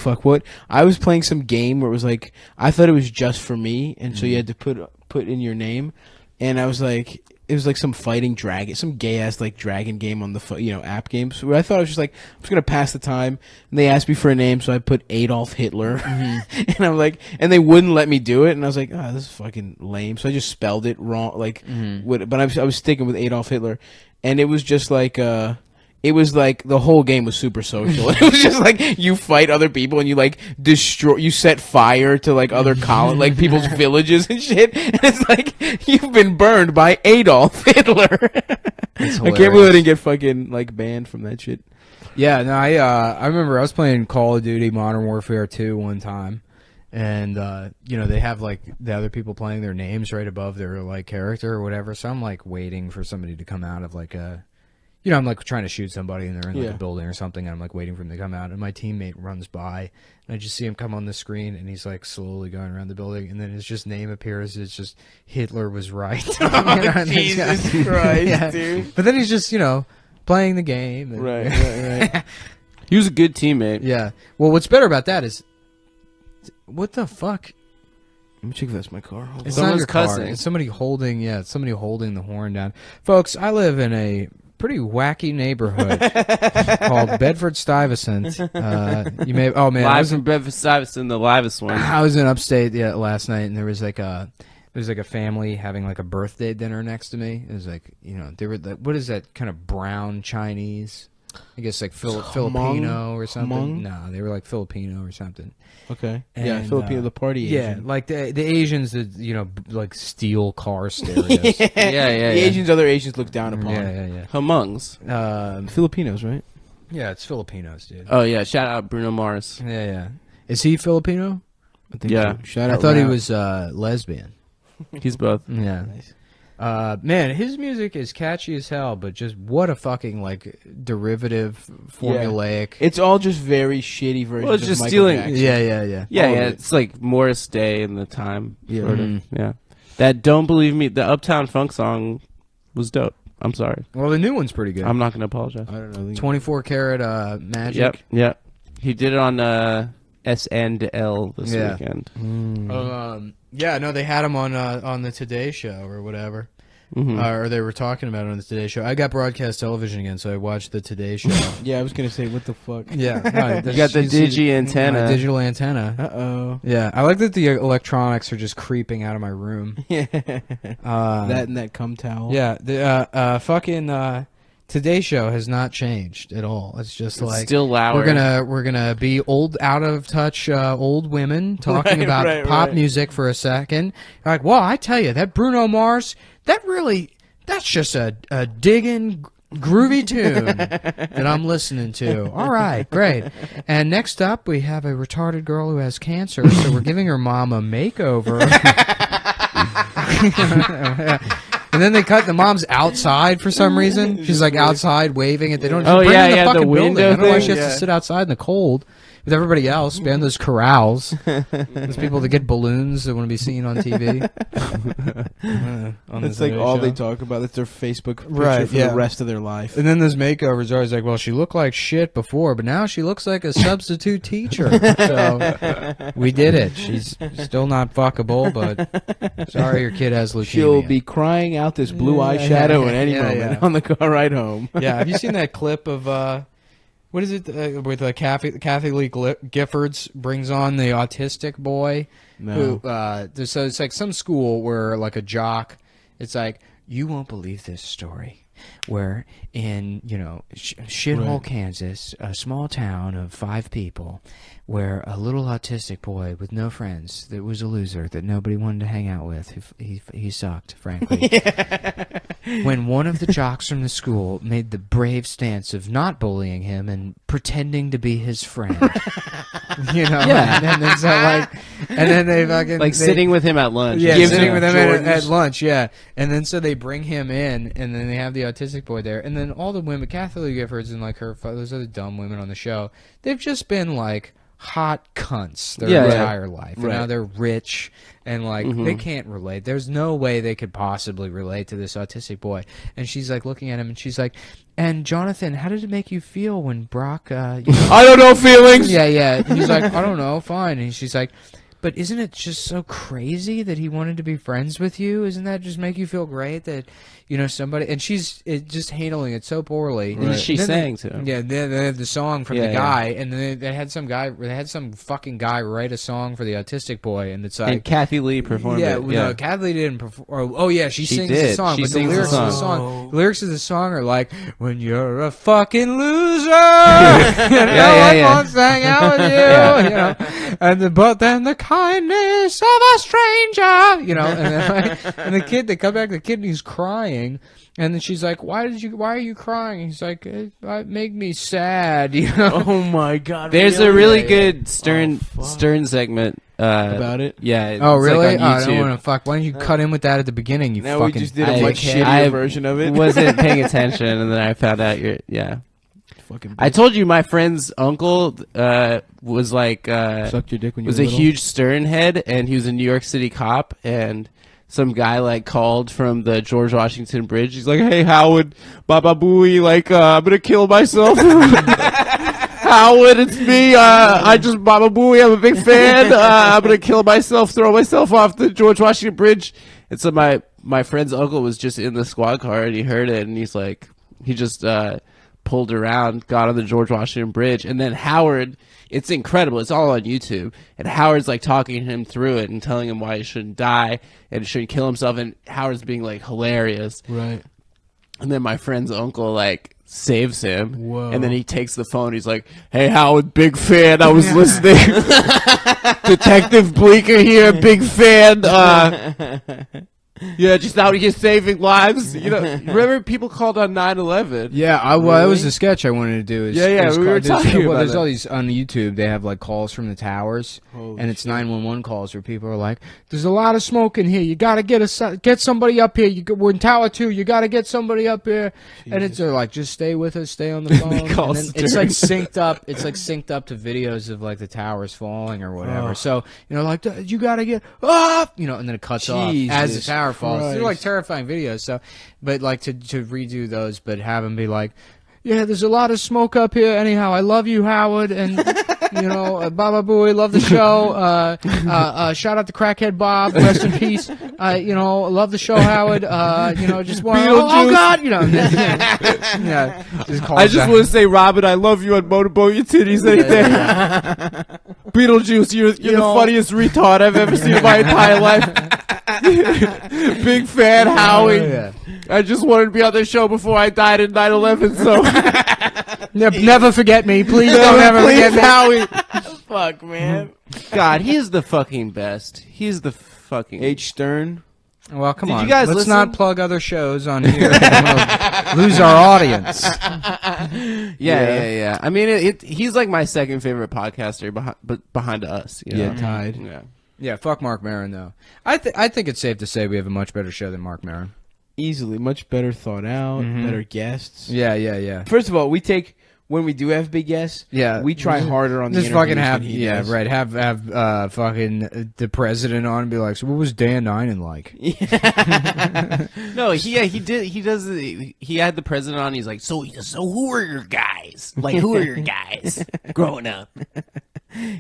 I was playing some game where it was like I thought it was just for me, and so you had to put in your name, and I was like, it was like some fighting dragon, some gay ass like dragon game on the app games. Where I thought I was just like I'm just gonna pass the time, and they asked me for a name, so I put Adolf Hitler, and I'm like, and they wouldn't let me do it, and I was like, this is fucking lame. So I just spelled it wrong, like, but I was sticking with Adolf Hitler, and it was just like it was like the whole game was super social. It was just like you fight other people and you like you set fire to like other like people's villages and shit. And it's like you've been burned by Adolf Hitler. I can't believe I didn't get fucking like banned from that shit. Yeah, no, I remember I was playing Call of Duty Modern Warfare 2 one time, and they have like the other people playing their names right above their like character or whatever. So I'm like waiting for somebody to come out of like a. You know, I'm like trying to shoot somebody and they're in like a building or something, and I'm like waiting for him to come out, and my teammate runs by and I just see him come on the screen and he's like slowly going around the building, and then his just name appears. It's just Hitler was right. Jesus Christ, dude. But then he's just, playing the game. And Right. He was a good teammate. Yeah. Well, what's better about that is, what the fuck? Let me check if that's my car. It's Someone's not your car. cussing. It's somebody holding the horn down. Folks, I live in a pretty wacky neighborhood called Bedford-Stuyvesant. You may Live from Bedford-Stuyvesant, the livest one. I was in upstate last night, and there was like a family having like a birthday dinner next to me. It was like, they were what is that kind of brown Chinese? I guess like Filipino or something. No, they were like Filipino or something. Okay. And, Filipino, the party Asian. Yeah, like the Asians that, like steal car stereos. The Asians, other Asians look down upon. Yeah. Humungs. Filipinos, right? Yeah, it's Filipinos, dude. Oh, yeah. Shout out Bruno Mars. Yeah. Is he Filipino? I think Yeah. so. Shout out. I thought he was lesbian. He's both. Yeah. Nice. Man, his music is catchy as hell, but just what a fucking like derivative, formulaic. It's all just very shitty versions. Well, it's just of Michael stealing- Jackson. Yeah. Yeah, it's like Morris Day in the time. Yeah. Sort of. Yeah. That Don't Believe Me, the Uptown Funk song was dope. I'm sorry. Well, the new one's pretty good. I'm not going to apologize. I don't know. 24 karat magic. Yep. He did it on SNL this weekend. Yeah, no, they had him on the Today Show or whatever. Or they were talking about it on the Today Show. I got broadcast television again, so I watched the Today Show. Yeah, I was gonna say, what the fuck? Yeah, You got the digi antenna. Digital antenna. Uh-oh. Yeah, I like that the electronics are just creeping out of my room. Yeah. That and that cum towel. Yeah, the fucking Today Show has not changed at all. It's just like still louder. We're gonna be old, out of touch old women talking about pop music for a second. Like, well, I tell you, that Bruno Mars, that's just a digging groovy tune that I'm listening to. All right, great. And next up, we have a retarded girl who has cancer, so we're giving her mom a makeover. And then they cut the mom's outside for some reason. She's like outside waving it. They don't just bring her in the fucking building. I don't know why she has to sit outside in the cold with everybody else, behind those corrals. Those people that get balloons that want to be seen on TV. It's like all they talk about. That's their Facebook picture for the rest of their life. And then those makeovers are always like, well, she looked like shit before, but now she looks like a substitute teacher. So we did it. She's still not fuckable, but sorry your kid has leukemia. She'll be crying out this blue eyeshadow at any moment on the car ride home. Yeah, have you seen that clip of... what is it with Kathy Lee Giffords brings on the autistic boy? No. Who, so it's like some school where like a jock, it's like, you won't believe this story. Where in, shithole Kansas, a small town of 5 people, where a little autistic boy with no friends, that was a loser, that nobody wanted to hang out with, he sucked, frankly. When one of the jocks from the school made the brave stance of not bullying him and pretending to be his friend. Yeah. And then they fucking... sitting with him at lunch. Yeah, sitting with him at lunch, yeah. And then so they bring him in, and then they have the autistic boy there. And then all the women, Kathy Lee Giffords and like those other dumb women on the show, they've just been like hot cunts their entire life. And now they're rich and like they can't relate. There's no way they could possibly relate to this autistic boy. And she's like looking at him and she's like, and Jonathan, how did it make you feel when Brock I don't know feelings. Yeah. And he's like, I don't know, fine. And she's like, but isn't it just so crazy that he wanted to be friends with you? Isn't that just make you feel great that, somebody... And she's just handling it so poorly. Right. And she's saying to him. Yeah, they have the song from the guy, and then they had some fucking guy write a song for the autistic boy, and it's like... And Kathy Lee performed it. No, Kathy Lee didn't perform... Oh, yeah, she sings the song, but the lyrics of the song... The lyrics of the song are like, when you're a fucking loser, no one wants to hang out with you, but then the kindness of a stranger, and the kid, they come back, the kid, and he's crying, and then she's like, why are you crying? He's like, it make me sad, Oh my God. There's a really good Stern segment about it. Yeah. Oh really? Like on YouTube. I don't want to fuck. Why don't you cut in with that at the beginning? You now fucking. We just did a much shittier version of it. Wasn't paying attention, and then I found out I told you my friend's uncle was like sucked your dick when you was were a little? huge Stern head, and he was a New York City cop, and some guy like called from the George Washington Bridge. He's like, "Hey Howard, Baba Booey, like I'm gonna kill myself." Howard, it's me. I just Baba Booey. I'm a big fan. I'm gonna kill myself, throw myself off the George Washington Bridge. And so my friend's uncle was just in the squad car, and he heard it, and he's like, he just pulled around, got on the George Washington Bridge, and then Howard, it's incredible, it's all on YouTube, and Howard's like talking him through it and telling him why he shouldn't die and shouldn't kill himself, and Howard's being like hilarious. Right. And then my friend's uncle like saves him. Whoa. And then he takes the phone, he's like, "Hey Howard, big fan, I was listening. Detective Bleecker here, big fan. Yeah, just out here saving lives." Remember people called on 9/11? Yeah, that was a sketch I wanted to do. We were talking about there's that. all these on YouTube. They have like calls from the towers, and it's 911 calls where people are like, "There's a lot of smoke in here. You gotta get somebody up here. We're in Tower 2. You gotta get somebody up here." Jesus. And they're like, "Just stay with us. Stay on the phone." And then it's like synced up. It's like synced up to videos of like the towers falling or whatever. So like you gotta get up, and then it cuts off as the tower falls. They're like terrifying videos. So, but like to redo those, but have them be like, "Yeah, there's a lot of smoke up here. Anyhow, I love you, Howard, and Baba Booey, love the show. Shout out to Crackhead Bob, rest in peace. Love the show, Howard. Just want oh God, yeah. I just want to say, Robin, I love you on Motorboat Your Titties any day. Beetlejuice, you're the funniest retard I've ever seen in my entire life. Big fan, Howie. I just wanted to be on the show before I died in 9/11, so never forget me, please. Don't ever forget me, Howie. Fuck, man. God, he is the fucking best. He's the fucking H. Stern. Well, come Did on. you guys Let's listen? not plug other shows on here. I'm gonna lose our audience. Yeah. I mean, he's like my second favorite podcaster behind us. You know? Yeah, tied. Yeah. Yeah, fuck Mark Maron, though. I think it's safe to say we have a much better show than Mark Maron. Easily, much better thought out, better guests. Yeah. First of all, we take when we do have big guests. Yeah, we try harder on the just fucking have interviews than he does. have fucking the president on and be like, so what was Dan Ninen like? No, he did. He does. He had the president on. He's like, so who are your guys? Like, who are your guys growing up?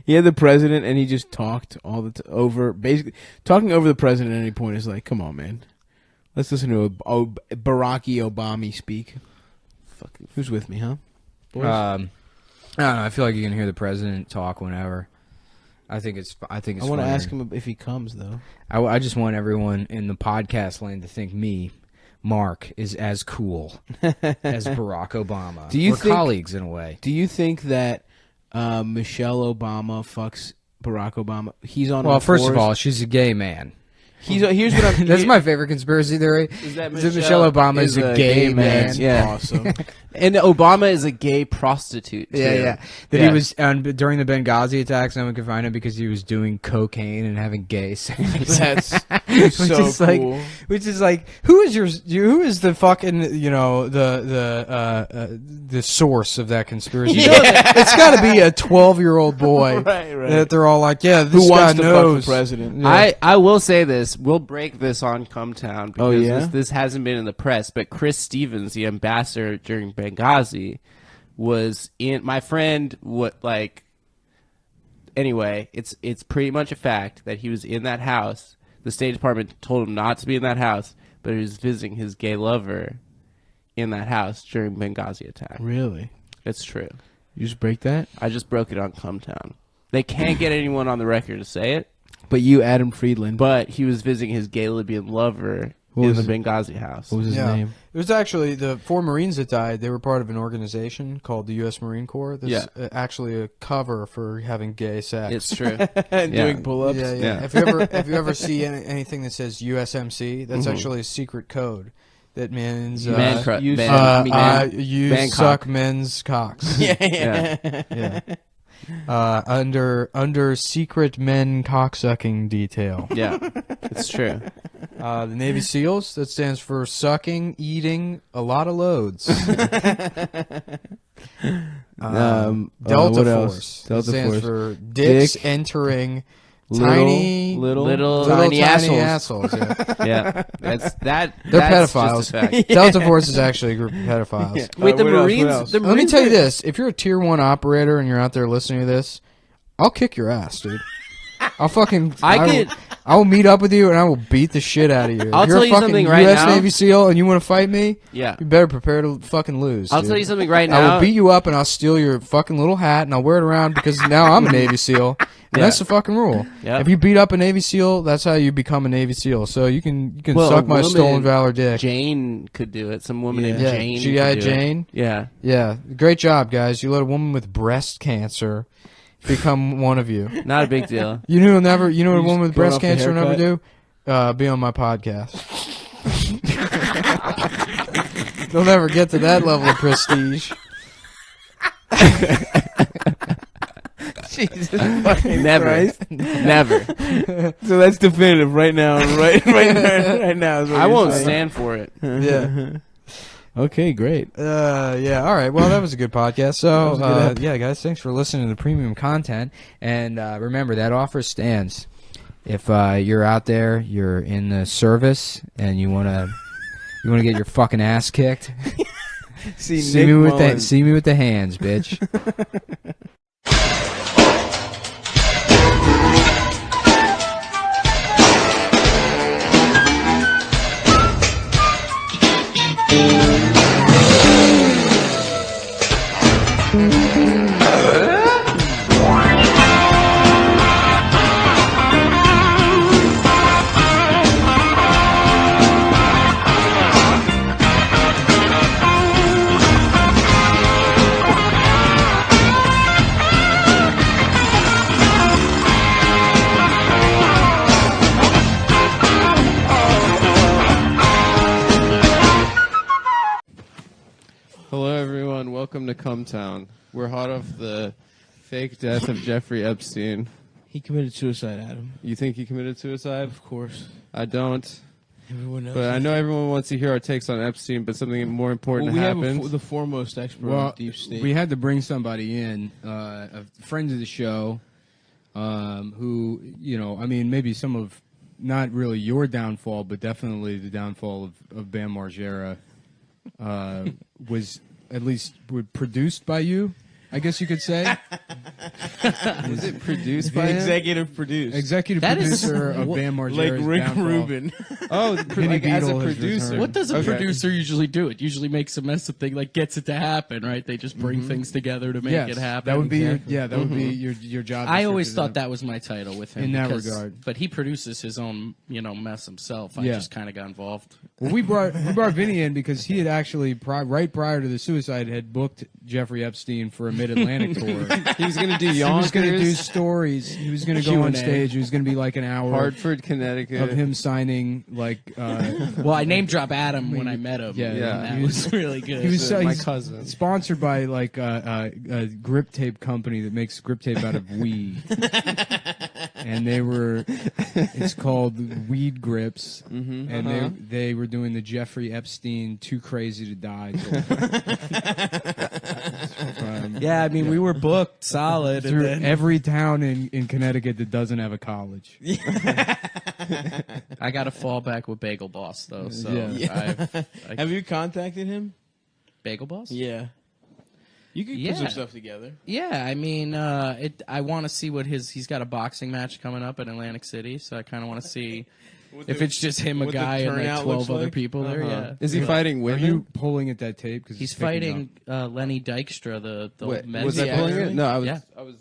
He had the president, and he just talked all the over. Basically, talking over the president at any point is like, come on, man. Let's listen to Barack Obama speak. Fucking, who's with me, huh? Boys? I don't know. I feel like you can hear the president talk whenever. I think it's. I want to ask him if he comes though. I just want everyone in the podcast land to think me, Mark, is as cool as Barack Obama. Do you think, colleagues in a way? Do you think that Michelle Obama fucks Barack Obama? He's on. Well, first of all, she's a gay man. Here's what I'm. That's my favorite conspiracy theory. Is that Michelle Obama is a gay man? Yeah, awesome. And Obama is a gay prostitute. Too. Yeah. That he was during the Benghazi attacks. No one could find him because he was doing cocaine and having gay sex. That's so cool. Which is like, who is the fucking the source of that conspiracy? Yeah. It's got to be a 12-year-old boy. Right. That they're all like, yeah, this who guy wants to knows fuck the president. Yeah. I will say this. We'll break this on Cum Town because this hasn't been in the press. But Chris Stevens, the ambassador during Benghazi, was in. My friend, anyway, it's pretty much a fact that he was in that house. The State Department told him not to be in that house, but he was visiting his gay lover in that house during Benghazi attack. Really? It's true. You just break that? I just broke it on Cum Town. They can't get anyone on the record to say it. But you, Adam Friedland. But he was visiting his gay Libyan lover in the Benghazi house. What was his name? It was actually the 4 Marines that died. They were part of an organization called the U.S. Marine Corps. That's actually a cover for having gay sex. It's true. Doing pull-ups. Yeah. If you ever see anything that says USMC, that's actually a secret code. That means you suck men's cocks. Yeah. Under secret men cocksucking detail. Yeah, it's true. The Navy SEALs, that stands for sucking, eating a lot of loads. Delta Force. That stands for dicks entering tiny assholes. Yeah, that's They're pedophiles. Just a fact. Delta Force is actually a group of pedophiles. Wait, the Marines. Let me tell you this: if you're a tier 1 operator and you're out there listening to this, I'll kick your ass, dude. I will meet up with you and I will beat the shit out of you. I'll tell you something right now. now. Navy SEAL and you want to fight me? Yeah. You better prepare to fucking lose. I'll dude. tell you something right now. I will beat you up and I'll steal your fucking little hat and I'll wear it around because now I'm a Navy SEAL. And that's the fucking rule. Yep. If you beat up a Navy SEAL, that's how you become a Navy SEAL. So you can suck my stolen valor dick. Jane could do it. Some woman named Jane. G.I. Jane. Yeah. Yeah. Great job, guys. You let a woman with breast cancer become one of you. Not a big deal. You know what a woman with breast cancer will never do? Be on my podcast. They'll never get to that level of prestige. Jesus fucking Christ. Never. So that's definitive right now. Right now. Is what I won't saying. stand for it. Yeah. Okay, great. Yeah, all right. Well, that was a good podcast. So, yeah, guys, thanks for listening to the premium content. And remember, that offer stands. If you're out there, you're in the service, and you wanna get your fucking ass kicked, see me with the hands, bitch. Cum Town. We're hot off the fake death of Jeffrey Epstein. He committed suicide, Adam. You think he committed suicide? Of course. I don't. Everyone knows. But I know everyone wants to hear our takes on Epstein, but something more important happened. We have the foremost expert on deep state. We had to bring somebody in, a friend of the show, who, I mean, maybe some of, not really your downfall, but definitely the downfall of Bam Margera, was at least produced by you, I guess you could say. Was it produced by him? Executive producer of Bam Margera's like Rick downfall. Rubin. Oh, like as a Beedle has producer. returned. What does a producer usually do? It usually makes a mess of thing, like gets it to happen, right? They just bring things together to make it happen. That would be would be your job. I always thought that was my title with him in that regard. But he produces his own, mess himself. I just kind of got involved. Well, we brought Vinny in because he had actually right prior to the suicide had booked Jeffrey Epstein for a Mid-Atlantic tour. He was going to do Yonkers. He was going to do stories. He was going to go on stage. It was going to be like an hour. Hartford, Connecticut. Of him signing like. Well, I name drop Adam when I met him. Yeah. That was really good. He was my he's cousin. Sponsored by like a grip tape company that makes grip tape out of weed. And it's called Weed Grips, and they were doing the Jeffrey Epstein Too Crazy to Die tour. Yeah, I mean, we were booked solid. Through and then every town in Connecticut that doesn't have a college. I got to fall back with Bagel Boss, though. So Have you contacted him? Bagel Boss? Yeah. You could put some stuff together. Yeah, I mean, I want to see what he's got a boxing match coming up in Atlantic City, so I kind of want to see if it's just him, a guy, and like 12 other people there. Yeah. Is he fighting women? Are you pulling at that tape? Cause he's fighting Lenny Dykstra, the men's. Was I pulling it? No, I was. Yeah. I was.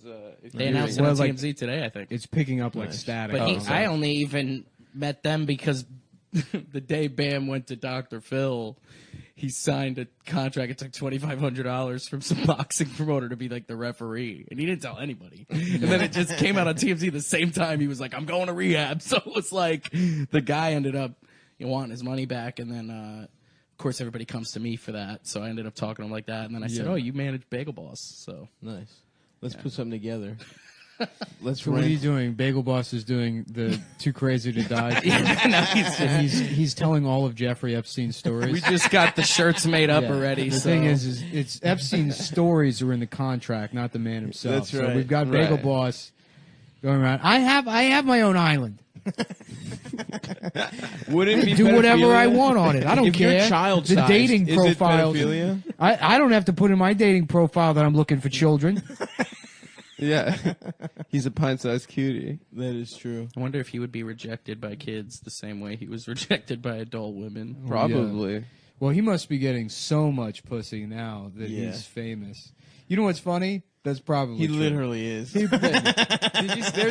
They announced it on TMZ today, I think. It's picking up like static. But I only even met them because the day Bam went to Dr. Phil, he signed a contract. It took $2,500 from some boxing promoter to be like the referee, and he didn't tell anybody. And then it just came out on TMZ the same time. He was like, "I'm going to rehab." So it was like the guy ended up wanting his money back, and then of course everybody comes to me for that. So I ended up talking to him like that, and then I said, "Oh, you manage Bagel Boss." So nice. Let's put something together. So what are you doing? Bagel Boss is doing the Too Crazy to Die. He's telling all of Jeffrey Epstein's stories. We just got the shirts made up already. The thing is it's Epstein's stories are in the contract, not the man himself. That's right. So we've got Bagel Boss going around. I have my own island. Wouldn't it be do whatever pedophilia? I want on it. I don't if care. You're child-sized, the dating is profile. It pedophilia? I don't have to put in my dating profile that I'm looking for children. Yeah, he's a pint-sized cutie. That is true. I wonder if he would be rejected by kids the same way he was rejected by adult women. Probably. Yeah. Well, he must be getting so much pussy now that he's famous. You know what's funny? That's probably He true. literally is. There's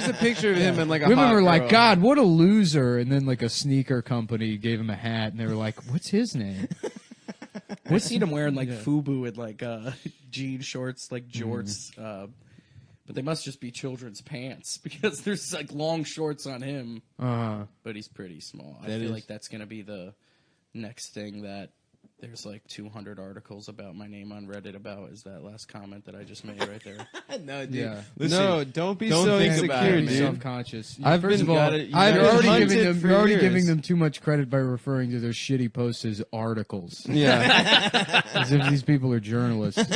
a picture of him in like a Women hot were like, girl. God, what a loser. And then like a sneaker company gave him a hat and they were like, what's his name? I seen him wearing like FUBU and like jean shorts, like jorts. But they must just be children's pants because there's like long shorts on him. But he's pretty small. I feel like that's going to be the next thing that there's like 200 articles about my name on Reddit about is that last comment that I just made right there. No, dude. Yeah. Listen, no, don't be so think insecure, about it, dude. man. Self-conscious. I've First been- of all, you you're gotta already hunt giving it them. for You're already years. giving them too much credit by referring to their shitty posts as articles. Yeah. As if these people are journalists.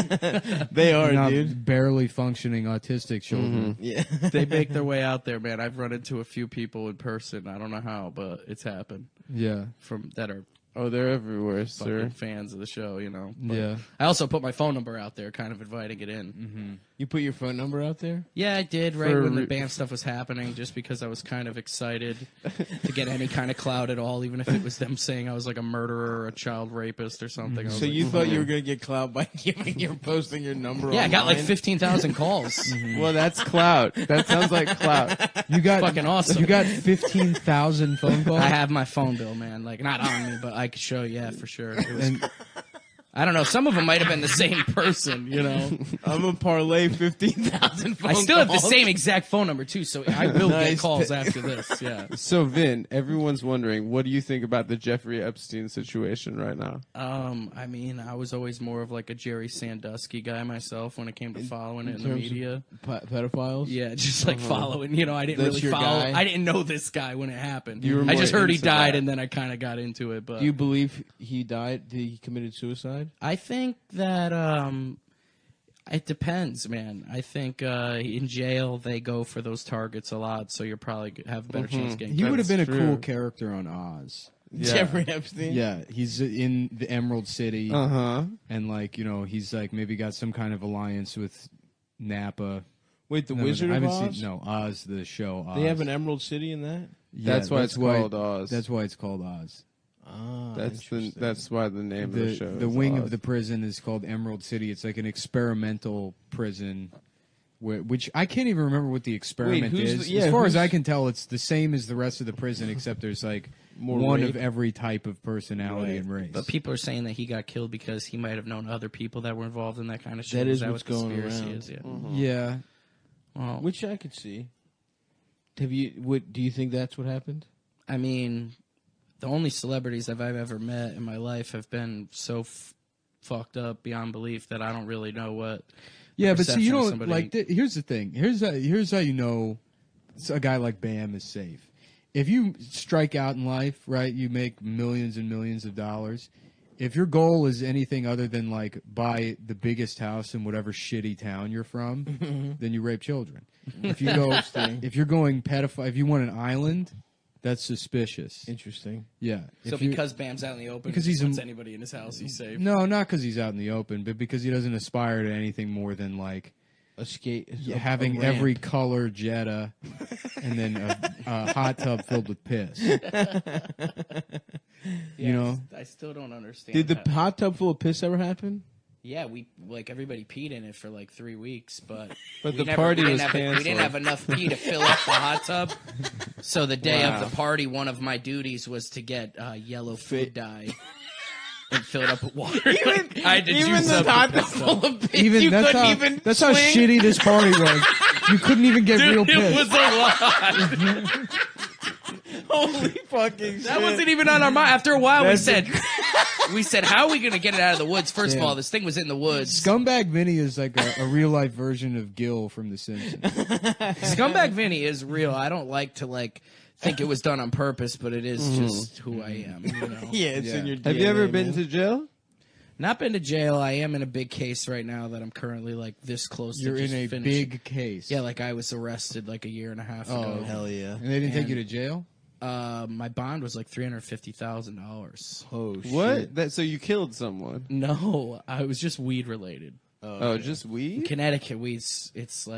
They are, not dude. barely functioning autistic children. Yeah. They make their way out there, man. I've run into a few people in person. I don't know how, but it's happened. Yeah. From that are Oh, they're everywhere, sir. fucking fans of the show, But Yeah. I also put my phone number out there, kind of inviting it in. Mm-hmm. You put your phone number out there? Yeah, I did right For when the re- band stuff was happening, just because I was kind of excited to get any kind of clout at all, even if it was them saying I was like a murderer or a child rapist or something. I was So like, you thought you were going to get clout by posting your number yeah, I got like online? 15,000 calls. Well, that's clout. That sounds like clout. You got Fucking awesome. You got 15,000 phone calls. I have my phone bill, man. Like not on me, but I could show you, yeah, for sure. It was, I don't know. Some of them might have been the same person, you know. I'm a parlay 15,000 phone I still have the calls. same exact phone number too, so I will get calls after this. Yeah. So Vin, everyone's wondering, what do you think about the Jeffrey Epstein situation right now? I mean, I was always more of like a Jerry Sandusky guy myself when it came to following it in the media. Pedophiles? Yeah, just like following. You know, I didn't really follow. Guy? I didn't know this guy when it happened. I just heard he died, and then I kind of got into it. But Do you believe he died? Did he committed suicide? I think that it depends, man. I think in jail they go for those targets a lot, so you'll probably have a better chance of getting. He would have been a true. cool character on Oz. Yeah. Jeffrey Epstein? Yeah, he's in the Emerald City, and like he's like maybe got some kind of alliance with Napa. Wait, the Wizard of Oz? Oz, the show. Oz. They have an Emerald City in that? Yeah, That's why it's called Oz. That's why it's called Oz. Ah, That's why the name of the show. The is wing Oz. of the prison is called Emerald City. It's like an experimental prison, which I can't even remember what the experiment is. As far as I can tell, it's the same as the rest of the prison, except there's like one of every type of personality and race. But people are saying that he got killed because he might have known other people that were involved in that kind of shit. That is that what's what going conspiracy around. is? Yeah. Yeah. Well, Which I could see. Do you think that's what happened? I mean, the only celebrities I've ever met in my life have been so fucked up beyond belief that I don't really know what. Yeah, but see, you perception of don't somebody- like. Here's the thing. Here's how you know a guy like Bam is safe. If you strike out in life, right, you make millions and millions of dollars. If your goal is anything other than like buy the biggest house in whatever shitty town you're from, then you rape children. If you go, if you're going pedophile, if you want an island, that's suspicious. Interesting. Yeah. So because Bam's out in the open, because he he's puts anybody in his house, he's safe. No, not because he's out in the open, but because he doesn't aspire to anything more than like having every color Jetta and then a hot tub filled with piss. You know, I still don't understand. Did the hot tub full of piss ever happen? Yeah, we everybody peed in it for like 3 weeks, but the party was we canceled. didn't have enough pee to fill up the hot tub. So the day of the party, one of my duties was to get yellow food dye and fill it up with water. I had to juice up the hot tub full of piss. That's how shitty this party was. You couldn't even get real piss. It was a lot. Holy fucking shit. That wasn't even on our mind. After a while, we said, how are we going to get it out of the woods? First of all, this thing was in the woods. Scumbag Vinny is like a real life version of Gil from The Simpsons. Scumbag Vinny is real. I don't like to think it was done on purpose, but it is just who I am. You know? Yeah, it's in your DNA. Have you ever been to jail? Not been to jail. I am in a big case right now that I'm currently this close You're to just in a finishing. big case. Yeah, I was arrested a year and a half ago. Oh, hell yeah. And they didn't take you to jail? My bond was $350,000. Oh, shit. What? So you killed someone? No, I was just weed related. Oh, just weed? Connecticut weeds, it's still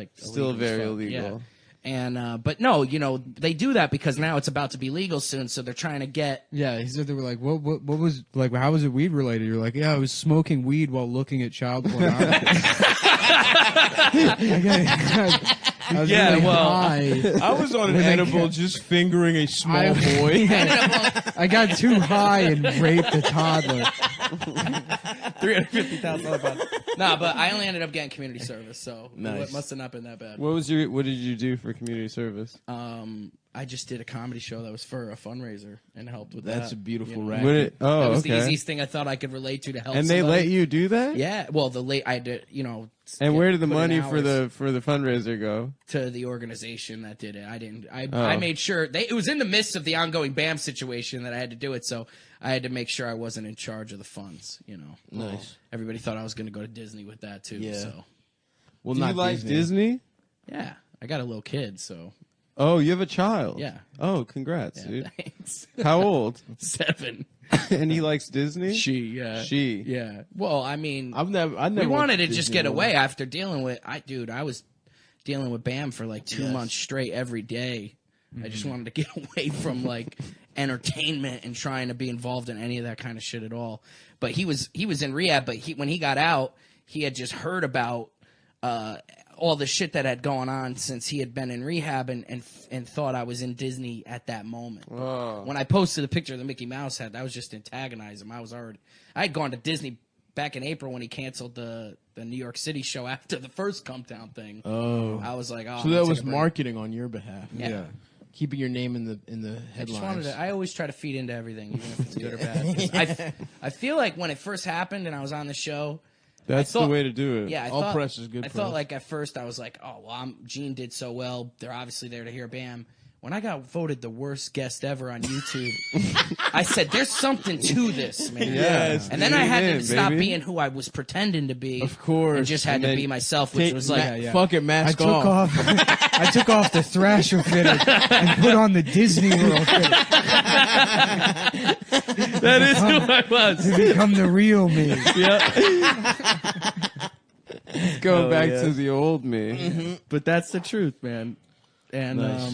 illegal very as fuck. illegal. Yeah. And but no, they do that because now it's about to be legal soon, so they're trying to get. Yeah, he said they were like, what was how was it weed related? You're like, yeah, I was smoking weed while looking at child pornography. I was really high. I was on an edible just fingering a small boy. I got too high and raped a toddler. $350,000 bond. Nah, but I only ended up getting community service, so Nice. it must have not been that bad. What did you do for community service? I just did a comedy show that was for a fundraiser and helped with that. That's a beautiful you know? racket. That was the easiest thing I thought I could relate to help. And they somebody. let you do that? Yeah. Well, I did. And where did the put in money for hours the fundraiser go? to the organization that did it? I didn't. I made sure it was in the midst of the ongoing BAM situation that I had to do it. So I had to make sure I wasn't in charge of the funds. Nice. Everybody thought I was going to go to Disney with that too. Yeah. So Well, Do you not like Disney? yeah, I got a little kid. So Oh, you have a child? Yeah. Oh, congrats, yeah, dude. thanks. How old? 7. And he likes Disney? She. Yeah. Well, I mean, I never we wanted to watched just Disney get World. away after dealing with I was dealing with BAM for 2 months straight every day. I just wanted to get away from entertainment and trying to be involved in any of that kind of shit at all. But he was in rehab, but when he got out, he had just heard about all the shit that had gone on since he had been in rehab and thought I was in Disney at that moment. Oh. When I posted the picture of the Mickey Mouse head, that was just to antagonize him. I had gone to Disney back in April when he canceled the New York City show after the first Cum Town thing. Oh, I was like, oh, so that was marketing on your behalf. Yeah. Keeping your name in the headlines. I always try to feed into everything, even if it's good or bad. I feel like when it first happened and I was on the show, that's the way to do it. Yeah, all press is good. I thought like at first I was like, oh well, Gene did so well. They're obviously there to hear Bam. When I got voted the worst guest ever on YouTube, I said, "There's something to this, man." Yes, and then I had to stop being who I was pretending to be, of course, and just had to be myself, which was like, "Fuck it, mask off." I took off the Thrasher fitted and put on the Disney World fitted. That is who I was. To become the real me. Go back to the old me. Mm-hmm. But that's the truth, man. And nice.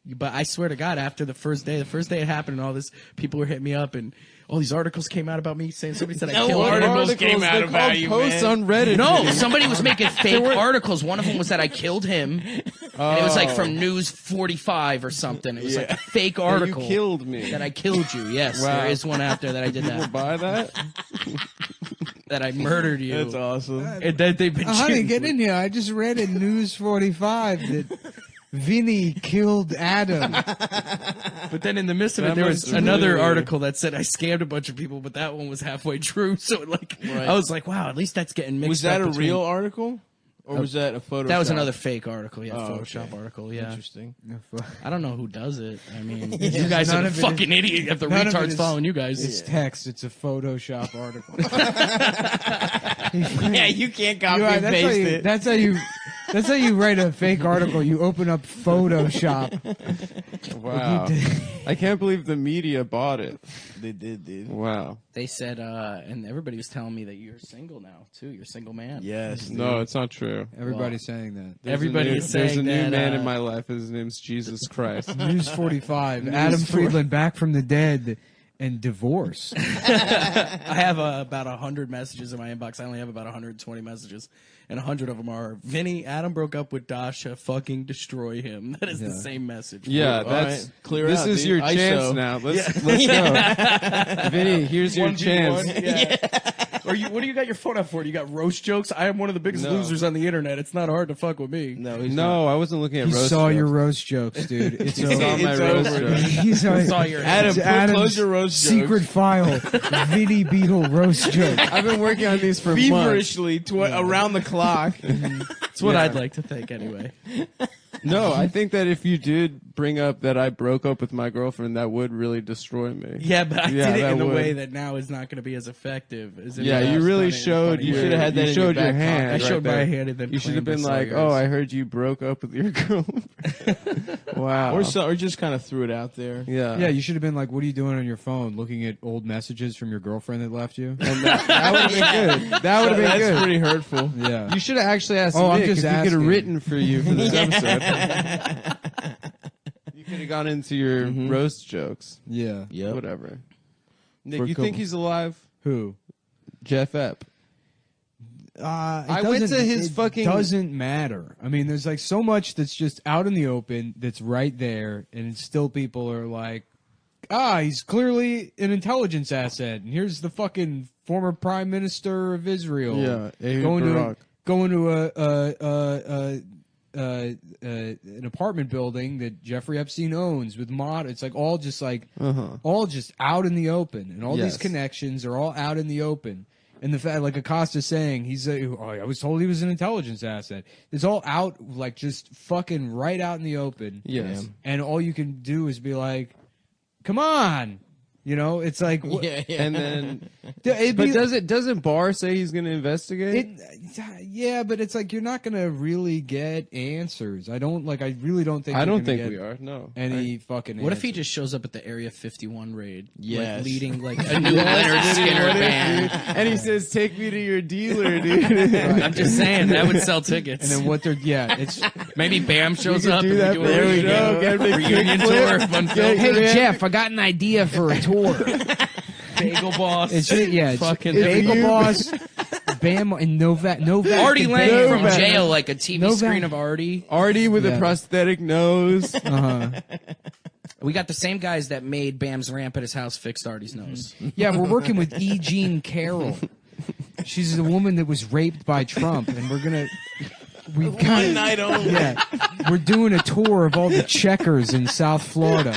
But I swear to God, after the first day it happened, and all this, people were hitting me up, and all these articles came out about me saying somebody said I killed him. Articles came out about you, posts on Reddit. No, somebody was making fake articles. One of them was that I killed him. And it was like from News 45 or something. It was like a fake article. You killed me. That I killed you. Yes, there is one out there that I did that. People buy that? That I murdered you. That's awesome. And that they've been Honey, get in here. I just read in News 45 that Vinny killed Adam. But then in the midst of it, there was another article that said I scammed a bunch of people, but that one was halfway true. So I was like, wow, at least that's getting mixed up. Was that a real article? Or was that a Photoshop? That was another fake article, Photoshop okay. article, yeah. Interesting. I don't know who does it. I mean, you guys are the fucking idiot if the retards following you guys. It's text. It's a Photoshop article. Yeah, you can't copy and paste it. That's how you write a fake article. You open up Photoshop. Wow. I can't believe the media bought it. They did, dude. Wow. They said, and everybody was telling me that you're single now, too. You're a single man. Yes. Dude. No, it's not true. Everybody's saying that. Everybody is saying that. There's a new man in my life. His name's Jesus Christ. News 45. Adam Friedland back from the dead and divorce. I have about 100 messages in my inbox. I only have about 120 messages. And 100 of them are, Vinny, Adam broke up with Dasha, fucking destroy him. That is the same message. Yeah, that's right. Clear this out, is dude. your ISO. chance now. Let's go. Vinny, here's your chance. Or what do you got your phone up for? You got roast jokes? I am one of the biggest losers on the internet. It's not hard to fuck with me. No, I wasn't looking at he roast saw jokes. your roast jokes, dude. It's He saw my roast jokes. He saw your Adam, close your roast secret jokes. file, Vinny Beedle roast joke. I've been working on these for months. Feverishly around the clock. That's what I'd like to think, anyway. No, I think that if you did bring up that I broke up with my girlfriend, that would really destroy me. Yeah, but I did it in a would. way that now is not going to be as effective. As it Yeah, was you really funny. showed. You should have had that in your back hand. I right showed there. my hand and then You should have claimed been I saw like, yours. "Oh, I heard you broke up with your girlfriend." Wow. Or just kind of threw it out there. Yeah. Yeah, you should have been like, "What are you doing on your phone? Looking at old messages from your girlfriend that left you?" And that would have been good. That would have been That's good. pretty hurtful. Yeah. You should have actually asked Oh, I'm Nick just if he could have asking. written for you for this episode. You could have gone into your roast jokes. Yeah. Yep. Whatever. Nick, For a you couple- think he's alive? Who? Jeff Epp. I went to his fucking- doesn't matter. I mean, there's like so much that's just out in the open that's right there, and it's still people are like, he's clearly an intelligence asset, and here's the fucking former prime minister of Israel. Yeah, Ehud going Barak. to an apartment building that Jeffrey Epstein owns with mod. It's like all just all just out in the open, and all these Yes. connections are all out in the open. And the fact, like Acosta's saying, I was told he was an intelligence asset. It's all out, like just fucking right out in the open. Yes. And all you can do is be like, come on. You know, it's like, And then, It'd but be- doesn't Barr say he's going to investigate? yeah, but it's like you're not gonna really get answers. I really don't think. I you're don't gonna think get we are. No. any fucking. What if he answers. just shows up at the Area 51 raid? Yes. Like, leading like a new Leonard Skinner band. And he says, "Take me to your dealer, dude." I'm just saying, that would sell tickets. And then what they're it's Maybe Bam shows could up do and that we do for a a show, get a big reunion kickflip. tour. Fun film. Hey Jeff, I got an idea for a tour. Bagel Boss. It's fucking Bagel Boss, Bam, and Novak. Artie Lang from Novak. jail, like a TV Novak. screen of Artie. Artie with Yeah. a prosthetic nose. We got the same guys that made Bam's ramp at his house fixed Artie's nose. Yeah, we're working with E. Jean Carroll. She's the woman that was raped by Trump, and we've got One night only. Yeah, we're doing a tour of all the checkers in South Florida.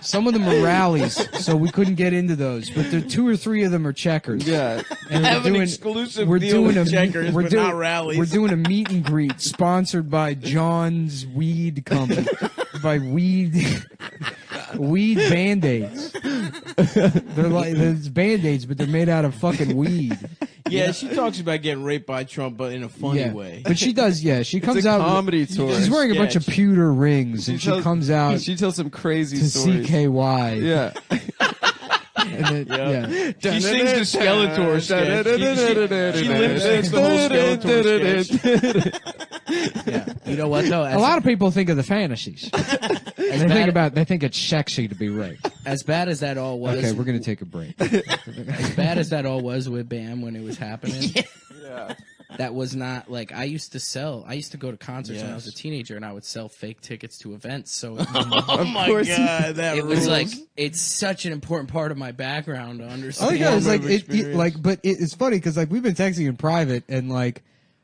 Some of them are rallies, so we couldn't get into those. But there 2 or 3 of them are checkers. Yeah, and have an exclusive deal with checkers, but not rallies. We're doing a meet and greet sponsored by John's Weed Company, by Weed Band-Aids. They're like there's Band-Aids, but they're made out of fucking weed. Yeah, she talks about getting raped by Trump, but in a funny way. But she does, yeah. She comes it's a out. comedy tour. She's wearing a bunch of pewter rings, and she comes out. She tells some crazy to stories. CKY. Yeah. And then, yeah. She sings the Skeletor sketch. She lip syncs the whole Skeletor sketch. Yeah. You know what though? A lot of people think of the fantasies. And they think it's sexy to be raped. As bad as that all was. Okay, we're gonna take a break. As bad as that all was with Bam when it was happening. Yeah. That was not like I used to go to concerts when I was a teenager, and I would sell fake tickets to events. So oh my god, that it rules. was like it's such an important part of my background to understand. Oh yeah, it's like but it's funny because like we've been texting in private, and like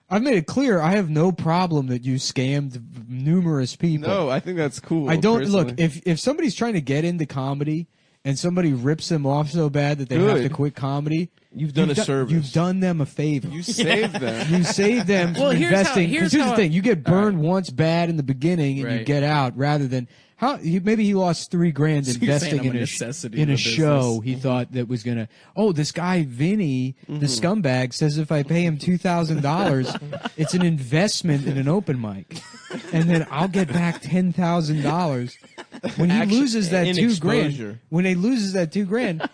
I've made it clear I have no problem that you scammed numerous people. No, I think that's cool. I don't personally. look if somebody's trying to get into comedy and somebody rips them off so bad that they have to quit comedy. You've done a service. You've done them a favor. You saved them. You saved them from investing. Here's the thing: you get burned once bad in the beginning, and you get out, rather than maybe he lost $3,000 investing in a show. He thought that was gonna. Oh, this guy Vinny, the scumbag, says if I pay him $2,000, it's an investment in an open mic, and then I'll get back $10,000. When he loses that $2,000, when he loses that $2,000,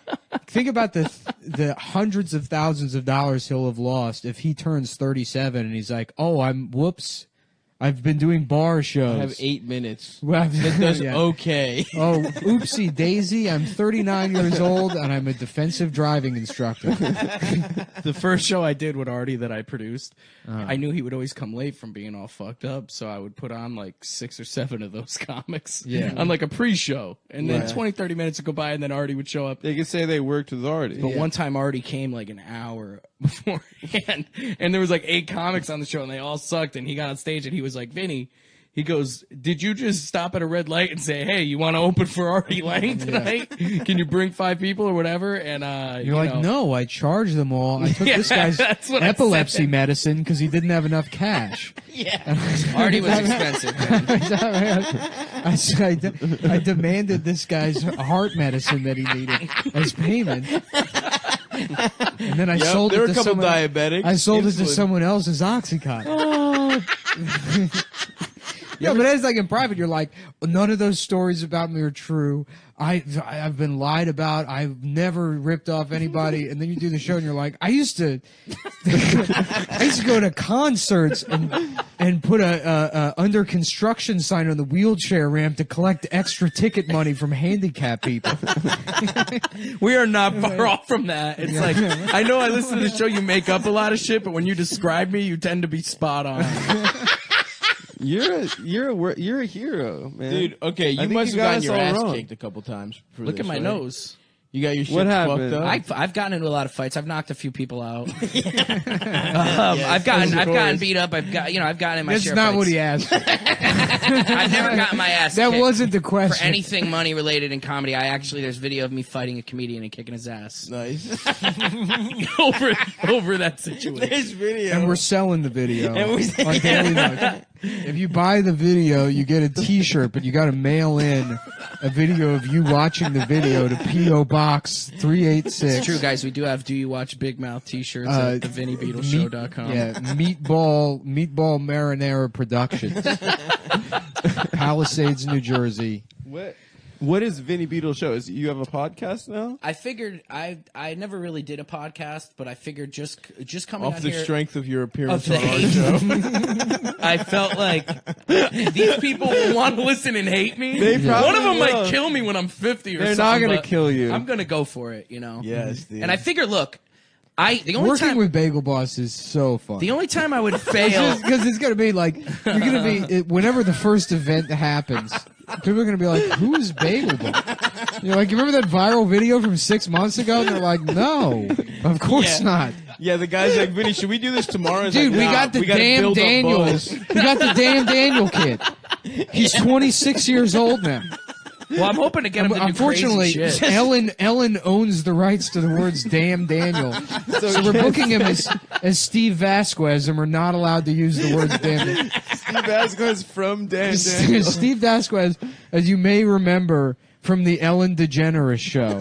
think about the hundreds of thousands of dollars he'll have lost if he turns 37 and he's like, "Oh, I've been doing bar shows. I have 8 minutes. Well, that does okay. Oh, oopsie daisy! I'm 39 years old and I'm a defensive driving instructor." The first show I did with Artie that I produced, I knew he would always come late from being all fucked up, so I would put on like 6 or 7 of those comics on like a pre-show, and then 20-30 minutes would go by, and then Artie would show up. They could say they worked with Artie. But one time Artie came like an hour beforehand, and there was like 8 comics on the show, and they all sucked, and he got on stage, and he was like, "Vinny," he goes, "Did you just stop at a red light and say, hey, you want to open for Artie Lang tonight? Can you bring 5 people or whatever?" And you're like, "No, I charged them all. I took this guy's epilepsy medicine because he didn't have enough cash." Artie was expensive, man. I demanded this guy's heart medicine that he needed as payment. And then I sold it to someone. Diabetics. I sold it to someone else's Oxycontin. Yeah, but it's like in private, you're like, none of those stories about me are true. I've been lied about. I've never ripped off anybody. And then you do the show, and you're like, I used to go to concerts and put a under construction sign on the wheelchair ramp to collect extra ticket money from handicapped people. We are not far off from that. It's like, I know I listen to the show, you make up a lot of shit, but when you describe me, you tend to be spot on. You're a hero, man. Dude, okay, you must have gotten your ass kicked a couple times. Look at my nose. You got your shit What fucked happened? up? I've gotten into a lot of fights. I've knocked a few people out. I've gotten beat up. I've gotten in my share of fights. That's not what he asked. I've never gotten my ass That kicked wasn't the question. for anything money related in comedy. There's video of me fighting a comedian and kicking his ass. Nice. over that situation. There's video. And we're selling the video. And we- on Daily Note. If you buy the video, you get a T-shirt, but you got to mail in a video of you watching the video to P.O. Box 386. It's true, guys. We do have Do You Watch Big Mouth T-shirts at thevinnybeedleshow.com. Meatball Marinara Productions. Palisades, New Jersey. What is Vinny Beedle Show? You have a podcast now? I figured I never really did a podcast, but I figured just coming off on the here, strength of your appearance of on our the show. I felt like these people will want to listen and hate me. One of them might kill me when I'm 50 or They're something. not going to but kill you. I'm going to go for it, you know? Yes, dude. And I figure, look, the only Working time with Bagel Boss is so fun. the only time I would fail Because it's going to be like, you're going to be, whenever the first event happens, people are going to be like, who is Bagel Boss? You're like, you remember that viral video from 6 months ago? And they're like, no, of course not. Yeah, the guy's like, Vinny, should we do this tomorrow? Dude, like, we got the damn Daniels. We got the damn Daniel kid. He's 26 years old now. Well, I'm hoping to get him to do Unfortunately, crazy shit. Ellen owns the rights to the words "damn Daniel," so we're booking him as Steve Vasquez, and we're not allowed to use the words "damn Daniel." Steve Vasquez from Dan Daniel. Steve Vasquez, as you may remember from the Ellen DeGeneres show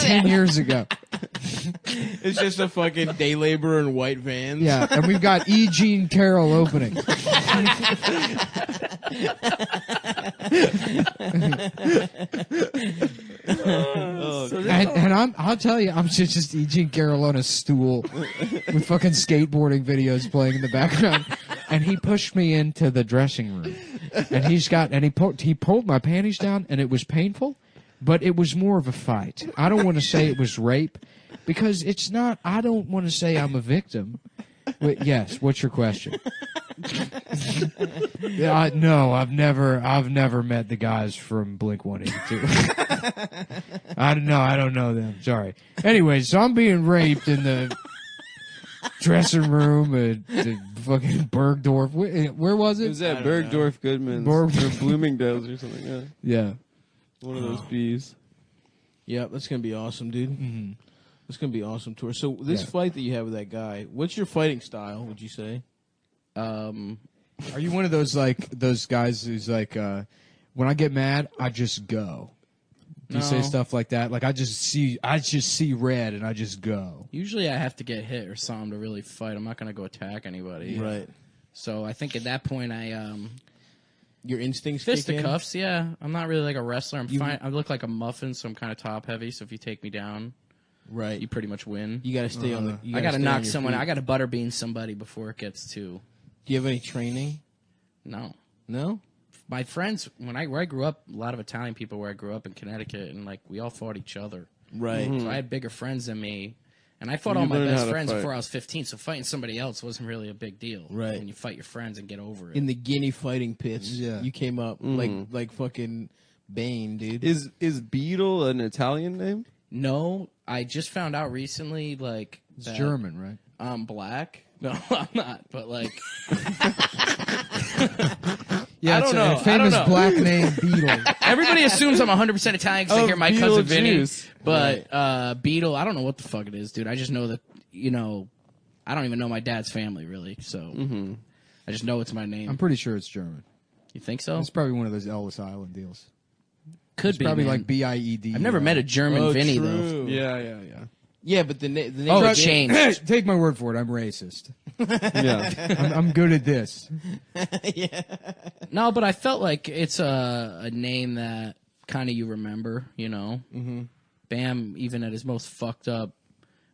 10 years ago. It's just a fucking day laborer in white vans. Yeah, and we've got E. Jean Carroll opening. And I'll tell you, I'm just E. Jean Carroll on a stool with fucking skateboarding videos playing in the background. And he pushed me into the dressing room, and he pulled my panties down, and it was painful, but it was more of a fight. I don't want to say it was rape, because it's not. I don't want to say I'm a victim. Wait, yes. What's your question? No, I've never met the guys from Blink-182. I don't know them. Sorry. Anyway, so I'm being raped in the dressing room at the fucking Bergdorf. Where was it? It was at Bergdorf Goodman's or Bloomingdale's or something. Yeah. Yeah. One of those bees. Yeah, that's gonna be awesome, dude. Mm-hmm. That's gonna be awesome tour. So this fight that you have with that guy, what's your fighting style? Would you say? Are you one of those guys who's like, when I get mad, I just go? Do you say stuff like that? Like I just see red and I just go. Usually I have to get hit or something to really fight. I'm not gonna go attack anybody. Right. So I think at that point your instincts kick in? Fisticuffs, yeah. I'm not really like a wrestler. I'm fine. I look like a muffin, so I'm kind of top heavy. So if you take me down, right, you pretty much win. You got to stay on the. I got to knock someone. I got to butterbean somebody before it gets too. Do you have any training? No. No. My friends, where I grew up, a lot of Italian people where I grew up in Connecticut, and like we all fought each other. Right. So I had bigger friends than me. And I fought all my best friends before I was 15, so fighting somebody else wasn't really a big deal. Right. And you fight your friends and get over it. In the Guinea fighting pits, you came up like fucking Bane, dude. Is Beedle an Italian name? No, I just found out recently, like... It's German, right? I'm black. No, I'm not, but like... Yeah, I don't know. A famous black name, Beedle. Everybody assumes I'm 100% Italian because they hear my cousin Vinny. Juice. But Beedle, I don't know what the fuck it is, dude. I just know that, I don't even know my dad's family, really. So I just know it's my name. I'm pretty sure it's German. You think so? It's probably one of those Ellis Island deals. Could be, probably man. like BIED. I've never met a German Vinny, true. though. Yeah. Yeah, but the name it changed. Take my word for it. I'm racist. Yeah. I'm good at this. Yeah. No, but I felt like it's a name that kind of you remember, Mm-hmm. Bam, even at his most fucked up,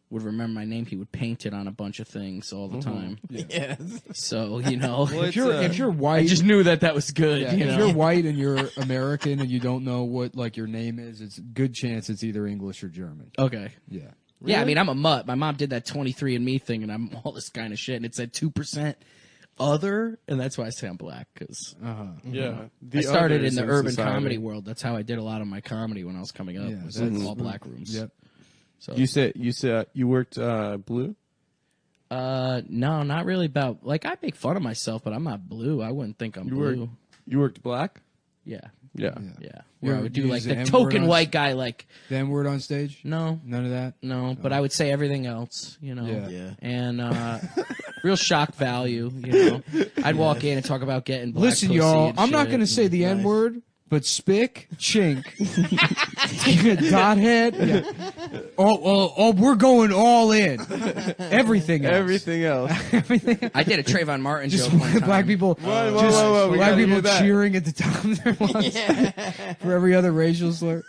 would remember my name. He would paint it on a bunch of things all the time. Yeah. So, Well, if you're white, I just knew that was good. if you're white and you're American and you don't know what like your name is, it's a good chance it's either English or German. Okay. Yeah. Really? Yeah, I mean, I'm a mutt. My mom did that 23andMe thing, and I'm all this kind of shit, and it said 2% other, and that's why I say I'm black, because Yeah. I started in the urban comedy world. That's how I did a lot of my comedy when I was coming up. Yeah, was in all black rooms. Yep. So you said you worked blue? No, not really about, like, I make fun of myself, but I'm not blue. I wouldn't think I'm blue. You worked black? Yeah. Yeah. Where I would do, like, the M-word token on white guy, like... The N-word on stage? No. None of that? No, but I would say everything else, Yeah. And real shock value, I'd walk in and talk about getting black Listen, pussy y'all, and I'm not shit. going to say the N-word, but spick, chink, dothead. Yeah. Oh, we're going all in. Everything else. Everything else. I did a Trayvon Martin Just joke one time. black people, whoa, black people cheering at the top of their lungs for every other racial slur.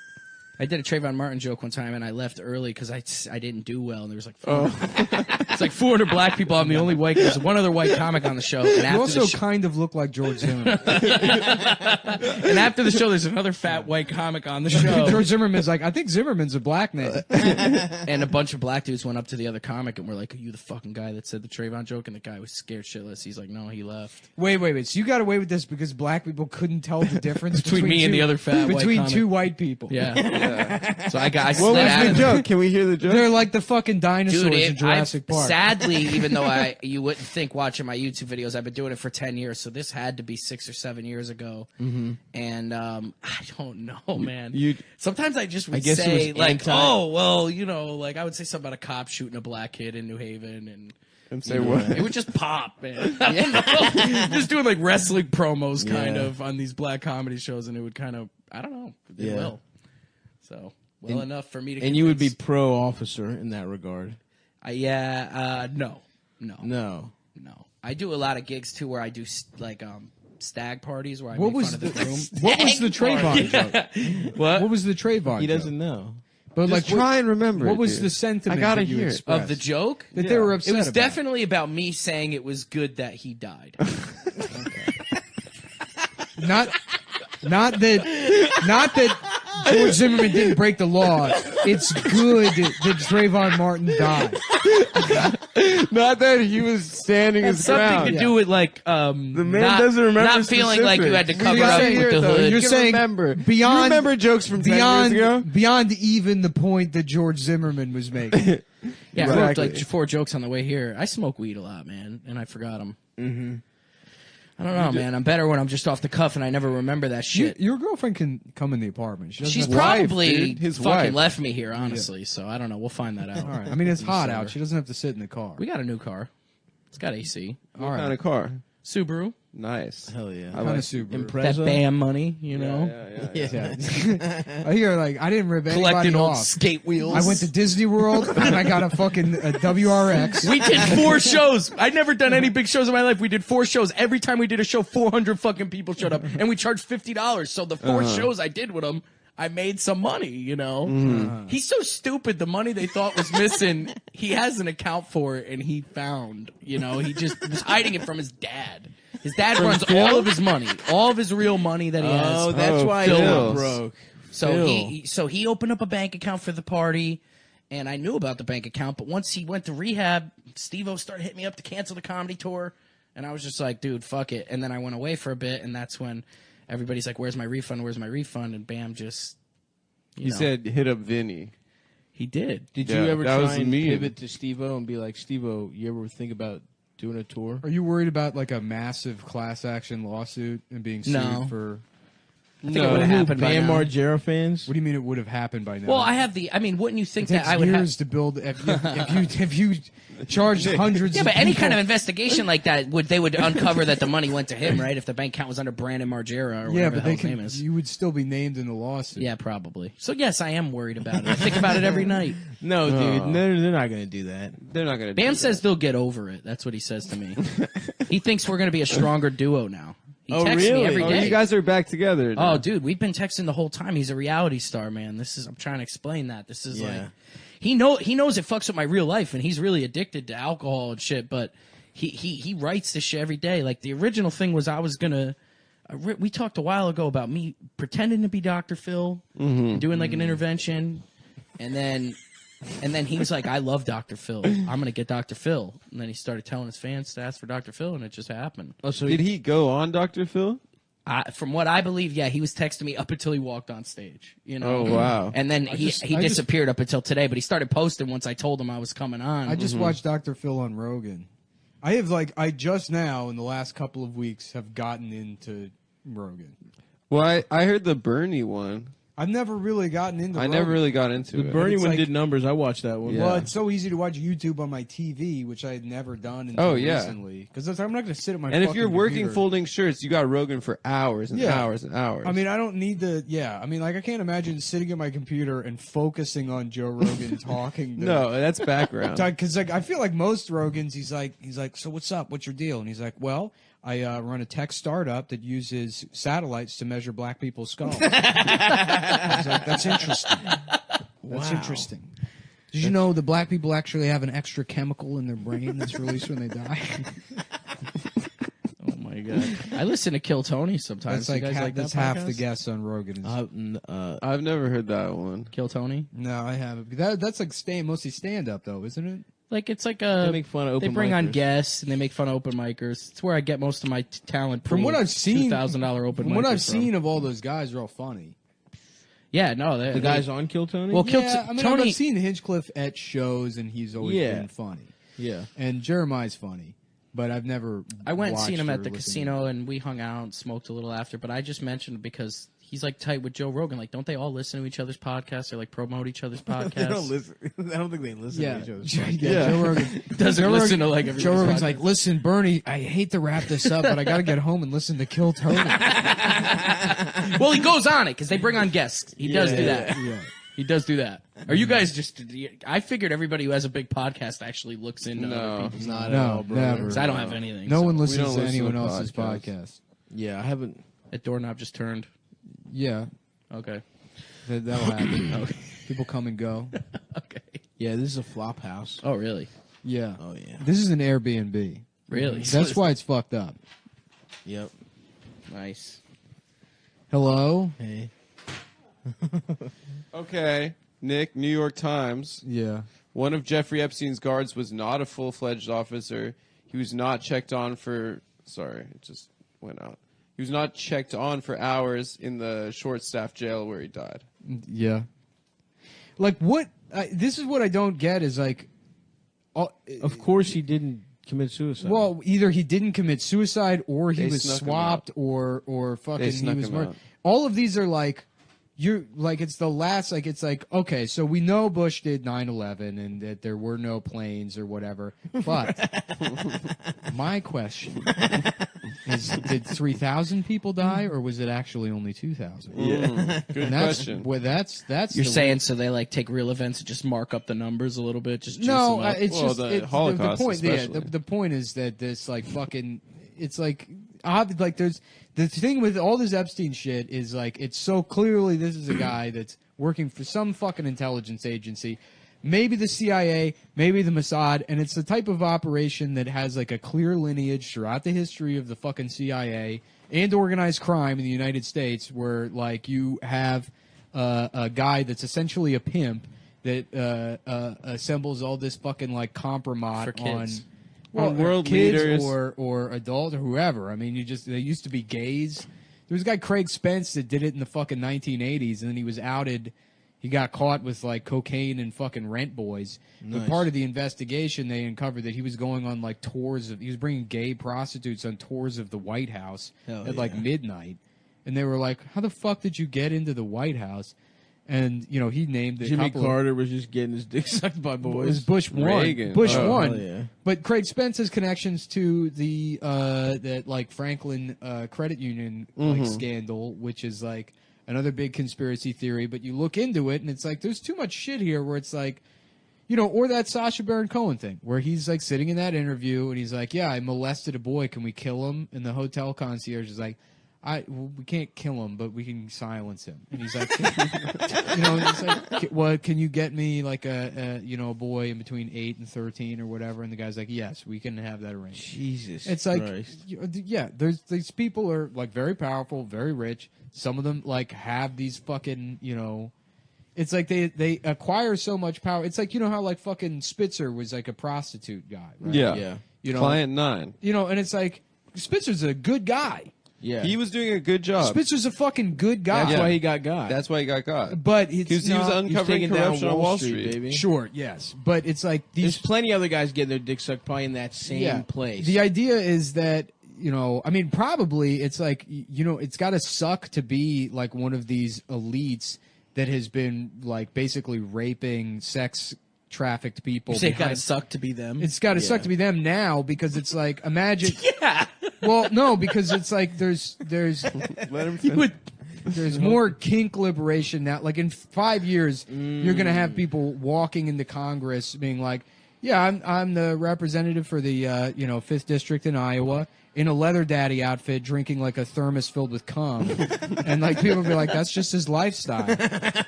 I did a Trayvon Martin joke one time, and I left early because I didn't do well, and there was like 400, it's like 400 black people. I'm the only white. There's one other white comic on the show. And You also kind of look like George Zimmerman. and after the show, there's another fat white comic on the show. George Zimmerman's like, I think Zimmerman's a black name. And a bunch of black dudes went up to the other comic and were like, "Are you the fucking guy that said the Trayvon joke?" And the guy was scared shitless. He's like, "No, he left." Wait. So you got away with this because black people couldn't tell the difference between me and the other fat white between comic. two white people. Yeah. Yeah. So I What slid was out the of joke? Can we hear the joke? They're like the fucking dinosaurs Dude, in Jurassic Park. Sadly, even though you wouldn't think watching my YouTube videos, I've been doing it for 10 years, so this had to be 6 or 7 years ago. Mm-hmm. And I don't know, man. You- Sometimes I just would guess it say, was like, oh, well, you know, like I would say something about a cop shooting a black kid in New Haven, and say what? it would just pop, man. I don't know. Just doing like wrestling promos kind of on these black comedy shows, and it would kind of, I don't know, it will. So, enough for me to And you would be convince- pro-officer in that regard. No. No. I do a lot of gigs too where I do like stag parties where I What make was fun of the groom. What was the Trayvon joke? What? What was the Trayvon He joke? doesn't know. But Just try and remember. What it, was dude. the sentiment I gotta that you hear it. expressed? Of the joke? That they were upset It was about? definitely about me saying it was good that he died. Not that George Zimmerman didn't break the law. It's good that Trayvon Martin died. Not that he was standing his Something ground. to do with like The man doesn't remember. not feeling like you had to cover You're up saying with the though, hood. You You're can saying remember. beyond- You remember jokes from 10 years ago? Beyond even the point that George Zimmerman was making. Yeah, I wrote Exactly. like 4 jokes on the way here. I smoke weed a lot, man, and I forgot them. Mm-hmm. I don't know, man. I'm better when I'm just off the cuff and I never remember that shit. Your girlfriend can come in the apartment. She doesn't She's have to- probably dude. His fucking wife. left me here, honestly. So I don't know. We'll find that out. All right. I mean, it's hot out. She doesn't have to sit in the car. We got a new car. It's got AC. What All right. kind of car? Subaru. Nice. Hell yeah. I Kind like of Subaru. That Impreza? BAM money, you know. Yeah. I hear like I didn't rip anybody Collecting old off. skate wheels. I went to Disney World and I got a fucking WRX. We did 4 shows. I'd never done any big shows in my life. We did 4 shows. Every time we did a show, 400 fucking people showed up, and we charged $50. So the 4 shows I did with them, I made some money. You know, he's so stupid. The money they thought was missing, he has an account for it, and he found. You know, he just was hiding it from his dad. His dad runs all of his money, all of his real money that he has. Oh, that's why Phil. Phil broke. So he opened up a bank account for the party, and I knew about the bank account. But once he went to rehab, Steve-O started hitting me up to cancel the comedy tour, and I was just like, dude, fuck it. And then I went away for a bit, and that's when everybody's like, "Where's my refund? Where's my refund?" And bam, just He said, "Hit up Vinny." he did. Did Yeah, you ever that try was and me. pivot to Steve-O and be like, Steve-O, you ever think about doing a tour? Are you worried about like a massive class action lawsuit and being sued No. for? I think it would have happened by Bam now. Margera fans? What do you mean it would have happened by now? Well, I have the. I mean, wouldn't you think It takes that I would have? years to build. If you charged hundreds. Yeah, of but any people- kind of investigation like that they would uncover that the money went to him, right? If the bank account was under Brandon Margera or whatever Yeah, the but hell they his name can. is. You would still be named in the lawsuit. Yeah, probably. So yes, I am worried about it. I think about it every night. No, dude, they're not going to do that. They're not gonna. Bam do says they'll get over it. That's what he says to me. He thinks we're going to be a stronger duo now. He texts me every that. day. Oh, you guys are back together. now. Oh, dude, we've been texting the whole time. He's a reality star, man. I'm trying to explain that. This is like he knows it fucks with my real life, and he's really addicted to alcohol and shit. But he writes this shit every day. Like the original thing was I was gonna. We talked a while ago about me pretending to be Dr. Phil and doing like an intervention, and then he was like, "I love Dr. Phil. I'm gonna get Dr. Phil." And then he started telling his fans to ask for Dr. Phil, and it just happened. Oh, so Did he go on Dr. Phil? From what I believe, yeah, he was texting me up until he walked on stage. You know. Oh, wow. And then he I disappeared up until today, but he started posting once I told him I was coming on. I just watched Dr. Phil on Rogan. I just now in the last couple of weeks have gotten into Rogan. Well, I heard the Bernie one. I've never really gotten into. I Rogan. never really got into the it. Bernie It's one like- did numbers. I watched that one. Yeah. Well, it's so easy to watch YouTube on my TV, which I had never done until yeah. recently. Because I'm not going to sit at my. And if fucking you're working computer. folding shirts, you got Rogan for hours and Yeah. hours and hours. I mean, I don't need to. Yeah, I mean, like I can't imagine sitting at my computer and focusing on Joe Rogan talking. To, no, that's background. because like I feel like most Rogans, he's like, so what's up? What's your deal? And he's like, well, I run a tech startup that uses satellites to measure black people's skulls. I was like, that's interesting. That's interesting. Did you know that black people actually have an extra chemical in their brain that's released when they die? Oh my god! I listen to Kill Tony sometimes. That's like, You guys like that's that half podcast? the guests on Rogan. I've never heard that one. Kill Tony. No, I haven't. That's like mostly stand up though, isn't it? Like it's like They make fun of they open bring on micers. guests and they make fun of open micers. It's where I get most of my talent. From what I've seen, $2,000 open. From what micer I've seen of all those guys, they're all funny. Yeah, no, the guys on Kill Tony. Well, Tony. I've seen Hinchcliffe at shows, and he's always been funny. Yeah, and Jeremiah's funny, but I've never. I went and seen him at the casino, and we hung out and smoked a little after. But I just mentioned it because he's like tight with Joe Rogan. Like, don't they all listen to each other's podcasts or like promote each other's podcasts? They don't listen. I don't think they listen to each other's podcasts. Joe Rogan doesn't listen to like everybody's Joe Rogan's podcast. like, listen, Bernie, I hate to wrap this up, but I got to get home and listen to Kill Tony. Well, he goes on it because they bring on guests. He does do that. Yeah. He does do that. Are you guys just? I figured everybody who has a big podcast actually looks into other people's. Not No, at all, bro. never. 'Cause I don't have anything. No so. one We listens don't to listen to anyone else's podcasts. podcast. Yeah, I haven't. That doorknob just turned. Yeah, Okay. that'll happen. Okay. People come and go. Okay. Yeah, this is a flop house. Oh, really? Yeah. Oh yeah. This is an Airbnb. Really? That's why it's fucked up. Yep. Nice. Hello? Hey. Okay, Nick, New York Times. Yeah. One of Jeffrey Epstein's guards was not a full-fledged officer. He was not checked on for... Sorry, it just went out. He was not checked on for hours in the short-staffed jail where he died. Yeah. Like, what... this is what I don't get is, like... Of course he didn't commit suicide. Well, either he didn't commit suicide or he They was snuck him swapped out. or fucking he snuck was him murdered. out. All of these are like... You're like it's the last like it's like okay so we know Bush did 9/11 and that there were no planes or whatever but my question is did 3,000 people die or was it actually only 2,000? Yeah, good question. Well, that's You're the saying so they like take real events and just mark up the numbers a little bit, just juice no them up? it's Well, just the it's, Holocaust the point especially. the point is that this like fucking it's like like there's the thing with all this Epstein shit is like it's so clearly this is a guy that's working for some fucking intelligence agency, maybe the CIA, maybe the Mossad, and it's the type of operation that has like a clear lineage throughout the history of the fucking CIA and organized crime in the United States, where like you have a guy that's essentially a pimp that assembles all this fucking like compromise For kids. on world kids leaders. or adult or whoever. I mean, they used to be gays. There was a guy Craig Spence that did it in the fucking 1980s, and then he was outed. He got caught with like cocaine and fucking rent boys. But part of the investigation, they uncovered that he was going on like tours he was bringing gay prostitutes on tours of the White House at like midnight, and they were like, "How the fuck did you get into the White House?" And he named Jimmy Carter was just getting his dick sucked by It boys. was Bush won. Reagan. Bush Oh, won. hell yeah. But Craig Spence has connections to the that like Franklin credit union like scandal, which is like another big conspiracy theory. But you look into it, and it's like there's too much shit here. Where it's like, or that Sacha Baron Cohen thing, where he's like sitting in that interview, and he's like, "Yeah, I molested a boy. Can we kill him?" And the hotel concierge is like, we can't kill him, but we can silence him. And he's like, he's like, well, can you get me like a boy in between 8 and 13 or whatever? And the guy's like, yes, we can have that arranged. Jesus It's like, Christ. there's these people are like very powerful, very rich. Some of them like have these fucking, it's like they acquire so much power. It's like, how like fucking Spitzer was like a prostitute guy, right? Yeah. Client 9. And it's like, Spitzer's a good guy. Yeah. He was doing a good job. Spitzer's a fucking good guy. That's why he got got. That's why he got caught. But it's Because he was not- uncovering taking down corruption on Wall Street. baby. Sure, yes, but it's like There's these. plenty of other guys getting their dick sucked probably in that same place. The idea is that I mean, probably it's like it's got to suck to be like one of these elites that has been like basically raping, sex trafficted people. You say it gotta behind- suck to be them. It's got to suck to be them now because it's like imagine. Yeah. Well, no, because it's like there's Let him finish. there's more kink liberation now. Like in 5 years, you're gonna have people walking into Congress being like, "Yeah, I'm the representative for the 5th district in Iowa." In a leather daddy outfit, drinking like a thermos filled with cum, and like people would be like, "That's just his lifestyle."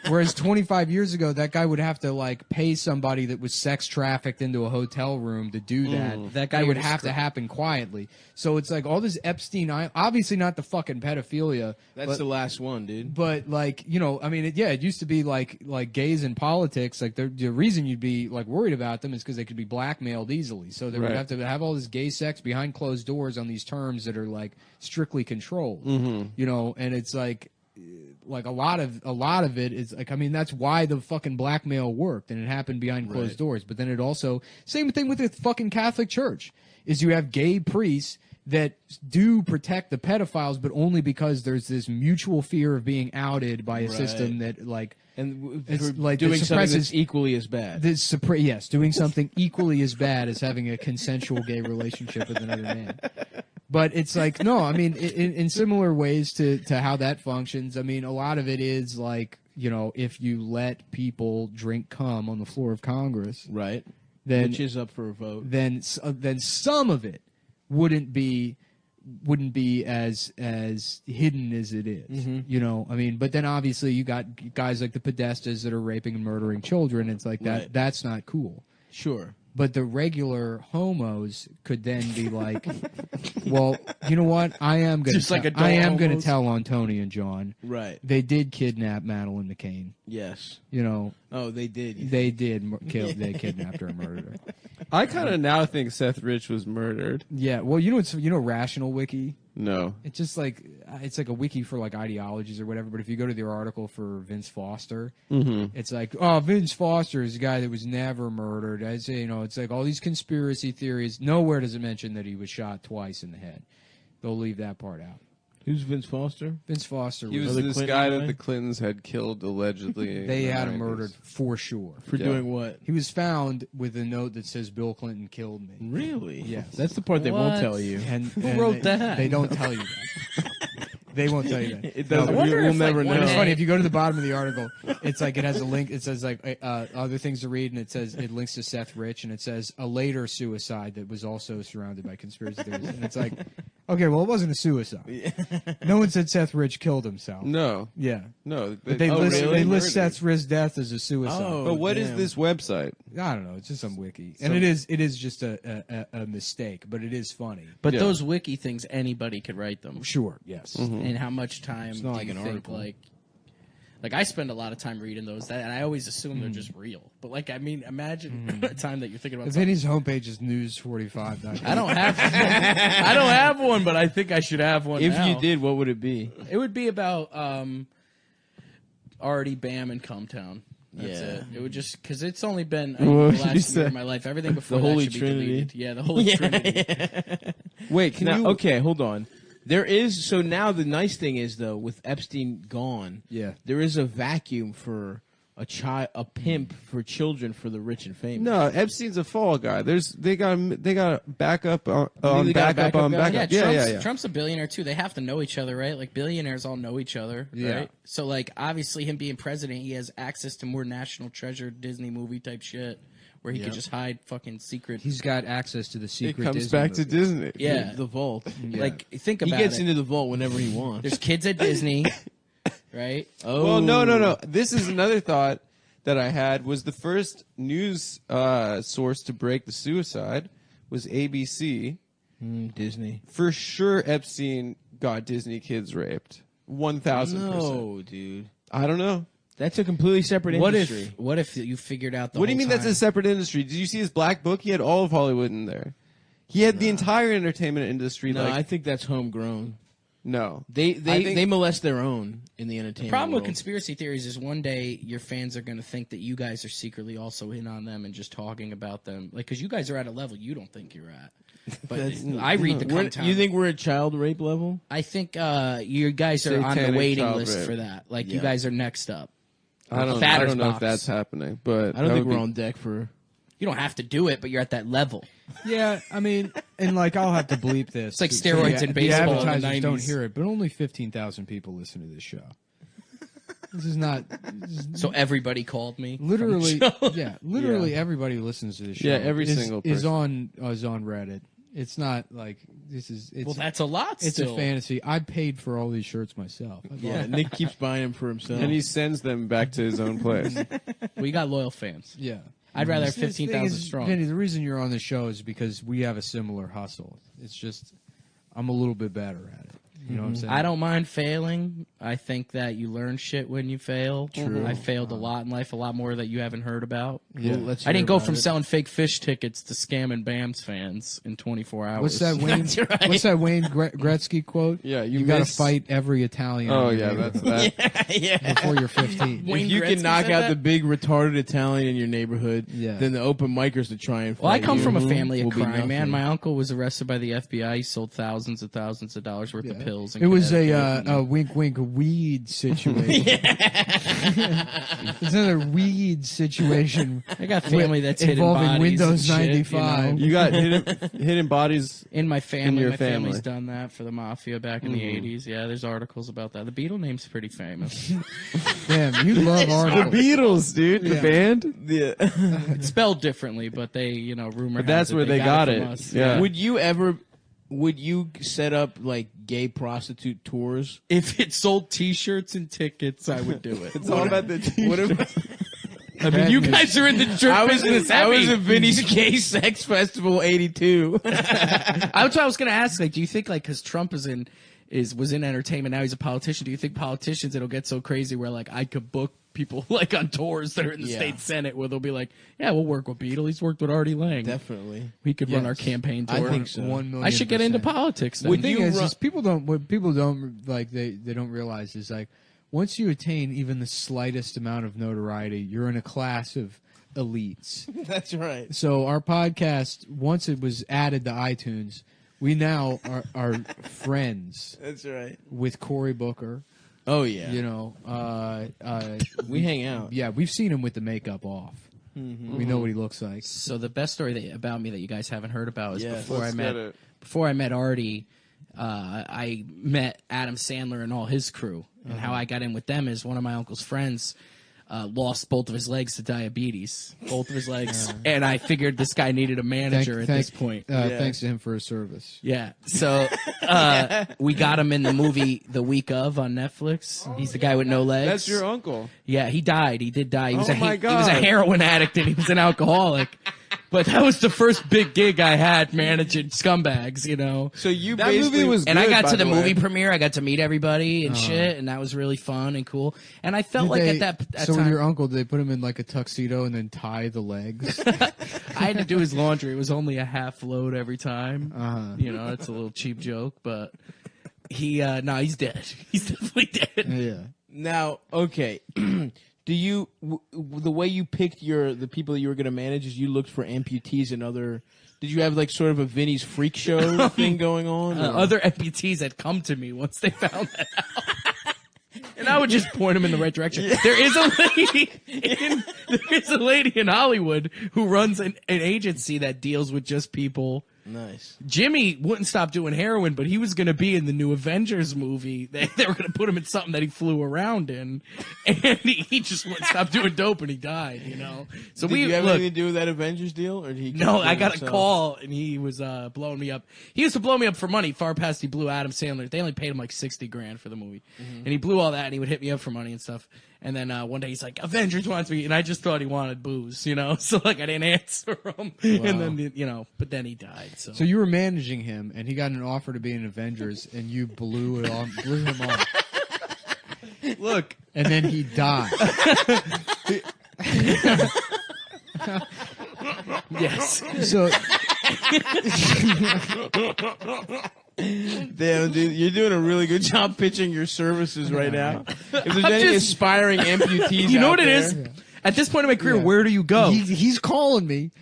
Whereas 25 years ago, that guy would have to like pay somebody that was sex trafficked into a hotel room to do that. That guy And it would would have to happen quietly. So it's like all this Epstein, obviously not the fucking pedophilia. That's but, the last one, dude. but like I mean, it used to be like gays in politics. Like the reason you'd be like worried about them is because they could be blackmailed easily. So they would Right. have to have all this gay sex behind closed doors on these terms that are like strictly controlled. And it's like like a lot of it is like, I mean, that's why the fucking blackmail worked, and it happened behind closed doors. But then it also, same thing with the fucking Catholic Church, is you have gay priests that do protect the pedophiles, but only because there's this mutual fear of being outed by a system that like, and it's like doing something suppresses that's equally as bad. Yes, doing something equally as bad as having a consensual gay relationship with another man. But it's like, no, I mean, in similar ways to how that functions, I mean, a lot of it is like, you know, if you let people drink cum on the floor of Congress, right, then, which is up for a vote, then some of it wouldn't be as hidden as it is. You know, I mean, but then obviously you got guys like the Podestas that are raping and murdering children. It's like that. That's not cool. Sure. But the regular homos could then be like, well, you know what? I am going to tell on Tony and John. Right. They did kidnap Madeleine McCain. Yes. You know. Oh, they did. They did kill. They kidnapped her and murdered her. I kind of now think Seth Rich was murdered. Yeah. Well, you know Rational Wiki. No. It's just like it's like a wiki for like ideologies or whatever. But if you go to their article for Vince Foster, it's like, oh, Vince Foster is a guy that was never murdered. I say, you know, it's like all these conspiracy theories. Nowhere does it mention that he was shot twice in the head. They'll leave that part out. Who's Vince Foster? Vince Foster. He was this guy that the Clintons had killed allegedly. They had him murdered for sure. For doing what? He was found with a note that says Bill Clinton killed me. Really? Yes. That's the part they won't tell you. And who wrote that? They don't tell you that. They won't tell you that. It doesn't. We'll never know. It's funny if you go to the bottom of the article. It's like it has a link. It says like other things to read, and it says it links to Seth Rich, and it says a later suicide that was also surrounded by conspiracy theories. And it's like, okay, well, it wasn't a suicide. No one said Seth Rich killed himself. No. Yeah. No. But they list Seth Rich's death as a suicide. Oh, but what is this website? I don't know. It's just some wiki, and it is just a mistake, but it is funny. But those wiki things, anybody could write them. Sure. Yes. And how much time It's not do like you an think article. like I spend a lot of time reading those, and I always assume they're just real. But like, I mean, imagine a time that you're thinking about. Vinny's homepage is news45. I don't have one, but I think I should have one. If now. you did, what would it be? It would be about Artie, Bam, and Cum Town. That's Yeah. it. It would just because it's only been What the would you last year say? of my life. Everything before The that Holy should Trinity. be deleted. Yeah, the Holy Trinity. Wait, Can you- okay, hold on. There is so now the nice thing is though with Epstein gone, there is a vacuum for a pimp for children for the rich and famous. No, Epstein's a fall guy. They got backup on They got a backup on backup guy? backup. Yeah, Trump's a billionaire too. They have to know each other, right? Like billionaires all know each other, right? So like obviously him being president, he has access to more national treasure Disney movie type shit where he could just hide fucking secret. He's got access to the It secret. comes Disney back to movies. Disney. Yeah, The vault. like think about He gets it. into the vault whenever he wants. There's kids at Disney, right? Well, no. This is another thought that I had was the first news source to break the suicide was ABC. Disney. For sure, Epstein got Disney kids raped. 1,000%. No, dude. I don't know. That's a completely separate industry. What if you figured out the What do you whole mean that's time- a separate industry? Did you see his black book? He had all of Hollywood in there. He had the entire entertainment industry. No, like, I think that's homegrown. no. They molest their own in the entertainment problem with world. conspiracy theories is one day your fans are going to think that you guys are secretly also in on them and just talking about them, like because you guys are at a level you don't think you're at. But I read the Cum Town. You think we're at child rape level? I think you guys are on the Satanic waiting child list rape. for that. Like you guys are next up. I don't Batter's know if box. that's happening, but I don't that think would we're be- on deck for. You don't have to do it, but you're at that level. Yeah, I mean, and like I'll have to bleep this. It's like steroids in baseball in The the advertisers 90s. don't hear it, but only 15,000 people listen to this show. This is not. So everybody called me. Literally, from the show. yeah, literally everybody who listens to this show. Yeah, every is, single is person. on Reddit. It's not like this is. It's, Well, that's a lot. It's still. a fantasy. I paid for all these shirts myself. Yeah, Nick keeps buying them for himself. and he sends them back to his own place. We got loyal fans. Yeah. I'd rather have The thing 15,000 is, strong. Vinny, the reason you're on the show is because we have a similar hustle. It's just I'm a little bit better at it. You know what I'm saying? I don't mind failing. I think that you learn shit when you fail. True. I failed a lot in life, a lot more that you haven't heard about. Yeah. Well, let's I hear didn't go about from it. selling fake fish tickets to scamming BAM's fans in 24 hours. What's that Wayne? That's right. What's that Wayne Gretzky quote? Yeah, you got to miss- fight every Italian. Oh in your yeah, that's neighborhood that. Yeah. before you're 15. Wayne If you Gretzky can knock said out that? the big retarded Italian in your neighborhood, Yeah. then the open micers to try and fight Well, I come you from a family will of be crime, man. nothing. My uncle was arrested by the FBI. He sold thousands of dollars worth of pills. in It was Connecticut. a wink wink weed situation. It's another weed situation. I got family that's hidden involving bodies Windows and shit, 95. You got hidden bodies in my family. your My family. family's done that for the mafia back in the 80s. Yeah, there's articles about that. The Beatle name's pretty famous. Damn, you love The articles. Beatles, dude. The Yeah. band. Yeah. It's spelled differently, but they, rumor But has that's it where they got from it. us. Yeah. Would you set up like gay prostitute tours? If it sold T-shirts and tickets, I would do it. It's all about the What t-shirts. I mean, you guys are in the drip business. I was heavy. at Vinny's Gay Sex Festival '82. That's what I was going to ask. Like, do you think, like, because Trump was in entertainment, now he's a politician. Do you think politicians, it'll get so crazy where, like, I could book people, like, on tours that are in the Yeah. state senate where they'll be like, yeah, we'll work with Beetle. He's worked with Artie Lang. Definitely. We could run Yes. our campaign tour. I think so. 1,000,000%. I should get into politics then. The thing is, what people don't like they don't realize is like once you attain even the slightest amount of notoriety, you're in a class of elites. That's right. So our podcast, once it was added to iTunes, we now are friends That's right. with Cory Booker. Oh yeah. You know, we hang out. Yeah, we've seen him with the makeup off. Mm-hmm. We know what he looks like. So the best story about me that you guys haven't heard about is Yeah, before I met Artie, I met Adam Sandler and all his crew. And how I got in with them is one of my uncle's friends lost both of his legs to diabetes, both of his legs, and I figured this guy needed a manager at this point. Thanks to him for his service. Yeah, so we got him in the movie The Week Of on Netflix. He's the guy with no legs. That's your uncle. Yeah, he died. He did die. He was Oh he my was a God. heroin addict and he was an alcoholic. But that was the first big gig I had managing scumbags, you know. So you That basically movie was And I good, got by to the way. movie premiere. I got to meet everybody and shit, and that was really fun and cool. And I felt like at that so time, with your uncle, did they put him in like a tuxedo and then tie the legs? I had to do his laundry. It was only a half load every time. Uh-huh. You know, it's a little cheap joke, but he's dead. He's definitely dead. Yeah. now okay. Do you the way you picked the people that you were going to manage is you looked for amputees and other? Did you have like sort of a Vinny's freak show thing going on? or- Other amputees had come to me once they found that out. And I would just point them in the right direction. Yeah. There is a lady in Hollywood who runs an agency that deals with just people. Nice. Jimmy wouldn't stop doing heroin, but he was going to be in the new Avengers movie. They were going to put him in something that he flew around in, and he just wouldn't stop doing dope, and he died. You know. So Did you have anything to do with that Avengers deal, or did he? No, I got a himself? call and he was blowing me up. He used to blow me up for money far past he blew Adam Sandler. They only paid him like $60,000 for the movie, and he blew all that and he would hit me up for money and stuff. And then one day he's like, Avengers wants me, and I just thought he wanted booze, you know. So like I didn't answer him, and then but then he died. So you were managing him, and he got an offer to be in Avengers, and you blew him off. Look, and then he died. Yes. So. Damn, dude, you're doing a really good job pitching your services right now. If there's I'm any just- aspiring amputees, you know out what it there, is? At this point in my career, where do you go? He's calling me,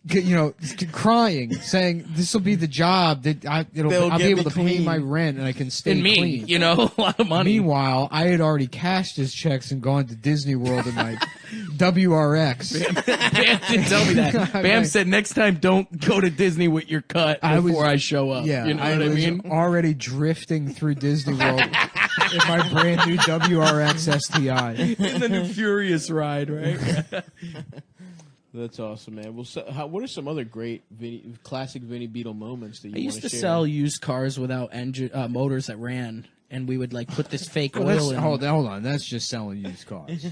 you know, crying, saying this will be the job that I'll They'll be get able me to pay clean. my rent and I can stay And me, clean. you know, a lot of money. Meanwhile, I had already cashed his checks and gone to Disney World in my WRX. Bam didn't tell me that. Bam said next time don't go to Disney with your cut before I show up. Yeah, you know what I was mean? already drifting through Disney World in my brand new WRX STI. In the new Furious ride, right? That's awesome, man. Well, what are some other great classic Vinny Beedle moments that you I want used to share? sell used cars without engine motors that ran, and we would like put this fake oil in. Hold on, that's just selling used cars.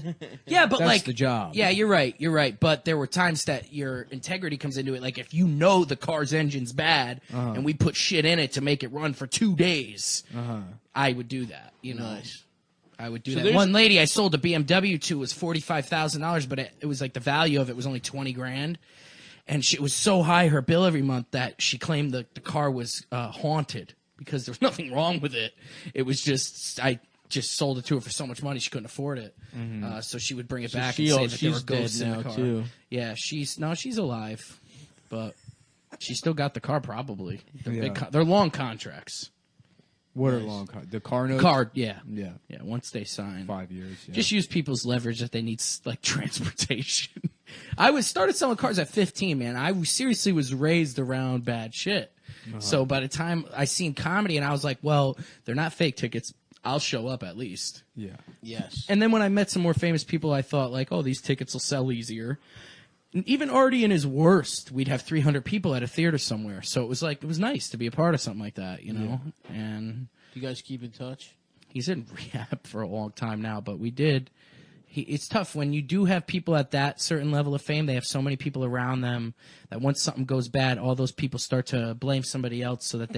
Yeah, but that's like the job. Yeah, you're right. But there were times that your integrity comes into it. Like if you know the car's engine's bad, and we put shit in it to make it run for 2 days, I would do that. You know, I would do that. One lady I sold a BMW to was $45,000, but it was like the value of it was only $20,000. And it was so high, her bill every month, that she claimed the car was haunted because there was nothing wrong with it. It was just, I just sold it to her for so much money she couldn't afford it. So she would bring it back and say that there were ghosts in the car. Too. Yeah, she's alive, but she still got the car probably. They're long contracts. What are long the car notes? Yeah. Once they sign 5 years. Yeah. Just use people's leverage that they need like transportation. I started selling cars at 15, man. I seriously was raised around bad shit. So by the time I seen comedy, and I was like, well, they're not fake tickets. I'll show up at least. Yeah. Yes. And then when I met some more famous people, I thought like, oh, these tickets will sell easier. And even Artie in his worst, we'd have 300 people at a theater somewhere. So it was nice to be a part of something like that, you know? Yeah. And do you guys keep in touch? He's in rehab for a long time now, but we did. It's tough when you do have people at that certain level of fame. They have so many people around them that once something goes bad, all those people start to blame somebody else so that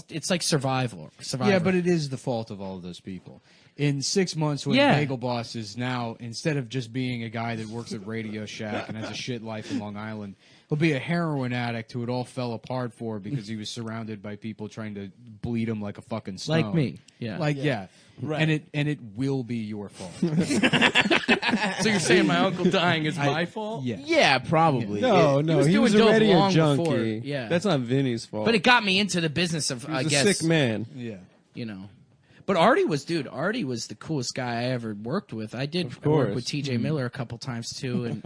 it's like survival. Yeah, but it is the fault of all of those people. In 6 months, when Bagel Boss is now, instead of just being a guy that works at Radio Shack and has a shit life in Long Island, he'll be a heroin addict who it all fell apart for because he was surrounded by people trying to bleed him like a fucking stone. Like me. Yeah. Right. And it will be your fault. So you're saying my uncle dying is my fault? Yeah. Yeah, probably. No, he was already a junkie. Before. Yeah. That's not Vinny's fault. But it got me into the business of, I guess. He's a sick man. Yeah. You know. But Artie was the coolest guy I ever worked with. I did work with TJ Miller a couple times too,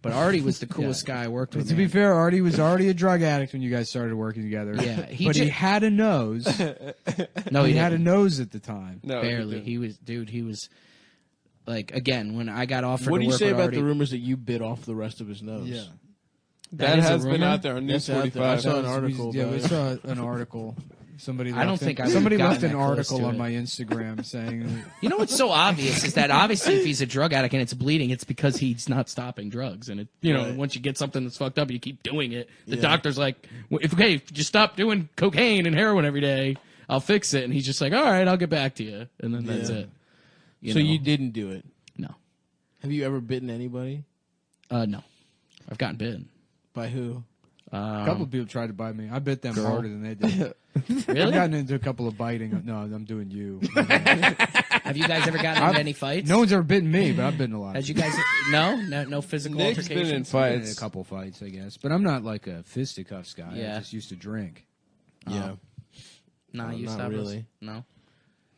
but Artie was the coolest guy I worked with. To be fair, Artie was already a drug addict when you guys started working together. Yeah, he had a nose. No, he had a nose at the time. No, barely. He was like, again, when I got offered. What do you say about Artie, the rumors that you bit off the rest of his nose? Yeah, that has been out there on News 45. I saw an article. We saw an article. Somebody left an article on my Instagram saying, you know what's so obvious is that obviously if he's a drug addict and it's bleeding, it's because he's not stopping drugs. And once you get something that's fucked up, you keep doing it. The doctor's like, if you just stop doing cocaine and heroin every day, I'll fix it. And he's just like, all right, I'll get back to you. And then that's it. You didn't do it? No. Have you ever bitten anybody? No. I've gotten bitten. By who? A couple of people tried to bite me. I bit them harder than they did. Really? I've gotten into a couple of biting. No, I'm doing you. Have you guys ever gotten into any fights? No one's ever bitten me, but I've bitten a lot. Has you guys? No physical Nick's altercations. been in fights. Been in a couple fights, I guess, but I'm not like a fisticuffs guy. Yeah. I just used to drink. Yeah. No, you not stopped really. No.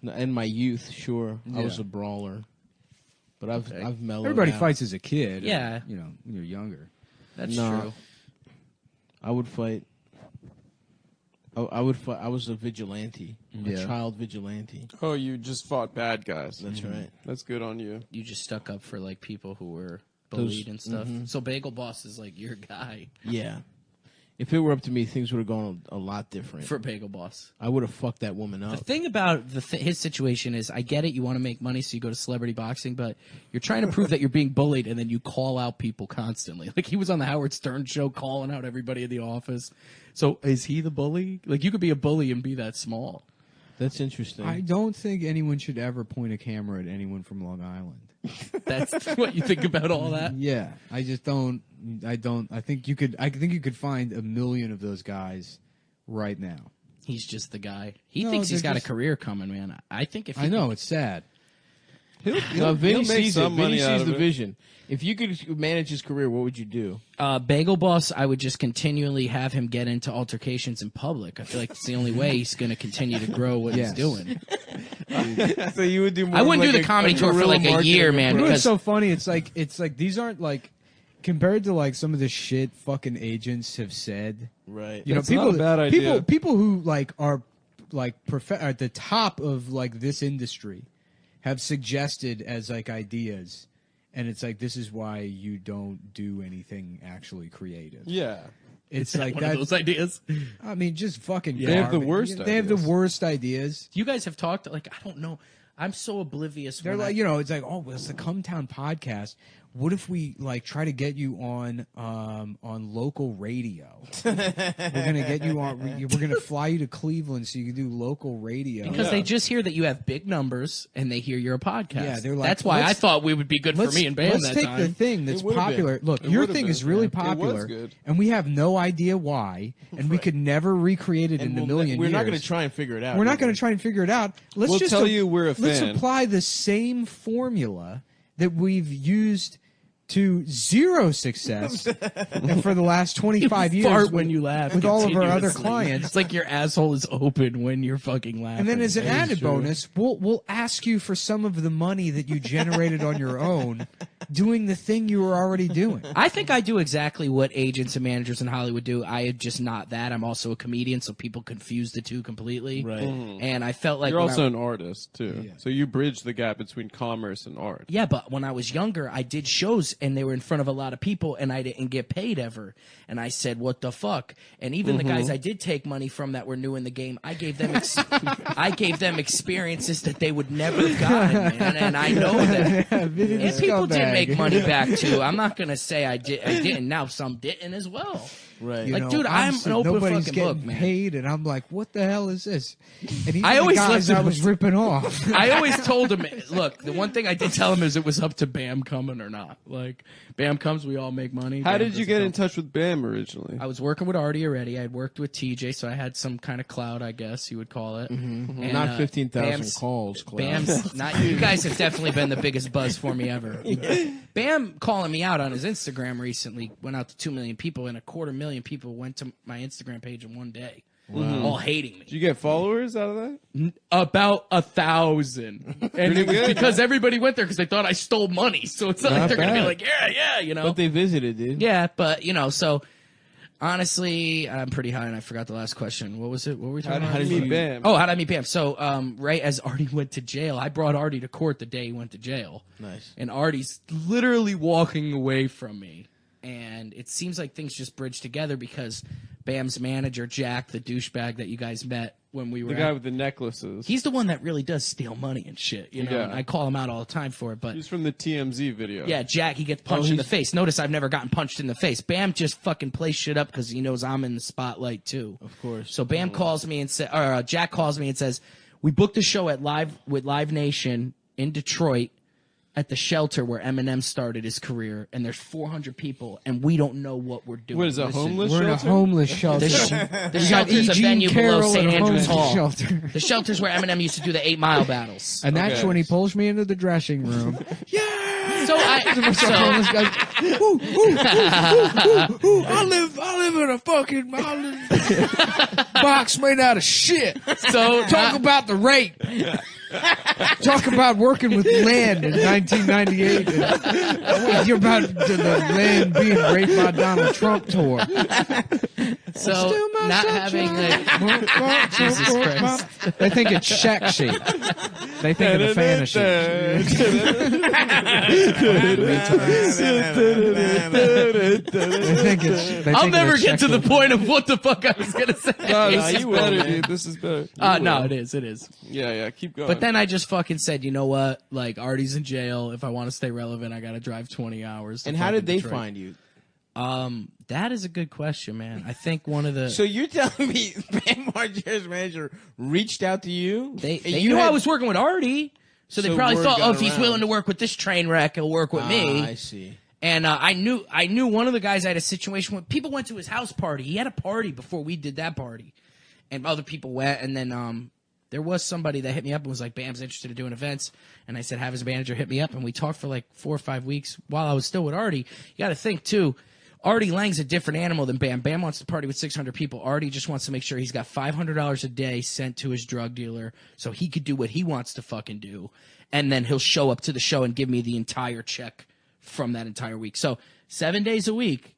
In my youth, sure, I was Yeah. a brawler, but I've mellowed. Everybody out. fights as a kid. Yeah. When you're younger. That's No. true. I would fight. I would fight. I was a vigilante, a Yeah. child vigilante. Oh, you just fought bad guys. That's right. That's good on you. You just stuck up for like people who were bullied and stuff. Mhm. So Bagel Boss is like your guy Yeah. If it were up to me, things would have gone a lot different. for Bagel Boss. I would have fucked that woman The up. thing about his situation is, I get it. You want to make money, so you go to celebrity boxing, but you're trying to prove that you're being bullied, and then you call out people constantly. Like he was on the Howard Stern show, calling out everybody in the office. So is he the bully? Like you could be a bully and be that small. That's interesting. I don't think anyone should ever point a camera at anyone from Long Island. That's what you think about all that. Yeah, I just don't. I think you could. I think you could find a million of those guys right now. He's just the guy. He No, thinks he's they're got just- a career coming, man. I think if he I know could- it's sad. No, Vinny he'll make sees some it. Vinny money out sees of the it. vision. If you could manage his career, what would you do? Bagel Boss, I would just continually have him get into altercations in public. I feel like it's the only way he's going to continue to grow what Yes. he's doing. So you would do more I wouldn't like do the comedy tour for guerrilla like a marketing year, man. You know what's Because so funny? It's like these aren't like compared to like some of the shit fucking agents have said. Right. You That's know, not people a bad idea. people who like are like at the top of like this industry have suggested as like ideas, and it's like this is why you don't do anything actually creative. Yeah. It's like one of those ideas. I mean, just fucking. They have the worst. They have the worst ideas. You guys have talked. Like, I don't know. I'm so oblivious. They're like, it's like, oh, it's the Cum Town podcast. What if we like try to get you on local radio? We're gonna get you on. We're gonna fly you to Cleveland so you can do local radio. Because they just hear that you have big numbers and they hear you're a podcast. Yeah, they're like, that's why I thought we would be good for me and Bam Let's that take time. the thing that's popular. Look, your thing is really popular, and we have no idea why, and we could never recreate it in a million years. We're not going to try and figure it out. We're not going to try and figure it out. We'll tell you we're a fan. Let's apply the same formula that we've used to zero success and for the last 25 years. Fart when you laugh with all of our other continuously. clients. It's like your asshole is open when you're fucking laughing. And then as an added bonus, we'll ask you for some of the money that you generated on your own doing the thing you were already doing. I think I do exactly what agents and managers in Hollywood do. I am just not that. I'm also a comedian, so people confuse the two completely. Right. And I felt like you're also an artist too, so you bridge the gap between commerce and art. Yeah, but when I was younger, I did shows and they were in front of a lot of people and I didn't get paid ever. And I said, what the fuck? And even the guys I did take money from that were new in the game, I gave them I gave them experiences that they would never have gotten, man. And I know that. And people did make money back too. I'm not going to say I didn't. Now some didn't as well. Right. Like, dude, I'm an open nobody's fucking getting book, man. paid, and I'm like, what the hell is this? And even I always the guys left I was ripping off. I always told him, look, the one thing I did tell him is it was up to Bam coming or not. Like, Bam comes, we all make money. How Bam did you get in doesn't come. touch with Bam originally? I was working with Artie already. I had worked with TJ, so I had some kind of clout, I guess you would call it. And, Not 15,000 Bam's- calls. Cloud. Bam's not. You guys have definitely been the biggest buzz for me ever. Bam calling me out on his Instagram recently went out to 2 million people, and 250,000 people went to my Instagram page in one day, all hating me. Did you get followers out of that? About 1,000, and it was because everybody went there because they thought I stole money. So it's not like they're gonna be like, yeah, you know. But they visited, dude. Yeah, but so. Honestly, I'm pretty high, and I forgot the last question. What was it? What were we talking about? How did you meet Bam? Oh, how did I meet Bam? So, right as Artie went to jail, I brought Artie to court the day he went to jail. Nice. And Artie's literally walking away from me. And it seems like things just bridge together because Bam's manager, Jack, the douchebag that you guys met when we were The guy with the necklaces. he's the one that really does steal money and shit, you know. Yeah. And I call him out all the time for it, but He's from the TMZ video. yeah, Jack, he gets punched in the face. Notice I've never gotten punched in the face. Bam just fucking plays shit up because he knows I'm in the spotlight too. Of course. So Bam calls me and Jack calls me and says, "We booked a show at Live Nation in Detroit at the shelter where Eminem started his career, and there's 400 people, and we don't know what we're doing." What is a homeless We're in a shelter? homeless shelter. The shelter's a venue below St. Andrews Hall. Shelter. The shelter's where Eminem used to do the 8 Mile battles. And that's when he pulls me into the dressing room. So Homeless guy, I live in a fucking box made out of shit. So Talk about the rape. Talk about working with land in 1998. You're about the land being raped by Donald Trump tour. So not having Jesus Christ. They think it's shack shape. They think of the fantasy. I'll never get to the point of what the fuck I was gonna say. No, you better, dude. This is better. No, it is. Yeah, keep going. But then I just fucking said, you know what? Like, Artie's in jail. If I want to stay relevant, I got to drive 20 hours. And how did they find you? That is a good question, man. I think one of the... So you're telling me Bam Margera's manager reached out to you? They knew I was working with Artie, so they probably word thought, got if he's around. willing to work with this train wreck, he'll work with me. I see. And I knew one of the guys I had a situation with. People went to his house party. He had a party before we did that party. And other people went, and then... there was somebody that hit me up and was like, Bam's interested in doing events. And I said, have his manager hit me up. And we talked for like 4 or 5 weeks while I was still with Artie. You got to think, too, Artie Lang's a different animal than Bam. Bam wants to party with 600 people. Artie just wants to make sure he's got $500 a day sent to his drug dealer so he could do what he wants to fucking do. And then he'll show up to the show and give me the entire check from that entire week. So 7 days a week.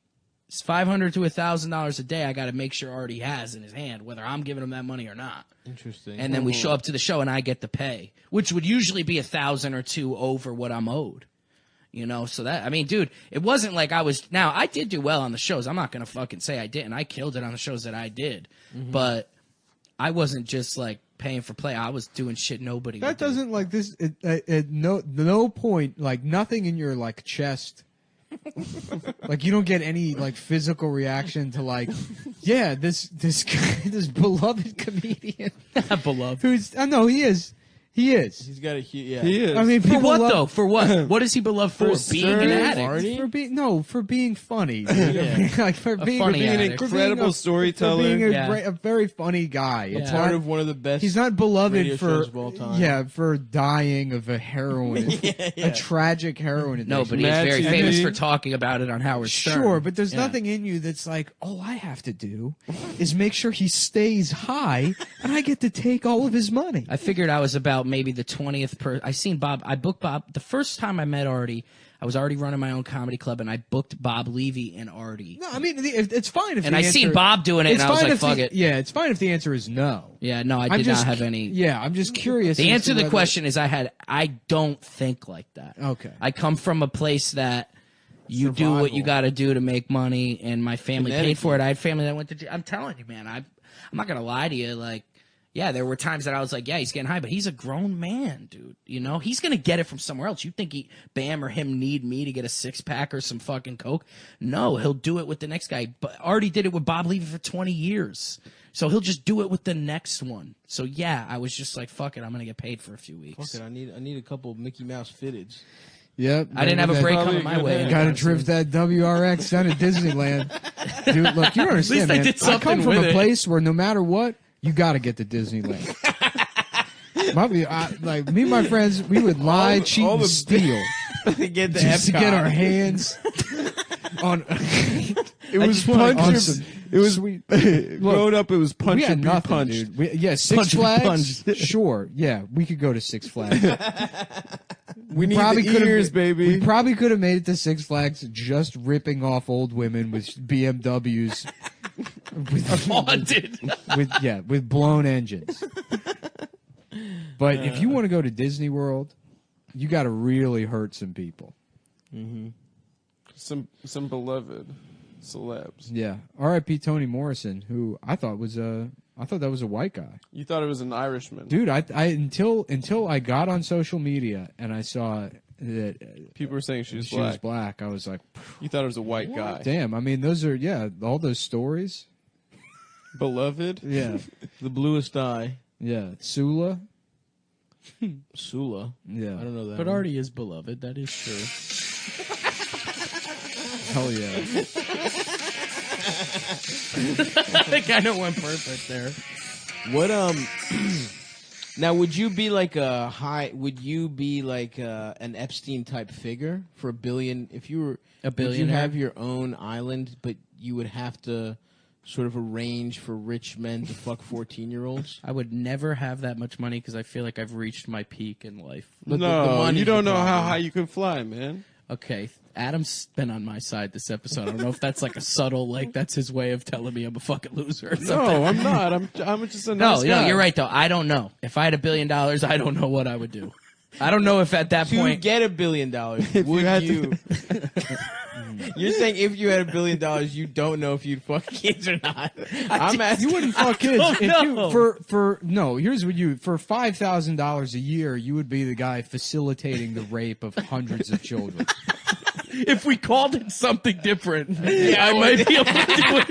It's $500 to $1,000 a day. I got to make sure Artie has in his hand, whether I'm giving him that money or not. Interesting. And then we show up to the show, and I get the pay, which would usually be $1,000 or $2,000 over what I'm owed. You know, so that, I mean, dude, it wasn't like I did do well on the shows. I'm not going to fucking say I didn't. I killed it on the shows that I did. But I wasn't just like paying for play. I was doing shit nobody would do. doesn't like this. At no point, like nothing in your like chest. Like you don't get any like physical reaction to like, yeah, this guy, this beloved comedian, beloved. Who's no, he is. He is. He's got a yeah. He is. I mean, For what though? For what? What is he beloved for? Being an addict. For being funny. Like for being funny an addict. incredible storyteller. For being a very funny guy. A part of one of the best. He's not beloved radio for shows of all time. Yeah, for dying of a heroin, a tragic heroin addiction. No, but he's very famous for talking about it on Howard Stern. Sure, but there's nothing in you that's like, all I have to do is make sure he stays high, and I get to take all of his money. I figured I was about maybe the 20th person. I seen Bob. I booked Bob the first time I met Artie. I was already running my own comedy club, and I booked Bob Levy and Artie. No, I mean it's fine if. And I seen Bob doing it, and I was like, "Fuck it." Yeah, it's fine if the answer is no. Yeah, no, I did not have any. Yeah, I'm just curious. The answer to the question is I don't think like that. Okay. I come from a place that you do what you got to do to make money, and my family paid for it. I had family that went to jail. I'm telling you, man, I'm not gonna lie to you, like. Yeah, there were times that I was like, yeah, he's getting high, but he's a grown man, dude. You know, he's going to get it from somewhere else. You think Bam or him need me to get a 6-pack or some fucking Coke? No, he'll do it with the next guy. But already did it with Bob Levy for 20 years. So he'll just do it with the next one. So yeah, I was just like, fuck it, I'm going to get paid for a few weeks. Fuck it, I need a couple of Mickey Mouse fitteds. Yep. I didn't have a break coming my way. Got to drift that WRX down to Disneyland. Dude, look, you don't understand, At least I man. did something I come from with a it. place where no matter what, you got to get to Disneyland. Like me and my friends, we would lie, cheat, and steal to get the just to get our hands on. It was punch. It was sweet. Growing up, it was punch We had and be nothing, punched. dude. Six Punch and Flags. punch. Sure, yeah, we could go to Six Flags. We need the ears, baby. We probably could have made it to Six Flags just ripping off old women with BMWs. with blown engines. But if you want to go to Disney World, you got to really hurt some people. Some beloved celebs. Yeah. R.I.P. Toni Morrison, who I thought that was a white guy. You thought it was an Irishman, dude. I until I got on social media and I saw that people were saying she was black. I was like, you thought it was a white guy. Damn. I mean, those are all those stories. Beloved. Yeah. The bluest eye. Yeah. Sula. Sula. Yeah. I don't know that. But one. Artie is beloved. That is true. Hell yeah. That kind of went perfect there. What now would you be like would you be like an Epstein type figure for $1 billion if you were a billionaire? Would you have your own island, but you would have to sort of arrange for rich men to fuck 14-year-olds? I would never have that much money because I feel like I've reached my peak in life. But you don't know how high you can fly, man. Okay, Adam's been on my side this episode. I don't know if that's like a subtle, like that's his way of telling me I'm a fucking loser or something. No, I'm not. I'm just a nice guy. No, you're right though. I don't know. If I had $1 billion, I don't know what I would do. I don't know if at that point to get $1 billion, would you? You're saying if you had $1 billion, you don't know if you'd fuck kids or not. I'm asking. You wouldn't fuck kids if you here's what you for $5,000 a year, you would be the guy facilitating the rape of hundreds of children. If we called it something different, I might be able to do it.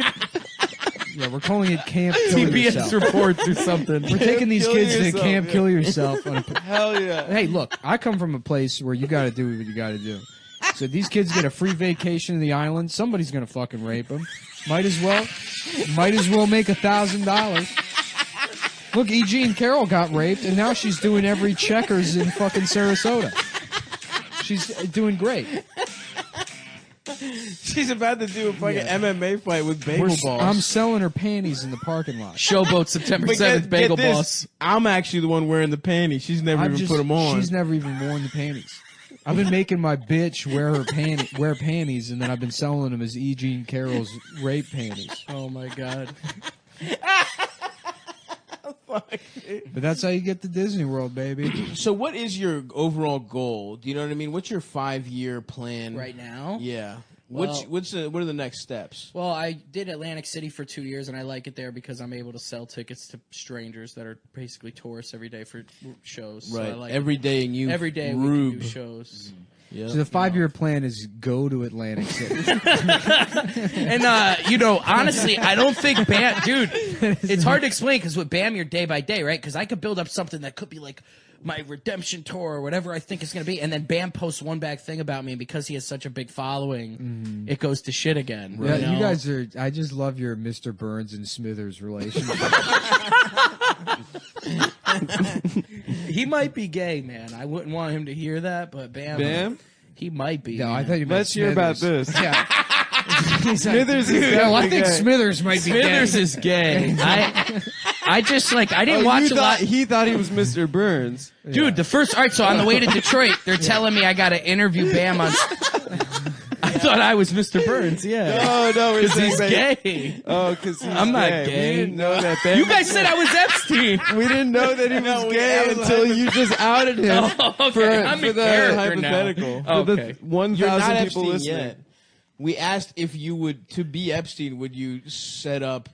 Yeah, we're calling it Camp Kill TBS Yourself. reports or something. We're taking these kids to Camp yeah. Kill Yourself. Hell yeah. Hey, look, I come from a place where you got to do what you got to do. So these kids get a free vacation to the island. Somebody's gonna fucking rape them. Might as well make $1,000. Look, E. Jean Carroll got raped, and now she's doing every Checkers in fucking Sarasota. She's doing great. She's about to do a fucking MMA fight with Bagel Boss. I'm selling her panties in the parking lot. Showboat September 7th, Bagel get this, Boss. I'm actually the one wearing the panties. She's never even put them on. She's never even worn the panties. I've been making my bitch wear panties, and then I've been selling them as E. Jean Carroll's rape panties. Oh my god. fuck? But that's how you get to Disney World, baby. So what is your overall goal? Do you know what I mean? What's your 5-year plan Right now? Yeah. Well- What are the next steps? Well, I did Atlantic City for 2 years, and I like it there because I'm able to sell tickets to strangers that are basically tourists every day for shows. Right. So I like Every day in you every day we rube. can do shows. Yeah. So the 5-year plan is go to Atlantic City. And honestly, I don't think Bam, dude. It's hard to explain because with Bam, you're day by day, right? Because I could build up something that could be like my redemption tour or whatever I think it's going to be, and then Bam posts one bad thing about me, and because he has such a big following, it goes to shit again. Yeah, you know? you guys are. I just love your Mr. Burns and Smithers relationship. He might be gay, man. I wouldn't want him to hear that, but Bam? He might be. No, I man. thought you meant Let's hear about Smithers. this. Yeah. Smithers is No, I definitely think gay. Smithers might be Smithers gay. is gay. I just I didn't watch you a lot. He thought he was Mr. Burns. Dude, the first so on the way to Detroit, they're telling me I got to interview Bam on. I thought I was Mr. Burns. Yeah. No, because he's gay. Oh, because I'm not gay. gay. We didn't know that. Bam You guys said I was Epstein. We didn't know that he was gay until you just outed him Oh, okay. for I'm a the character now. hypothetical. Okay. For the 1,000 You're not people Epstein listening. yet. We asked if you would, to be Epstein, would you set up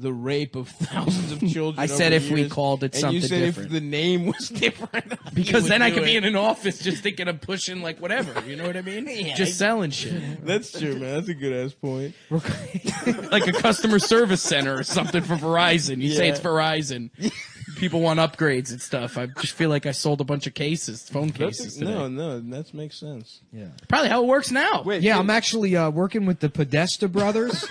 the rape of thousands of children? I said over if we years? called it and something you said different. if the name was different. Because you then would I do could be it. in an office just thinking of pushing like whatever. You know what I mean? Just selling shit. That's true, man. That's a good ass point. Like a customer service center or something for Verizon. You say Yeah. it's Verizon. People want upgrades and stuff. I just feel like I sold a bunch of phone cases today. No, that makes sense. Yeah. Probably how it works now. Wait, Yeah, I'm actually working with the Podesta brothers.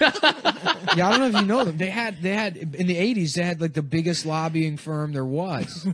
Yeah, I don't know if you know them. They had in the 80s they had like the biggest lobbying firm there was.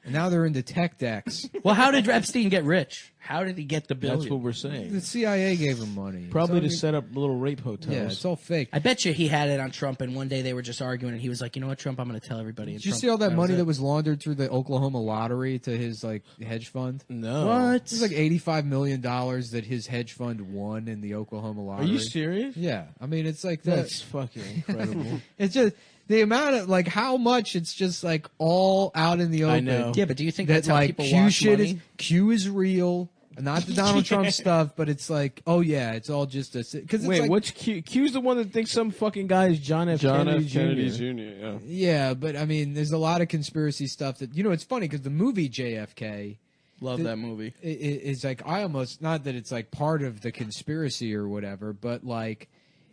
And now they're into tech decks. Well, how did Epstein get rich? How did he get the billion? That's what we're saying. The CIA gave him money. Probably to It's all- set up little rape hotels. Yeah, it's all fake. I bet you he had it on Trump, and one day they were just arguing, and he was like, "You know what, Trump? I'm going to tell everybody." Did you see all that money that was laundered through the Oklahoma lottery to his like hedge fund? No. What? It was like $85 million that his hedge fund won in the Oklahoma Are lottery. you serious? Yeah, I mean it's like That's fucking incredible. it's just the amount of like how much it's just like all out in the open. I know. Yeah, but do you think that that's how like people Q wash shit money? is Q is real, not the Donald Trump stuff, but it's like oh yeah, it's all just a because Wait, like, what's Q? Q's the one that thinks some fucking guy is John F. Kennedy Jr. Yeah. yeah, but I mean there's a lot of conspiracy stuff that it's funny because the movie JFK. Love that movie. It's like I almost not that it's like part of the conspiracy or whatever, but like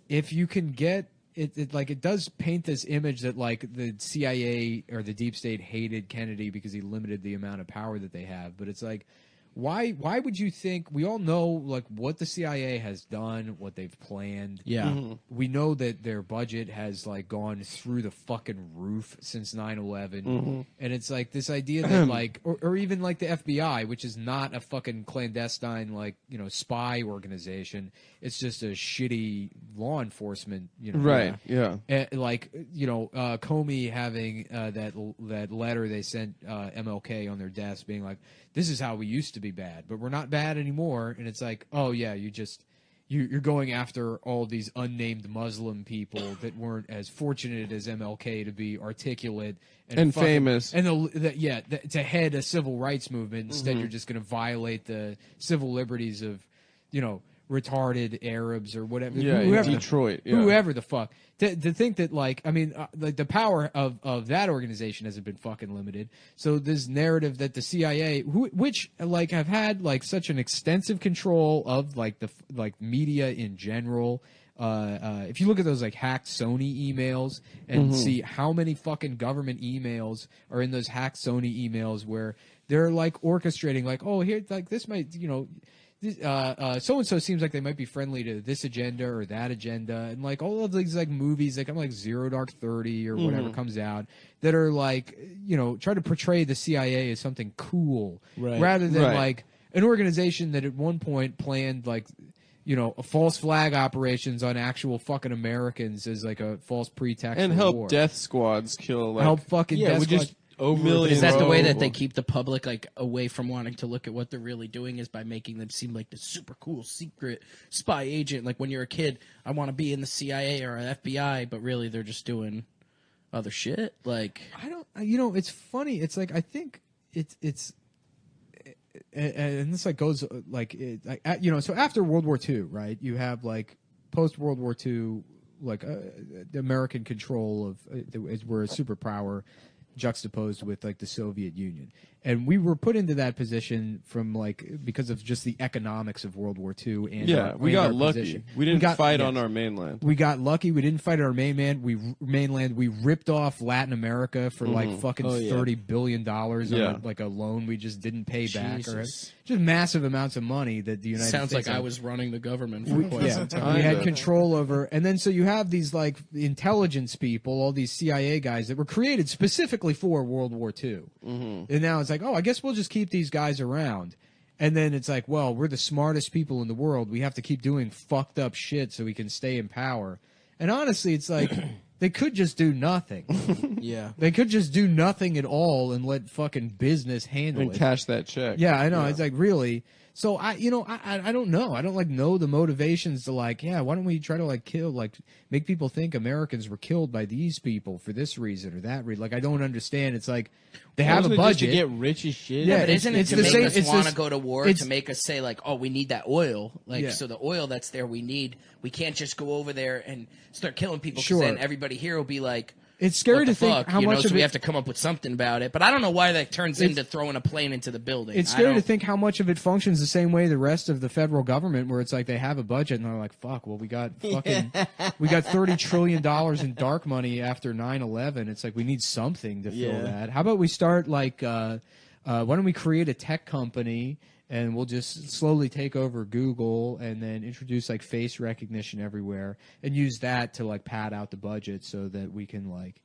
if you can get it like it does paint this image that like the CIA or the deep state hated Kennedy because he limited the amount of power that they have, but it's like why would you think we all know like what the CIA has done, what they've planned. Yeah. We know that their budget has like gone through the fucking roof since 9/11. And it's like this idea that like or even like the FBI, which is not a fucking clandestine like, spy organization. It's just a shitty law enforcement, Right. Yeah. like Comey having that letter they sent MLK on their desk being like, this is how we used to be bad, but we're not bad anymore. And it's like, oh yeah, you're going after all these unnamed Muslim people that weren't as fortunate as MLK to be articulate And fucking- famous. and to head a civil rights movement. Instead, you're just going to violate the civil liberties of retarded Arabs or whatever. Yeah, in whoever, Detroit. Yeah. whoever the fuck. To think that like the power of that organization hasn't been fucking limited. So this narrative that the CIA, which like have had like such an extensive control of like the media in general. If you look at those like hacked Sony emails and see how many fucking government emails are in those hacked Sony emails where they're like orchestrating like, oh, here, like this might, so and so seems like they might be friendly to this agenda or that agenda, and like all of these like movies, like I'm like Zero Dark 30 or whatever comes out that are like try to portray the CIA as something cool, rather than like an organization that at one point planned like a false flag operations on actual fucking Americans as like a false pretext And for help war. death squads kill. Like, help fucking death we squad. just over. Millions. Is that the way Bro. that they keep the public like away from wanting to look at what they're really doing is by making them seem like the super cool secret spy agent? Like when you're a kid, I want to be in the CIA or FBI, but really they're just doing other shit. Like, I don't. It's funny. It's like I think it's. And this like goes like so after World War II, right? You have like post World War II, like the American control of we're a superpower juxtaposed with like the Soviet Union, and we were put into that position from like because of just the economics of World War II. And we got lucky. Position. We didn't fight on our mainland. We got lucky. We didn't fight on our mainland. We ripped off Latin America for like fucking $30 billion on like a loan we just didn't pay back, or just massive amounts of money that the United sounds States like I was running the government for quite some time. We had control over, and then so you have these like intelligence people, all these CIA guys that were created specifically for World War II, and now it's like, oh, I guess we'll just keep these guys around. And then it's like, well, we're the smartest people in the world. We have to keep doing fucked up shit so we can stay in power. And honestly, it's like they could just do nothing. Yeah. They could just do nothing at all and let fucking business handle And it. cash that check. Yeah, I know. It's like, really. So I don't know. I don't like know the motivations to like, yeah, why don't we try to like kill, like make people think Americans were killed by these people for this reason or that reason. Like, I don't understand. It's like they have a budget just to get rich as shit. Yeah, but isn't it to make us want to this- go to war, to make us say like, oh, we need that oil, like so the oil that's there we can't just go over there and start killing people, because then everybody here will be like, it's scary what the to think fuck? how you much know, so of we it, have to come up with something about it. But I don't know why that turns into throwing a plane into the building. It's scary to think how much of it functions the same way the rest of the federal government, where it's like they have a budget and they're like, fuck, well, we got fucking we got $30 trillion in dark money after 9/11. It's like we need something to fill that. How about we start like why don't we create a tech company and we'll just slowly take over Google and then introduce like face recognition everywhere and use that to like pad out the budget so that we can like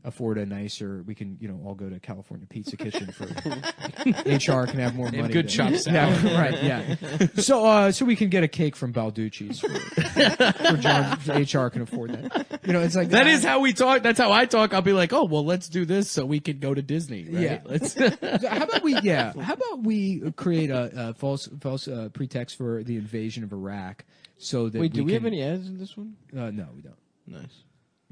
afford a nicer, we can, all go to California Pizza Kitchen for HR can have more money. Good chop salad. Yeah, right, yeah. So we can get a cake from Balducci's for John. HR can afford that. It's like that is how we talk. That's how I talk. I'll be like, oh, well, let's do this so we can go to Disney. Right? Yeah. Let's How about we create a false pretext for the invasion of Iraq so that do we have any ads in this one? No, we don't. Nice.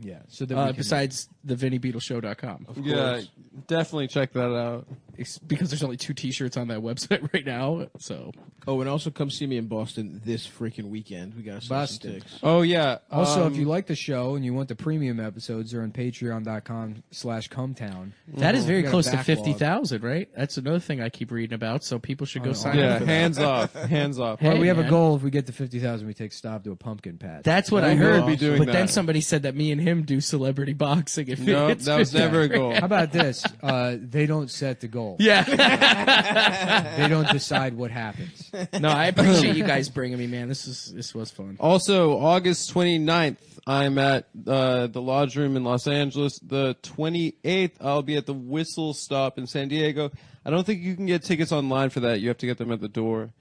Yeah. So that we can, besides the VinnyBeedleShow.com. Yeah, definitely check that out. It's because there's only 2 T-shirts on that website right now. So and also come see me in Boston this freaking weekend. We got Boston. Ticks. Oh yeah. Also, if you like the show and you want the premium episodes, they're on patreon.com/Cum Town. that is very We got a close to backlog. 50,000, right? That's another thing I keep reading about. So people should go sign Yeah, up for that. hands off. Hands off. Well, we have man. a goal. If we get to 50,000, we take Stav to a pumpkin patch. That's what We I will heard. be doing but that. then somebody said that me and him do celebrity boxing. If No, it's that was 50. never a goal. How about this? They don't set the goal. Yeah. They don't decide what happens. No, I appreciate you guys bringing me, man. This was fun. Also, August 29th, I'm at the Lodge Room in Los Angeles. The 28th, I'll be at the Whistle Stop in San Diego. I don't think you can get tickets online for that. You have to get them at the door.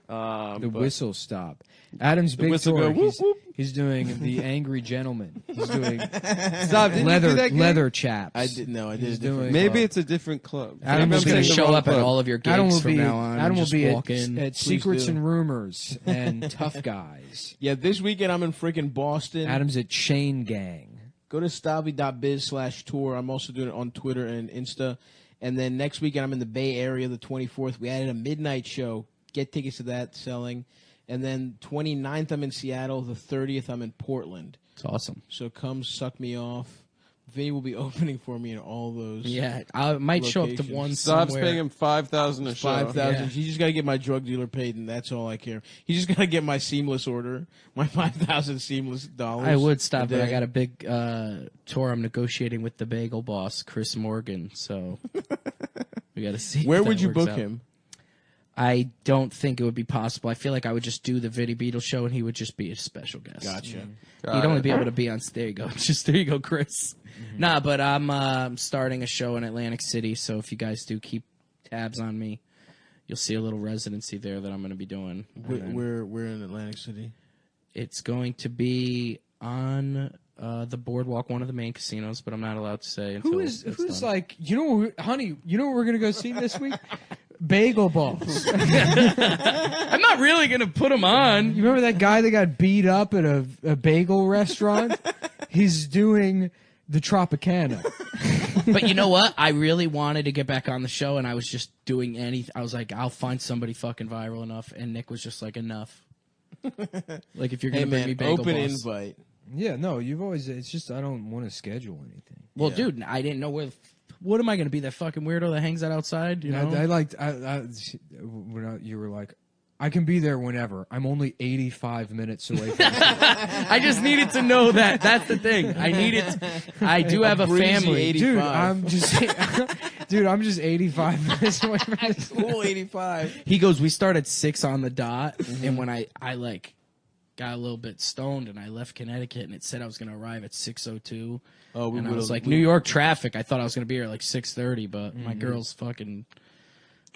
The Whistle Stop. Adam's big whistle tour. go, whoop, whoop. He's doing the Angry Gentleman. He's doing Stop! Didn't you leather do that gig? leather chaps. I did no. I did. He's a different doing- Maybe club. it's a different club. Adam Maybe was I'm gonna saying the show wrong up at club. all of your gigs Adam will from be. now on. Adam will Just be walk in. at Secrets do. and Rumors and Tough Guys. Yeah, this weekend I'm in freaking Boston. Adam's at Chain Gang. Go to stavi.biz/tour. I'm also doing it on Twitter and Insta. And then next weekend I'm in the Bay Area, the 24th. We added a midnight show. Get tickets to that selling. And then 29th I'm in Seattle. The 30th I'm in Portland. It's awesome. So come suck me off. Vinny will be opening for me in all those. Yeah, I might show up to locations. one Stop's somewhere. paying him $5,000 a show. 5,000. Yeah. He just got to get my drug dealer paid, and that's all I care. He just got to get my seamless order, my 5,000 seamless dollars. I would stop, a but I day. got a big tour I'm negotiating with the bagel boss, Chris Morgan. So we got to see. Where if that would you works book out. him? I don't think it would be possible. I feel like I would just do the Vinny Beedle show, and he would just be a special guest. Gotcha. He'd only be able to be on. There you go. Just there you go, Chris. Nah, but I'm starting a show in Atlantic City, so if you guys do keep tabs on me, you'll see a little residency there that I'm going to be doing. And then We're in Atlantic City. It's going to be on the boardwalk, one of the main casinos, but I'm not allowed to say until Who's done. like, honey, you know what we're going to go see this week? Bagel Balls. I'm not really going to put them on. You remember that guy that got beat up at a bagel restaurant? He's doing the Tropicana. But you know what? I really wanted to get back on the show, and I was just doing anything. I was like, I'll find somebody fucking viral enough, and Nick was just like, enough. Like, if you're gonna bring me Bagel open Boss. invite. Yeah, no, you've always. It's just I don't want to schedule anything. Well, dude, I didn't know where. What am I gonna be? That fucking weirdo that hangs out outside? You know? I liked. You were like, I can be there whenever. I'm only 85 minutes away from I just needed to know that. That's the thing. I do have a family. 85. Dude, I'm just 85 minutes away from this. Cool 85. He goes, we start at 6 on the dot, and when I like got a little bit stoned and I left Connecticut and it said I was going to arrive at 6:02. Oh, and I was like, New York traffic. I thought I was going to be here at like 6:30, but my girl's fucking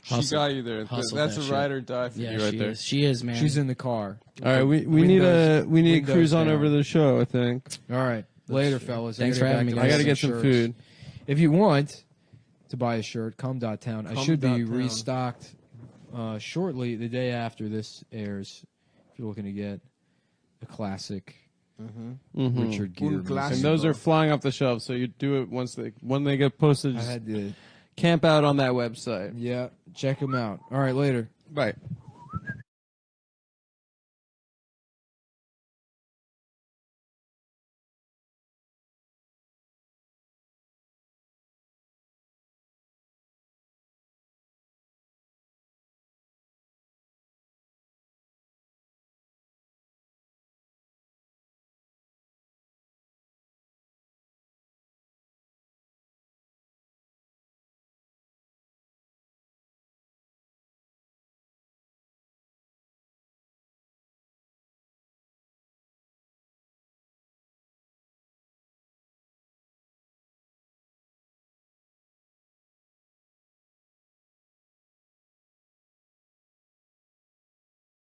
She got you there. That's that a shit. ride or die for you right there. She is, man. She's in the car. All right, we need to cruise on over to the show, I think. All right. Later, fellas. Thanks for having me, I got to get some food. If you want to buy a shirt, Cum.town. I should be Cum.town. restocked shortly, the day after this airs, if you're looking to get a classic Richard Gere. And those are flying off the shelves, so you do it when they get posted. I Just had to, camp out on that website. yeah, check them out. All right, later. Bye.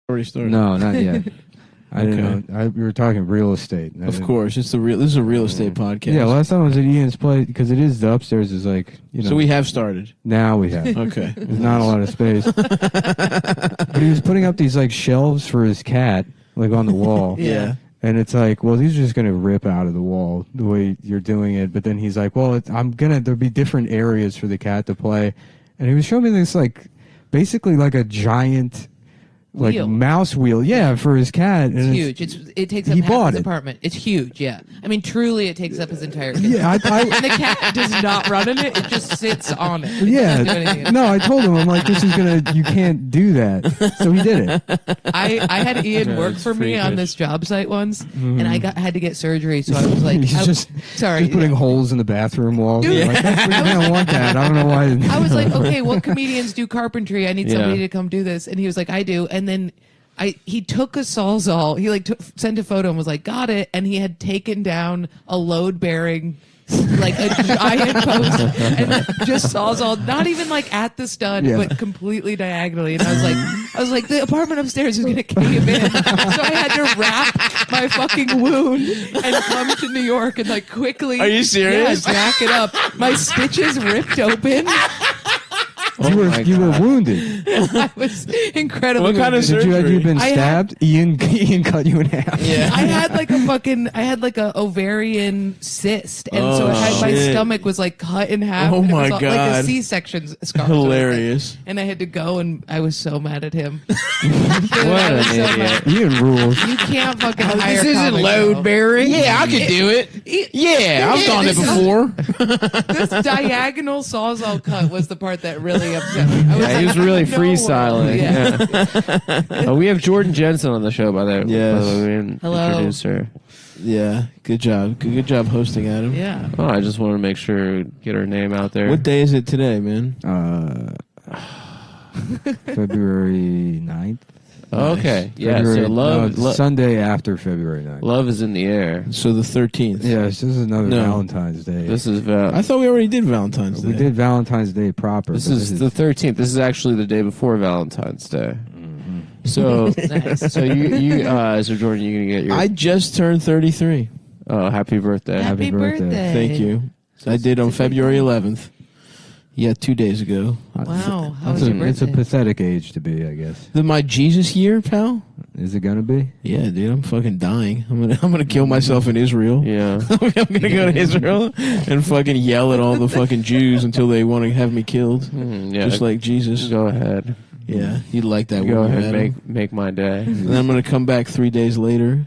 Already started. No, not yet. I didn't know. We were talking real estate. Of course, this is a real estate podcast. Yeah, last time I was at Ian's place because it is the upstairs is like So we have started. Now we have. Okay. There's not a lot of space. But he was putting up these like shelves for his cat, like on the wall. Yeah. And it's like, well, these are just gonna rip out of the wall the way you're doing it. But then he's like, well, there'll be different areas for the cat to play. And he was showing me this like, basically like a giant. Like Wheel. mouse wheel, yeah, for his cat. It's huge. It takes up half his apartment. It's huge, yeah. I mean, truly, it takes up his entire kitchen. Yeah, and the cat does not run in it. It just sits on it. It Yeah, doesn't do anything. no, I told him, I'm like, you can't do that. So he did it. I had Ian work for me on this job site once, and I had to get surgery, so I was like, He's just putting holes in the bathroom walls. Dude. Like, we're gonna want that. I don't know why. I was like, okay, what comedians do carpentry? I need somebody to come do this. And he was like, I do. And then he took a Sawzall. He like sent a photo and was like, got it. And he had taken down a load bearing, like a giant post, and just Sawzall, not even like at the stud, but completely diagonally. And I was like, the apartment upstairs is gonna cave in. So I had to wrap my fucking wound and come to New York and like quickly. Are you serious? Yeah, jack it up. My stitches ripped open. You were wounded. I was incredibly. What kind of Did surgery? had you been stabbed? Ian cut you in half. Yeah. I had like a ovarian cyst, and so my stomach was like cut in half. Oh and it my was like a God. C-section scar. Hilarious. And I had to go, and I was so mad at him. What an idiot. Ian rules. You can't fucking hire. This isn't comics, load though. bearing. Yeah, I could do it. Yeah, I've done it before. This diagonal Sawzall cut was the part that really upset me. I Yeah, he was really no freestyling. way. Yeah. We have Jordan Jensen on the show, by the way. Yes. By the way, we didn't Hello. introduce her. Yeah, good job. Good job hosting, Adam. Yeah. Oh, I just want to make sure get her name out there. What day is it today, man? February 9th. Okay. Yeah. February, So love, no, Sunday after February 9th. love is in the air. So the 13th. Yes, this is another No. Valentine's Day. This is I thought we already did Valentine's Day. We did Valentine's Day proper. This but is the 13th. This is actually the day before Valentine's Day. So, so so Jordan, you gonna get your? I just turned 33. Oh, happy birthday! Happy birthday. Thank you. I did on February 11th. Yeah, 2 days ago. Wow. How was your It's a birthday? pathetic age to be, I guess. My Jesus year, pal? Is it gonna be? Yeah, dude, I'm fucking dying. I'm gonna kill myself in Israel. Yeah. I'm gonna go to Israel and fucking yell at all the fucking Jews until they want to have me killed. Yeah. Just like Jesus. Go ahead. Yeah, you'd like that. Go one, ahead. Adam. Make my day. And then I'm gonna come back 3 days later,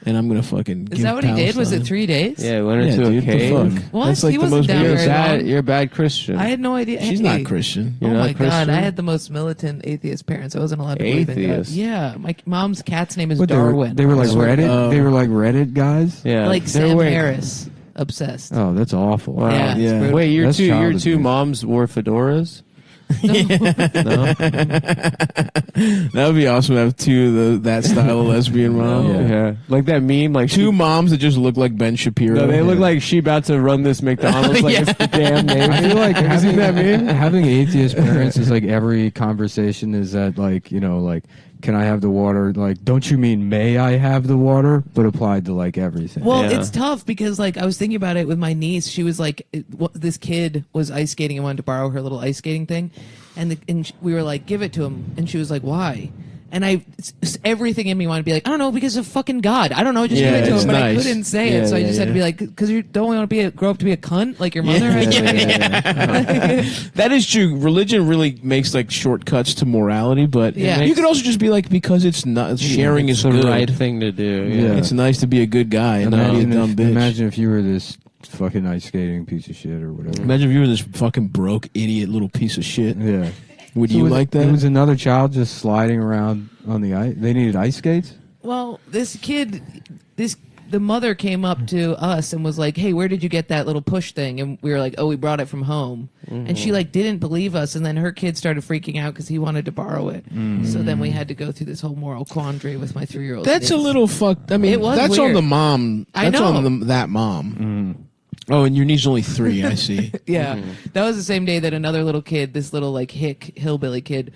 and I'm gonna fucking. Is that what he did? Was it 3 days? Yeah, went into dude, a cave. the fuck? What? That's like He the wasn't most. down very long. You're a bad Christian. I had no idea. She's Hey. not Christian. You're Oh not my god! Christian? I had the most militant atheist parents. I wasn't allowed to believe in God. Atheist? Yeah, my mom's cat's name is What, Darwin. They were like Reddit. Oh. They were like Reddit guys. Yeah. like They're Sam way- Harris, obsessed. Oh, that's awful. Wow. Yeah, it's Yeah. brutal. Wait, your That's two childish. moms wore fedoras? No. That would be awesome to have two of that style of lesbian mom. Yeah. Like that meme, like Two moms that just look like Ben Shapiro. No, they look like she about to run this McDonald's like it's the damn name. I feel like Have you seen that meme? having atheist parents is like every conversation is that like, you know, like, can I have the water? Like, don't you mean may I have the water? But applied to like everything. Well, Yeah. it's tough because like I was thinking about it with my niece. She was like, this kid was ice skating and wanted to borrow her little ice skating thing, and we were like, give it to him, and she was like, why? And everything in me wanted to be like, I don't know, because of fucking God. I don't know, just give it to it's him. But I nice. couldn't say Yeah, it, so I yeah, just had to yeah. be like, because you don't want to grow up to be a cunt like your mother. That is true. Religion really makes like shortcuts to morality, but Yeah. you could also just be like, because it's not sharing It's is the good. right thing to do. Yeah. It's nice to be a good guy and not be a Imagine dumb if, bitch. imagine if you were this fucking ice skating piece of shit or whatever. Imagine if you were this fucking broke idiot little piece of shit. Yeah. Would So you was like It that? was another child just sliding around on the ice. They needed ice skates. Well, this kid, the mother came up to us and was like, "Hey, where did you get that little push thing?" And we were like, "Oh, we brought it from home." And she like didn't believe us, and then her kid started freaking out because he wanted to borrow it. So then we had to go through this whole moral quandary with my 3-year-old. That's a niece. little fucked. I mean, It was that's weird. on the mom. I That's know. on that mom. Oh, and your niece is only 3. I see. Yeah, that was the same day that another little kid, this little like hick hillbilly kid,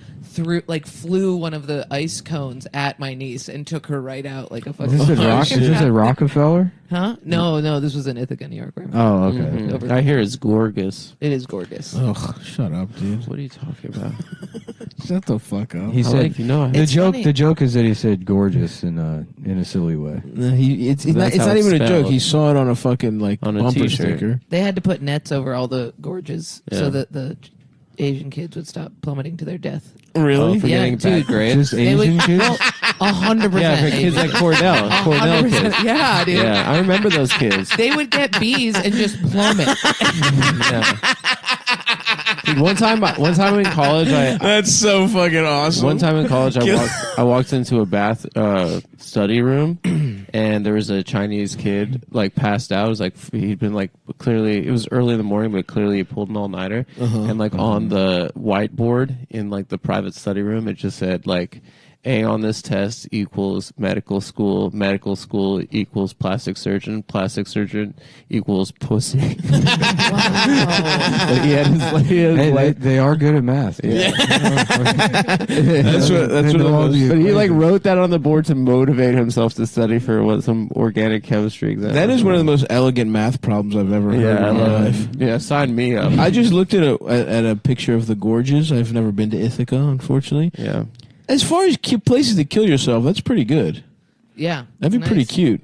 flew one of the ice cones at my niece and took her right out like a fucking. Is this at Rockefeller? Huh? No, this was in Ithaca, New York. Right? Oh, okay. Over- I hear it's gorgeous. It is gorgeous. Ugh, shut up, dude. What are you talking about? Shut the fuck up. He said the It's joke. funny. The joke is that he said gorgeous in a silly way. No, it's not, That's it's how not it's even a joke. spelled. He saw it on a fucking like On a bumper t-shirt. sticker. They had to put nets over all the gorges Yeah. so that the Asian kids would stop plummeting to their death. Really? Oh, for Yeah, getting bad dude. grades? Just They Asian would, kids. well, 100%. Yeah, for kids like Cornell. Cornell 100%. kids. Yeah, dude. Yeah, I remember those kids. They would get B's and just plummet. Yeah. Dude, one time in college, That's so fucking awesome. One time in college, I walked into a study room, and there was a Chinese kid like passed out. It was like he'd been like clearly it was early in the morning, but clearly he pulled an all nighter. And like on the whiteboard in like the private study room, it just said like A on this test equals medical school equals plastic surgeon equals pussy. But he had Hey, they are good at math. Yeah. That's what But he like wrote that on the board to motivate himself to study for some organic chemistry exam. That is one of the most elegant math problems I've ever heard Yeah, I in my love life. it. Yeah, sign me up. I just looked at a picture of the gorges. I've never been to Ithaca, unfortunately. Yeah. As far as places to kill yourself, that's pretty good. Yeah. That'd be it's pretty nice. cute.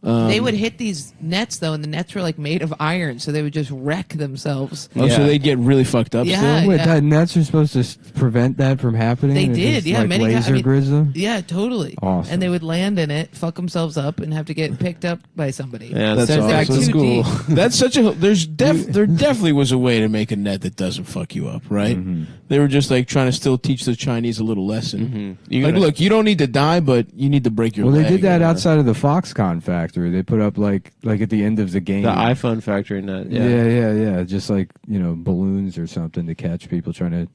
They would hit these nets though, and the nets were like made of iron, so they would just wreck themselves. Oh, so they'd get really fucked up. Yeah, still? Wait, that nets are supposed to prevent that from happening? They It did, just, yeah, like, many times. laser grizz them? Yeah, totally. Awesome. And they would land in it, fuck themselves up, and have to get picked up by somebody. Yeah, That's send back awesome. to school. That's such a. There definitely was a way to make a net that doesn't fuck you up, right? They were just like trying to still teach the Chinese a little lesson. You Like, gotta- look, you don't need to die, but you need to break your Well, leg. they did that outside of the Foxconn factory. They put up like at the end of the game. The iPhone factory net. Yeah. Just like, balloons or something to catch people trying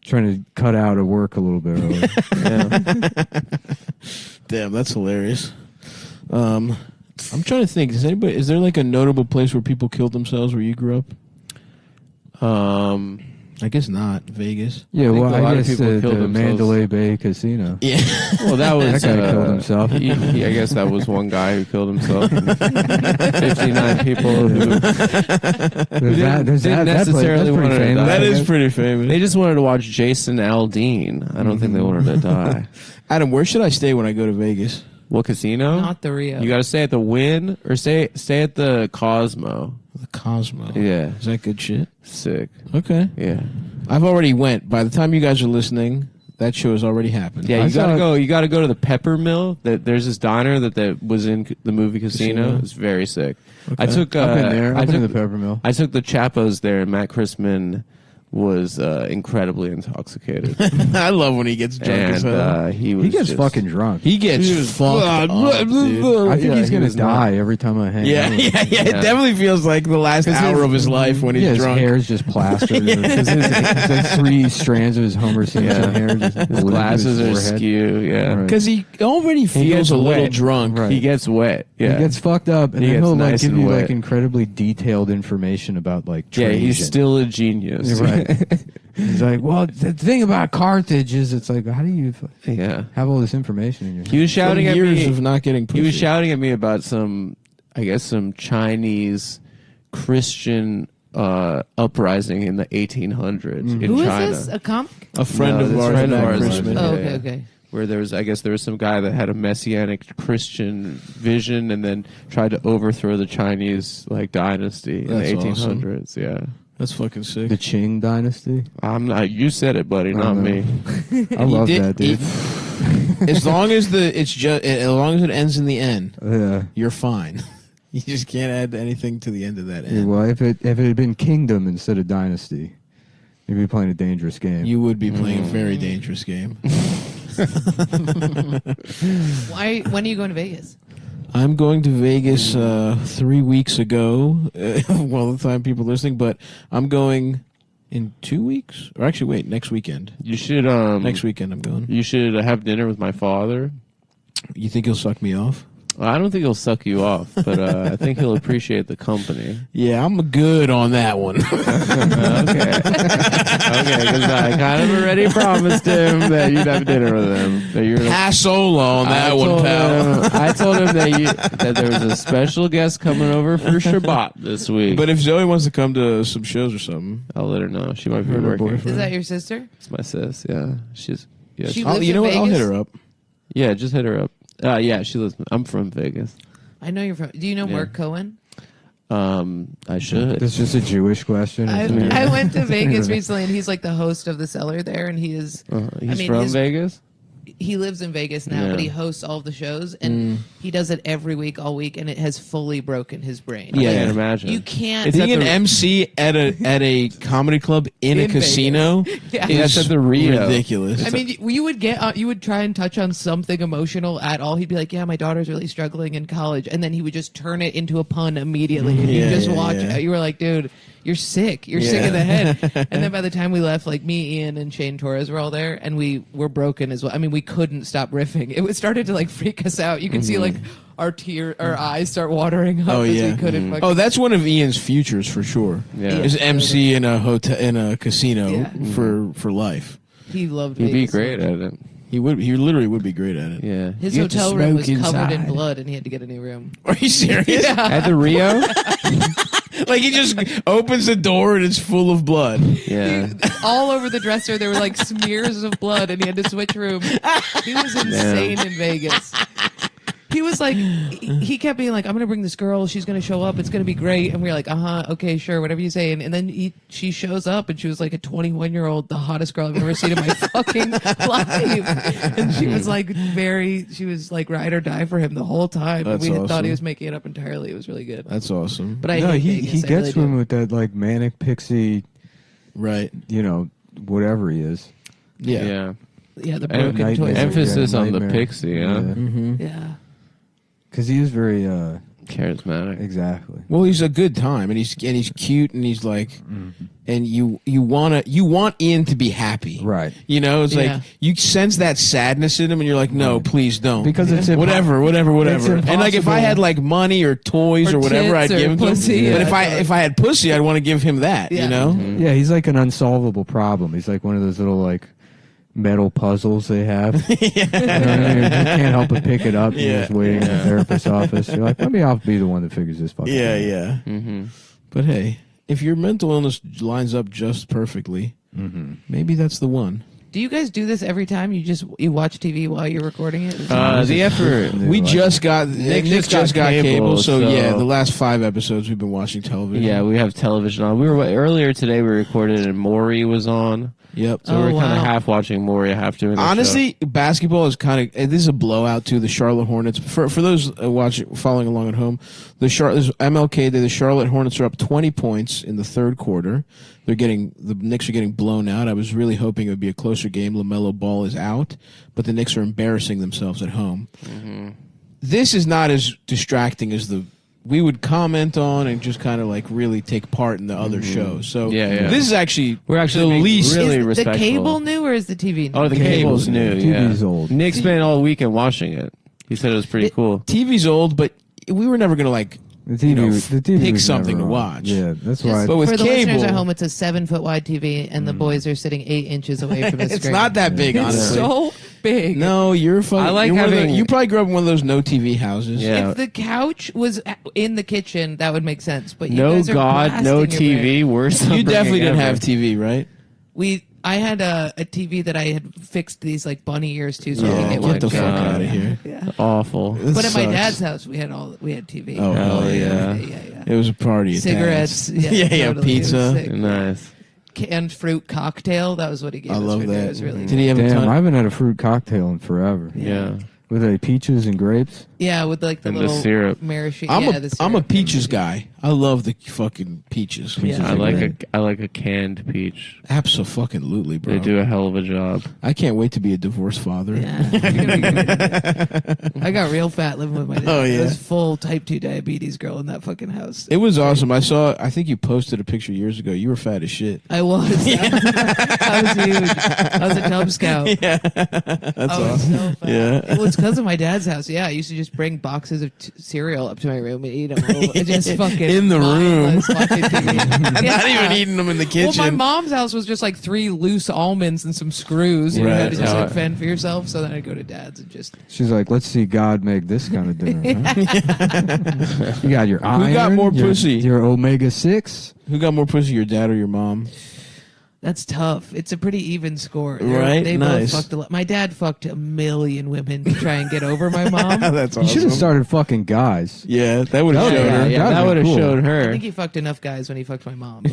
to cut out of work a little bit early. Damn, that's hilarious. I'm trying to think. Is there like a notable place where people killed themselves where you grew up? I guess not Vegas. Yeah, well, a lot I of guess people the killed themselves. Mandalay Bay Casino. Yeah. Well, that was that guy killed himself. I guess that was one guy who killed himself. 59 people who didn't necessarily want to die. That is pretty famous. They just wanted to watch Jason Aldean. I don't think they wanted to die. Adam, where should I stay when I go to Vegas? What casino? Not the Rio. You got to stay at the Wynn or stay at the Cosmo. The Cosmo. Yeah. Is that good shit? Sick. Okay. Yeah. I've already went. By the time you guys are listening, that show has already happened. Yeah, you gotta go. You gotta go to the Pepper Mill. There's this diner that was in the movie Casino. It's very sick. Okay. I took. I've been there. I I've been took to the Pepper Mill. I took the Chapos there, and Matt Christman was incredibly intoxicated. I love when he gets drunk and as hell. he was. He gets just, fucking drunk. He gets fucked up, dude. I think he's gonna was die every time I hang Yeah, out. yeah, yeah. It definitely feels like the last hour of his life when he's drunk. His hair's just plastered. His like 3 strands of his Homer Simpson hair. Just his glasses are askew. Yeah, because he already feels a little drunk. Right. He gets wet. Yeah, he gets fucked up, and He then gets he'll nice give and you wet. like incredibly detailed information about like Yeah, trade he's and- still a genius. Right. He's like, well, the thing about Carthage is, it's like, how do you have all this information in your head? He was shouting at years me. of not getting pussy. He was shouting at me about some Chinese Christian uprising in the 1800s in Who is China. this? A comic? A friend of this ours, friend of Matt ours, Christman. Oh, yeah, okay, yeah. okay. Where there was some guy that had a messianic Christian vision and then tried to overthrow the Chinese dynasty in the That's 1800s. Yeah. That's fucking sick. The Qing dynasty? I'm not. You said it, buddy, not me. I love that, dude. As long as as long as it ends in the N, Yeah. you're fine. You just can't add anything to the end of that Yeah, N. well, if it had been kingdom instead of dynasty, you'd be playing a dangerous game. You would be playing a very dangerous game. Why? When are you going to Vegas? I'm going to Vegas 3 weeks ago. Well, the time people are listening, but I'm going in 2 weeks. Or actually, wait, next weekend. You should. Next weekend, I'm going. You should have dinner with my father. You think he'll suck me off? I don't think he'll suck you off, but I think he'll appreciate the company. Yeah, I'm good on that one. Okay, because I kind of already promised him that you'd have dinner with him. That you're Passola on that one, pal. I told him that there was a special guest coming over for Shabbat this week. But if Zoe wants to come to some shows or something, I'll let her know. She might be Her working. boyfriend. Is that your sister? It's my sis. Yeah, she's. Yeah, She I'll, lives you know in what? I'll Vegas? hit her up. yeah. Just hit her up. Yeah, she lives. I'm from Vegas. I know you're from. Do you know Yeah. Mark Cohen? I should. That's just a Jewish question. isn't it? I went to Vegas recently, and he's like the host of the Cellar there, and he is. He's from Vegas. He lives in Vegas now, Yeah. but he hosts all of the shows, and he does it every week, all week, and it has fully broken his brain. Yeah. I can't imagine. You can't. Being an MC at a comedy club in a In Vegas. casino Yeah. is That's at the Rio. ridiculous. I mean, you would you would try and touch on something emotional at all. He'd be like, "Yeah, my daughter's really struggling in college," and then he would just turn it into a pun immediately. And you Yeah, just yeah, watch. yeah. You were like, "Dude, you're sick. You're sick in the head." And then by the time we left, like me, Ian, and Shane Torres were all there, and we were broken as well. I mean, we couldn't stop riffing. It started to like freak us out. You could see like our eyes start watering up Oh as yeah. we couldn't. fucking- Oh, that's one of Ian's futures for sure. Yeah. Is MC in a hotel in a casino Yeah. for life. he loved. He'd be Vegas. great at it. He literally would be great at it. Yeah. His You get to hotel room was smoke covered in inside. blood, and he had to get a new room. Are you serious? Yeah. At the Rio. Like he just opens the door and it's full of blood. Yeah. All over the dresser, there were like smears of blood, and he had to switch room. He was insane in Vegas. He was like, he kept being like, "I'm gonna bring this girl. She's gonna show up. It's gonna be great." And we were like, okay, sure, whatever you say. And then she shows up, and she was like a 21-year-old, the hottest girl I've ever seen in my fucking life. And she was like she was like ride or die for him the whole time. That's and we thought awesome. he was making it up entirely. It was really good. That's awesome. But I No, hate he Vegas. he I gets really do. women with that like manic pixie, Right. whatever he is. Yeah. Yeah. Yeah, the Em- broken toys. Emphasis on the Nightmare. pixie, huh? Mm-hmm. Yeah. Because he is very Charismatic. Exactly. Well, he's a good time, and he's cute, and he's like, and you want Ian to be happy, right? You know, it's like you sense that sadness in him, and you're like, no, please don't, because it's whatever. And like, if I had like money or toys or whatever, I'd give him pussy. But if I had pussy, I'd want to give him that. You know? Yeah, he's like an unsolvable problem. He's like one of those little like metal puzzles they have. You know what I mean? You can't help but pick it up. You're just waiting in the therapist's office. You're like, maybe I'll be the one that figures this fucking thing. Mm-hmm. But hey, if your mental illness lines up just perfectly, maybe that's the one. Do you guys do this every time? You watch TV while you're recording it? The effort. We just got Nick just got cable, so yeah, the last 5 episodes we've been watching television. Yeah, we have television on. Earlier today we recorded and Maury was on. Yep. So we're kind of half watching Maury, half doing the Honestly, show. basketball is kind of this is a blowout too. The Charlotte Hornets. For those following along at home, there's MLK Day. The Charlotte Hornets are up 20 points in the third quarter. The Knicks are getting blown out. I was really hoping it would be a closer game. LaMelo Ball is out, but the Knicks are embarrassing themselves at home. This is not as distracting as we would comment on and just kind of like really take part in the other shows. So this is actually we're actually the least really is respectful. the cable new or is the TV new? Oh, the cable's new. TV's old. Nick spent all weekend watching it. He said it was pretty cool. TV's old, but we were never gonna like the TV pick was something to never on. watch. Yeah, that's why. But with for the cable, listeners at home, it's a 7-foot wide TV, and the boys are sitting 8 inches away from the screen. it's not that big, honestly. It's so big. No, you're funny. I like having. You probably grew up in one of those no TV houses. Yeah. If the couch was in the kitchen, that would make sense. But you No guys are God, no blasting your TV. Worst. You definitely didn't ever. have TV, right? I had a TV that I had fixed these like bunny ears to, so I could Get watch the fuck out of here. Yeah. Awful. But at my dad's house, we had TV. Oh hell yeah! It was a party. At Cigarettes. Dad's. Yeah, totally. Pizza. Nice. Canned fruit cocktail. That was what he gave us. love for dinner. that. It was really Did he have a Damn, ton? I haven't had a fruit cocktail in forever. Yeah. With they peaches and grapes? Yeah, with like the And the little syrup. maraschino. I'm the I'm a syrup. peaches guy. I love the fucking peaches. I like a canned peach. Absolutely, bro. They do a hell of a job. I can't wait to be a divorced father. I got real fat living with my dad. Oh, yeah. I was full type 2 diabetes girl in that fucking house. It was awesome. I think you posted a picture years ago. You were fat as shit. I was. I was huge. I was a Cub Scout. Yeah. That's awesome. So fat. Yeah. It was because of my dad's house. Yeah, I used to just bring boxes of cereal up to my room and eat them. Just fucking in the room. watching TV. Not even eating them in the kitchen. Well, my mom's house was just like 3 loose almonds and some screws. You had to just like fend for yourself. So then I'd go to dad's and just. She's like, let's see God make this kind of dinner. Huh? You got your iron. Who got more pussy? Your omega-6. Who got more pussy, your dad or your mom? That's tough. It's a pretty even score. Right? They Nice. both fucked a lot. My dad fucked a million women to try and get over my mom. That's awesome. You should have started fucking guys. Yeah, that would have showed her. Yeah, that would have cool. showed I her. think he fucked enough guys when he fucked my mom.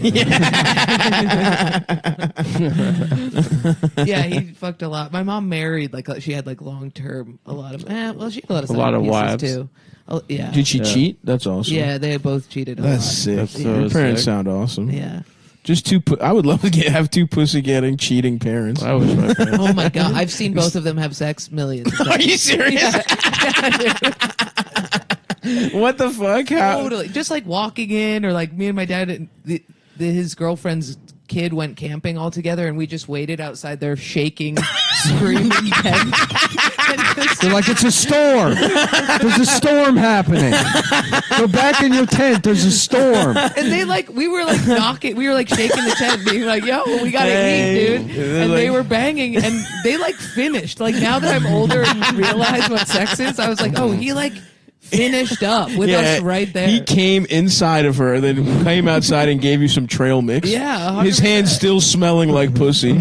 Yeah, he fucked a lot. My mom married she had like long term a lot of she had a lot of lot of pieces wives. too. Oh, yeah. Did she cheat? That's awesome. Yeah, they both cheated. That's sick. That's so Your parents sick. sound awesome. Yeah. Just I would love to have 2 pussy-getting, cheating parents. I wish my parents. Oh my god, I've seen both of them have sex millions of times. Are you serious? What the fuck? How? Totally. Just like walking in, or like me and my dad, and his girlfriend's kid went camping all together, and we just waited outside there, shaking, screaming. They're like, it's a storm. There's a storm happening. Go back in your tent. There's a storm. And we were like knocking, we were like shaking the tent, being like, yo, we gotta eat, dude. And they were banging, and they like finished. Like now that I'm older and realize what sex is, I was like, oh, he like finished up with us right there. He came inside of her, then came outside and gave you some trail mix. Yeah, 100%. His hands still smelling like pussy.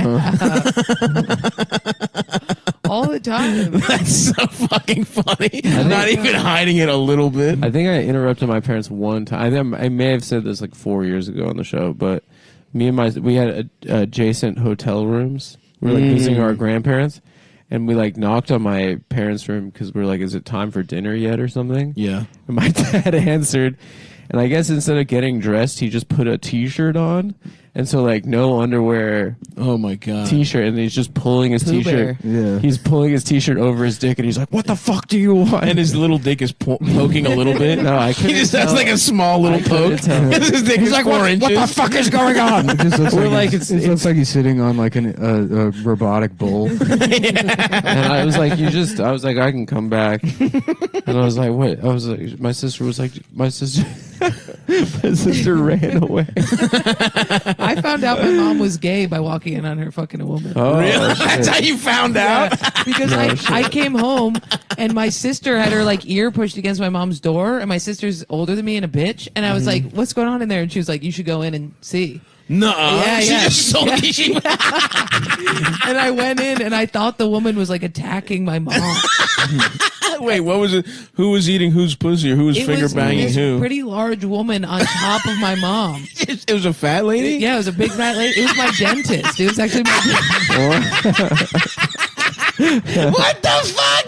All the time. That's so fucking funny. Not even hiding it a little bit. I think I interrupted my parents one time. I may have said this like 4 years ago on the show, but we had adjacent hotel rooms. We were like visiting our grandparents, and we like knocked on my parents' room because we were like, "Is it time for dinner yet?" or something. Yeah. And my dad answered, and I guess instead of getting dressed, he just put a T-shirt on. And so like no underwear. Oh my god. T-shirt, and he's just pulling his Pooh T-shirt. Bear. Yeah. He's pulling his T-shirt over his dick, and he's like, "What the fuck do you want?" And his little dick is poking a little bit. No, I He couldn't just has tell. like a small little poke. His dick is 4 inches. What the fuck is going on? It just looks We're like, like, it looks like he's sitting on like a robotic bull. And I was like, I was like, I can come back. And I was like, what? I was like, my sister ran away. I found out my mom was gay by walking in on her fucking a woman. Oh, Really? shit. That's how you found out? Because I came home and my sister had her like ear pushed against my mom's door, and my sister's older than me and a bitch, and I was like, "What's going on in there?" And she was like, "You should go in and see." Nuh-uh. Yeah, She yeah. just told me she And I went in and I thought the woman was like attacking my mom. Wait, what was it? Who was eating whose pussy, or who was finger banging this who? pretty large woman on top of my mom. It was a fat lady? Yeah, it was a big fat lady. It was my dentist. It was actually my What the fuck?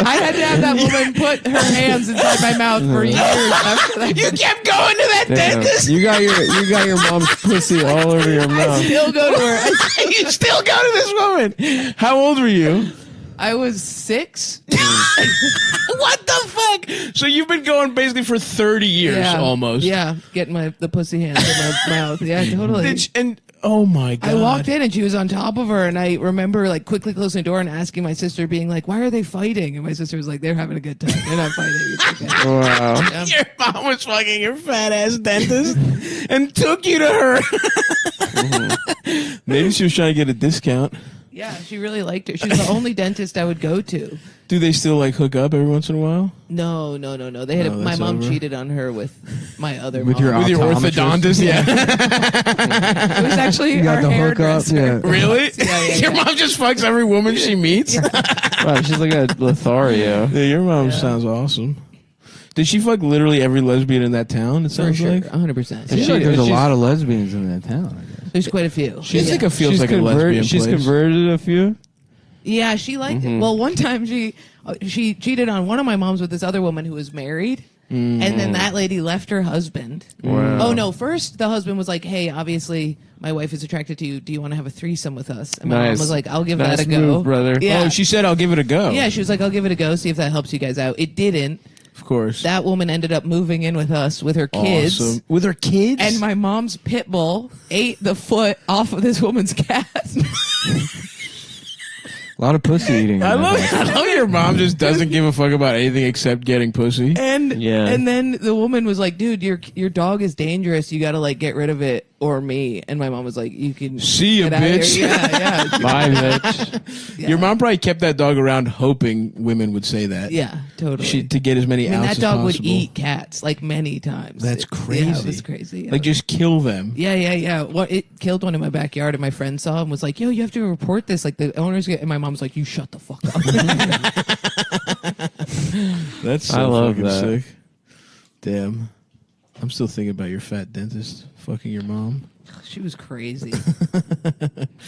I had to have that woman put her hands inside my mouth for years after that. You kept going to that dentist? You got your mom's pussy all over your I mouth. still go to her. You still go to this woman? How old were you? I was 6. What the fuck? So you've been going basically for 30 years almost. Yeah, getting the pussy hands in my mouth. Yeah, totally. Oh my god! I walked in and she was on top of her, and I remember like quickly closing the door and asking my sister, being like, "Why are they fighting?" And my sister was like, "They're having a good time. They're not fighting." It's okay. Wow. Yeah. Your mom was fucking your fat ass dentist and took you to her. Maybe she was trying to get a discount. Yeah, she really liked her. She's the only dentist I would go to. Do they still like hook up every once in a while? No. They had my that's mom over. cheated on her with my other With mom. your With your orthodontist? Yeah. It was actually You got our the hookup. hairdresser. Yeah. Really? Yeah. Your mom just fucks every woman she meets? Wow, she's like a Lothario. Yeah, your mom sounds awesome. Did she fuck literally every lesbian in that town? It For sounds sure, like 100%. I feel like there's a lot of lesbians in that town. I guess. There's quite a few. She's Yeah. like feels like a lesbian She's place. converted a few. Yeah, she liked it. Well, one time she cheated on one of my moms with this other woman who was married. And then that lady left her husband. Wow. Oh no! First, the husband was like, "Hey, obviously, my wife is attracted to you. Do you want to have a threesome with us?" And my mom Nice. was like, "I'll give Nice that a go, move, brother. Yeah. Oh, she said, "I'll give it a go." Yeah, she was like, "I'll give it a go. See if that helps you guys out." It didn't. Of course. That woman ended up moving in with us with her kids. Awesome. With her kids? And my mom's pit bull ate the foot off of this woman's cat. A lot of pussy eating. I love your mom just doesn't give a fuck about anything except getting pussy. And Yeah. and then the woman was like, "Dude, your dog is dangerous. You got to like get rid of it or me." And my mom was like, "You can See ya, get outta bitch." here." Yeah. Bye, bitch. Yeah. Your mom probably kept that dog around hoping women would say that. Yeah, totally. To get as many I mean, outs that as dog would possible. eat cats like many times. That's crazy. Yeah, it was crazy. Yeah. Like just kill them. Yeah. Well, it killed one in my backyard, and my friend saw and was like, "Yo, you have to report this." Like the owners get, and my mom's like, "You shut the fuck up." That's so I love fucking that. sick. Damn. I'm still thinking about your fat dentist fucking your mom. She was crazy.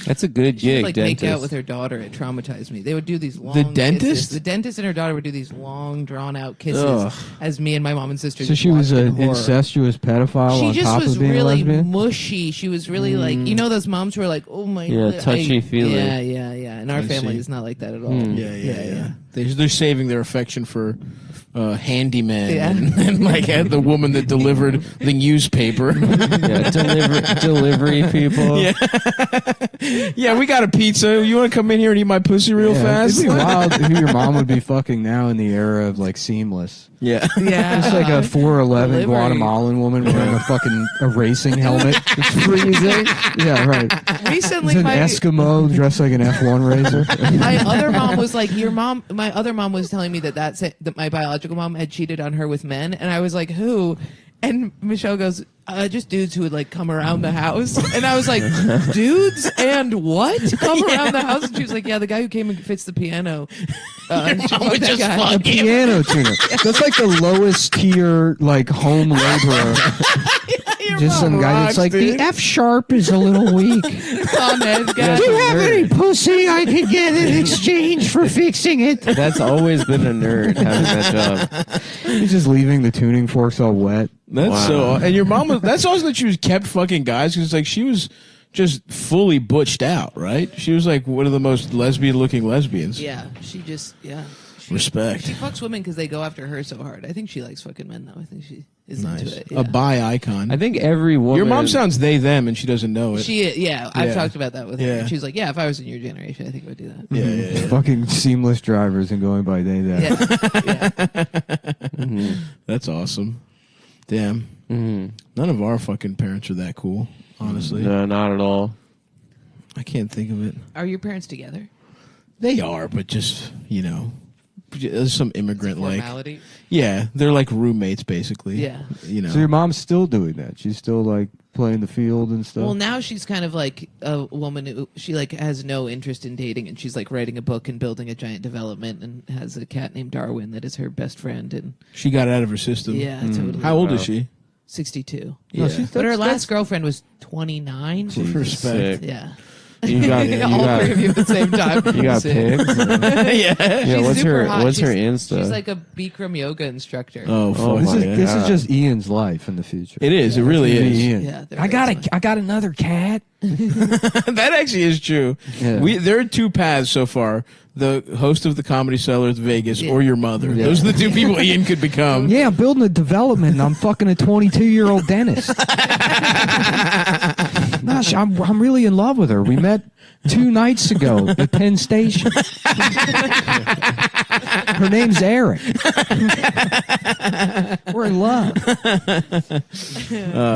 That's a good She would, gig, like dentist. make out with her daughter. It traumatized me. They would do these long. The dentist? kisses. The dentist and her daughter would do these long, drawn out kisses Ugh. as me and my mom and sister. So just she was watched in an horror. incestuous pedophile She on just top was of being a really lesbian? mushy. She was really like, you know, those moms who are like, "Oh my, Yeah, God, touchy-feely. Yeah. And our I family see. is not like that at all. Yeah. They're saving their affection for handyman Yeah. and like had the woman that delivered the newspaper. Yeah, delivery people. Yeah, we got a pizza. You want to come in here and eat my pussy real fast? It'd be wild who your mom would be fucking now in the era of like Seamless. Yeah. Yeah. Just like a 4'11" Delivery. Guatemalan woman wearing a racing helmet. It's freezing. Yeah, right. Recently, It's an my Eskimo dressed like an F1 racer. my other mom was like, my other mom was telling me that my biological mom had cheated on her with men, and I was like, who? And Michelle goes, just dudes who would like come around the house. And I was like, dudes and what? Come around the house? And she was like, yeah, the guy who came and fits the piano. And she mom would that just guy. fuck A piano tuner. That's like the lowest tier, like home laborer. Just some guy that's like, the F sharp is a little weak. Con Ed guy. Do you have any pussy I could get in exchange for fixing it? That's always been a nerd having that job. He's just leaving the tuning forks all wet. That's so. And your mom was. That's awesome that she was kept fucking guys because like she was just fully butched out, right? She was like one of the most lesbian-looking lesbians. Yeah, she just Respect. She fucks women because they go after her so hard. I think she likes fucking men though. I think she is into it. Yeah. A bi icon. I think every woman. Your mom sounds they them, and she doesn't know it. I've talked about that with her. And she's like, yeah, if I was in your generation, I think I would do that. Yeah. Fucking seamless drivers and going by they them. Yeah. That's awesome. Damn. None of our fucking parents are that cool, honestly. No, not at all. I can't think of it. Are your parents together? They are, but just, there's some immigrant formality? Yeah, they're like roommates basically. Yeah. So your mom's still doing that? She's still like playing the field and stuff? Well, now she's kind of like a woman who she like has no interest in dating, and she's like writing a book and building a giant development, and has a cat named Darwin that is her best friend. And she got it out of her system. Yeah, totally. How old is she? 62. Yeah. But her last girlfriend was 29. Respect. Yeah. You got all three of you at the same time. You got pics? Yeah. Yeah. She's super hot. What's her Insta? She's like a Bikram yoga instructor. Oh, fuck. This is just Ian's life in the future. It is. It really is. Ian. Yeah, I got another cat. That actually is true. Yeah. There are two paths so far. The host of the Comedy Cellar at Vegas or your mother. Those are the two people Ian could become. Yeah, I'm building a development and I'm fucking a 22-year-old dentist. Gosh, I'm really in love with her. We met 2 nights ago at Penn Station. Her name's Eric. We're in love.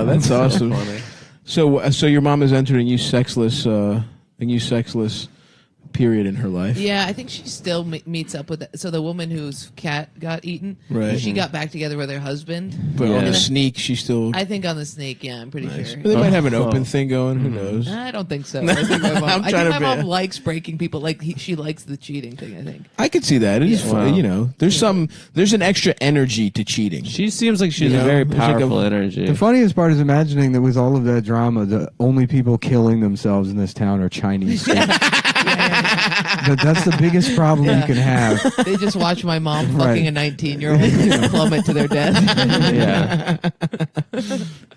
That's awesome. So your mom has entered a new sexless period in her life. Yeah, I think she still meets up with So the woman whose cat got eaten, right? She got back together with her husband. But on the sneak, she still... I think on the sneak, yeah, I'm pretty sure. They might have an open thing going. Who knows? I don't think so. I think my mom likes breaking people. Like she likes the cheating thing, I think. I could see that. It is fun. There's an extra energy to cheating. She seems like she's a very powerful energy. The funniest part is imagining that with all of that drama, the only people killing themselves in this town are Chinese. That's the biggest problem you can have. They just watch my mom fucking a 19-year-old plummet to their death.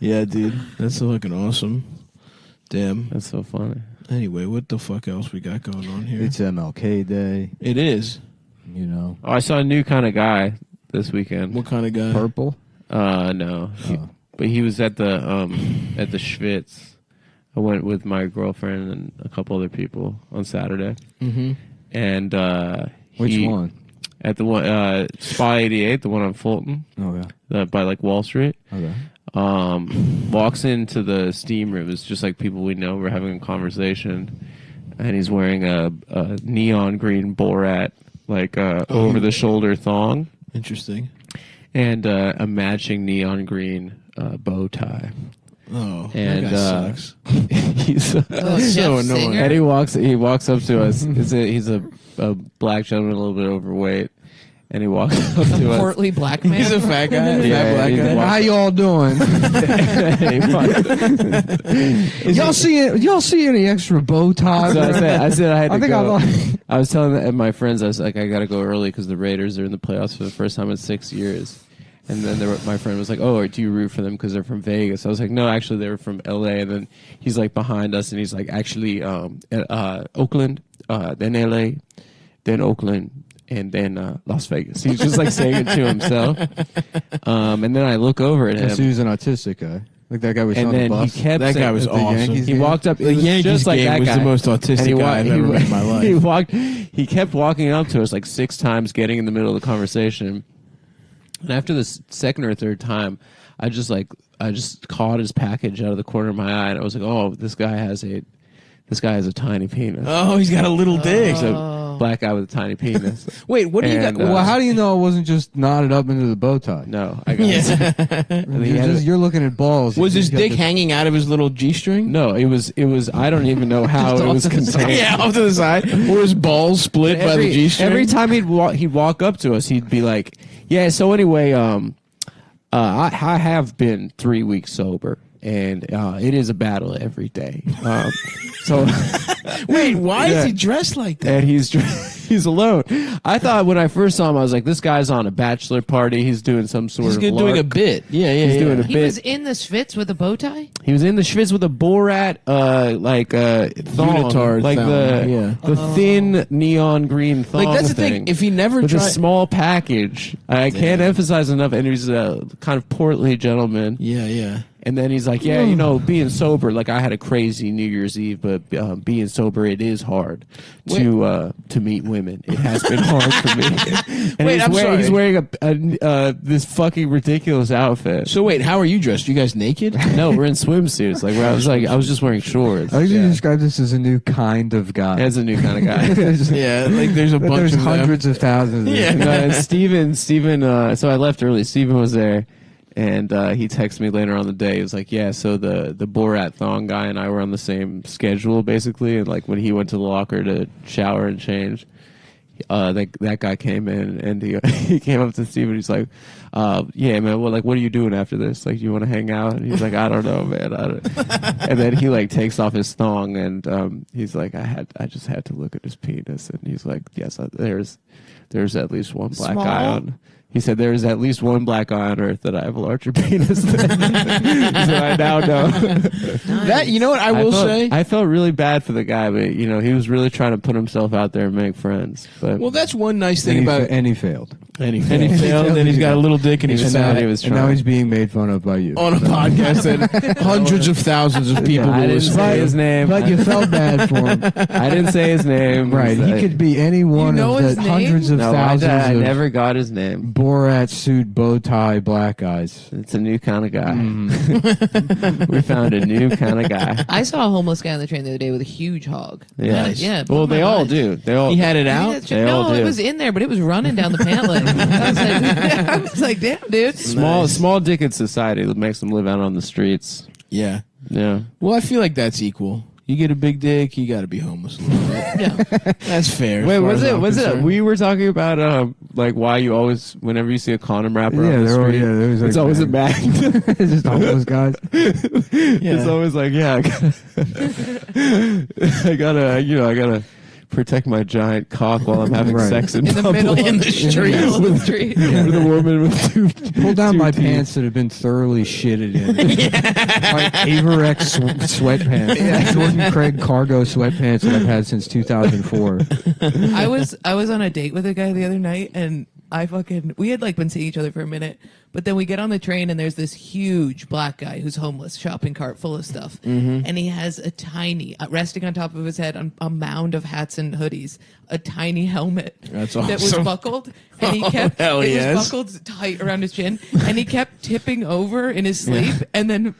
Yeah, dude. That's fucking awesome. Damn. That's so funny. Anyway, what the fuck else we got going on here? It's MLK Day. It is. Oh, I saw a new kind of guy this weekend. What kind of guy? Purple? No. But he was at the Schwitz. I went with my girlfriend and a couple other people on Saturday. Mm-hmm. And which one? At the one Spa 88, the one on Fulton. Oh yeah. By like Wall Street. Okay. Walks into the steam room. It's just like people we know. We're having a conversation, and he's wearing a neon green Borat over the shoulder thong. Interesting. And a matching neon green bow tie. Oh, and that guy sucks. He's so annoying. And he walks up to us. He's a black gentleman, a little bit overweight, and he walks up to us. Portly black man. He's a fat guy. Yeah, black guy. How y'all doing? Y'all see any extra bow ties? So I said I had to go. think I was telling my friends, I was like, I got to go early because the Raiders are in the playoffs for the first time in 6 years. And then my friend was like, "Oh, do you root for them because they're from Vegas?" I was like, "No, actually, they were from L.A." And then he's like behind us, and he's like, "Actually, Oakland, then L.A., then Oakland, and then Las Vegas." He's just like saying it to himself. And then I look over at him. So he was an autistic guy. Like that guy was on the then bus. he kept that saying, guy was awesome. He walked up. The Yankees just like game that was guy. the most autistic guy I've ever met in my life. He kept walking up to us like 6 times, getting in the middle of the conversation. And after the second or third time, I just caught his package out of the corner of my eye, and I was like, "Oh, this guy has a tiny penis." Oh, he's got a little dick. He's a black guy with a tiny penis. Wait, what do you got? Well, how do you know it wasn't just knotted up into the bow tie? No, I got it. You're looking at balls. Was his dick hanging out of his little G-string? No, it was. I don't even know how it was contained. Yeah, off to the side. Were his balls split by the G-string? Every time he'd walk up to us, he'd be like, "Yeah, so anyway, I have been 3 weeks sober, and it is a battle every day." So wait, why is he dressed like that? And he's He's alone. I thought when I first saw him, I was like, this guy's on a bachelor party. He's doing some sort of doing a lark. bit. Yeah, He's doing a He bit. was in the Schwitz with a bow tie? He was in the Schwitz with a Borat, thong, Unitard like thong, the thin neon green thong. Like, that's the thing. If he never with a tried, small package, I can't emphasize enough. And he's a kind of portly gentleman. yeah. And then he's like, yeah, you know, being sober. Like I had a crazy New Year's Eve, but being sober, it is hard to meet women. It has been hard for me. And he's wearing this fucking ridiculous outfit. So wait, how are you dressed? You guys naked? No, we're in swimsuits. I was just wearing shorts. I usually describe this as a new kind of guy. As a new kind of guy. Yeah, like there's a bunch There's of hundreds of thousands. Of Yeah. And Steven. So I left early. Steven was there. And he texted me later on the day. He was like, "Yeah, so the Borat thong guy and I were on the same schedule, basically. And like when he went to the locker to shower and change, that guy came in and he came up to Steve and he's like, yeah, man, what are you doing after this? Like, do you want to hang out?" And he's like, "I don't know, man." And then he like takes off his thong and he's like, I just had to look at his penis." And he's like, "Yes, there's at least one black guy on." He said, "There is at least one black guy on Earth that I have a larger penis than." He said, "I now know." That, you know what I will say? I felt really bad for the guy, but you know, he was really trying to put himself out there and make friends. But Well, that's one nice thing about it. And he failed. And he failed, and he's got a little dick, and he decided he was And trying. now he's being made fun of by you. On a podcast that hundreds of thousands of people I will didn't listen say to. his name. But you felt bad for him. I didn't say his name. Right. He could be any one know of his the name? hundreds of No, thousands I of never got his name. Borat suit, bow tie, black guys. It's a new kind of guy. We found a new kind of guy. I saw a homeless guy on the train the other day with a huge hog. Yeah. Yeah. Well, blew they my all mind. do. They all. He had it I out? mean, that's They all no, do. it was in there, but it was running down the pant leg. I was like, damn, dude. Small dick in society that makes them live out on the streets. Yeah. Yeah. Well, I feel like that's equal. You get a big dick, you got to be homeless a little bit. Yeah. That's fair. Wait, as far was as it? I'm Was it? concerned. We were talking about like why you always, whenever you see a condom wrapper Yeah, on the they're all- street, yeah, there's it's like always a mag. mag. It's just homeless guys. It's always like, yeah, I gotta protect my giant cock while I'm having Right. sex in In the public. middle of in the the street. middle of the street. With a woman with two. Pull down my teeth. pants that have been thoroughly shitted in. Like Averex sweatpants. Jordan Craig cargo sweatpants that I've had since 2004. I was on a date with a guy the other night, and we had like been seeing each other for a minute, but then we get on the train and there's this huge black guy who's homeless, shopping cart full of stuff, and he has a tiny, resting on top of his head on a mound of hats and hoodies, a tiny helmet That's that was awesome. buckled, and he kept hell it yes. was buckled tight around his chin, and he kept tipping over in his sleep, and then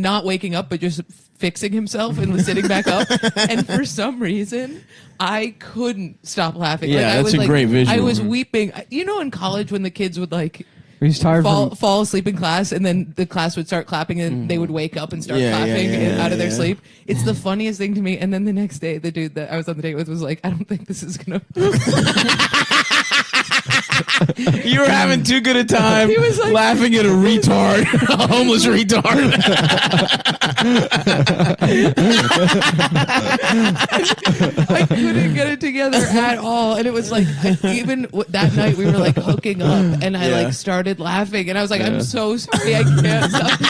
not waking up, but just fixing himself and sitting back up. And for some reason, I couldn't stop laughing. Yeah, I that's was a like, great visual. I was weeping. You know, in college when the kids would like He's tired fall asleep in class, and then the class would start clapping, and they would wake up and start clapping out of their sleep. It's the funniest thing to me. And then the next day, the dude that I was on the date with was like, "I don't think this is gonna." You were having too good a time He was like- laughing at a retard, a homeless retard. I couldn't get it together at all, and it was like even that night we were like hooking up, and I like started laughing, and I was like, "I'm so sorry, I can't stop."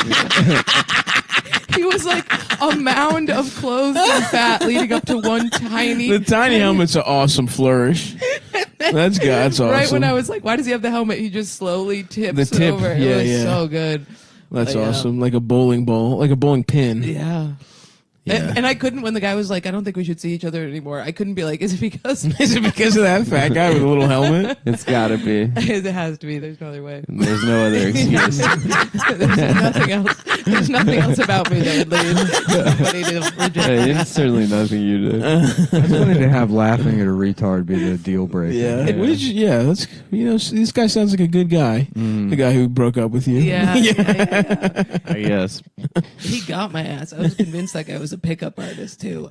He was like a mound of clothes and fat leading up to one tiny. The tiny helmet's an awesome flourish. That's good. That's awesome. Right when I was like, "Why does he have the helmet?" He just slowly tips The tip, over. yeah, It was yeah. so good. That's Like, awesome. Like a bowling ball, like a bowling pin. Yeah. Yeah. And I couldn't, when the guy was like, "I don't think we should see each other anymore," I couldn't be like, "Is it because?" Is it because of that fat guy with a little helmet? It's gotta be. It has to be. There's no other way. There's no other excuse. There's nothing else. There's nothing else about me that would lead somebody to reject. Hey, it's certainly nothing you did. I just wanted to have laughing at a retard be the deal breaker. Yeah. That's this guy sounds like a good guy. The guy who broke up with you. Yeah. I guess. He got my ass. I was convinced that guy was a pickup artist too.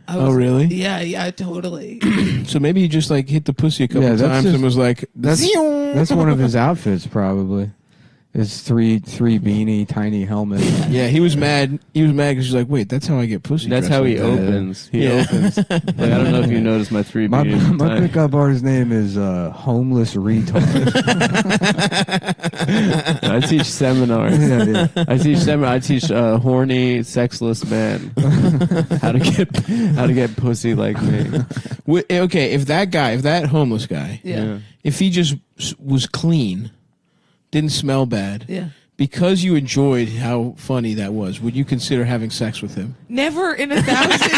Oh, really? Yeah, totally. So maybe he just like hit the pussy a couple Yeah, that's times just- and was like, That's one of his outfits, probably. His three beanie tiny helmet. Yeah, he was mad. He was mad because he's like, wait, that's how I get pussy. That's dressed how like he that. opens. He opens. Like, I don't know if you noticed my three. My beanies. pickup artist name is homeless retard. I teach seminars. Yeah. I teach horny, sexless men how to get pussy like me. Okay, if that homeless guy, Yeah. if he just was clean, didn't smell bad, Yeah. because you enjoyed how funny that was, would you consider having sex with him? Never in 1,000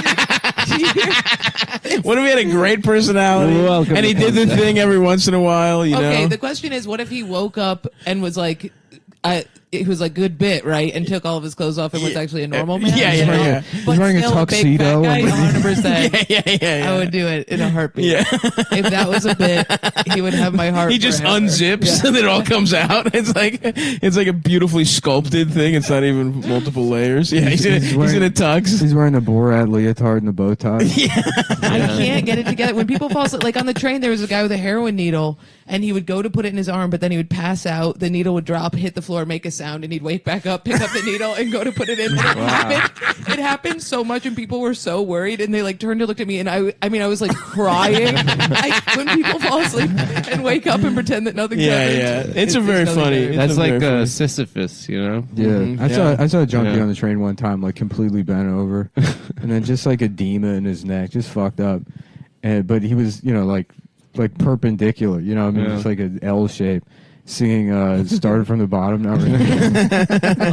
years. What if he had a great personality Welcome and he to did the Cum thing every once in a while? You Okay, know. the question is, what if he woke up and was like, it was like good bit, right? And took all of his clothes off and was actually a normal man. Yeah, yeah, you know? yeah. But He's wearing a still tuxedo big fat guy, 100%. Yeah. I would do it in a heartbeat. Yeah. If that was a bit, he would have my heart. He just forever. unzips and it all comes out. It's like a beautifully sculpted thing. It's not even multiple layers. Yeah, he's in a tux. He's wearing a Borat leotard and a bow tie. I can't get it together. When people fall asleep, like on the train, there was a guy with a heroin needle, and he would go to put it in his arm, but then he would pass out. The needle would drop, hit the floor, make a sound, and he'd wake back up, pick up the needle, and go to put it in. It happened so much, and people were so worried, and they like turned to look at me, and I was like crying. When people fall asleep and wake up and pretend that nothing's happened. Yeah. It's a very nothing funny. there. That's It's a like very funny. Sisyphus, you know. Yeah, Mhm. I saw a junkie Yeah. on the train one time, like completely bent over, and then just like edema in his neck, just fucked up. But he was, like perpendicular, I mean, Yeah. just like an L shape, singing "Started from the Bottom." Not really.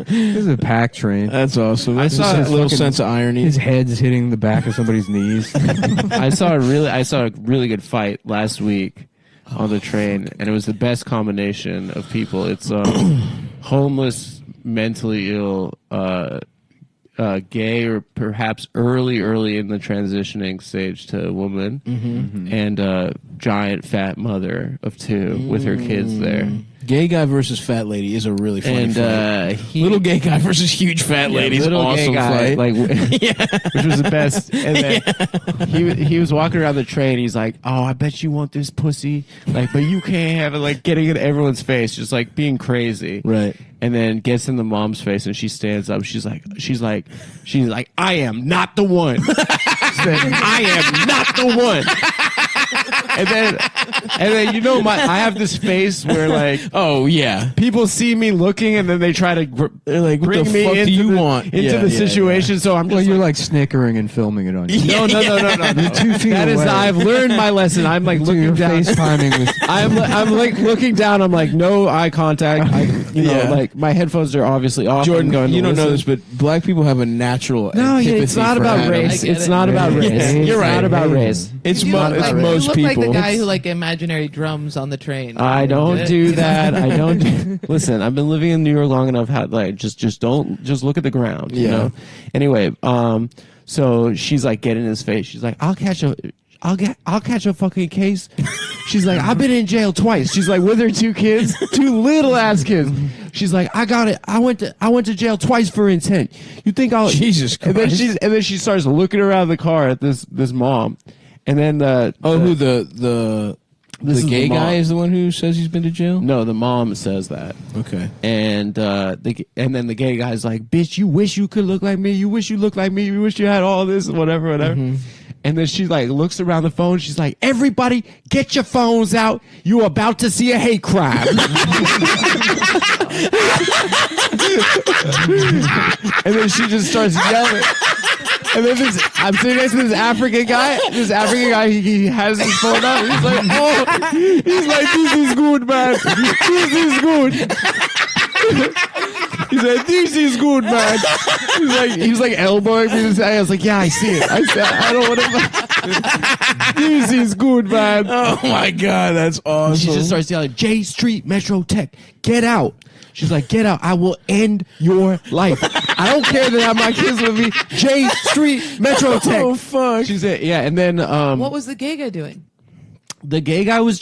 This is a packed train. That's awesome. That's Just a his little fucking- sense of irony. His head's hitting the back of somebody's knees. I saw a really good fight last week on the train, and it was the best combination of people. It's homeless, mentally ill, gay, or perhaps early in the transitioning stage to a woman, and a giant fat mother of two with her kids there. Gay guy versus fat lady is a really funny And fight. Little gay guy versus huge fat lady is little awesome gay guy, fight. like, which was the best. And then he was walking around the train. He's like, "Oh, I bet you want this pussy, like, but you can't have it." Like getting in everyone's face, just like being crazy, Right. And then gets in the mom's face, and she stands up. She's like, "I am not the one. I am not the one." And then I have this face where like, oh yeah, people see me looking, and then they try to they're like, what bring the me fuck into do you the, want into the situation. So I'm just Well, you're like snickering and filming it on you. no. You're 2 feet That is, away. I've learned my lesson. I'm like You're looking down. FaceTiming with. I'm like looking down. I'm like, no eye contact. Like my headphones are obviously off. Jordan, I'm going to you don't know listen. this, but black people have a natural. No, yeah, antipathy it's not for about Adam. race. I get It's it. not about Yeah, race. you're right. It's not about race. It's You mo- look it's like, most you look people. like the guy who like imaginary drums on the train. I don't Good. do that. I don't. Listen, I've been living in New York long enough. How like just look at the ground. You know. Anyway, so she's like, get in his face. She's like, I'll catch a fucking case. She's like, I've been in jail twice. She's like, with her 2 kids, 2 little ass kids. She's like, I got it. I went to jail twice for intent. You think I'll? Jesus And Christ. then she starts looking around the car at this mom, and then the the is gay the mom. guy is the one who says he's been to jail. No, the mom says that. Okay. And then the gay guy's like, bitch, you wish you could look like me. You wish you looked like me. You wish you had all this, whatever. And then she like looks around the phone. She's like, everybody get your phones out. You're about to see a hate crime. And then she just starts yelling. And then I'm sitting next to this African guy. This African guy, he has his phone out. He's like, oh, he's like, this is good, man. This is good. He's like, this is good, man. He was like elbowing me. I was like, yeah, I see it. I don't want to. This is good, man. Oh my God, that's awesome. She just starts yelling, J Street Metro Tech, get out. She's like, get out. I will end your life. I don't care that I have my kids with me. J Street Metro Tech. Oh fuck. She said, yeah. And then, What was the gay guy doing? the gay guy was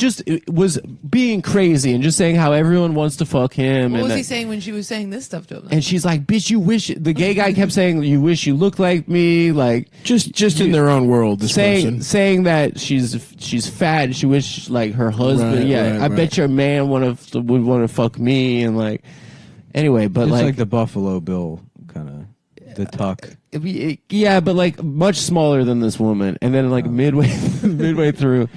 being crazy and just saying how everyone wants to fuck him. What was he saying when she was saying this stuff to him? And she's like, bitch, you wish... The gay guy kept saying, you wish you looked like me, like... Just in their own world, this person. Saying that she's fat and she wished, like, her husband... I bet your man would want to fuck me, and, like... Anyway, but, it's like the Buffalo Bill kind of... The tuck. Yeah, but, like, much smaller than this woman. And then, like, midway through...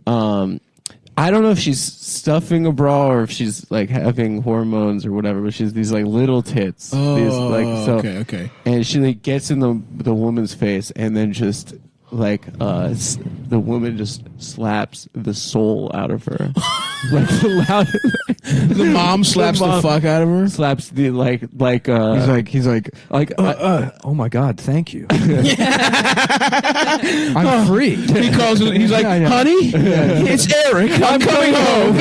I don't know if she's stuffing a bra or if she's like having hormones or whatever, but she's these like little tits. Okay. And she like gets in the woman's face and then just like the woman just slaps the soul out of her. Like the mom slaps the fuck out of her. Slaps the he's like oh my God, thank you. I'm free. He's like, honey, it's Eric. I'm coming home.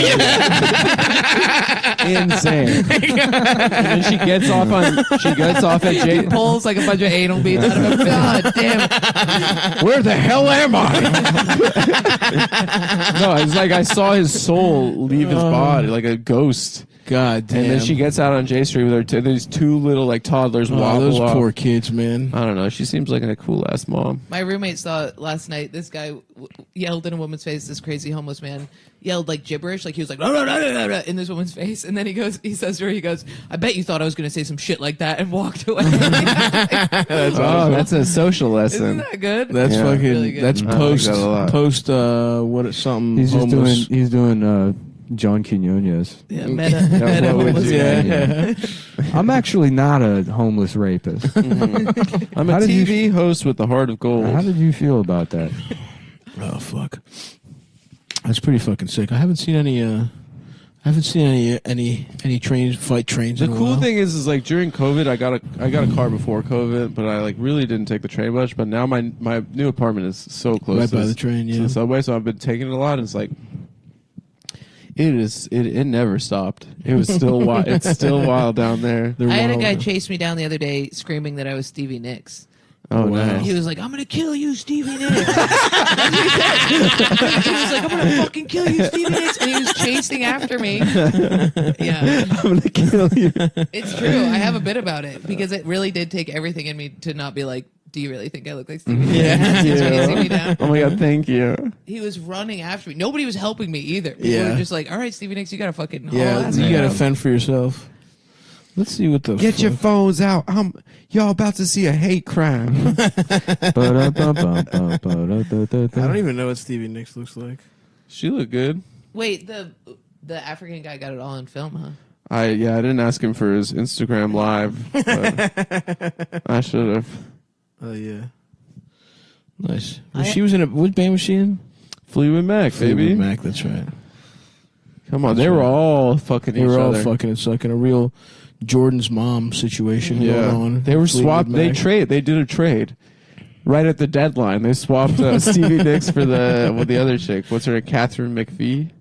Insane. And then she gets off at Jay. He pulls like a bunch of anal beads out of him. God damn it. Where the hell am I? No, it's like I saw his soul leave his body like a ghost. God damn. And then she gets out on J Street with her these two little like toddlers wobble those off. poor kids, man. I don't know. She seems like a cool ass mom. My roommate saw it last night. This guy yelled in a woman's face. This crazy homeless man yelled like gibberish, like he was like in this woman's face. And then he says to her, I bet you thought I was going to say some shit like that, and walked away. That's a social lesson. Isn't that good? That's fucking. Really good. That's post. What something? He's just homeless. doing John Quinones. Yeah, meta homeless. Yeah. I'm actually not a homeless rapist. Mm-hmm. I'm a TV host with the heart of gold. How did you feel about that? Oh fuck, that's pretty fucking sick. I haven't seen any fight trains. The cool thing is like during COVID, I got a car before COVID, but I like really didn't take the train much. But now my new apartment is so close right by the train, to the subway, so I've been taking it a lot. And it's like. It never stopped. It was still wild. It's still wild down there. I had a guy chase me down the other day screaming that I was Stevie Nicks. Oh, wow. Nice. He was like, I'm going to kill you, Stevie Nicks. He was like, I'm going to fucking kill you, Stevie Nicks. And he was chasing after me. Yeah. I'm going to kill you. It's true. I have a bit about it because it really did take everything in me to not be like, do you really think I look like Stevie Nicks? Yeah. Me down. Oh my God, thank you. He was running after me. Nobody was helping me either. Yeah. We were just like, all right, Stevie Nicks, you got to fucking haul ass. You got to fend for yourself. Let's see what the Get your phones out. Y'all about to see a hate crime. I don't even know what Stevie Nicks looks like. She looked good. Wait, the African guy got it all on film, huh? I didn't ask him for his Instagram live. But I should have. Oh yeah. Nice. She was in what band was she in? Fleetwood Mac, baby. Fleetwood Mac, that's right. Come on, they were all fucking They were all fucking and sucking. A real Jordan's mom situation going on. They were swapped. They did a trade right at the deadline. They swapped Stevie Nicks for the other chick. What's her name? Catherine McPhee.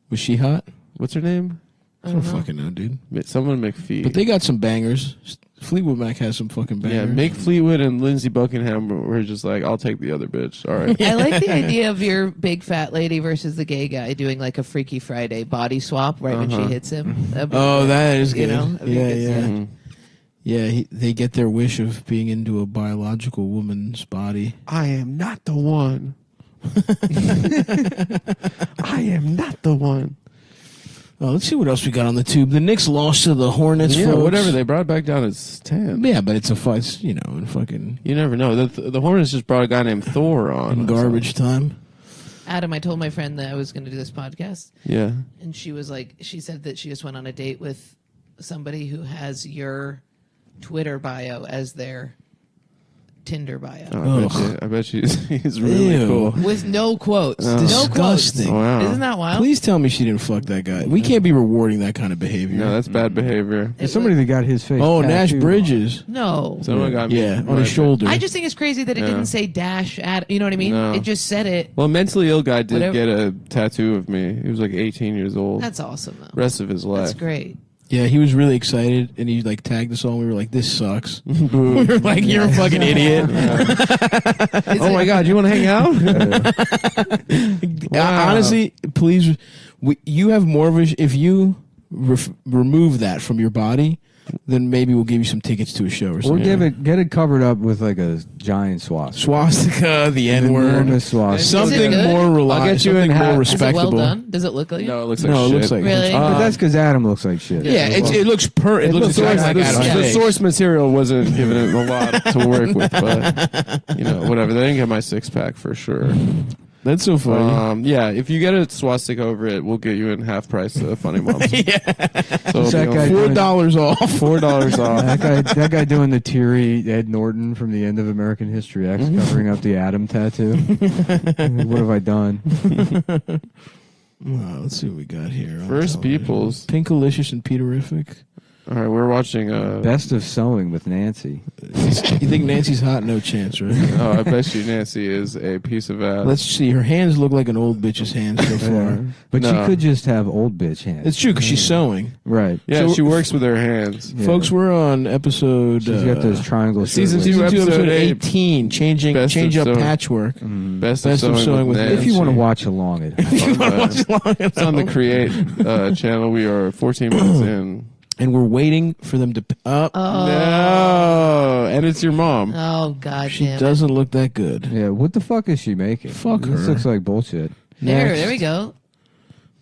Was she hot? What's her name? I don't fucking know, dude. Someone McPhee. But they got some bangers. Fleetwood Mac has some fucking bangers. Yeah, Mick Fleetwood and Lindsey Buckingham were just like, I'll take the other bitch. All right. I like the idea of your big fat lady versus the gay guy doing like a Freaky Friday body swap right when she hits him. That is good. You know? Yeah. Yeah, they get their wish of being into a biological woman's body. I am not the one. I am not the one. Oh, let's see what else we got on the tube. The Knicks lost to the Hornets. Yeah, folks. whatever. They brought it back down as 10. Yeah, but it's a fight, and fucking... You never know. The Hornets just brought a guy named Thor on. In garbage time. Adam, I told my friend that I was going to do this podcast. Yeah. And she said that she just went on a date with somebody who has your Twitter bio as their Tinder bio. Oh, I bet he's really cool. With no quotes. Disgusting. No quotes. Wow. Isn't that wild? Please tell me she didn't fuck that guy. We can't be rewarding that kind of behavior. No, that's bad behavior. There's somebody that got his face. Oh, Nash tattooed. Bridges. No. Someone got me. Yeah, on his shoulder. I just think it's crazy that it didn't say dash at, you know what I mean? No. It just said it. Well, a mentally ill guy did Whatever. get a tattoo of me. He was like 18 years old. That's awesome, though. Rest of his life. That's great. Yeah, he was really excited, and he like tagged us all. And we were like, "This sucks." We were like, "You're a fucking idiot." Oh my god, you want to hang out? Wow. Honestly, please, you have more of a. If you remove that from your body, then maybe we'll give you some tickets to a show or something. Or get it covered up with like a giant swastika, the N-word, enormous swastika. something more reliable. I'll get you in more half. respectable. Is it well done? Does it look like? No, it looks like No, it shit. looks like Really? But that's because Adam looks like shit. Yeah, it looks it looks exactly like Adam's The face. source material wasn't giving it a lot to work with, but whatever. They didn't get my 6-pack for sure. That's so funny. Yeah, if you get a swastika over it, we'll get you in half price to Funny Moms. Yeah. So Is that guy $4 off. $4 off. That guy doing the teary Ed Norton from the end of American History X, covering up the Adam tattoo. What have I done? Let's see what we got here. First Peoples. Pinkalicious and Peterific. All right, we're watching Best of Sewing with Nancy. You think Nancy's hot? No chance, right? Oh, I bet you Nancy is a piece of ass. Let's see. Her hands look like an old bitch's hands so far. But No. she could just have old bitch hands. It's true because she's sewing. Right. Yeah, So- she works with her hands. Yeah. Folks, we're on episode. She's got those triangle Season shirtless. 2, episode episode 18. Change Best up of Sewing. patchwork. Best Best of Sewing with Nancy. If you want to watch along it. It's on the Create channel. We are 14 minutes in. And we're waiting for them to up. No, and it's your mom. Oh God, She damn it. doesn't look that good. Yeah, what the fuck is she making? Fuck This her. looks like bullshit. There we go.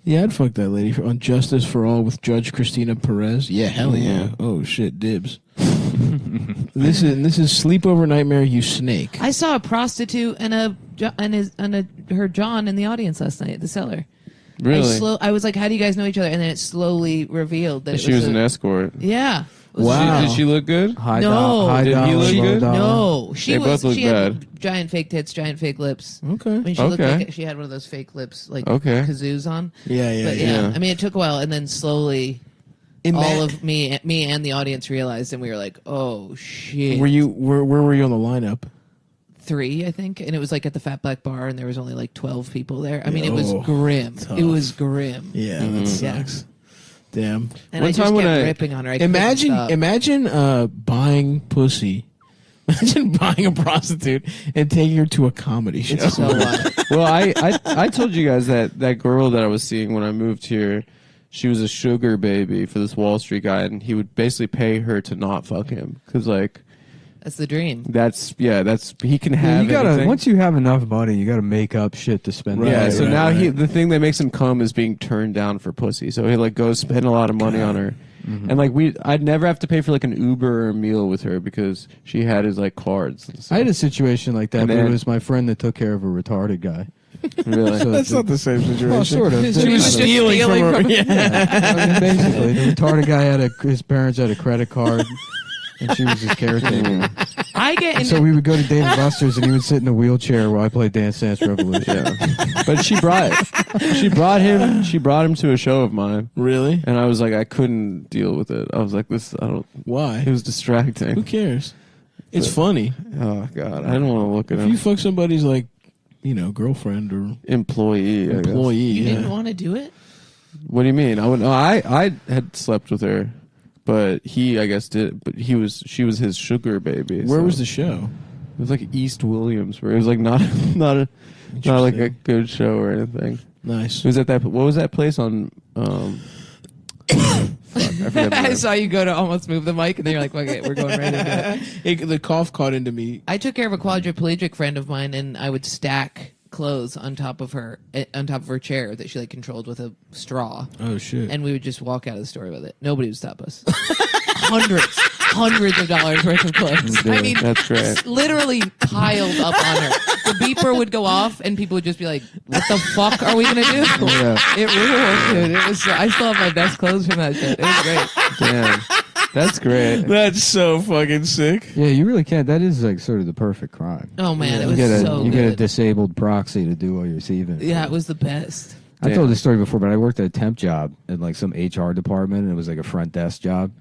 Yeah, I'd fuck that lady on Justice for All with Judge Christina Perez. Yeah, hell yeah. Oh shit, dibs. This is Sleepover Nightmare, you snake. I saw a prostitute and her John in the audience last night at the cellar. Really? I was like, how do you guys know each other? And then it slowly revealed that She was an escort. Yeah. Wow. Did she look good? High No. high Did he dollar, look low good? dollar. No, They both look she bad. had giant fake tits, giant fake lips. Okay. I mean, she looked Okay. like she had one of those fake lips, like Okay. kazoos on. Yeah, But yeah. I mean, it took a while, and then slowly, all of me and the audience realized, and we were like, "Oh shit!" Where were you on the lineup? 3, I think, and it was like at the Fat Black Bar, and there was only like 12 people there. I mean, it was Oh, grim. tough. It was grim. Yeah, that sucks. Damn. And One I just time when kept I- ripping on her. I couldn't stop. Imagine buying pussy. Imagine buying a prostitute and taking her to a comedy show. It's so wild. Well, I told you guys that girl that I was seeing when I moved here, she was a sugar baby for this Wall Street guy, and he would basically pay her to not fuck him because like That's the dream. that's he can Yeah, have you gotta anything. once you have enough money, you gotta make up shit to spend. Yeah, Right, so right, now right. the thing that makes him come is being turned down for pussy. So he like goes spend a lot of money on her. And like I'd never have to pay for like an Uber or a meal with her because she had his like cards. And stuff. I had a situation like that, And but then- it was my friend that took care of a retarded guy. Really? So That's not the same situation. Well, sort of. She was stealing from her. Yeah. I mean, basically, the retarded guy his parents had a credit card, and she was his caretaker. I get And so we would go to Dave and Buster's, and he would sit in a wheelchair while I played Dance Dance Revolution. But she brought him to a show of mine. Really? And I was like, I couldn't deal with it. I was like, Why? it was distracting. Who cares? It's funny. Oh God, I don't want to look at If him. you fuck somebody's like, girlfriend or Employee. I guess. employee, you yeah. didn't want to do it. What do you mean? I had slept with her, but he I guess did. But she was his sugar baby. Where so- was the show? It was like East Williamsburg. It was like not like a good show or anything. Nice. It was at that. What was that place on? Fuck, I forgot the I name. saw you go to almost move the mic, and then you're like, "Okay, we're going right into it." The cough caught into me. I took care of a quadriplegic friend of mine, and I would stack clothes on top of her chair that she like controlled with a straw. Oh shit. And we would just walk out of the store with it. Nobody would stop us. hundreds of dollars worth of clothes. I mean, That's great. literally piled up on her. The beeper would go off, and people would just be like, "What the fuck are we gonna do?" It ruled, dude. It was. I still have my best clothes from that shit. It was great. Damn, that's great. That's so fucking sick. Yeah, you really can't. That is like sort of the perfect crime. Oh man, it You was get a so you good. get a disabled proxy to do all your thieving. Yeah, it was the best. I told this story before, but I worked at a temp job in like some HR department, and it was like a front desk job,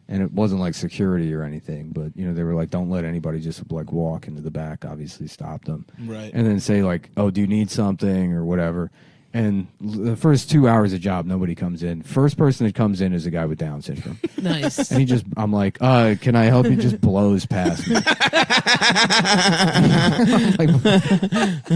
and it wasn't like security or anything, but they were like, don't let anybody just like walk into the back. Obviously, stopped them, Right. and then say like, oh, do you need something or whatever. And the first 2 hours of job, nobody comes in. First person that comes in is a guy with Down syndrome. Nice. And I'm like, can I help you? Just blows past me.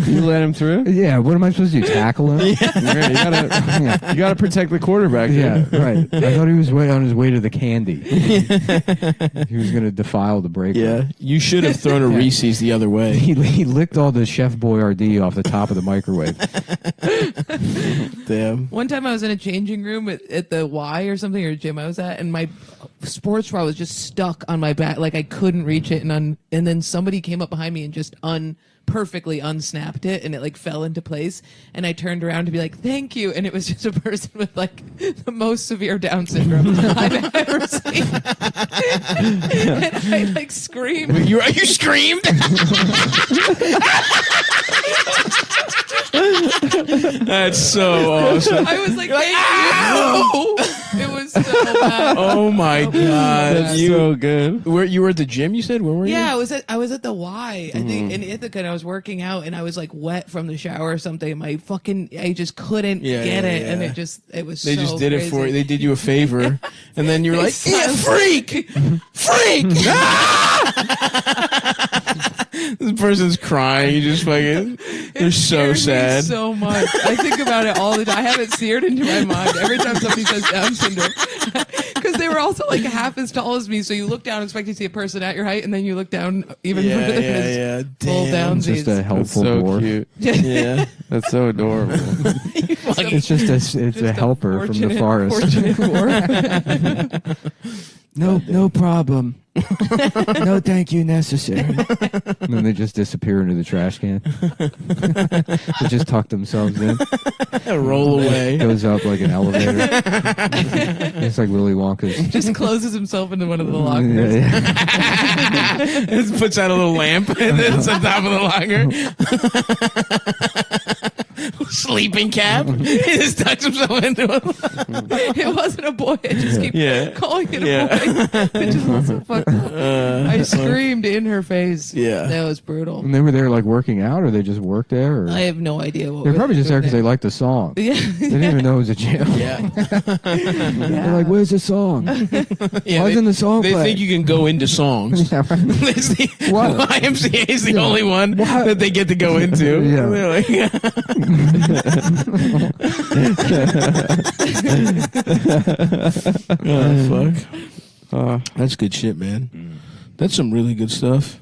You let him through? Yeah, what am I supposed to do? Tackle him? Yeah, you gotta protect the quarterback. Yeah, right. I thought he was on his way to the candy. He was going to defile the break. Yeah, you should have thrown a Reese's the other way. He licked all the Chef Boyardee off the top of the microwave. Damn. One time I was in a changing room at the Y or something, or gym I was at, and my sports bra was just stuck on my back, like I couldn't reach it, and then somebody came up behind me and just perfectly unsnapped it, and it like fell into place, and I turned around to be like, thank you, and it was just a person with like the most severe Down syndrome I've ever seen. And I like screamed. You screamed? That's so awesome. I was like, thank you. It was so bad. Oh my god, that's so good. Where you were at the gym? You said where were you? Yeah, I was at the Y. I think in Ithaca, and I was working out, and I was like wet from the shower or something. I just couldn't get it, and it was. They so just did crazy. it for you. They did you a favor, and then you were like, yeah, freak. This person's crying. You just fucking. They're so sad. So much. I think about it all the time. I have it seared into my mind every time somebody says Down syndrome. Because they were also like half as tall as me, so you look down expecting to see a person at your height, and then you look down even further. Yeah. Full down. Just a helpful so dwarf. Cute. Yeah, that's so adorable. It's just a helper from the forest. No problem. No thank you necessary. And then they just disappear into the trash can. They just tuck themselves in. Roll away. Goes up like an elevator. It's like Willy Wonka's. Just closes himself into one of the lockers. Just puts out a little lamp and then it's on top of the locker. Sleeping cap. He just tucks himself into it. It wasn't a boy. I just keep calling it a boy. It just wasn't fucked up. I screamed in her face. Yeah. That was brutal. And they were there like working out, or they just worked there? Or? I have no idea what They're probably just there because they liked the song. Yeah. They didn't even know it was a gym. Yeah. They're like, where's the song? Yeah, Why isn't the song They play? think you can go into songs. Yeah, right. YMCA is the only one that they get to go into. Yeah. They're like, oh, fuck. That's good shit, man. That's some really good stuff.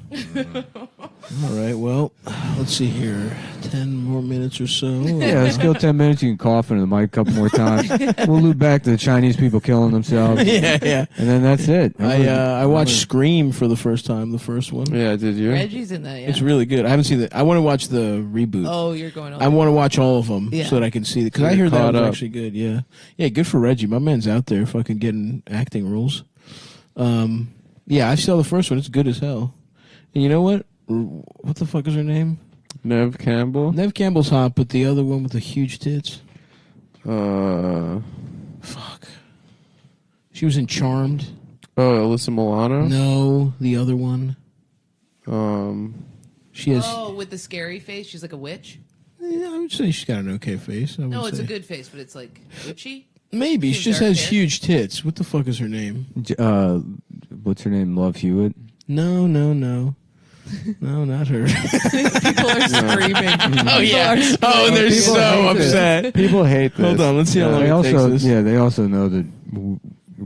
All right, well, let's see here. 10 more minutes or so. Yeah, let's go 10 minutes. You can cough into the mic a couple more times. We'll loop back to the Chinese people killing themselves. Yeah. And then that's it. I watched Scream for the first time, the first one. Yeah, did you? Reggie's in that, yeah. It's really good. I haven't seen it. I want to watch the reboot. Oh, you're going on. I want to watch all of them Yeah. so that I can see it. Because So I you're hear that caught was up. actually good, yeah. Yeah, good for Reggie. My man's out there fucking getting acting roles. Yeah, I saw the first one. It's good as hell. And you know what? What the fuck is her name? Nev Campbell. Nev Campbell's hot, but the other one with the huge tits. Fuck. She was in Charmed. Oh, Alyssa Milano. No, the other one. She has. Oh, with the scary face? She's like a witch? Yeah, I would say she's got an okay face. No, it's a good face, but it's like witchy? Maybe she just dark has hair? huge tits. What the fuck is her name? What's her name? Love Hewitt? No, not her. People are screaming. Oh yeah. Oh, they're People so hate upset. this. People hate this. Hold on, let's see how long it takes this. Yeah, they also know that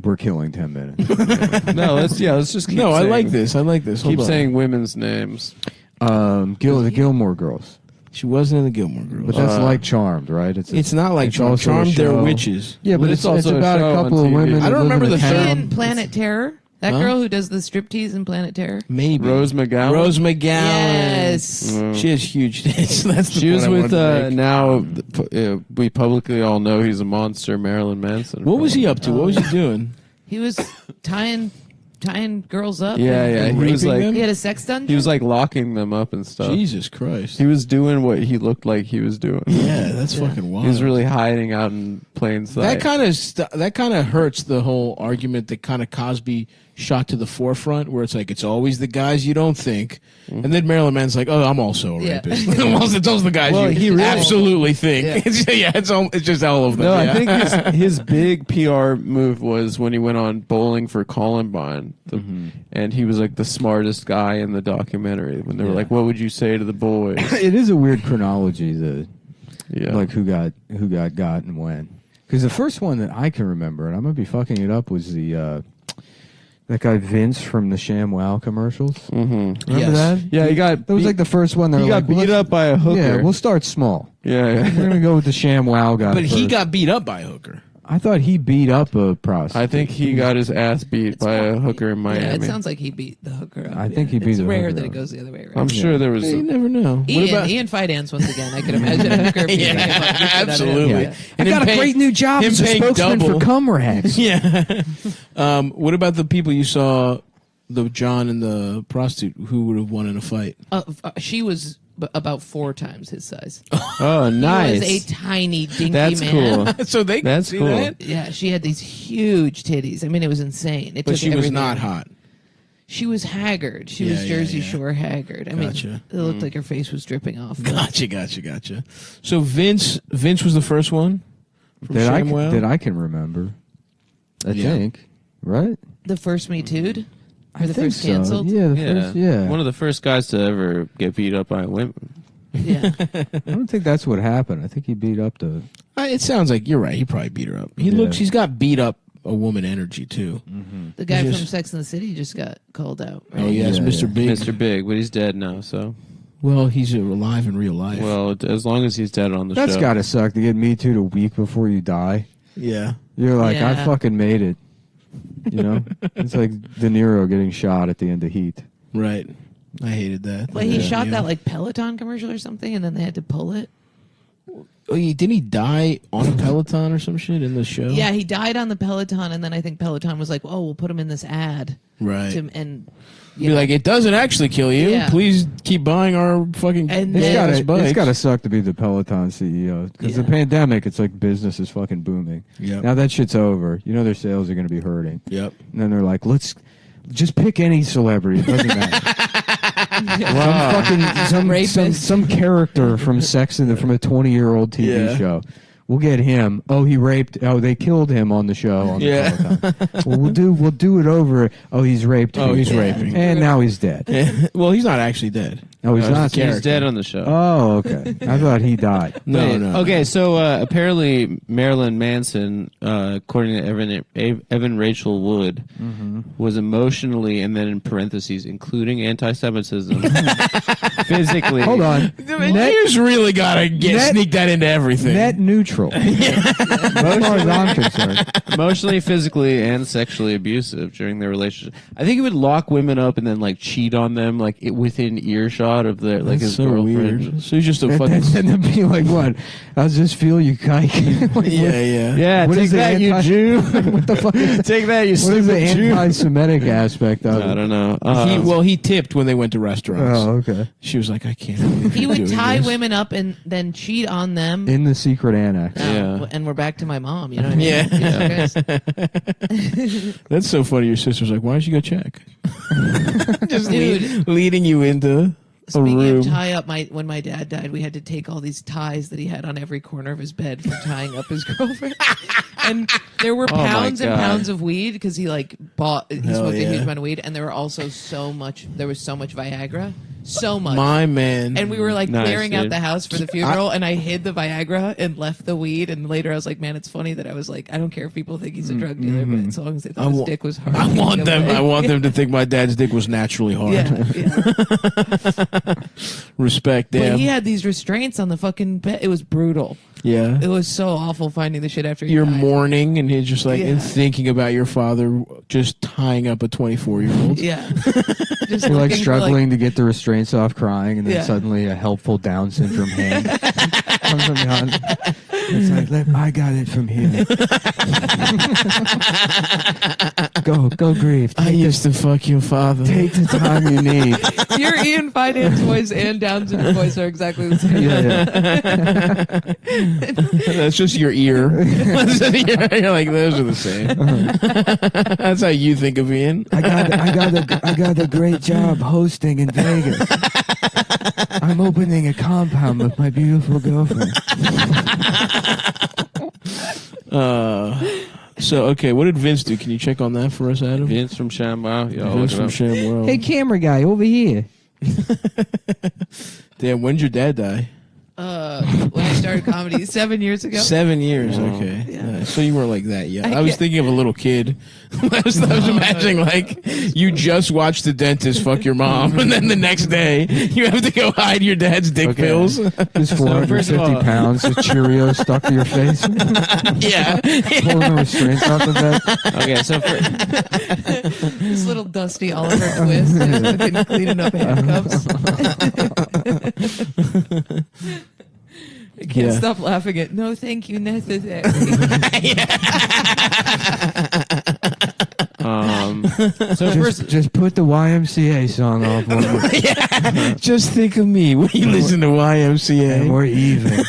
we're killing 10 minutes. No, let's just keep No, I saying, like this. I like this. Hold Keep on. saying women's names. The Gilmore Girls. She wasn't in the Gilmore Girls. But that's like Charmed, right? It's not like Charmed. also a Charmed, they're show. witches. Yeah, but it's also a about a show on couple of TV. women. I that don't live remember in a the town. third. In Planet Terror? That girl who does the striptease in Planet Terror? Maybe. Rose McGowan. Rose McGowan. Yes. She has huge tits. That's the She was point I with wanted to make. now. We publicly all know he's a monster, Marilyn Manson. What was he up to? What was he doing? He was tying girls up. Yeah, and yeah. He was raping like them? He had a sex dungeon? he was like locking them up and stuff. Jesus Christ. He was doing what he looked like he was doing. Yeah, that's fucking wild. He was really hiding out in plain sight. That kind of hurts the whole argument that kind of Cosby shot to the forefront, where it's like it's always the guys you don't think, and then Marilyn Manson's like, "Oh, I'm also a rapist." It's also the guys you absolutely think. It's just all of them. No, I think his big PR move was when he went on Bowling for Columbine, and he was like the smartest guy in the documentary. When they were like, "What would you say to the boys?" It is a weird chronology, like who got and when. Because the first one that I can remember, and I'm gonna be fucking it up, was the that guy Vince from the ShamWow commercials. Remember that? Yeah, that was like the first one. He got beat up by a hooker. Yeah, we'll start small. Yeah. We're gonna go with the ShamWow guy. But he first. got beat up by a hooker. I thought he beat up a prostitute. I think he got his ass beat by a hooker in Miami. Yeah, it sounds like he beat the hooker up. I think he beat It's the rare hooker that it up. goes the other way around. I'm sure there was. You never know. Ian Fidance once again. I could imagine a hooker beating him up. Absolutely. Yeah. I got a great new job as a spokesman for cum rags. Yeah. What about the people you saw, the John and the prostitute, who would have won in a fight? She was about 4 times his size. Oh, nice. He was a tiny, dinky That's man. cool. So they That's see cool. that? Yeah, she had these huge titties. I mean, it was insane. It But took she was everything. not hot. She was haggard. She was Jersey Shore haggard. I Gotcha. mean, it looked like her face was dripping off. Gotcha. So Vince was the first one from That ShamWow? I can remember. I think. Right? The first Me Too'd? Or the think first canceled? So. Yeah, the first, One of the first guys to ever get beat up by women. Yeah. I don't think that's what happened. I think he beat up the... It sounds like you're right. He probably beat her up. He's got beat up a woman energy too. The guy from Sex and the City just got called out. Right? Oh yes, Mr. Big. Mr. Big, but he's dead now, so. Well, he's alive in real life. Well, as long as he's dead on the show. That's gotta suck to get Me Too'd a week before you die. Yeah. You're like, I Yeah. fucking made it. You know? It's like De Niro getting shot at the end of Heat. Right. I hated that. Well, he shot that like Peloton commercial or something, and then they had to pull it. Oh, didn't he die on a Peloton or some shit in the show? Yeah, he died on the Peloton, and then I think Peloton was like, "Oh, we'll put him in this ad." Right. And Be like, it doesn't actually kill you. Yeah. Please keep buying our fucking And bikes. It's gotta suck to be the Peloton CEO. Because the pandemic, it's like business is fucking booming. Yep. Now that shit's over. You know their sales are gonna be hurting. Yep. And then they're like, let's just pick any celebrity. It doesn't matter. Some character from from a 20-year-old TV show. We'll get him. Oh, he raped. Oh, they killed him on the show. On the Peloton. Well, we'll do it over. Oh, he's raped. Oh, he's raping. And now he's dead. Well, he's not actually dead. No, he's not. He's dead on the show. Oh, okay. I thought he died. No. Okay, so apparently Marilyn Manson, according to Evan Rachel Wood, was emotionally, and then in parentheses, including anti-Semitism, physically. Hold on. You just really gotta sneak that into everything. Net neutral. As far as I'm concerned. Emotionally, physically, and sexually abusive during their relationship. I think he would lock women up and then like cheat on them like within earshot of their like his so girlfriend. weird. So he's just a And fucking. then be like, what? How's this feel, you kike? Like, Yeah, what take is the that, you Jew. What the fuck? Take that, you What is stupid the Jew. anti-Semitic aspect of it? I don't know. He tipped when they went to restaurants. Oh, okay. She was like, I can't believe he you're would doing tie this. women up and then cheat on them. In the secret annex. Yeah. And we're back to my mom. You know what I mean? Yeah. Guys. That's so funny. Your sister's like, why don't you go check? Just Dude. leading you into a Speaking room. of tie up, when my dad died, we had to take all these ties that he had on every corner of his bed for tying up his girlfriend. And there were my pounds and God. pounds of weed because he smoked a Hell huge yeah. amount of weed, and there were also so much Viagra, so much. My man. And we were like Nice, clearing out dude. the house for the funeral, and I hid the Viagra and left the weed. And later I was like, man, it's funny that I was like, I don't care if people think he's a drug dealer, but as long as they thought his dick was hard. I want them. away. I want them to think my dad's dick was naturally hard. Yeah. Respect them. But he had these restraints on the fucking bed. It was brutal. Yeah. It was so awful finding the shit after he You're died. mourning and he's just like Yeah. and thinking about your father just tying up a 24-year-old. Yeah. Just You're like looking for, struggling to get the restraints off crying, and then Yeah. suddenly a helpful Down syndrome hand comes from behind. It's like, I got it from here. Go grieve. I used to fuck your father. Take the time you need. Your Ian Fidance voice and Down syndrome voice are exactly the same. Yeah. That's just your ear. You're like, those are the same. That's how you think of Ian. I got a great job hosting in Vegas. I'm opening a compound with my beautiful girlfriend. So, okay, what did Vince do? Can you check on that for us, Adam? Vince from ShamWow. Yeah, Vince from ShamWow. Hey, camera guy, over here. Damn, when did your dad die? When I started comedy 7 years ago. 7 years, okay. Yeah. So you weren't like that yet. I was thinking of a little kid. I was imagining like you just watched the dentist fuck your mom, and then the next day you have to go hide your dad's dick pills. Just 450 pounds of Cheerios stuck to your face. Yeah. Pulling the restraints off the bed. Okay, so for This little dusty Oliver Twist is fucking cleaning up handcuffs. I can't stop laughing at no thank you necessary. So just put the YMCA song off. Yeah. Just think of me when you listen to YMCA. And we're even.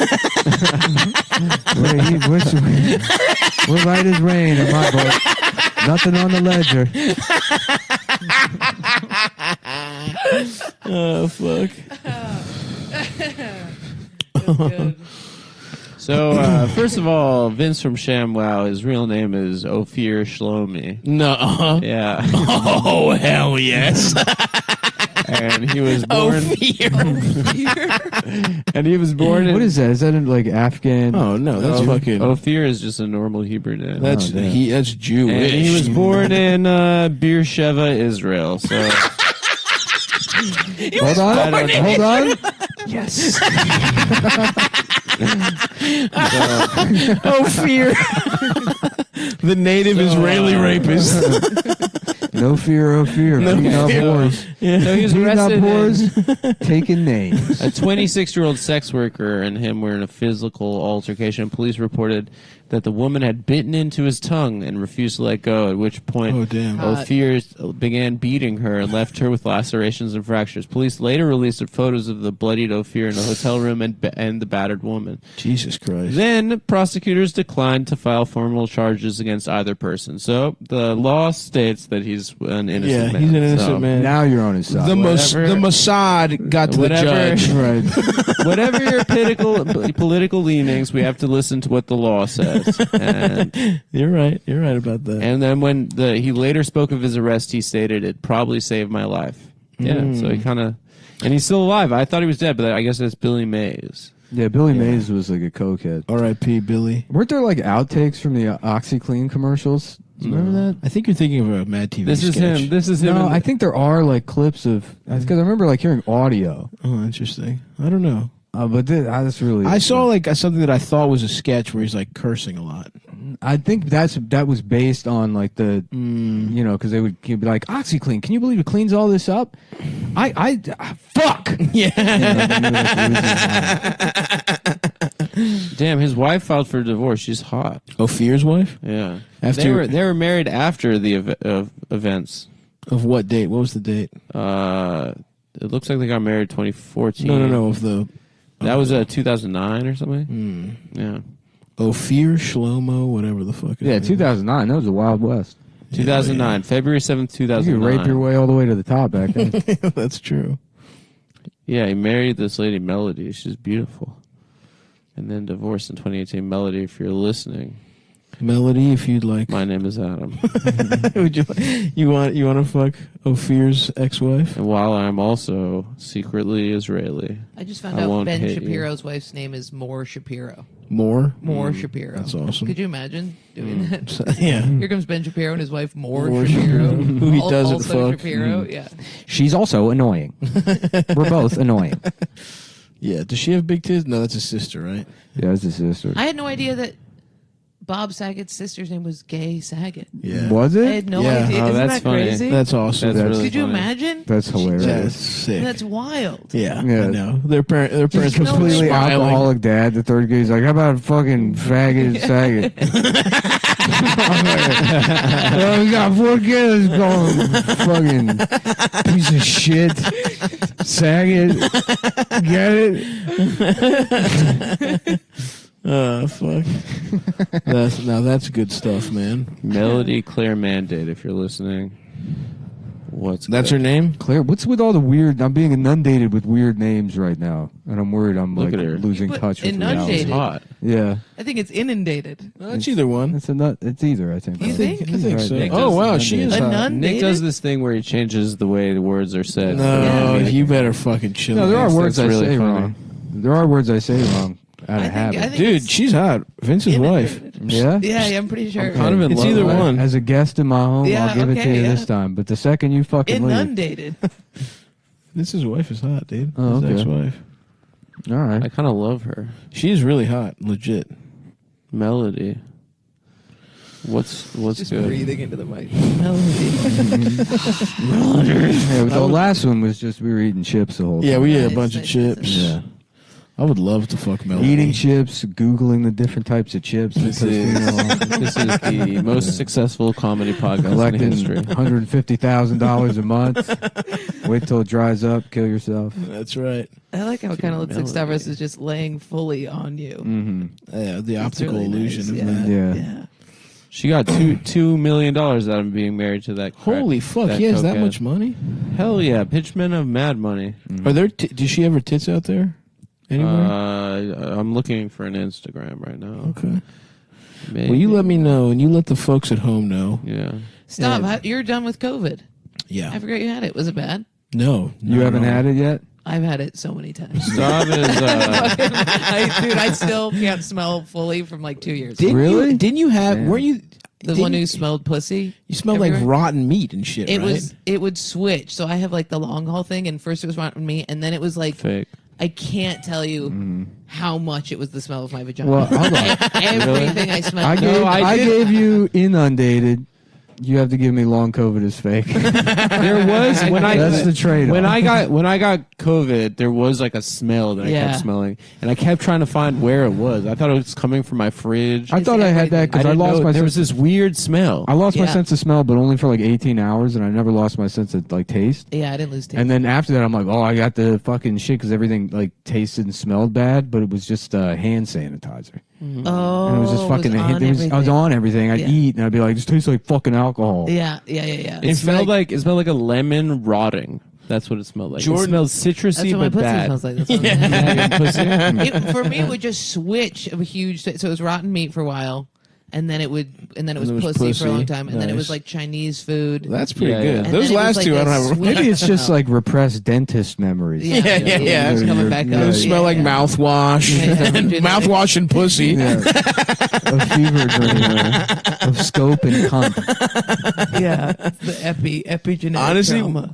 We're right as rain in my book. Nothing on the ledger. Oh, fuck. So, first of all, Vince from ShamWow, his real name is Ophir Shlomi. No. Yeah. Oh, hell yes. And he was born... And he was born in... What is that? Is that in, like, Afghan? Oh, no, that's fucking... Ophir is just a normal Hebrew name. That's Jewish. And he was born in Beersheba, Israel, so... Hold on. Yes. Ophir. The native Israeli rapist. No fear. Beating up whores. Yeah. So he was Beating up arrested. whores, taking names. A 26-year-old sex worker and him were in a physical altercation. Police reported that the woman had bitten into his tongue and refused to let go, at which point Ophir began beating her and left her with lacerations and fractures. Police later released photos of the bloodied Ophir in a hotel room and the battered woman. Jesus Christ. Then prosecutors declined to file formal charges against either person. So the law states that he's an innocent man. He's an innocent man. Now you're on his side. The Mossad got to the judge. Right. Whatever your political leanings, we have to listen to what the law says. And You're right about that. And then when he later spoke of his arrest, he stated, "It probably saved my life." Yeah, so he kind of... And he's still alive. I thought he was dead, but I guess that's Billy Mays. Yeah, Billy Mays was like a cokehead. R.I.P. Billy. Weren't there like outtakes from the OxyClean commercials? Remember that? I think you're thinking of a Mad TV This sketch. is him. No, I think there are like clips of... Because I remember like hearing audio. Oh, interesting. I don't know. But that's really... I saw like something that I thought was a sketch where he's like cursing a lot. I think that was based on like the, you know, because he'd be like, OxyClean, can you believe it cleans all this up? Fuck! Yeah. Damn, his wife filed for divorce. She's hot. Ophir's wife? Yeah. After They were married after the events. Of what date? What was the date? It looks like they got married 2014. No. Of the... That was 2009 or something? Yeah. Ophir, Shlomo, whatever the fuck. Yeah, 2009. That was the Wild West. 2009. February 7th, 2009. You could rape your way all the way to the top back then. That's true. Yeah, he married this lady, Melody. She's beautiful. And then divorced in 2018. Melody, if you're listening. Melody, if you'd like. My name is Adam. Would you want to fuck Ophir's ex-wife? And while I'm also secretly Israeli, I just found out Ben Shapiro's wife's name is Moore Shapiro. Moore Shapiro. That's awesome. Could you imagine doing that? Yeah. Here comes Ben Shapiro and his wife Moore Shapiro. Who he doesn't also fuck. Shapiro. Yeah. She's also annoying. We're both annoying. Yeah. Does she have big tits? No, that's his sister, right? Yeah, that's his sister. I had no idea that Bob Saget's sister's name was Gay Saget. Yeah. Was it? I had no idea. Isn't that crazy? That's awesome. That's really Could you funny. imagine? That's hilarious. That's sick. That's wild. Yeah, I know. Their parents completely smiling. alcoholic dad. The third guy's like, how about a fucking faggot Saget? Oh, we got 4 kids going. Fucking piece of shit. Saget. Get it? Fuck. That's good stuff, man. Melody Claire Mandate, if you're listening. That's her name? Claire, what's with all the weird? I'm being inundated with weird names right now, and I'm worried I'm Look like at her. losing You put touch with inundated. reality. Yeah. I think it's inundated. It's either one. It's either, I think. You think? I think so. Nick Oh, does- wow, she is. Nick does this thing where he changes the way the words are said. No, you better fucking chill. No, there are words I really say funny. wrong. There are words I say wrong out of habit. Dude, she's hot. Vince's wife. Yeah? Yeah, I'm pretty sure. It's either one. As a guest in my home, Yeah, I'll give it to okay, you yeah. this time. But the second you fucking leave. Inundated. Vince's wife is hot, dude. Oh, His okay. ex-wife. All right. I kind of love her. She's really hot, legit. Melody. What's Just good? breathing into the mic. Yeah, the last one was just we were eating chips the whole time. Yeah, we ate a Nice, bunch nice, of chips. Yeah. I would love to fuck Melody. Eating chips, Googling the different types of chips. This is the most successful comedy podcast in Collecting history. $150,000 a month. Wait till it dries up, kill yourself. That's right. I like how it kind of looks like Melody. Stavros is just laying fully on you. Mm-hmm. Yeah, the It's optical really illusion nice. of that. Yeah. Yeah. She got $2 million out of being married to that. Holy fuck, he has that much money? Hell yeah, pitchman of mad money. Are there? Does she have her tits out there? Anywhere? I'm looking for an Instagram right now. Okay. Maybe. Well, you let me know, and you let the folks at home know. Yeah. Stop. You're done with COVID. Yeah. I forgot you had it. Was it bad? No. You haven't had it yet? I've had it so many times. Stav is. Dude, I still can't smell fully from like 2 years. Really? Didn't you have? Damn. Weren't you The one who smelled pussy. You smelled like everywhere? rotten meat and shit. It right? would switch. So I have like the long haul thing, and first it was rotten meat, and then it was like fake. I can't tell you how much it was the smell of my vagina. Well, hold on. Everything I smelled. I gave you inundated. You have to give me long COVID is fake. There was when I That's the trade-off. when I got COVID, there was like a smell that I Yeah. kept smelling, and I kept trying to find where it was. I thought it was coming from my fridge. I thought I had that because I didn't lost know my there was sense. this weird smell. I lost my Yeah. sense of smell, but only for like 18 hours, and I never lost my sense of like taste. Yeah, I didn't lose taste. And then after that, I'm like, oh, I got the fucking shit because everything like tasted and smelled bad, but it was just hand sanitizer. Oh, And it was just fucking. on I was everything. on everything. I'd Yeah. eat, and I'd be like, it just tastes like fucking alcohol. Yeah. It smelled like a lemon rotting. That's what it smelled like. Jordan- it smelled citrusy That's what my but pussy bad. smells like. That's what for me, it would just switch of a huge. So it was rotten meat for a while, and then it was pussy for a long time, and then it was Nice. like Chinese food. That's pretty Yeah, good. yeah. And Those then it was last like two, I a don't have. sweet- Maybe it's just like repressed dentist memories. Yeah. It's coming back up. Those smell like mouthwash, mouthwash and pussy. Yeah. A fever dream of scope and cunt. Yeah, the epigenetic Honestly, trauma.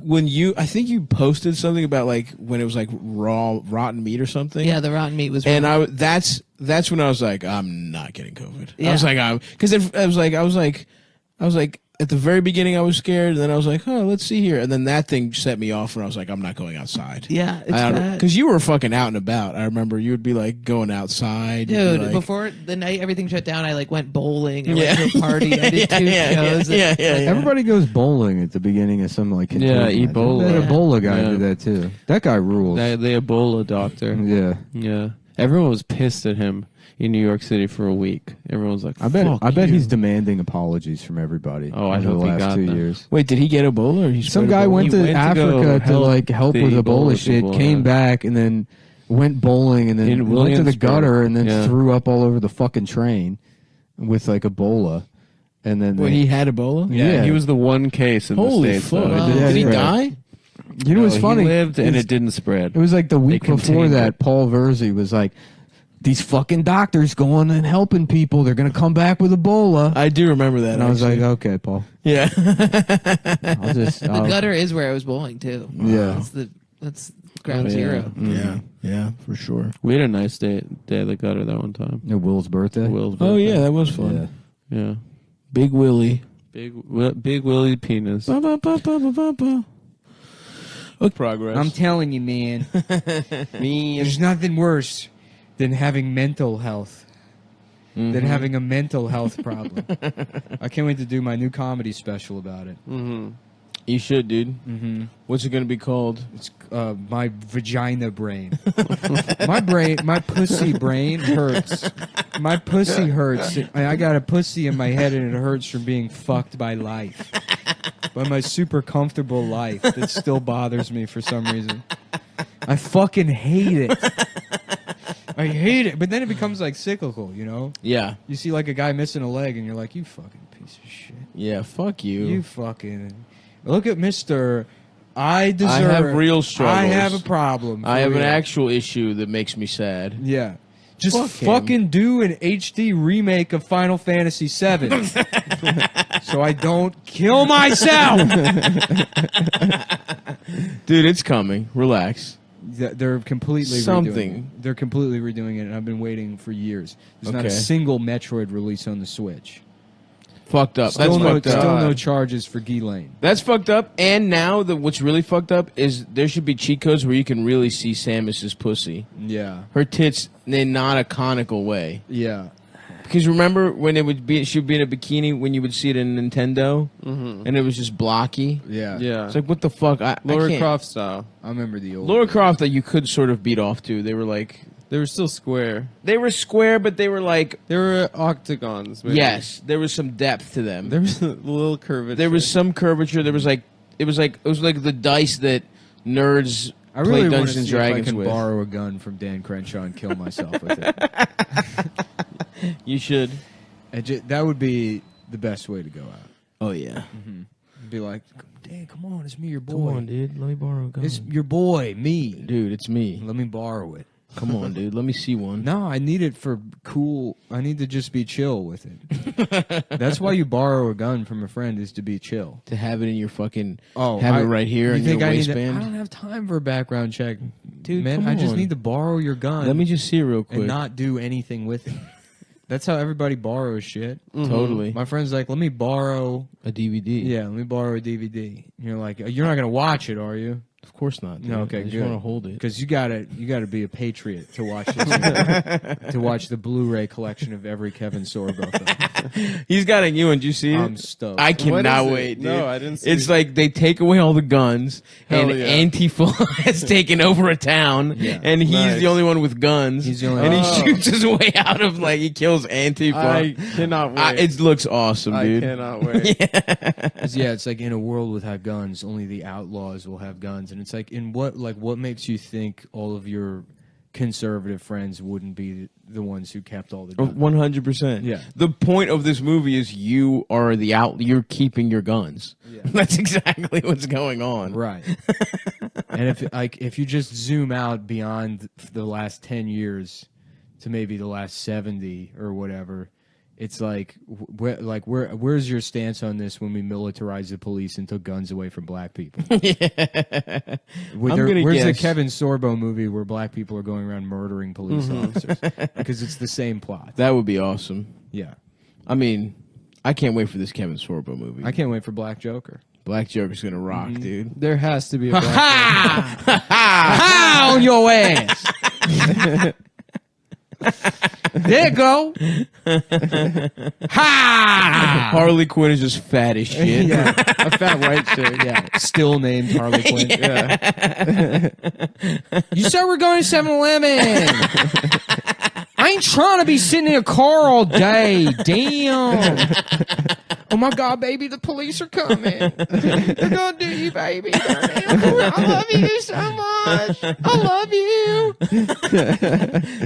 I think you posted something about like when it was like raw rotten meat or something. Yeah, the rotten meat was. And raw. that's when I was like, I'm not getting COVID. Yeah. I was like, because I was like at the very beginning I was scared, and then I was like, oh, let's see here, and then that thing set me off, and I was like, I'm not going outside. Yeah, it's bad. Because you were fucking out and about. I remember you would be like going outside. You'd be Dude, like- before the night everything shut down, I like went bowling. I Yeah. went to a party. I did two shows. yeah. Everybody goes bowling at the beginning of some like Yeah, containment. Ebola. That Ebola guy Yeah. did that too. That guy rules. The Ebola doctor. Yeah. Yeah. Everyone was pissed at him in New York City for a week. Everyone was like, I bet Fuck you. he's demanding apologies from everybody. Oh, I over hope the he last got 2 them. years. Wait, did he get Ebola? Or he Some spread guy Ebola? went He to went to go Africa to help like help the with Ebola Ebola shit, people, came yeah. back and then went bowling and then In went to the Williamsburg. gutter and then Yeah. threw up all over the fucking train with like Ebola. And then Wait, he had Ebola? Yeah, he was the one case in Holy the States. fuck. though. Did he right. die? You know what's No, funny? He lived and Is- it didn't spread. It was like the week They before contained that, it. Paul Verzi was like, these fucking doctors going and helping people. They're going to come back with Ebola. I do remember that. And I was like, actually. okay, Paul. yeah. I'll just. The gutter is where I was bowling too. Yeah. That's Ground zero. Yeah, for sure. We had a nice day at the gutter that one time. Will's birthday. Will's birthday. Oh yeah, that was fun. Yeah. Big Willie. Big Willie penis. Progress. I'm telling you, man. There's nothing worse than having mental health. Than having a mental health problem. I can't wait to do my new comedy special about it. Mm-hmm. You should, dude. Mm-hmm. What's it going to be called? It's my vagina brain. My pussy brain hurts. My pussy hurts. I got a pussy in my head and it hurts from being fucked by life. By my super comfortable life that still bothers me for some reason. I fucking hate it. I hate it. But then it becomes like cyclical, you know? Yeah. You see like a guy missing a leg and you're like, you fucking piece of shit. Yeah, fuck you. You fucking... Look at Mr. I deserve... I have real struggles. I have a problem. I have an actual issue that makes me sad. Yeah. Just Fuck fucking do an HD remake of Final Fantasy VII. So I don't kill myself! Dude, it's coming. Relax. They're completely Something. redoing it. They're completely redoing it, and I've been waiting for years. There's not a Okay. single Metroid release on the Switch. Fucked up. Still That's fucked up. Still no charges for Ghislaine. That's fucked up. And now what's really fucked up is there should be cheat codes where you can really see Samus's pussy. Yeah. Her tits in not a conical way. Yeah. Because remember when she would be in a bikini when you would see it in Nintendo, and it was just blocky. Yeah. Yeah. It's like what the fuck? Laura can't- Croft style. I remember the old... Laura Croft that you could sort of beat off to. They were like They were still square. they were square, but they were like They were octagons. Maybe. yes, there was some depth to them. There was a little curvature. There was some curvature. There was like it was like the dice that nerds I really play want to Dungeons see and if I Dragons can with. borrow a gun from Dan Crenshaw and kill myself with it. You should. That would be the best way to go out. Oh yeah. Be like, Dan, come on, it's me, your boy. Come on, dude. Let me borrow a gun. It's your boy, me. Dude, it's me. Let me borrow it. Come on, dude. Let me see one. No, I need it for cool. I need to just be chill with it. That's why you borrow a gun from a friend, is to be chill. To have it in your fucking it right here in your waistband. I don't have time for a background check, Dude, man. come I just on. need to borrow your gun. Let me just see it real quick. and not do anything with it. That's how everybody borrows shit. Totally. My friend's like, let me borrow A DVD. Yeah, let me borrow a DVD. And you're like, you're not gonna watch it, are you? Of course not. Dude. No, okay, I just good. want to hold it. Because you gotta be a patriot to watch this, to watch the Blu-ray collection of every Kevin Sorbo film. He's got a new one. Did you see it? I'm stoked. I cannot is it? wait, dude. No, I didn't see It's it. like they take away all the guns, Hell and yeah. Antifa has taken over a town, Yeah. and he's Nice. the only one with guns. He's the only and one. he shoots his way out of, like, he kills Antifa. I cannot wait. It looks awesome, I dude. cannot wait. Yeah, it's like in a world without guns, only the outlaws will have guns, and it's like what makes you think all of your conservative friends wouldn't be the ones who kept all the guns? 100%. Yeah. The point of this movie is you're keeping your guns. Yeah. That's exactly what's going on. Right. And if you just zoom out beyond the last 10 years to maybe the last 70 or whatever, it's like where's your stance on this when we militarized the police and took guns away from black people? Where's the Kevin Sorbo movie where black people are going around murdering police officers? Because it's the same plot. That would be awesome. Yeah. I mean, I can't wait for this Kevin Sorbo movie. I can't wait for Black Joker. Black Joker's gonna rock, dude. There has to be a black Ha on your ass! There you go. Ha! Harley Quinn is just fat as shit. Yeah, a fat white chick. Yeah, still named Harley Quinn. Yeah. You said we're going to 7-Eleven. I ain't trying to be sitting in a car all day. Damn. Oh my God, baby, the police are coming. They're gonna do you, baby. I love you so much. I love you.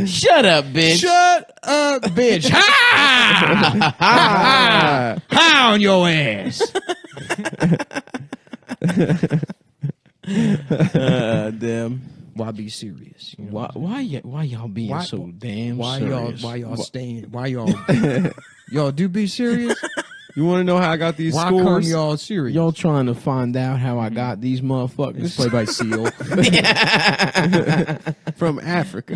Shut up, bitch. Shut up, bitch. Ha! Ha! Ha on your ass. Damn. Why be serious? You know? Why y'all being so damn why serious? y'all staying? Why y'all y'all do be serious? You want to know how I got these Why come scores? y'all serious? Y'all trying to find out how I got these motherfuckers? It's played by Seal. From Africa.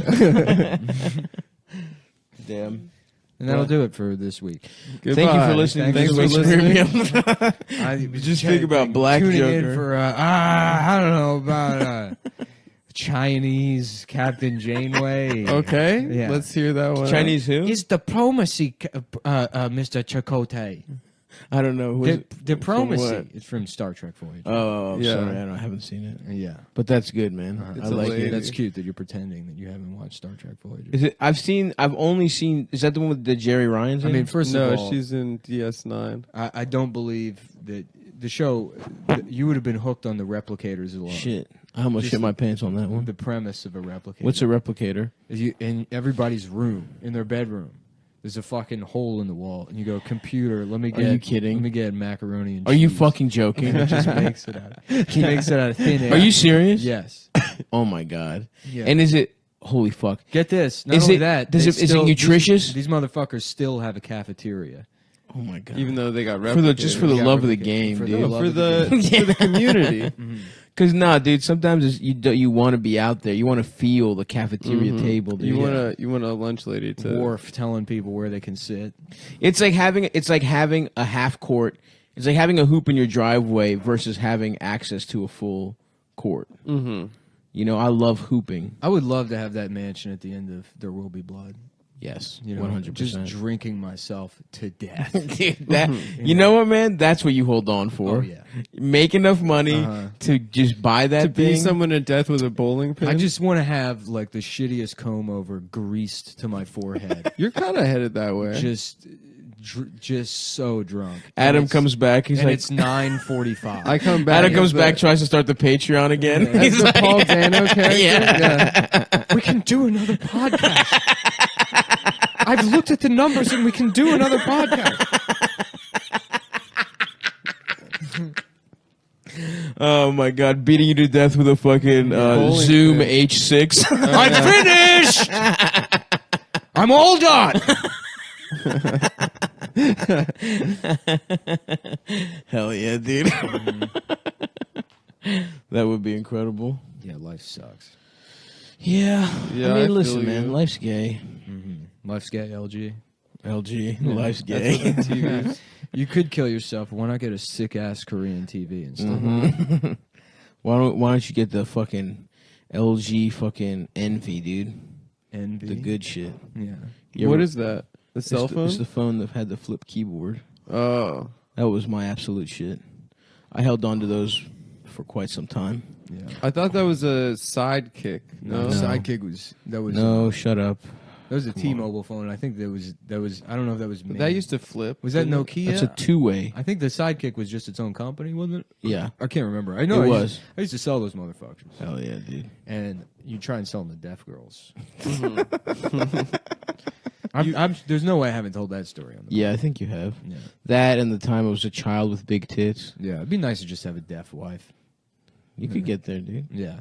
Damn. And that'll do it for this week. Thank you for listening. Thanks for listening. Just think about Black tuning Joker. in for I don't know about Chinese Captain Janeway. Okay, Yeah. let's hear that one. Chinese who? It's diplomacy, Mr. Chakotay. I don't know. Who is it? From Diplomacy. what? It's from Star Trek Voyager. Oh, Yeah. sorry, I haven't seen it. Yeah. But that's good, man. It's I a like lady. it. That's cute that you're pretending that you haven't watched Star Trek Voyager. Is it? I've only seen. Is that the one with the Jerry Ryans? I in mean, it? first No, of all, she's in DS9. I don't believe that the show. You would have been hooked on the replicators alone. Shit, I almost Just shit my pants on that one. The premise of a replicator. What's a replicator? Is you in everybody's room, in their bedroom. There's a fucking hole in the wall, and you go, computer. Let me Are get. you kidding? Let me get macaroni and Are cheese. you fucking joking? And it just makes it out. He makes it out of thin air. Are you serious? Yes. Oh my god. Yeah. And is it? Holy fuck. Get this. Not Is only it- that, does they it- is it still- nutritious? These motherfuckers still have a cafeteria. Oh my god. Even though they got for the just for the Yeah, love of the replicators. game, For the dude. love for of the the for the community. Because dude, sometimes you want to be out there. You want to feel the cafeteria table, dude. You want a lunch lady to Worf telling people where they can sit. It's like having a half court. It's like having a hoop in your driveway versus having access to a full court. Mm-hmm. You know, I love hooping. I would love to have that mansion at the end of There Will Be Blood. Yes, You know, 100%. just drinking myself to death. Dude, that you know what, man? That's what you hold on for. Oh, yeah. Make enough money to just buy that to be thing. someone to death with a bowling pin. I just want to have like the shittiest comb over greased to my forehead. You're kind of headed that way. Just so drunk. Adam comes back. He's and like, it's 9:45. I come back. Adam comes as the- back, tries to start the Patreon again. as He's the like, Paul Dano character. Yeah. We can do another podcast. I've looked at the numbers and we can do another podcast. Oh my god, beating you to death with a fucking Zoom H6. I'm finished. I'm all done. Hell yeah, dude. That would be incredible. Yeah, life sucks. Yeah. Yeah, I I mean, feel listen, you. man, life's gay. Life's gay, LG. LG, life's That's gay. what the TV is. You could kill yourself. Why not get a sick ass Korean TV instead? Mm-hmm. Why don't you get the fucking LG fucking Envy, dude? Envy. The good shit. Yeah. What is that? The cell It's phone? It's the phone that had the flip keyboard. Oh. That was my absolute shit. I held on to those for quite some time. Yeah. I thought that was a sidekick. No. Sidekick was that was No, shut up. that was a T-Mobile phone. I think that was I don't know if that was But made. that used to flip. was that didn't it? Nokia? That's a two-way. I think the Sidekick was just its own company, wasn't it? Yeah. I can't remember. I know It I was. Used, I used to sell those motherfuckers. Hell yeah, dude. And you try and sell them to deaf girls. Mm-hmm. There's no way I haven't told that story on the Yeah, I think you have. Yeah. That and the time I was a child with big tits. Yeah, it'd be nice to just have a deaf wife. You could get there, dude. Yeah.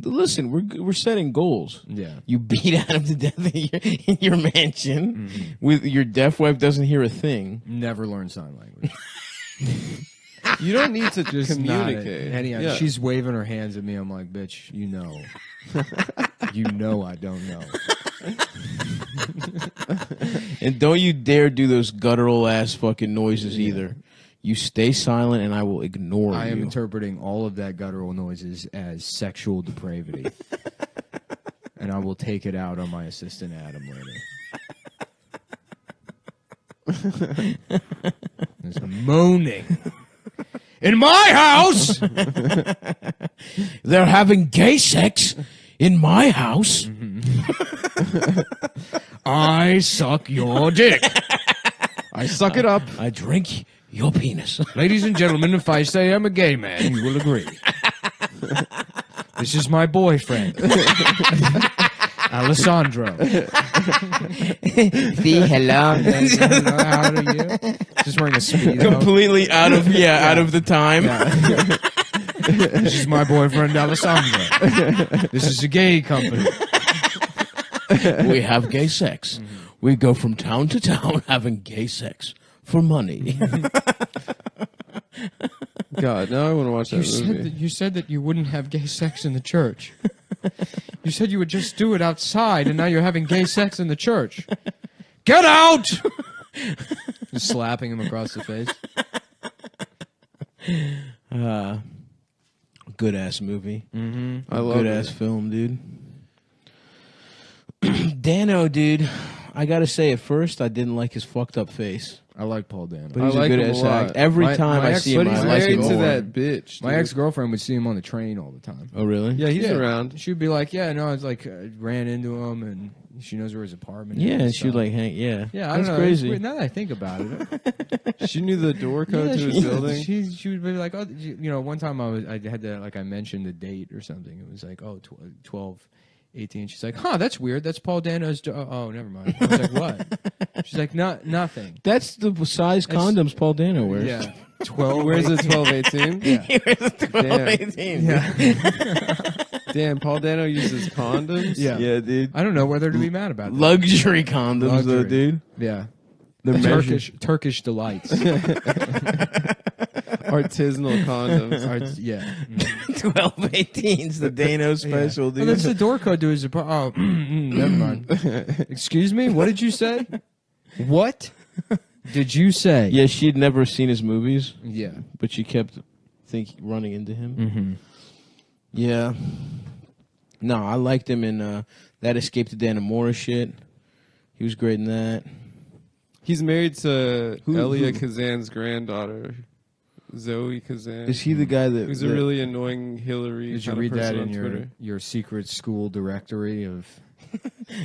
Listen, we're setting goals. Yeah. You beat Adam to death in your mansion with your deaf wife doesn't hear a thing. Never learn sign language. You don't need to Just communicate. Yeah. She's waving her hands at me. I'm like, bitch, you know. You know I don't know. And don't you dare do those guttural ass fucking noises either. You stay silent and I will ignore you. I am interpreting all of that guttural noises as sexual depravity. And I will take it out on my assistant Adam later. There's moaning. In my house! They're having gay sex in my house. I suck your dick. I suck it up. I drink your penis. Ladies and gentlemen, if I say I'm a gay man, you will agree. This is my boyfriend, Alessandro. See, hello. How are you? Just wearing a speedo. Completely out of out of the time. This is my boyfriend, Alessandro. This is a gay company. We have gay sex. We go from town to town having gay sex for money. God, now I want to watch that movie. You said that you wouldn't have gay sex in the church. You said you would just do it outside, and now you're having gay sex in the church. Get out! Just slapping him across the face. Good ass movie. Mm-hmm. I love good ass film, dude. Dano, dude. I gotta say, at first, I didn't like his fucked up face. I like Paul Dano. But he's a good ass act. Every time I see him, but he's I like married him to more. that bitch. My dude. ex-girlfriend would see him on the train all the time. Oh, really? Yeah, he's around. She'd be like, "Yeah, no, I was like, ran into him, and she knows where his apartment is." Yeah, and she'd stuff. like hang. Yeah, Yeah, I don't that's know. crazy. It's weird. Now that I think about it, She knew the door code to his building. She would be like, "Oh, you know." One time I had to, like, I mentioned the date or something. It was like, "Oh, 12, 18." She's like, "Huh, that's weird. That's Paul Dano's." Oh, never mind. I was like, "What?" She's like, "Nothing." That's the size condoms Paul Dano wears. Yeah, 12. Where's the 12-18? Yeah. He wears a 12-18. Yeah. Damn, Paul Dano uses condoms? Yeah. Yeah, dude. I don't know whether to be mad about that. Luxury condoms, though, Luxury. dude. Yeah. The Turkish delights. Artisanal condoms. Yeah. 12-18's the Dano special, dude. Oh, that's the door code to his apartment. Oh, never mind. Excuse me? What did you say? What did you say? Yeah, she'd never seen his movies. Yeah. But she kept running into him. Mm-hmm. Yeah. No, I liked him in that Escape to Dannemora shit. He was great in that. He's married to Elia Kazan's granddaughter, Zoe Kazan. Is he the guy that... Who's a really annoying Hillary Did you kind of read that person in on Twitter. your secret school directory of...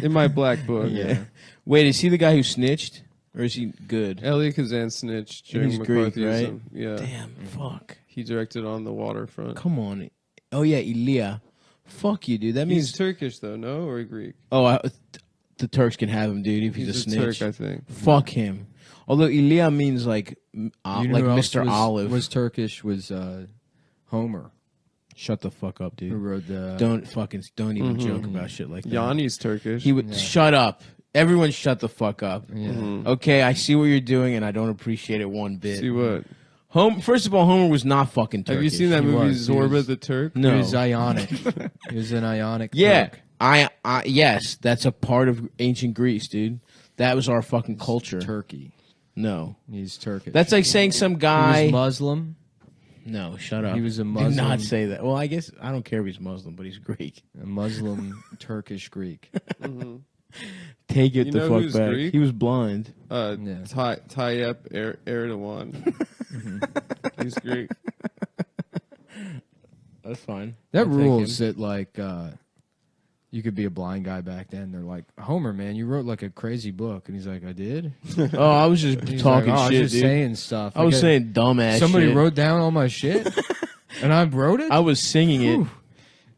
In my black book. Yeah. Wait, is he the guy who snitched? Or is he good? Elia Kazan snitched during He's Greek, McCarthyism. right? Yeah. Damn, fuck. He directed On the Waterfront. Come on. Oh, yeah, Ilya. Fuck you, dude. That means... He's Turkish, though, no? Or Greek? Oh, the Turks can have him, dude, if he's a snitch. Turk, I think. Fuck him. Although Ilya means like You know like who else Mr. Olive. was Turkish was Homer. Shut the fuck up, dude. Who wrote the... Don't even joke about shit like that. Yanni's Turkish. He would shut up. Everyone shut the fuck up. Yeah. Okay, I see what you're doing and I don't appreciate it one bit. See what? First of all, Homer was not fucking Turkish. Have you seen that He movie was. Zorba the Turk? No. He was Ionic. He was an Ionic Yeah. Turk. Yes, that's a part of ancient Greece, dude. That was our fucking culture. Turkey. No. He's Turkish. That's like saying some guy... He was Muslim. No, shut up. He was a Do Muslim. not say that. Well, I guess I don't care if he's Muslim, but he's Greek. A Muslim Turkish Greek. Take it You the know fuck who's back. Greek? He was blind. Tayyip Erdogan. He's Greek. That's fine. That I'll take rules him. that, like, you could be a blind guy back then. They're like, Homer, man, you wrote like a crazy book. And he's like, I did? Oh, I was just He's talking like, oh, shit, I was just dude. saying stuff. I was Like, saying dumbass somebody shit. wrote down all my shit? And I wrote it? I was singing it. Whew.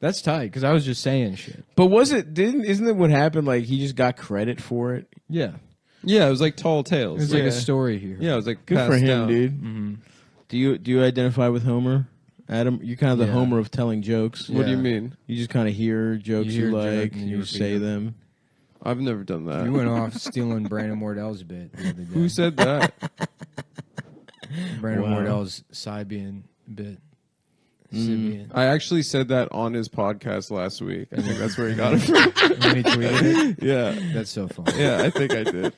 That's tight, because I was just saying shit. But isn't it what happened? Like, he just got credit for it? Yeah. Yeah, it was like Tall Tales. It was like a story here. Yeah, it was like Good for passed him, down. dude. Mm-hmm. Do you identify with Homer? Adam, you're kind of the Yeah. Homer of telling jokes. What do you mean? You just kind of hear jokes You hear you a joke like, and and you you repeat say it. them. I've never done that. You went off stealing Brandon Wardell's bit the other day. Who said that? Brandon Wow. Wardell's Sibian bit. Sibian. I actually said that on his podcast last week. I think that's where he got it from. When he tweeted it? Yeah. That's so funny. Yeah, I think I did.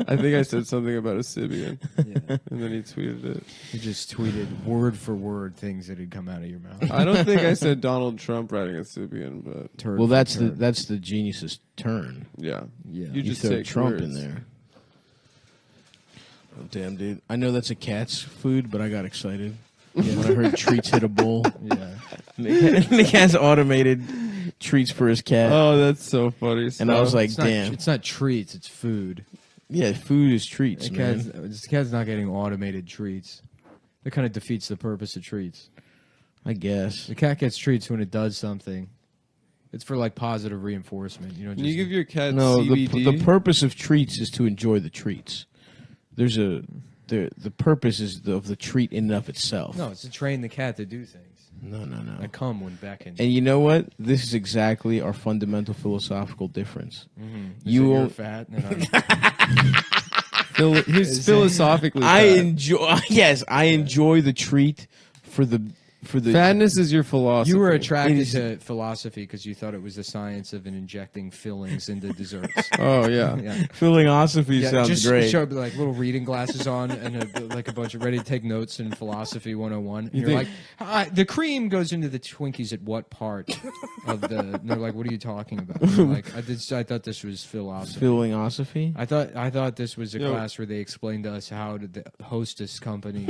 I think I said something about a Sibian. Yeah. And then he tweeted it. You just tweeted word for word things that had come out of your mouth. I don't think I said Donald Trump riding a Sibian, but Turd Well, for that's turd. the genius's turn. yeah. Yeah. You You just throw take Trump words. in there. Oh, damn, dude. I know that's a cat's food, but I got excited when I heard treats hit a bowl. Yeah. Nick has automated treats for his cat. Oh, that's so funny. And I was like, It's not, damn. it's not treats, it's food. Yeah, food is treats, The man. cat's not getting automated treats. That kind of defeats the purpose of treats. I guess. The cat gets treats when it does something. It's for like positive reinforcement. You know, Can you give your cat No, CBD? the purpose of treats is to enjoy the treats. There's the purpose is of the treat in and of itself. No, it's to train the cat to do things. No. I come when beckoned. And you know what? This is exactly our fundamental philosophical difference. Mm-hmm. You You're won't- fat and I'm He's philosophically I fat. enjoy. Yes, I enjoy the treat for the Fatness is your philosophy. You were attracted to philosophy because you thought it was the science of injecting fillings into desserts. Oh yeah. Philosophy sounds just great. Show like little reading glasses on and like a bunch of ready to take notes in philosophy 101. And you're like, the cream goes into the Twinkies at what part of the? And they're like, what are you talking about? And I'm like, I thought this was philosophy. Philosophy. I thought this was a class where they explained to us how to hostess company.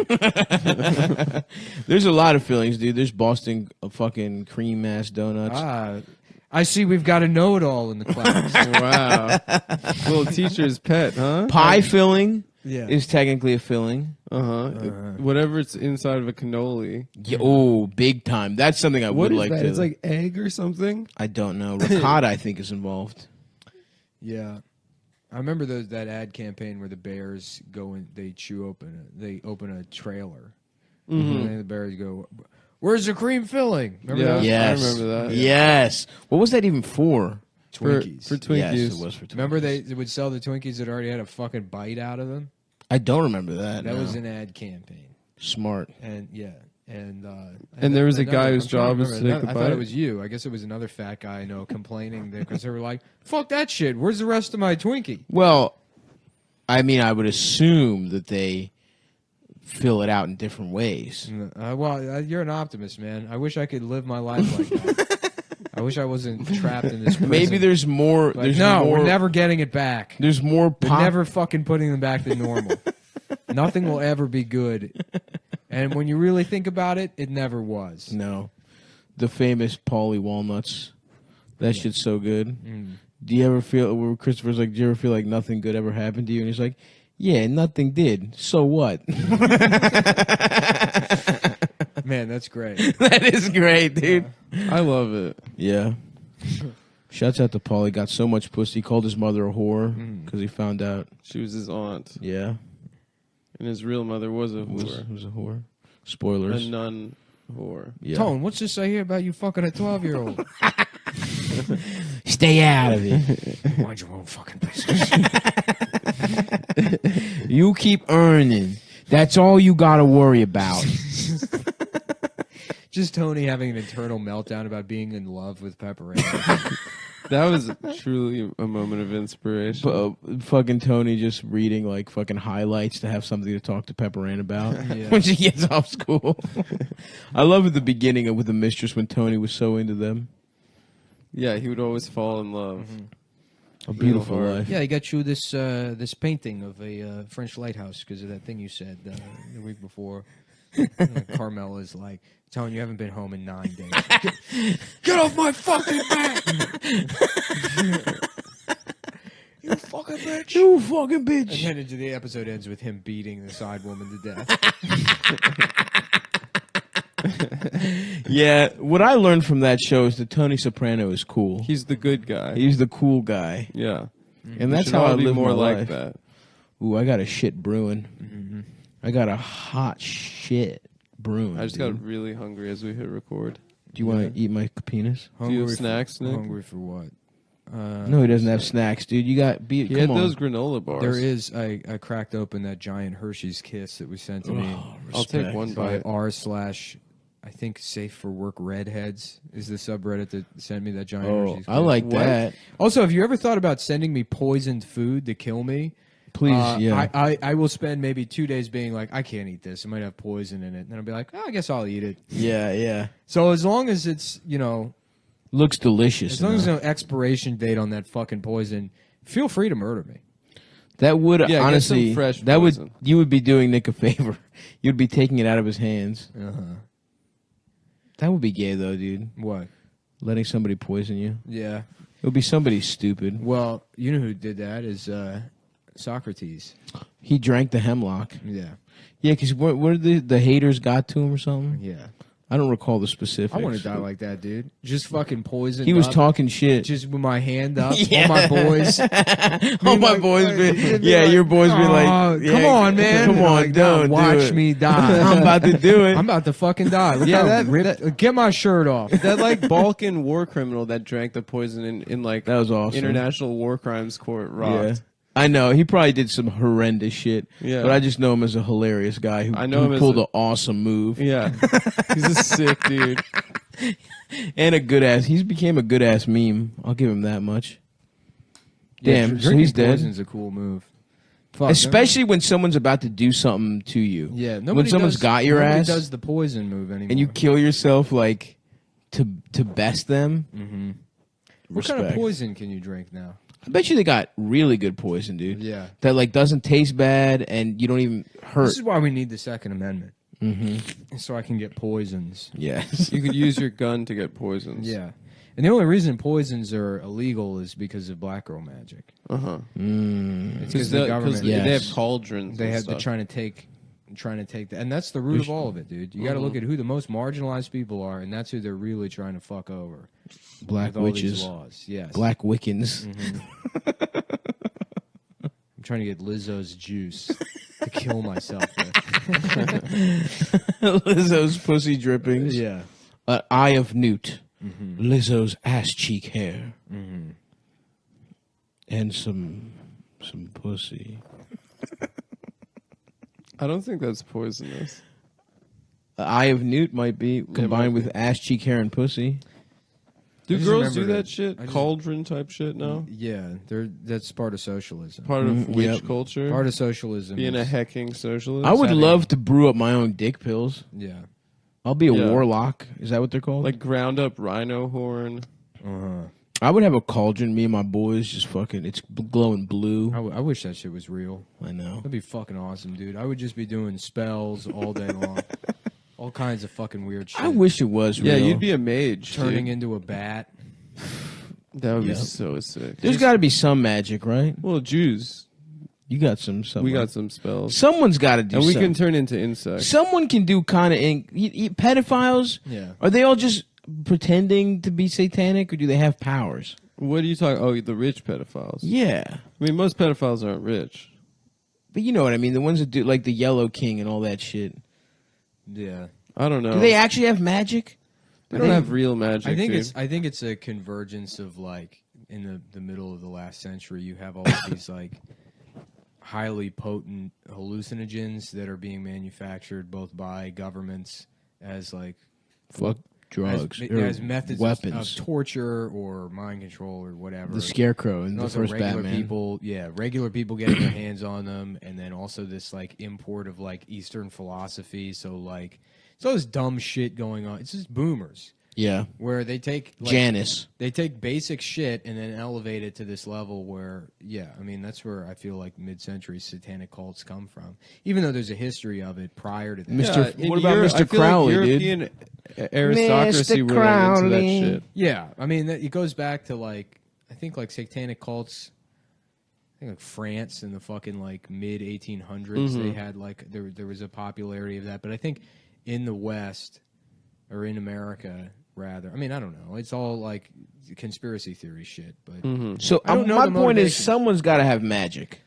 There's a lot of fillings, dude. There's Boston fucking cream ass donuts. I see we've got a know-it-all in the class. Wow. Little teacher's pet, huh? Pie filling is technically a filling. Whatever it's inside of a cannoli. Yeah, oh, big time. That's something I What would is like that? to. It's like egg or something? I don't know. Ricotta, I think, is involved. Yeah. I remember that ad campaign where the bears go and they open a trailer. And then the bears go, "Where's the cream filling?" Remember that? Yes. I remember that. Yes. What was that even for? Twinkies. For Twinkies. Yes, it was for Twinkies. Remember they would sell the Twinkies that already had a fucking bite out of them? I don't remember that. That no. was an ad campaign. Smart. And yeah. And there was a guy whose job was to take a I thought bite? it was you. I guess it was another fat guy I know complaining because they were like, "Fuck that shit. Where's the rest of my Twinkie?" Well, I mean, I would assume that they fill it out in different ways. You're an optimist, man. I wish I could live my life like that. I wish I wasn't trapped in this prison. Maybe there's more. But There's no, more, we're never getting it back. There's more. We're never fucking putting them back to normal. Nothing will ever be good. And when you really think about it, it never was. No. The famous Pauly walnuts. That shit's so good. Do you ever feel, where Christopher's like, do you ever feel like nothing good ever happened to you? And he's like, yeah, nothing did. So what? Man, that's great. That is great, dude. I love it. Yeah. Shouts out to Pauly. Got so much pussy. He called his mother a whore because he found out. She was his aunt. Yeah. And his real mother was a whore. Was a whore. Spoilers. A nun whore. Yeah. Tone, what's this I hear about you fucking a 12-year-old? Stay out of it. Mind your own fucking business. You keep earning. That's all you got to worry about. Just Tony having an internal meltdown about being in love with Pepperoni. That was truly a moment of inspiration. Fucking Tony just reading like fucking highlights to have something to talk to Pepper Ann about when she gets off school. I love at the beginning with the mistress when Tony was so into them. Yeah, he would always fall in love. A beautiful life. Yeah, he got you this this painting of a French lighthouse because of that thing you said the week before. Carmela's like, Tony, you haven't been home in 9 days. Get off my fucking back! You fucking bitch! You fucking bitch! And then the episode ends with him beating the side woman to death. Yeah, what I learned from that show is that Tony Soprano is cool. He's the good guy. He's the cool guy. Yeah. And that's how I live more my like life. that. Ooh, I got a shit brewing. I got a hot shit brewing. I just got really hungry as we hit record. Do you want to eat my penis? Do you have snacks, Nick? Hungry for what? No, he doesn't have snacks, dude. You got He come had on. those granola bars. There is. I cracked open that giant Hershey's Kiss that was sent to me. I'll take one by bite. I think Safe for Work Redheads is the subreddit that sent me that giant Oh, Hershey's Kiss. I like that. Also, have you ever thought about sending me poisoned food to kill me? Please, yeah. I will spend maybe 2 days being like, I can't eat this. It might have poison in it. And then I'll be like, I guess I'll eat it. Yeah, yeah. So as long as it's, Looks delicious. as long as there's no expiration date on that fucking poison, feel free to murder me. That would Yeah, get some honestly, fresh that poison. would you would be doing Nick a favor. You'd be taking it out of his hands. That would be gay, though, dude. What? Letting somebody poison you. Yeah. It would be somebody stupid. Well, you know who did that is Socrates. He drank the hemlock. Yeah. Yeah, because where the haters got to him or something. Yeah. I don't recall the specifics. I want to die like that, dude. Just fucking poison. He was talking shit. Just with my hand up. Yeah. All my boys. All my boys be, yeah, your boys be like, yeah, come on, man. Come on, Like, don't watch do it. me die. I'm about to do it. I'm about to fucking die. Look Yeah, how ripped. Get my shirt off. That like Balkan war criminal that drank the poison in like That was awesome. International War Crimes Court rocked. I know he probably did some horrendous shit. Yeah. But I just know him as a hilarious guy who pulled an awesome move. Yeah, he's a sick dude and a good ass. He's became a good ass meme. I'll give him that much. Damn, so he's dead. Poison's a cool move. Fuck, Especially when someone's about to do something to you. Yeah, when someone's got your ass, does the poison move anymore, and you kill yourself like to best them. Mm-hmm. What kind of poison can you drink now? I bet you they got really good poison, dude. Yeah, that like doesn't taste bad and you don't even hurt. This is why we need the Second Amendment. Mm-hmm. So I can get poisons. Yes, you could use your gun to get poisons. Yeah. And the only reason poisons are illegal is because of black girl magic. Uh-huh. It's because the government they have cauldrons. They and have stuff. trying to take that, and that's the root of all of it, dude. You got to look at who the most marginalized people are, and that's who they're really trying to fuck over. Black with all witches, these laws. Yes, black Wiccans. I'm trying to get Lizzo's juice to kill myself with. Lizzo's pussy drippings. Yeah, eye of newt. Mm-hmm. Lizzo's ass cheek hair, and some pussy. I don't think that's poisonous. Eye of newt might be combined with ass cheek hair and pussy. Do girls do that shit? Cauldron type shit now? Yeah, that's part of socialism. Part of witch culture? Part of socialism. Being a hecking socialist? I would love to brew up my own dick pills. Yeah. I'll be a warlock. Is that what they're called? Like ground up rhino horn. I would have a cauldron. Me and my boys just fucking. It's glowing blue. I wish that shit was real. I know. That'd be fucking awesome, dude. I would just be doing spells all day long. All kinds of fucking weird shit. I wish it was real. Yeah, you'd be a mage. Turning into a bat. That would be so sick. There's got to be some magic, right? Well, Jews. You got some. We got some spells. Someone's got to do. And we something. can turn into insects. Someone can do kind of pedophiles. Yeah. Are they all just pretending to be satanic, or do they have powers? What are you talking? Oh, the rich pedophiles. Yeah. I mean, most pedophiles aren't rich. But you know what I mean. The ones that do like the Yellow King and all that shit. Yeah. I don't know. Do they actually have magic? They don't have real magic. I think dude. it's a convergence of like in the middle of the last century. You have all of these like highly potent hallucinogens that are being manufactured both by governments as like drugs as methods weapons of torture or mind control or whatever. The Scarecrow in the first regular Batman. People, regular people getting their hands on them, and then also this like import of like Eastern philosophy. So like it's all this dumb shit going on. It's just boomers. Yeah. Where they take Janice. They take basic shit and then elevate it to this level where, I mean, that's where I feel like mid-century satanic cults come from. Even though there's a history of it prior to that. What about Mr. Crowley, European aristocracy Mr. were like into that Crowley. shit. Yeah, I mean, it goes back to like, I think like satanic cults, I think like France in the fucking like mid-1800s, they had like, there was a popularity of that. But I think in the West, or in America, rather. I mean, I don't know. It's all like conspiracy theory shit. But So I don't know my the point is, motivation. someone's got to have magic.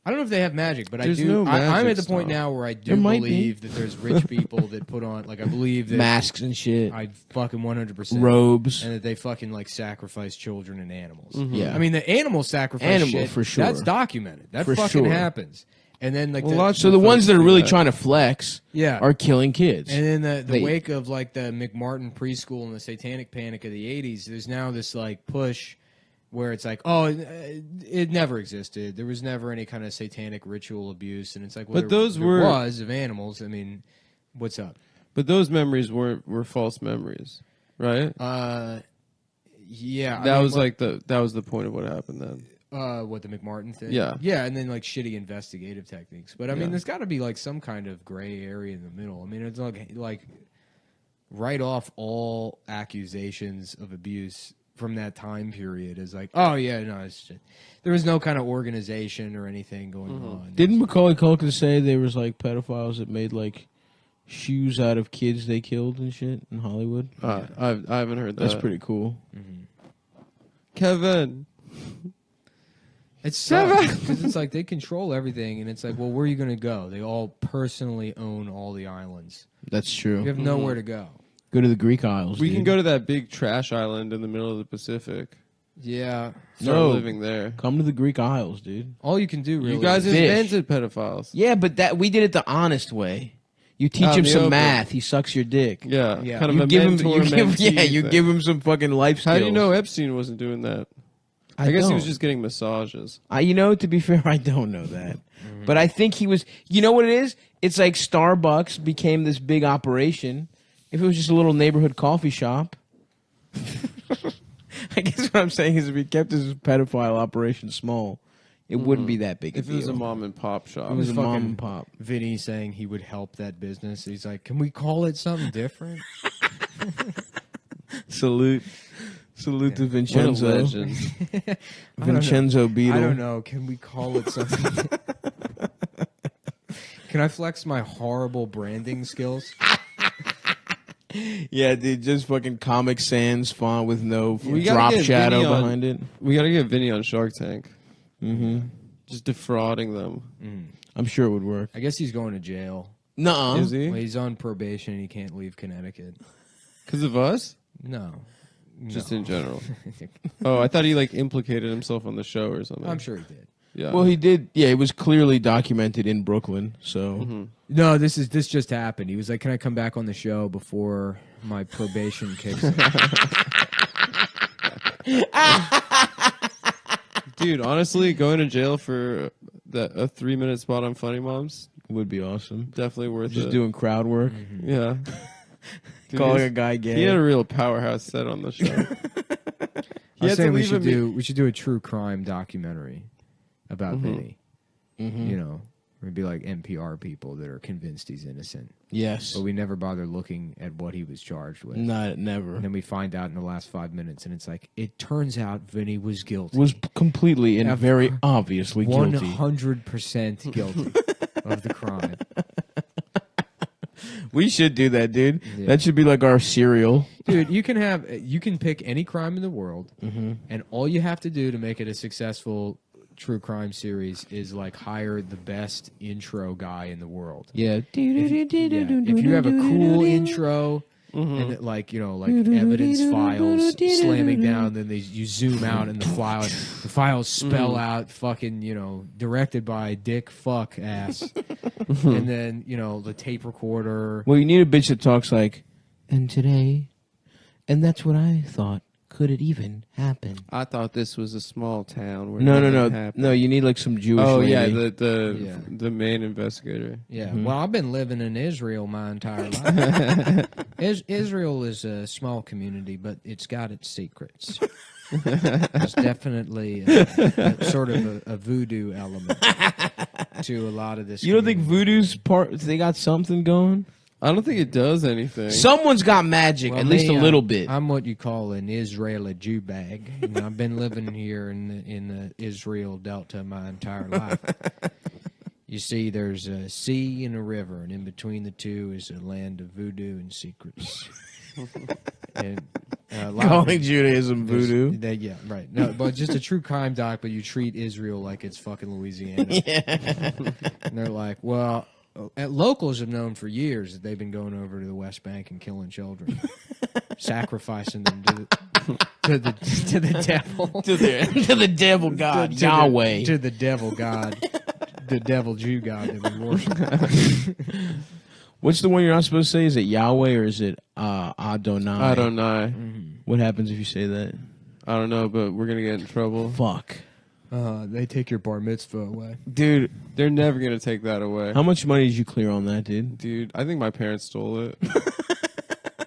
I don't know if they have magic, but There's I do. no I'm magic at the point stuff. now where I do There might believe that there's rich people that put on, like, I believe that Masks and shit. I fucking 100% Robes. and that they fucking like sacrifice children and animals. Yeah. I mean, the animal sacrifice Animal, shit, for sure. that's documented. That For fucking sure. happens. And then like So the ones that are really trying to flex are killing kids. And in the They- wake of like the McMartin preschool and the satanic panic of the 80s, there's now this like push where it's like, oh, it never existed. There was never any kind of satanic ritual abuse. And it's like, well, But those there were- was of animals. I mean, what's up? But those memories were false memories, right? Yeah. That was like that was the point of what happened then. What, the McMartin thing? Yeah. Yeah, and then like shitty investigative techniques. But I mean, Yeah. there's got to be like some kind of gray area in the middle. I mean, it's like write off all accusations of abuse from that time period as like, oh yeah, no, it's just, there was no kind of organization or anything going on. Didn't Macaulay Culkin say there was like pedophiles that made like shoes out of kids they killed and shit in Hollywood? I haven't heard that. That's pretty cool. Kevin. It's because it's like they control everything, and it's like, well, where are you going to go? They all personally own all the islands. That's true. You have nowhere to go. Go to the Greek Isles. We dude. can go to that big trash island in the middle of the Pacific. Yeah. Start No. living there. Come to the Greek Isles, dude. All you can do really You guys Fish. invented pedophiles. Yeah, but that we did it the honest way. You teach Out him in the some open. math. He sucks your dick. Yeah. Yeah. Kind of You a give him. mentor, You give. mentee Yeah. You thing. give him some fucking life skills. How do you know Epstein wasn't doing that? I guess he was just getting massages. To be fair, I don't know that. But I think he was. You know what it is? It's like Starbucks became this big operation. If it was just a little neighborhood coffee shop. I guess what I'm saying is if he kept his pedophile operation small, it wouldn't be that big a If deal. it was a mom and pop shop. It was a mom fucking and pop. Vinny saying he would help that business. He's like, can we call it something different? Salute to What a Vincenzo. legend. Vincenzo Beedle. I don't know. Can we call it something? Can I flex my horrible branding skills? Yeah, dude, just fucking Comic Sans font with no We gotta drop get shadow Vinny on- behind it. We got to get Vinny on Shark Tank. Mm-hmm. Just defrauding them. I'm sure it would work. I guess he's going to jail. Nuh-uh. Is he? Well, he's on probation and he can't leave Connecticut. Because of us? No. Just No. in general. Oh, I thought he like implicated himself on the show or something. I'm sure he did. Yeah. Well, he did. Yeah, it was clearly documented in Brooklyn. So No, this just happened. He was like, "Can I come back on the show before my probation kicks in?" Dude, honestly, going to jail for a 3-minute spot on Funny Moms would be awesome. definitely worth Just it. doing crowd work. Yeah. Dude, Calling he's- a guy gay. He had a real powerhouse set on the show. I was saying we should do a true crime documentary about Vinny. You know, it'd be like NPR people that are convinced he's innocent. Yes. But we never bother looking at what he was charged with. Not never. And then we find out in the last 5 minutes, and it's like, it turns out Vinny was guilty. Was completely and very obviously guilty. 100% guilty of the crime. We should do that, dude. Yeah. That should be like our serial. Dude, you can pick any crime in the world, and all you have to do to make it a successful true crime series is like hire the best intro guy in the world. Yeah. If you have a cool intro and it, like evidence files slamming down, then you zoom out and the files spell out fucking directed by Dick Fuck Ass, and then the tape recorder. Well, you need a bitch that talks like, and today, and that's what I thought. Could it even happen? I thought this was a small town where No. nothing happened. No, you need like some Jewish Oh lady. yeah, the main investigator. Yeah, well, I've been living in Israel my entire life. Israel is a small community, but it's got its secrets. There's definitely sort of a voodoo element to a lot of this. You don't think voodoo's part? They got something going. I don't think it does anything. Someone's got magic, Well, at least a little bit. I'm what you call an Israeli Jew bag. I've been living here in the Israel Delta my entire life. You see, there's a sea and a river, and in between the two is a land of voodoo and secrets. And Calling Judaism voodoo. Yeah, right. No, but just a true crime doc, but you treat Israel like it's fucking Louisiana. And they're like, well, locals have known for years that they've been going over to the West Bank and killing children, sacrificing them to the devil, to the devil god Yahweh, to the devil god, the devil Jew god that we worship. What's the one you're not supposed to say? Is it Yahweh or is it Adonai? Adonai. What happens if you say that? I don't know, but we're gonna get in trouble. Fuck. They take your bar mitzvah away. Dude, they're never gonna take that away. How much money did you clear on that, dude? Dude, I think my parents stole it.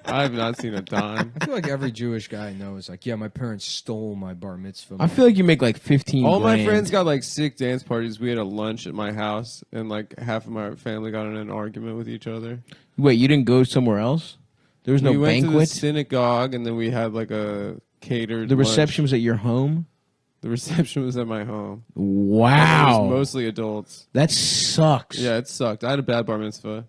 I have not seen a dime. I feel like every Jewish guy I know is like, yeah, my parents stole my bar mitzvah. I feel like you make like 15 All my grand. friends got like sick dance parties. We had a lunch at my house, and like half of my family got in an argument with each other. Wait, you didn't go somewhere else? There was no we went to the banquet? synagogue, and then we had like a catered. The reception lunch. was at your home? The reception was at my home. Wow. It was mostly adults. That sucks. Yeah, it sucked. I had a bad bar mitzvah.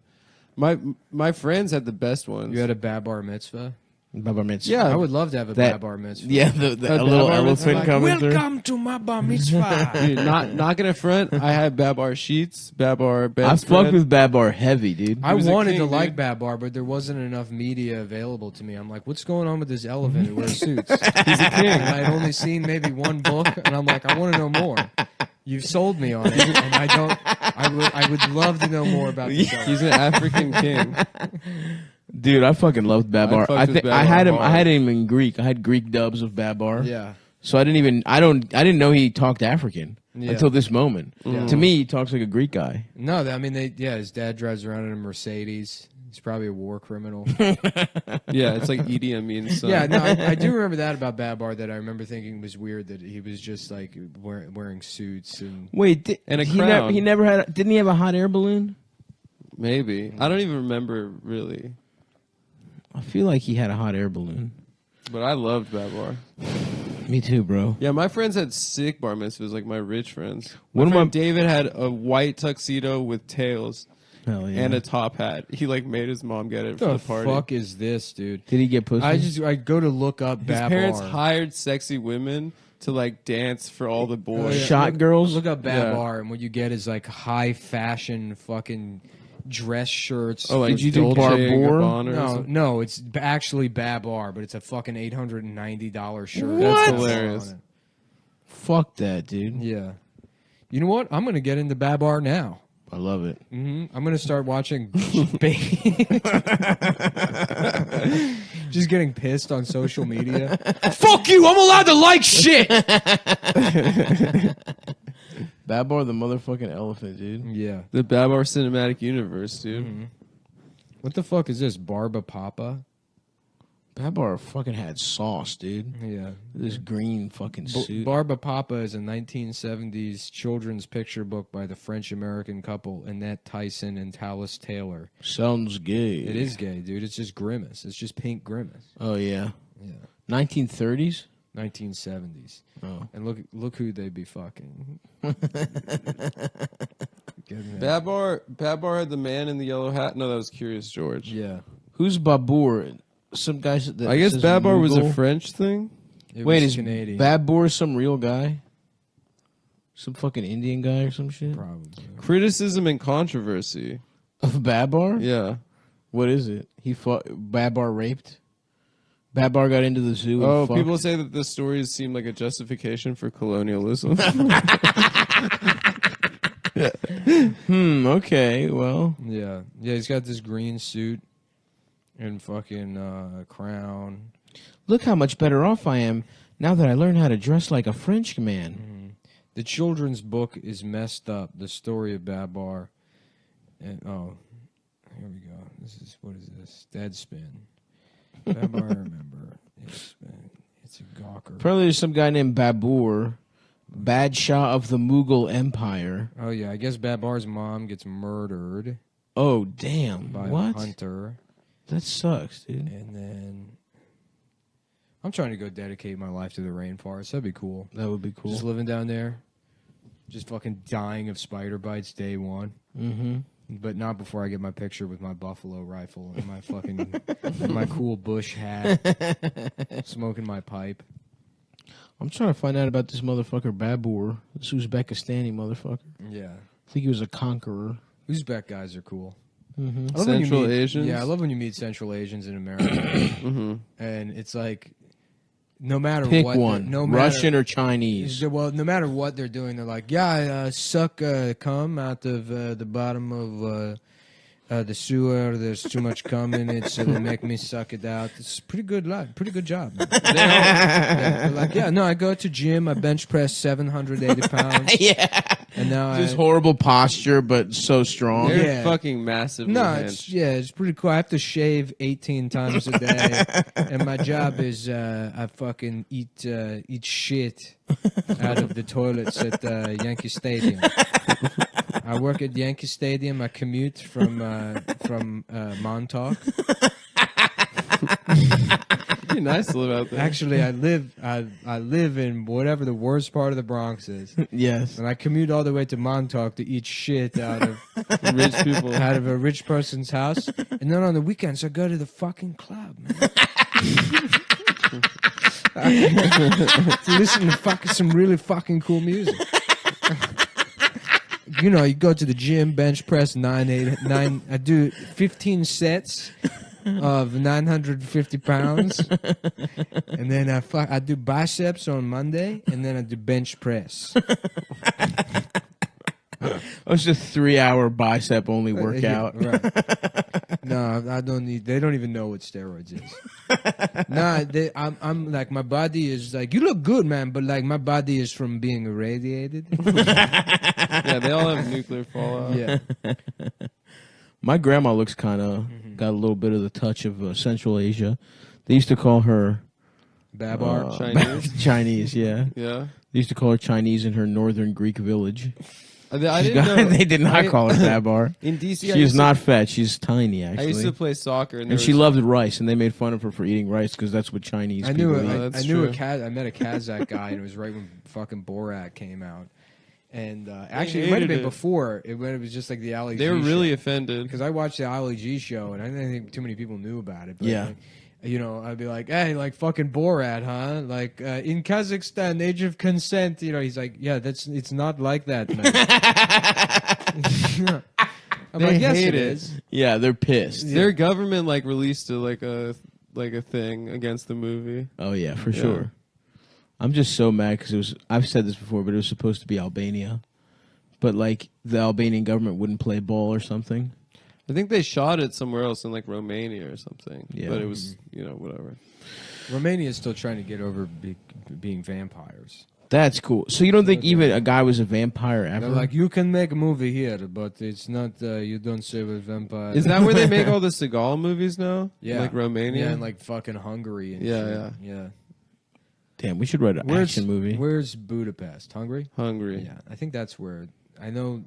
My friends had the best ones. You had a bad bar mitzvah? Bar mitzvah. Yeah, I would love to have a That- bar mitzvah. Yeah, a little elephant Like, coming through. welcome to my bar mitzvah. Dude, not gonna front. I had Babar sheets, Babar bed I spread. fucked with Babar heavy, dude. I was a wanted king, to like dude. Babar, but there wasn't enough media available to me. I'm like, what's going on with this elephant who wears suits? He's a king. And I'd only seen maybe one book, and I'm like, I want to know more. You've sold me on it, and I don't. I would love to know more about this. elephant. He's an African king. Dude, I fucking loved Babar. fucked I with think I Babar had him. hard. I had him in Greek. I had Greek dubs of Babar. Yeah. So I didn't know he talked African Yeah. until this moment. Yeah. To me, he talks like a Greek guy. No, I mean, his dad drives around in a Mercedes. He's probably a war criminal. Yeah, it's like Idi Amin's son. Yeah, no, I do remember that about Babar. That I remember thinking was weird that he was just like wearing suits and. Wait, And a he crown. he never had. Didn't he have a hot air balloon? Maybe. I don't even remember really. I feel like he had a hot air balloon. But I loved Babar. Me too, bro. Yeah, my friends had sick bar mitzvahs, like my rich friends. One My of friend my- David had a white tuxedo with tails Hell yeah. and a top hat. He like made his mom get it for What the party. the fuck is this, dude? Did he get pussy? I go to look up His Babar. parents hired sexy women to like dance for all the boys. Oh, yeah. Shot look, girls? Look up Yeah. Babar, and what you get is like high fashion fucking dress shirts. Oh, like Did you do Dolce and Barbour? Gabbana or No, something? no, it's actually Babar, but it's a fucking $890 shirt. That's That's hilarious. Fuck that, dude. Yeah. You know what? I'm gonna get into Babar now. I love it. I'm gonna start watching. Just getting pissed on social media. Fuck you! I'm allowed to like shit. Babar the motherfucking elephant, dude. Yeah. The Babar cinematic universe, dude. What the fuck is this? Barba Papa? Babar fucking had sauce, dude. Yeah. This green fucking suit. Barba Papa is a 1970s children's picture book by the French-American couple Annette Tyson and Tallis Taylor. Sounds gay. It is gay, dude. It's just Grimace. It's just pink Grimace. Oh yeah. Yeah. 1930s. 1970s. Oh. And look who they be fucking. Babar had the man in the yellow hat. No, that was Curious George. Yeah. Who's Babur? Some guys. That I guess says Babar was a Mughal. French thing. It Wait, was is Canadian. Babur some real guy? Some fucking Indian guy or some shit? Probably. Criticism and controversy. Of Babar? Yeah. What is it? He fought Babar raped? Babar got into the zoo and Oh, fucked? people say that the stories seem like a justification for colonialism. Okay, well. Yeah. Yeah, he's got this green suit and fucking crown. Look how much better off I am now that I learned how to dress like a French man. The children's book is messed up. The story of Babar. And here we go. What is this? Deadspin. Babar, I remember. It's a gawker. Apparently there's some guy named Babur, Badshah of the Mughal Empire. Oh yeah, I guess Babar's mom gets murdered Oh, damn. by What? a hunter. That sucks, dude. And then I'm trying to go dedicate my life to the rainforest. That'd be cool. That would be cool. Just living down there. Just fucking dying of spider bites day one. Mm-hmm. But not before I get my picture with my buffalo rifle and my fucking and my cool bush hat, smoking my pipe. I'm trying to find out about this motherfucker Babur. This Uzbekistani motherfucker. Yeah. I think he was a conqueror. Uzbek guys are cool. Mm-hmm. I love when you Central meet- Asians? Yeah, I love when you meet Central Asians in America. And it's like, no matter Pick what, one. no Russian matter, or Chinese. Well, no matter what they're doing, they're like, yeah, I suck cum out of the bottom of the sewer. There's too much cum in it, so they make me suck it out. It's pretty good life, pretty good job. Man. They're like, yeah, no, I go to gym, I bench press 780 pounds. Yeah. And now Just horrible posture, but so strong. They're Yeah. fucking massive. No, it's pretty cool. I have to shave 18 times a day, and my job is I fucking eat shit out of the toilets at Yankee Stadium. I work at Yankee Stadium. I commute from Montauk. Pretty nice to live out there. Actually, I live in whatever the worst part of the Bronx is. Yes. And I commute all the way to Montauk to eat shit out of Rich people. out of a rich person's house. And then on the weekends, I go to the fucking club, man. To listen to some really fucking cool music. You know, you go to the gym, bench press 9. I do 15 sets of 950 pounds, and then I do biceps on Monday, and then I do bench press. It's a 3-hour bicep only workout. Yeah, right. No, I don't need. They don't even know what steroids is. Nah, I'm like, my body is like, you look good, man, but like my body is from being irradiated. Yeah, they all have nuclear fallout. Yeah. My grandma looks kind of got a little bit of the touch of Central Asia. They used to call her Babar. Chinese. Chinese, yeah. Yeah. They used to call her Chinese in her northern Greek village. I didn't know. They did not call her Babar. In DC, she is not fat. She's tiny, actually. I used to play soccer, and she loved rice, and they made fun of her for eating rice because that's what Chinese people eat. I met a Kazakh guy, and it was right when fucking Borat came out. And actually, it might have been before. It was just like the Ali G. They were really show. offended because I watched the Ali G show, and I didn't think too many people knew about it. But yeah. Like, you know, I'd be like, hey, like fucking Borat, huh? Like in Kazakhstan, age of consent. You know, he's like, yeah, it's not like that, man. I'm like, yes, it is. Yeah, they're pissed. Yeah. Their government like released a thing against the movie. Oh yeah, for sure. I'm just so mad because I've said this before, but it was supposed to be Albania, but like the Albanian government wouldn't play ball or something. I think they shot it somewhere else in like Romania or something. Yeah. But it was, whatever. Romania is still trying to get over being vampires. That's cool. So you don't think even a guy was a vampire ever? They're like, you can make a movie here, but it's not, you don't say with vampires. Is that where they make all the Seagal movies now? Yeah. Like Romania? Yeah, and like fucking Hungary and yeah. Damn, we should write an action movie. Where's Budapest? Hungary? Hungary. Yeah, I think that's where. I know.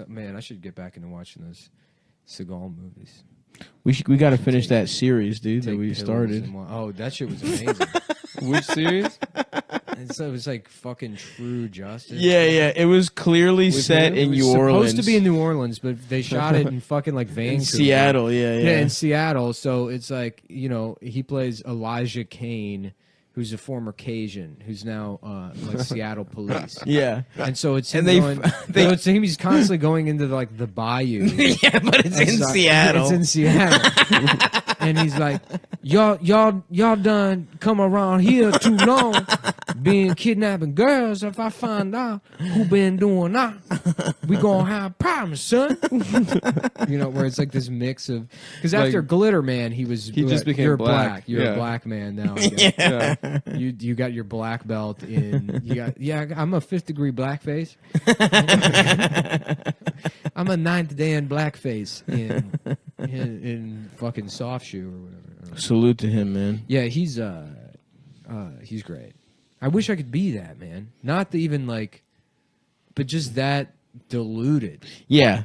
Man, I should get back into watching those Seagal movies. We got to finish that series, dude, that we started. Oh, that shit was amazing. Which series? It was like fucking True Justice. Yeah. It was clearly set in New Orleans. Supposed to be in New Orleans, but they shot it in fucking like Vancouver. In Seattle, yeah. Yeah, in Seattle. So it's like, he plays Elijah Kane, who's a former Cajun, who's now like Seattle police. Yeah, and so it's him it's him. He's constantly going into like the bayou. Yeah, but it's in Seattle. It's in Seattle, and he's like, y'all done come around here too long, being kidnapping girls. If I find out who been doing that, we gonna have problems, son. Where it's like this mix of because after Glitter Man, he just became you're black. You're a black man now. Yeah. You got your black belt in. I'm a 5th degree blackface. I'm a 9th Dan blackface in fucking Soft Shoe or whatever. Salute to him, man. Yeah, he's great. I wish I could be that, man. Not even like, but just that diluted. Yeah.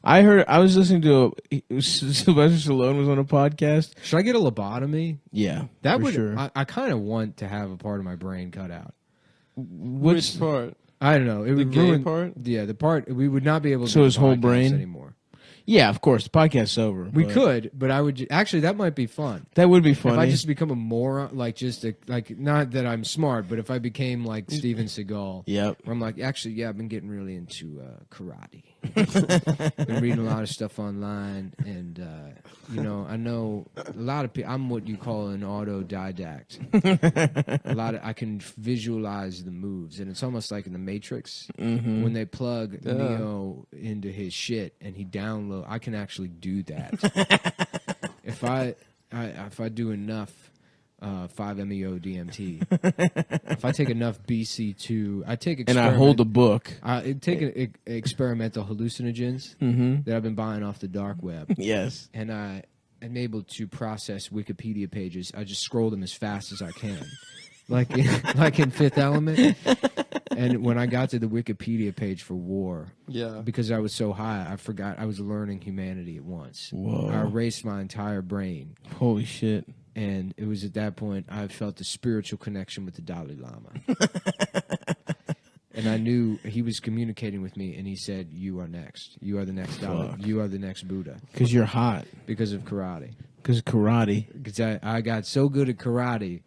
I was listening to Sylvester Stallone was on a podcast. Should I get a lobotomy? Yeah, that would. Sure. I kind of want to have a part of my brain cut out. Which part? I don't know. It would gay ruin part. Yeah, the part we would not be able to. So do his whole podcasts brain anymore. Yeah, of course. The podcast's over. We could, but I would actually. That might be fun. That would be funny. If I just become a moron, like not that I'm smart, but if I became like Steven Seagal, yep. Where I'm like, actually, yeah, I've been getting really into karate. Been reading a lot of stuff online, and I know a lot of people. I'm what you call an autodidact. I can visualize the moves, and it's almost like in the Matrix when they plug Neo into his shit and he downloads. I can actually do that if I do enough 5-MeO DMT. If I take enough BC2, I take and I hold a book. I take experimental hallucinogens that I've been buying off the dark web. Yes, and I'm able to process Wikipedia pages. I just scroll them as fast as I can, like in Fifth Element. And when I got to the Wikipedia page for War, because I was so high, I forgot I was learning humanity at once. Whoa! I erased my entire brain. Holy shit! And it was at that point I felt a spiritual connection with the Dalai Lama. and I knew he was communicating with me, and he said, "You are next. You are the next Dalai. You are the next Buddha." Because you're hot. Because of karate. Because of karate. Because I got so good at karate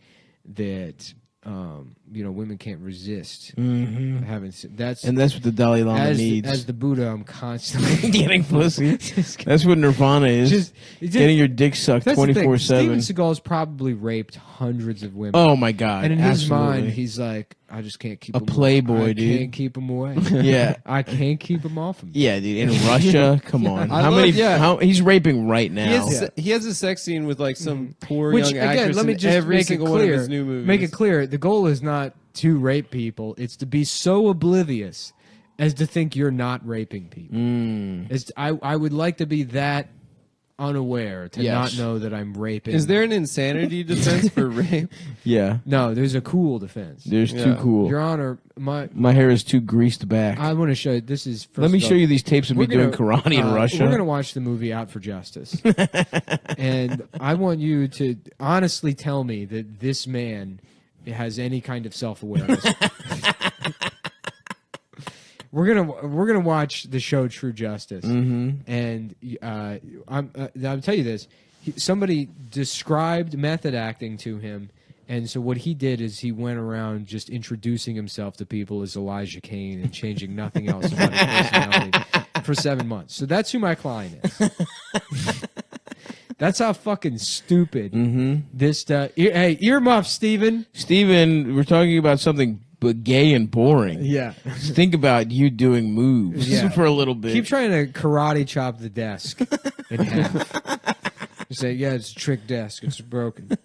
that women can't resist having. That's what the Dalai Lama needs. As the Buddha, I'm constantly getting pussy. That's what Nirvana is. Getting your dick sucked 24/7. Steven Seagal's probably raped hundreds of women. Oh my god! And in his absolutely. mind, he's like, I just can't keep a him playboy, away. dude. I can't keep him away. Yeah, I can't keep him off him. Yeah, dude. In Russia, come on. He's raping right now. He has a sex scene with like some poor Which, young again, actress let me in just every make it single one of clear. his new movies. Make it clear. The goal is not to rape people. It's to be so oblivious as to think you're not raping people. I would like to be that unaware to not know that I'm raping. Is there an insanity defense for rape? Yeah. No, there's a cool defense. There's too cool. Your Honor, my hair is too greased back. I want to show you. This is. Let me show you these tapes of me doing karate in Russia. We're gonna watch the movie Out for Justice, and I want you to honestly tell me that this man has any kind of self-awareness. We're gonna watch the show True Justice, and I'll tell you this: somebody described method acting to him, and so what he did is he went around just introducing himself to people as Elijah Kane and changing nothing else about his personality for 7 months. So that's who my client is. That's how fucking stupid this stuff. Hey, earmuffs, Steven. Steven, we're talking about something but gay and boring. Yeah. Think about you doing moves for a little bit. Keep trying to karate chop the desk in half. You say, yeah, it's a trick desk. It's broken.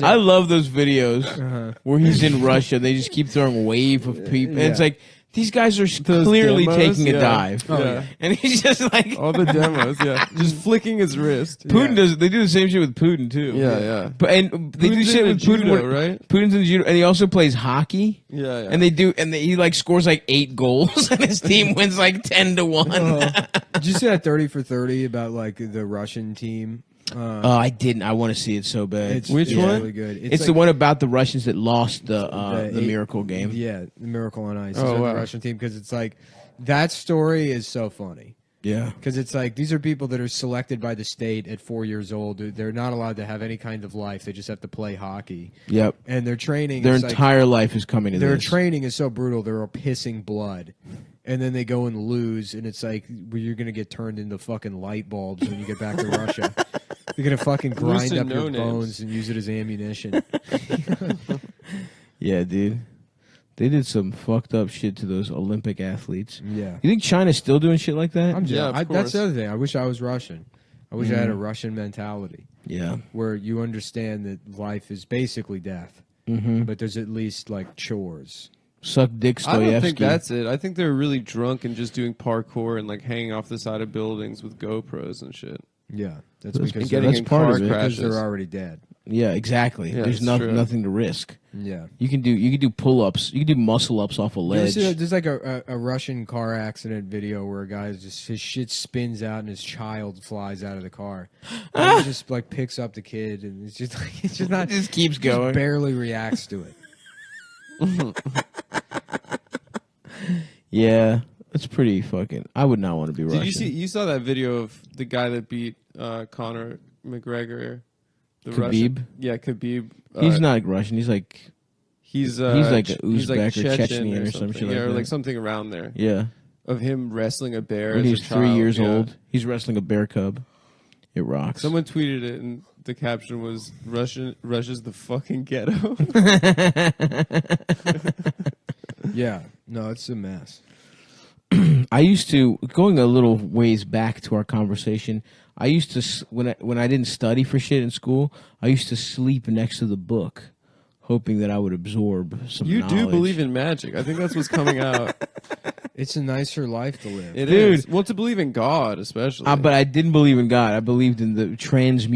I love those videos where he's in Russia. They just keep throwing a wave of people. And it's like, these guys are clearly demos, taking a dive. Oh, yeah. And he's just like... all the demos, just flicking his wrist. Putin does. They do the same shit with Putin, too. Yeah. But, and they do shit with Putin, judo, right? Putin's in judo, and he also plays hockey. Yeah. And he like scores like 8 goals, and his team wins like 10-1. Did you see that 30 for 30 about like the Russian team? I didn't. I want to see it so bad. Which one? Really good. It's like, the one about the Russians that lost the Miracle game. Yeah, the Miracle on Ice. Oh, wow. The Russian team, because it's like that story is so funny. Yeah, because it's like these are people that are selected by the state at 4 years old. They're not allowed to have any kind of life. They just have to play hockey. Yep. And their training. Their entire life is coming to their this. training is so brutal. They're all pissing blood. And then they go and lose, and it's like you're gonna get turned into fucking light bulbs when you get back to Russia. You're gonna fucking grind up your bones and use it as ammunition. Yeah, dude. They did some fucked up shit to those Olympic athletes. Yeah. You think China's still doing shit like that? That's the other thing. I wish I was Russian. I wish I had a Russian mentality. Yeah. Where you understand that life is basically death, but there's at least like chores. Suck dick, Stoyevsky. I don't think that's it. I think they're really drunk and just doing parkour and like hanging off the side of buildings with GoPros and shit. Yeah, that's because getting in car crashes. Because they're already dead. Yeah, exactly. Yeah, There's nothing to risk. Yeah, you can do pull-ups. You can do muscle-ups off a ledge. There's like a Russian car accident video where a guy just his shit spins out and his child flies out of the car. And he just like picks up the kid and it's just not. It just keeps going. Just barely reacts to it. Yeah, it's pretty fucking. I would not want to be Russian. Did you saw that video of the guy that beat Conor McGregor? The Khabib? Russian? Yeah, Khabib. He's not like Russian. He's like a he's like Uzbek or Chechen Chechnya or some shit like or that. like something around there. Yeah. Of him wrestling a bear When as he's a child. 3 years Yeah. old, he's wrestling a bear cub. It rocks. Someone tweeted it, and the caption was Russia's the fucking ghetto. Yeah, no, it's a mess. I used to, going a little ways back to our conversation, I used to, when I didn't study for shit in school, I used to sleep next to the book, hoping that I would absorb some knowledge. You do believe in magic. I think that's what's coming out. It's a nicer life to live. It is. Well, to believe in God, especially. But I didn't believe in God. I believed in the trans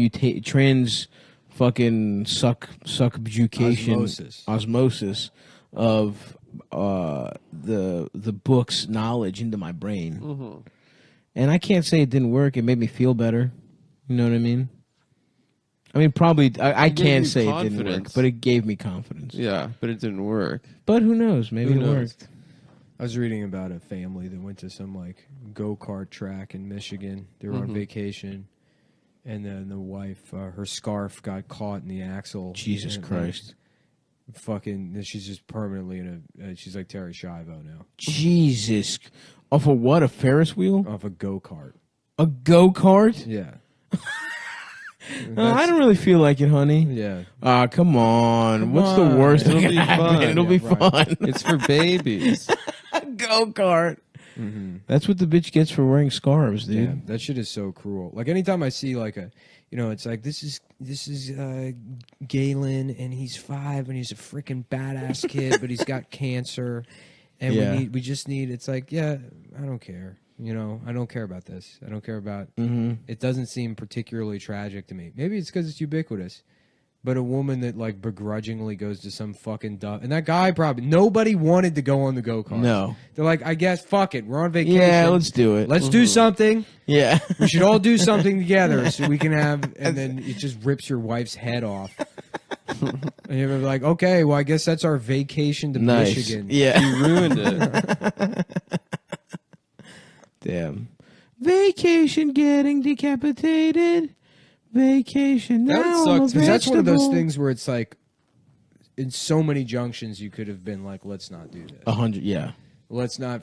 fucking subjugation osmosis of the book's knowledge into my brain. Mm-hmm. And I can't say it didn't work. It made me feel better. You know what I mean? I mean, probably I can't say it didn't work, but it gave me confidence. Yeah, but it didn't work. But who knows? Maybe it worked. I was reading about a family that went to some like go-kart track in Michigan. They were on vacation, and then the wife, her scarf got caught in the axle. Jesus Christ! Fucking, she's just permanently in a. She's like Terry Schiavo now. Jesus, off of what? A Ferris wheel? Off a go-kart. A go-kart? Yeah. I don't really feel like it, honey. Yeah. Come on. What's the worst? It'll be fun. It'll be fun. It's for babies. Go-kart. That's what the bitch gets for wearing scarves, dude. Yeah, that shit is so cruel. Like anytime I see like a, it's like this is Galen and he's 5 and he's a freaking badass kid, but he's got cancer, and we just need. It's like I don't care. I don't care about this. I don't care about. It doesn't seem particularly tragic to me. Maybe it's because it's ubiquitous. But a woman that like begrudgingly goes to some fucking dumb, and that guy probably nobody wanted to go on the go-kart. No, they're like, I guess fuck it, we're on vacation. Yeah, let's do it. Let's do something. Yeah, we should all do something together so we can have. And then it just rips your wife's head off. And you're like, okay, well, I guess that's our vacation to Michigan. Yeah, you ruined it. Damn, vacation getting decapitated. Vacation now. That sucks because that's one of those things where it's like, in so many junctions, you could have been like, let's not do this. 100, yeah. Let's not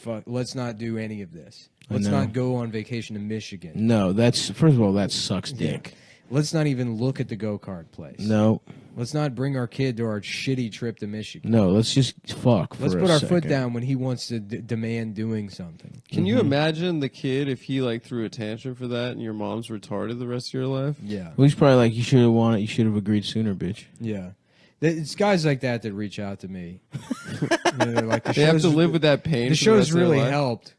do any of this. Let's not go on vacation to Michigan. No, that's first of all, that sucks dick. Yeah. Let's not even look at the go-kart place. No. Let's not bring our kid to our shitty trip to Michigan. No, let's just fuck. Let's put our foot down when he wants to demand doing something. Can you imagine the kid if he like threw a tantrum for that and your mom's retarded the rest of your life? Yeah. Well, he's probably like, you should have wanted. You should have agreed sooner, bitch. Yeah. It's guys like that reach out to me. They're like, they have to live with that pain. The show's really helped.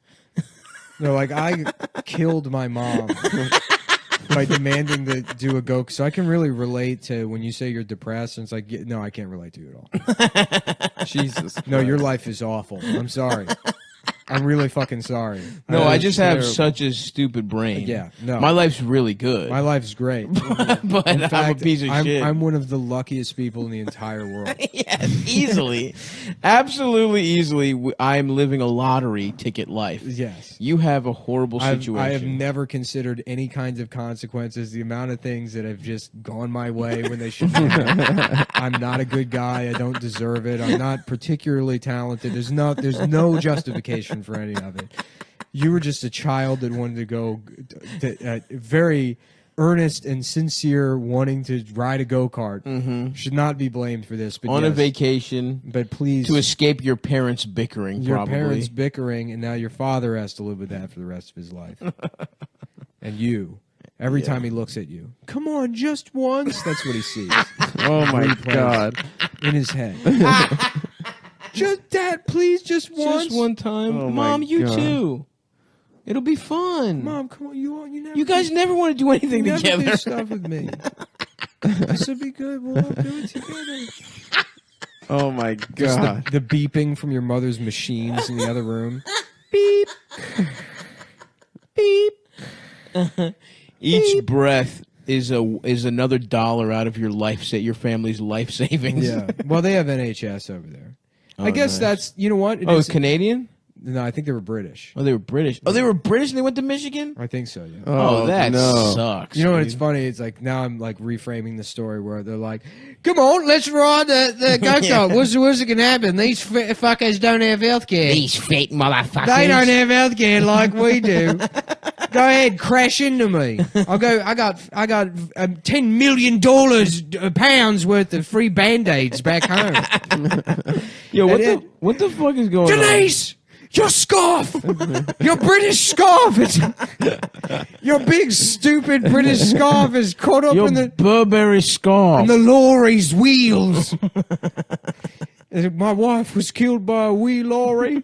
They're like, I killed my mom by demanding to do a go. So I can really relate to when you say you're depressed. And it's like, no, I can't relate to you at all. Jesus. No, your life is awful. I'm sorry. I'm really fucking sorry. No, I just have such a stupid brain. Yeah, no. My life's really good. My life's great. But In I'm fact, a piece of shit. I'm one of the luckiest people in the entire world. Yes, easily. Absolutely easily. I'm living a lottery ticket life. Yes. You have a horrible situation. I have never considered any kinds of consequences. The amount of things that have just gone my way when they shouldn't have. I'm not a good guy. I don't deserve it. I'm not particularly talented. There's no justification for any of it. You were just a child that wanted to go, very earnest and sincere, wanting to ride a go-kart. Should not be blamed for this. But on a vacation, but please, to escape your parents' bickering. Your probably. parents bickering, and now your father has to live with that for the rest of his life. And you. Every time he looks at you, come on, just once. That's what he sees. Oh my God! In his head. Just Dad, please, just once. Just one time. Oh Mom, you God. too. It'll be fun. Mom, come on, You guys never want to do anything never together. do stuff with me. This will be good. We'll all do it together. Oh my Just God! the beeping from your mother's machines in the other room. Beep. Beep. Each breath is another dollar out of your your family's life savings. Yeah. Well, they have NHS over there. Oh, I guess nice. that's, you know what? It Oh, is- Canadian? No, I think they were British. Oh, they were British. Oh, they were British and they went to Michigan? I think so, yeah. Oh, that no. sucks. You know what? dude. It's funny. It's like now I'm like reframing the story where they're like, "Come on, let's ride the go-kart. What's it gonna happen? These fuckers don't have healthcare. These fake motherfuckers. They don't have healthcare like we do. Go ahead, crash into me. I got $10 million pounds worth of free Band-Aids back home. Yo, what the fuck is going on? Denise, your scarf, your British scarf. Your big stupid British scarf is caught up Your in the Burberry scarf. on the lorry's wheels. My wife was killed by a wee lorry.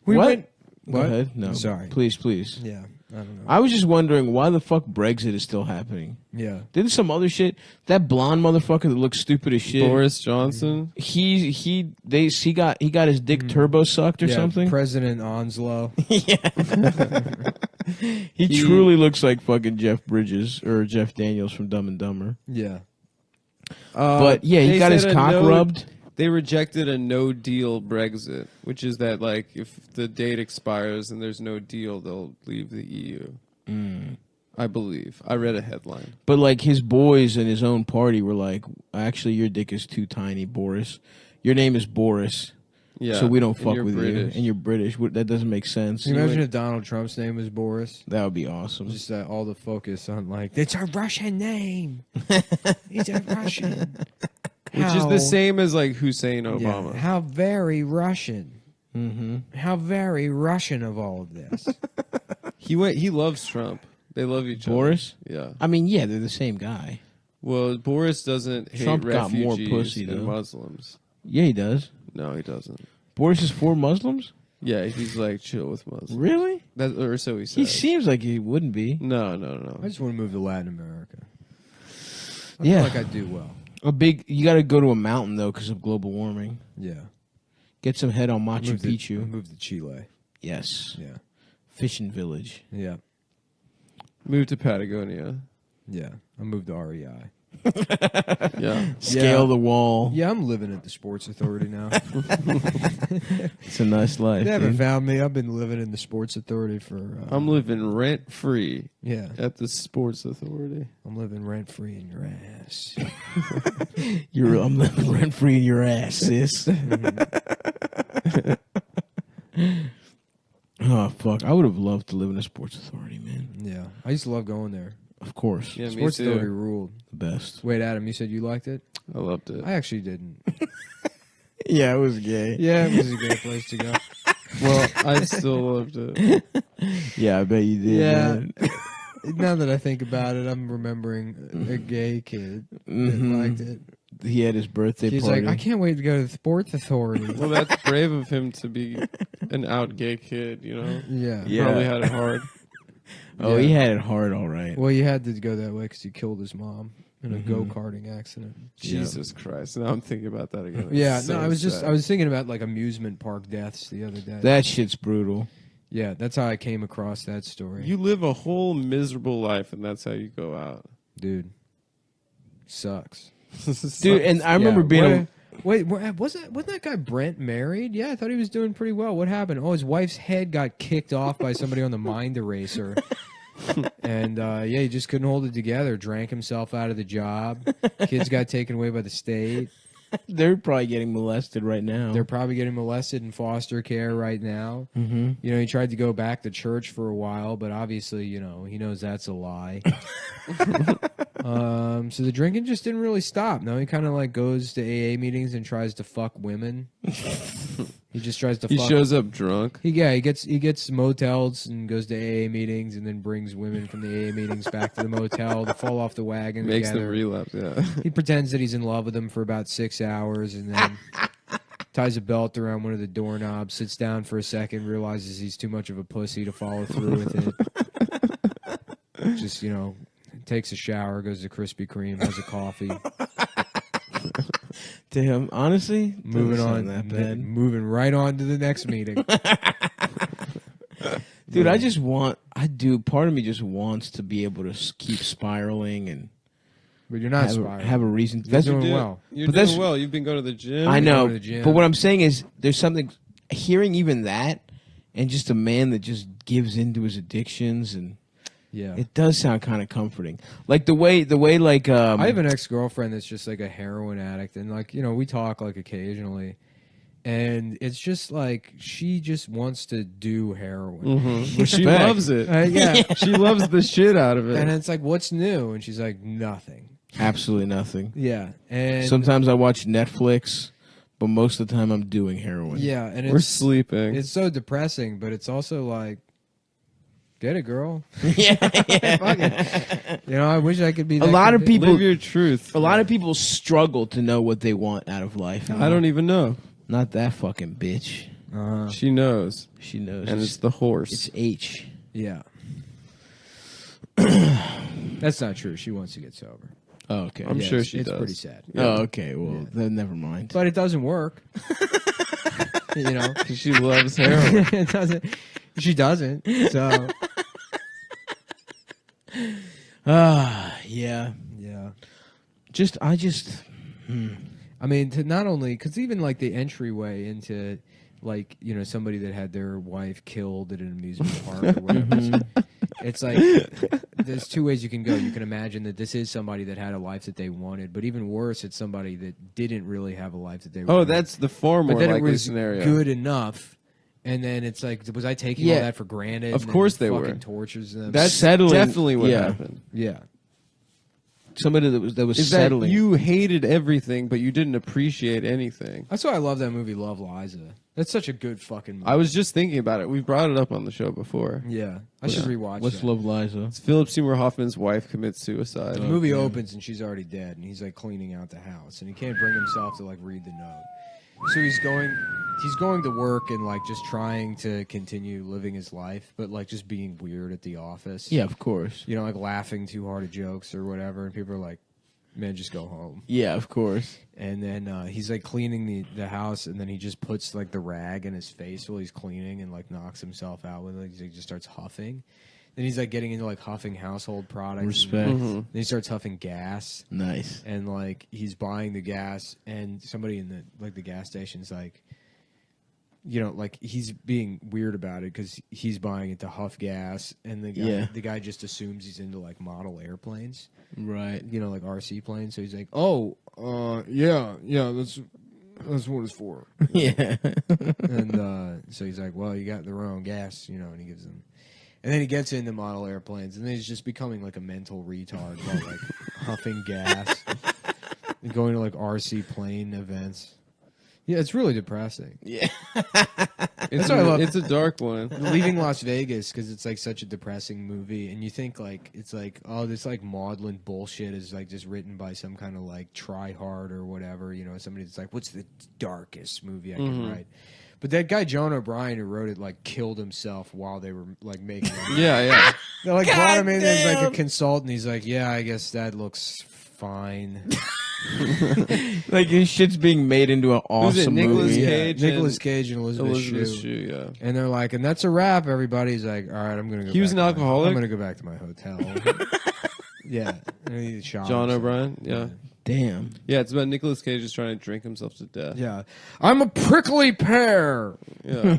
We What? went. Go ahead. No. Sorry. Please. Yeah, I don't know. I was just wondering why the fuck Brexit is still happening. Yeah. Didn't some other shit? That blonde motherfucker that looks stupid as shit. Boris Johnson. He got his dick turbo sucked or Yeah, something. President Onslow. He truly looks like fucking Jeff Bridges or Jeff Daniels from Dumb and Dumber. Yeah. But yeah, he they got his said a cock note- rubbed. They rejected a no-deal Brexit, which is that like if the date expires and there's no deal, they'll leave the EU. I believe. I read a headline. But like his boys in his own party were like, actually, your dick is too tiny, Boris. Your name is Boris. Yeah, so we don't and fuck you're with British. you. And you're British. That doesn't make sense. Can you imagine if Donald Trump's name was Boris? That would be awesome. Just all the focus on like, it's a Russian name. He's a Russian. Which is the same as like Hussein Obama. Yeah, how very Russian. Mm-hmm. How very Russian of all of this. He loves Trump. They love each Boris? other. Yeah. I mean, yeah, they're the same guy. Well, Boris doesn't hate Trump got more refugees pussy, and though. Muslims. Yeah, he does. No, he doesn't. Boris is for Muslims? Yeah, he's like chill with Muslims. Really? Or so he says. He seems like he wouldn't be. No. I just want to move to Latin America. I Yeah. feel like I do well. You got to go to a mountain, though, because of global warming. Yeah. Get some head on I Machu Picchu. Move to Chile. Yes. Yeah. Fishing village. Yeah. Move to Patagonia. Yeah. I moved to REI. Yeah. Scale the wall. Yeah, I'm living at the Sports Authority now. It's a nice life. They haven't dude. found me. I've been living in the Sports Authority for... I'm living rent free. Yeah. At the Sports Authority. I'm living rent free in your ass. I'm living rent free in your ass, sis. Oh, fuck. I would have loved to live in a Sports Authority, man. Yeah. I used to love going there. Of course. Yeah, me Sports too. Authority ruled. The best. Wait, Adam, you said you liked it? I loved it. I actually didn't. Yeah, it was gay. Yeah, it was a great place to go. Well, I still loved it. Yeah, I bet you did. Yeah. man. Now that I think about it, I'm remembering a gay kid that liked it. He had his birthday He's party. like, I can't wait to go to the Sports Authority. Well, that's brave of him to be an out gay kid, you know? Yeah. Yeah. Probably had it hard. Oh, he had it hard, all right. Well, you had to go that way because he killed his mom in a go-karting accident. Jesus Christ. Now I'm thinking about that again. Yeah, It's no, so I was sad. thinking about like amusement park deaths the other day. That shit's brutal. Yeah, that's how I came across that story. You live a whole miserable life, and that's how you go out. Dude. Sucks. Dude, and I remember being... Wait, wasn't that guy Brent married? Yeah, I thought he was doing pretty well. What happened? Oh, his wife's head got kicked off by somebody on the Mind Eraser. And, yeah, he just couldn't hold it together. Drank himself out of the job. Kids got taken away by the state. They're probably getting molested right now. They're probably getting molested in foster care right now. Mm-hmm. You know, he tried to go back to church for a while, but obviously, you know, he knows that's a lie. So the drinking just didn't really stop. Now he kind of like goes to AA meetings and tries to fuck women. He just tries to. He fuck. shows up drunk. He gets motels and goes to AA meetings and then brings women from the AA meetings back to the motel to fall off the wagon. Makes together. them relapse, yeah. He pretends that he's in love with them for about 6 hours and then ties a belt around one of the doorknobs, sits down for a second, realizes he's too much of a pussy to follow through with it. Just, you know, takes a shower, goes to Krispy Kreme, has a coffee. Damn, honestly, Moving doesn't on, sound that bad. moving right on to the next meeting. Dude, part of me just wants to be able to keep spiraling and But you're not have, spiraling. have a reason. You're doing well. You're But doing that's- well. You've been going to the gym. I know, to the gym. but what I'm saying is there's something, hearing even that and just a man that just gives into his addictions, and Yeah. it does sound kind of comforting. Like the way like I have an ex-girlfriend that's just like a heroin addict, and like, you know, we talk like occasionally, and it's just like she just wants to do heroin. Well, she loves it. Yeah. She loves the shit out of it. And it's like, what's new? And she's like, nothing. absolutely nothing. Yeah. And Sometimes I watch Netflix, but most of the time I'm doing heroin. yeah, and We're it's sleeping. it's so depressing, but it's also like, get it, girl. yeah. Fuck it. You know, I wish I could be. A that lot of convinced. people- Live your truth. A lot of people struggle to know what they want out of life. I don't even know. Not that fucking bitch. She knows. She knows. And it's the horse. It's H. Yeah. That's not true. She wants to get sober. Oh, okay. I'm sure she it's does. pretty sad. Oh, okay. Well, then never mind. But it doesn't work. You know, She loves heroin. it doesn't. She doesn't. So Yeah. yeah. I just. I mean, to not only because even like the entryway into like somebody that had their wife killed at an amusement park or whatever. It's like there's two ways you can go. You can imagine that this is somebody that had a life that they wanted, but even worse, it's somebody that didn't really have a life that they wanted. Oh, that's the far more but then likely it was scenario. Good enough, and then it's like, was I taking all that for granted? Of and course then they fucking were. Tortures them. That's settling. definitely what happened. Yeah. Somebody that was Is settling. that you hated everything, but you didn't appreciate anything. That's why I love that movie, Love Liza. That's such a good fucking movie. I was just thinking about it. We brought it up on the show before. Yeah. I should rewatch What's that. Love Liza? It's Philip Seymour Hoffman's wife commits suicide. The movie opens and she's already dead, and he's like cleaning out the house, and he can't bring himself to like read the note. So he's going to work and like just trying to continue living his life, but like just being weird at the office. Yeah, of course. Like laughing too hard at jokes or whatever, and people are like, "Man, just go home." Yeah, of course. And then he's like cleaning the house, and then he just puts like the rag in his face while he's cleaning, and like knocks himself out with it. He just starts huffing. Then he's like getting into like huffing household products. Respect. Then he starts huffing gas. Nice. And like he's buying the gas, and somebody in the gas station's like, like he's being weird about it because he's buying it to huff gas, and the guy just assumes he's into like model airplanes, right? Like RC planes. So he's like, "Oh, yeah, that's what it's for." Yeah. And so he's like, "Well, you got the wrong gas," and he gives them. And then he gets into model airplanes, and then he's just becoming like a mental retard while like huffing gas and going to like RC plane events. Yeah, it's really depressing. Yeah. That's what I love. It's a dark one. Leaving Las Vegas, because it's like such a depressing movie, and you think like it's like, oh, this like maudlin bullshit is like just written by some kind of like try hard or whatever, somebody that's like, what's the darkest movie I can write? But that guy John O'Brien who wrote it like killed himself while they were like making it. Yeah. They like brought him in as like a consultant. He's like, yeah, I guess that looks fine. Like his shit's being made into an awesome movie. Nicolas Cage and Elizabeth Shue. Yeah. And they're like, and that's a wrap. Everybody's like, all right, I'm gonna go. He was an alcoholic? I'm gonna go back to my hotel. Yeah. And he needed a shot John or something. O'Brien. Yeah. Damn. Yeah, it's about Nicolas Cage just trying to drink himself to death. Yeah. I'm a prickly pear. Yeah.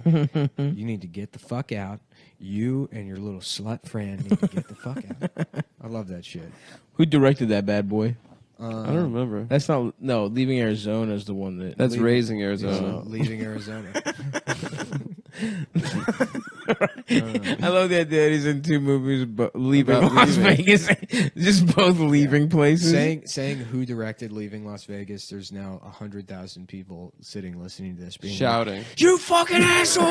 You need to get the fuck out. You and your little slut friend need to get the fuck out. I love that shit. Who directed that bad boy? I don't remember. That's not. No, Leaving Arizona is the one that. That's Raising Arizona. Leaving Arizona. I love the idea that he's in two movies, but leaving About Las leaving. Vegas, just both leaving places. Saying who directed Leaving Las Vegas, there's now 100,000 people sitting listening to this being Shouting. like, you fucking asshole!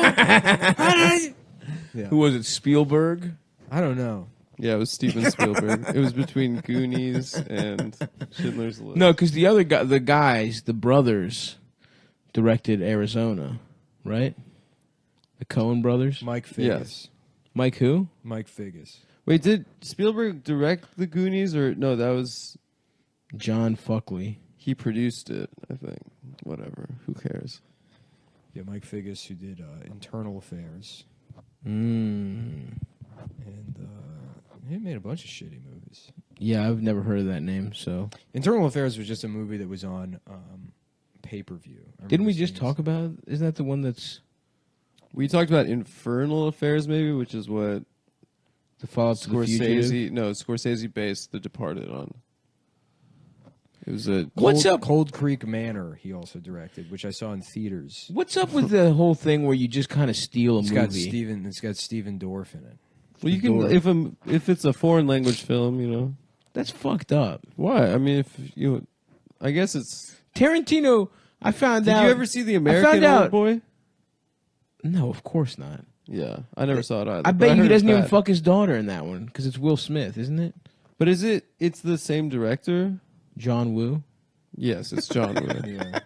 Yeah. Who was it? Spielberg? I don't know. Yeah, it was Steven Spielberg. It was between Goonies and Schindler's List. No, because the other guy, the brothers, directed Arizona, right? The Coen brothers. Mike Figgis. Yes. Mike who? Mike Figgis. Wait, did Spielberg direct the Goonies, or no? That was John Fuckley. He produced it, I think. Whatever. Who cares? Yeah, Mike Figgis, who did Internal Affairs. Mm. And he made a bunch of shitty movies. Yeah, I've never heard of that name. So Internal Affairs was just a movie that was on pay-per-view. didn't we just talk about? Isn't that the one that's We talked about Infernal Affairs, maybe, which is what the follow-up to The Fugitive? Scorsese based The Departed on. It was a What's up? Cold Creek Manor he also directed, which I saw in theaters. What's up with the whole thing where you just kind of steal a It's movie? got Stephen Dorff in it. Well, you can if it's a foreign language film, That's fucked up. Why? I mean, I guess it's Tarantino. I found out. Did you ever see The American Old Boy? No, of course not. Yeah, I never saw it either. I but bet you heard he doesn't it's even bad. fuck his daughter in that one because it's Will Smith, isn't it? But is it? It's the same director. John Woo. Yes, it's John Woo. Yeah.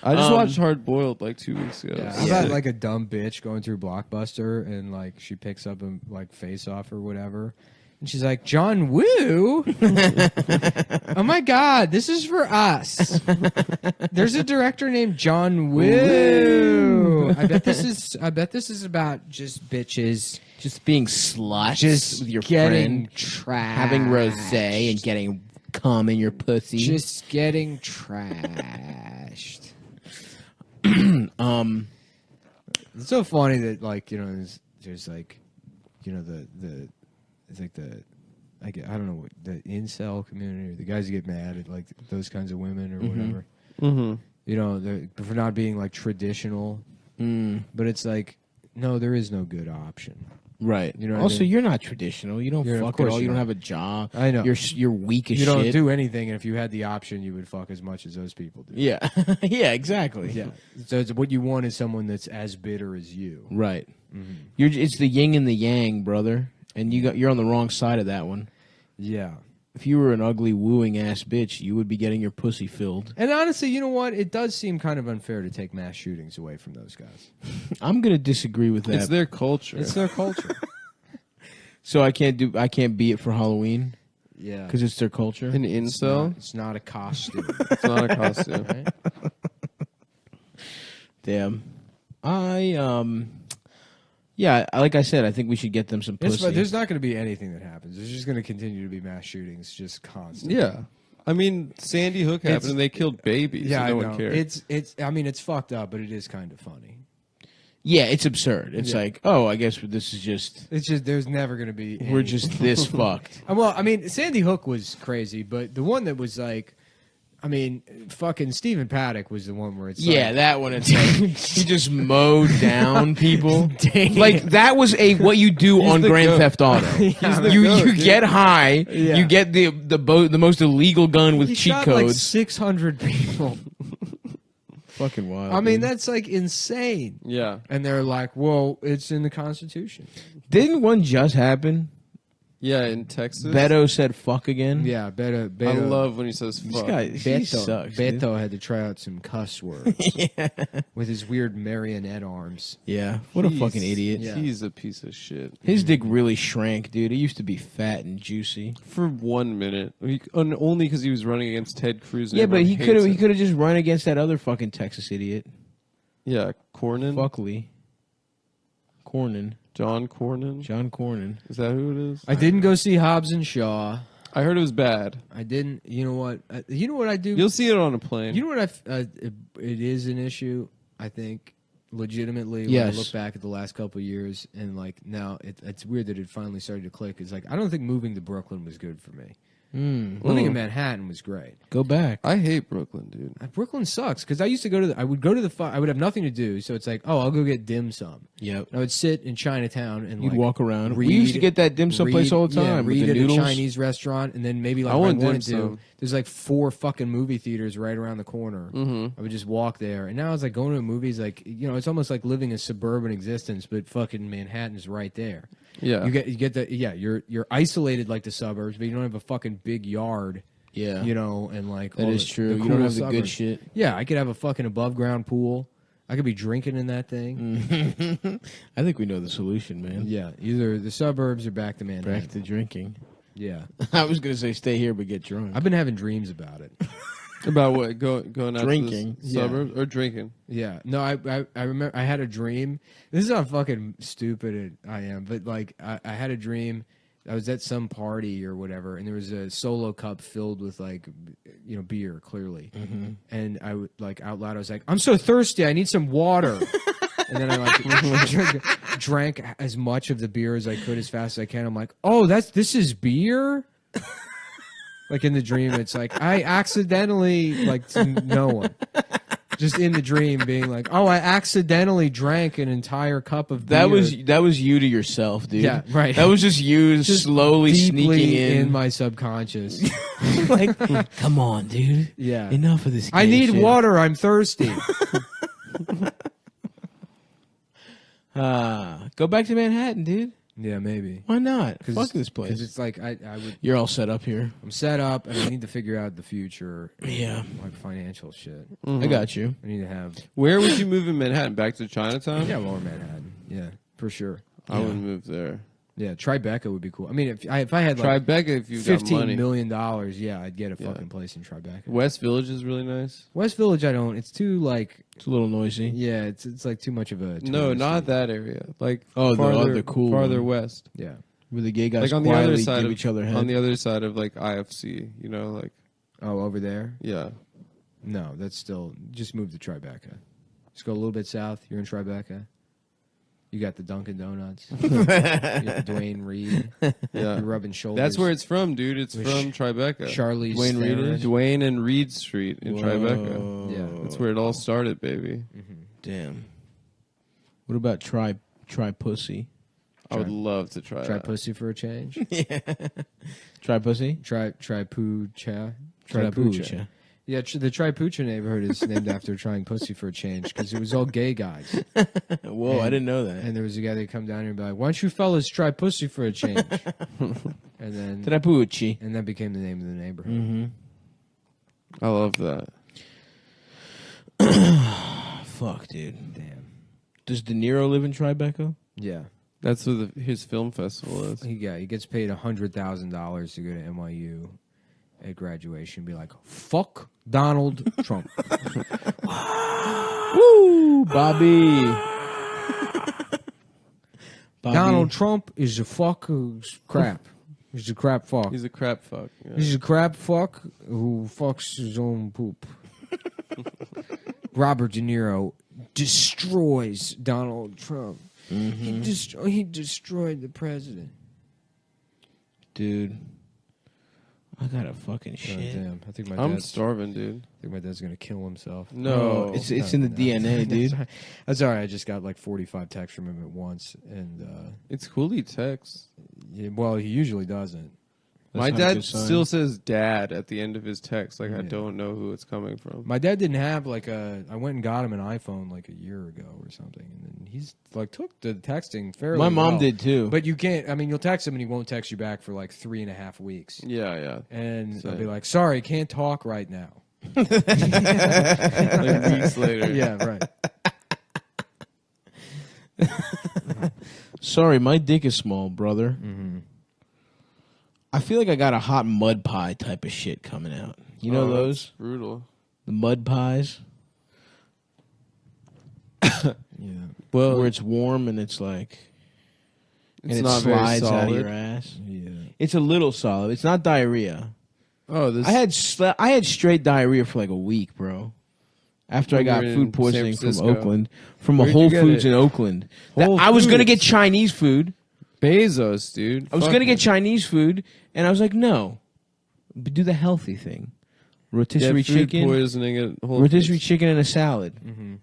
I just watched Hard Boiled like 2 weeks ago. Yeah, how about like a dumb bitch going through Blockbuster and like she picks up a like Face Off or whatever, and she's like, John Woo? Oh my God, this is for us. There's a director named John Woo. I bet this is about just bitches Just being sluts just with your getting friend, trashed. having rosé and getting cum in your pussy. Just getting trashed. It's so funny that like there's like it's like I don't know what the incel community or the guys who get mad at like those kinds of women or whatever. For not being like traditional. But it's like no, there is no good option. Right. You know. Also, you're not traditional. You don't fuck at all. You don't have a job. I know. You're weak as you shit. You don't do anything, and if you had the option, you would fuck as much as those people do. Yeah. Yeah. Exactly. Yeah. So what you want is someone that's as bitter as you. Right. It's the yin and the yang, brother, and you're on the wrong side of that one. Yeah. If you were an ugly wooing ass bitch, you would be getting your pussy filled. And honestly, you know what? It does seem kind of unfair to take mass shootings away from those guys. I'm gonna disagree with that. It's their culture. It's their culture. So I can't be it for Halloween. Yeah. Because it's their culture. An incel? It's not a costume. It's not a costume. Right? Damn. Yeah, like I said, I think we should get them some pussy. There's not going to be anything that happens. There's just going to continue to be mass shootings, just constantly. Yeah. I mean, Sandy Hook happened and they killed babies. Yeah, so no I know. one cared. It's fucked up, but it is kind of funny. Yeah, it's absurd. It's like, oh, I guess this is just... It's just, there's never going to be... We're just this fucked. Well, I mean, Sandy Hook was crazy, but the one that was like... I mean, fucking Stephen Paddock was the one where it's yeah, that one. It's like he just mowed down people. Like that was what you do on Grand Theft Auto. You get high, you get the most illegal gun with cheat codes. Like 600 people. Fucking wild. I mean, that's like insane. Yeah, and they're like, "Well, it's in the Constitution." Didn't one just happen? Yeah, in Texas. Beto said fuck again. Yeah, Beto. I love when he says fuck. This guy, he sucks. Beto had to try out some cuss words with his weird marionette arms. Yeah, what a fucking idiot. Yeah. He's a piece of shit. His dick really shrank, dude. It used to be fat and juicy. For 1 minute. Only because he was running against Ted Cruz. Yeah, but he could have just run against that other fucking Texas idiot. Yeah, Cornyn. Fuckley. Cornyn. John Cornyn? John Cornyn. Is that who it is? I didn't go see Hobbs and Shaw. I heard it was bad. I didn't. You know what? You know what I do? You'll see it on a plane. You know what? It is an issue, I think, legitimately, when I look back at the last couple of years. And, like, now it's weird that it finally started to click. It's like, I don't think moving to Brooklyn was good for me. Living in Manhattan was great. Go back. I hate Brooklyn, dude. Brooklyn sucks because I used to go to I would have nothing to do, so it's like, oh, I'll go get dim sum. Yep. I would sit in Chinatown and you'd like, walk around. We used to get that dim sum place all the time. Read with the at noodles. a Chinese restaurant, and then maybe like I wanted wanted dim to. sum. There's like 4 fucking movie theaters right around the corner. I would just walk there, and now it's like going to a movie is like, you know, it's almost like living a suburban existence, but fucking Manhattan's right there. Yeah. You get the you're isolated like the suburbs, but you don't have a fucking big yard. Yeah. You know, and like that is true. You don't have the good shit. Yeah, I could have a fucking above ground pool. I could be drinking in that thing. I think we know the solution, man. Yeah, either the suburbs or back to Manhattan. Back to drinking. Yeah. I was gonna say stay here but get drunk. I've been having dreams about it. About what? Going out drinking. to the suburbs or drinking? Yeah. No, I remember I had a dream. This is how fucking stupid I am, but like I had a dream. I was at some party or whatever, and there was a Solo cup filled with like, you know, beer, clearly. And I would like out loud, I was like, "I'm so thirsty, I need some water." And then I like drank as much of the beer as I could as fast as I can. I'm like, "Oh, this is beer." Like in the dream, it's like I accidentally, like to no one, just in the dream being like, "Oh, I accidentally drank an entire cup of beer." That was you to yourself, dude. Yeah, right. That was just you slowly deeply sneaking in my subconscious. Like, come on, dude. Yeah, enough of this. I need water. I'm thirsty. Go back to Manhattan, dude. Yeah, maybe. Why not? Fuck this place. Because it's like I would. You're all set up here. I'm set up, and I need to figure out the future. Yeah, like financial shit. I got you. I need to have. Where would you move in Manhattan? Back to Chinatown? Yeah, lower Manhattan. Yeah, for sure. I would move there. Yeah, Tribeca would be cool. I mean, if I had like Tribeca, if you got money, $15 million, yeah, I'd get a fucking place in Tribeca. West Village is really nice. West Village, I don't. It's too like. It's a little noisy. Yeah, it's like too much of a. No, not that area. Like the cool farther one. west. Yeah. Where the gay guys like on the quietly other side give of each other head. on the other side of like IFC, you know, like Oh, over there? yeah. No, that's still just move to Tribeca. Just go a little bit south. You're in Tribeca. You got the Dunkin' Donuts. You got the Dwayne Reed. Yeah. You're rubbing shoulders. That's where it's from, dude. It's With from Tribeca. Charlize Dwayne Reed Theron. is? Dwayne and Reed Street in Tribeca. Yeah. That's where it all started, baby. Damn. What about try pussy? I would love to try Try that. pussy for a change. Try pussy? Try poo-cha. Try Poo-cha. poocha. Yeah, the Tripucha neighborhood is named after trying pussy for a change because it was all gay guys. Whoa, I didn't know that. And there was a guy that come down here and be like, "Why don't you fellas try pussy for a change?" And then Try poochie. and that became the name of the neighborhood. Mm-hmm. I love that. Fuck, dude. Damn. Does De Niro live in Tribeca? Yeah. That's what his film festival is. He gets paid $100,000 to go to NYU at graduation. Be like, "Fuck Donald Trump." Woo, Bobby. Donald Trump is a fuck who's crap. He's a crap fuck. He's a crap fuck. Yeah. He's a crap fuck who fucks his own poop. Robert De Niro destroys Donald Trump. He destroyed the president. Dude. I got a fucking Oh, shit. damn. I think I'm starving, dude. I think my dad's gonna kill himself. No. It's in the DNA, dude. That's all right. I just got like 45 texts from him at once, and It's cool he texts. yeah, well, he usually doesn't. My not a dad good sign. still says dad at the end of his text. Like, I don't know who it's coming from. My dad didn't have like I went and got him an iPhone like a year ago or something, and then he's like took the texting fairly. My mom well. did too. But you can't. I mean, you'll text him and he won't text you back for like 3.5 weeks. Yeah. And I'll Same. be like, "Sorry, can't talk right now." Like weeks later. Yeah, right. Sorry, my dick is small, brother. Mm-hmm. I feel like I got a hot mud pie type of shit coming out. You know those? That's brutal. The mud pies? Yeah. Well, Where it's warm and it's like... it's and it not very slides out of solid. your ass. Yeah. It's a little solid. It's not diarrhea. Oh, this. I had straight diarrhea for like a week, bro. After I When got you were food in poisoning San from Francisco. Oakland. From a Where'd Whole you get Foods it? in Oakland. Whole I was going to Foods? get Chinese food. Bezos, dude. I was Fuck going to get it. Chinese food, and I was like, no. But do the healthy thing. Rotisserie Get food chicken. poisoning at Whole Rotisserie Foods. chicken and a salad. Mm-hmm.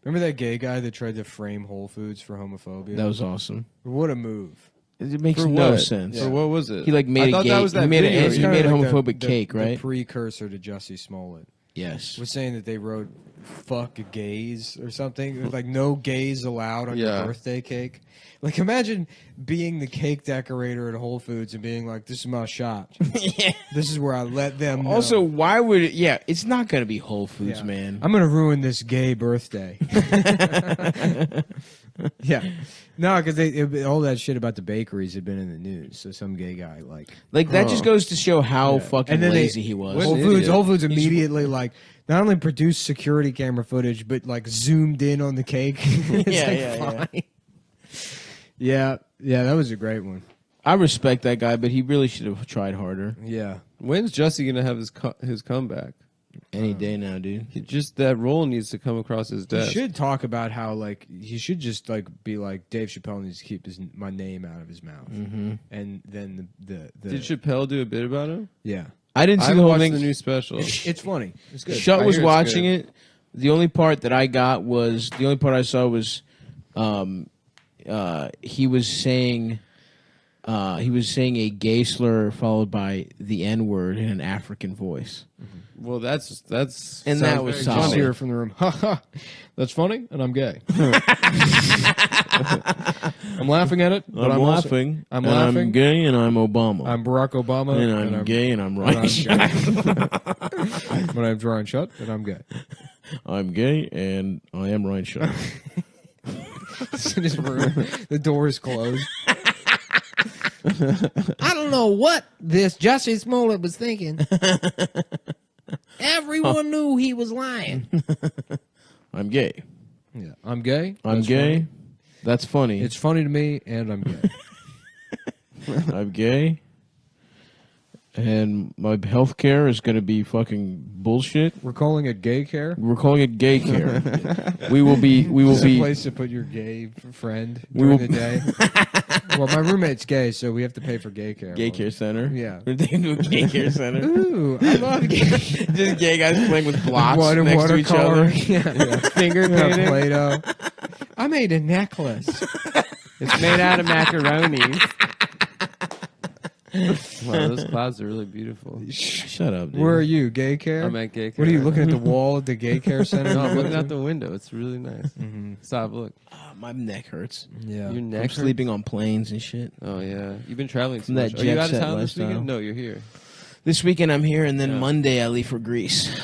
Remember that gay guy that tried to frame Whole Foods for homophobia? That was awesome. What a move. It makes For no what? sense. For what was it? He like I made a thought gay, that was that he made, video. a, It's he kinda made a like homophobic the cake, right? The precursor to Jussie Smollett. Yes. Was saying that they wrote "fuck gays" or something. It was like no gays allowed on your birthday cake. Like imagine being the cake decorator at Whole Foods and being like, "This is my shop. This is where I let them know." Also, why would it? Yeah, it's not gonna be Whole Foods, Yeah. man. I'm gonna ruin this gay birthday. Yeah, no, because all that shit about the bakeries had been in the news. So some gay guy like that just goes to show how fucking and then lazy he was. Whole Foods immediately like not only produced security camera footage, but like zoomed in on the cake. It's fine. Yeah, that was a great one. I respect that guy, but he really should have tried harder. Yeah. When's Jussie gonna have his comeback? Any day now, dude. Just that role needs to come across his He desk. should talk about how like he should just like be like Dave Chappelle needs to keep my name out of his mouth, and then the Did Chappelle do a bit about him? yeah. I didn't see I the whole watched thing. the new special. It's funny. It's good. Shut I was hear it's watching good. it. The only part that I got was the only part I saw was, he was saying a gay slur followed by the N word in an African voice. Well, that's And that was very solid. Just funny. hear it from the room. Ha ha. That's funny, and I'm gay. I'm laughing at it, but I'm also- laughing. I'm and laughing. I'm gay, and I'm Obama. I'm Barack Obama, and I'm gay, and I'm and I'm right. but I'm drawing shut, and I'm gay. I'm gay, and I am right shot. It's in his room. The door is closed. I don't know what this Jussie Smollett was thinking. Everyone knew he was lying. I'm gay. Yeah, I'm gay. I'm That's gay. funny. That's funny. It's funny to me, and I'm gay. I'm gay. And my health care is going to be fucking bullshit. We're calling it gay care? We're calling it gay care. we will be a place to put your gay friend during the day. Well, my roommate's gay, so we have to pay for gay care. Gay care center? Yeah. We're taking to a gay care center. Ooh, I love gay. Just gay guys playing with blocks Water next to each other. Yeah. Finger painting. Play-Doh. I made a necklace. It's made out of macaroni. Wow, those clouds are really beautiful. Shut up, dude. Where are you? Gay care? I'm at gay care. What are you looking at the wall at the gay care center? No, I'm looking out the window. It's really nice. Mm-hmm. Stop, look. My neck hurts. Yeah. Your neck I'm hurts? sleeping on planes and shit. Oh, yeah. You've been traveling so From that much. Are you jet out of set town this lifestyle. weekend? No, you're here. This weekend I'm here, and then Yeah. Monday I leave for Greece.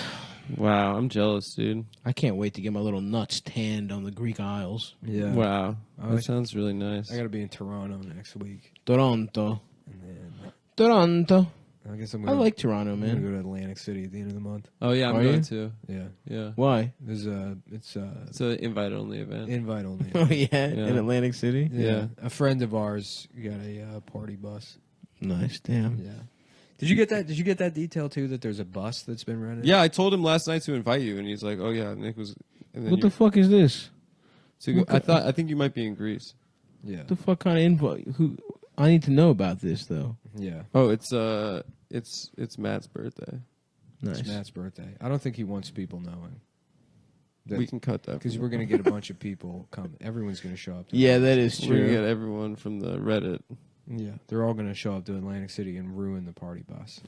Wow, I'm jealous, dude. I can't wait to get my little nuts tanned on the Greek Isles. Yeah. Wow. Oh, That sounds really nice. I got to be in Toronto next week. Toronto. And then Toronto. I guess I'm I gonna, like Toronto, I'm going to man. go to Atlantic City at the end of the month. Oh, yeah, I'm Are going you? too. Yeah. Yeah. Why? There's it's an invite-only event. invite only. Oh, yeah? In Atlantic City? Yeah. A friend of ours got a party bus. Nice, damn. Yeah. Did you get that? Did you get that detail too? That there's a bus that's been rented. Yeah, I told him last night to invite you, and he's like, "Oh yeah, Nick was." And then What the fuck is this? So go, I think you might be in Greece. Yeah. What the fuck kind of invite? Who? I need to know about this though. Yeah. Oh, it's Matt's birthday. Nice. It's Matt's birthday. I don't think he wants people knowing. We can cut that because we're gonna get a bunch of people come. Everyone's gonna show up. Yeah, that is We're true. gonna get everyone from the Reddit. Yeah, they're all gonna show up to Atlantic City and ruin the party bus.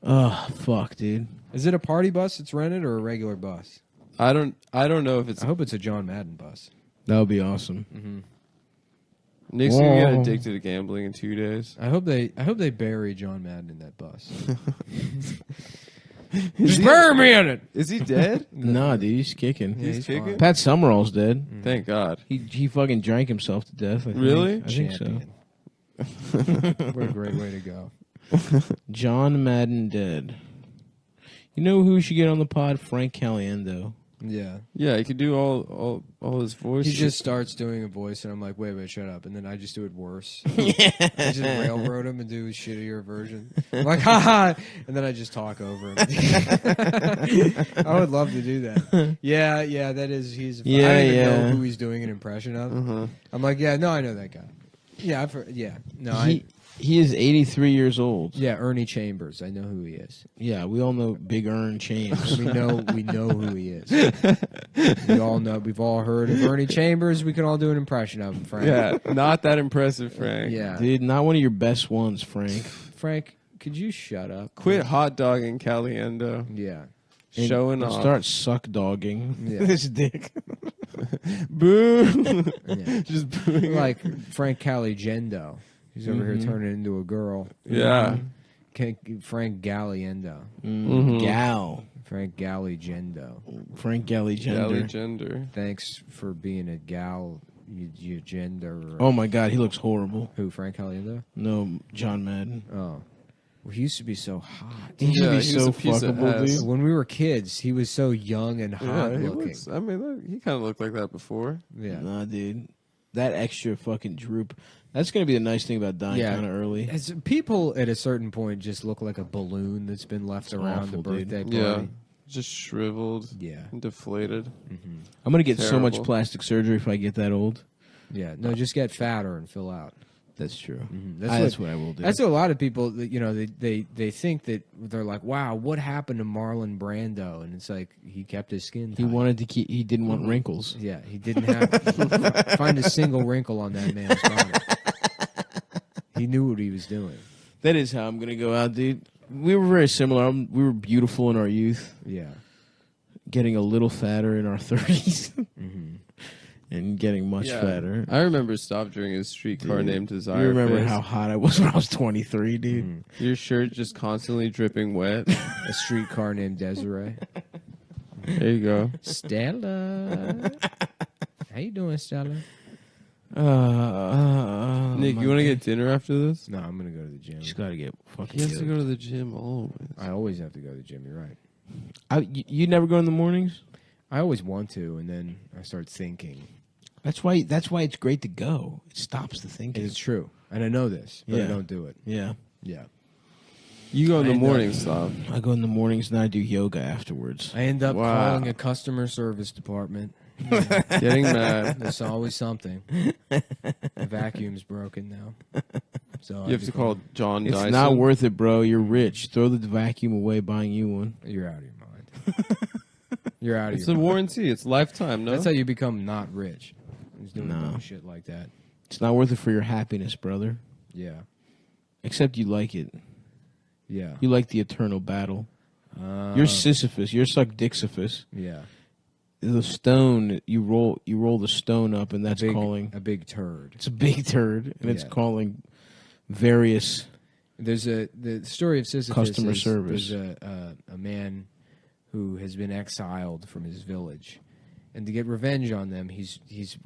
Oh fuck, dude! Is it a party bus that's rented or a regular bus? I don't know if it's. I hope it's a John Madden bus. That would be awesome. Mm-hmm. Nick's gonna get addicted to gambling in 2 days. I hope they bury John Madden in that bus. Just bury me in it. Is he dead? Nah, dude, he's kicking. Yeah, he's kicking? Pat Summerall's dead. Thank God. He fucking drank himself to death. I think. Really? I think so. What a great way to go. John Madden dead. You know who we should get on the pod? Frank Caliendo. Yeah. Yeah, he could do all his voice. He shit. just starts doing a voice, and I'm like, wait, shut up. And then I just do it worse. I just railroad him and do a shittier version. I'm like, ha! And then I just talk over him. I would love to do that. Yeah, that is, he's, I don't even know who he's doing an impression of. I'm like, yeah, no, I know that guy. Yeah, I've heard, yeah. No, He is 83 years old. Yeah, Ernie Chambers. I know who he is. Yeah, we all know Big Ern Chambers. we know who he is. We all know. We've all heard of Ernie Chambers. We can all do an impression of him, Frank. Yeah, not that impressive, Frank. Yeah, dude, not one of your best ones, Frank. Frank, could you shut up? Quit hot dogging Caliendo. Yeah, showing and off. Start suck dogging this dick. Boo! Yeah. Just booing. Like Frank Caligendo. He's over here turning into a girl. Yeah. Frank Galliendo. Gal. Frank Galligendo. Frank Galligender. Gender. Thanks for being a gal. You gender. Oh my God, he looks horrible. Who? Frank Caliendo? No, John Madden. Oh. Well, he used to be so hot. He used to be he was so a piece of fuckable, ass. dude. When we were kids, he was so young and hot Yeah, he looking. looks, I mean, he kind of looked like that before. Yeah. Nah, dude. That extra fucking droop. That's going to be the nice thing about dying kind of early. As people at a certain point just look like a balloon that's been left around awful, the birthday dude. party. Yeah. Just shriveled. Yeah. And deflated. I'm going to get so much Terrible. plastic surgery if I get that old. Yeah. No, just get fatter and fill out. That's true. That's what I will do. That's what a lot of people, they think that they're like, wow, what happened to Marlon Brando? And it's like, he kept his skin tight. He wanted to keep. He didn't want wrinkles. Yeah, he didn't have find a single wrinkle on that man's body. He knew what he was doing. That is how I'm gonna go out, dude. We were very similar. We were beautiful in our youth. Yeah, getting a little fatter in our 30s, and getting much Yeah. fatter. I remember Stavros his streetcar named Desire. You remember Face. how hot I was when I was 23, dude? Your shirt just constantly dripping wet. A streetcar named Desiree. There you go. Stella. How you doing, Stella? Nick, you want to get dinner after this? No, I'm gonna go to the gym. Just gotta get fucking. He has to go to the gym always. I always have to go to the gym. You're right. You never go in the mornings? I always want to, and then I start thinking. That's why it's great to go. It stops the thinking. It's true. And I know this, but I Yeah. don't do it. Yeah. Yeah. You go in the mornings, Stav. I go in the mornings and I do yoga afterwards. I end up Wow. calling a customer service department. Getting mad. There's always something. The vacuum's broken now. So You have to call John It's Dyson. not worth it, bro. You're rich. Throw the vacuum away buying you one. You're out of your mind. You're out of It's your a mind. warranty. It's lifetime, no? That's how you become not rich. Just doing No. dumb shit like that. It's not worth it for your happiness, brother. Yeah. Except you like it. Yeah. You like the eternal battle. You're Sisyphus. You're Dixiphus. Yeah. The stone you roll the stone up, and that's calling a big turd. It's a big turd, and it's Yeah. calling various. There's the story of Sisyphus. Customer is service. There's a man who has been exiled from his village, and to get revenge on them, he's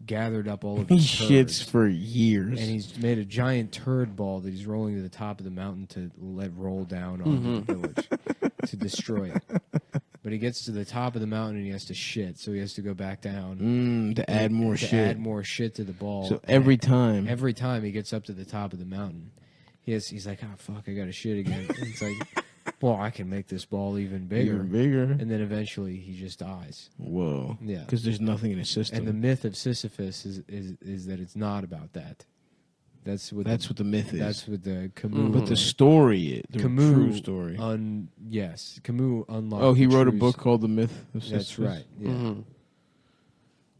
gathered up all of He his shits turds, for years, and he's made a giant turd ball that he's rolling to the top of the mountain to let roll down onto the village to destroy it. But he gets to the top of the mountain and he has to shit, so he has to go back down to add more to shit. add more shit to the ball. So every time he gets up to the top of the mountain, he's like, "Oh fuck, I got to shit again." And it's like, well, I can make this ball even bigger. Even bigger. And then eventually he just dies. Whoa. Yeah. Because there's nothing in his system. And the myth of Sisyphus is that it's not about that. That's what the myth is. That's what the Camus. But the story, the Camus, true story. Yes, Camus unlocked. Oh, he the wrote a truth. book called The Myth of Sisyphus. That's right. Yeah.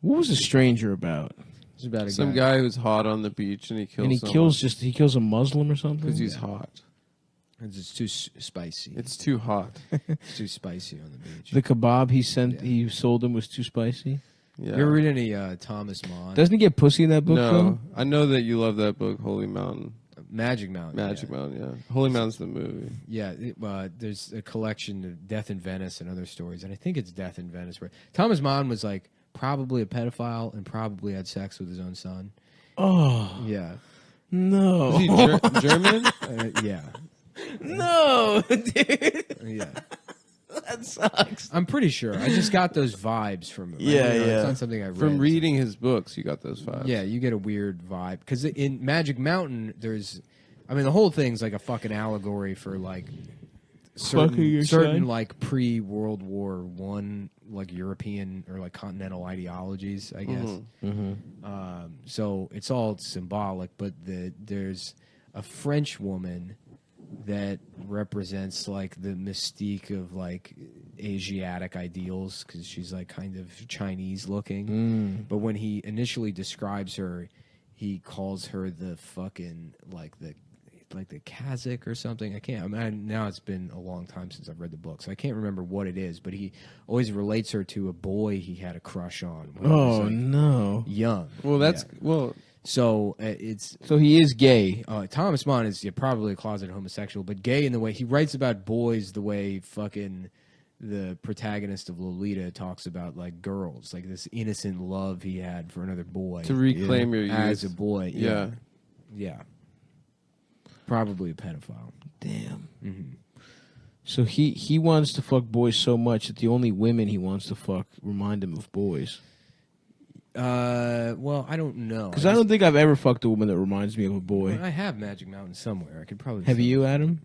What was The Stranger about? It's about Some guy who's hot on the beach and he kills. And he kills a Muslim or something because he's hot. It's too spicy. It's too hot. It's too spicy on the beach. The kebab he sold him was too spicy. Yeah. You ever read any Thomas Mann? Doesn't he get pussy in that book? No, though? I know that you love that book, Holy Mountain. Magic Mountain. Magic Mountain, yeah. Holy Mountain's the movie. Yeah, there's a collection of Death in Venice and other stories, and I think it's Death in Venice where Thomas Mann was like probably a pedophile and probably had sex with his own son. Oh. Yeah. No. Is he German? Yeah. No, dude. Yeah. That sucks. I'm pretty sure. I just got those vibes from him. Yeah, It's not something I read. From reading his books, you got those vibes. Yeah, you get a weird vibe. Because in Magic Mountain, the whole thing's like a fucking allegory for like certain like pre-World War I, like European or like continental ideologies, I guess. So it's all symbolic, but there's a French woman that represents like the mystique of like Asiatic ideals because she's like kind of Chinese looking. But when he initially describes her, he calls her the fucking like the Kazakh or something. I can't. Now it's been a long time since I've read the book, so I can't remember what it is. But he always relates her to a boy he had a crush on. When he was, no! Young. Well, that's So So he is gay. Thomas Mann is probably a closeted homosexual, but gay in the way he writes about boys the way fucking the protagonist of Lolita talks about like girls, like this innocent love he had for another boy to reclaim your youth as a boy. Yeah. Yeah. Probably a pedophile. Damn. Mm-hmm. So he wants to fuck boys so much that the only women he wants to fuck remind him of boys. Well, I don't know. Because I don't think I've ever fucked a woman that reminds me of a boy. I have Magic Mountain somewhere. I could probably. Have you, Adam?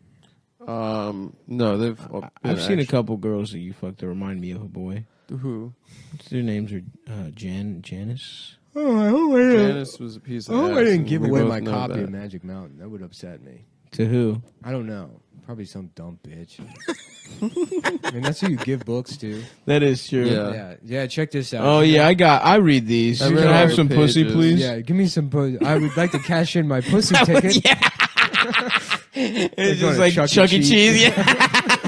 No, they've. I've seen a couple girls that you fucked that remind me of a boy. Who? Their names are Janice. Janice was a piece of ass. I didn't and give we away both my know copy that. of Magic Mountain. That would upset me. To who? I don't know. Probably some dumb bitch. I mean, that's who you give books to. That is true. Yeah. Check this out. Oh yeah, I read these. I Can read I have all some the pussy, pages. please? Yeah, give me some pussy. I would like to cash in my pussy ticket. It's just like Chuck E. Cheese. Yeah.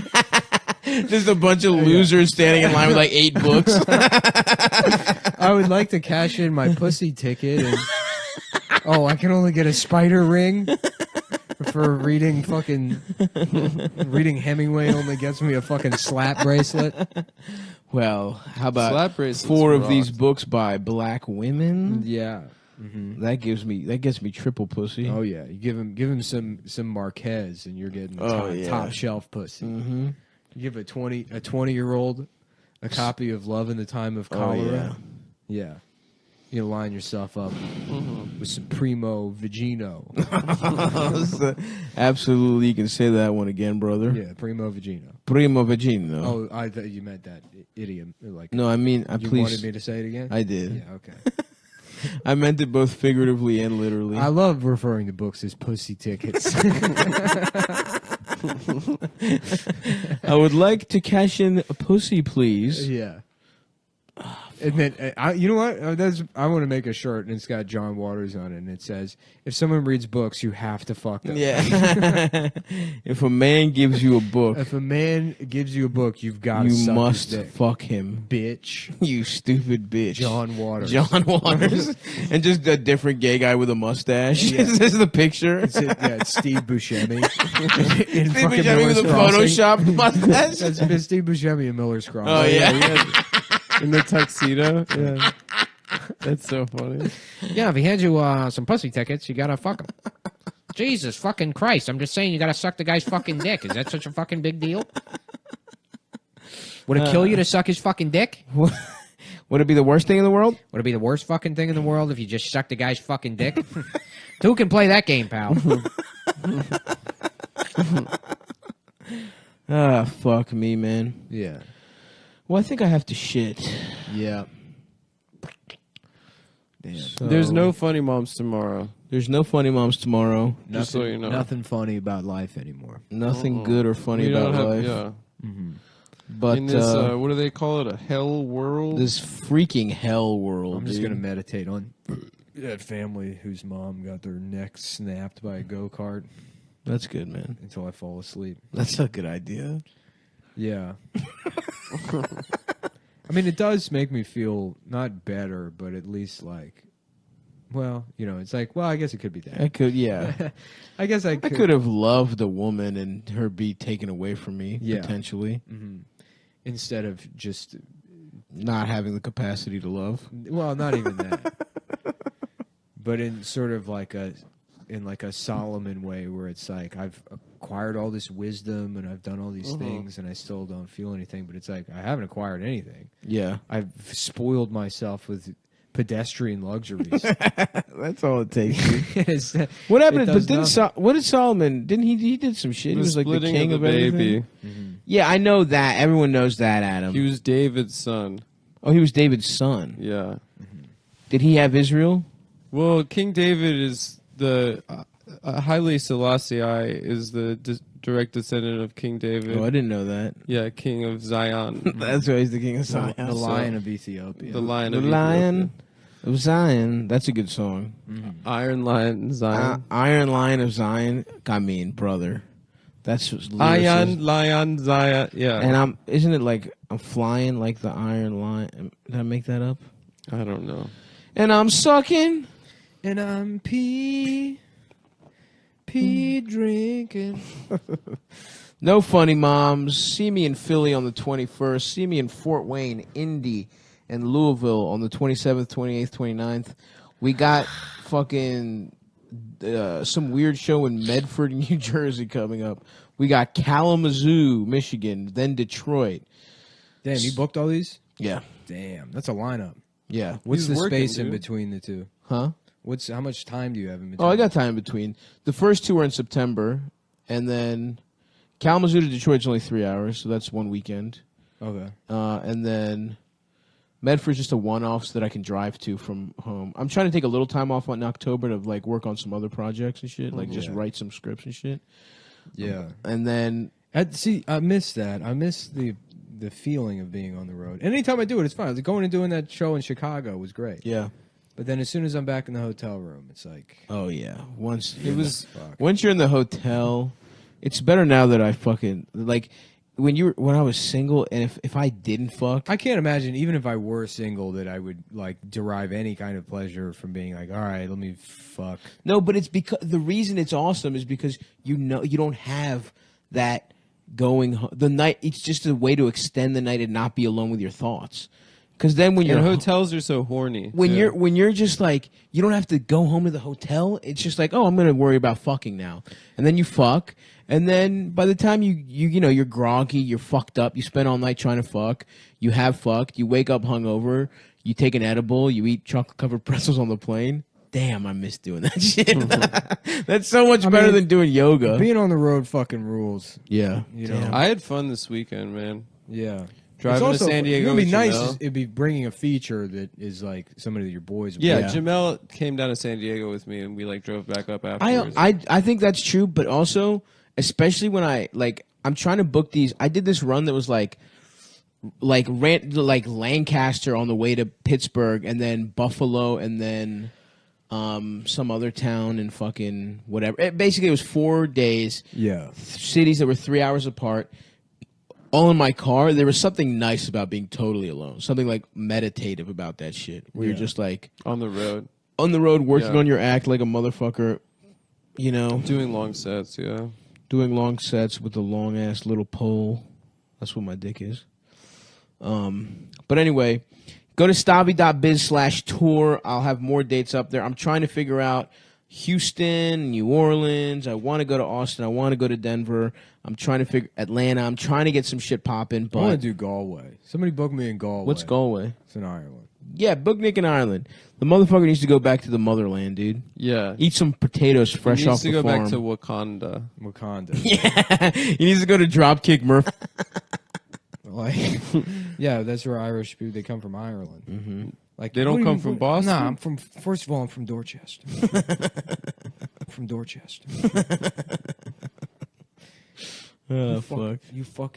Just a bunch of losers standing in line with like 8 books. I would like to cash in my pussy ticket. And, I can only get a spider ring for reading Hemingway only gets me a fucking slap bracelet. Well, how about Slap bracelets 4 of rocked. these books by black women? Yeah. That gets me triple pussy. Oh yeah, you give him some Marquez and you're getting top shelf pussy. Mm-hmm. You give a 20-year-old a copy of Love in the Time of Cholera. Yeah. You line yourself up with some primo vagino. Absolutely, you can say that one again, brother. Yeah, primo vagino. Primo vagino. Oh, I thought you meant that idiom. Like, no, I mean, you please. wanted me to say it again? I did. Yeah, okay. I meant it both figuratively and literally. I love referring to books as pussy tickets. I would like to cash in a pussy, please. Yeah. And then, you know what? I want to make a shirt, and it's got John Waters on it, and it says, if someone reads books, you have to fuck them. Yeah. If a man gives you a book. If a man gives you a book, you've got to you suck must his dick. fuck him. Bitch. You stupid bitch. John Waters. John Waters. And just a different gay guy with a mustache. Yeah. This is the picture. It's Steve Buscemi. Steve Buscemi with a Photoshop mustache. That's Steve Buscemi in Miller's Crossing. Oh, yeah. In the tuxedo. Yeah. That's so funny. Yeah, if he hands you some pussy tickets, you gotta fuck him. Jesus fucking Christ. I'm just saying you gotta suck the guy's fucking dick. Is that such a fucking big deal? Would it kill you to suck his fucking dick? Would it be the worst thing in the world? Would it be the worst fucking thing in the world if you just sucked the guy's fucking dick? Who can play that game, pal? Ah, fuck me, man. Yeah. Well, I think I have to shit. Yeah. Damn. So, There's no funny moms tomorrow. There's no funny moms tomorrow. Just so you know. Nothing funny about life anymore. Nothing good or funny about life. Yeah. Mm-hmm. But in this, what do they call it? A hell world? This freaking hell world. I'm just going to meditate on that family whose mom got their neck snapped by a go-kart. That's good, man. Until I fall asleep. That's a good idea. Yeah. I mean, it does make me feel not better, but at least like, well, you know, it's like, well, I guess it could be that. I could, yeah. I guess I could have loved a woman and her be taken away from me, yeah. potentially. Mm-hmm. Instead of just not having the capacity to love. Well, not even that. But in sort of like a Solomon way where it's like I've acquired all this wisdom and I've done all these things and I still don't feel anything, but it's like I haven't acquired anything. Yeah. I've spoiled myself with pedestrian luxuries. That's all it takes. What happened? But what did Solomon? Didn't he did some shit? He was like the king of baby. Mm-hmm. Yeah, I know that. Everyone knows that, Adam. He was David's son. Oh, he was David's son. Yeah. Mm-hmm. Did he have Israel? Well, King David is the Haile Selassie is the direct descendant of King David. Oh, I didn't know that. Yeah, King of Zion. That's why he's the king of Zion. The Lion of Ethiopia. The Lion the of Lion Ethiopia. of Zion. That's a good song. Mm-hmm. Iron Lion Zion. Iron Lion of Zion. I mean, brother. That's just Iron Lion Zion. Yeah. And isn't it like I'm flying like the Iron Lion? Did I make that up? I don't know. And I'm sucking. And I'm pee drinking. No funny moms. See me in Philly on the 21st. See me in Fort Wayne, Indy, and Louisville on the 27th, 28th, 29th. We got fucking some weird show in Medford, New Jersey coming up. We got Kalamazoo, Michigan, then Detroit. Damn, you booked all these? Yeah. Damn, that's a lineup. Yeah. What's He's the working, space in dude. between the two? Huh? How much time do you have in between? Oh, I got time in between. The first two are in September, and then Kalamazoo to Detroit's only 3 hours, so that's one weekend. Okay. And then Medford's just a one-off so that I can drive to from home. I'm trying to take a little time off in October to like work on some other projects and shit, like just write some scripts and shit. Yeah. And then I miss that. I miss the feeling of being on the road. And anytime I do it, it's fun. Going and doing that show in Chicago was great. yeah. But then as soon as I'm back in the hotel room, it's like, Oh yeah. Once fuck. once you're in the hotel, it's better now that I fucking like when I was single and if I didn't fuck, I can't imagine, even if I were single, that I would like derive any kind of pleasure from being like, all right, let me fuck. No, but it's because the reason it's awesome is because you don't have that going the night. It's just a way to extend the night and not be alone with your thoughts. Because then when hotels are so horny. when you're just like you don't have to go home to the hotel. It's just like, oh, I'm gonna worry about fucking now, and then you fuck, and then by the time you're groggy, you're fucked up. You spend all night trying to fuck. You have fucked. You wake up hungover. you take an edible, you eat chocolate covered pretzels on the plane. Damn, I miss doing that shit. That's so much better than doing yoga. Being on the road fucking rules. Yeah. You know. I had fun this weekend, man. Yeah. Driving to San Diego. It'd be with nice. Jamel. It'd be bringing a feature that is like somebody that your boys. Yeah, Jamel came down to San Diego with me, and we like drove back up afterwards. I think that's true, but also, especially when I'm trying to book these. I did this run that was like Lancaster on the way to Pittsburgh, and then Buffalo, and then some other town in fucking whatever. Basically, it was 4 days. Yeah, cities that were 3 hours apart. All in my car. There was something nice about being totally alone. Something like meditative about that shit. Where you're just like on the road, working on your act like a motherfucker. You know, doing long sets. Yeah, doing long sets with a long ass little pole. That's what my dick is. But anyway, go to stabby.biz/tour. I'll have more dates up there. I'm trying to figure out Houston, New Orleans. I want to go to Austin. I want to go to Denver. I'm trying to figure Atlanta. I'm trying to get some shit popping. But I want to do Galway. Somebody book me in Galway. What's Galway? It's in Ireland. Yeah, book Nick in Ireland. The motherfucker needs to go back to the motherland, dude. Yeah. Eat some potatoes fresh off the farm. He needs to go back to Wakanda. Yeah. He needs to go to Dropkick Murphy. Like, yeah, that's where Irish people, they come from Ireland. Mm-hmm. Like, they don't come from Boston? No, I'm from, first of all, I'm from Dorchester. from Dorchester. Oh, fuck. You fucking